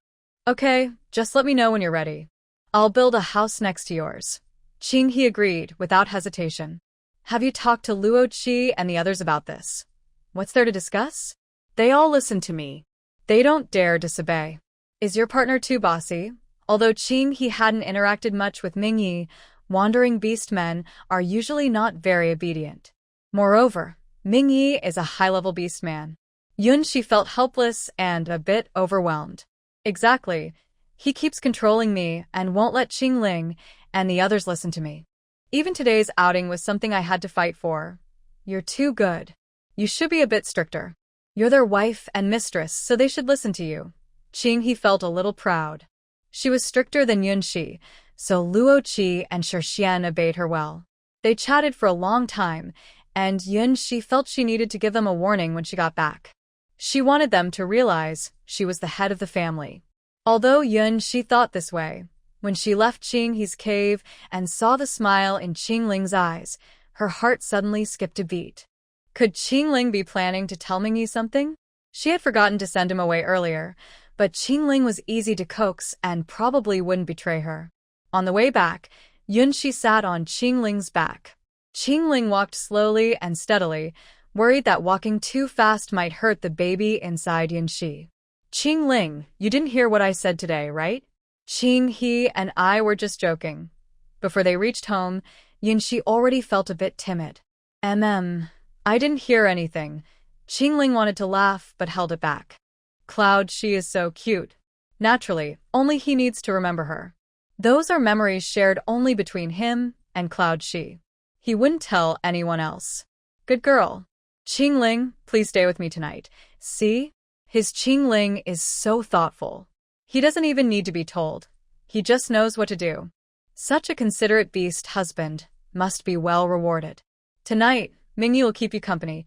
Okay, just let me know when you're ready. I'll build a house next to yours. Qinghe agreed without hesitation. Have you talked to Luo Qi and the others about this? What's there to discuss? They all listen to me. They don't dare disobey. Is your partner too bossy? Although Qinghe hadn't interacted much with Mingyi, wandering beast men are usually not very obedient. Moreover, Mingyi is a high-level beast man. Yunxi felt helpless and a bit overwhelmed. Exactly. He keeps controlling me and won't let Qingling and the others listen to me. Even today's outing was something I had to fight for. You're too good. You should be a bit stricter. You're their wife and mistress, so they should listen to you. Qinghe felt a little proud. She was stricter than Yunxi, so Luo Qi and Shixian obeyed her well. They chatted for a long time, and Yunxi felt she needed to give them a warning when she got back. She wanted them to realize she was the head of the family. Although Yunxi thought this way, when she left Qinghe's cave and saw the smile in Qingling's eyes, her heart suddenly skipped a beat. Could Qingling be planning to tell Mingyi something? She had forgotten to send him away earlier, but Qingling was easy to coax and probably wouldn't betray her. On the way back, Yunxi sat on Qingling's back. Qingling walked slowly and steadily, worried that walking too fast might hurt the baby inside Yunxi. Qingling, you didn't hear what I said today, right? Qinghe and I were just joking. Before they reached home, Yunxi already felt a bit timid. I didn't hear anything. Qingling wanted to laugh but held it back. Cloud, she is so cute. Naturally, only he needs to remember her. Those are memories shared only between him and Cloud Shi. He wouldn't tell anyone else. Good girl. Qingling, please stay with me tonight. See? His Qingling is so thoughtful. He doesn't even need to be told. He just knows what to do. Such a considerate beast husband must be well rewarded. Tonight, Mingyi will keep you company.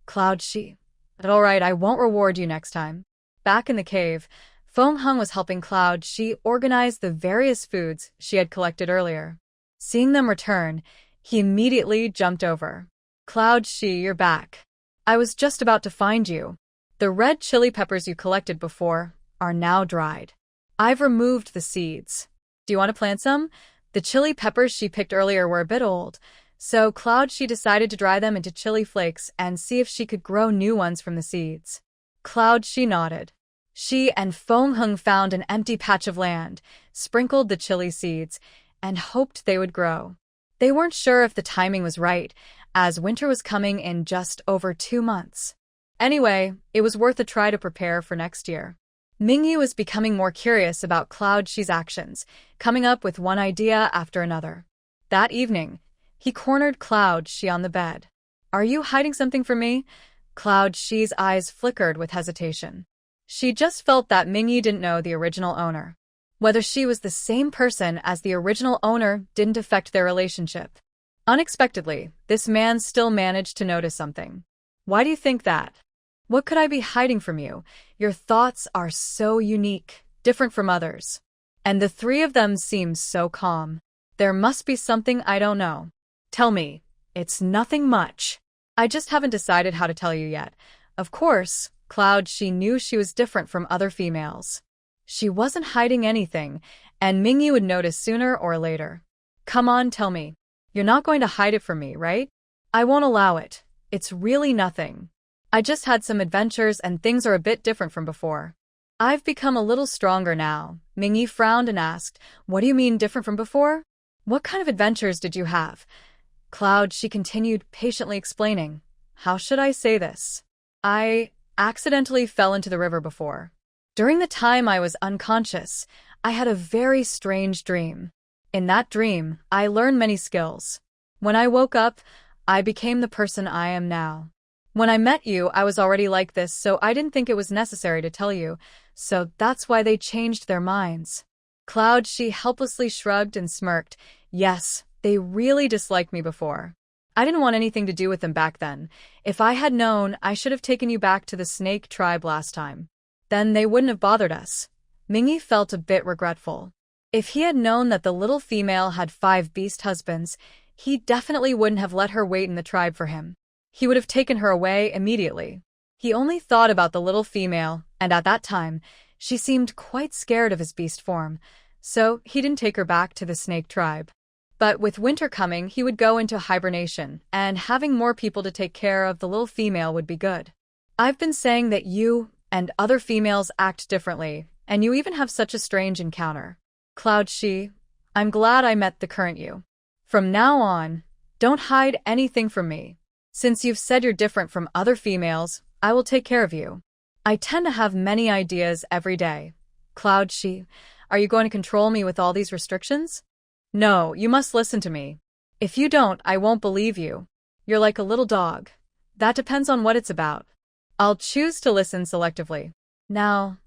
Cloud Shi. But all right, I won't reward you next time. Back in the cave, Feng Heng was helping Cloud Shi organize the various foods she had collected earlier. Seeing them return, he immediately jumped over. Cloud Shi, you're back. I was just about to find you. The red chili peppers you collected before are now dried. I've removed the seeds. Do you want to plant some? The chili peppers she picked earlier were a bit old, so Cloud Shi decided to dry them into chili flakes and see if she could grow new ones from the seeds. Cloud Shi nodded. She and Feng Heng found an empty patch of land, sprinkled the chili seeds, and hoped they would grow. They weren't sure if the timing was right, as winter was coming in just over 2 months. Anyway, it was worth a try to prepare for next year. Mingyi was becoming more curious about Cloud Shi's actions, coming up with one idea after another. That evening, he cornered Cloud Shi on the bed. Are you hiding something from me? Cloud Shi's eyes flickered with hesitation. She just felt that Mingyi didn't know the original owner. Whether she was the same person as the original owner didn't affect their relationship. Unexpectedly, this man still managed to notice something. Why do you think that? What could I be hiding from you? Your thoughts are so unique, different from others. And the three of them seem so calm. There must be something I don't know. Tell me. It's nothing much. I just haven't decided how to tell you yet. Of course, Cloud Shi knew she was different from other females. She wasn't hiding anything, and Mingyi would notice sooner or later. Come on, tell me. You're not going to hide it from me, right? I won't allow it. It's really nothing. I just had some adventures and things are a bit different from before. I've become a little stronger now. Mingyi frowned and asked, what do you mean different from before? What kind of adventures did you have? Cloud, she continued, patiently explaining. How should I say this? I accidentally fell into the river before. During the time I was unconscious, I had a very strange dream. In that dream, I learned many skills. When I woke up, I became the person I am now. When I met you, I was already like this, so I didn't think it was necessary to tell you, so that's why they changed their minds. Cloud, she helplessly shrugged and smirked. Yes, they really disliked me before. I didn't want anything to do with them back then. If I had known, I should have taken you back to the snake tribe last time. Then they wouldn't have bothered us. Mingyi felt a bit regretful. If he had known that the little female had 5 beast husbands, he definitely wouldn't have let her wait in the tribe for him. He would have taken her away immediately. He only thought about the little female, and at that time, she seemed quite scared of his beast form, so he didn't take her back to the snake tribe. But with winter coming, he would go into hibernation, and having more people to take care of the little female would be good. I've been saying that you and other females act differently, and you even have such a strange encounter. Cloud Shi, I'm glad I met the current you. From now on, don't hide anything from me. Since you've said you're different from other females, I will take care of you. I tend to have many ideas every day. Cloud Shi, are you going to control me with all these restrictions? No, you must listen to me. If you don't, I won't believe you. You're like a little dog. That depends on what it's about. I'll choose to listen selectively. Now,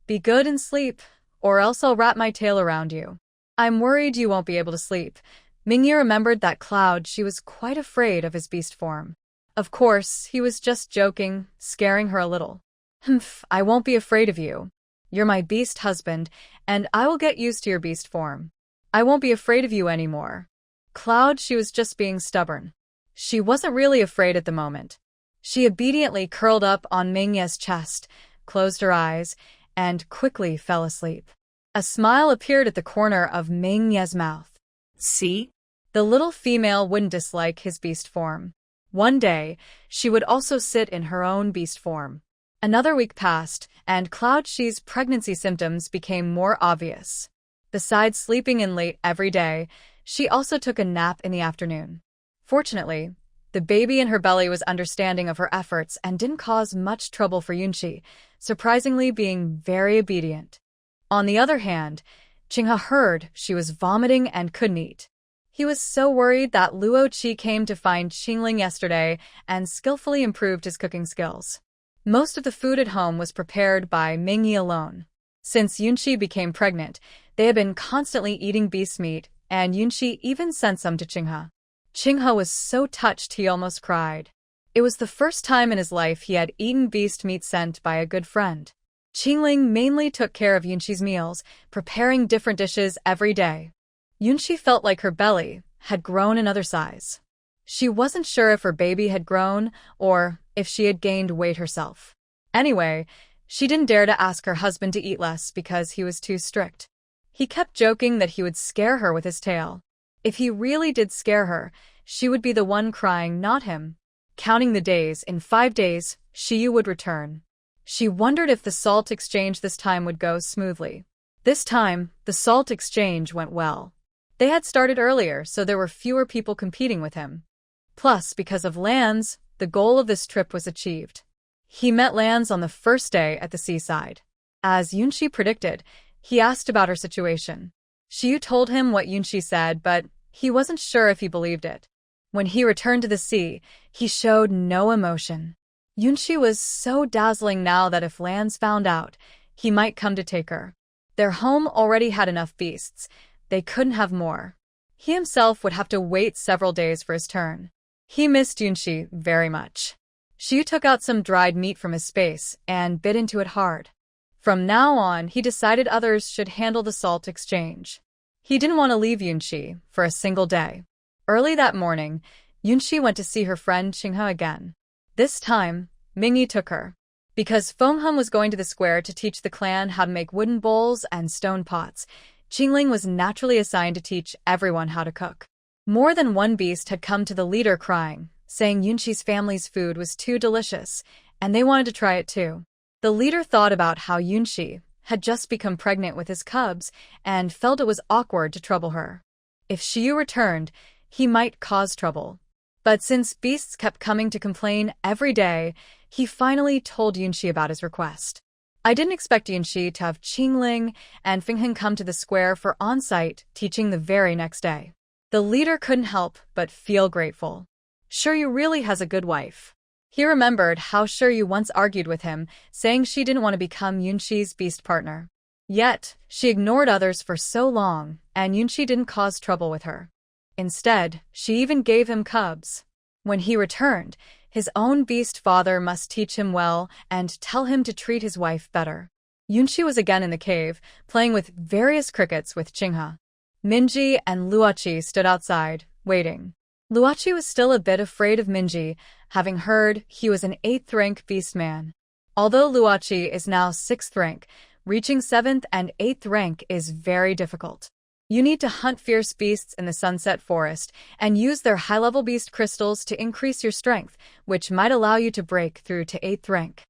be good and sleep, or else I'll wrap my tail around you. I'm worried you won't be able to sleep. Mingyi remembered that Cloud Shi was quite afraid of his beast form. Of course, he was just joking, scaring her a little. Humph, I won't be afraid of you. You're my beast husband, and I will get used to your beast form. I won't be afraid of you anymore. Cloud Shi was just being stubborn. She wasn't really afraid at the moment. She obediently curled up on Mingyi's chest, closed her eyes, and quickly fell asleep. A smile appeared at the corner of Mingyi's mouth. See? The little female wouldn't dislike his beast form. One day, she would also sit in her own beast form. Another week passed, and Cloud Shi's pregnancy symptoms became more obvious. Besides sleeping in late every day, she also took a nap in the afternoon. Fortunately, the baby in her belly was understanding of her efforts and didn't cause much trouble for Yunqi, surprisingly being very obedient. On the other hand, Qinghe heard she was vomiting and couldn't eat. He was so worried that Luo Qi came to find Qingling yesterday and skillfully improved his cooking skills. Most of the food at home was prepared by Mingyi alone. Since Yunqi became pregnant, they had been constantly eating beast meat, and Yunqi even sent some to Qinghe. Qinghe was so touched he almost cried. It was the first time in his life he had eaten beast meat sent by a good friend. Qingling mainly took care of Yunqi's meals, preparing different dishes every day. Yunqi felt like her belly had grown another size. She wasn't sure if her baby had grown or if she had gained weight herself. Anyway, she didn't dare to ask her husband to eat less because he was too strict. He kept joking that he would scare her with his tail. If he really did scare her, she would be the one crying, not him. Counting the days, in 5 days, Shiyu would return. She wondered if the salt exchange this time would go smoothly. This time, the salt exchange went well. They had started earlier, so there were fewer people competing with him. Plus, because of Lanz, the goal of this trip was achieved. He met Lanz on the first day at the seaside. As Yunqi predicted, he asked about her situation. Shiyu told him what Yunqi said, but he wasn't sure if he believed it. When he returned to the sea, he showed no emotion. Yunqi was so dazzling now that if Lanz found out, he might come to take her. Their home already had enough beasts. They couldn't have more. He himself would have to wait several days for his turn. He missed Yunqi very much. Shiyu took out some dried meat from his space and bit into it hard. From now on, he decided others should handle the salt exchange. He didn't want to leave Yunqi for a single day. Early that morning, Yunqi went to see her friend Qinghe again. This time, Mingyi took her. Because Fengheng was going to the square to teach the clan how to make wooden bowls and stone pots, Qingling was naturally assigned to teach everyone how to cook. More than one beast had come to the leader crying, saying Yunqi's family's food was too delicious, and they wanted to try it too. The leader thought about how Yunqi had just become pregnant with his cubs and felt it was awkward to trouble her. If Shiyu returned, he might cause trouble. But since beasts kept coming to complain every day, he finally told Yunqi about his request. I didn't expect Yunqi to have Qingling and Fengheng come to the square for on-site teaching the very next day. The leader couldn't help but feel grateful. Shiryu really has a good wife. He remembered how Shiryu once argued with him, saying she didn't want to become Yunqi's beast partner. Yet, she ignored others for so long, and Yunqi didn't cause trouble with her. Instead, she even gave him cubs. When he returned, his own beast father must teach him well and tell him to treat his wife better. Yunshi was again in the cave, playing with various crickets with Qinghe. Minji and Luoqi stood outside, waiting. Luoqi was still a bit afraid of Minji, having heard he was an 8th rank beast man. Although Luoqi is now 6th rank, reaching 7th and 8th rank is very difficult. You need to hunt fierce beasts in the Sunset Forest and use their high-level beast crystals to increase your strength, which might allow you to break through to 8th rank.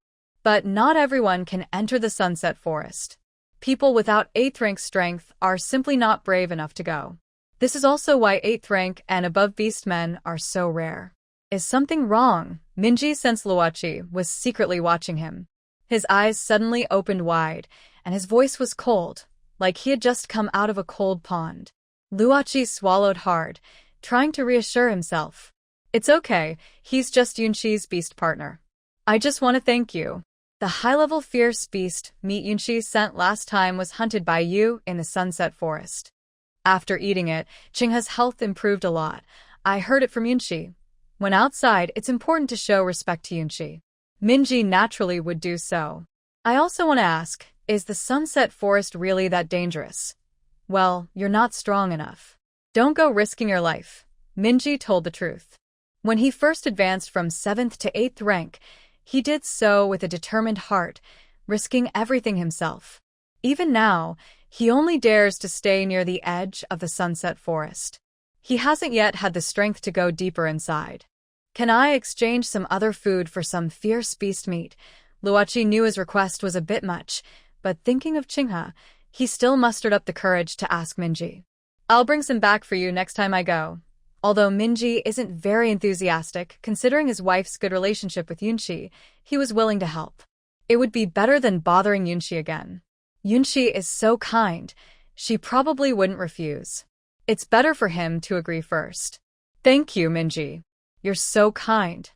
But not everyone can enter the Sunset Forest. People without 8th rank strength are simply not brave enough to go. This is also why 8th rank and above beast men are so rare. Is something wrong? Minji sensed Luoqi was secretly watching him. His eyes suddenly opened wide, and his voice was cold, like he had just come out of a cold pond. Luoqi swallowed hard, trying to reassure himself. It's okay, he's just Yunshi's beast partner. I just want to thank you. The high-level fierce beast meat Yunshi sent last time was hunted by you in the Sunset Forest. After eating it, Qinghe's health improved a lot. I heard it from Yunshi. When outside, it's important to show respect to Yunshi. Minji naturally would do so. I also want to ask, is the Sunset Forest really that dangerous? Well, you're not strong enough. Don't go risking your life. Minji told the truth. When he first advanced from 7th to 8th rank, he did so with a determined heart, risking everything himself. Even now, he only dares to stay near the edge of the Sunset Forest. He hasn't yet had the strength to go deeper inside. Can I exchange some other food for some fierce beast meat? Luoqi knew his request was a bit much, but thinking of Qinghe, he still mustered up the courage to ask Minji. I'll bring some back for you next time I go. Although Minji isn't very enthusiastic, considering his wife's good relationship with Yunshi, he was willing to help. It would be better than bothering Yunshi again. Yunshi is so kind, she probably wouldn't refuse. It's better for him to agree first. Thank you, Minji. You're so kind.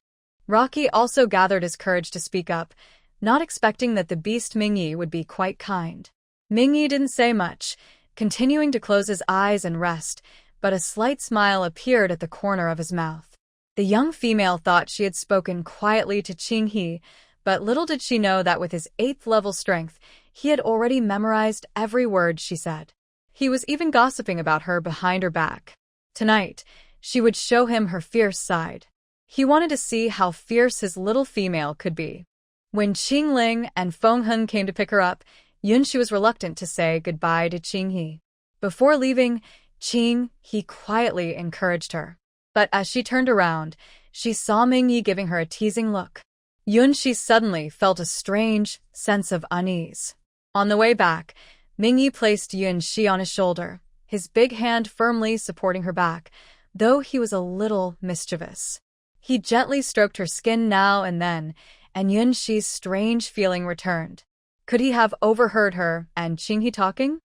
Rocky also gathered his courage to speak up, not expecting that the beast Mingyi would be quite kind. Mingyi didn't say much, continuing to close his eyes and rest, but a slight smile appeared at the corner of his mouth. The young female thought she had spoken quietly to Qinghe, but little did she know that with his 8th level strength, he had already memorized every word she said. He was even gossiping about her behind her back. Tonight, she would show him her fierce side. He wanted to see how fierce his little female could be. When Qingling and Fengheng came to pick her up, Yunshi was reluctant to say goodbye to Qinghe. Before leaving, Qinghe quietly encouraged her. But as she turned around, she saw Mingyi giving her a teasing look. Yunshi suddenly felt a strange sense of unease. On the way back, Mingyi placed Yunshi on his shoulder, his big hand firmly supporting her back, though he was a little mischievous. He gently stroked her skin now and then, and Yunshi's strange feeling returned. Could he have overheard her and Qinghe talking?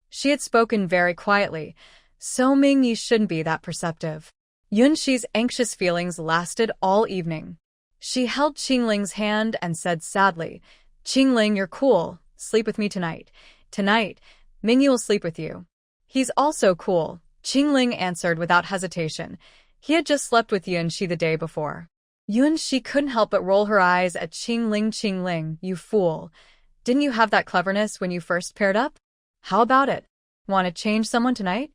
She had spoken very quietly, so Mingyi shouldn't be that perceptive. Yunshi's anxious feelings lasted all evening. She held Qingling's hand and said sadly, Qingling, you're cool, sleep with me tonight. Tonight, Mingyi will sleep with you. He's also cool, Qingling answered without hesitation. He had just slept with Yunshi the day before. Yunshi couldn't help but roll her eyes at Qingling. Qingling, you fool. Didn't you have that cleverness when you first paired up? How about it? Want to change someone tonight?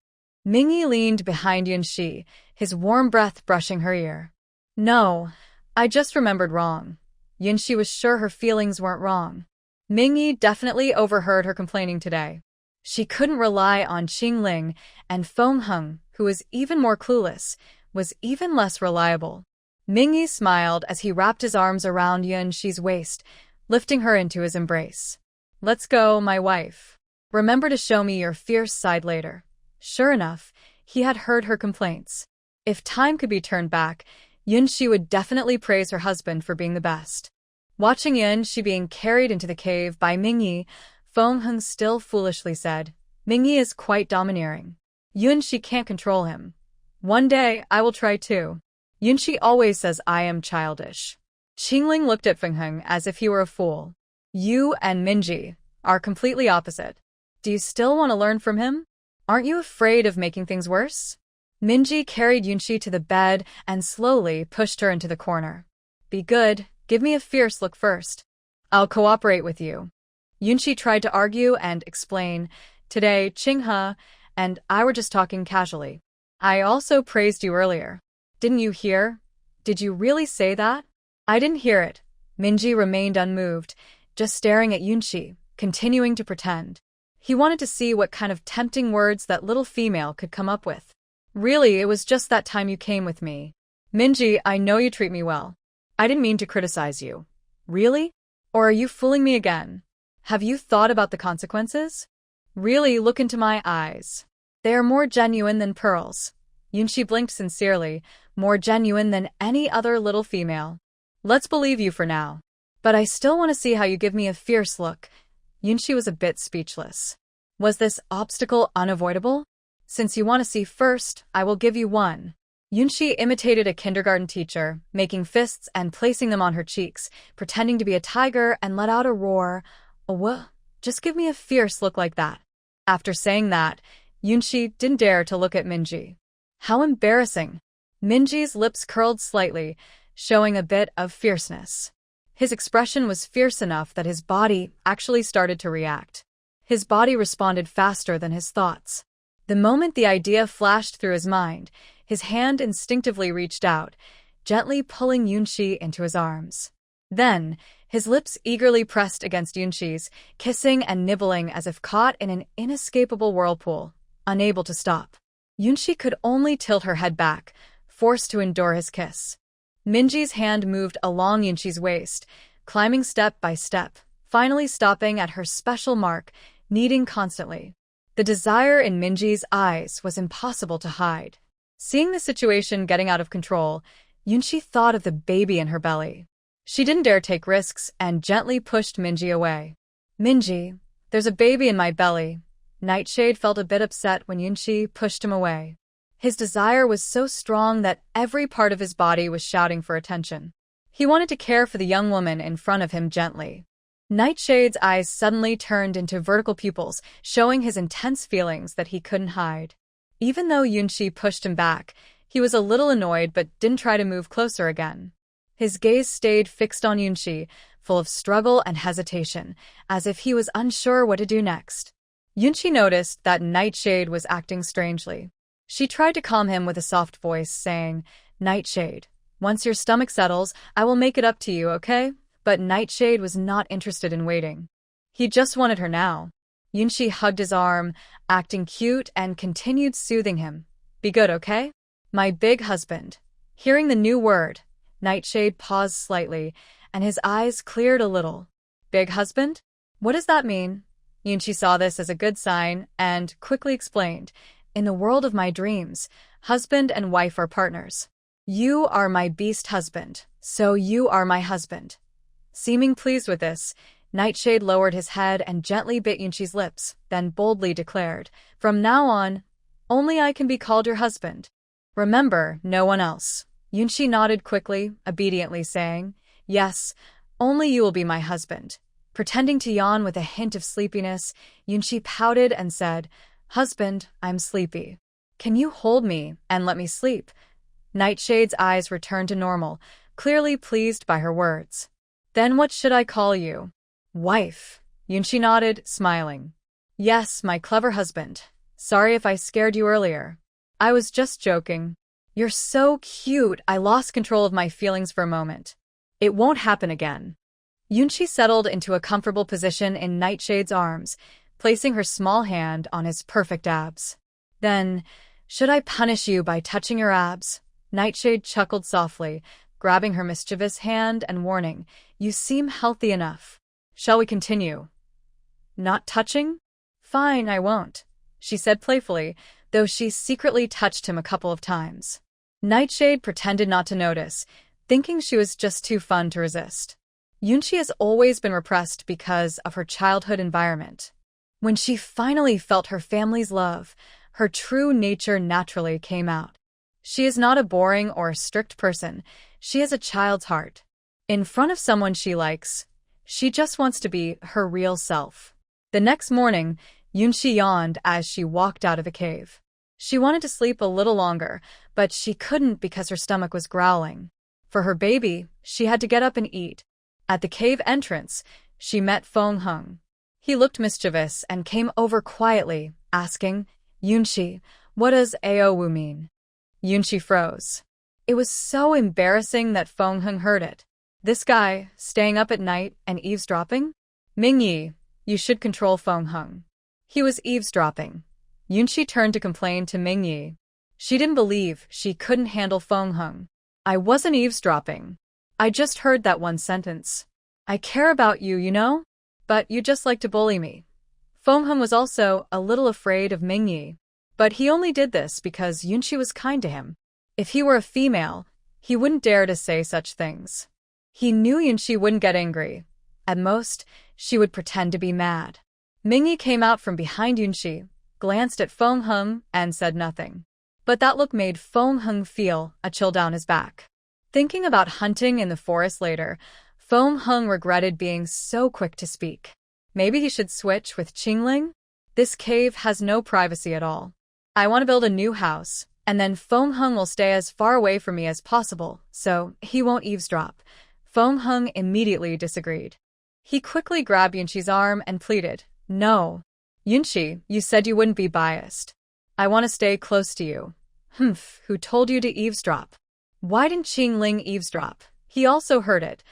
Mingyi leaned behind Yunshi, his warm breath brushing her ear. No, I just remembered wrong. Yunshi was sure her feelings weren't wrong. Mingyi definitely overheard her complaining today. She couldn't rely on Qingling, and Fengheng, who was even more clueless, was even less reliable. Mingyi smiled as he wrapped his arms around Yunshi's waist, lifting her into his embrace. Let's go, my wife. Remember to show me your fierce side later. Sure enough, he had heard her complaints. If time could be turned back, Yunshi would definitely praise her husband for being the best. Watching Yunshi being carried into the cave by Mingyi, Fengheng still foolishly said, Mingyi is quite domineering. Yunshi can't control him. One day, I will try too. Yunshi always says I am childish. Qingling looked at Fengheng as if he were a fool. You and Minji are completely opposite. Do you still want to learn from him? Aren't you afraid of making things worse? Minji carried Yunshi to the bed and slowly pushed her into the corner. Be good, give me a fierce look first. I'll cooperate with you. Yunshi tried to argue and explain, "Today, Chinghe and I were just talking casually. I also praised you earlier. Didn't you hear? Did you really say that?" "I didn't hear it." Minji remained unmoved, just staring at Yunshi, continuing to pretend. He wanted to see what kind of tempting words that little female could come up with. "Really, it was just that time you came with me. Minji, I know you treat me well. I didn't mean to criticize you." "Really? Or are you fooling me again? Have you thought about the consequences? Really, look into my eyes. They are more genuine than pearls." Yunshi blinked sincerely, more genuine than any other little female. "Let's believe you for now. But I still want to see how you give me a fierce look." Yunshi was a bit speechless. Was this obstacle unavoidable? "Since you want to see first, I will give you one." Yunshi imitated a kindergarten teacher, making fists and placing them on her cheeks, pretending to be a tiger, and let out a roar. "Oh, just give me a fierce look like that." After saying that, Yunshi didn't dare to look at Minji. How embarrassing. Minji's lips curled slightly, showing a bit of fierceness. His expression was fierce enough that his body actually started to react. His body responded faster than his thoughts. The moment the idea flashed through his mind, his hand instinctively reached out, gently pulling Yunshi into his arms. Then, his lips eagerly pressed against Yunshi's, kissing and nibbling as if caught in an inescapable whirlpool, unable to stop. Yunshi could only tilt her head back, forced to endure his kiss. Minji's hand moved along Yunshi's waist, climbing step by step, finally stopping at her special mark, kneading constantly. The desire in Minji's eyes was impossible to hide. Seeing the situation getting out of control, Yunshi thought of the baby in her belly. She didn't dare take risks and gently pushed Minji away. "Minji, there's a baby in my belly." Nightshade felt a bit upset when Yunshi pushed him away. His desire was so strong that every part of his body was shouting for attention. He wanted to care for the young woman in front of him gently. Nightshade's eyes suddenly turned into vertical pupils, showing his intense feelings that he couldn't hide. Even though Yunshi pushed him back, he was a little annoyed but didn't try to move closer again. His gaze stayed fixed on Yunshi, full of struggle and hesitation, as if he was unsure what to do next. Yunshi noticed that Nightshade was acting strangely. She tried to calm him with a soft voice, saying, "Nightshade, once your stomach settles, I will make it up to you, okay?" But Nightshade was not interested in waiting. He just wanted her now. Yunshi hugged his arm, acting cute, and continued soothing him. "Be good, okay? My big husband." Hearing the new word, Nightshade paused slightly, and his eyes cleared a little. "Big husband? What does that mean?" Yunshi saw this as a good sign and quickly explained, "In the world of my dreams, husband and wife are partners. You are my beast husband, so you are my husband." Seeming pleased with this, Nightshade lowered his head and gently bit Yunshi's lips, then boldly declared, "From now on, only I can be called your husband. Remember, no one else." Yunshi nodded quickly, obediently saying, "Yes, only you will be my husband." Pretending to yawn with a hint of sleepiness, Yunshi pouted and said, "Husband, I'm sleepy. Can you hold me and let me sleep?" Nightshade's eyes returned to normal, clearly pleased by her words. "Then what should I call you?" "Wife." Yunshi nodded, smiling. "Yes, my clever husband. Sorry if I scared you earlier. I was just joking." "You're so cute, I lost control of my feelings for a moment." "It won't happen again." Yunshi settled into a comfortable position in Nightshade's arms, placing her small hand on his perfect abs. "Then, should I punish you by touching your abs?" Nightshade chuckled softly, grabbing her mischievous hand and warning, "You seem healthy enough. Shall we continue?" "Not touching?" "Fine, I won't," she said playfully, though she secretly touched him a couple of times. Nightshade pretended not to notice, thinking she was just too fun to resist. Yunshi has always been repressed because of her childhood environment. When she finally felt her family's love, her true nature naturally came out. She is not a boring or strict person, she has a child's heart. In front of someone she likes, she just wants to be her real self. The next morning, Yunshi yawned as she walked out of the cave. She wanted to sleep a little longer, but she couldn't because her stomach was growling. For her baby, she had to get up and eat. At the cave entrance, she met Feng Heng. He looked mischievous and came over quietly, asking, Yunshi, what does Aowu mean? Yunshi froze. It was so embarrassing that Feng Heng heard it. This guy, staying up at night and eavesdropping? Mingyi, you should control Feng Heng. He was eavesdropping. Yunshi turned to complain to Mingyi. She didn't believe she couldn't handle Feng Heng. I wasn't eavesdropping. I just heard that one sentence. I care about you, you know? But you just like to bully me. Feng Heng was also a little afraid of Mingyi. But he only did this because Yunshi was kind to him. If he were a female, he wouldn't dare to say such things. He knew Yunshi wouldn't get angry. At most, she would pretend to be mad. Mingyi came out from behind Yunshi, glanced at Feng Heng, and said nothing. But that look made Feng Heng feel a chill down his back. Thinking about hunting in the forest later, Feng Heng regretted being so quick to speak. Maybe he should switch with Qingling? This cave has no privacy at all. I want to build a new house, and then Feng Heng will stay as far away from me as possible, so he won't eavesdrop. Feng Heng immediately disagreed. He quickly grabbed Yunshi's arm and pleaded, No. Yunshi, you said you wouldn't be biased. I want to stay close to you. Who told you to eavesdrop? Why didn't Qingling eavesdrop? He also heard it.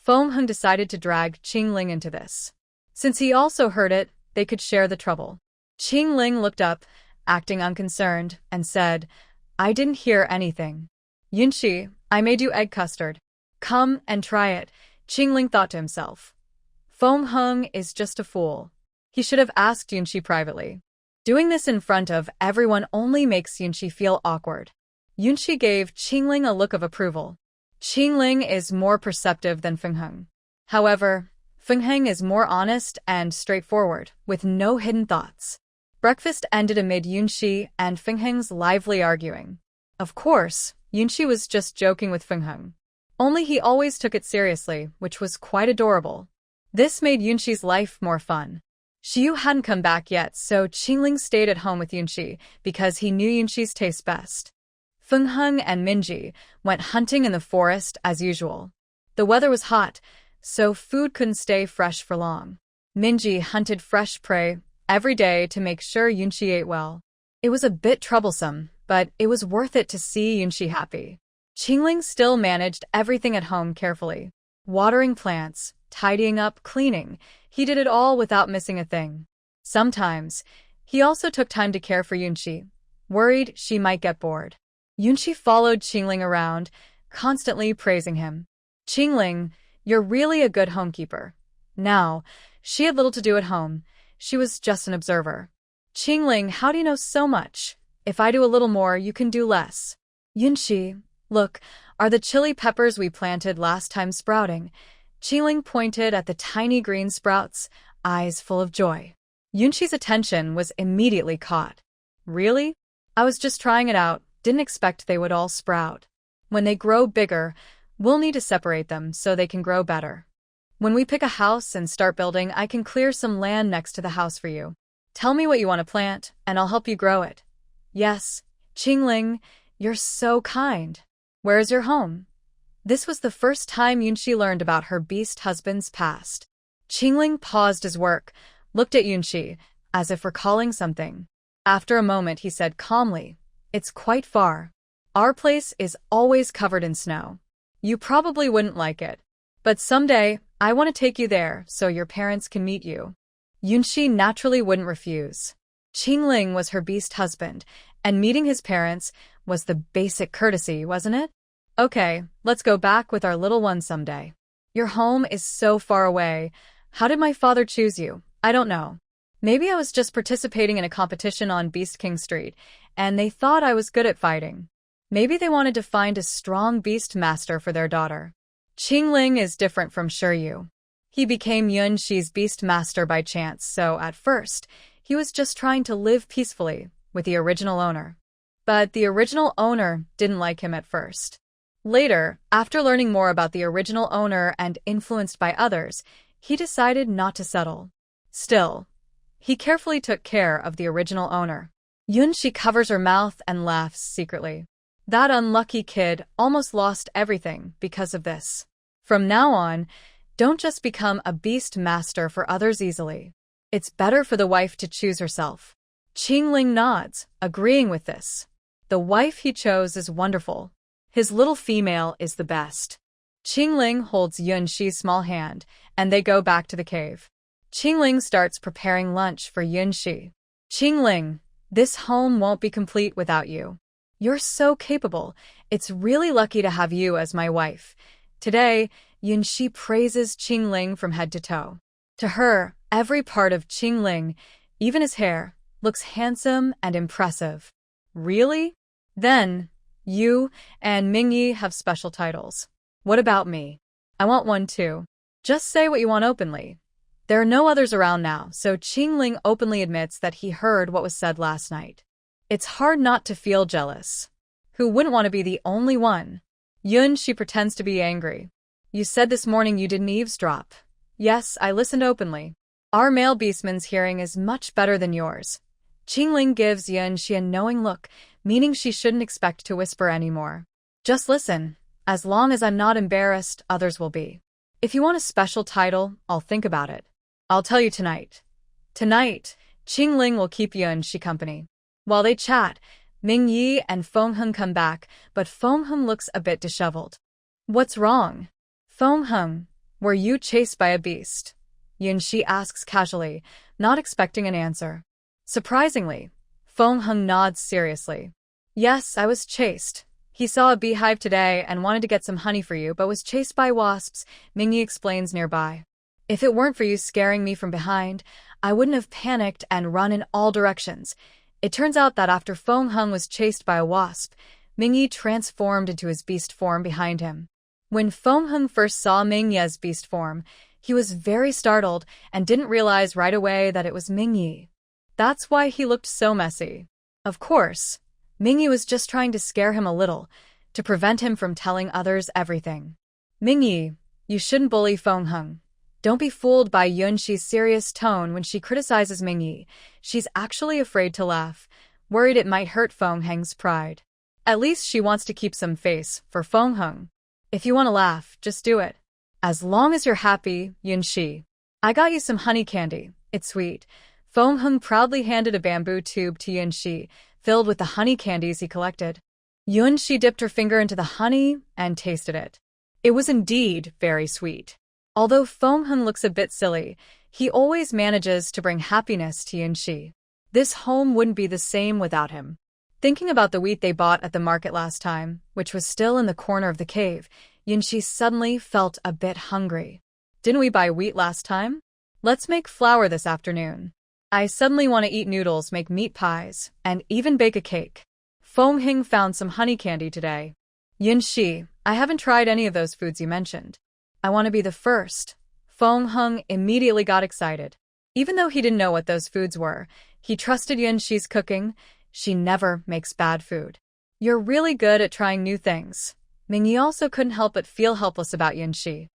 Feng Heng decided to drag Qingling into this. Since he also heard it, they could share the trouble. Qingling looked up, acting unconcerned, and said, I didn't hear anything. Yunshi, I made you egg custard. Come and try it, Qingling thought to himself. Feng Heng is just a fool. He should have asked Yunshi privately. Doing this in front of everyone only makes Yunshi feel awkward. Yunshi gave Qingling a look of approval. Qingling is more perceptive than Feng Heng. However, Feng Heng is more honest and straightforward, with no hidden thoughts. Breakfast ended amid Yunshi and Feng Heng's lively arguing. Of course, Yunshi was just joking with Feng Heng. Only he always took it seriously, which was quite adorable. This made Yunshi's life more fun. Xiyu hadn't come back yet, so Qingling stayed at home with Yunshi because he knew Yunshi's taste best. Feng Heng and Minji went hunting in the forest as usual. The weather was hot, so food couldn't stay fresh for long. Minji hunted fresh prey every day to make sure Yunshi ate well. It was a bit troublesome, but it was worth it to see Yunshi happy. Qingling still managed everything at home carefully. Watering plants, tidying up, cleaning. He did it all without missing a thing. Sometimes, he also took time to care for Yunshi, worried she might get bored. Yunshi followed Qingling around, constantly praising him. Qingling, you're really a good homekeeper. Now, she had little to do at home. She was just an observer. Qingling, how do you know so much? If I do a little more, you can do less. Yunshi, look, are the chili peppers we planted last time sprouting? Qingling pointed at the tiny green sprouts, eyes full of joy. Yunshi's attention was immediately caught. Really? I was just trying it out, didn't expect they would all sprout. When they grow bigger, we'll need to separate them so they can grow better. When we pick a house and start building, I can clear some land next to the house for you. Tell me what you want to plant, and I'll help you grow it. Yes, Qingling, you're so kind. Where is your home? This was the first time Yunshi learned about her beast husband's past. Qingling paused his work, looked at Yunshi, as if recalling something. After a moment, he said calmly, It's quite far. Our place is always covered in snow. You probably wouldn't like it. But someday, I want to take you there so your parents can meet you. Yunshi naturally wouldn't refuse. Qingling was her beast husband, and meeting his parents was the basic courtesy, wasn't it? Okay, let's go back with our little one someday. Your home is so far away. How did my father choose you? I don't know. Maybe I was just participating in a competition on Beast King Street, and they thought I was good at fighting. Maybe they wanted to find a strong beast master for their daughter. Qingling is different from Shiryu. He became Yunshi's beast master by chance, so at first, he was just trying to live peacefully with the original owner. But the original owner didn't like him at first. Later, after learning more about the original owner and influenced by others, he decided not to settle. Still, he carefully took care of the original owner. Yunshi covers her mouth and laughs secretly. That unlucky kid almost lost everything because of this. From now on, don't just become a beast master for others easily. It's better for the wife to choose herself. Qingling nods, agreeing with this. The wife he chose is wonderful. His little female is the best. Qingling holds Yunxi's small hand, and they go back to the cave. Qingling starts preparing lunch for Yunxi. Qingling, this home won't be complete without you. You're so capable. It's really lucky to have you as my wife. Today, Yunxi praises Qingling from head to toe. To her, every part of Qingling, even his hair, looks handsome and impressive. Really? Then, you and Mingyi have special titles. What about me? I want one too. Just say what you want openly. There are no others around now, so Qingling openly admits that he heard what was said last night. It's hard not to feel jealous. Who wouldn't want to be the only one? She pretends to be angry. You said this morning you didn't eavesdrop. Yes, I listened openly. Our male beastman's hearing is much better than yours. Qingling gives Yunxi a knowing look, meaning she shouldn't expect to whisper anymore. Just listen. As long as I'm not embarrassed, others will be. If you want a special title, I'll think about it. I'll tell you tonight. Tonight, Qingling will keep Yunxi company. While they chat, Mingyi and Fengheng come back, but Fengheng looks a bit disheveled. What's wrong? Fengheng, were you chased by a beast? Yunxi asks casually, not expecting an answer. Surprisingly, Fengheng nods seriously. Yes, I was chased. He saw a beehive today and wanted to get some honey for you, but was chased by wasps, Mingyi explains nearby. If it weren't for you scaring me from behind, I wouldn't have panicked and run in all directions. It turns out that after Fengheng was chased by a wasp, Mingyi transformed into his beast form behind him. When Fengheng first saw Mingyi's beast form, he was very startled and didn't realize right away that it was Mingyi. That's why he looked so messy. Of course, Mingyi was just trying to scare him a little, to prevent him from telling others everything. Mingyi, you shouldn't bully Fengheng. Don't be fooled by Yunxi's serious tone when she criticizes Mingyi. She's actually afraid to laugh, worried it might hurt Fengheng's pride. At least she wants to keep some face for Fengheng. If you want to laugh, just do it. As long as you're happy, Yunxi. I got you some honey candy. It's sweet. Fengheng proudly handed a bamboo tube to Yunxi, filled with the honey candies he collected. Yunxi dipped her finger into the honey and tasted it. It was indeed very sweet. Although Fengheng looks a bit silly, he always manages to bring happiness to Yunxi. This home wouldn't be the same without him. Thinking about the wheat they bought at the market last time, which was still in the corner of the cave, Yunxi suddenly felt a bit hungry. Didn't we buy wheat last time? Let's make flour this afternoon. I suddenly want to eat noodles, make meat pies, and even bake a cake. Fengheng found some honey candy today. Yunxi, I haven't tried any of those foods you mentioned. I want to be the first. Fengheng immediately got excited. Even though he didn't know what those foods were, he trusted Yunxi's cooking. She never makes bad food. You're really good at trying new things. Mingyi also couldn't help but feel helpless about Yunxi.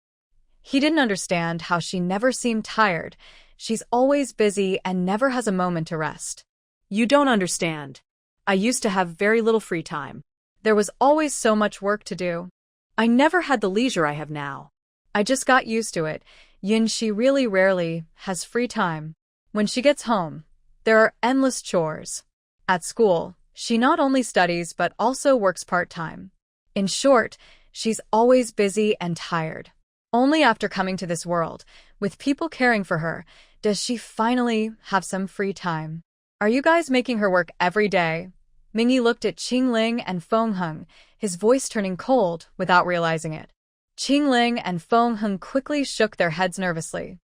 He didn't understand how she never seemed tired. She's always busy and never has a moment to rest. You don't understand. I used to have very little free time. There was always so much work to do. I never had the leisure I have now. I just got used to it. Yunxi really rarely has free time. When she gets home, there are endless chores. At school, she not only studies but also works part-time. In short, she's always busy and tired. Only after coming to this world, with people caring for her, does she finally have some free time. Are you guys making her work every day? Mingyi looked at Qingling and Fengheng, his voice turning cold without realizing it. Qingling and Fengheng quickly shook their heads nervously.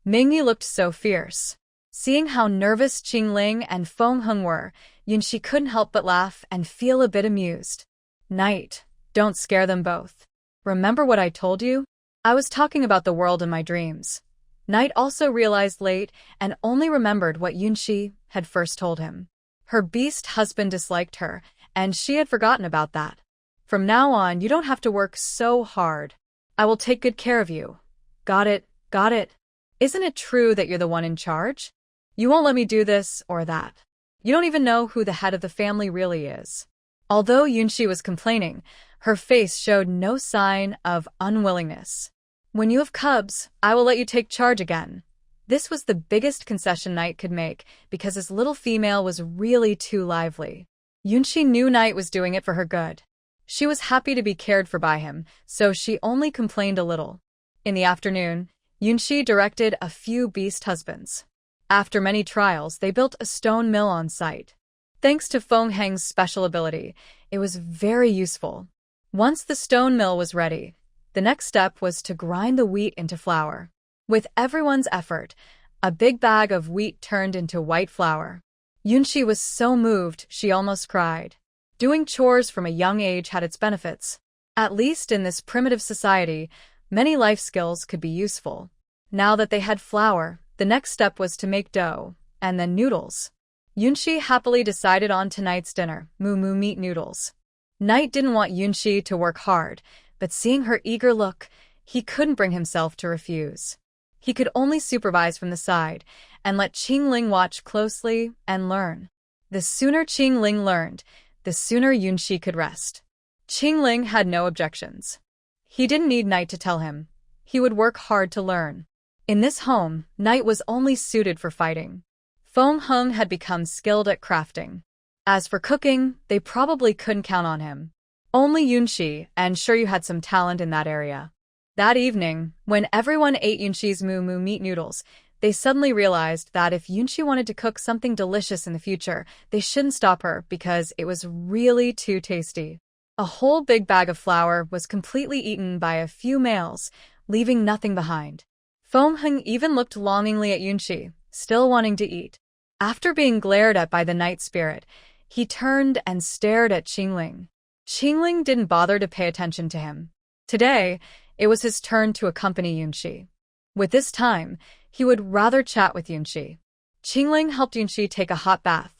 Mingyi looked so fierce. Seeing how nervous Qingling and Fengheng were, Yunxi couldn't help but laugh and feel a bit amused. Night, don't scare them both. Remember what I told you? I was talking about the world in my dreams. Night also realized late and only remembered what Yunxi had first told him. Her beast husband disliked her, and she had forgotten about that. From now on, you don't have to work so hard. I will take good care of you. Got it, got it. Isn't it true that you're the one in charge? You won't let me do this or that. You don't even know who the head of the family really is. Although Yunxi was complaining, her face showed no sign of unwillingness. When you have cubs, I will let you take charge again. This was the biggest concession Knight could make because his little female was really too lively. Yunshi knew Knight was doing it for her good. She was happy to be cared for by him, so she only complained a little. In the afternoon, Yunshi directed a few beast husbands. After many trials, they built a stone mill on site. Thanks to Feng Heng's special ability, it was very useful. Once the stone mill was ready, the next step was to grind the wheat into flour. With everyone's effort, a big bag of wheat turned into white flour. Yunshi was so moved she almost cried. Doing chores from a young age had its benefits. At least in this primitive society, many life skills could be useful. Now that they had flour, the next step was to make dough, and then noodles. Yunshi happily decided on tonight's dinner, moo meat noodles. Knight didn't want Yunshi to work hard, but seeing her eager look, he couldn't bring himself to refuse. He could only supervise from the side and let Qingling watch closely and learn. The sooner Qingling learned, the sooner Yunshi could rest. Qingling had no objections. He didn't need Knight to tell him. He would work hard to learn. In this home, Knight was only suited for fighting. Feng Heng had become skilled at crafting. As for cooking, they probably couldn't count on him. Only Yunshi and Shiryu had some talent in that area. That evening, when everyone ate Yunshi's moo meat noodles, they suddenly realized that if Yunshi wanted to cook something delicious in the future, they shouldn't stop her because it was really too tasty. A whole big bag of flour was completely eaten by a few males, leaving nothing behind. Feng Heng even looked longingly at Yunshi, still wanting to eat. After being glared at by the night spirit, he turned and stared at Qingling. Qingling didn't bother to pay attention to him. Today, it was his turn to accompany Yunshi. With this time, he would rather chat with Yunshi. Qingling helped Yunshi take a hot bath.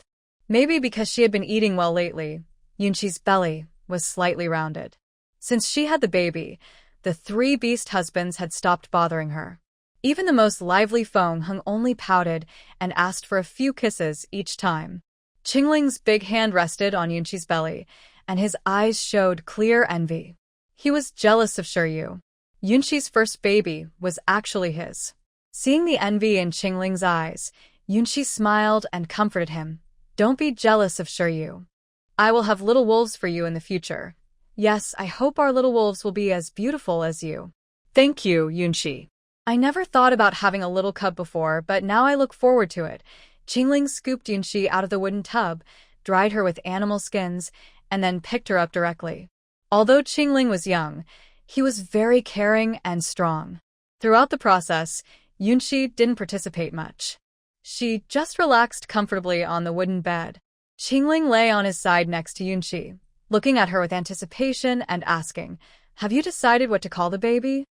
Maybe because she had been eating well lately, Yunshi's belly was slightly rounded. Since she had the baby, the 3 beast husbands had stopped bothering her. Even the most lively Feng Heng only pouted and asked for a few kisses each time. Qingling's big hand rested on Yunshi's belly, and his eyes showed clear envy. He was jealous of Shiryu. Yunshi's first baby was actually his. Seeing the envy in Qingling's eyes, Yunshi smiled and comforted him. Don't be jealous of Shiryu. I will have little wolves for you in the future. Yes, I hope our little wolves will be as beautiful as you. Thank you, Yunshi. I never thought about having a little cub before, but now I look forward to it. Qingling scooped Yunshi out of the wooden tub, dried her with animal skins, and then picked her up directly. Although Qingling was young, he was very caring and strong. Throughout the process, Yunshi didn't participate much. She just relaxed comfortably on the wooden bed. Qingling lay on his side next to Yunshi, looking at her with anticipation and asking, "Have you decided what to call the baby?"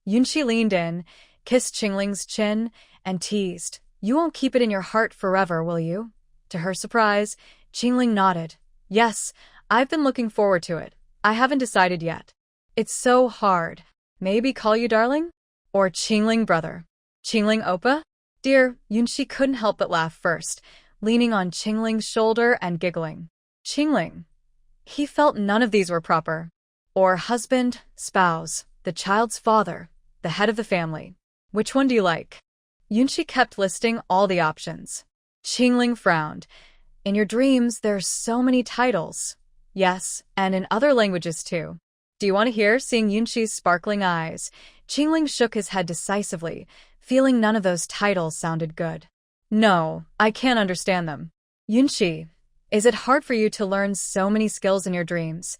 Yunshi leaned in, kissed Qingling's chin, and teased, "You won't keep it in your heart forever, will you?" To her surprise, Qingling nodded. "Yes, I've been looking forward to it. I haven't decided yet. It's so hard. Maybe call you darling? Or Qingling brother? Qingling oppa?" Dear, Yunshi couldn't help but laugh first, leaning on Qingling's shoulder and giggling. Qingling. He felt none of these were proper. Or husband, spouse, the child's father, the head of the family. Which one do you like? Yunshi kept listing all the options. Qingling frowned. In your dreams, there's so many titles. Yes, and in other languages too. Do you want to hear? Seeing Yunshi's sparkling eyes, Qingling shook his head decisively, feeling none of those titles sounded good. No, I can't understand them. Yunshi, is it hard for you to learn so many skills in your dreams?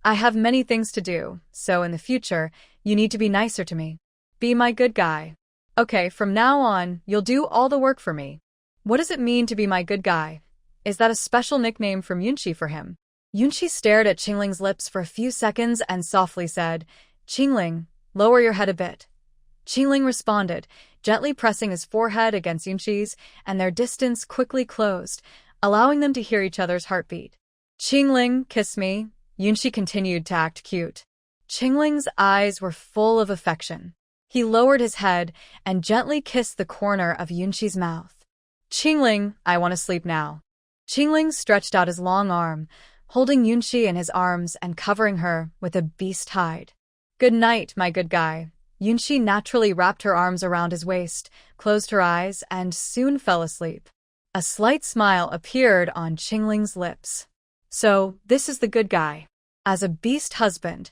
I have many things to do, so in the future, you need to be nicer to me. Be my good guy. Okay, from now on, you'll do all the work for me. What does it mean to be my good guy? Is that a special nickname from Yunshi for him? Yunshi stared at Qingling's lips for a few seconds and softly said, "Qingling, lower your head a bit." Qingling responded, gently pressing his forehead against Yunshi's, and their distance quickly closed, allowing them to hear each other's heartbeat. "Qingling, kiss me." Yunshi continued to act cute. Qingling's eyes were full of affection. He lowered his head and gently kissed the corner of Yunshi's mouth. "Qingling, I want to sleep now." Qingling stretched out his long arm, holding Yunshi in his arms and covering her with a beast hide. "Good night, my good guy." Yunxi naturally wrapped her arms around his waist, closed her eyes, and soon fell asleep. A slight smile appeared on Qingling's lips. So, this is the good guy. As a beast husband,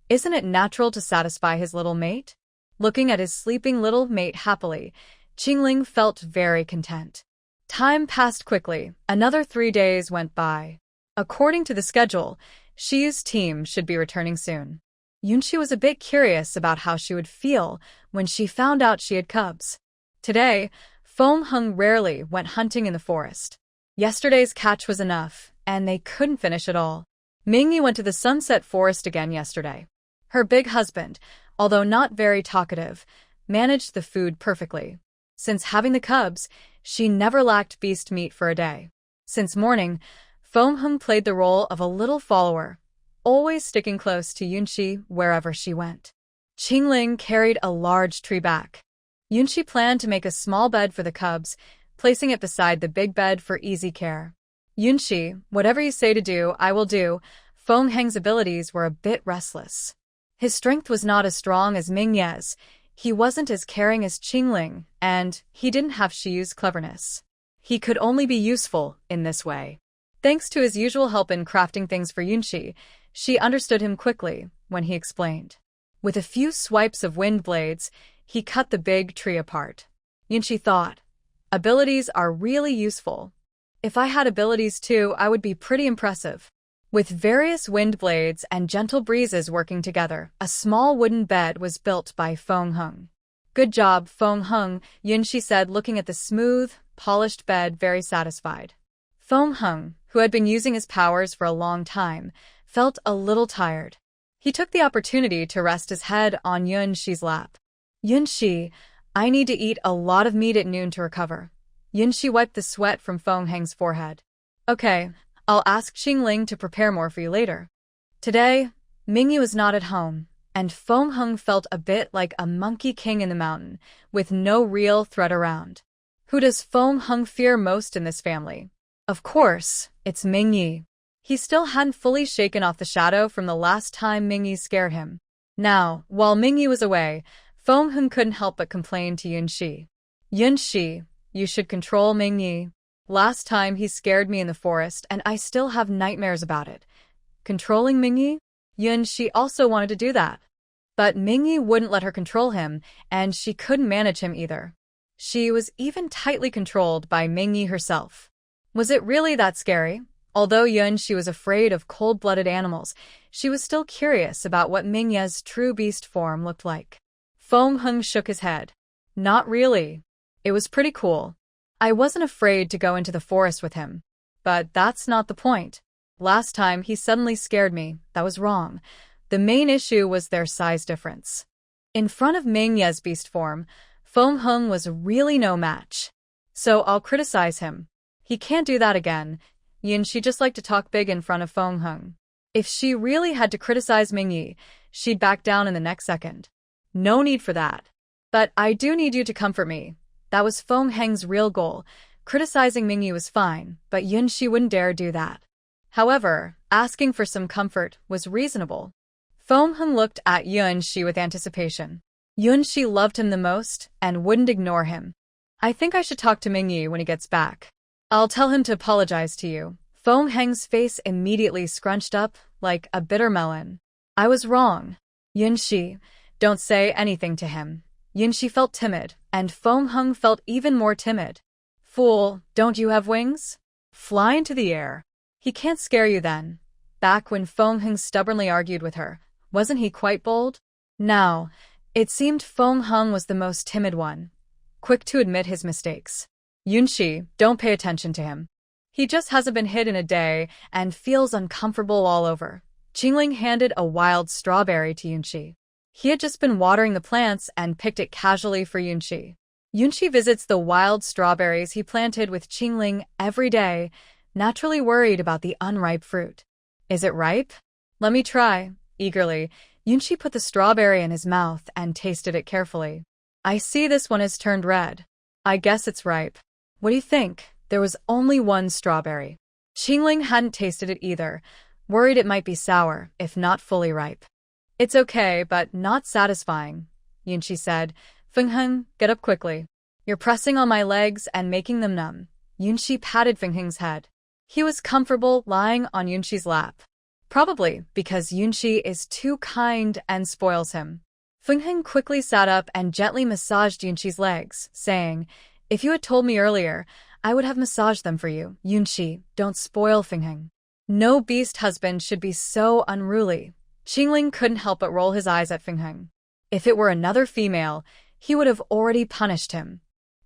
isn't it natural to satisfy his little mate? Looking at his sleeping little mate happily, Qingling felt very content. Time passed quickly. Another 3 days went by. According to the schedule, Shiyu's team should be returning soon. Yunxi was a bit curious about how she would feel when she found out she had cubs. Today, Feng Heng rarely went hunting in the forest. Yesterday's catch was enough, and they couldn't finish it all. Mingyi went to the Sunset Forest again yesterday. Her big husband, although not very talkative, managed the food perfectly. Since having the cubs, she never lacked beast meat for a day. Since morning, Feng Heng played the role of a little follower, always sticking close to Yunxi wherever she went. Qingling carried a large tree back. Yunxi planned to make a small bed for the cubs, placing it beside the big bed for easy care. Yunxi, whatever you say to do, I will do. Feng Heng's abilities were a bit restless. His strength was not as strong as Mingye's, he wasn't as caring as Qingling, and he didn't have Shiyu's cleverness. He could only be useful in this way. Thanks to his usual help in crafting things for Yunxi, she understood him quickly when he explained. With a few swipes of wind blades, he cut the big tree apart. Yunxi thought, abilities are really useful. If I had abilities too, I would be pretty impressive. With various wind blades and gentle breezes working together, a small wooden bed was built by Feng Heng. Good job, Feng Heng, Yunxi said, looking at the smooth, polished bed very satisfied. Feng Heng, who had been using his powers for a long time, felt a little tired. He took the opportunity to rest his head on Yunxi's lap. Yunxi, I need to eat a lot of meat at noon to recover. Yunxi wiped the sweat from Feng Heng's forehead. Okay, I'll ask Qingling to prepare more for you later. Today, Mingyi was not at home, and Feng Heng felt a bit like a monkey king in the mountain, with no real threat around. Who does Feng Heng fear most in this family? Of course, it's Mingyi. He still hadn't fully shaken off the shadow from the last time Mingyi scared him. Now, while Mingyi was away, Feng Heng couldn't help but complain to Yunxi. Yunxi, you should control Mingyi. Last time he scared me in the forest, and I still have nightmares about it. Controlling Mingyi? Yunxi also wanted to do that. But Mingyi wouldn't let her control him, and she couldn't manage him either. She was even tightly controlled by Mingyi herself. Was it really that scary? Although Yunxi was afraid of cold-blooded animals, she was still curious about what Mingye's true beast form looked like. Feng Heng shook his head. Not really. It was pretty cool. I wasn't afraid to go into the forest with him. But that's not the point. Last time he suddenly scared me. That was wrong. The main issue was their size difference. In front of Mingye's beast form, Feng Heng was really no match. So I'll criticize him. He can't do that again. Yunxi just liked to talk big in front of Feng Heng. If she really had to criticize Mingyi, she'd back down in the next second. No need for that. But I do need you to comfort me. That was Feng Heng's real goal. Criticizing Mingyi was fine, but Yunxi wouldn't dare do that. However, asking for some comfort was reasonable. Feng Heng looked at Yunxi with anticipation. Yunxi loved him the most and wouldn't ignore him. I think I should talk to Mingyi when he gets back. I'll tell him to apologize to you. Feng Heng's face immediately scrunched up like a bitter melon. I was wrong. Yunxi, don't say anything to him. Yunxi felt timid, and Feng Heng felt even more timid. Fool, don't you have wings? Fly into the air. He can't scare you then. Back when Feng Heng stubbornly argued with her, wasn't he quite bold? Now, it seemed Feng Heng was the most timid one, quick to admit his mistakes. Yunxi, don't pay attention to him. He just hasn't been hit in a day and feels uncomfortable all over. Qingling handed a wild strawberry to Yunxi. He had just been watering the plants and picked it casually for Yunxi. Yunxi visits the wild strawberries he planted with Qingling every day, naturally worried about the unripe fruit. Is it ripe? Let me try. Eagerly, Yunxi put the strawberry in his mouth and tasted it carefully. I see this one has turned red. I guess it's ripe. What do you think? There was only one strawberry. Qingling hadn't tasted it either, worried it might be sour, if not fully ripe. It's okay, but not satisfying. Yunshi said. Fingheng, get up quickly. You're pressing on my legs and making them numb. Yunshi patted Fingheng's head. He was comfortable lying on Yunshi's lap. Probably because Yunshi is too kind and spoils him. Fingheng quickly sat up and gently massaged Yunshi's legs, saying, If you had told me earlier, I would have massaged them for you. Yunshi, don't spoil Fingheng. No beast husband should be so unruly. Qingling couldn't help but roll his eyes at Fingheng. If it were another female, he would have already punished him.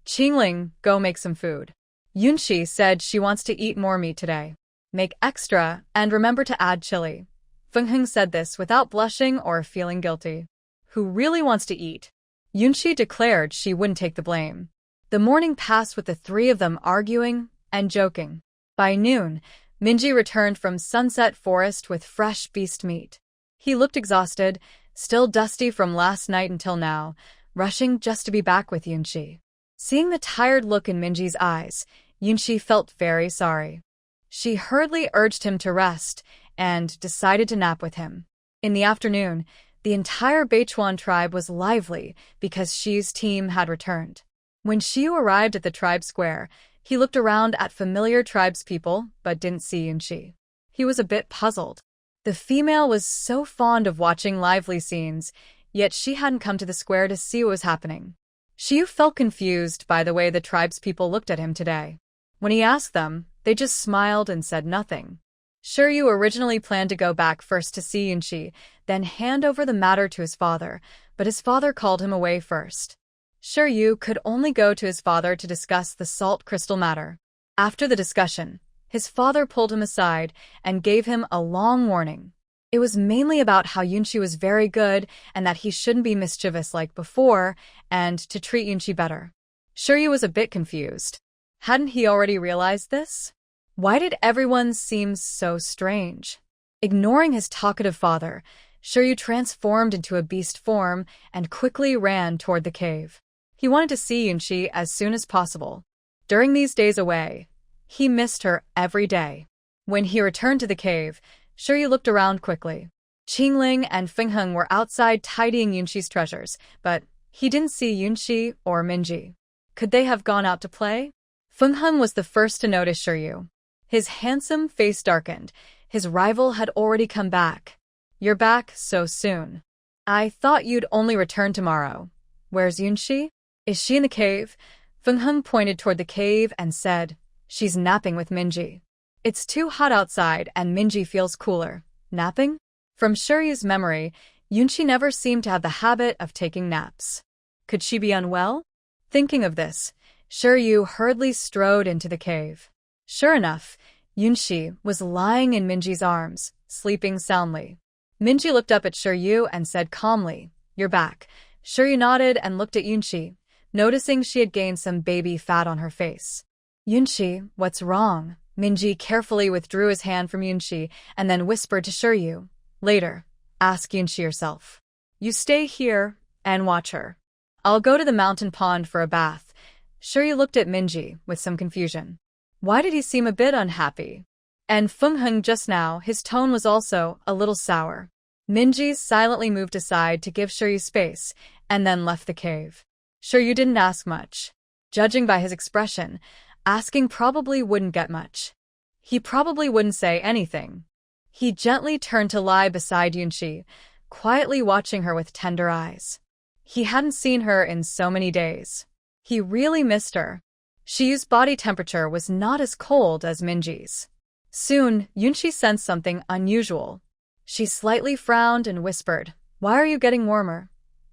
Qingling, go make some food. Yunshi said she wants to eat more meat today. Make extra, and remember to add chili. Fingheng said this without blushing or feeling guilty. Who really wants to eat? Yunshi declared she wouldn't take the blame. The morning passed with the three of them arguing and joking. By noon, Minji returned from Sunset Forest with fresh beast meat. He looked exhausted, still dusty from last night until now, rushing just to be back with Yunshi. Seeing the tired look in Minji's eyes, Yunshi felt very sorry. She hurriedly urged him to rest and decided to nap with him. In the afternoon, the entire Beichuan tribe was lively because Shi's team had returned. When Shiu arrived at the tribe square, he looked around at familiar tribespeople but didn't see Yunshi. He was a bit puzzled. The female was so fond of watching lively scenes, yet she hadn't come to the square to see what was happening. Shiu felt confused by the way the tribespeople looked at him today. When he asked them, they just smiled and said nothing. Shiryu originally planned to go back first to see Yunshi, then hand over the matter to his father, but his father called him away first. Shiryu could only go to his father to discuss the salt crystal matter. After the discussion, his father pulled him aside and gave him a long warning. It was mainly about how Yunshi was very good and that he shouldn't be mischievous like before, and to treat Yunshi better. Shiryu was a bit confused. Hadn't he already realized this? Why did everyone seem so strange? Ignoring his talkative father, Shiryu transformed into a beast form and quickly ran toward the cave. He wanted to see Yunshi as soon as possible. During these days away, he missed her every day. When he returned to the cave, Shiryu looked around quickly. Qingling and Fingheng were outside tidying Yunshi's treasures, but he didn't see Yunshi or Minji. Could they have gone out to play? Fingheng was the first to notice Shiryu. His handsome face darkened. His rival had already come back. You're back so soon. I thought you'd only return tomorrow. Where's Yunshi? Is she in the cave? Fingheng pointed toward the cave and said, She's napping with Minji. It's too hot outside and Minji feels cooler. Napping? From Shiryu's memory, Yunshi never seemed to have the habit of taking naps. Could she be unwell? Thinking of this, Shiryu hurriedly strode into the cave. Sure enough, Yunshi was lying in Minji's arms, sleeping soundly. Minji looked up at Shiryu and said calmly, You're back. Shiryu nodded and looked at Yunshi, noticing she had gained some baby fat on her face. Yunshi, what's wrong? Minji carefully withdrew his hand from Yunshi and then whispered to Shiryu. Later, ask Yunshi yourself. You stay here and watch her. I'll go to the mountain pond for a bath. Shiryu looked at Minji with some confusion. Why did he seem a bit unhappy? And Fingheng just now, his tone was also a little sour. Minji silently moved aside to give Shiryu space and then left the cave. Shiryu didn't ask much. Judging by his expression, asking probably wouldn't get much. He probably wouldn't say anything. He gently turned to lie beside Yunshi, quietly watching her with tender eyes. He hadn't seen her in so many days. He really missed her. Shiyu's body temperature was not as cold as Minji's. Soon, Yunshi sensed something unusual. She slightly frowned and whispered, Why are you getting warmer?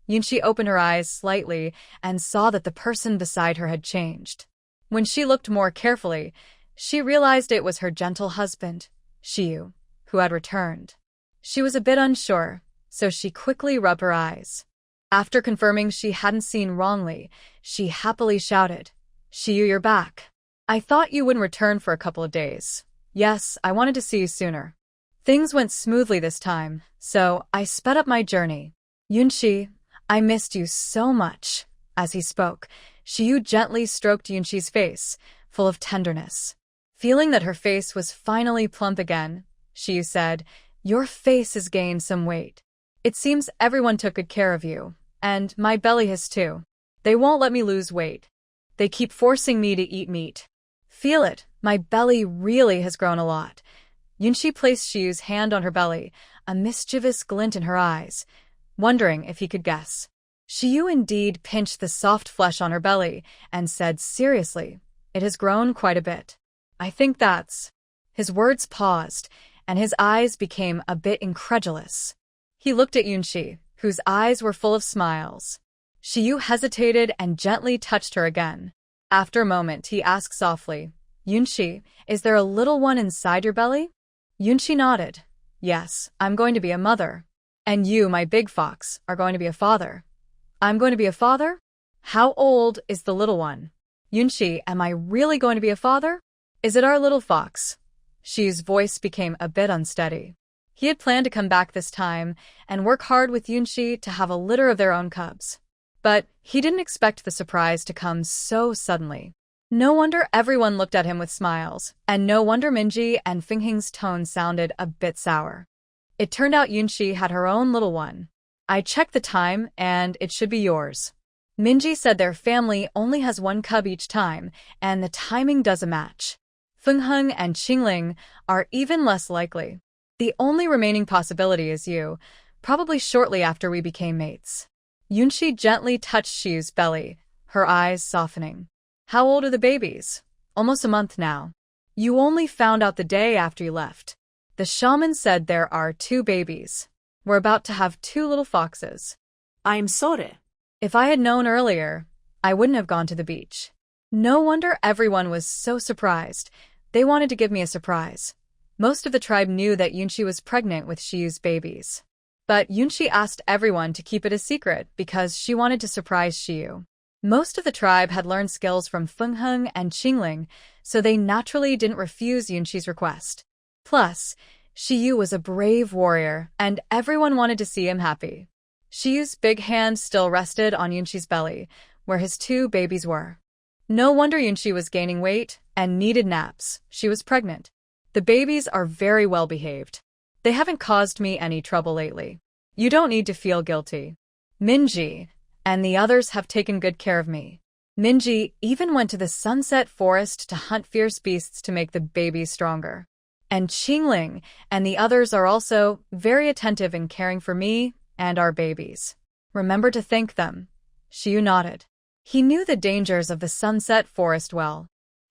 Yunshi opened her eyes slightly and saw that the person beside her had changed. When she looked more carefully, she realized it was her gentle husband, Shiyu, who had returned. She was a bit unsure, so she quickly rubbed her eyes. After confirming she hadn't seen wrongly, she happily shouted, Shiyu, you're back. I thought you wouldn't return for a couple of days. Yes, I wanted to see you sooner. Things went smoothly this time, so I sped up my journey. Yunshi, I missed you so much. As he spoke, Shiyu gently stroked Yunshi's face, full of tenderness. Feeling that her face was finally plump again, Shiyu said, Your face has gained some weight. It seems everyone took good care of you. And my belly has too. They won't let me lose weight. They keep forcing me to eat meat. Feel it, my belly really has grown a lot. Yunshi placed Shiyu's hand on her belly, a mischievous glint in her eyes, wondering if he could guess. Shiyu indeed pinched the soft flesh on her belly and said seriously, "It has grown quite a bit. I think that's—" His words paused, and his eyes became a bit incredulous. He looked at Yunshi, whose eyes were full of smiles. Shiyu hesitated and gently touched her again. After a moment, he asked softly, "Yunshi, is there a little one inside your belly?" Yunshi nodded. "Yes, I'm going to be a mother. And you, my big fox, are going to be a father." "I'm going to be a father? How old is the little one?" "Yunshi, am I really going to be a father? Is it our little fox?" Shiyu's voice became a bit unsteady. He had planned to come back this time and work hard with Yunshi to have a litter of their own cubs. But he didn't expect the surprise to come so suddenly. No wonder everyone looked at him with smiles, and no wonder Minji and Finghing's tone sounded a bit sour. It turned out Yunshi had her own little one. "I checked the time, and it should be yours." Minji said their family only has one cub each time, and the timing doesn't match. Fingheng and Qingling are even less likely. The only remaining possibility is you, probably shortly after we became mates. Yunshi gently touched Shiyu's belly, her eyes softening. "How old are the babies?" "Almost a month now." "You only found out the day after you left." "The shaman said there are 2 babies. We're about to have 2 little foxes." I'm sorry. If I had known earlier, I wouldn't have gone to the beach. No wonder everyone was so surprised. They wanted to give me a surprise. Most of the tribe knew that Yunshi was pregnant with Shiyu's babies. But Yunshi asked everyone to keep it a secret because she wanted to surprise Shiyu. Most of the tribe had learned skills from Fingheng and Qingling, so they naturally didn't refuse Yunshi's request. Plus, Shiyu was a brave warrior, and everyone wanted to see him happy. Shiyu's big hand still rested on Yunshi's belly, where his 2 babies were. No wonder Yunshi was gaining weight and needed naps. She was pregnant. "The babies are very well behaved. They haven't caused me any trouble lately. You don't need to feel guilty. Minji and the others have taken good care of me." Minji even went to the sunset forest to hunt fierce beasts to make the babies stronger. "And Qingling and the others are also very attentive in caring for me and our babies. Remember to thank them." Shiyu nodded. He knew the dangers of the sunset forest well.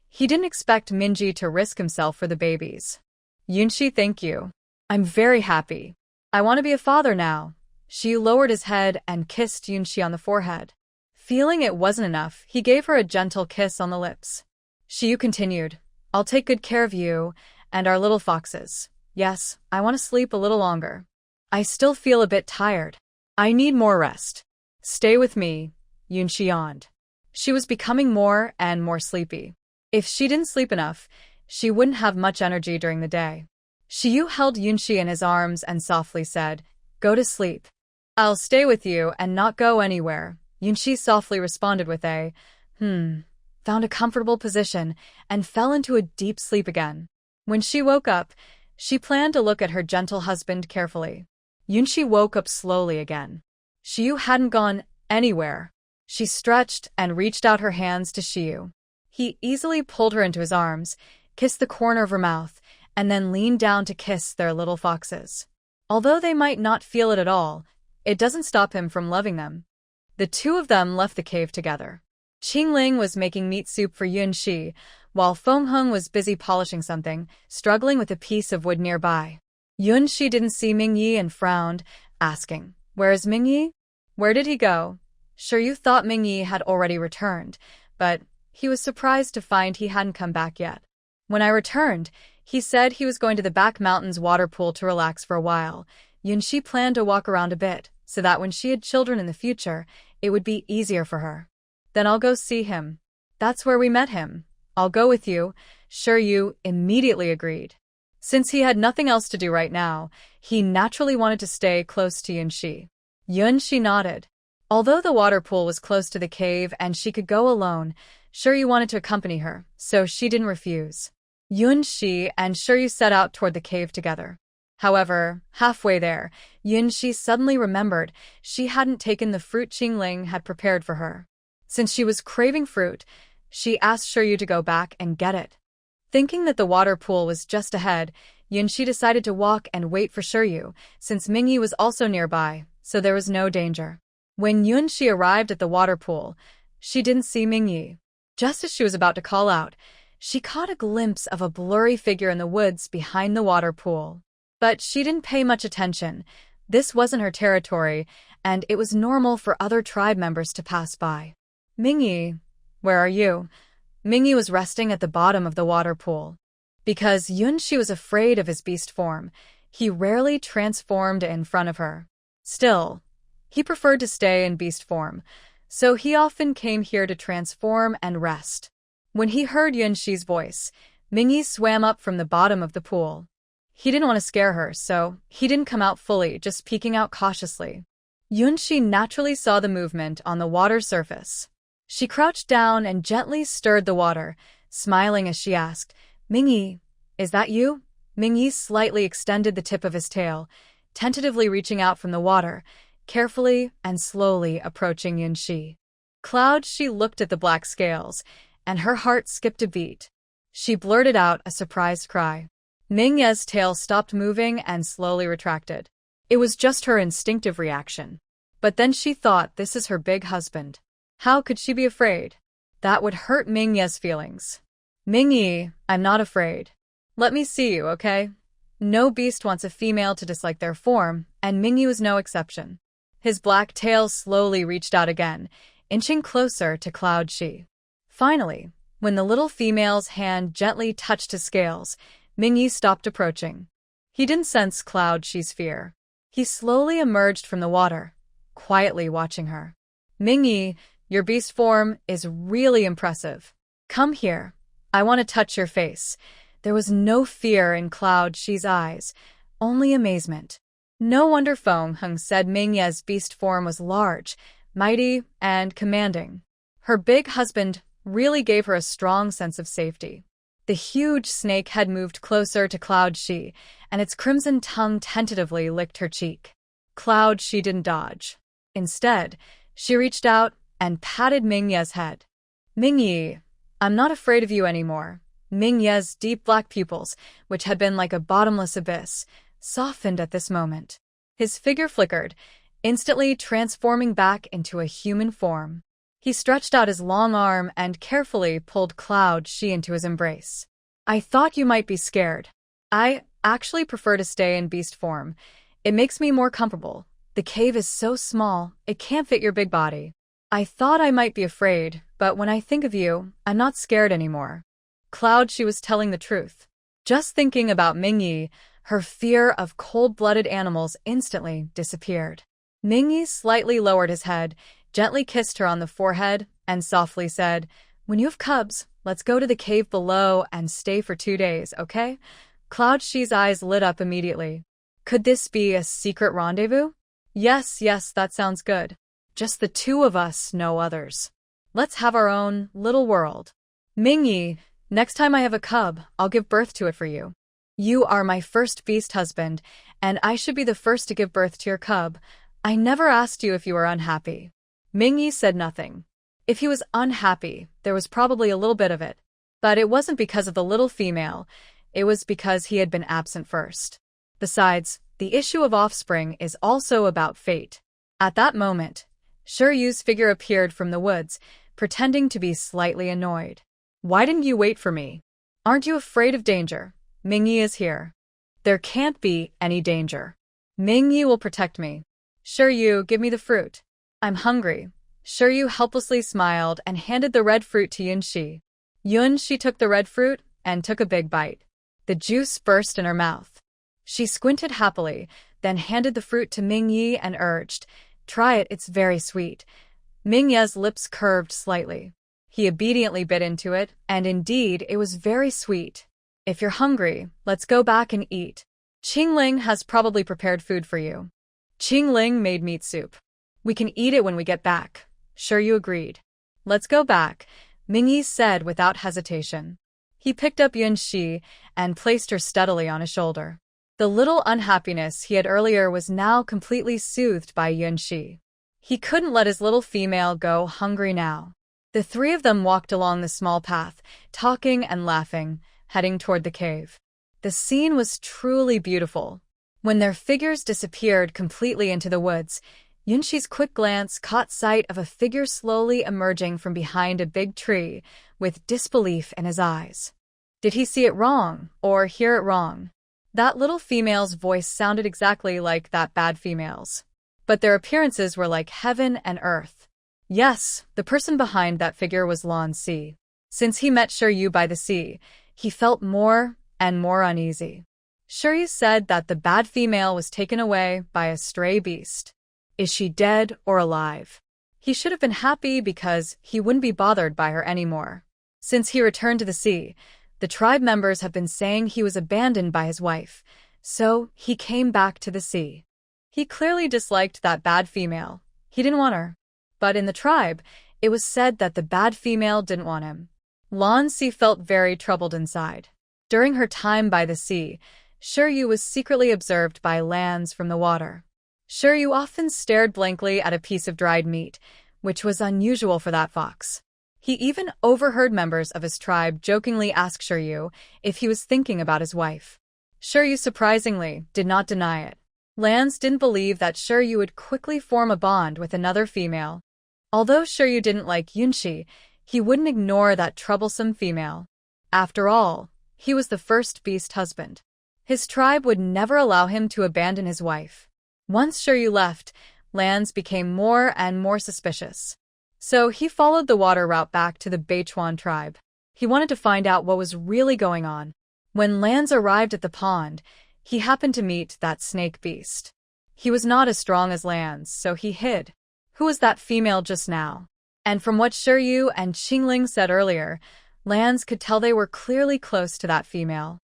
He didn't expect Minji to risk himself for the babies. "Yunshi, thank you. I'm very happy. I want to be a father now." Shiyu lowered his head and kissed Yunshi on the forehead. Feeling it wasn't enough, he gave her a gentle kiss on the lips. Shiyu continued, "I'll take good care of you and our little foxes. Yes, I want to sleep a little longer. I still feel a bit tired. I need more rest. Stay with me," Yunshi yawned. She was becoming more and more sleepy. If she didn't sleep enough, she wouldn't have much energy during the day. Shiyu held Yunshi in his arms and softly said, "Go to sleep." "I'll stay with you and not go anywhere," Yunshi softly responded with a, found a comfortable position and fell into a deep sleep again. When she woke up, she planned to look at her gentle husband carefully. Yunshi woke up slowly again. Shiyu hadn't gone anywhere. She stretched and reached out her hands to Shiyu. He easily pulled her into his arms, kissed the corner of her mouth, and then leaned down to kiss their little foxes. Although they might not feel it at all, it doesn't stop him from loving them. The 2 of them left the cave together. Qingling was making meat soup for Yunshi, while Fingheng was busy polishing something, struggling with a piece of wood nearby. Yunshi didn't see Mingyi and frowned, asking, "Where is Mingyi? Where did he go?" Shiyu thought Mingyi had already returned, but he was surprised to find he hadn't come back yet. "When I returned, he said he was going to the back mountains water pool to relax for a while." Yunshi planned to walk around a bit, so that when she had children in the future, it would be easier for her. "Then I'll go see him. That's where we met him. I'll go with you." Shiyu immediately agreed. Since he had nothing else to do right now, he naturally wanted to stay close to Yunshi. Yunshi nodded. Although the water pool was close to the cave and she could go alone, Shiyu wanted to accompany her, so she didn't refuse. Yunshi and Shiyu set out toward the cave together. However, halfway there, Yunxi suddenly remembered she hadn't taken the fruit Qingling had prepared for her. Since she was craving fruit, she asked Shiryu to go back and get it. Thinking that the water pool was just ahead, Yunxi decided to walk and wait for Shiryu, since Mingyi was also nearby, so there was no danger. When Yunxi arrived at the water pool, she didn't see Mingyi. Just as she was about to call out, she caught a glimpse of a blurry figure in the woods behind the water pool. But she didn't pay much attention. This wasn't her territory, and it was normal for other tribe members to pass by. Mingyi, where are you? Mingyi was resting at the bottom of the water pool. Because Yunxi was afraid of his beast form, he rarely transformed in front of her. Still, he preferred to stay in beast form, so he often came here to transform and rest. When he heard Yunxi's voice, Mingyi swam up from the bottom of the pool. He didn't want to scare her, so he didn't come out fully, just peeking out cautiously. Yunxi naturally saw the movement on the water surface. She crouched down and gently stirred the water, smiling as she asked, Mingyi, is that you? Mingyi slightly extended the tip of his tail, tentatively reaching out from the water, carefully and slowly approaching Yunxi. She looked at the black scales, and her heart skipped a beat. She blurted out a surprised cry. Mingyi's tail stopped moving and slowly retracted. It was just her instinctive reaction. But then she thought, this is her big husband. How could she be afraid? That would hurt Mingyi's feelings. Mingyi, I'm not afraid. Let me see you, okay? No beast wants a female to dislike their form, and Mingyi was no exception. His black tail slowly reached out again, inching closer to Shi. Finally, when the little female's hand gently touched his scales, Mingyi stopped approaching. He didn't sense Shi's fear. He slowly emerged from the water, quietly watching her. Mingyi, your beast form is really impressive. Come here. I want to touch your face. There was no fear in Shi's eyes, only amazement. No wonder Feng Heng said Mingyi's beast form was large, mighty, and commanding. Her big husband really gave her a strong sense of safety. The huge snake had moved closer to Shi, and its crimson tongue tentatively licked her cheek. Shi didn't dodge. Instead, she reached out and patted Mingyi's head. Mingyi, I'm not afraid of you anymore. Mingyi's deep black pupils, which had been like a bottomless abyss, softened at this moment. His figure flickered, instantly transforming back into a human form. He stretched out his long arm and carefully pulled Shi into his embrace. I thought you might be scared. I actually prefer to stay in beast form. It makes me more comfortable. The cave is so small, it can't fit your big body. I thought I might be afraid, but when I think of you, I'm not scared anymore. She was telling the truth. Just thinking about Mingyi, her fear of cold-blooded animals instantly disappeared. Mingyi slightly lowered his head, gently kissed her on the forehead, and softly said, When you have cubs, let's go to the cave below and stay for 2 days, okay? Shi's eyes lit up immediately. Could this be a secret rendezvous? Yes, that sounds good. Just the two of us, no others. Let's have our own little world. Mingyi, next time I have a cub, I'll give birth to it for you. You are my first beast husband, and I should be the first to give birth to your cub. I never asked you if you were unhappy. Mingyi said nothing. If he was unhappy, there was probably a little bit of it. But it wasn't because of the little female, it was because he had been absent first. Besides, the issue of offspring is also about fate. At that moment, Shiryu's figure appeared from the woods, pretending to be slightly annoyed. Why didn't you wait for me? Aren't you afraid of danger? Mingyi is here. There can't be any danger. Mingyi will protect me. Shiryu, give me the fruit. I'm hungry. Shiryu helplessly smiled and handed the red fruit to Yunxi. Yunxi took the red fruit and took a big bite. The juice burst in her mouth. She squinted happily, then handed the fruit to Mingyi and urged, Try it, it's very sweet. Mingyi's lips curved slightly. He obediently bit into it, and indeed, it was very sweet. If you're hungry, let's go back and eat. Qingling has probably prepared food for you. Qingling made meat soup. We can eat it when we get back. Shiryu agreed. Let's go back, Mingyi said without hesitation. He picked up Yunxi and placed her steadily on his shoulder. The little unhappiness he had earlier was now completely soothed by Yunxi. He couldn't let his little female go hungry now. The three of them walked along the small path, talking and laughing, heading toward the cave. The scene was truly beautiful. When their figures disappeared completely into the woods, Yunxi's quick glance caught sight of a figure slowly emerging from behind a big tree, with disbelief in his eyes. Did he see it wrong, or hear it wrong? That little female's voice sounded exactly like that bad female's. But their appearances were like heaven and earth. Yes, the person behind that figure was Lan Si. Since he met Shiryu by the sea, he felt more and more uneasy. Shiryu said that the bad female was taken away by a stray beast. Is she dead or alive? He should have been happy because he wouldn't be bothered by her anymore. Since he returned to the sea, the tribe members have been saying he was abandoned by his wife, so he came back to the sea. He clearly disliked that bad female. He didn't want her. But in the tribe, it was said that the bad female didn't want him. Lan Si felt very troubled inside. During her time by the sea, Shiryu was secretly observed by Lans from the water. Shiryu often stared blankly at a piece of dried meat, which was unusual for that fox. He even overheard members of his tribe jokingly ask Shiryu if he was thinking about his wife. Shiryu surprisingly did not deny it. Lans didn't believe that Shiryu would quickly form a bond with another female. Although Shiryu didn't like Yunxi, he wouldn't ignore that troublesome female. After all, he was the first beast husband. His tribe would never allow him to abandon his wife. Once Shiryu left, Lans became more and more suspicious. So he followed the water route back to the Beichuan tribe. He wanted to find out what was really going on. When Lans arrived at the pond, he happened to meet that snake beast. He was not as strong as Lans, so he hid. Who was that female just now? And from what Shiryu and Qingling said earlier, Lans could tell they were clearly close to that female.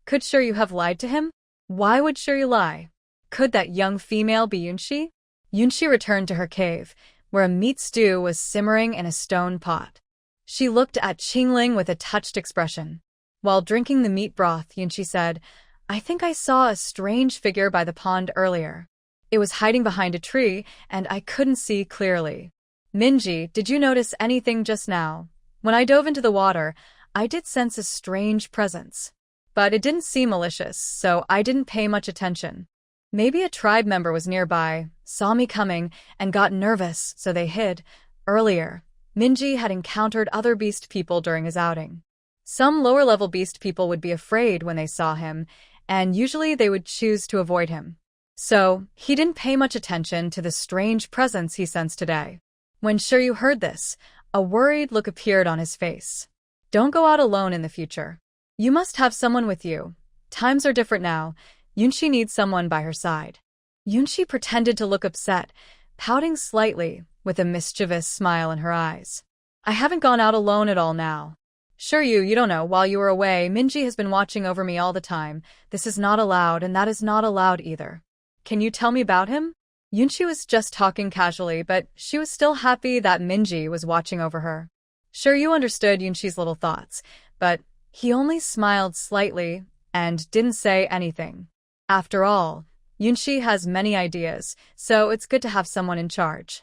Could Shiryu have lied to him? Why would Shiryu lie? Could that young female be Yunxi? Yunxi returned to her cave, where a meat stew was simmering in a stone pot. She looked at Qingling with a touched expression. While drinking the meat broth, Yunxi said, I think I saw a strange figure by the pond earlier. It was hiding behind a tree, and I couldn't see clearly. Minji, did you notice anything just now? When I dove into the water, I did sense a strange presence. But it didn't seem malicious, so I didn't pay much attention. Maybe a tribe member was nearby, saw me coming, and got nervous, so they hid. Earlier, Minji had encountered other beast people during his outing. Some lower-level beast people would be afraid when they saw him, and usually they would choose to avoid him. So, he didn't pay much attention to the strange presence he sensed today. When Shiryu heard this, a worried look appeared on his face. Don't go out alone in the future. You must have someone with you. Times are different now. Yunxi needs someone by her side. Yunxi pretended to look upset, pouting slightly, with a mischievous smile in her eyes. I haven't gone out alone at all now. Shiryu, you don't know, while you were away, Minji has been watching over me all the time. This is not allowed, and that is not allowed either. Can you tell me about him? Yunxi was just talking casually, but she was still happy that Minji was watching over her. Shiryu understood Yunxi's little thoughts, but he only smiled slightly and didn't say anything. After all, Yunxi has many ideas, so it's good to have someone in charge.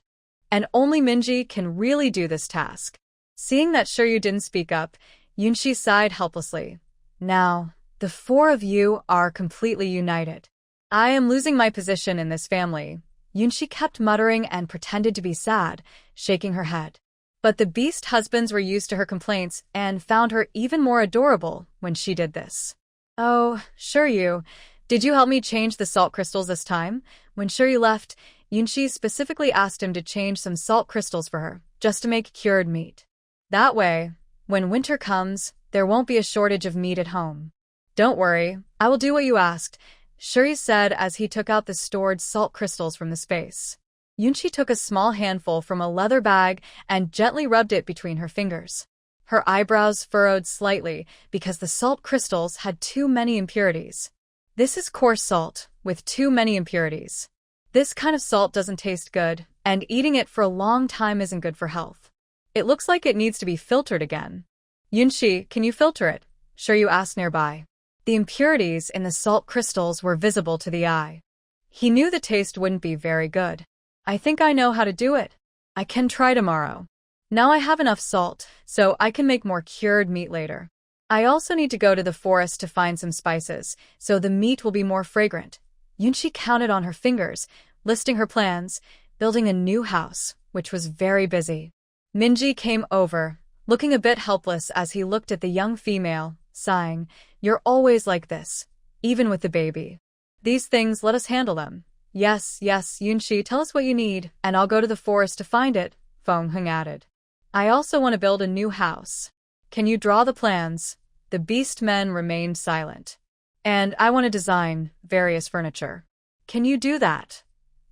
And only Minji can really do this task. Seeing that Shiryu didn't speak up, Yunxi sighed helplessly. Now, the four of you are completely united. I am losing my position in this family. Yunxi kept muttering and pretended to be sad, shaking her head. But the beast husbands were used to her complaints and found her even more adorable when she did this. Oh, Shiryu, did you help me change the salt crystals this time? When Shiryu left, Yunxi specifically asked him to change some salt crystals for her, just to make cured meat. That way, when winter comes, there won't be a shortage of meat at home. Don't worry, I will do what you asked, Shiryu said as he took out the stored salt crystals from the space. Yunxi took a small handful from a leather bag and gently rubbed it between her fingers. Her eyebrows furrowed slightly because the salt crystals had too many impurities. This is coarse salt, with too many impurities. This kind of salt doesn't taste good, and eating it for a long time isn't good for health. It looks like it needs to be filtered again. Yunxi, can you filter it? Shiryu asked nearby. The impurities in the salt crystals were visible to the eye. He knew the taste wouldn't be very good. I think I know how to do it. I can try tomorrow. Now I have enough salt, so I can make more cured meat later. I also need to go to the forest to find some spices, so the meat will be more fragrant. Yunshi counted on her fingers, listing her plans, building a new house, which was very busy. Minji came over, looking a bit helpless as he looked at the young female, sighing, "You're always like this, even with the baby. These things, let us handle them." Yes, Yunshi, tell us what you need, and I'll go to the forest to find it," Feng Heng added. "I also want to build a new house. Can you draw the plans?" The beast men remained silent. "And I want to design various furniture. Can you do that?"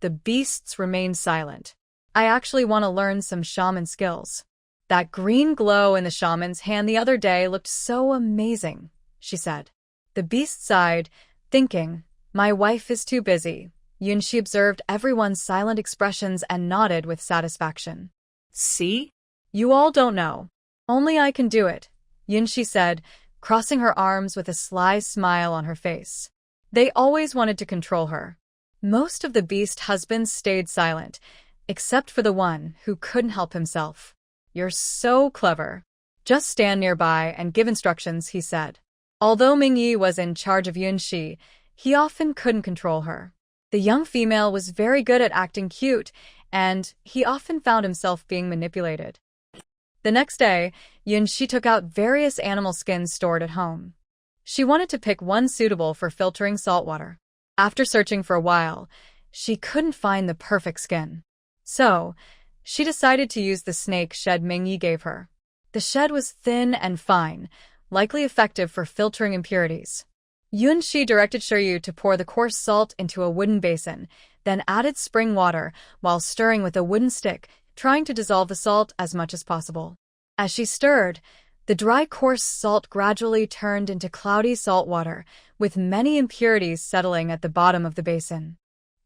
The beasts remained silent. "I actually want to learn some shaman skills. That green glow in the shaman's hand the other day looked so amazing," she said. The beast sighed, thinking, "My wife is too busy." Yunshi observed everyone's silent expressions and nodded with satisfaction. "See? "You all don't know. Only I can do it," Yunshi said, crossing her arms with a sly smile on her face. They always wanted to control her. Most of the beast husbands stayed silent, except for the one who couldn't help himself. "You're so clever. Just stand nearby and give instructions," he said. Although Mingyi was in charge of Yunshi, he often couldn't control her. The young female was very good at acting cute, and he often found himself being manipulated. The next day, Yunshi took out various animal skins stored at home. She wanted to pick one suitable for filtering salt water. After searching for a while, she couldn't find the perfect skin. So, she decided to use the snake shed Mingyi gave her. The shed was thin and fine, likely effective for filtering impurities. Yunshi directed Shiryu to pour the coarse salt into a wooden basin, then added spring water while stirring with a wooden stick, trying to dissolve the salt as much as possible. As she stirred, the dry coarse salt gradually turned into cloudy salt water, with many impurities settling at the bottom of the basin.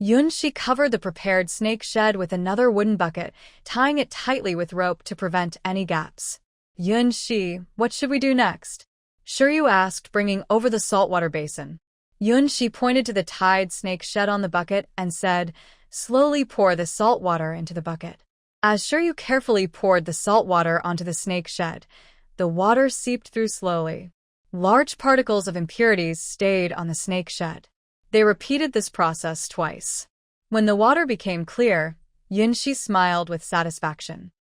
Yunshi covered the prepared snake shed with another wooden bucket, tying it tightly with rope to prevent any gaps. "Yunshi, what should we do next?" Shiryu asked, bringing over the saltwater basin. Yunshi pointed to the tied snake shed on the bucket and said, "Slowly pour the salt water into the bucket." As Shiryu carefully poured the salt water onto the snake shed, the water seeped through slowly. Large particles of impurities stayed on the snake shed. They repeated this process twice. When the water became clear, Yunshi smiled with satisfaction.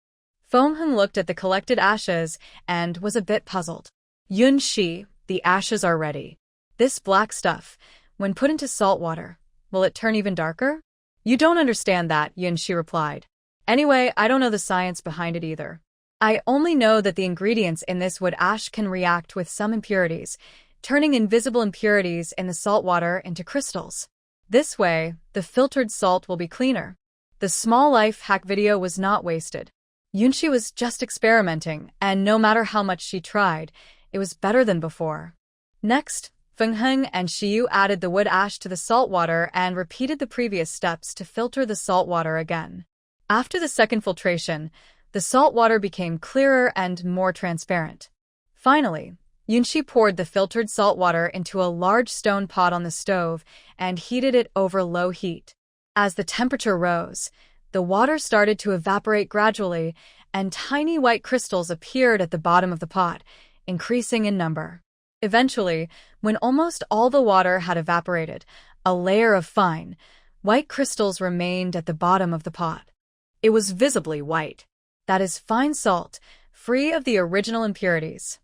Feng Heng looked at the collected ashes and was a bit puzzled. "Yunshi, the ashes are ready. This black stuff, when put into salt water, will it turn even darker?" "You don't understand that," Yunshi replied. "Anyway, I don't know the science behind it either. I only know that the ingredients in this wood ash can react with some impurities, turning invisible impurities in the salt water into crystals. This way, the filtered salt will be cleaner." The small life hack video was not wasted. Yunshi was just experimenting, and no matter how much she tried, it was better than before. Next, Feng Heng and Shiyu added the wood ash to the salt water and repeated the previous steps to filter the salt water again. After the second filtration, the salt water became clearer and more transparent. Finally, Yunshi poured the filtered salt water into a large stone pot on the stove and heated it over low heat. As the temperature rose, the water started to evaporate gradually, and tiny white crystals appeared at the bottom of the pot, increasing in number. Eventually, when almost all the water had evaporated, a layer of fine, white crystals remained at the bottom of the pot. It was visibly white. That is fine salt, free of the original impurities.